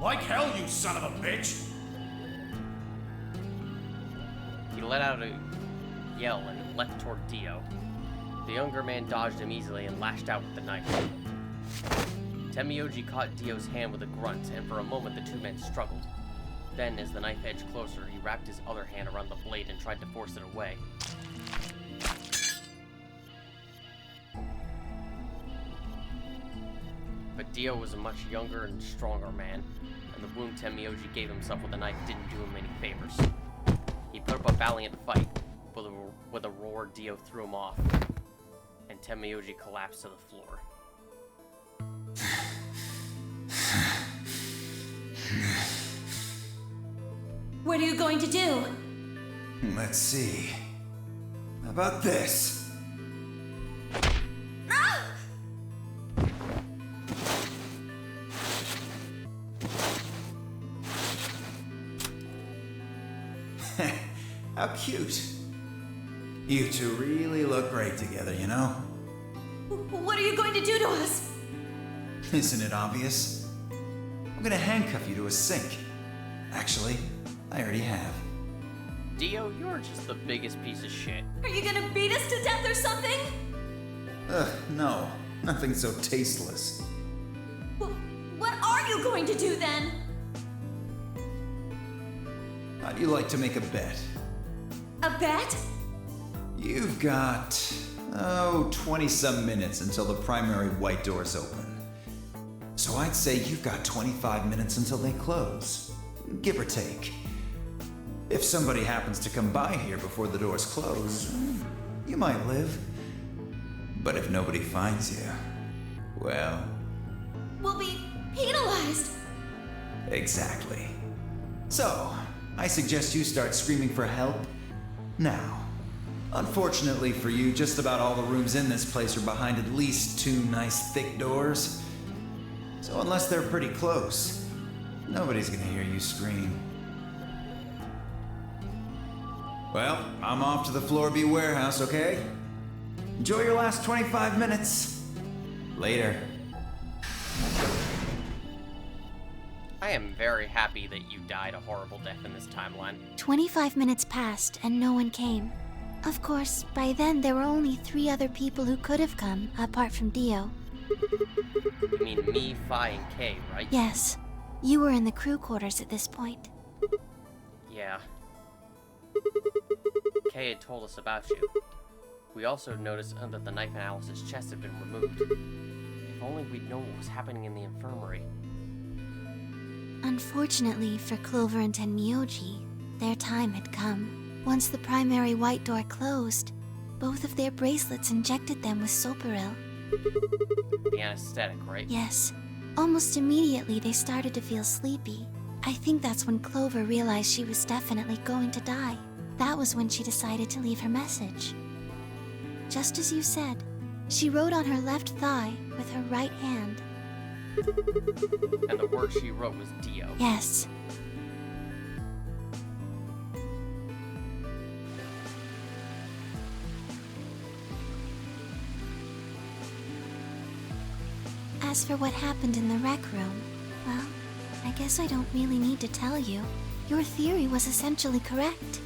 Like hell, you son of a bitch! He let out a yell and leapt toward Dio. The younger man dodged him easily and lashed out with the knife. Temioji caught Dio's hand with a grunt, and for a moment the two men struggled. Then, as the knife edged closer, he wrapped his other hand around the blade and tried to force it away. But Dio was a much younger and stronger man, and the wound Temioji gave himself with the knife didn't do him any favors. He put up a valiant fight. With a roar, Dio threw him off, and Temioji collapsed to the floor. What are you going to do? Let's see. How about this? How cute. You two really look great together, you know? What are you going to do to us? Isn't it obvious? I'm gonna handcuff you to a sink. Actually, I already have. Dio, you're just the biggest piece of shit. Are you gonna beat us to death or something? Ugh, no. Nothing so tasteless. What are you going to do then? How'd you like to make a bet? A bet? You've got, 20-some minutes until the primary white doors open. So I'd say you've got 25 minutes until they close. Give or take. If somebody happens to come by here before the doors close, you might live. But if nobody finds you, well... We'll be penalized. Exactly. So, I suggest you start screaming for help now. Unfortunately for you, just about all the rooms in this place are behind at least 2 nice thick doors. So unless they're pretty close, nobody's gonna hear you scream. Well, I'm off to the Floor B warehouse, okay? Enjoy your last 25 minutes. Later. I am very happy that you died a horrible death in this timeline. 25 minutes passed and no one came. Of course, by then there were only 3 other people who could have come, apart from Dio. You mean me, Phi, and Kay, right? Yes. You were in the crew quarters at this point. Yeah. Kay had told us about you. We also noticed that the knife in Alice's chest had been removed. If only we'd known what was happening in the infirmary. Unfortunately for Clover and Tenmyoji, their time had come. Once the primary white door closed, both of their bracelets injected them with Soparil. The anesthetic, right? Yes. Almost immediately, they started to feel sleepy. I think that's when Clover realized she was definitely going to die. That was when she decided to leave her message. Just as you said, she wrote on her left thigh with her right hand. And the word she wrote was Dio. Yes. As for what happened in the rec room, well, I guess I don't really need to tell you. Your theory was essentially correct.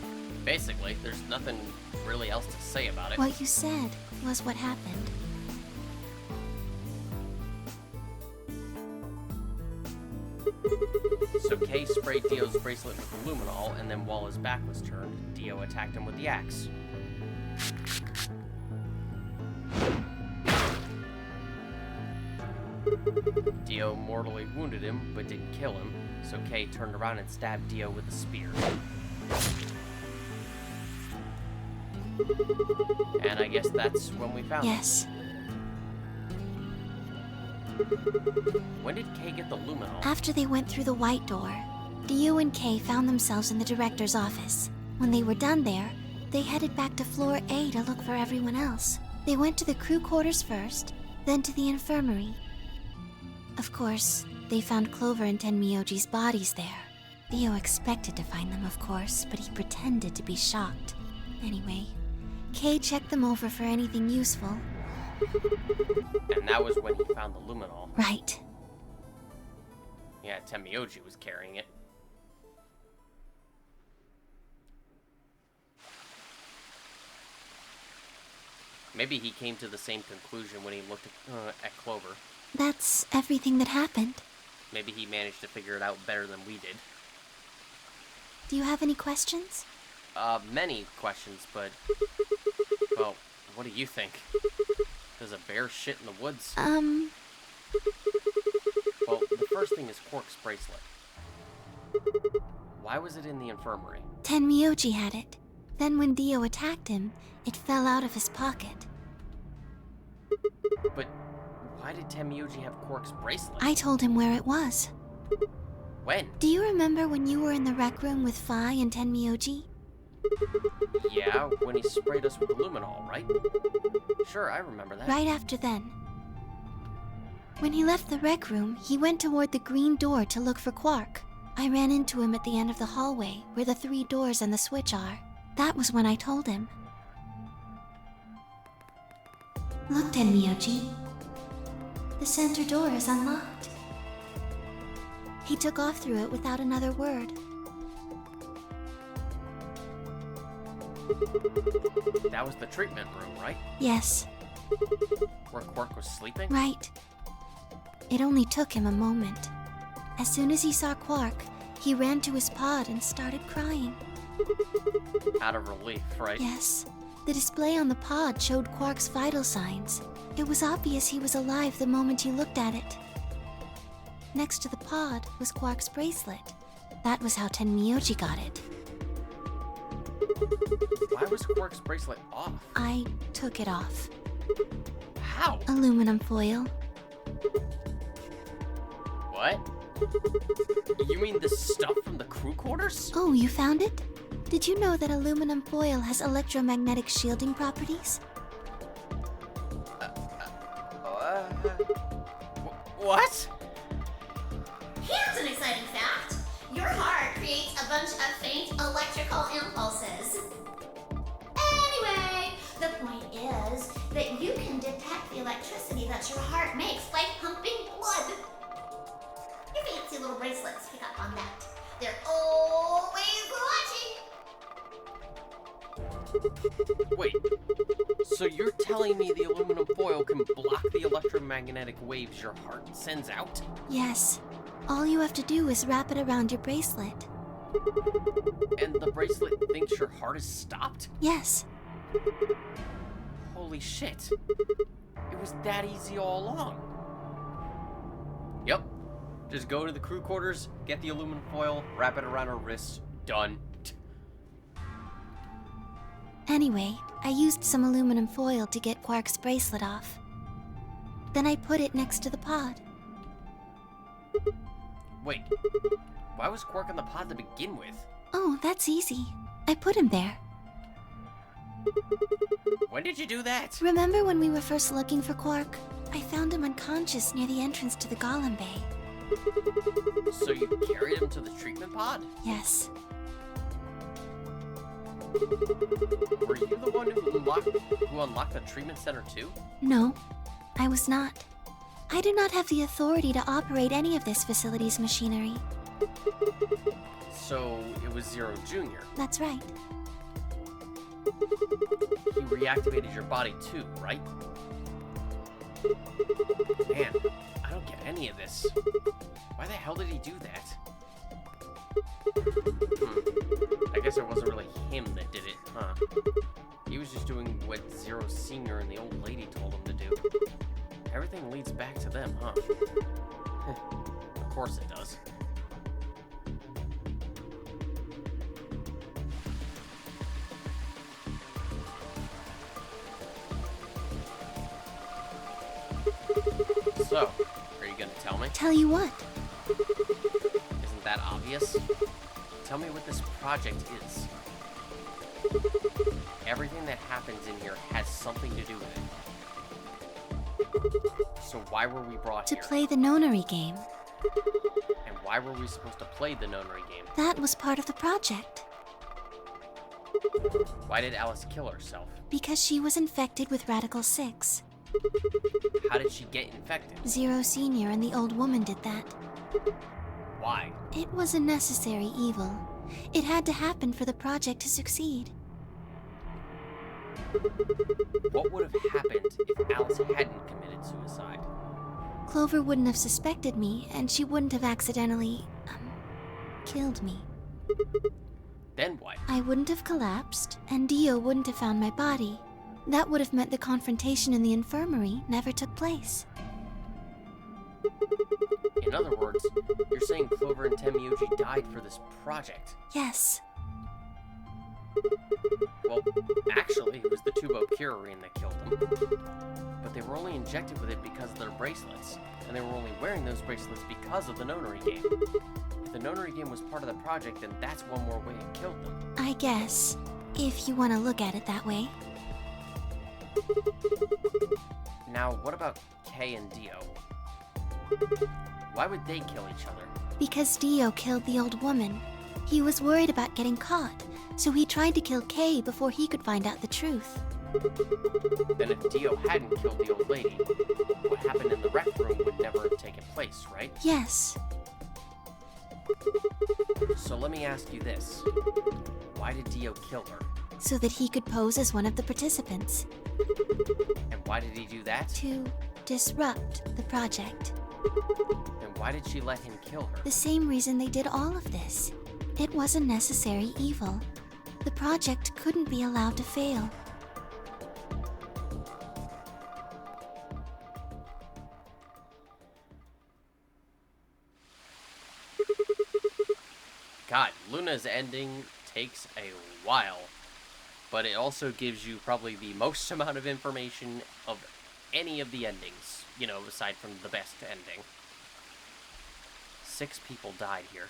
Basically, there's nothing really else to say about it. What you said was what happened. So Kay sprayed Dio's bracelet with luminol, and then while his back was turned, Dio attacked him with the axe. Dio mortally wounded him, but didn't kill him, so Kay turned around and stabbed Dio with a spear. And I guess that's when we found him. Yes. When did Kay get the luminol? After they went through the white door, Dio and Kay found themselves in the director's office. When they were done there, they headed back to floor A to look for everyone else. They went to the crew quarters first, then to the infirmary. Of course, they found Clover and Tenmyoji's bodies there. Dio expected to find them, of course, but he pretended to be shocked. Anyway, Kay checked them over for anything useful. And that was when he found the luminol. Right. Yeah, Tenmyoji was carrying it. Maybe he came to the same conclusion when he looked at Clover. That's everything that happened. Maybe he managed to figure it out better than we did. Do you have any questions? Many questions, but... Well, what do you think? Does a bear shit in the woods? Well, the first thing is Quark's bracelet. Why was it in the infirmary? Tenmyoji had it. Then when Dio attacked him, it fell out of his pocket. But why did Tenmyoji have Quark's bracelet? I told him where it was. When? Do you remember when you were in the rec room with Phi and Tenmyoji? Yeah, when he sprayed us with luminol, right? Sure, I remember that. Right after then. When he left the rec room, he went toward the green door to look for Quark. I ran into him at the end of the hallway, where the 3 doors and the switch are. That was when I told him. Look, Tenmyoji. The center door is unlocked. He took off through it without another word. That was the treatment room, right? Yes. Where Quark was sleeping? Right. It only took him a moment. As soon as he saw Quark, he ran to his pod and started crying. Out of relief, right? Yes. The display on the pod showed Quark's vital signs. It was obvious he was alive the moment you looked at it. Next to the pod was Quark's bracelet. That was how Tenmyoji got it. Why was Quark's bracelet off? I took it off. How? Aluminum foil. What? You mean the stuff from the crew quarters? Oh, you found it? Did you know that aluminum foil has electromagnetic shielding properties? What? Here's an exciting fact. Your heart creates a bunch of faint electrical impulses. Anyway, the point is that you can detect the electricity that your heart makes by pumping blood. Your fancy little bracelets pick up on that. They're always watching. Wait, so you're telling me the aluminum foil can block the electromagnetic waves your heart sends out? Yes. All you have to do is wrap it around your bracelet. And the bracelet thinks your heart is stopped? Yes. Holy shit. It was that easy all along. Yep. Just go to the crew quarters, get the aluminum foil, wrap it around her wrist, done. Anyway, I used some aluminum foil to get Quark's bracelet off. Then I put it next to the pod. Wait, why was Quark on the pod to begin with? Oh, that's easy. I put him there. When did you do that? Remember when we were first looking for Quark? I found him unconscious near the entrance to the Golem Bay. So you carried him to the treatment pod? Yes. Were you the one who unlocked the treatment center too? No, I was not. I do not have the authority to operate any of this facility's machinery. So it was Zero Jr. That's right. He reactivated your body too, right? Man, I don't get any of this. Why the hell did he do that? I guess it wasn't really him that did it, huh? He was just doing what Zero Sr. and the old lady told him to do. Everything leads back to them, huh? Of course it does. So, are you gonna tell me? Tell you what? Isn't that obvious? Tell me what this project is. Everything that happens in here has something to do with it. So why were we brought here? To play the nonary game. And why were we supposed to play the nonary game? That was part of the project. Why did Alice kill herself? Because she was infected with Radical 6. How did she get infected? Zero Senior and the old woman did that. Why? It was a necessary evil. It had to happen for the project to succeed. What would have happened if Alice hadn't committed suicide? Clover wouldn't have suspected me, and she wouldn't have accidentally, killed me. Then what? I wouldn't have collapsed, and Dio wouldn't have found my body. That would have meant the confrontation in the infirmary never took place. In other words, you're saying Clover and Temiyuji died for this project? Yes. Well, actually, it was the Tubocurarine that killed them. But they were only injected with it because of their bracelets, and they were only wearing those bracelets because of the nonary game. If the nonary game was part of the project, then that's one more way it killed them. I guess, if you want to look at it that way. Now, what about Kay and Dio? Why would they kill each other? Because Dio killed the old woman. He was worried about getting caught, so he tried to kill Kay before he could find out the truth. Then if Dio hadn't killed the old lady, what happened in the rec room would never have taken place, right? Yes. So let me ask you this. Why did Dio kill her? So that he could pose as one of the participants. And why did he do that? To disrupt the project. Then why did she let him kill her? The same reason they did all of this. It was a necessary evil. The project couldn't be allowed to fail. God, Luna's ending takes a while, but it also gives you probably the most amount of information of any of the endings, you know, aside from the best ending. 6 people died here.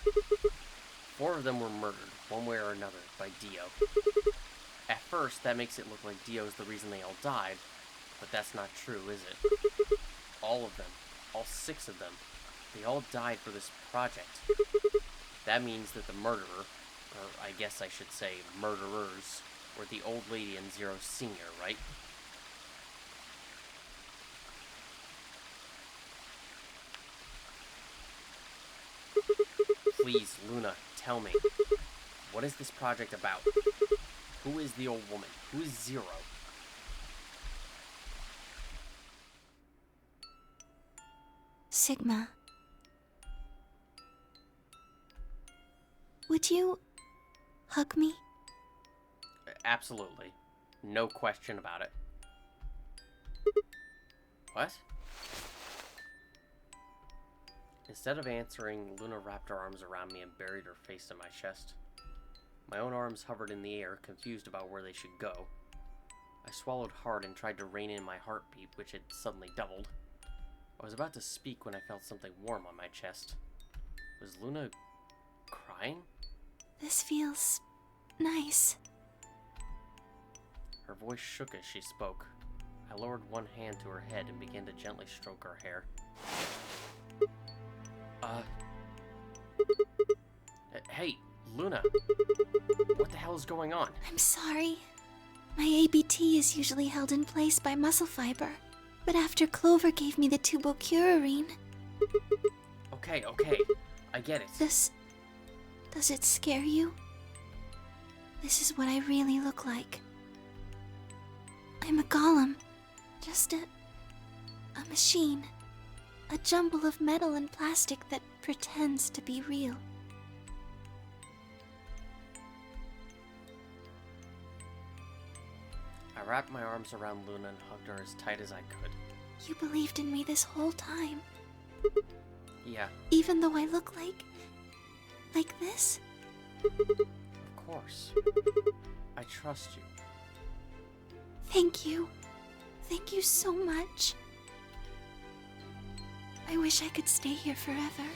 4 of them were murdered, one way or another, by Dio. At first, that makes it look like Dio's the reason they all died, but that's not true, is it? All of them, all 6 of them, they all died for this project. That means that the murderer, or I guess I should say murderers, were the old lady and Zero Senior, right? Please, Luna, tell me. What is this project about? Who is the old woman? Who is Zero? Sigma. Would you hug me? Absolutely. No question about it. What? Instead of answering, Luna wrapped her arms around me and buried her face in my chest. My own arms hovered in the air, confused about where they should go. I swallowed hard and tried to rein in my heartbeat, which had suddenly doubled. I was about to speak when I felt something warm on my chest. Was Luna crying? This feels nice. Her voice shook as she spoke. I lowered one hand to her head and began to gently stroke her hair. Hey, Luna. What the hell is going on? I'm sorry. My ABT is usually held in place by muscle fiber, but after Clover gave me the tubocurarine... Okay, I get it. Does it scare you? This is what I really look like. I'm a golem. Just a machine. A jumble of metal and plastic that pretends to be real. I wrapped my arms around Luna and hugged her as tight as I could. You believed in me this whole time, Yeah, even though I look like this? of course. I trust you. Thank you. Thank you so much. I wish I could stay here forever.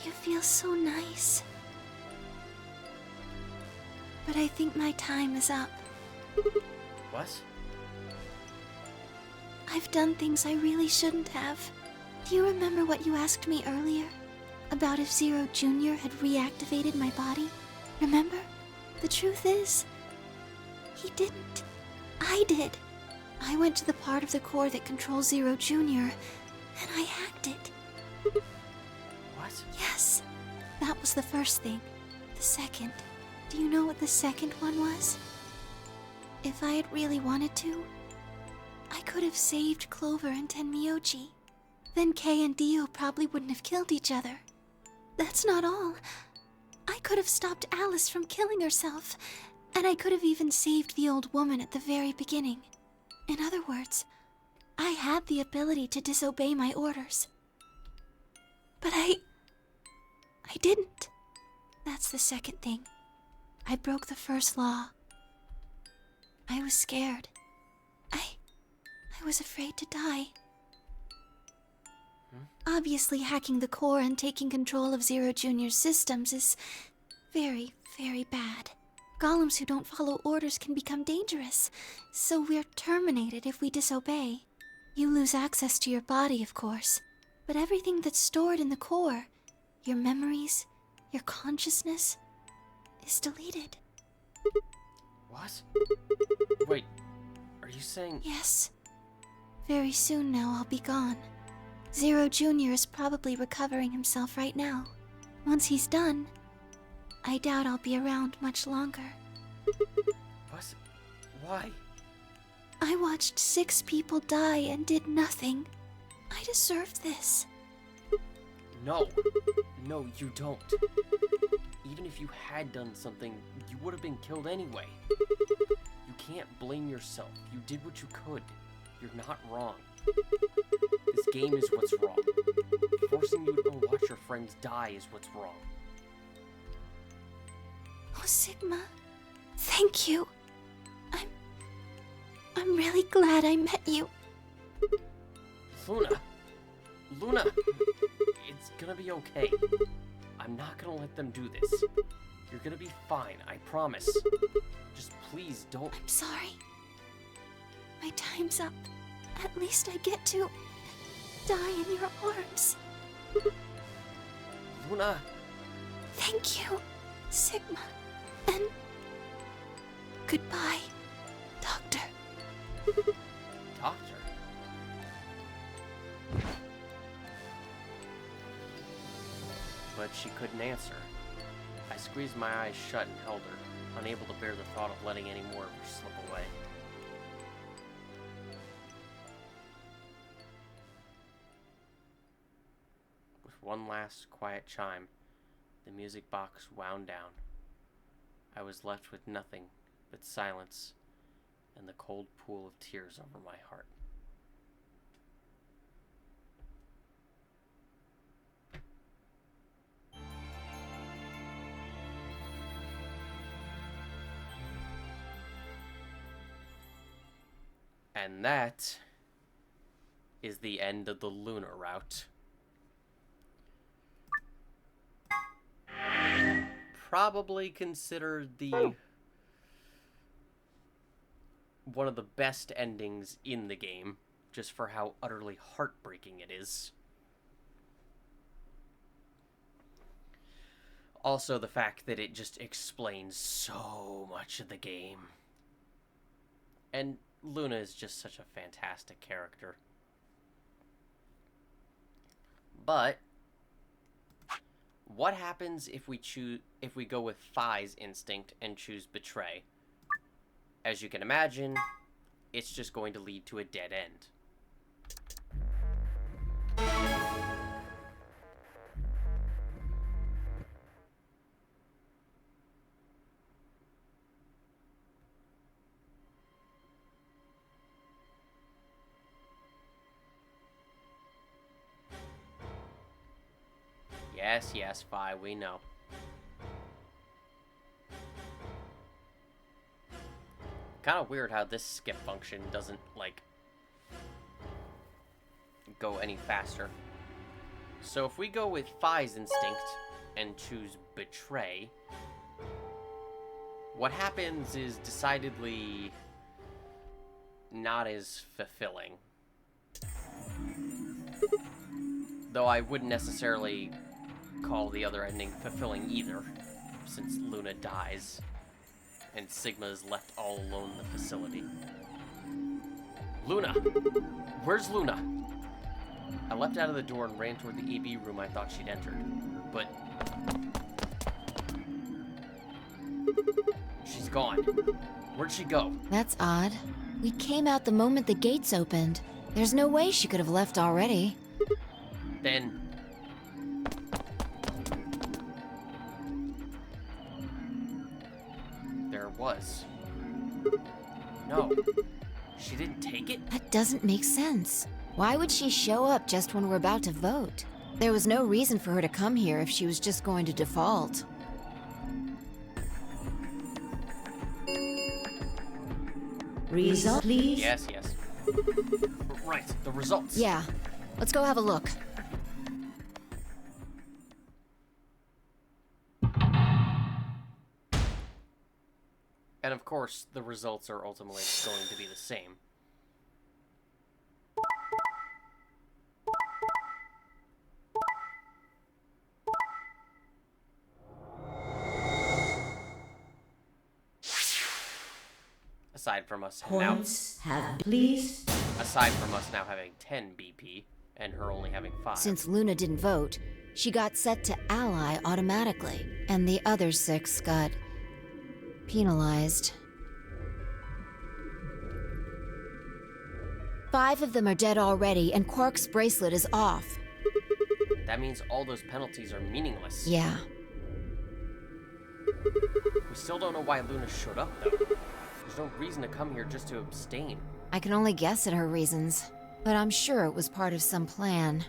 You feel so nice. But I think my time is up. What? I've done things I really shouldn't have. Do you remember what you asked me earlier? About if Zero Jr. had reactivated my body? Remember? The truth is, he didn't. I did. I went to the part of the core that controls Zero Jr., and I hacked it. What? Yes, that was the first thing. The second. Do you know what the second one was? If I had really wanted to, I could have saved Clover and Tenmyoji. Then Kei and Dio probably wouldn't have killed each other. That's not all. I could have stopped Alice from killing herself, and I could have even saved the old woman at the very beginning. In other words, I had the ability to disobey my orders. But I didn't. That's the second thing. I broke the first law. I was scared. I was afraid to die. Obviously, hacking the core and taking control of Zero Jr.'s systems is very, very bad. Golems who don't follow orders can become dangerous, so we're terminated if we disobey. You lose access to your body, of course, but everything that's stored in the core, your memories, your consciousness, is deleted. What? Wait, are you saying... Yes. Very soon now I'll be gone. Zero Jr. is probably recovering himself right now. Once he's done, I doubt I'll be around much longer. What? Why? I watched 6 people die and did nothing. I deserved this. No. No, you don't. Even if you had done something, you would have been killed anyway. You can't blame yourself. You did what you could. You're not wrong. This game is what's wrong. Forcing you to watch your friends die is what's wrong. Oh, Sigma. Thank you. I'm really glad I met you. Luna, it's gonna be okay. I'm not gonna let them do this. You're gonna be fine, I promise. Just please don't... I'm sorry. My time's up. At least I get to die in your arms. Luna! Thank you, Sigma. And goodbye, Doctor. Doctor? But she couldn't answer. I squeezed my eyes shut and held her, unable to bear the thought of letting any more of her slip away. With one last quiet chime, the music box wound down. I was left with nothing but silence and the cold pool of tears over my heart. And that is the end of the lunar route. Probably considered the one of the best endings in the game, just for how utterly heartbreaking it is. Also, the fact that it just explains so much of the game. And Luna is just such a fantastic character. But what happens if we go with Phi's instinct and choose Betray? As you can imagine, it's just going to lead to a dead end. Yes, yes, Fi, we know. Kind of weird how this skip function doesn't, like, go any faster. So if we go with Fi's instinct and choose Betray, what happens is decidedly not as fulfilling. Though I wouldn't necessarily call the other ending fulfilling either, since Luna dies and Sigma is left all alone in the facility. Luna! Where's Luna? I leapt out of the door and ran toward the AB room I thought she'd entered, but she's gone. Where'd she go? That's odd. We came out the moment the gates opened. There's no way she could have left already. Then there was. No, she didn't take it? That doesn't make sense. Why would she show up just when we're about to vote? There was no reason for her to come here if she was just going to default. Result, please. Yes, yes. Right, the results. Yeah, let's go have a look. And of course, the results are ultimately going to be the same. Aside from us Points have, please. Aside from us now having 10 BP and her only having 5. Since Luna didn't vote, she got set to ally automatically, and the other 6 got penalized. 5 of them are dead already, and Quark's bracelet is off. That means all those penalties are meaningless. Yeah. We still don't know why Luna showed up, though. There's no reason to come here just to abstain. I can only guess at her reasons, but I'm sure it was part of some plan.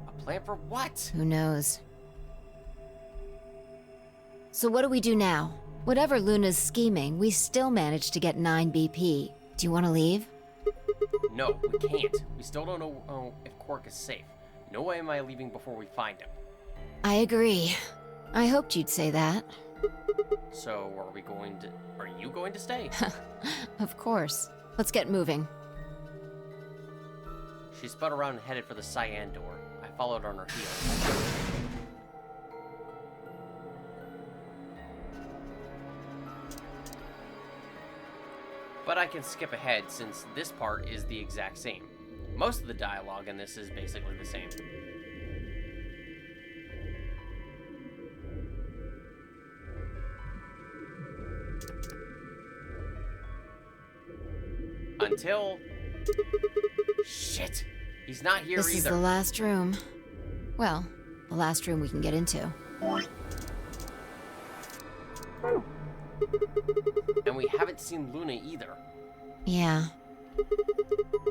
A plan for what? Who knows? So what do we do now? Whatever Luna's scheming, we still managed to get 9 BP. Do you want to leave? No, we can't. We still don't know if Quark is safe. No way am I leaving before we find him. I agree. I hoped you'd say that. So, are you going to stay? Of course. Let's get moving. She spun around and headed for the cyan door. I followed on her heels. But I can skip ahead since this part is the exact same. Most of the dialogue in this is basically the same. Until... Shit! He's not here This either. is the last room. Well, the last room we can get into. And we haven't seen Luna either. Yeah.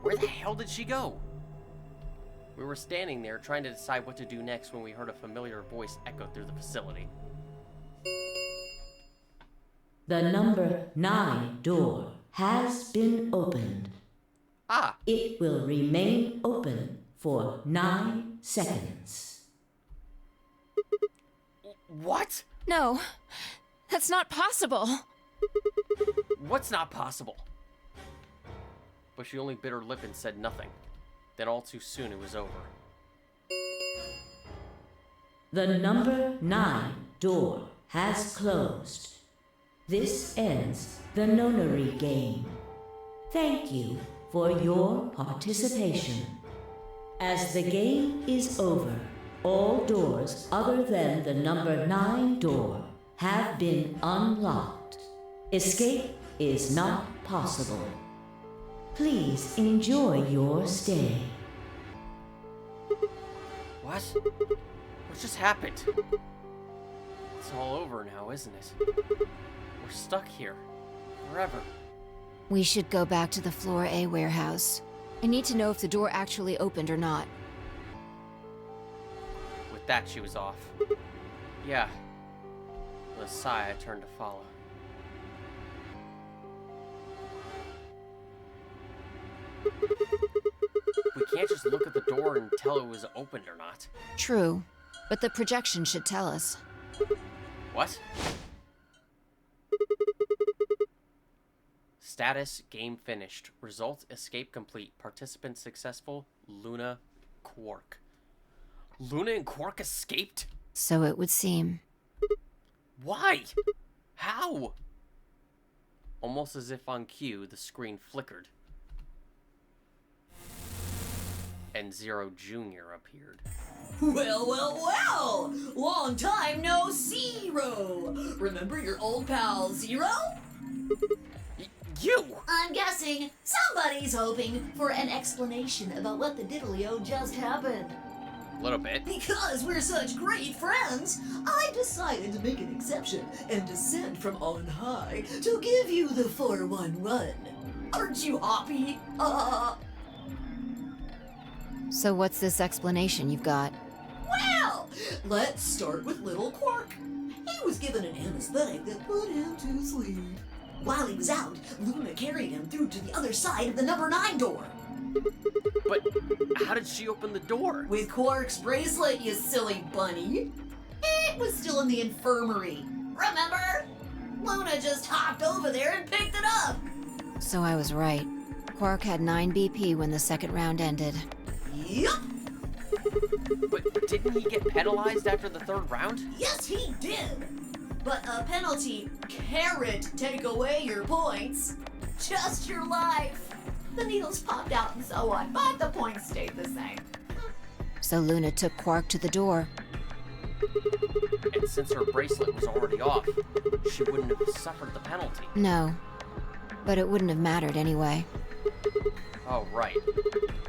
Where the hell did she go? We were standing there trying to decide what to do next when we heard a familiar voice echo through the facility. The number 9 door has been opened. Ah! It will remain open for 9 seconds. What? No, that's not possible. What's not possible? But she only bit her lip and said nothing. Then all too soon it was over. The number 9 door has closed. This ends the nonary game. Thank you for your participation. As the game is over, all doors other than the number 9 door have been unlocked. Escape is not possible. Please enjoy your stay. What? What just happened? It's all over now, isn't it? We're stuck here. Forever. We should go back to the Floor A warehouse. I need to know if the door actually opened or not. With that she was off. Yeah. With a sigh, I turned to follow. We can't just look at the door and tell it was opened or not. True, but the projection should tell us. What? Status, game finished. Result, escape complete. Participant successful, Luna, Quark. Luna and Quark escaped? So it would seem. Why? How? Almost as if on cue, the screen flickered. And Zero Jr. appeared. Well, well, well! Long time no Zero! Remember your old pal Zero? You! I'm guessing somebody's hoping for an explanation about what the diddly-o just happened. A little bit. Because we're such great friends, I decided to make an exception and descend from on high to give you the 411. Aren't you happy? So what's this explanation you've got? Well, let's start with little Quark. He was given an anesthetic that put him to sleep. While he was out, Luna carried him through to the other side of the number 9 door. But how did she open the door? With Quark's bracelet, you silly bunny. It was still in the infirmary. Remember? Luna just hopped over there and picked it up. So I was right. Quark had 9 BP when the second round ended. Yup. But didn't he get penalized after the 3rd round? Yes, he did. But a penalty carrot take away your points. Just your life. The needles popped out and so on, but the points stayed the same. So Luna took Quark to the door. And since her bracelet was already off, she wouldn't have suffered the penalty. No, but it wouldn't have mattered anyway. Oh, right.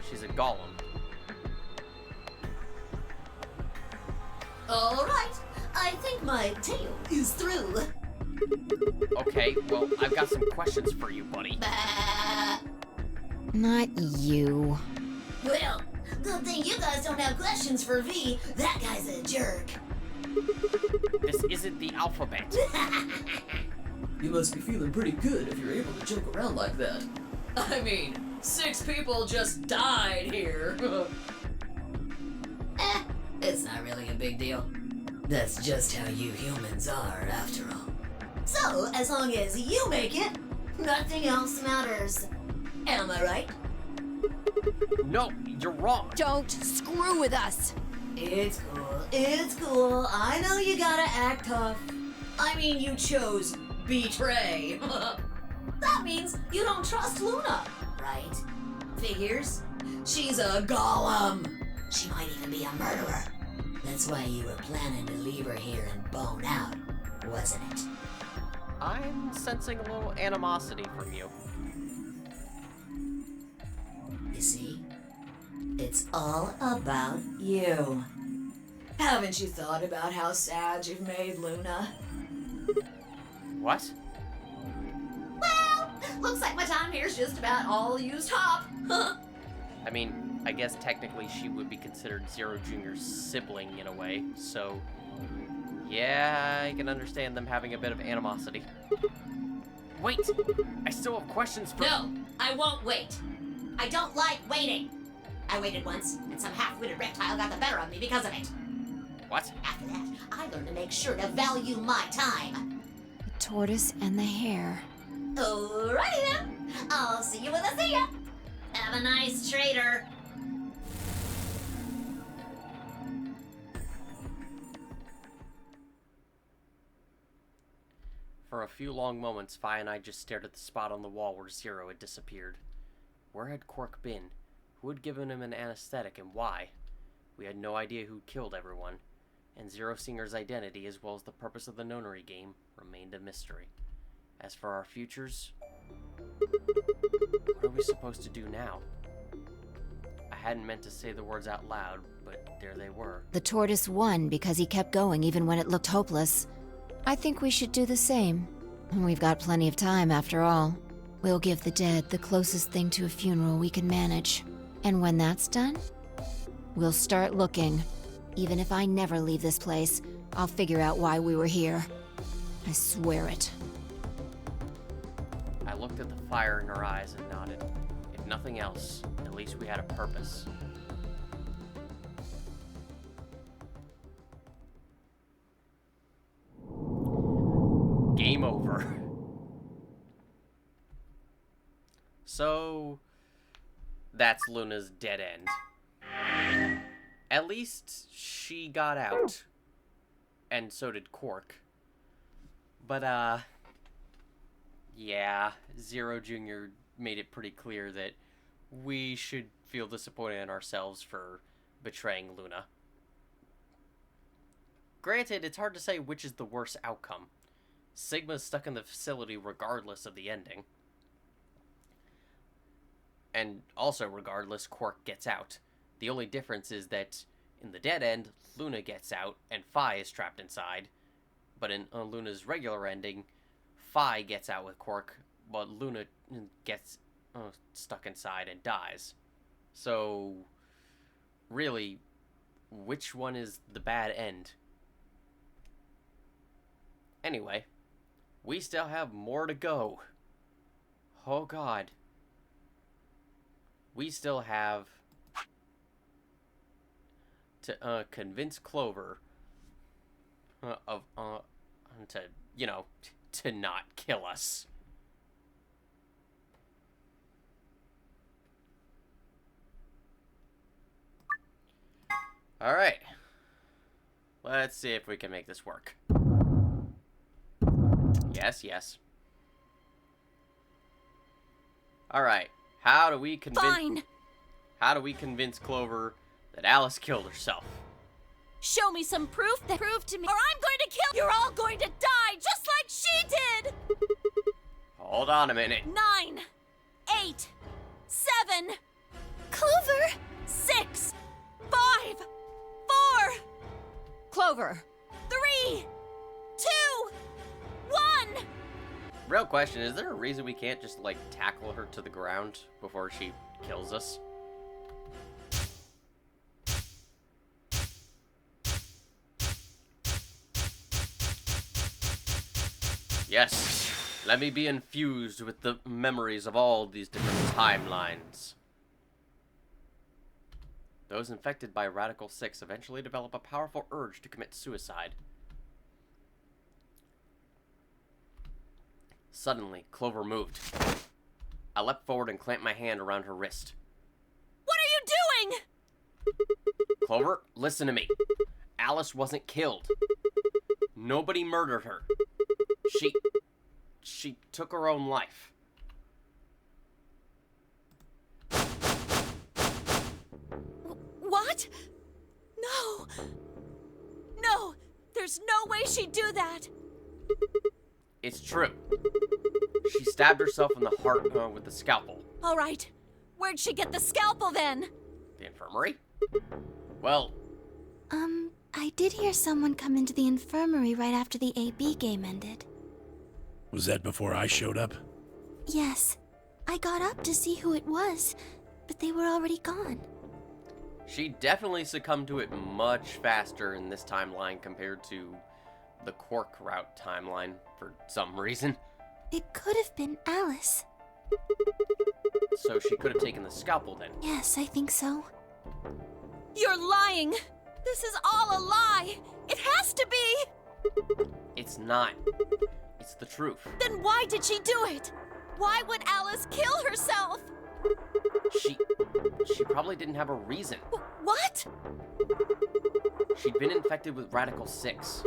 She's a golem. All right, I think my tale is through. Okay, well, I've got some questions for you, buddy. Not you. Well, good thing you guys don't have questions for V. That guy's a jerk. This isn't the alphabet. You must be feeling pretty good if you're able to joke around like that. I mean, 6 people just died here. It's not really a big deal. That's just how you humans are, after all. So, as long as you make it, nothing else matters. Am I right? No, you're wrong. Don't screw with us. It's cool. It's cool. I know you gotta act tough. I mean, you chose betray. That means you don't trust Luna, right? Figures? She's a golem. She might even be a murderer. That's why you were planning to leave her here and bone out, wasn't it? I'm sensing a little animosity from you. You see? It's all about you. Haven't you thought about how sad you've made Luna? What? Well, looks like my time here's just about all used up. I mean, I guess technically she would be considered Zero Jr.'s sibling in a way, so yeah, I can understand them having a bit of animosity. Wait! I still have questions for— No, I won't wait. I don't like waiting. I waited once, and some half-witted reptile got the better of me because of it. What? After that, I learned to make sure to value my time. The tortoise and the hare. Alrighty then. I'll see you when I see ya. Have a nice trader. For a few long moments, Fi and I just stared at the spot on the wall where Zero had disappeared. Where had Quark been? Who had given him an anesthetic and why? We had no idea who'd killed everyone, and Zero Singer's identity, as well as the purpose of the nonary game, remained a mystery. As for our futures, what are we supposed to do now? I hadn't meant to say the words out loud, but there they were. The tortoise won because he kept going even when it looked hopeless. I think we should do the same. We've got plenty of time after all. We'll give the dead the closest thing to a funeral we can manage. And when that's done, we'll start looking. Even if I never leave this place, I'll figure out why we were here. I swear it. I looked at the fire in her eyes and nodded. If nothing else, at least we had a purpose. Game over. So, that's Luna's dead end. At least she got out. And so did Quark. But, yeah, Zero Jr. made it pretty clear that we should feel disappointed in ourselves for betraying Luna. Granted, it's hard to say which is the worst outcome. Sigma's stuck in the facility regardless of the ending. And also regardless, Quark gets out. The only difference is that in the dead end, Luna gets out and Phi is trapped inside. But in Luna's regular ending, Phi gets out with Quark, but Luna gets stuck inside and dies. So, really, which one is the bad end? Anyway, we still have more to go. Oh god. We still have to convince Clover to, you know, to not kill us. Alright. Let's see if we can make this work. Yes, yes. Alright. How do we convince... Fine! How do we convince Clover that Alice killed herself? Show me some proof that prove to me, or I'm going to kill. You're all going to die, just like she did! Hold on a minute. 9, 8, 7, Clover, 6, 5, 4, Clover! 3, 2, 1. Real question, is there a reason we can't just, like, tackle her to the ground before she kills us? Yes, let me be infused with the memories of all these different timelines. Those infected by Radical 6 eventually develop a powerful urge to commit suicide. Suddenly, Clover moved. I leapt forward and clamped my hand around her wrist. What are you doing? Clover, listen to me. Alice wasn't killed. Nobody murdered her. She took her own life. What? No. No, there's no way she'd do that. It's true. She stabbed herself in the heart with the scalpel. All right. Where'd she get the scalpel then? The infirmary? Well... I did hear someone come into the infirmary right after the AB game ended. Was that before I showed up? Yes. I got up to see who it was, but they were already gone. She definitely succumbed to it much faster in this timeline compared to the Quark route timeline for some reason. It could have been Alice. So she could have taken the scalpel then. Yes, I think so. You're lying! This is all a lie! It has to be! It's not. It's the truth. Then why did she do it? Why would Alice kill herself? She probably didn't have a reason. What? She'd been infected with Radical 6.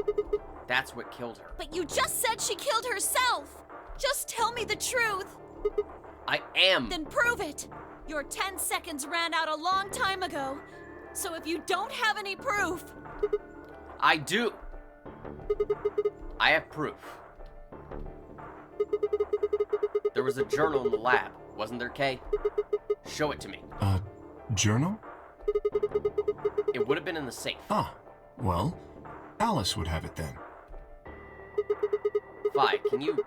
That's what killed her. But you just said she killed herself! Just tell me the truth! I am! Then prove it! Your 10 seconds ran out a long time ago. So if you don't have any proof... I do! I have proof. There was a journal in the lab, wasn't there, Kay? Show it to me. Journal? It would have been in the safe. Ah, well, Alice would have it then. Phi, can you...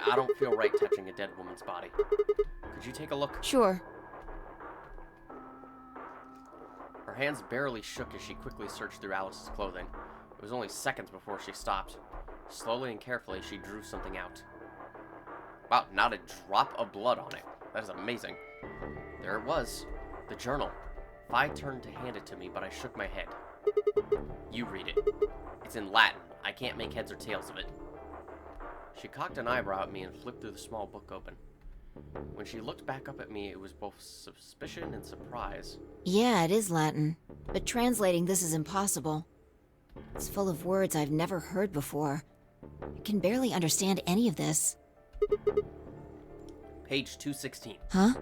I don't feel right touching a dead woman's body. Could you take a look? Sure. Her hands barely shook as she quickly searched through Alice's clothing. It was only seconds before she stopped. Slowly and carefully, she drew something out. Wow, not a drop of blood on it. That is amazing. There it was. The journal. Vi turned to hand it to me, but I shook my head. You read it. It's in Latin. I can't make heads or tails of it. She cocked an eyebrow at me and flipped through the small book open. When she looked back up at me, it was both suspicion and surprise. Yeah, it is Latin, but translating this is impossible. It's full of words I've never heard before. I can barely understand any of this. Page 216. Huh?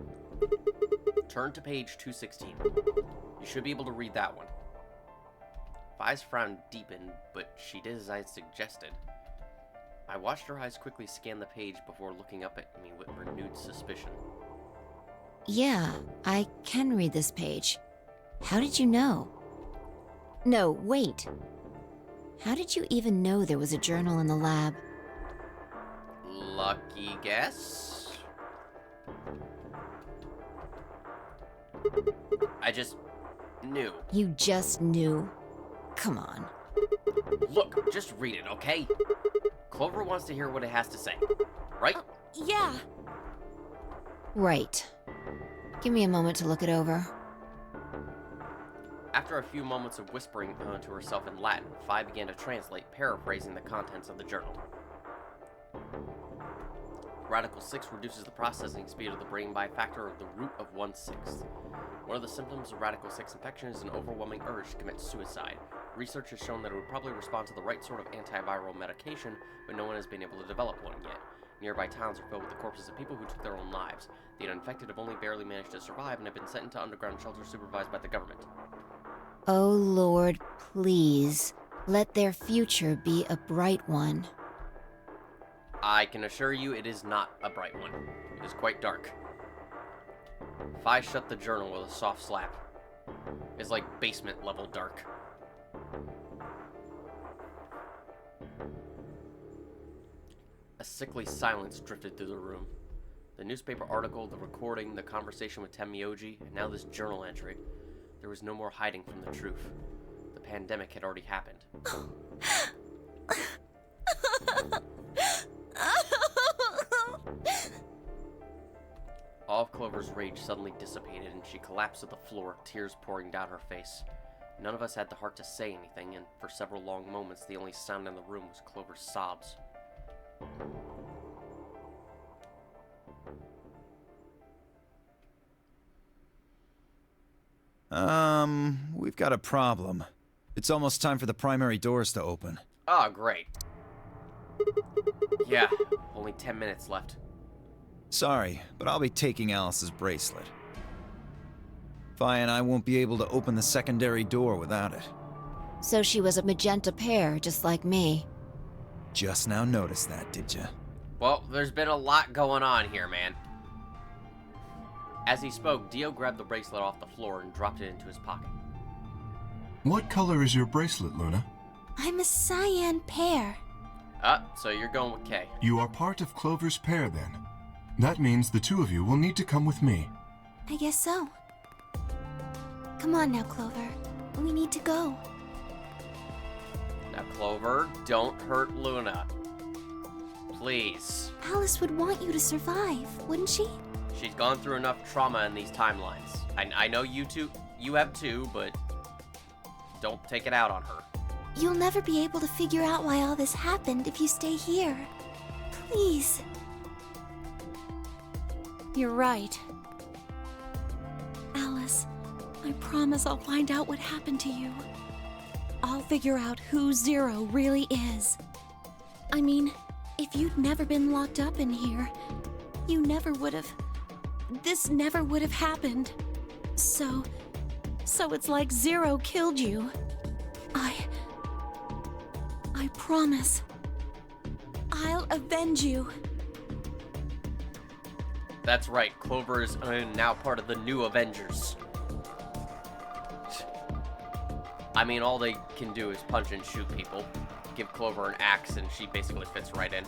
Turn to page 216. You should be able to read that one. Vi's frown deepened, but she did as I had suggested. I watched her eyes quickly scan the page before looking up at me with renewed suspicion. Yeah, I can read this page. How did you know? No, wait. How did you even know there was a journal in the lab? Lucky guess? I just knew. You just knew? Come on. Look, just read it, okay? Clover wants to hear what it has to say, right? Yeah. Right. Give me a moment to look it over. After a few moments of whispering to herself in Latin, Vi began to translate, paraphrasing the contents of the journal. Radical 6 reduces the processing speed of the brain by a factor of the root of 1/6. One of the symptoms of Radical 6 infection is an overwhelming urge to commit suicide. Research has shown that it would probably respond to the right sort of antiviral medication, but no one has been able to develop one yet. Nearby towns are filled with the corpses of people who took their own lives. The uninfected have only barely managed to survive and have been sent into underground shelters supervised by the government. Oh Lord, please, let their future be a bright one. I can assure you it is not a bright one. It is quite dark. Vi shut the journal with a soft slap. It's like basement level dark. A sickly silence drifted through the room. The newspaper article, the recording, the conversation with Tenmyoji, and now this journal entry. There was no more hiding from the truth. The pandemic had already happened. All of Clover's rage suddenly dissipated, and she collapsed to the floor, tears pouring down her face. None of us had the heart to say anything, and for several long moments, the only sound in the room was Clover's sobs. We've got a problem. It's almost time for the primary doors to open. Ah, great. Yeah, only 10 minutes left. Sorry, but I'll be taking Alice's bracelet. Vi and I won't be able to open the secondary door without it. So she was a magenta pear, just like me. Just now noticed that, did ya? Well, there's been a lot going on here, man. As he spoke, Dio grabbed the bracelet off the floor and dropped it into his pocket. What color is your bracelet, Luna? I'm a cyan pear. So you're going with Kay. You are part of Clover's pair, then. That means the two of you will need to come with me. I guess so. Come on now, Clover. We need to go. Now, Clover, don't hurt Luna. Please. Alice would want you to survive, wouldn't she? She's gone through enough trauma in these timelines. I know you have too, but don't take it out on her. You'll never be able to figure out why all this happened if you stay here. Please. You're right. Alice, I promise I'll find out what happened to you. I'll figure out who Zero really is. I mean, if you'd never been locked up in here, you never would have... This never would have happened. So it's like Zero killed you. I promise. I'll avenge you. That's right, Clover is now part of the new Avengers. I mean, all they can do is punch and shoot people. Give Clover an axe and she basically fits right in.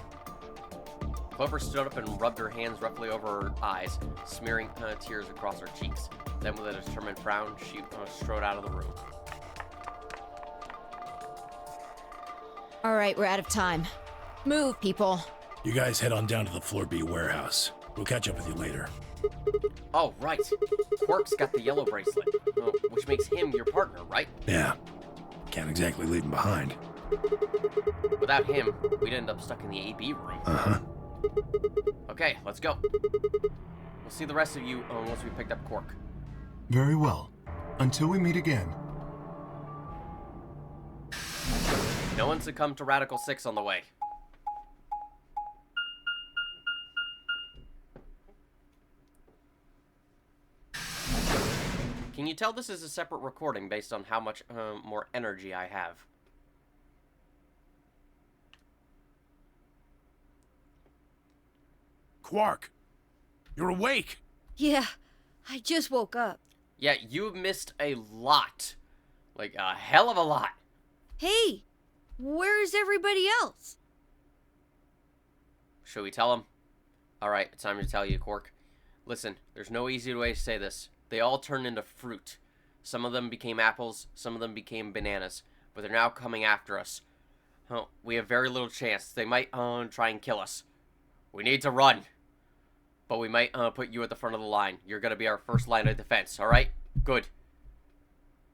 Clover stood up and rubbed her hands roughly over her eyes, smearing tears across her cheeks. Then with a determined frown, she strode out of the room. All right, we're out of time. Move, people. You guys head on down to the Floor B warehouse. We'll catch up with you later. Oh, right. Quark's got the yellow bracelet, which makes him your partner, right? Yeah. Can't exactly leave him behind. Without him, we'd end up stuck in the AB room. Uh-huh. Okay, let's go. We'll see the rest of you once we picked up Quark. Very well. Until we meet again. No one succumbed to Radical 6 on the way. Can you tell this is a separate recording based on how much more energy I have? Quark! You're awake! Yeah, I just woke up. Yeah, you missed a lot. Like, a hell of a lot. Hey, where's everybody else? Should we tell them? Alright, it's time to tell you, Quark. Listen, there's no easy way to say this. They all turned into fruit. Some of them became apples, some of them became bananas, but they're now coming after us. Oh, we have very little chance. They might try and kill us. We need to run. But we might put you at the front of the line. You're going to be our first line of defense, alright? Good.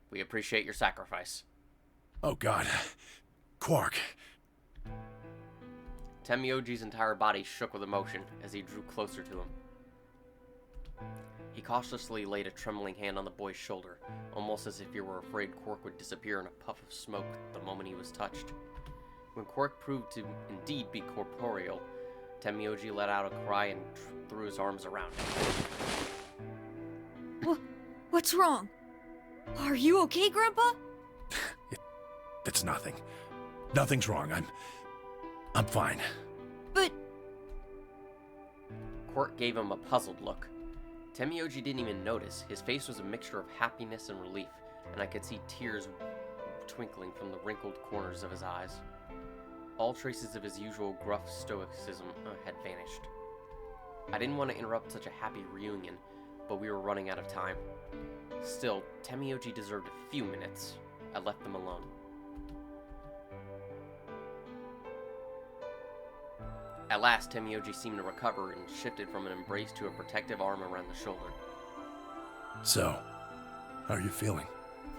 We appreciate your sacrifice. Oh, God. Quark. Temioji's entire body shook with emotion as he drew closer to him. He cautiously laid a trembling hand on the boy's shoulder, almost as if he were afraid Quark would disappear in a puff of smoke the moment he was touched. When Quark proved to indeed be corporeal, Temioji let out a cry and threw his arms around him. What's wrong? Are you okay, Grandpa? It's nothing. Nothing's wrong. I'm fine. But... Quark gave him a puzzled look. Temioji didn't even notice. His face was a mixture of happiness and relief, and I could see tears twinkling from the wrinkled corners of his eyes. All traces of his usual gruff stoicism had vanished. I didn't want to interrupt such a happy reunion, but we were running out of time. Still, Temioji deserved a few minutes. I left them alone. At last, Temioji seemed to recover and shifted from an embrace to a protective arm around the shoulder. So, how are you feeling?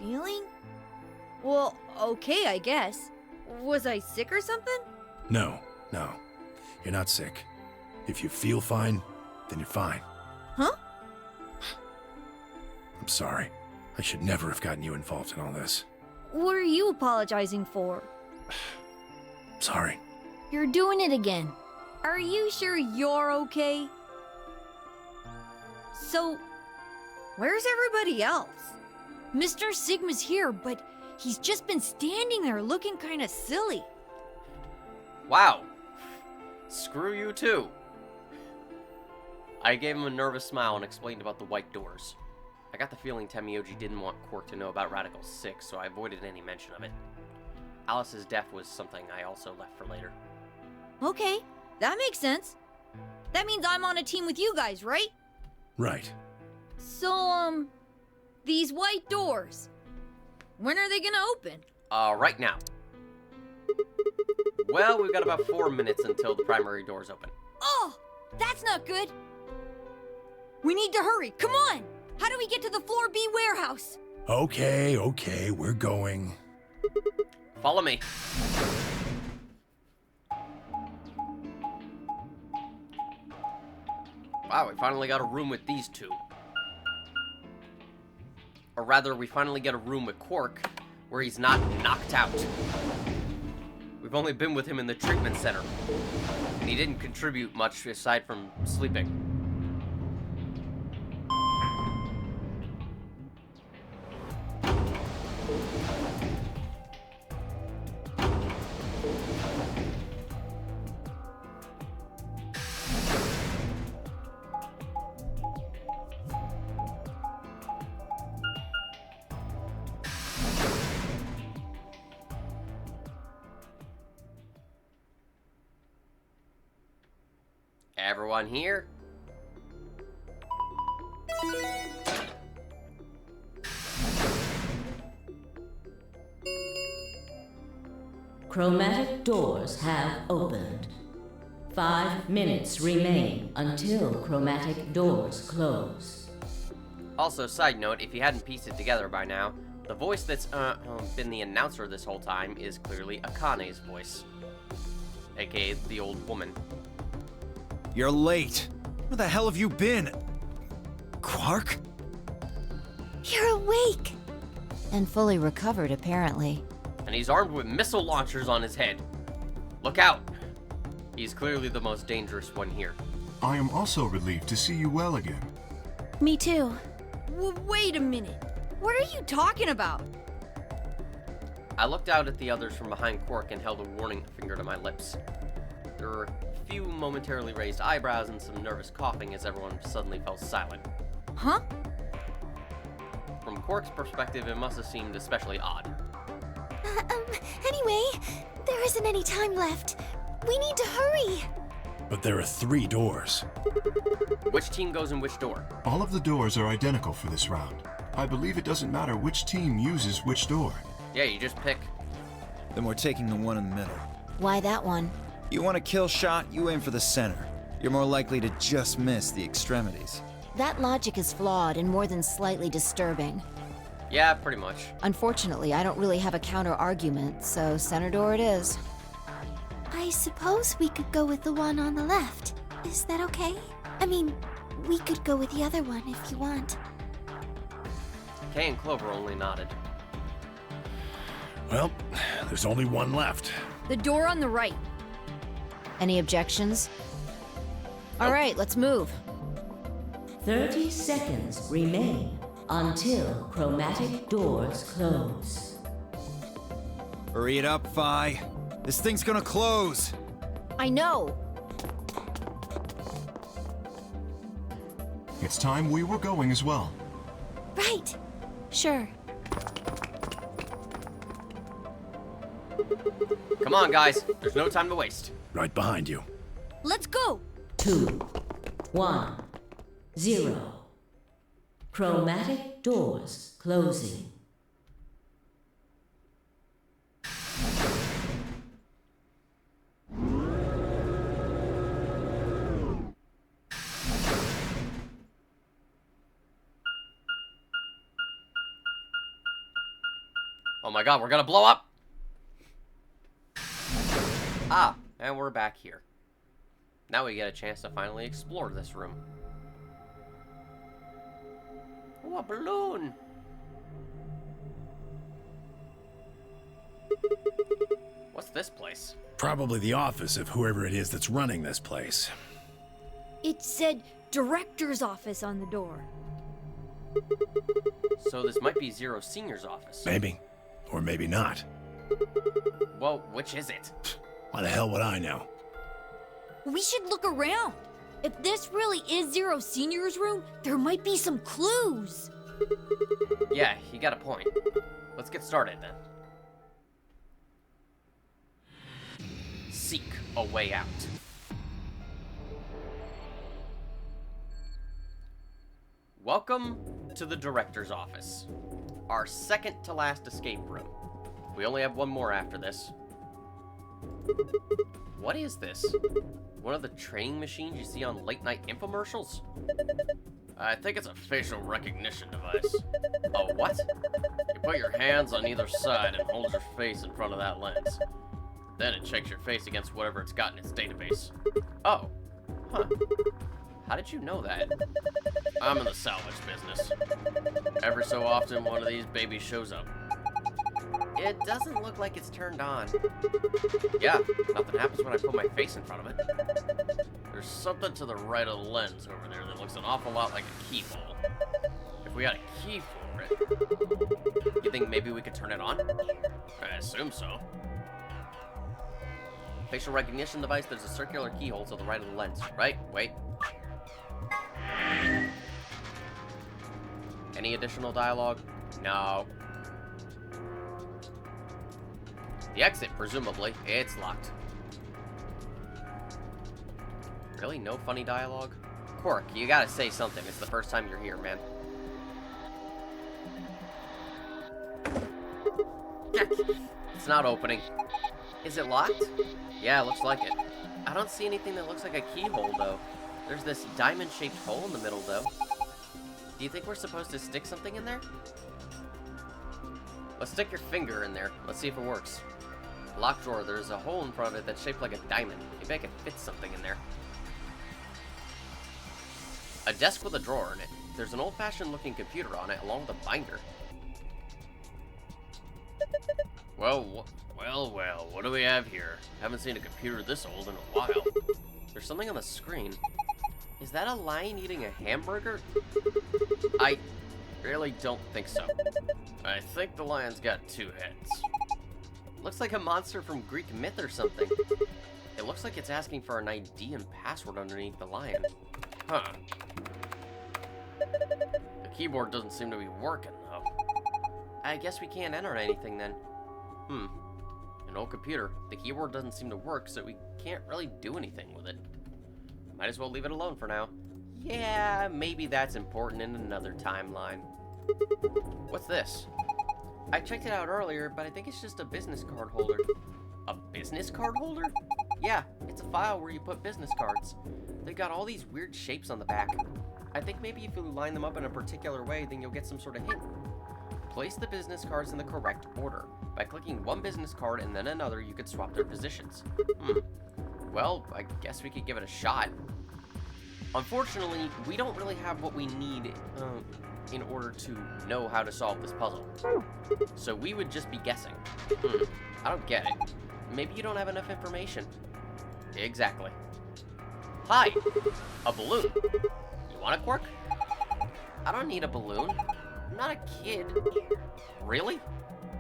Feeling? Well, okay, I guess. Was I sick or something? No. You're not sick. If you feel fine, then you're fine. Huh? I'm sorry. I should never have gotten you involved in all this. What are you apologizing for? Sorry. You're doing it again. Are you sure you're okay? So, where's everybody else? Mr. Sigma's here, but he's just been standing there looking kind of silly. Wow. Screw you too. I gave him a nervous smile and explained about the white doors. I got the feeling Temioji didn't want Quark to know about Radical 6, so I avoided any mention of it. Alice's death was something I also left for later. Okay, that makes sense. That means I'm on a team with you guys, right? Right. So, these white doors, when are they gonna open? Right now. Well, we've got about 4 minutes until the primary doors open. Oh, that's not good. We need to hurry, come on! How do we get to the Floor B warehouse? Okay, we're going. Follow me. Wow, we finally got a room with these two. Or rather, we finally get a room with Quark where he's not knocked out. We've only been with him in the treatment center, and he didn't contribute much aside from sleeping. Everyone here? Chromatic doors have opened. 5 minutes remain until chromatic doors close. Also, side note, if you hadn't pieced it together by now, the voice that's been the announcer this whole time is clearly Akane's voice, aka the old woman. You're late. Where the hell have you been? Quark? You're awake! And fully recovered, apparently. And he's armed with missile launchers on his head. Look out! He's clearly the most dangerous one here. I am also relieved to see you well again. Me too. Wait a minute. What are you talking about? I looked out at the others from behind Quark and held a warning finger to my lips. There were a few momentarily raised eyebrows and some nervous coughing as everyone suddenly fell silent. Huh? From Quark's perspective, it must have seemed especially odd. Anyway, there isn't any time left. We need to hurry. But there are 3 doors. Which team goes in which door? All of the doors are identical for this round. I believe it doesn't matter which team uses which door. Yeah, you just pick. Then we're taking the one in the middle. Why that one? You want a kill shot, you aim for the center. You're more likely to just miss the extremities. That logic is flawed and more than slightly disturbing. Yeah, pretty much. Unfortunately, I don't really have a counter-argument, so center door it is. I suppose we could go with the one on the left. Is that okay? I mean, we could go with the other one if you want. Kay and Clover only nodded. Well, there's only one left. The door on the right. Any objections? All right, let's move. 30 seconds remain until chromatic doors close. Hurry it up, Phi. This thing's gonna close. I know. It's time we were going as well. Right. Sure. Come on, guys. There's no time to waste. Right behind you. Let's go. 2, 1, 0. Chromatic doors closing. Oh my god, we're gonna blow up! Ah, and we're back here. Now we get a chance to finally explore this room. Oh, a balloon! What's this place? Probably the office of whoever it is that's running this place. It said director's office on the door. So this might be Zero Senior's office. Maybe. Or maybe not. Well, which is it? Why the hell would I know? We should look around. If this really is Zero Senior's room, there might be some clues. Yeah, you got a point. Let's get started then. Seek a way out. Welcome to the director's office. Our second to last escape room. We only have one more after this. What is this? One of the training machines you see on late night infomercials? I think it's a facial recognition device. A what? You put your hands on either side and hold your face in front of that lens. Then it checks your face against whatever it's got in its database. Oh. Huh. How did you know that? I'm in the salvage business. Every so often, one of these babies shows up. It doesn't look like it's turned on. Yeah, nothing happens when I put my face in front of it. There's something to the right of the lens over there that looks an awful lot like a keyhole. If we had a key for it, you think maybe we could turn it on? I assume so. Facial recognition device, there's a circular keyhole to the right of the lens, right? Wait. Any additional dialogue? No. The exit, presumably. It's locked. Really? No funny dialogue? Quark, you gotta say something. It's the first time you're here, man. It's not opening. Is it locked? Yeah, it looks like it. I don't see anything that looks like a keyhole, though. There's this diamond-shaped hole in the middle, though. Do you think we're supposed to stick something in there? Let's stick your finger in there. Let's see if it works. Locked drawer. There's a hole in front of it that's shaped like a diamond. Maybe I can fit something in there. A desk with a drawer in it. There's an old-fashioned looking computer on it, along with a binder. Well, what do we have here? Haven't seen a computer this old in a while. There's something on the screen. Is that a lion eating a hamburger? I really don't think so. I think the lion's got 2 heads. Looks like a monster from Greek myth or something. It looks like it's asking for an ID and password underneath the lion. Huh. The keyboard doesn't seem to be working, though. I guess we can't enter anything then. An old computer. The keyboard doesn't seem to work, so we can't really do anything with it. Might as well leave it alone for now. Yeah, maybe that's important in another timeline. What's this? I checked it out earlier, but I think it's just a business card holder. A business card holder? Yeah, it's a file where you put business cards. They've got all these weird shapes on the back. I think maybe if you line them up in a particular way, then you'll get some sort of hint. Place the business cards in the correct order. By clicking one business card and then another, you could swap their positions. Well, I guess we could give it a shot. Unfortunately, we don't really have what we need in order to know how to solve this puzzle. So we would just be guessing. I don't get it. Maybe you don't have enough information. Exactly. Hi! A balloon. You want a Quark? I don't need a balloon. I'm not a kid. Really?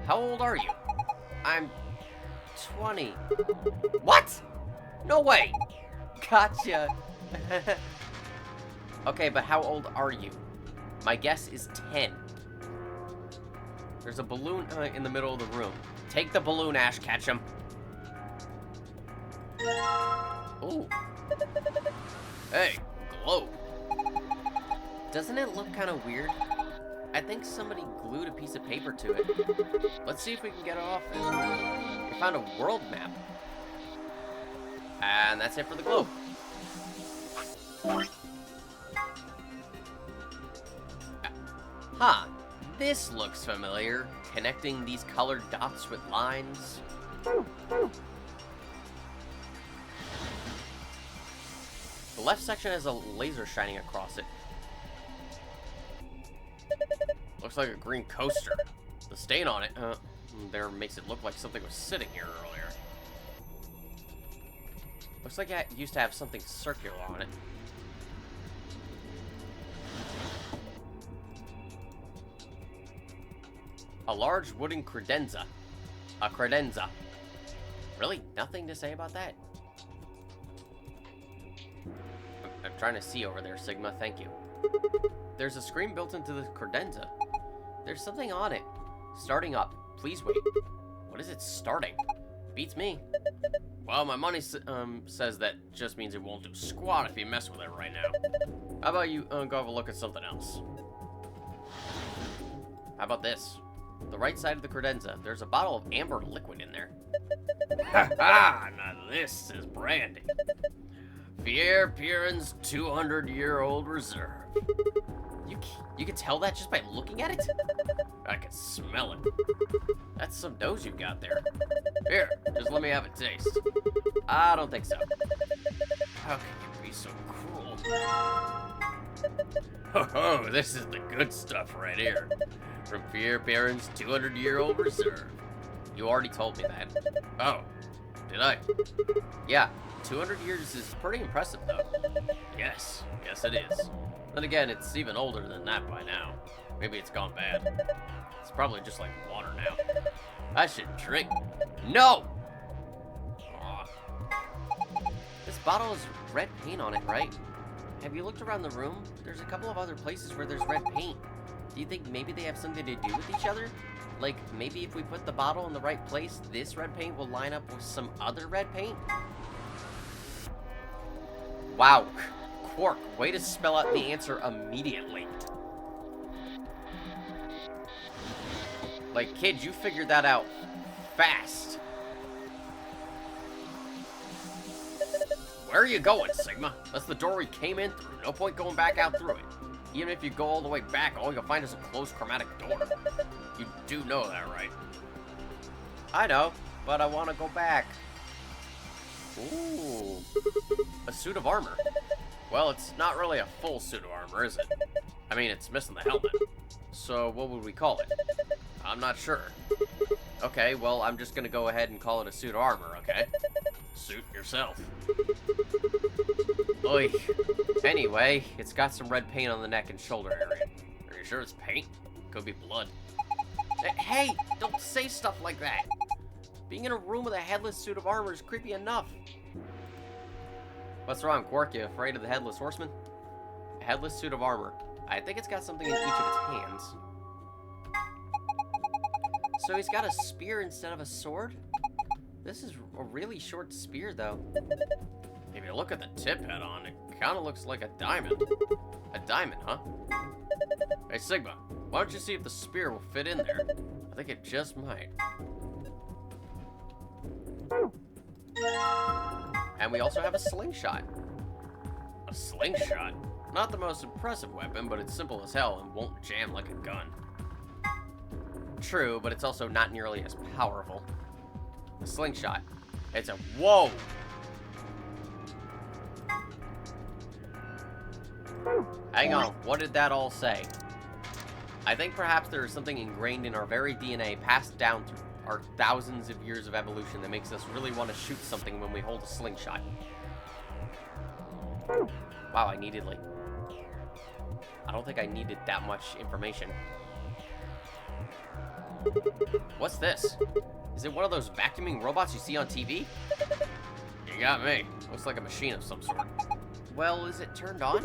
How old are you? I'm 20. What? No way! Gotcha. Okay, but how old are you? My guess is 10. There's a balloon in the middle of the room. Take the balloon, Ash Ketchum. Ooh. Hey, globe. Doesn't it look kind of weird? I think somebody glued a piece of paper to it. Let's see if we can get it off. We found a world map. And that's it for the globe. Huh. This looks familiar. Connecting these colored dots with lines. The left section has a laser shining across it. Looks like a green coaster. The stain on it, there makes it look like something was sitting here earlier. Looks like it used to have something circular on it. A large wooden credenza. A credenza. Really? Nothing to say about that? I'm trying to see over there, Sigma. Thank you. There's a screen built into the credenza. There's something on it. Starting up. Please wait. What is it starting? Beats me. Well, my money says that just means it won't do squat if you mess with it right now. How about you go have a look at something else? How about this? The right side of the credenza. There's a bottle of amber liquid in there. Ha ha! Now this is brandy. Pierre Pierin's 200-year-old reserve. You can tell that just by looking at it? I can smell it. That's some nose you've got there. Here, just let me have a taste. I don't think so. How can you be so cruel? Oh, this is the good stuff right here. From Pierre Pierin's 200-year-old reserve. You already told me that. Oh, did I? Yeah, 200 years is pretty impressive, though. Yes it is. Then again, it's even older than that by now. Maybe it's gone bad. It's probably just like water now. I should drink. No! Aw. This bottle has red paint on it, right? Have you looked around the room? There's a couple of other places where there's red paint. Do you think maybe they have something to do with each other? Like, maybe if we put the bottle in the right place, this red paint will line up with some other red paint? Wow. Quark, way to spell out the answer immediately. Like, kid, you figured that out fast. Where are you going, Sigma? That's the door we came in through. No point going back out through it. Even if you go all the way back, all you'll find is a closed chromatic door. You do know that, right? I know, but I want to go back. Ooh. A suit of armor. Well, it's not really a full suit of armor, is it? I mean, it's missing the helmet. So, what would we call it? I'm not sure. Okay, well, I'm just gonna go ahead and call it a suit of armor, okay? Suit yourself. Oy. Anyway, it's got some red paint on the neck and shoulder area. Are you sure it's paint? Could be blood. Hey, don't say stuff like that. Being in a room with a headless suit of armor is creepy enough. What's wrong, Quark? You afraid of the Headless Horseman? A headless suit of armor. I think it's got something in each of its hands. So he's got a spear instead of a sword? This is a really short spear, though. If you look at the tip head on, it kind of looks like a diamond. A diamond, huh? Hey, Sigma, why don't you see if the spear will fit in there? I think it just might. And we also have a slingshot. A slingshot? Not the most impressive weapon, but it's simple as hell and won't jam like a gun. True, but it's also not nearly as powerful. A slingshot. It's a... Whoa! Hang on, what did that all say? I think perhaps there is something ingrained in our very DNA passed down through our thousands of years of evolution that makes us really want to shoot something when we hold a slingshot. Wow, I needed, like... I don't think I needed that much information. What's this? Is it one of those vacuuming robots you see on TV? You got me. Looks like a machine of some sort. Well, is it turned on?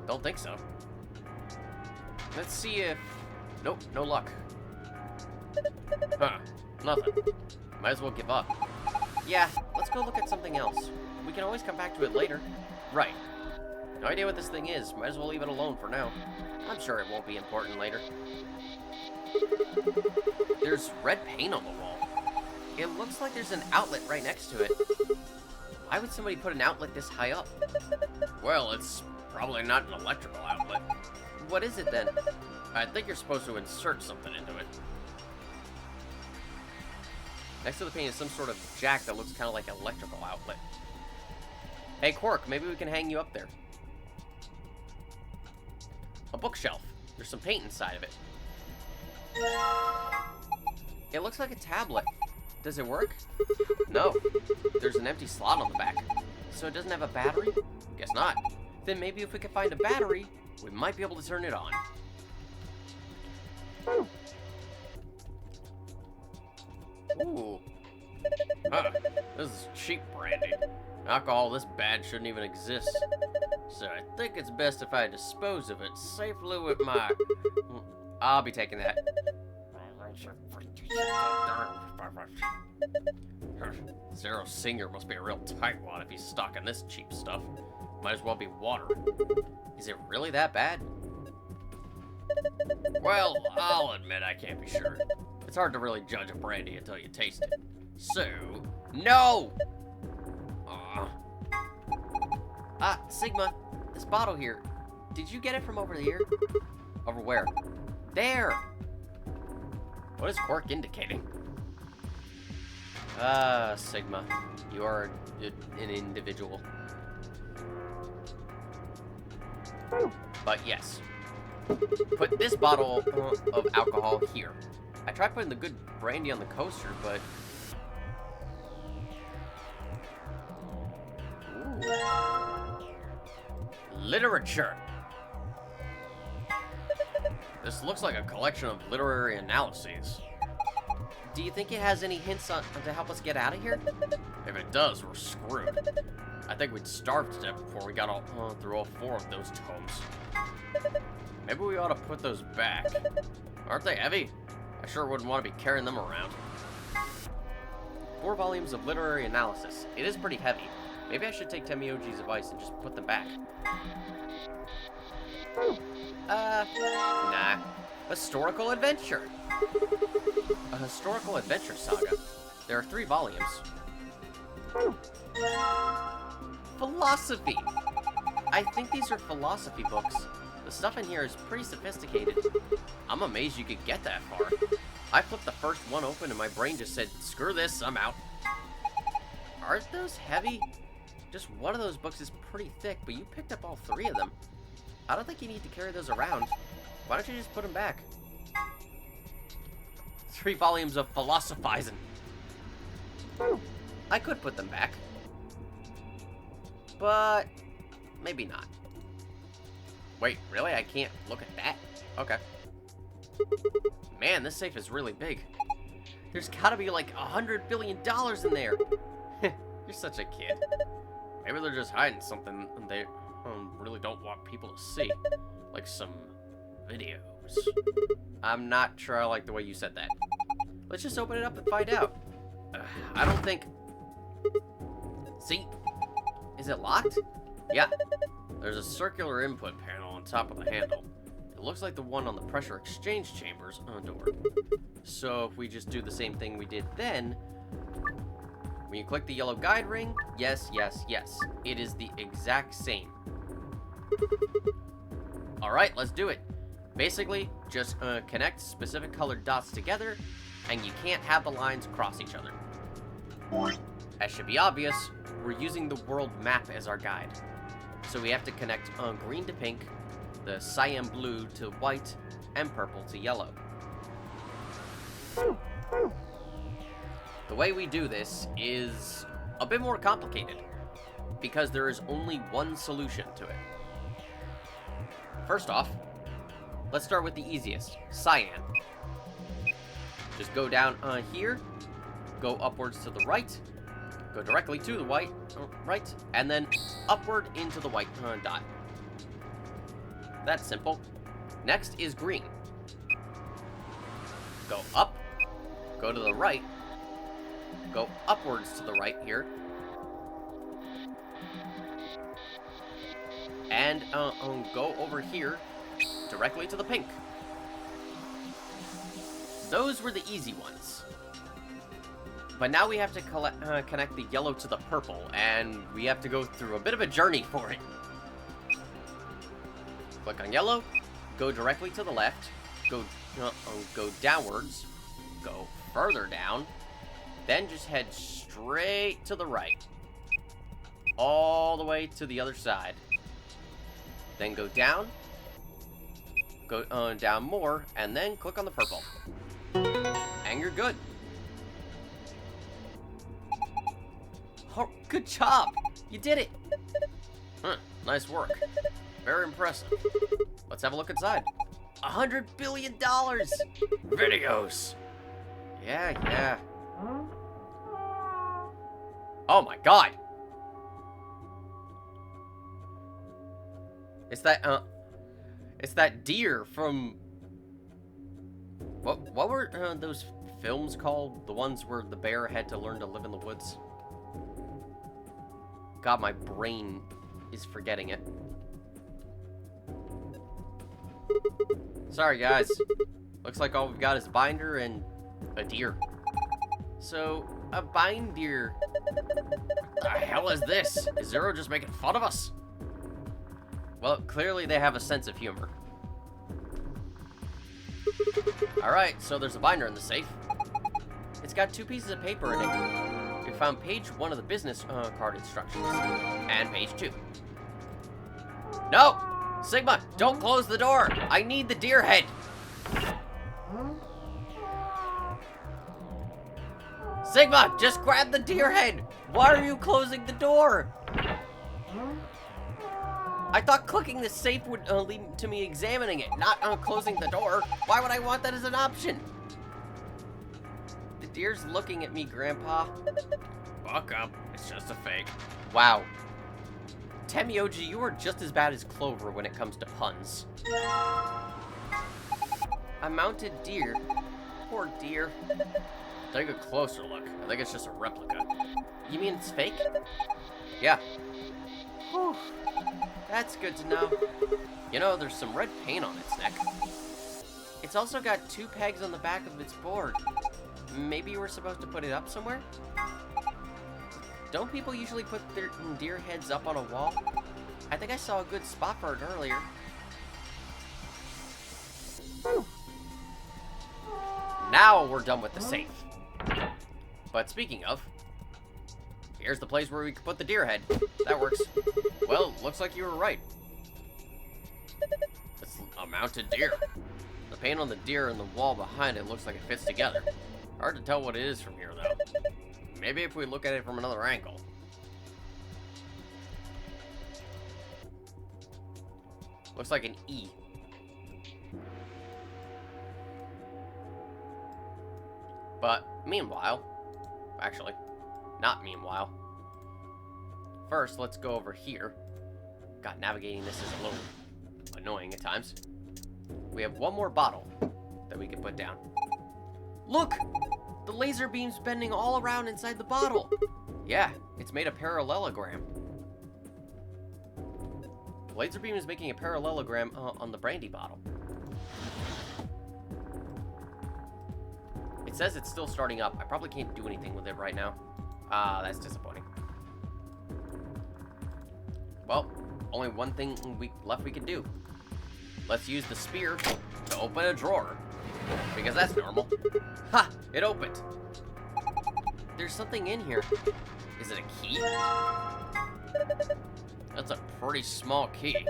Don't think so. Let's see if... Nope, no luck. Huh. Nothing. Might as well give up. Yeah, let's go look at something else. We can always come back to it later. Right. No idea what this thing is. Might as well leave it alone for now. I'm sure it won't be important later. There's red paint on the wall. It looks like there's an outlet right next to it. Why would somebody put an outlet this high up? Well, it's probably not an electrical outlet. What is it then? I think you're supposed to insert something into it. Next to the paint is some sort of jack that looks kind of like an electrical outlet. Hey, Quark, maybe we can hang you up there. A bookshelf. There's some paint inside of it. It looks like a tablet. Does it work? No. There's an empty slot on the back. So it doesn't have a battery? Guess not. Then maybe if we can find a battery, we might be able to turn it on. Ooh. Huh. This is cheap brandy. Alcohol this bad shouldn't even exist. So I think it's best if I dispose of it safely with my... I'll be taking that. Zero Senior must be a real tightwad if he's stocking this cheap stuff. Might as well be water. Is it really that bad? Well, I'll admit I can't be sure. It's hard to really judge a brandy until you taste it. So, no! Sigma, this bottle here, did you get it from over here? Over where? There! What is Quark indicating? Sigma, you are an individual. But yes, put this bottle of alcohol here. I tried putting the good brandy on the coaster, but... Ooh. Literature! This looks like a collection of literary analyses. Do you think it has any hints on to help us get out of here? If it does, we're screwed. I think we'd starve to death before we got through all 4 of those tomes. Maybe we ought to put those back. Aren't they heavy? I sure wouldn't want to be carrying them around. 4 volumes of literary analysis. It is pretty heavy. Maybe I should take Temioji's advice and just put them back. Nah. Historical adventure. A historical adventure saga. There are 3 volumes. Philosophy! I think these are philosophy books. The stuff in here is pretty sophisticated. I'm amazed you could get that far. I flipped the first one open and my brain just said, screw this, I'm out. Aren't those heavy? Just one of those books is pretty thick, but you picked up all 3 of them. I don't think you need to carry those around. Why don't you just put them back? 3 volumes of philosophizing. I could put them back. But maybe not. Wait, really? I can't look at that? Okay. Man, this safe is really big. There's gotta be like $100 billion in there. You're such a kid. Maybe they're just hiding something they really don't want people to see. Like some videos. I'm not sure I like the way you said that. Let's just open it up and find out. I don't think... See? Is it locked? Yeah. There's a circular input panel on top of the handle. It looks like the one on the pressure exchange chamber's door. So if we just do the same thing we did then... When you click the yellow guide ring, yes, yes, yes. It is the exact same. Alright, let's do it. Basically, just connect specific colored dots together, and you can't have the lines cross each other. As should be obvious, we're using the world map as our guide. So we have to connect green to pink, the cyan blue to white, and purple to yellow. The way we do this is a bit more complicated, because there is only one solution to it. First off, let's start with the easiest, cyan. Just go down here, go upwards to the right, go directly to the right, and then upward into the white dot. That's simple. Next is green. Go up, go to the right, go upwards to the right here, and go over here directly to the pink. Those were the easy ones. But now we have to connect the yellow to the purple, and we have to go through a bit of a journey for it. Click on yellow, go directly to the left, go downwards, go further down, then just head straight to the right, all the way to the other side. Then go down, go down more, and then click on the purple. And you're good. Oh, good job! You did it! Huh, nice work. Very impressive. Let's have a look inside. $100 billion! Videos! Yeah. Oh my god! It's that deer from... What were those films called? The ones where the bear had to learn to live in the woods? God, my brain is forgetting it. Sorry, guys. Looks like all we've got is a binder and a deer. So, a binder. What the hell is this? Is Zero just making fun of us? Well, clearly they have a sense of humor. Alright, so there's a binder in the safe. It's got 2 pieces of paper in it. We found page 1 of the business card instructions, and page 2. No! Sigma, don't close the door! I need the deer head! Sigma, just grab the deer head! Why are you closing the door? I thought clicking the safe would lead to me examining it, not closing the door. Why would I want that as an option? The deer's looking at me, Grandpa. Buck up, it's just a fake. Wow. Temioji, you are just as bad as Clover when it comes to puns. A mounted deer. Poor deer. Take a closer look. I think it's just a replica. You mean it's fake? Yeah. Whew. That's good to know. You know, there's some red paint on its neck. It's also got 2 pegs on the back of its board. Maybe you were supposed to put it up somewhere? Don't people usually put their deer heads up on a wall? I think I saw a good spot for it earlier. Now we're done with the safe. But speaking of, here's the place where we could put the deer head. That works. Well, looks like you were right. It's a mounted deer. The paint on the deer and the wall behind it looks like it fits together. Hard to tell what it is from here, though. Maybe if we look at it from another angle. Looks like an E. But meanwhile, actually, not meanwhile. First, let's go over here. God, navigating this is a little annoying at times. We have one more bottle that we can put down. Look! The laser beam's bending all around inside the bottle. Yeah, it's made a parallelogram. The laser beam is making a parallelogram on the brandy bottle. It says it's still starting up. I probably can't do anything with it right now. That's disappointing. Well, only one thing left we can do. Let's use the spear to open a drawer. Because that's normal. Ha! It opened. There's something in here. Is it a key? That's a pretty small key.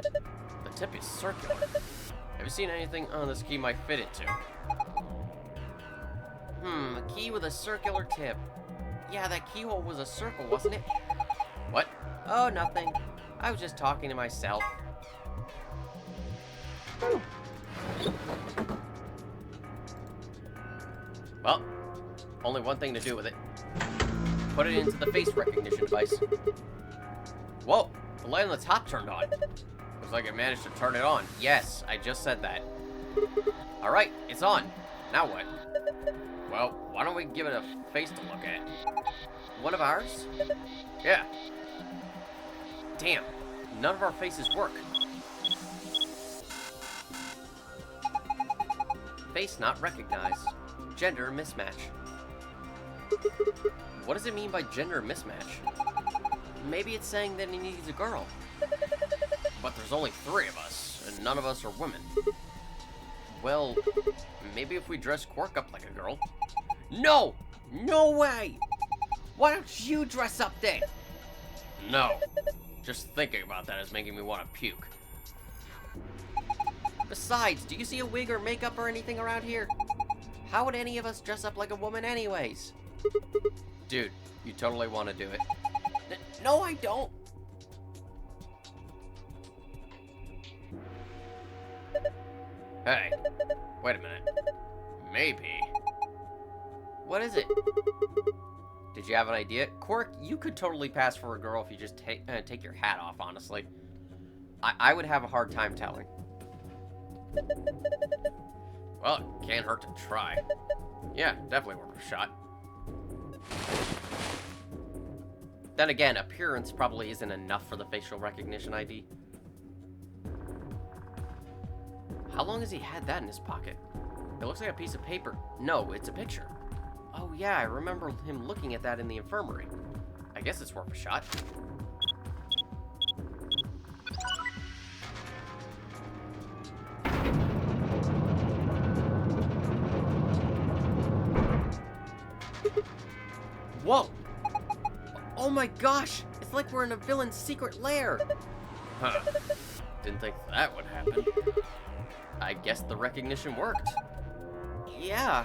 The tip is circular. Have you seen anything this key might fit into? A key with a circular tip. Yeah, that keyhole was a circle, wasn't it? What? Oh, nothing. I was just talking to myself. Well, only one thing to do with it. Put it into the face recognition device. Whoa, the light on the top turned on. Looks like it managed to turn it on. Yes, I just said that. Alright, it's on. Now what? Well, why don't we give it a face to look at? One of ours? Yeah. Damn, none of our faces work. Face not recognized. Gender mismatch. What does it mean by gender mismatch? Maybe it's saying that he needs a girl. But there's only 3 of us, and none of us are women. Well, maybe if we dress Quark up like a girl. No! No way! Why don't you dress up then? No. Just thinking about that is making me want to puke. Besides, do you see a wig or makeup or anything around here? How would any of us dress up like a woman anyways? Dude, you totally want to do it. No, I don't. Hey, wait a minute. Maybe. What is it? Did you have an idea? Quark, you could totally pass for a girl if you just take your hat off, honestly. I would have a hard time telling. Well, it can't hurt to try. Yeah, definitely worth a shot. Then again, appearance probably isn't enough for the facial recognition ID. How long has he had that in his pocket? It looks like a piece of paper. No, it's a picture. Oh yeah, I remember him looking at that in the infirmary. I guess it's worth a shot. Whoa! Oh my gosh! It's like we're in a villain's secret lair! Huh. Didn't think that would happen. I guess the recognition worked. Yeah.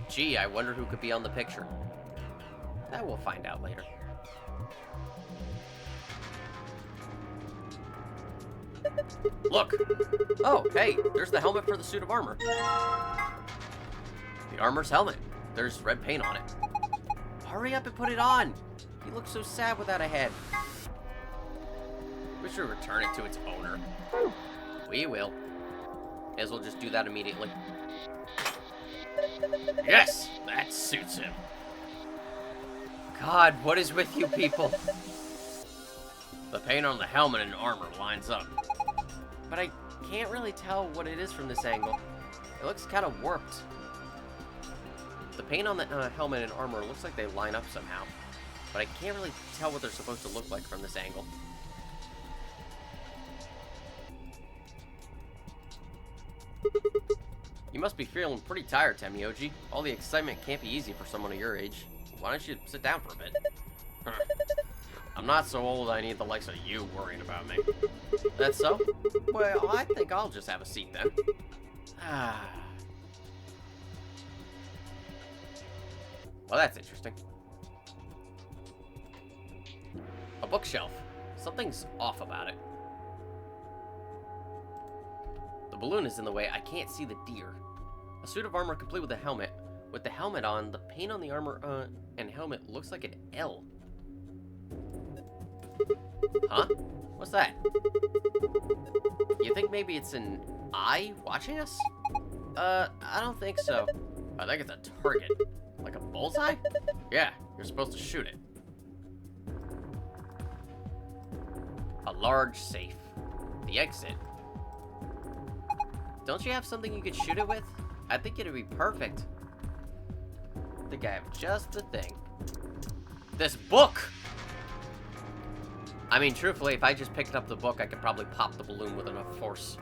Gee, I wonder who could be on the picture. That we'll find out later. Look! Oh, hey, there's the helmet for the suit of armor. The armor's helmet. There's red paint on it. Hurry up and put it on! He looks so sad without a head. We should return it to its owner. We will. May as well just do that immediately. Yes! That suits him. God, what is with you people? The paint on the helmet and armor lines up. But I can't really tell what it is from this angle. It looks kind of warped. The paint on the helmet and armor looks like they line up somehow, but I can't really tell what they're supposed to look like from this angle. You must be feeling pretty tired, Temioji. All the excitement can't be easy for someone of your age. Why don't you sit down for a bit? I'm not so old I need the likes of you worrying about me. That's so? Well, I think I'll just have a seat then. Well, that's interesting. A bookshelf. Something's off about it. The balloon is in the way. I can't see the deer. A suit of armor complete with a helmet. With the helmet on, the paint on the armor and helmet looks like an L. Huh? What's that? You think maybe it's an eye watching us? I don't think so. I think it's a target. Like a bullseye? Yeah, you're supposed to shoot it. A large safe. The exit. Don't you have something you could shoot it with? I think it'd be perfect. I think I have just the thing. This book! I mean, truthfully, if I just picked up the book, I could probably pop the balloon with enough force.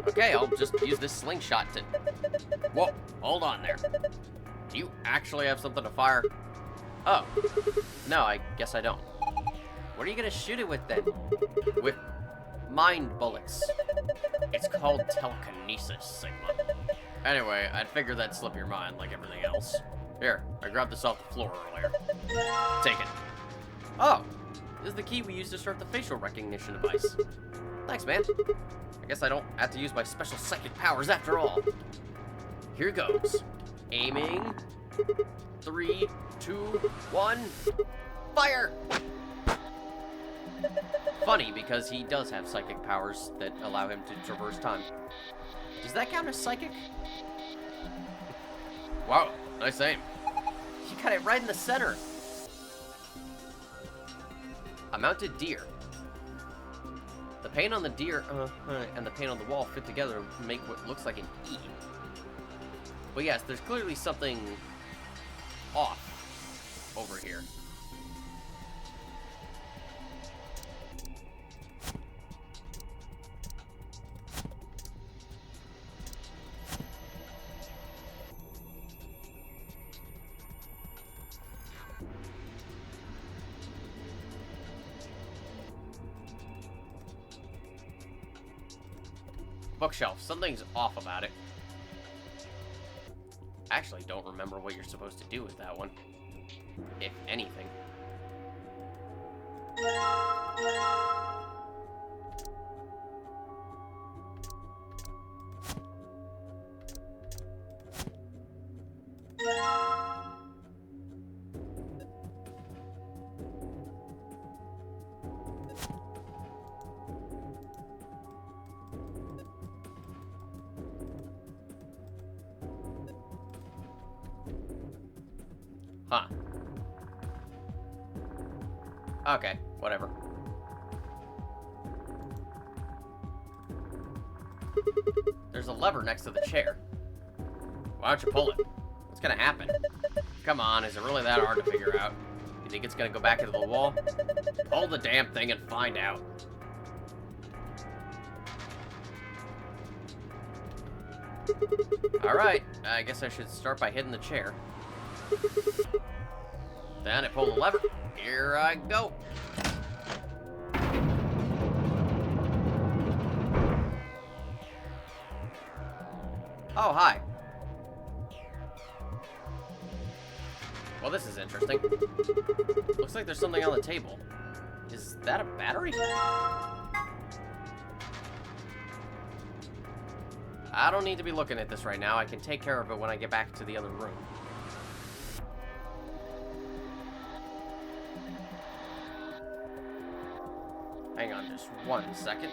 Okay, I'll just use this slingshot to... Whoa, hold on there. Do you actually have something to fire? Oh. No, I guess I don't. What are you gonna shoot it with, then? With mind bullets. It's called telekinesis, Sigma. Anyway, I'd figure that'd slip your mind like everything else. Here, I grabbed this off the floor earlier. Take it. Oh, this is the key we used to start the facial recognition device. Thanks, man. I guess I don't have to use my special psychic powers after all. Here goes. Aiming. 3, 2, 1. Fire! Funny, because he does have psychic powers that allow him to traverse time. Does that count as psychic? Wow, nice aim. You got it right in the center. A mounted deer. The paint on the deer and the paint on the wall fit together to make what looks like an E. But yes, there's clearly something off over here. Bookshelf. Something's off about it. I actually don't remember what you're supposed to do with that one. If anything. Huh. Okay, whatever. There's a lever next to the chair. Why don't you pull it? What's gonna happen? Come on, is it really that hard to figure out? You think it's gonna go back into the wall? Pull the damn thing and find out. Alright, I guess I should start by hitting the chair. Then I pull the lever. Here I go. Oh, hi. Well, this is interesting. Looks like there's something on the table. Is that a battery? I don't need to be looking at this right now. I can take care of it when I get back to the other room. Hang on just 1 second.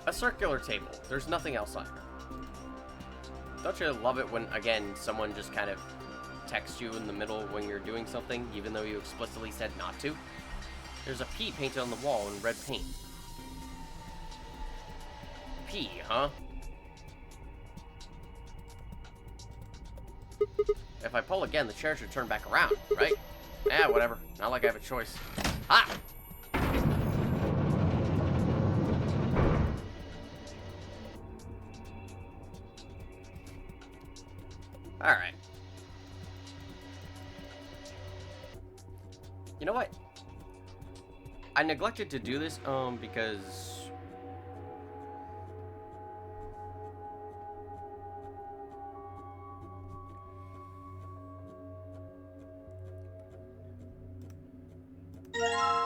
A circular table. There's nothing else on here. Don't you love it when, again, someone just kind of texts you in the middle when you're doing something, even though you explicitly said not to? There's a P painted on the wall in red paint. P, huh? If I pull again, the chair should turn back around, right? Yeah, whatever. Not like I have a choice. Ah! Alright. You know what? I neglected to do this, because...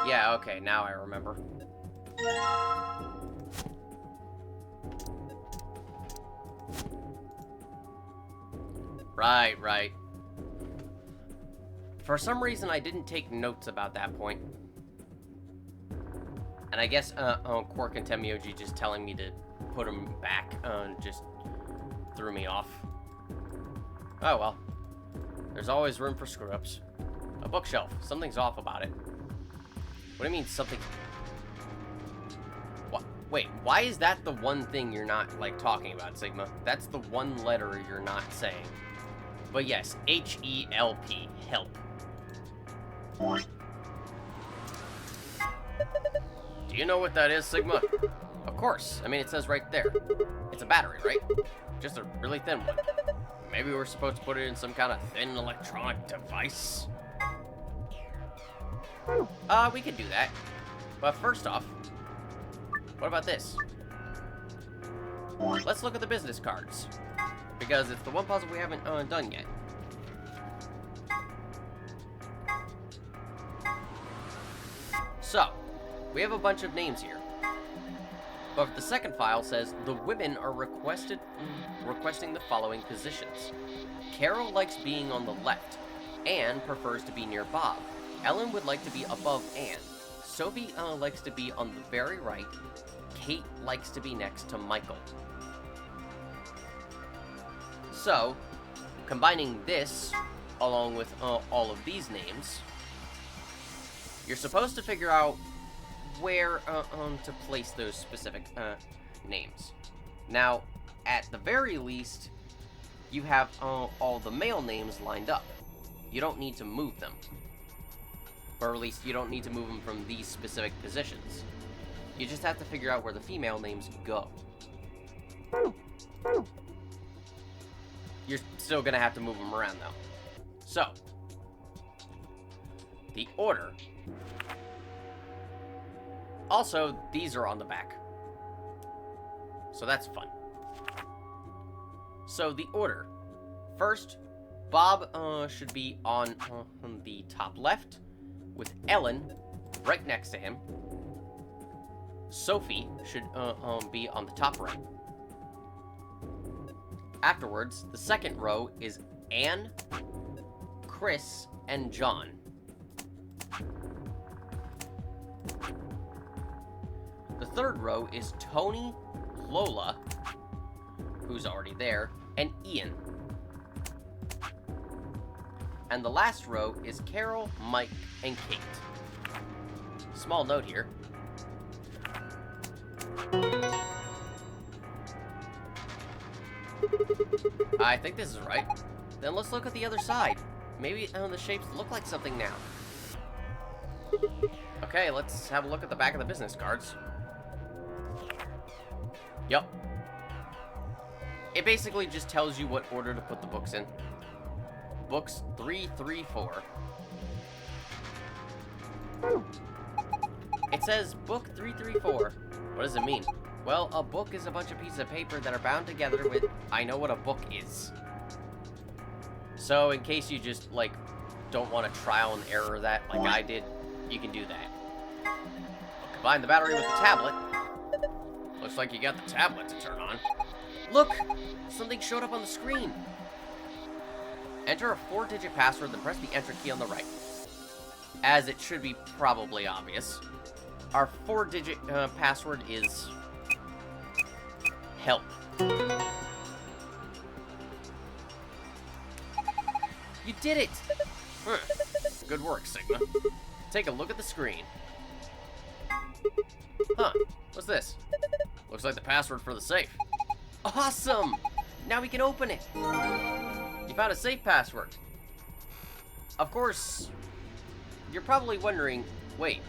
Yeah, okay, now I remember. Right. For some reason, I didn't take notes about that point. And I guess, Quark and Temioji just telling me to put them back, just threw me off. Oh well. There's always room for screw-ups. A bookshelf. Something's off about it. What do you mean, something... What? Wait, why is that the one thing you're not, like, talking about, Sigma? That's the one letter you're not saying. But yes, H-E-L-P. Help. Do you know what that is, Sigma? Of course. I mean, it says right there. It's a battery, right? Just a really thin one. Maybe we're supposed to put it in some kind of thin electronic device? We could do that. But first off, what about this? Let's look at the business cards. Because it's the one puzzle we haven't done yet. So, we have a bunch of names here. But the second file says the women are requesting the following positions. Carol likes being on the left. Anne prefers to be near Bob. Ellen would like to be above Anne. Sophie likes to be on the very right. Kate likes to be next to Michael. So, combining this along with all of these names, you're supposed to figure out where to place those specific names. Now, at the very least, you have all the male names lined up. You don't need to move them. Or at least, you don't need to move them from these specific positions. You just have to figure out where the female names go. You're still gonna have to move them around, though. So, the order. Also, these are on the back. So that's fun. So, the order. First, Bob should be on the top left, with Ellen right next to him. Sophie should be on the top right. Afterwards, the second row is Anne, Chris, and John. The third row is Tony, Lola, who's already there, and Ian. And the last row is Carol, Mike, and Kate. Small note here. I think this is right. Then let's look at the other side. Maybe the shapes look like something now. Okay, let's have a look at the back of the business cards. Yup. It basically just tells you what order to put the books in. Books 3 3 4. It says book 334. What does it mean? Well, a book is a bunch of pieces of paper that are bound together with I know what a book is. So in case you just like don't want to trial and error that like I did, you can do that. Combine the battery with the tablet. Looks like you got the tablet to turn on. Look! Something showed up on the screen. Enter a 4-digit password, then press the enter key on the right. As it should be probably obvious. Our 4-digit password is... help. You did it! Good work, Sigma. Take a look at the screen. Huh, what's this? Looks like the password for the safe. Awesome! Now we can open it. You found a safe password. Of course, you're probably wondering, wait,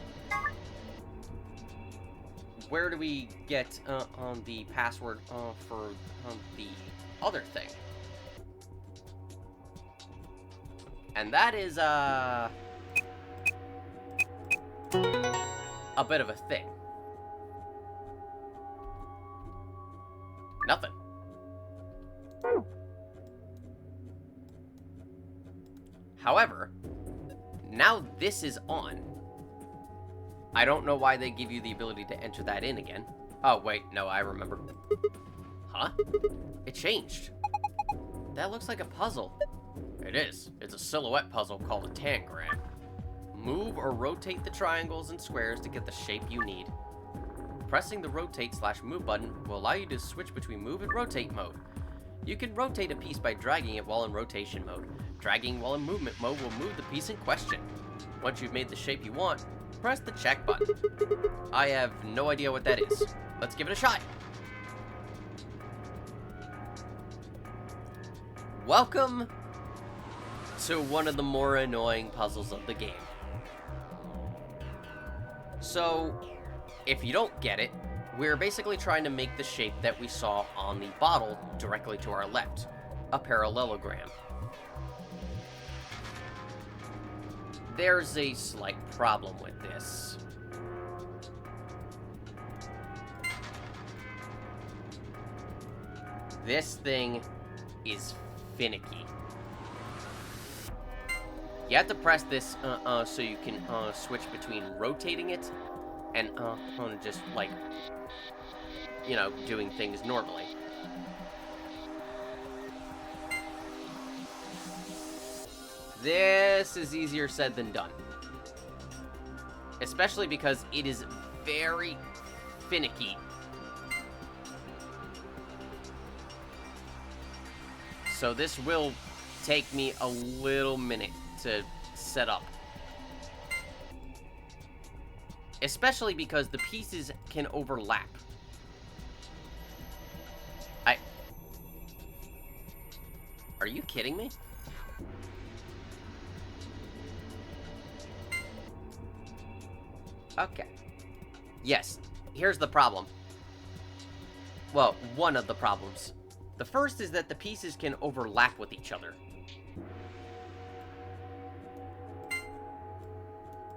where do we get on the password for the other thing? And that is a bit of a thing. Nothing. However, now this is on. I don't know why they give you the ability to enter that in again. Oh, wait, no, I remember. Huh? It changed. That looks like a puzzle. It is. It's a silhouette puzzle called a tangram. Move or rotate the triangles and squares to get the shape you need. Pressing the rotate/move button will allow you to switch between move and rotate mode. You can rotate a piece by dragging it while in rotation mode. Dragging while in movement mode will move the piece in question. Once you've made the shape you want, press the check button. I have no idea what that is. Let's give it a shot. Welcome to one of the more annoying puzzles of the game. So, if you don't get it, we're basically trying to make the shape that we saw on the bottle directly to our left, a parallelogram. There's a slight problem with this. This thing is finicky. You have to press this so you can switch between rotating it and just like, you know, doing things normally. This is easier said than done. Especially because it is very finicky. So this will take me a little minute to set up. Especially because the pieces can overlap. Are you kidding me? Okay. Yes, here's the problem. Well, one of the problems. The first is that the pieces can overlap with each other.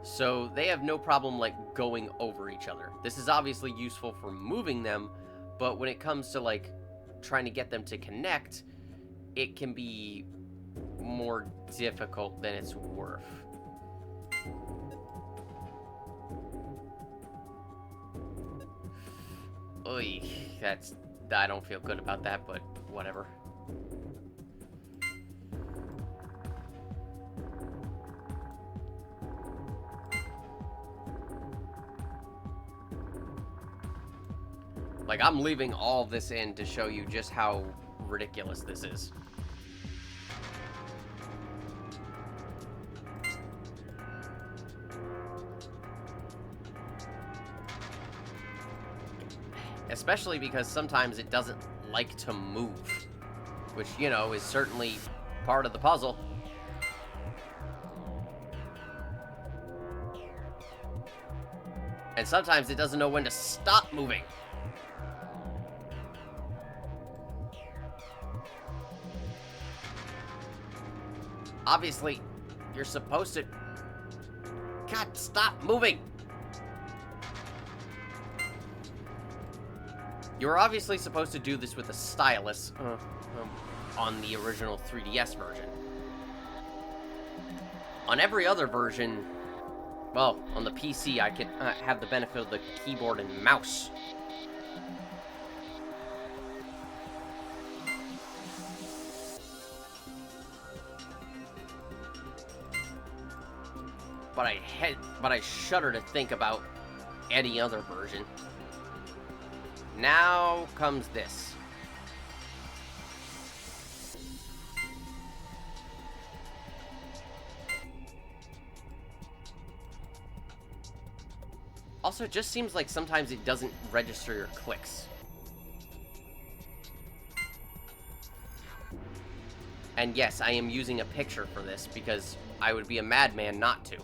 So they have no problem, like, going over each other. This is obviously useful for moving them, but when it comes to, like, trying to get them to connect, it can be more difficult than it's worth. Oy, I don't feel good about that, but whatever. Like, I'm leaving all of this in to show you just how ridiculous this is. Especially because sometimes it doesn't like to move, which, you know, is certainly part of the puzzle. And sometimes it doesn't know when to stop moving. Obviously, you're supposed to... God, stop moving! You're obviously supposed to do this with a stylus on the original 3DS version. On every other version, well, on the PC, I can have the benefit of the keyboard and mouse. But I shudder to think about any other version. Now comes this. Also, it just seems like sometimes it doesn't register your clicks. And yes, I am using a picture for this because I would be a madman not to.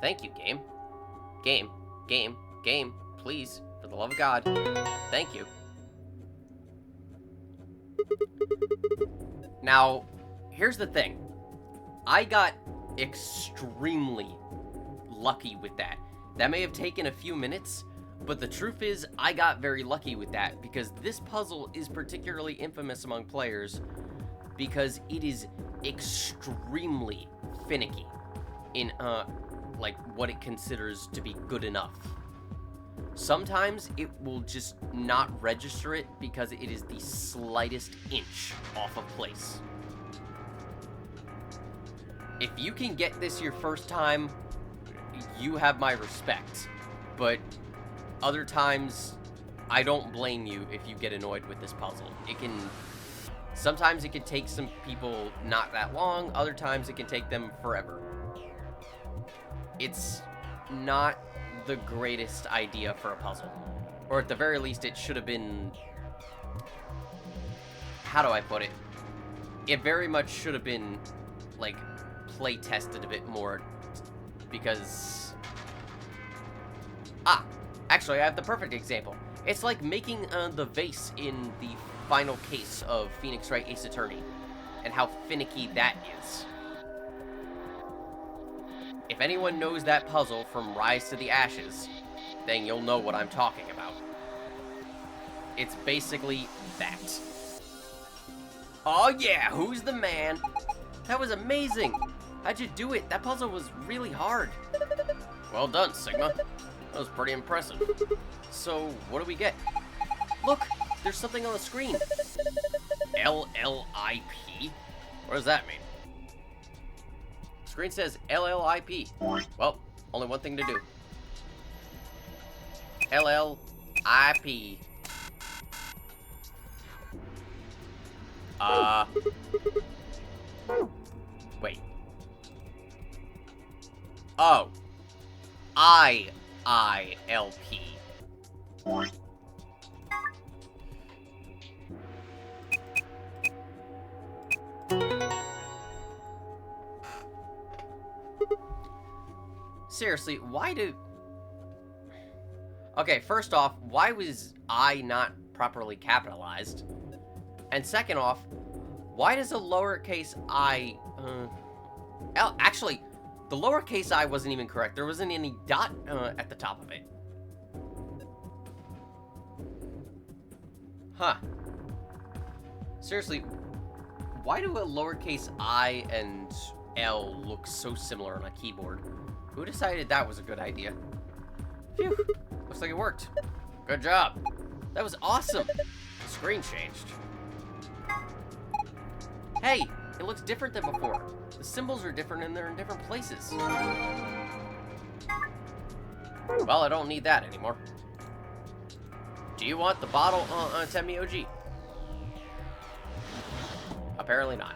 Thank you, game. Game, please, for the love of God. Thank you. Now, here's the thing. I got extremely lucky with that. That may have taken a few minutes, but the truth is, I got very lucky with that because this puzzle is particularly infamous among players because it is extremely finicky in, like, what it considers to be good enough. Sometimes it will just not register it because it is the slightest inch off of place. If you can get this your first time, you have my respect. But other times, I don't blame you if you get annoyed with this puzzle. Sometimes it can take some people not that long, other times it can take them forever. It's not the greatest idea for a puzzle. Or at the very least, it should have been... How do I put it? It very much should have been, like, play tested a bit more. Because... Actually, I have the perfect example. It's like making the vase in the final case of Phoenix Wright Ace Attorney. And how finicky that is. If anyone knows that puzzle from Rise to the Ashes, then you'll know what I'm talking about. It's basically that. Oh yeah, who's the man? That was amazing! How'd you do it? That puzzle was really hard. Well done, Sigma. That was pretty impressive. So, what do we get? Look, there's something on the screen. LLIP? What does that mean? Screen says LLIP. Well, only one thing to do. LLIP. Wait. Oh. IILP. Seriously, why do... Okay, first off, why was I not properly capitalized? And second off, why does a lowercase I... Actually, the lowercase I wasn't even correct. There wasn't any dot at the top of it. Huh. Seriously, why do a lowercase I and L look so similar on a keyboard? Who decided that was a good idea? Phew. Looks like it worked. Good job. That was awesome. The screen changed. Hey, it looks different than before. The symbols are different and they're in different places. Well, I don't need that anymore. Do you want the bottle on Temioji? Apparently not.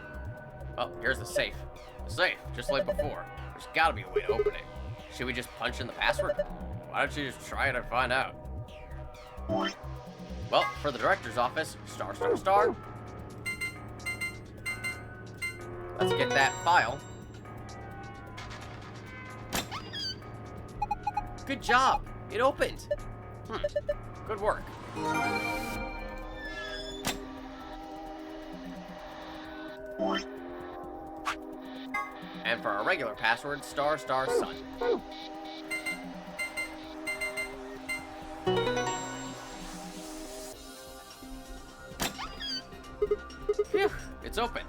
Oh, here's the safe. The safe, just like before. There's gotta be a way to open it. Should we just punch in the password? Why don't you just try it and find out? Well, for the director's office, star, star, star. Let's get that file. Good job! It opened! Good work. And for our regular password, star, star, sun. Phew, it's open.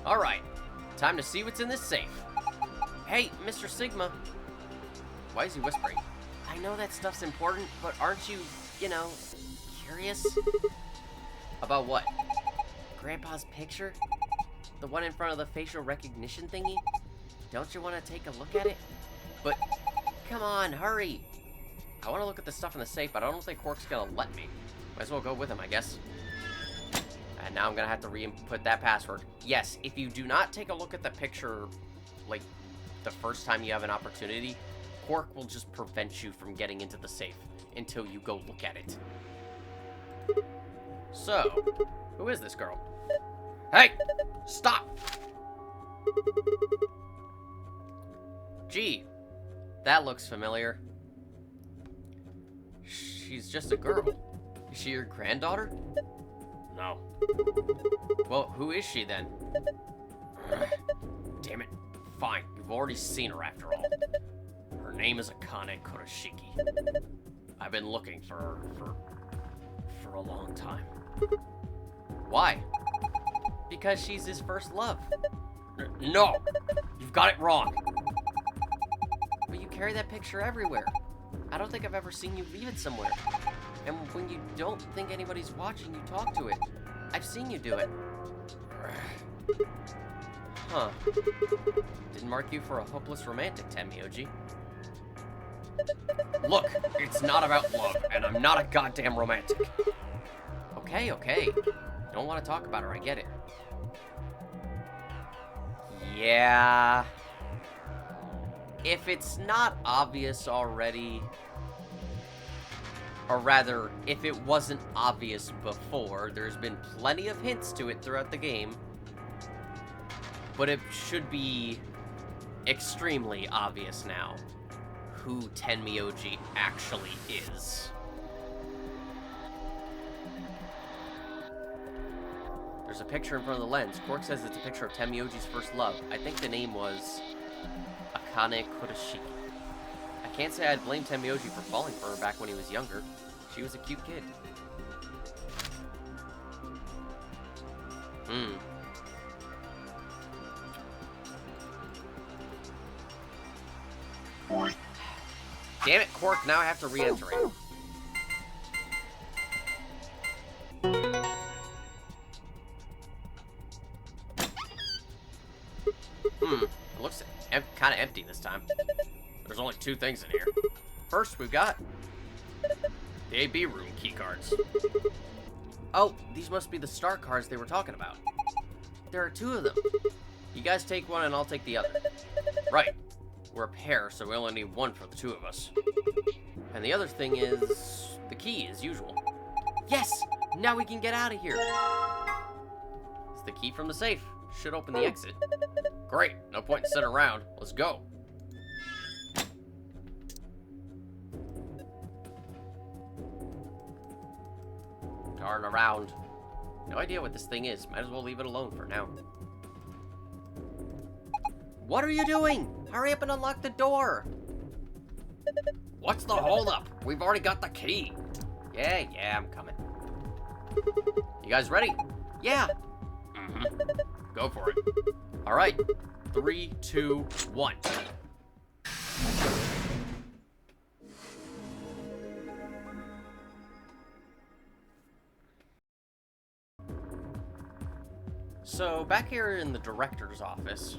Alright, time to see what's in this safe. Hey, Mr. Sigma. Why is he whispering? I know that stuff's important, but aren't you, you know, curious? About what? Grandpa's picture? The one in front of the facial recognition thingy? Don't you want to take a look at it? But, come on, hurry. I want to look at the stuff in the safe, but I don't think Quark's gonna let me. Might as well go with him, I guess. And now I'm gonna have to re-input that password. Yes, if you do not take a look at the picture, like, the first time you have an opportunity, Quark will just prevent you from getting into the safe until you go look at it. So, who is this girl? Hey! Stop! Gee, that looks familiar. She's just a girl. Is she your granddaughter? No. Well, who is she then? Damn it. Fine, you've already seen her after all. Her name is Akane Kurashiki. I've been looking for her for a long time. Why? Because she's his first love. No! You've got it wrong. But you carry that picture everywhere. I don't think I've ever seen you leave it somewhere. And when you don't think anybody's watching, you talk to it. I've seen you do it. Huh. Didn't mark you for a hopeless romantic, Tenmyoji. Look, it's not about love, and I'm not a goddamn romantic. Okay, okay. Don't want to talk about her, I get it. Yeah. If it's not obvious already, or rather, if it wasn't obvious before, there's been plenty of hints to it throughout the game, but it should be extremely obvious now who Tenmyoji actually is. There's a picture in front of the lens. Quark says it's a picture of Tenmyoji's first love. I think the name was Akane Kurashiki. I can't say I'd blame Tenmyoji for falling for her back when he was younger. She was a cute kid. Damn it, Quark, now I have to re-enter it. It looks kind of empty this time. There's only 2 things in here. First, we've got the AB room keycards. Oh, these must be the star cards they were talking about. There are 2 of them. You guys take one and I'll take the other. Right. We're a pair, so we only need 1 for the 2 of us. And the other thing is the key, as usual. Yes! Now we can get out of here. It's the key from the safe. Should open the exit. Great. No point in sitting around. Let's go. Turn around. No idea what this thing is. Might as well leave it alone for now. What are you doing? Hurry up and unlock the door. What's the holdup? We've already got the key. Yeah, I'm coming. You guys ready? Yeah. Go for it. All right. 3, 2, 1. So, back here in the director's office,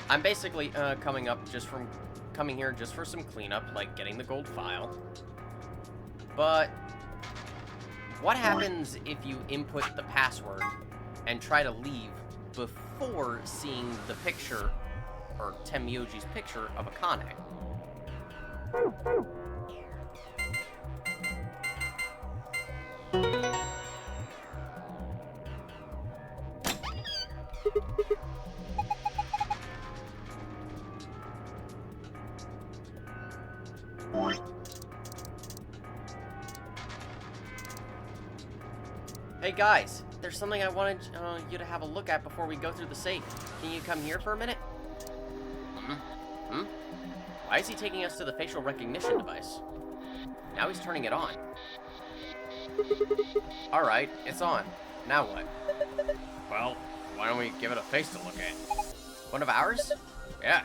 I'm basically coming here just for some cleanup, like getting the gold file. But what happens if you input the password and try to leave before seeing the picture, or Tenmyoji's picture of Akane? Hey guys, there's something I wanted you to have a look at before we go through the safe. Can you come here for a minute? Why is he taking us to the facial recognition device? Now he's turning it on. Alright, it's on. Now what? Well, why don't we give it a face to look at? One of ours? Yeah.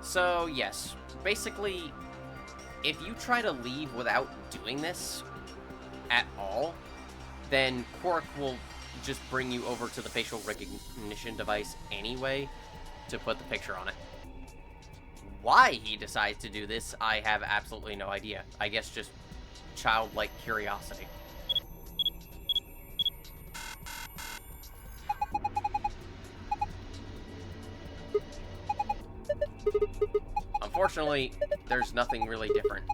So, yes. Basically, if you try to leave without doing this at all, then Quark will just bring you over to the facial recognition device anyway to put the picture on it. Why he decides to do this, I have absolutely no idea. I guess just childlike curiosity. Unfortunately, there's nothing really different.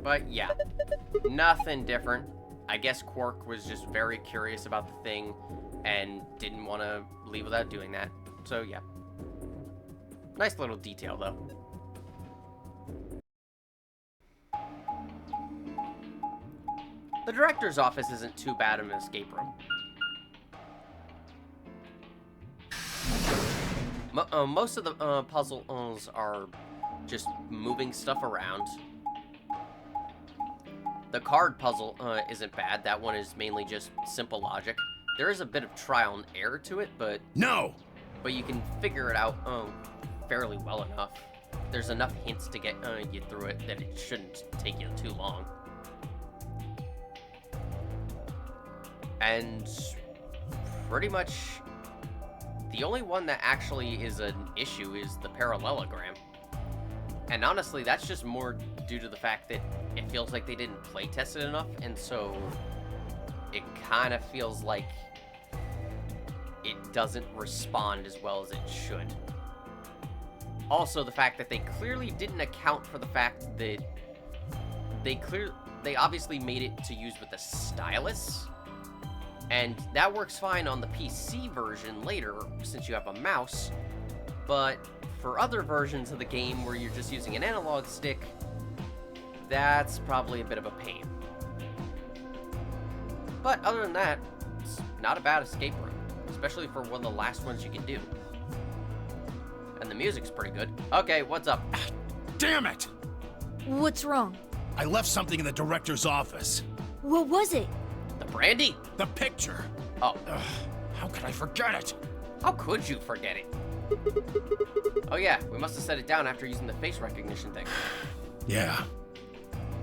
But yeah, nothing different. I guess Quark was just very curious about the thing and didn't want to leave without doing that. So yeah. Nice little detail though. The director's office isn't too bad of an escape room. Most of the puzzles are just moving stuff around. The card puzzle isn't bad. That one is mainly just simple logic. There is a bit of trial and error to it, but... No! But you can figure it out fairly well enough. There's enough hints to get you through it that it shouldn't take you too long. And pretty much the only one that actually is an issue is the parallelogram. And honestly, that's just more due to the fact that it feels like they didn't play test it enough, and so it kind of feels like it doesn't respond as well as it should. Also, the fact that they clearly didn't account for the fact that they obviously made it to use with the stylus, and that works fine on the PC version later since you have a mouse, but for other versions of the game where you're just using an analog stick, that's probably a bit of a pain. But other than that, it's not a bad escape room, especially for one of the last ones you can do. And the music's pretty good. Okay, what's up? Damn it! What's wrong? I left something in the director's office. What was it? The brandy? The picture. Oh. How could I forget it? How could you forget it? Oh yeah, we must have set it down after using the face recognition thing. Yeah.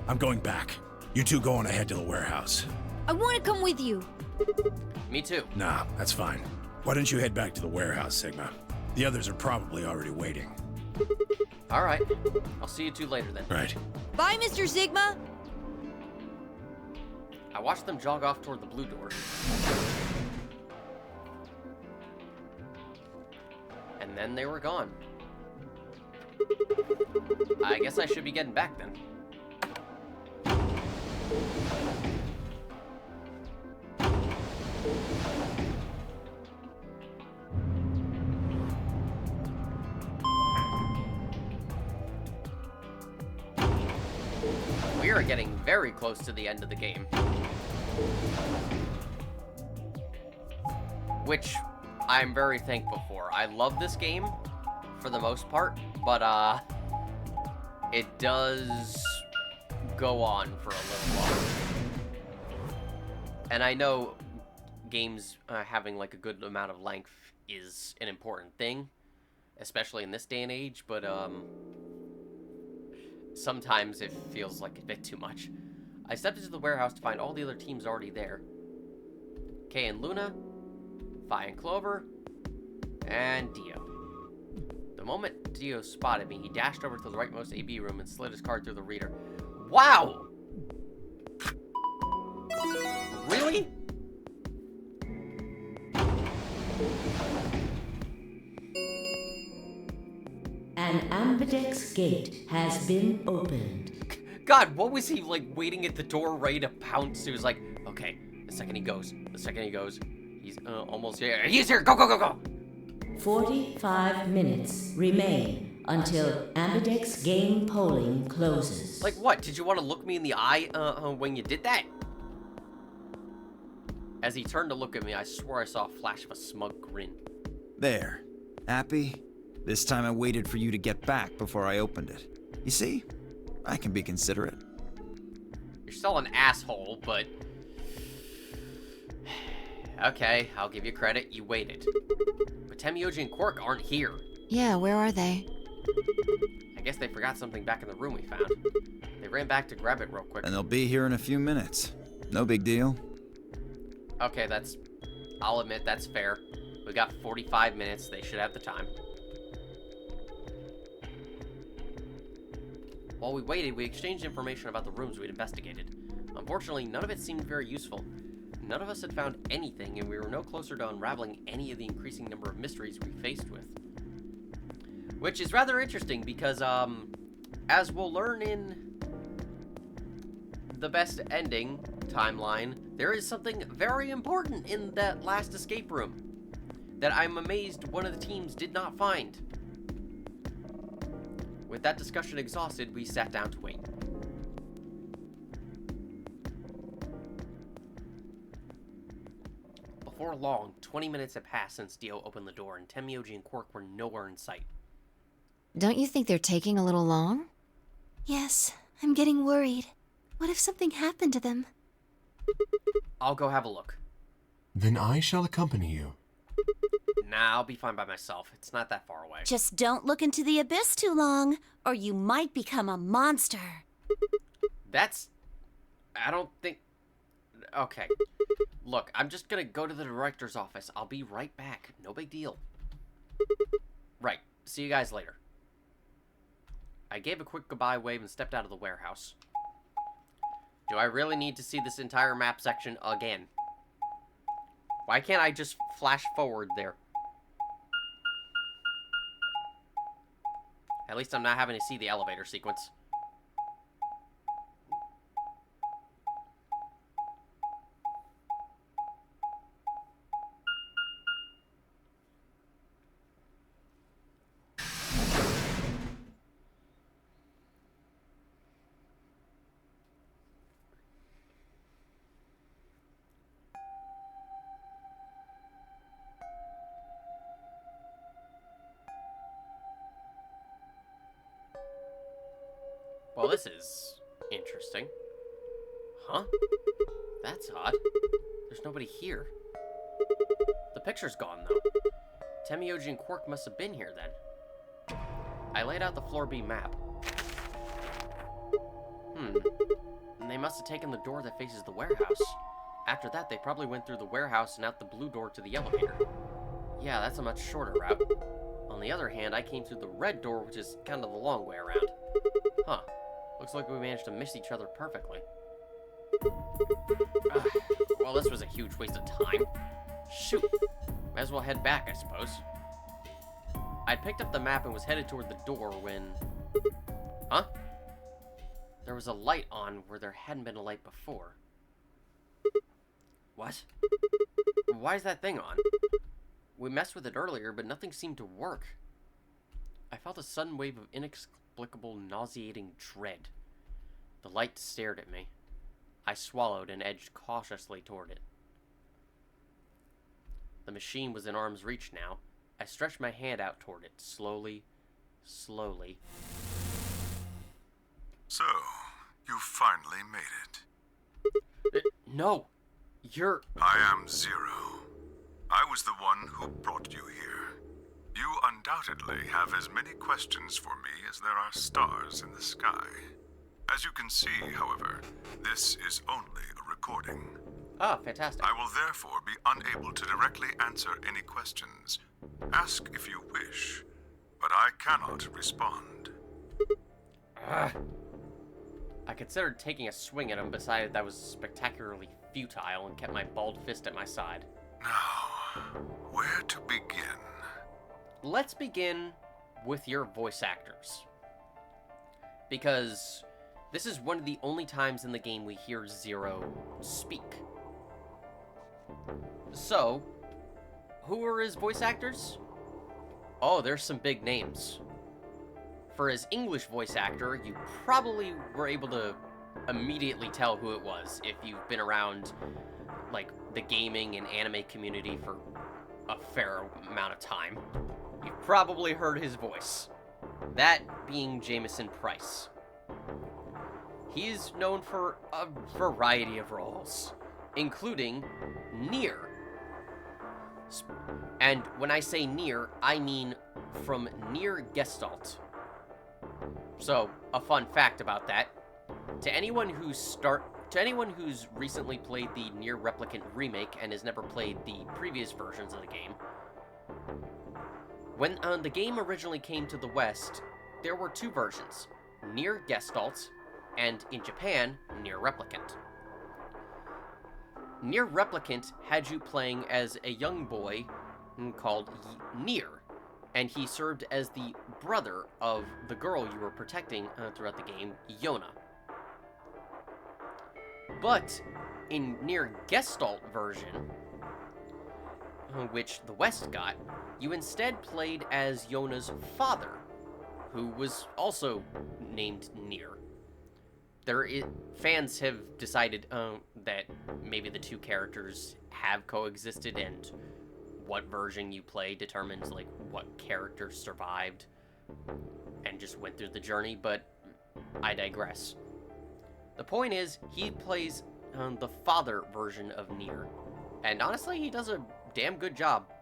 I'm going back. You two go on ahead to the warehouse. I want to come with you. Me too. Nah, that's fine. Why don't you head back to the warehouse, Sigma? The others are probably already waiting. Alright. I'll see you two later then. Right. Bye, Mr. Sigma. I watched them jog off toward the blue door. And then they were gone. I guess I should be getting back then. We are getting very close to the end of the game. Which I'm very thankful for. I love this game for the most part, but it does go on for a little while. And I know games having like a good amount of length is an important thing, especially in this day and age, but sometimes it feels like a bit too much. I stepped into the warehouse to find all the other teams already there. Kay and Luna, Fi and Clover, and Dio. The moment Dio spotted me, he dashed over to the rightmost AB room and slid his card through the reader. Wow! Really? An ambidex gate has been opened. God, what was he, like, waiting at the door ready to pounce? He was like, okay, the second he goes, he's almost here. He's here, go, go, go, go! 45 minutes remain until ambidex game polling closes. Like what? Did you want to look me in the eye when you did that? As he turned to look at me, I swore I saw a flash of a smug grin. There. Happy? This time I waited for you to get back before I opened it. You see? I can be considerate. You're still an asshole, but... Okay, I'll give you credit, you waited. But Temioji and Quark aren't here. Yeah, where are they? I guess they forgot something back in the room we found. They ran back to grab it real quick. And they'll be here in a few minutes. No big deal. Okay, I'll admit that's fair. We got 45 minutes, they should have the time. While we waited, we exchanged information about the rooms we'd investigated. Unfortunately, none of it seemed very useful. None of us had found anything, and we were no closer to unraveling any of the increasing number of mysteries we faced with. Which is rather interesting because, as we'll learn in the best ending timeline, there is something very important in that last escape room that I'm amazed one of the teams did not find. With that discussion exhausted, we sat down to wait. Before long, 20 minutes had passed since Dio opened the door, and Temioji and Quark were nowhere in sight. Don't you think they're taking a little long? Yes, I'm getting worried. What if something happened to them? I'll go have a look. Then I shall accompany you. Nah, I'll be fine by myself. It's not that far away. Just don't look into the abyss too long, or you might become a monster. I don't think... Okay. Look, I'm just gonna go to the director's office. I'll be right back. No big deal. Right. See you guys later. I gave a quick goodbye wave and stepped out of the warehouse. Do I really need to see this entire map section again? Why can't I just flash forward there? At least I'm not having to see the elevator sequence. Well, this is interesting. Huh? That's odd. There's nobody here. The picture's gone, though. Temioji and Quark must have been here, then. I laid out the floor B map. And they must have taken the door that faces the warehouse. After that, they probably went through the warehouse and out the blue door to the elevator. Yeah, that's a much shorter route. On the other hand, I came through the red door, which is kind of the long way around. Huh. Looks like we managed to miss each other perfectly. Well, this was a huge waste of time. Shoot. Might as well head back, I suppose. I'd picked up the map and was headed toward the door when... Huh? There was a light on where there hadn't been a light before. What? Why is that thing on? We messed with it earlier, but nothing seemed to work. I felt a sudden wave of inexplicable, nauseating dread. The light stared at me. I swallowed and edged cautiously toward it. The machine was in arm's reach now. I stretched my hand out toward it, slowly, slowly. So, you finally made it. No! You're... I am Zero. I was the one who brought you here. You undoubtedly have as many questions for me as there are stars in the sky. As you can see, however, this is only a recording. Ah, fantastic. I will therefore be unable to directly answer any questions. Ask if you wish, but I cannot respond. I considered taking a swing at him, but decided that was spectacularly futile and kept my bald fist at my side. Now, where to begin? Let's begin with your voice actors. Because this is one of the only times in the game we hear Zero speak. So, who are his voice actors? Oh, there's some big names. For his English voice actor, you probably were able to immediately tell who it was if you've been around, like, the gaming and anime community for a fair amount of time. You've probably heard his voice. That being Jameson Price. He's known for a variety of roles, including Nier, And when I say near, I mean from near Gestalt. So, a fun fact about that. To anyone who's recently played the Nier Replicant remake and has never played the previous versions of the game, when the game originally came to the West, there were two versions, Nier Gestalt and, in Japan, Nier Replicant. Nier Replicant had you playing as a young boy called Nier, and he served as the brother of the girl you were protecting throughout the game, Yona. But in Nier Gestalt version, which the West got, you instead played as Yona's father, who was also named Nier. Fans have decided that maybe the two characters have coexisted, and what version you play determines like what character survived and just went through the journey, but I digress. The point is, he plays the father version of Nier, and honestly, he does a damn good job.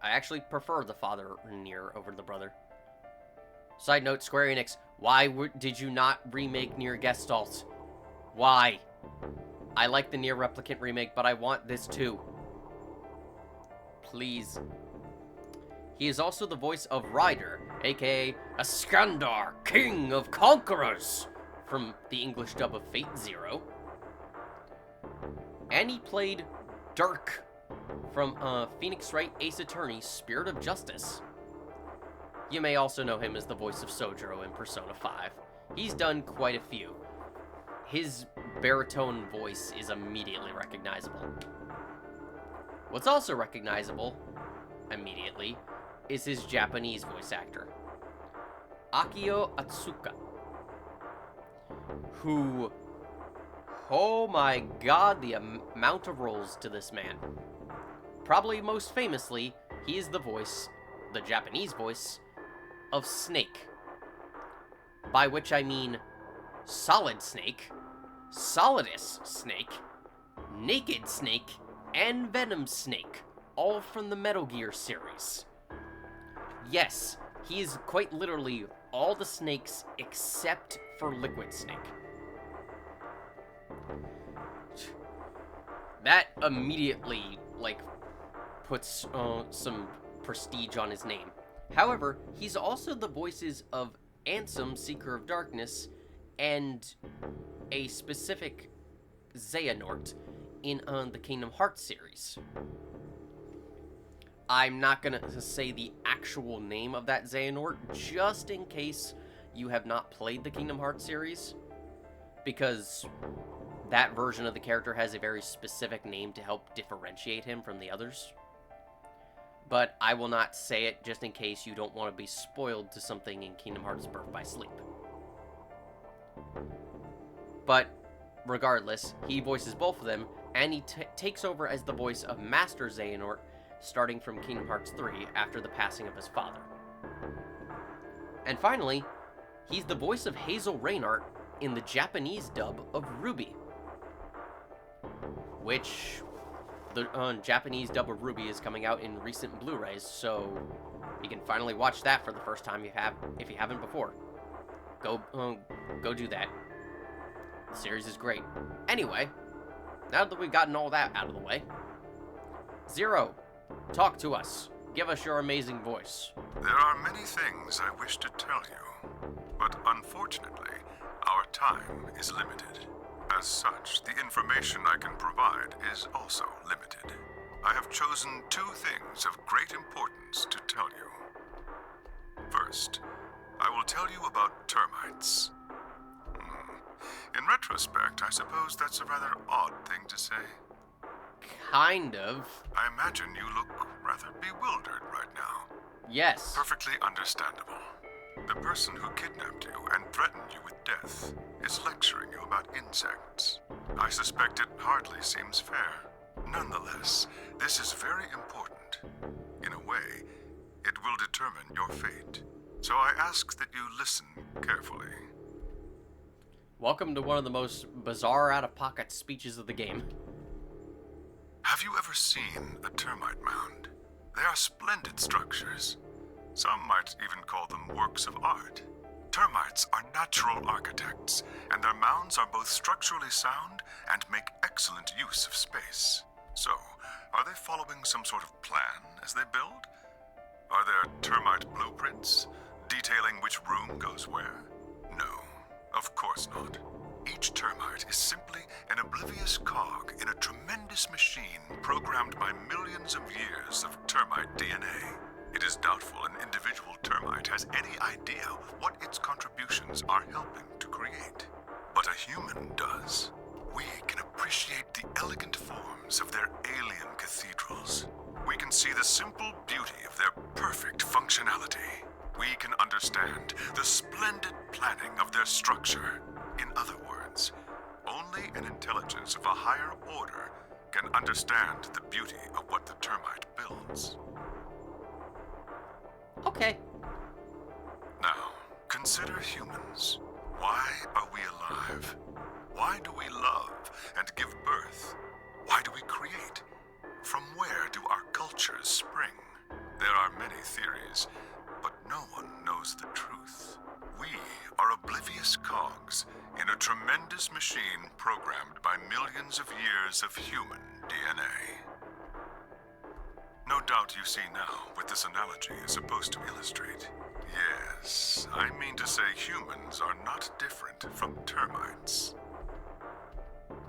I actually prefer the father Nier over the brother. Side note, Square Enix, why did you not remake Nier Gestalt? Why? I like the Nier Replicant remake, but I want this too. Please. He is also the voice of Ryder, aka Iskandar, King of Conquerors, from the English dub of Fate Zero. And he played Dirk from Phoenix Wright Ace Attorney, Spirit of Justice. You may also know him as the voice of Sojiro in Persona 5. He's done quite a few. His baritone voice is immediately recognizable. What's also recognizable, immediately, is his Japanese voice actor, Akio Atsuka, who, oh my god, the amount of roles to this man. Probably most famously, he is the voice, the Japanese voice, of Snake. By which I mean Solid Snake, Solidus Snake, Naked Snake, and Venom Snake, all from the Metal Gear series. Yes, he is quite literally all the snakes except for Liquid Snake. That immediately, puts some prestige on his name. However, he's also the voices of Ansem, Seeker of Darkness, and a specific Xehanort in the Kingdom Hearts series. I'm not gonna say the actual name of that Xehanort, just in case you have not played the Kingdom Hearts series, because that version of the character has a very specific name to help differentiate him from the others. But I will not say it just in case you don't want to be spoiled to something in Kingdom Hearts Birth by Sleep. But regardless, he voices both of them, and he takes over as the voice of Master Xehanort starting from Kingdom Hearts 3 after the passing of his father. And finally, he's the voice of Hazel Reinhardt in the Japanese dub of Ruby, which the Japanese dub of Ruby is coming out in recent Blu-rays, so you can finally watch that for the first time if you haven't before. Go do that. The series is great. Anyway, now that we've gotten all that out of the way, Zero, talk to us. Give us your amazing voice. There are many things I wish to tell you, but unfortunately, our time is limited. As such, the information I can provide is also limited. I have chosen two things of great importance to tell you. First, I will tell you about termites. In retrospect, I suppose that's a rather odd thing to say. Kind of. I imagine you look rather bewildered right now. Yes. Perfectly understandable. The person who kidnapped you and threatened you with death is lecturing you about insects. I suspect it hardly seems fair. Nonetheless, this is very important. In a way, it will determine your fate. So I ask that you listen carefully. Welcome to one of the most bizarre out-of-pocket speeches of the game. Have you ever seen a termite mound? They are splendid structures. Some might even call them works of art. Termites are natural architects, and their mounds are both structurally sound and make excellent use of space. So, are they following some sort of plan as they build? Are there termite blueprints detailing which room goes where? No, of course not. Each termite is simply an oblivious cog in a tremendous machine programmed by millions of years of termite DNA. It is doubtful an individual termite has any idea what its contributions are helping to create. But a human does. We can appreciate the elegant forms of their alien cathedrals. We can see the simple beauty of their perfect functionality. We can understand the splendid planning of their structure. In other words, only an intelligence of a higher order can understand the beauty of what the termite builds. Okay. Now, consider humans. Why are we alive? Why do we love and give birth? Why do we create? From where do our cultures spring? There are many theories, but no one knows the truth. We are oblivious cogs in a tremendous machine programmed by millions of years of human DNA. No doubt you see now what this analogy is supposed to illustrate. Yes, I mean to say humans are not different from termites.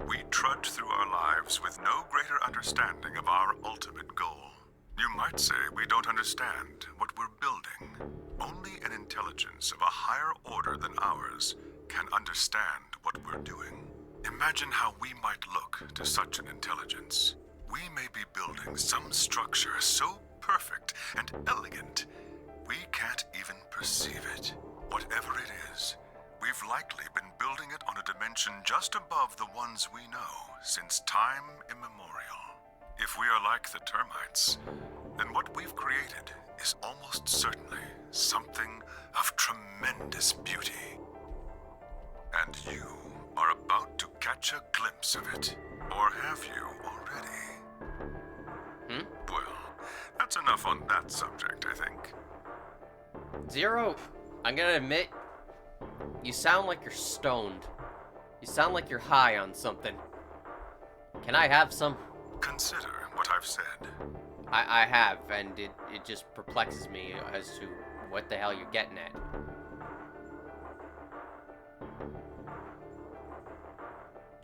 We trudge through our lives with no greater understanding of our ultimate goal. You might say we don't understand what we're building. Only an intelligence of a higher order than ours can understand what we're doing. Imagine how we might look to such an intelligence. We may be building some structure so perfect and elegant, we can't even perceive it. Whatever it is, we've likely been building it on a dimension just above the ones we know since time immemorial. If we are like the termites, then what we've created is almost certainly something of tremendous beauty. And you are about to catch a glimpse of it. Or have you already? Well, that's enough on that subject, I think. Zero, I'm gonna admit, you sound like you're stoned. You sound like you're high on something. Can I have some? Consider what I've said. I have, and it just perplexes me as to what the hell you're getting at.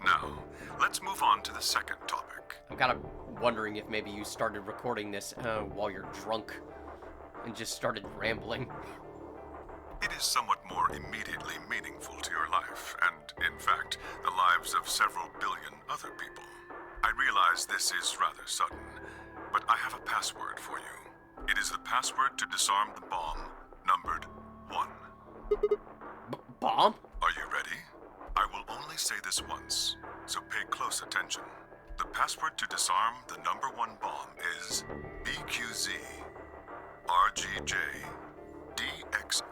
Now, let's move on to the second topic. I'm kind of wondering if maybe you started recording this while you're drunk and just started rambling. It is somewhat more immediately meaningful to your life, and, in fact, the lives of several billion other people. I realize this is rather sudden, but I have a password for you. It is the password to disarm the bomb, numbered 1. Bomb? Are you ready? I will only say this once, so pay close attention. The password to disarm the number 1 bomb is BQZ RGJ DXR.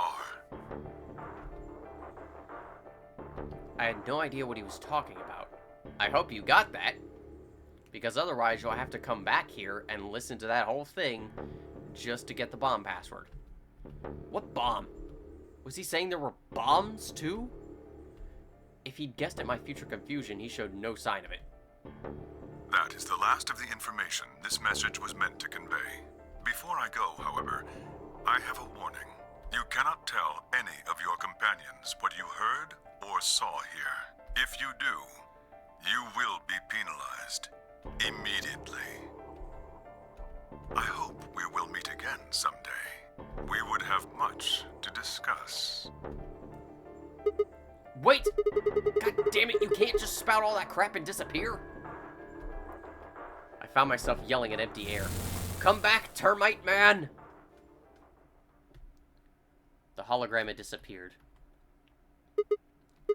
I had no idea what he was talking about. I hope you got that, because otherwise you'll have to come back here and listen to that whole thing just to get the bomb password. What bomb? Was he saying there were bombs too? If he'd guessed at my future confusion, he showed no sign of it. That is the last of the information this message was meant to convey. Before I go, however, I have a warning. You cannot tell any of your companions what you heard or saw here. If you do, you will be penalized immediately. I hope we will meet again someday. We would have much to discuss. Wait! God damn it, you can't just spout all that crap and disappear. I found myself yelling at empty air. Come back, termite man! The hologram had disappeared.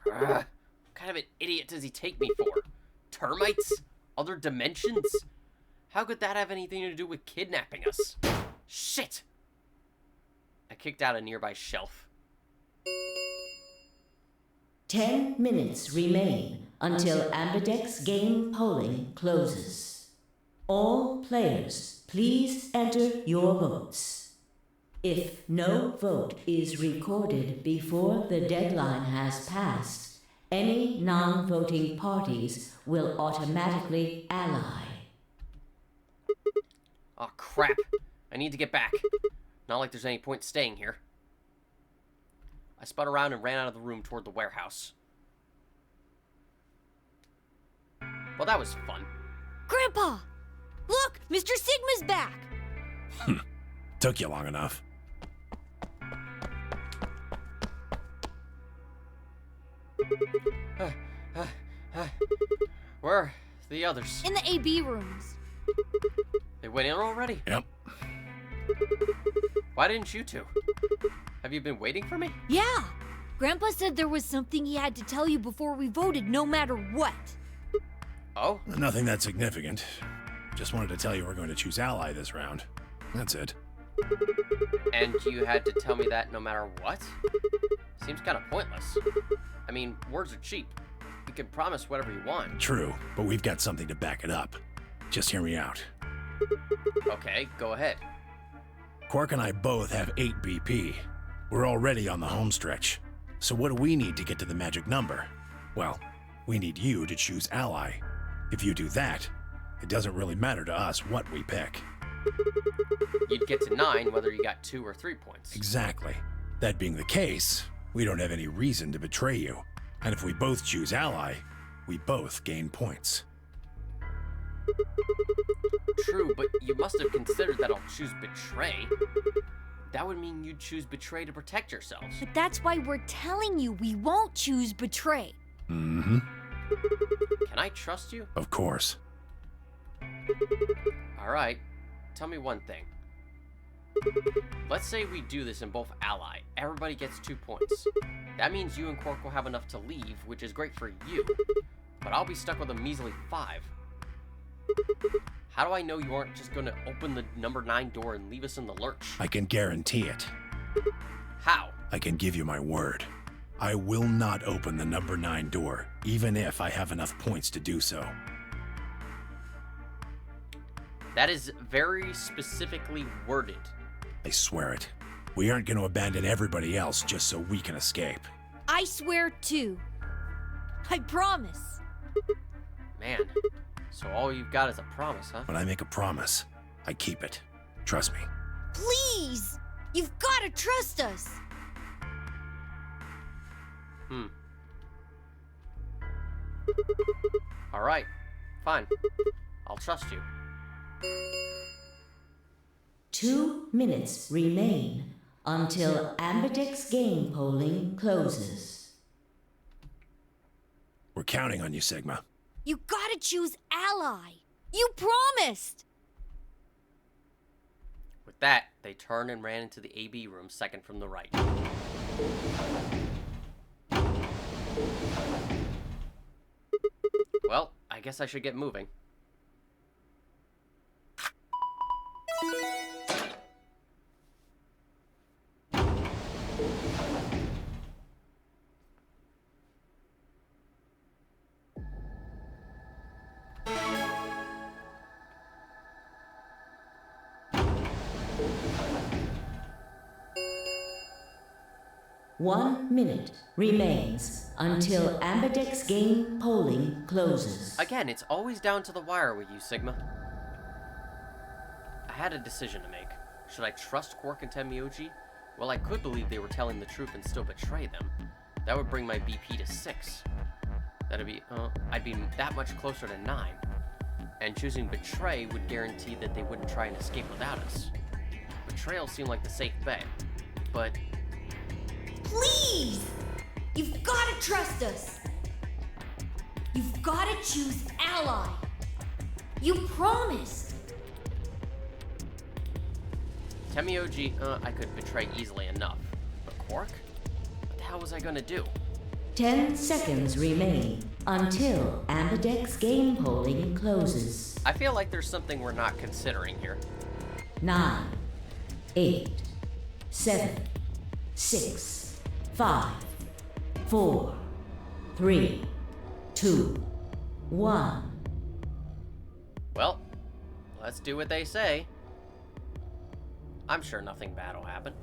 What kind of an idiot does he take me for? Termites? Other dimensions? How could that have anything to do with kidnapping us? Shit! I kicked out a nearby shelf. 10 minutes remain until Ambidex game polling closes. All players, please enter your votes. If no vote is recorded before the deadline has passed, any non-voting parties will automatically ally. Oh, crap. I need to get back. Not like there's any point staying here. I spun around and ran out of the room toward the warehouse. Well, that was fun. Grandpa! Look! Mr. Sigma's back! Took you long enough. Where are the others? In the AB rooms. They went in already? Yep. Why didn't you two? Have you been waiting for me? Yeah! Grandpa said there was something he had to tell you before we voted, no matter what. Oh? Nothing that significant. Just wanted to tell you we're going to choose ally this round. That's it. And you had to tell me that no matter what? Seems kind of pointless. I mean, words are cheap. You can promise whatever you want. True, but we've got something to back it up. Just hear me out. Okay, go ahead. Quark and I both have 8 BP. We're already on the home stretch. So what do we need to get to the magic number? Well, we need you to choose ally. If you do that, it doesn't really matter to us what we pick. You'd get to 9 whether you got 2 or 3 points. Exactly. That being the case, we don't have any reason to betray you. And if we both choose ally, we both gain points. True, but you must have considered that I'll choose betray. That would mean you'd choose betray to protect yourselves. But that's why we're telling you we won't choose betray. Mm-hmm. Can I trust you? Of course. Alright, tell me one thing. Let's say we do this in both ally. Everybody gets 2 points. That means you and Quark will have enough to leave, which is great for you. But I'll be stuck with a measly 5. How do I know you aren't just going to open the number 9 door and leave us in the lurch? I can guarantee it. How? I can give you my word. I will not open the number 9 door, even if I have enough points to do so. That is very specifically worded. I swear it. We aren't going to abandon everybody else just so we can escape. I swear too. I promise. Man, so all you've got is a promise, huh? When I make a promise, I keep it. Trust me. Please! You've got to trust us! Alright, fine. I'll trust you. 2 minutes remain until Ambidex game polling closes. We're counting on you, Sigma. You gotta choose ally! You promised! With that, they turned and ran into the AB room second from the right. Well, I guess I should get moving. One minute remains until Ambidex game polling closes. Again, it's always down to the wire with you, Sigma. I had a decision to make. Should I trust Quark and Temioji? Well, I could believe they were telling the truth and still betray them. That would bring my BP to 6. That'd be, I'd be that much closer to 9. And choosing betray would guarantee that they wouldn't try and escape without us. Betrayal seemed like the safe bet, but... Please! You've gotta trust us! You've gotta choose ally! You promised! Temioji, I could betray easily enough. But Quark? What the hell was I gonna do? 10 seconds remain until Ambidex game polling closes. I feel like there's something we're not considering here. 9, 8, 7, 6, 5, 4, 3, 2, 1. Well, Let's do what they say. I'm sure nothing bad will happen.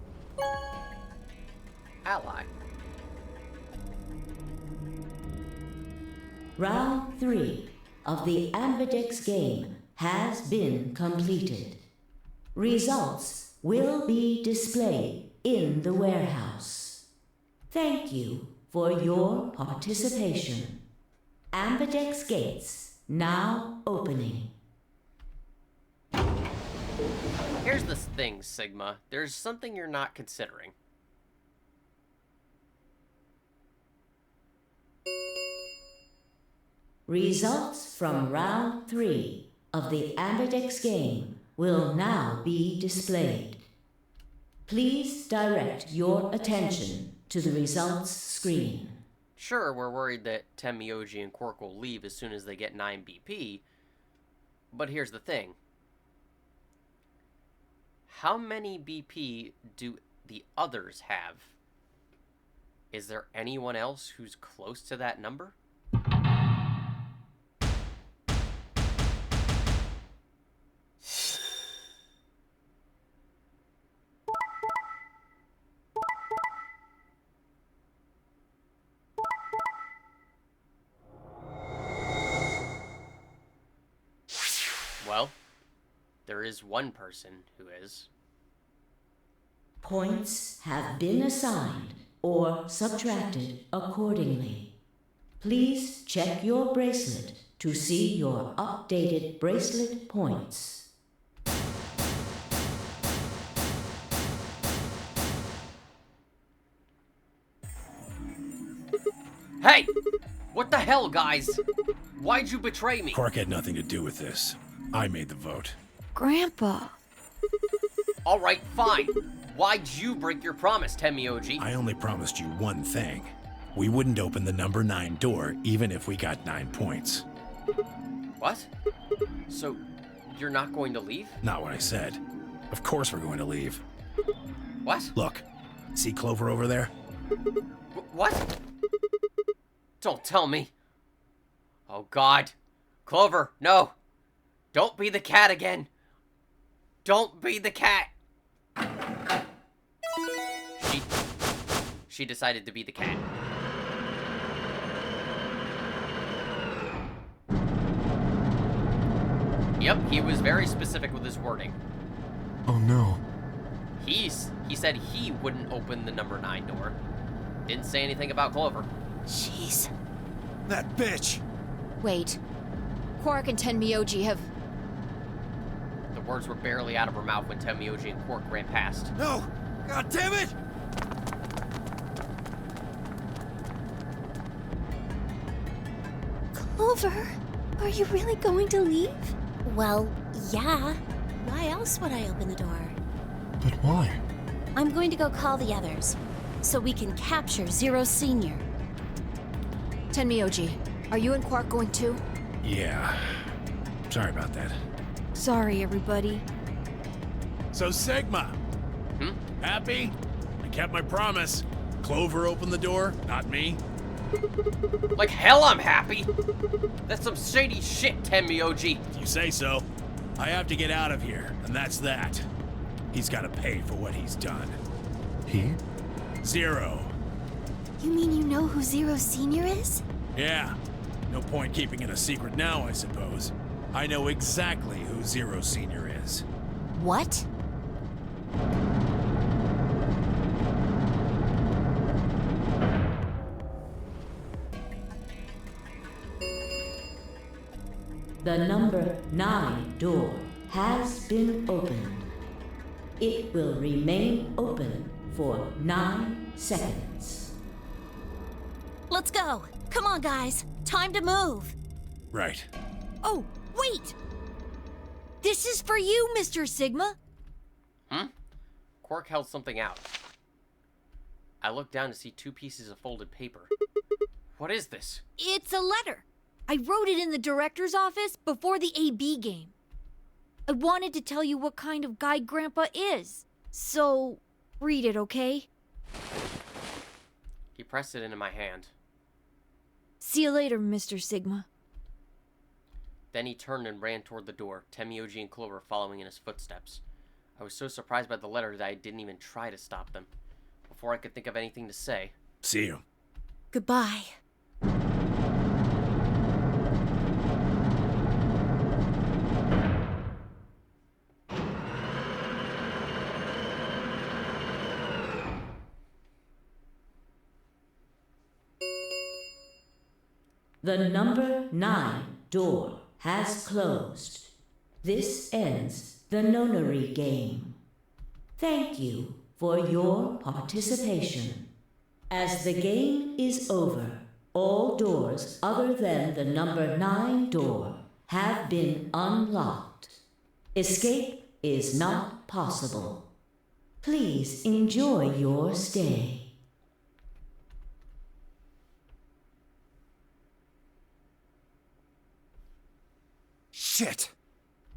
Ally. Round 3 of the Ambidex game has been completed. Results will be displayed in the warehouse. Thank you for your participation. Ambidex gates now opening. Here's the thing, Sigma. There's something you're not considering. Results from round 3 of the Ambidex game will now be displayed. Please direct your attention to the results screen. Sure, we're worried that Tenmyoji and Quark will leave as soon as they get 9 BP, but here's the thing. How many BP do the others have? Is there anyone else who's close to that number? Well, there is one person who is. Points have been assigned or subtracted accordingly. Please check your bracelet to see your updated bracelet points. Hey! What the hell, guys? Why'd you betray me? Quark had nothing to do with this. I made the vote. Grandpa. Alright, fine. Why'd you break your promise, Tenmyoji? I only promised you one thing. We wouldn't open the number 9 door, even if we got 9 points. What? So, you're not going to leave? Not what I said. Of course we're going to leave. What? Look, see Clover over there? What? Don't tell me. Oh, God. Clover, no. Don't be the cat again. Don't be the cat. She decided to be the cat. Yep, he was very specific with his wording. Oh no. He said he wouldn't open the number 9 door. Didn't say anything about Clover. Jeez. That bitch! Wait. Quark and Tenmyoji have... The words were barely out of her mouth when Tenmyoji and Quark ran past. No! God damn it! Clover, are you really going to leave? Well, yeah. Why else would I open the door? But why? I'm going to go call the others, so we can capture Zero Senior. Tenmyoji, are you and Quark going too? Yeah. Sorry about that. Sorry, everybody. So, Sigma. Happy? I kept my promise. Clover opened the door, not me. Like hell I'm happy! That's some shady shit, Tenmyoji. If you say so. I have to get out of here, and that's that. He's gotta pay for what he's done. He? Zero. You mean you know who Zero Senior is? Yeah. No point keeping it a secret now, I suppose. I know exactly who Zero Senior is. What? The number 9 door has been opened. It will remain open for 9 seconds. Let's go. Come on, guys. Time to move. Right. Oh, wait! This is for you, Mr. Sigma. Quark held something out. I looked down to see 2 pieces of folded paper. What is this? It's a letter. I wrote it in the director's office before the AB game. I wanted to tell you what kind of guy Grandpa is. So, read it, okay? He pressed it into my hand. See you later, Mr. Sigma. Then he turned and ran toward the door, Temioji and Clover following in his footsteps. I was so surprised by the letter that I didn't even try to stop them. Before I could think of anything to say... See you. Goodbye. The number 9 door has closed. This ends the nonary game. Thank you for your participation. As the game is over, all doors other than the number 9 door have been unlocked. Escape is not possible. Please enjoy your stay. Shit!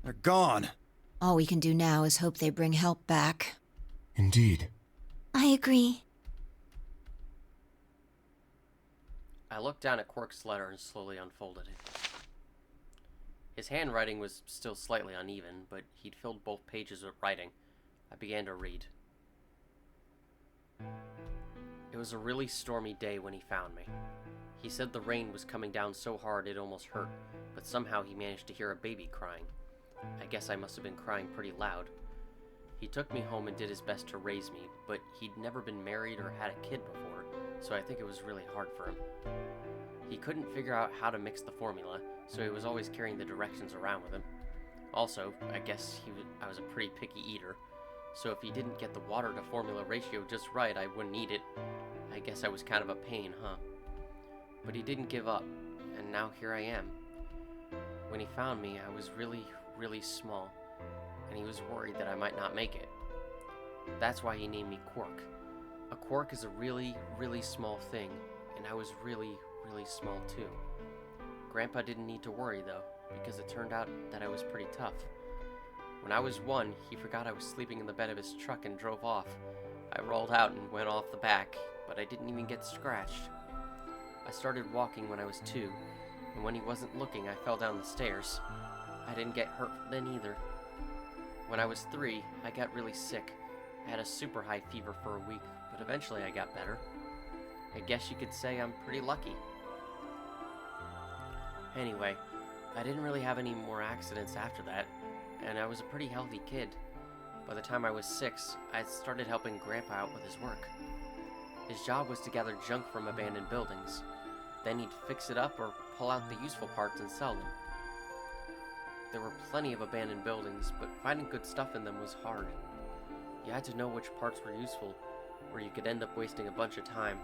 They're gone. All we can do now is hope they bring help back. Indeed. I agree. I looked down at Quark's letter and slowly unfolded it. His handwriting was still slightly uneven, but he'd filled both pages with writing. I began to read. It was a really stormy day when he found me. He said the rain was coming down so hard it almost hurt, but somehow he managed to hear a baby crying. I guess I must have been crying pretty loud. He took me home and did his best to raise me, but he'd never been married or had a kid before, so I think it was really hard for him. He couldn't figure out how to mix the formula, so he was always carrying the directions around with him. Also, I guess I was a pretty picky eater, so if he didn't get the water to formula ratio just right, I wouldn't eat it. I guess I was kind of a pain, huh? But he didn't give up, and now here I am. When he found me, I was really, really small, and he was worried that I might not make it. That's why he named me Quark. A quark is a really, really small thing, and I was really, really small too. Grandpa didn't need to worry though, because it turned out that I was pretty tough. When I was 1, he forgot I was sleeping in the bed of his truck and drove off. I rolled out and went off the back, but I didn't even get scratched. I started walking when I was 2, and when he wasn't looking, I fell down the stairs. I didn't get hurt then either. When I was 3, I got really sick. I had a super high fever for a week, but eventually I got better. I guess you could say I'm pretty lucky. Anyway, I didn't really have any more accidents after that, and I was a pretty healthy kid. By the time I was 6, I started helping Grandpa out with his work. His job was to gather junk from abandoned buildings. Then he'd fix it up or pull out the useful parts and sell them. There were plenty of abandoned buildings, but finding good stuff in them was hard. You had to know which parts were useful, or you could end up wasting a bunch of time.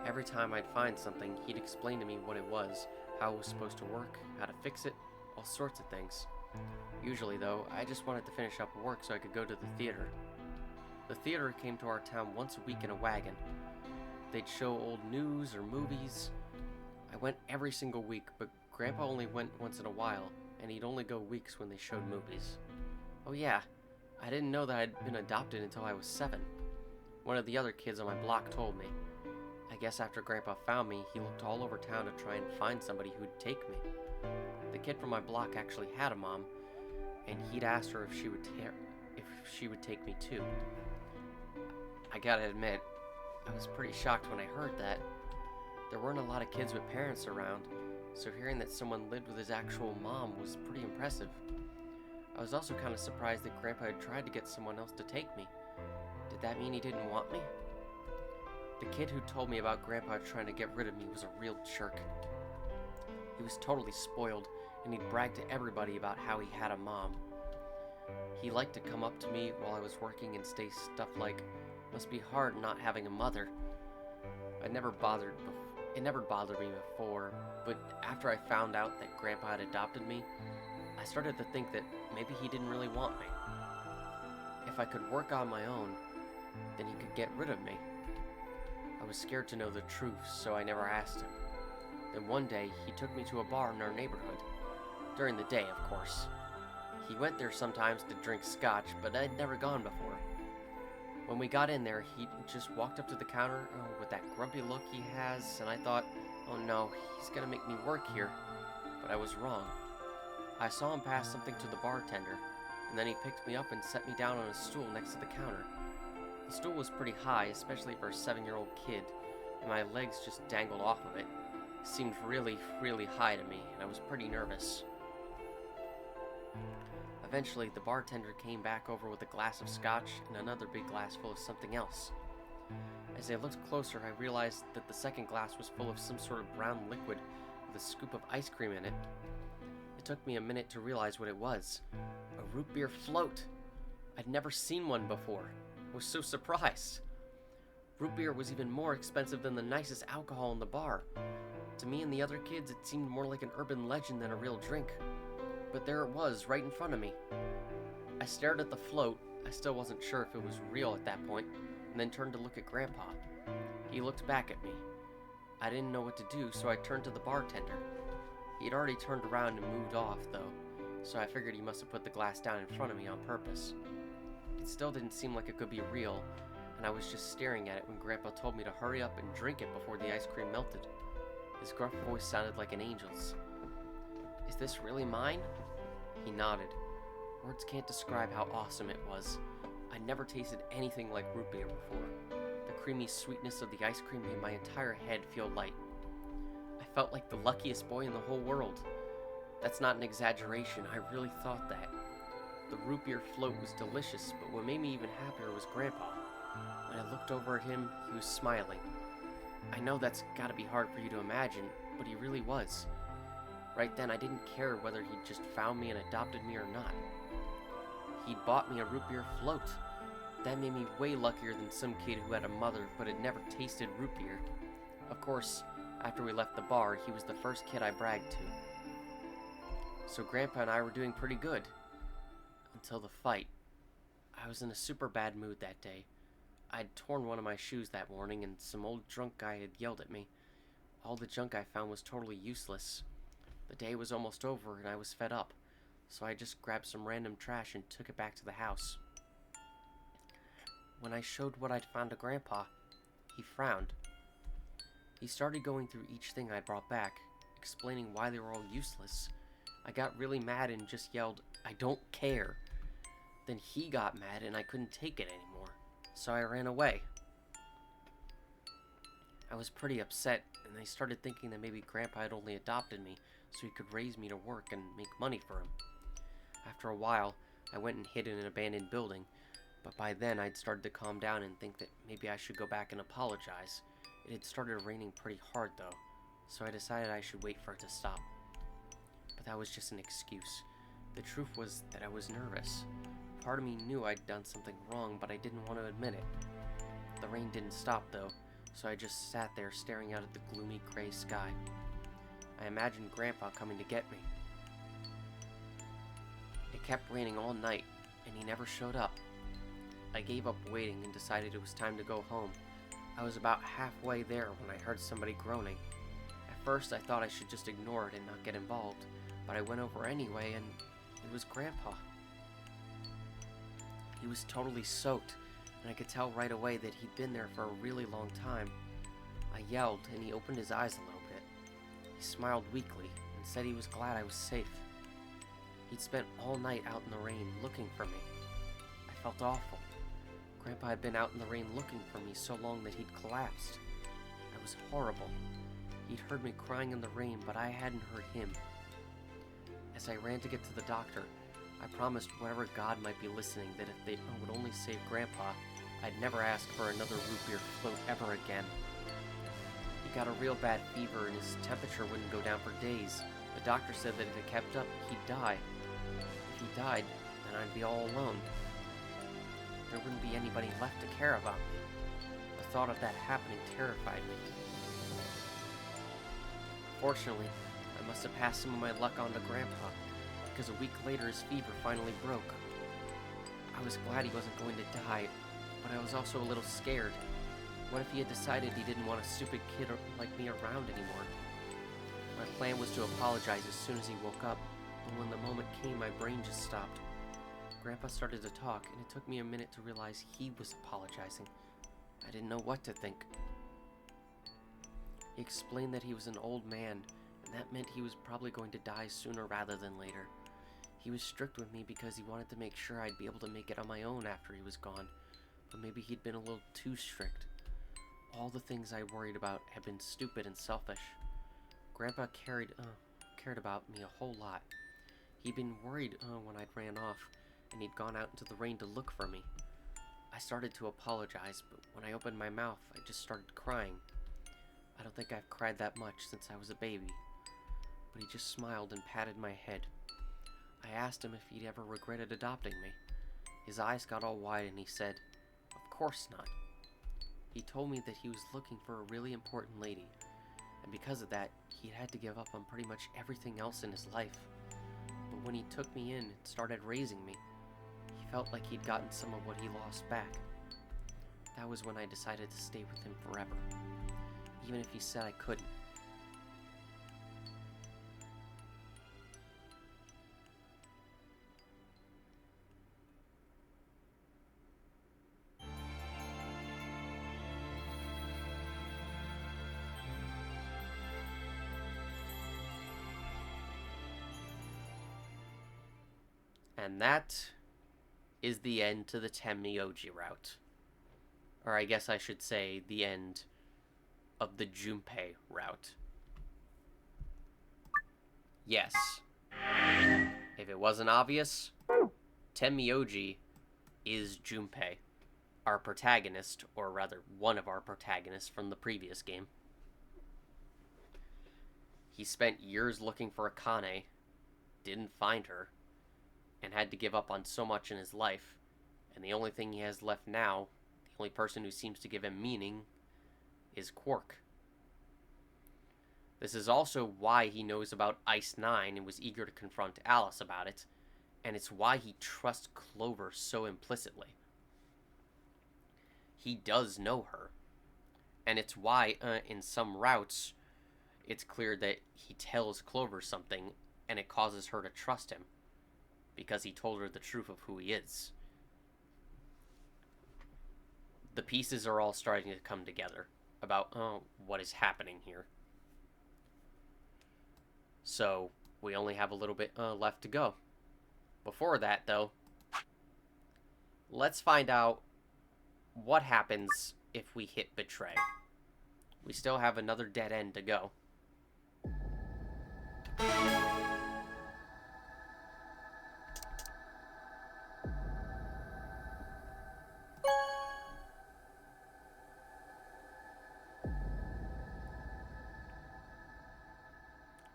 Every time I'd find something, he'd explain to me what it was, how it was supposed to work, how to fix it, all sorts of things. Usually, though, I just wanted to finish up work so I could go to the theater. The theater came to our town once a week in a wagon. They'd show old news or movies. I went every single week, but Grandpa only went once in a while, and he'd only go weeks when they showed movies. Oh yeah, I didn't know that I'd been adopted until I was 7. One of the other kids on my block told me. I guess after Grandpa found me, he looked all over town to try and find somebody who'd take me. The kid from my block actually had a mom, and he'd asked her if she would take me too. I gotta admit, I was pretty shocked when I heard that. There weren't a lot of kids with parents around, so hearing that someone lived with his actual mom was pretty impressive. I was also kind of surprised that Grandpa had tried to get someone else to take me. Did that mean he didn't want me? The kid who told me about Grandpa trying to get rid of me was a real jerk. He was totally spoiled, and he'd brag to everybody about how he had a mom. He liked to come up to me while I was working and say stuff like, "Must be hard not having a mother." It never bothered me before, but after I found out that Grandpa had adopted me, I started to think that maybe he didn't really want me. If I could work on my own, then he could get rid of me. I was scared to know the truth, so I never asked him. Then one day, he took me to a bar in our neighborhood. During the day, of course. He went there sometimes to drink scotch, but I'd never gone before. When we got in there, he just walked up to the counter with that grumpy look he has, and I thought, oh no, he's gonna make me work here. But I was wrong. I saw him pass something to the bartender, and then he picked me up and set me down on a stool next to the counter. The stool was pretty high, especially for a 7-year-old kid, and my legs just dangled off of it. It seemed really, really high to me, and I was pretty nervous. Eventually, the bartender came back over with a glass of scotch and another big glass full of something else. As I looked closer, I realized that the second glass was full of some sort of brown liquid with a scoop of ice cream in it. It took me a minute to realize what it was. A root beer float! I'd never seen one before. I was so surprised. Root beer was even more expensive than the nicest alcohol in the bar. To me and the other kids, it seemed more like an urban legend than a real drink. But there it was, right in front of me. I stared at the float. I still wasn't sure if it was real at that point, and then turned to look at Grandpa. He looked back at me. I didn't know what to do, so I turned to the bartender. He had already turned around and moved off, though, so I figured he must have put the glass down in front of me on purpose. It still didn't seem like it could be real, and I was just staring at it when Grandpa told me to hurry up and drink it before the ice cream melted. His gruff voice sounded like an angel's. "Is this really mine?" He nodded. Words can't describe how awesome it was. I'd never tasted anything like root beer before. The creamy sweetness of the ice cream made my entire head feel light. I felt like the luckiest boy in the whole world. That's not an exaggeration, I really thought that. The root beer float was delicious, but what made me even happier was Grandpa. When I looked over at him, he was smiling. I know that's gotta be hard for you to imagine, but he really was. Right then, I didn't care whether he'd just found me and adopted me or not. He'd bought me a root beer float. That made me way luckier than some kid who had a mother but had never tasted root beer. Of course, after we left the bar, he was the first kid I bragged to. So Grandpa and I were doing pretty good. Until the fight. I was in a super bad mood that day. I'd torn one of my shoes that morning and some old drunk guy had yelled at me. All the junk I found was totally useless. The day was almost over and I was fed up, so I just grabbed some random trash and took it back to the house. When I showed what I'd found to Grandpa, he frowned. He started going through each thing I brought back, explaining why they were all useless. I got really mad and just yelled, "I don't care." Then he got mad and I couldn't take it anymore, so I ran away. I was pretty upset, and I started thinking that maybe Grandpa had only adopted me so he could raise me to work and make money for him. After a while, I went and hid in an abandoned building, but by then I'd started to calm down and think that maybe I should go back and apologize. It had started raining pretty hard though, so I decided I should wait for it to stop. But that was just an excuse. The truth was that I was nervous. Part of me knew I'd done something wrong, but I didn't want to admit it. The rain didn't stop though, so I just sat there staring out at the gloomy gray sky. I imagined Grandpa coming to get me. It kept raining all night, and he never showed up. I gave up waiting and decided it was time to go home. I was about halfway there when I heard somebody groaning. At first I thought I should just ignore it and not get involved, but I went over anyway and it was Grandpa. He was totally soaked, and I could tell right away that he'd been there for a really long time. I yelled and he opened his eyes a little bit. He smiled weakly and said he was glad I was safe. He'd spent all night out in the rain looking for me. I felt awful. Grandpa had been out in the rain looking for me so long that he'd collapsed. I was horrible. He'd heard me crying in the rain, but I hadn't heard him. As I ran to get to the doctor, I promised whatever God might be listening that if they would only save Grandpa, I'd never ask for another root beer float ever again. He got a real bad fever and his temperature wouldn't go down for days. The doctor said that if it kept up, he'd die. If he died, then I'd be all alone. There wouldn't be anybody left to care about me. The thought of that happening terrified me. Fortunately, I must have passed some of my luck on to Grandpa, because a week later his fever finally broke. I was glad he wasn't going to die, but I was also a little scared. What if he had decided he didn't want a stupid kid like me around anymore? My plan was to apologize as soon as he woke up, but when the moment came, my brain just stopped. Grandpa started to talk, and it took me a minute to realize he was apologizing. I didn't know what to think. He explained that he was an old man, and that meant he was probably going to die sooner rather than later. He was strict with me because he wanted to make sure I'd be able to make it on my own after he was gone. But maybe he'd been a little too strict. All the things I worried about had been stupid and selfish. Grandpa cared about me a whole lot. He'd been worried when I'd ran off, and he'd gone out into the rain to look for me. I started to apologize, but when I opened my mouth, I just started crying. I don't think I've cried that much since I was a baby. But he just smiled and patted my head. I asked him if he'd ever regretted adopting me. His eyes got all wide and he said, "Of course not." He told me that he was looking for a really important lady, and because of that, he'd had to give up on pretty much everything else in his life. But when he took me in and started raising me, he felt like he'd gotten some of what he lost back. That was when I decided to stay with him forever, even if he said I couldn't. And that is the end to the Tenmyoji route. Or I guess I should say the end of the Junpei route. Yes. If it wasn't obvious, Tenmyoji is Junpei, our protagonist, or rather one of our protagonists from the previous game. He spent years looking for Akane, didn't find her, and had to give up on so much in his life, and the only thing he has left now, the only person who seems to give him meaning, is Quark. This is also why he knows about Ice 9 and was eager to confront Alice about it, and it's why he trusts Clover so implicitly. He does know her, and it's why, in some routes, it's clear that he tells Clover something, and it causes her to trust him, because he told her the truth of who he is. The pieces are all starting to come together about what is happening here. So, we only have a little bit left to go. Before that, though, let's find out what happens if we hit Betray. We still have another dead end to go.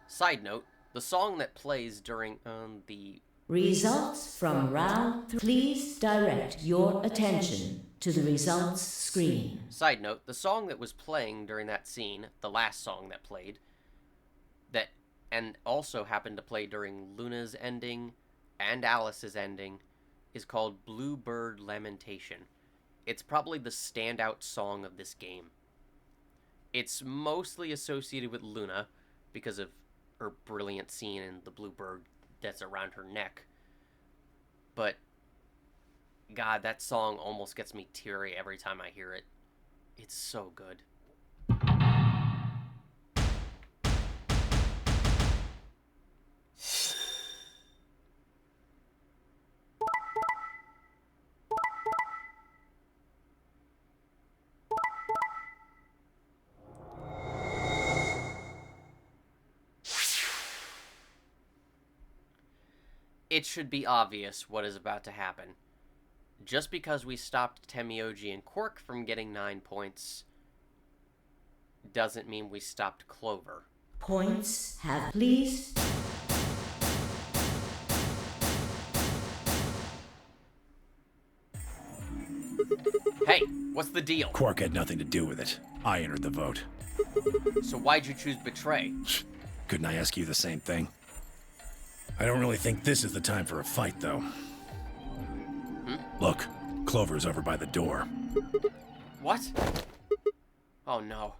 Side note, the song that plays during the Results from round 3. Please direct your attention to the results screen. Side note, the song that was playing during that scene, the last song that played, and also happened to play during Luna's ending and Alice's ending, is called Bluebird Lamentation. It's probably the standout song of this game. It's mostly associated with Luna because of her brilliant scene in the bluebird that's around her neck. But, God, that song almost gets me teary every time I hear it. It's so good. It should be obvious what is about to happen. Just because we stopped Tenmyoji and Quark from getting 9 points doesn't mean we stopped Clover. Points have please. Hey, what's the deal? Quark had nothing to do with it. I entered the vote. So why'd you choose Betray? Couldn't I ask you the same thing? I don't really think this is the time for a fight, though. Look, Clover's over by the door. What? Oh no.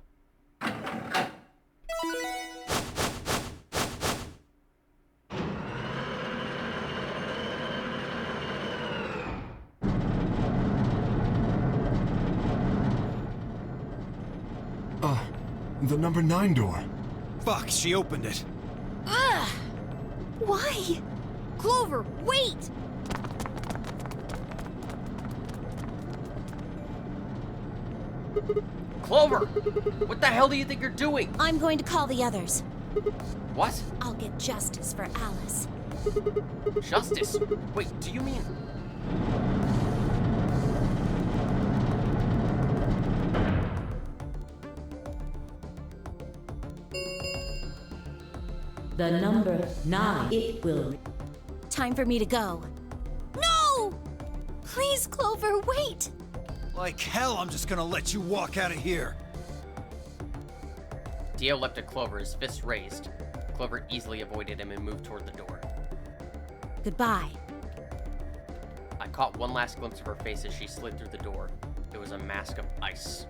The number 9 door. Fuck, she opened it. Ugh! Why? Clover, wait! Clover! What the hell do you think you're doing? I'm going to call the others. What? I'll get justice for Alice. Justice? Wait, do you mean... The number 9, it will... Time for me to go. No! Please, Clover, wait! Like hell, I'm just gonna let you walk out of here. Dio leapt at Clover, his fist raised. Clover easily avoided him and moved toward the door. Goodbye. I caught one last glimpse of her face as she slid through the door. It was a mask of ice.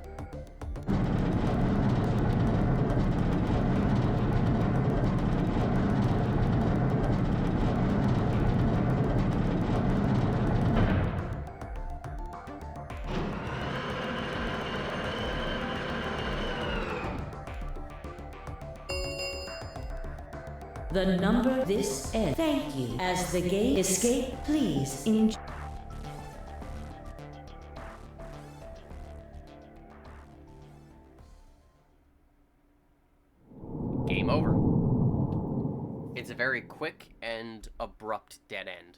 The number this end. Thank you. As the game escape, please enjoy. Game over. It's a very quick and abrupt dead end.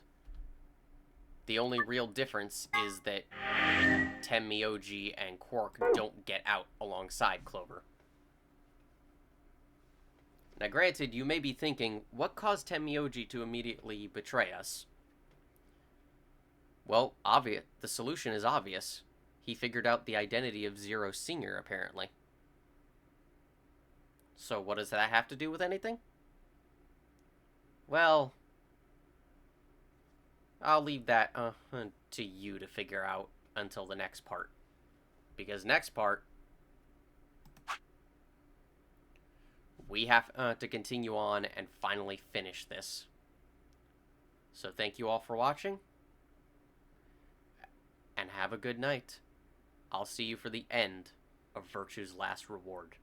The only real difference is that Tenmyoji and Quark don't get out alongside Clover. Now granted, you may be thinking, what caused Tenmyoji to immediately betray us? Well, the solution is obvious. He figured out the identity of Zero Senior, apparently. So what does that have to do with anything? Well, I'll leave that to you to figure out until the next part. Because next part, we have to continue on and finally finish this. So thank you all for watching, and have a good night. I'll see you for the end of Virtue's Last Reward.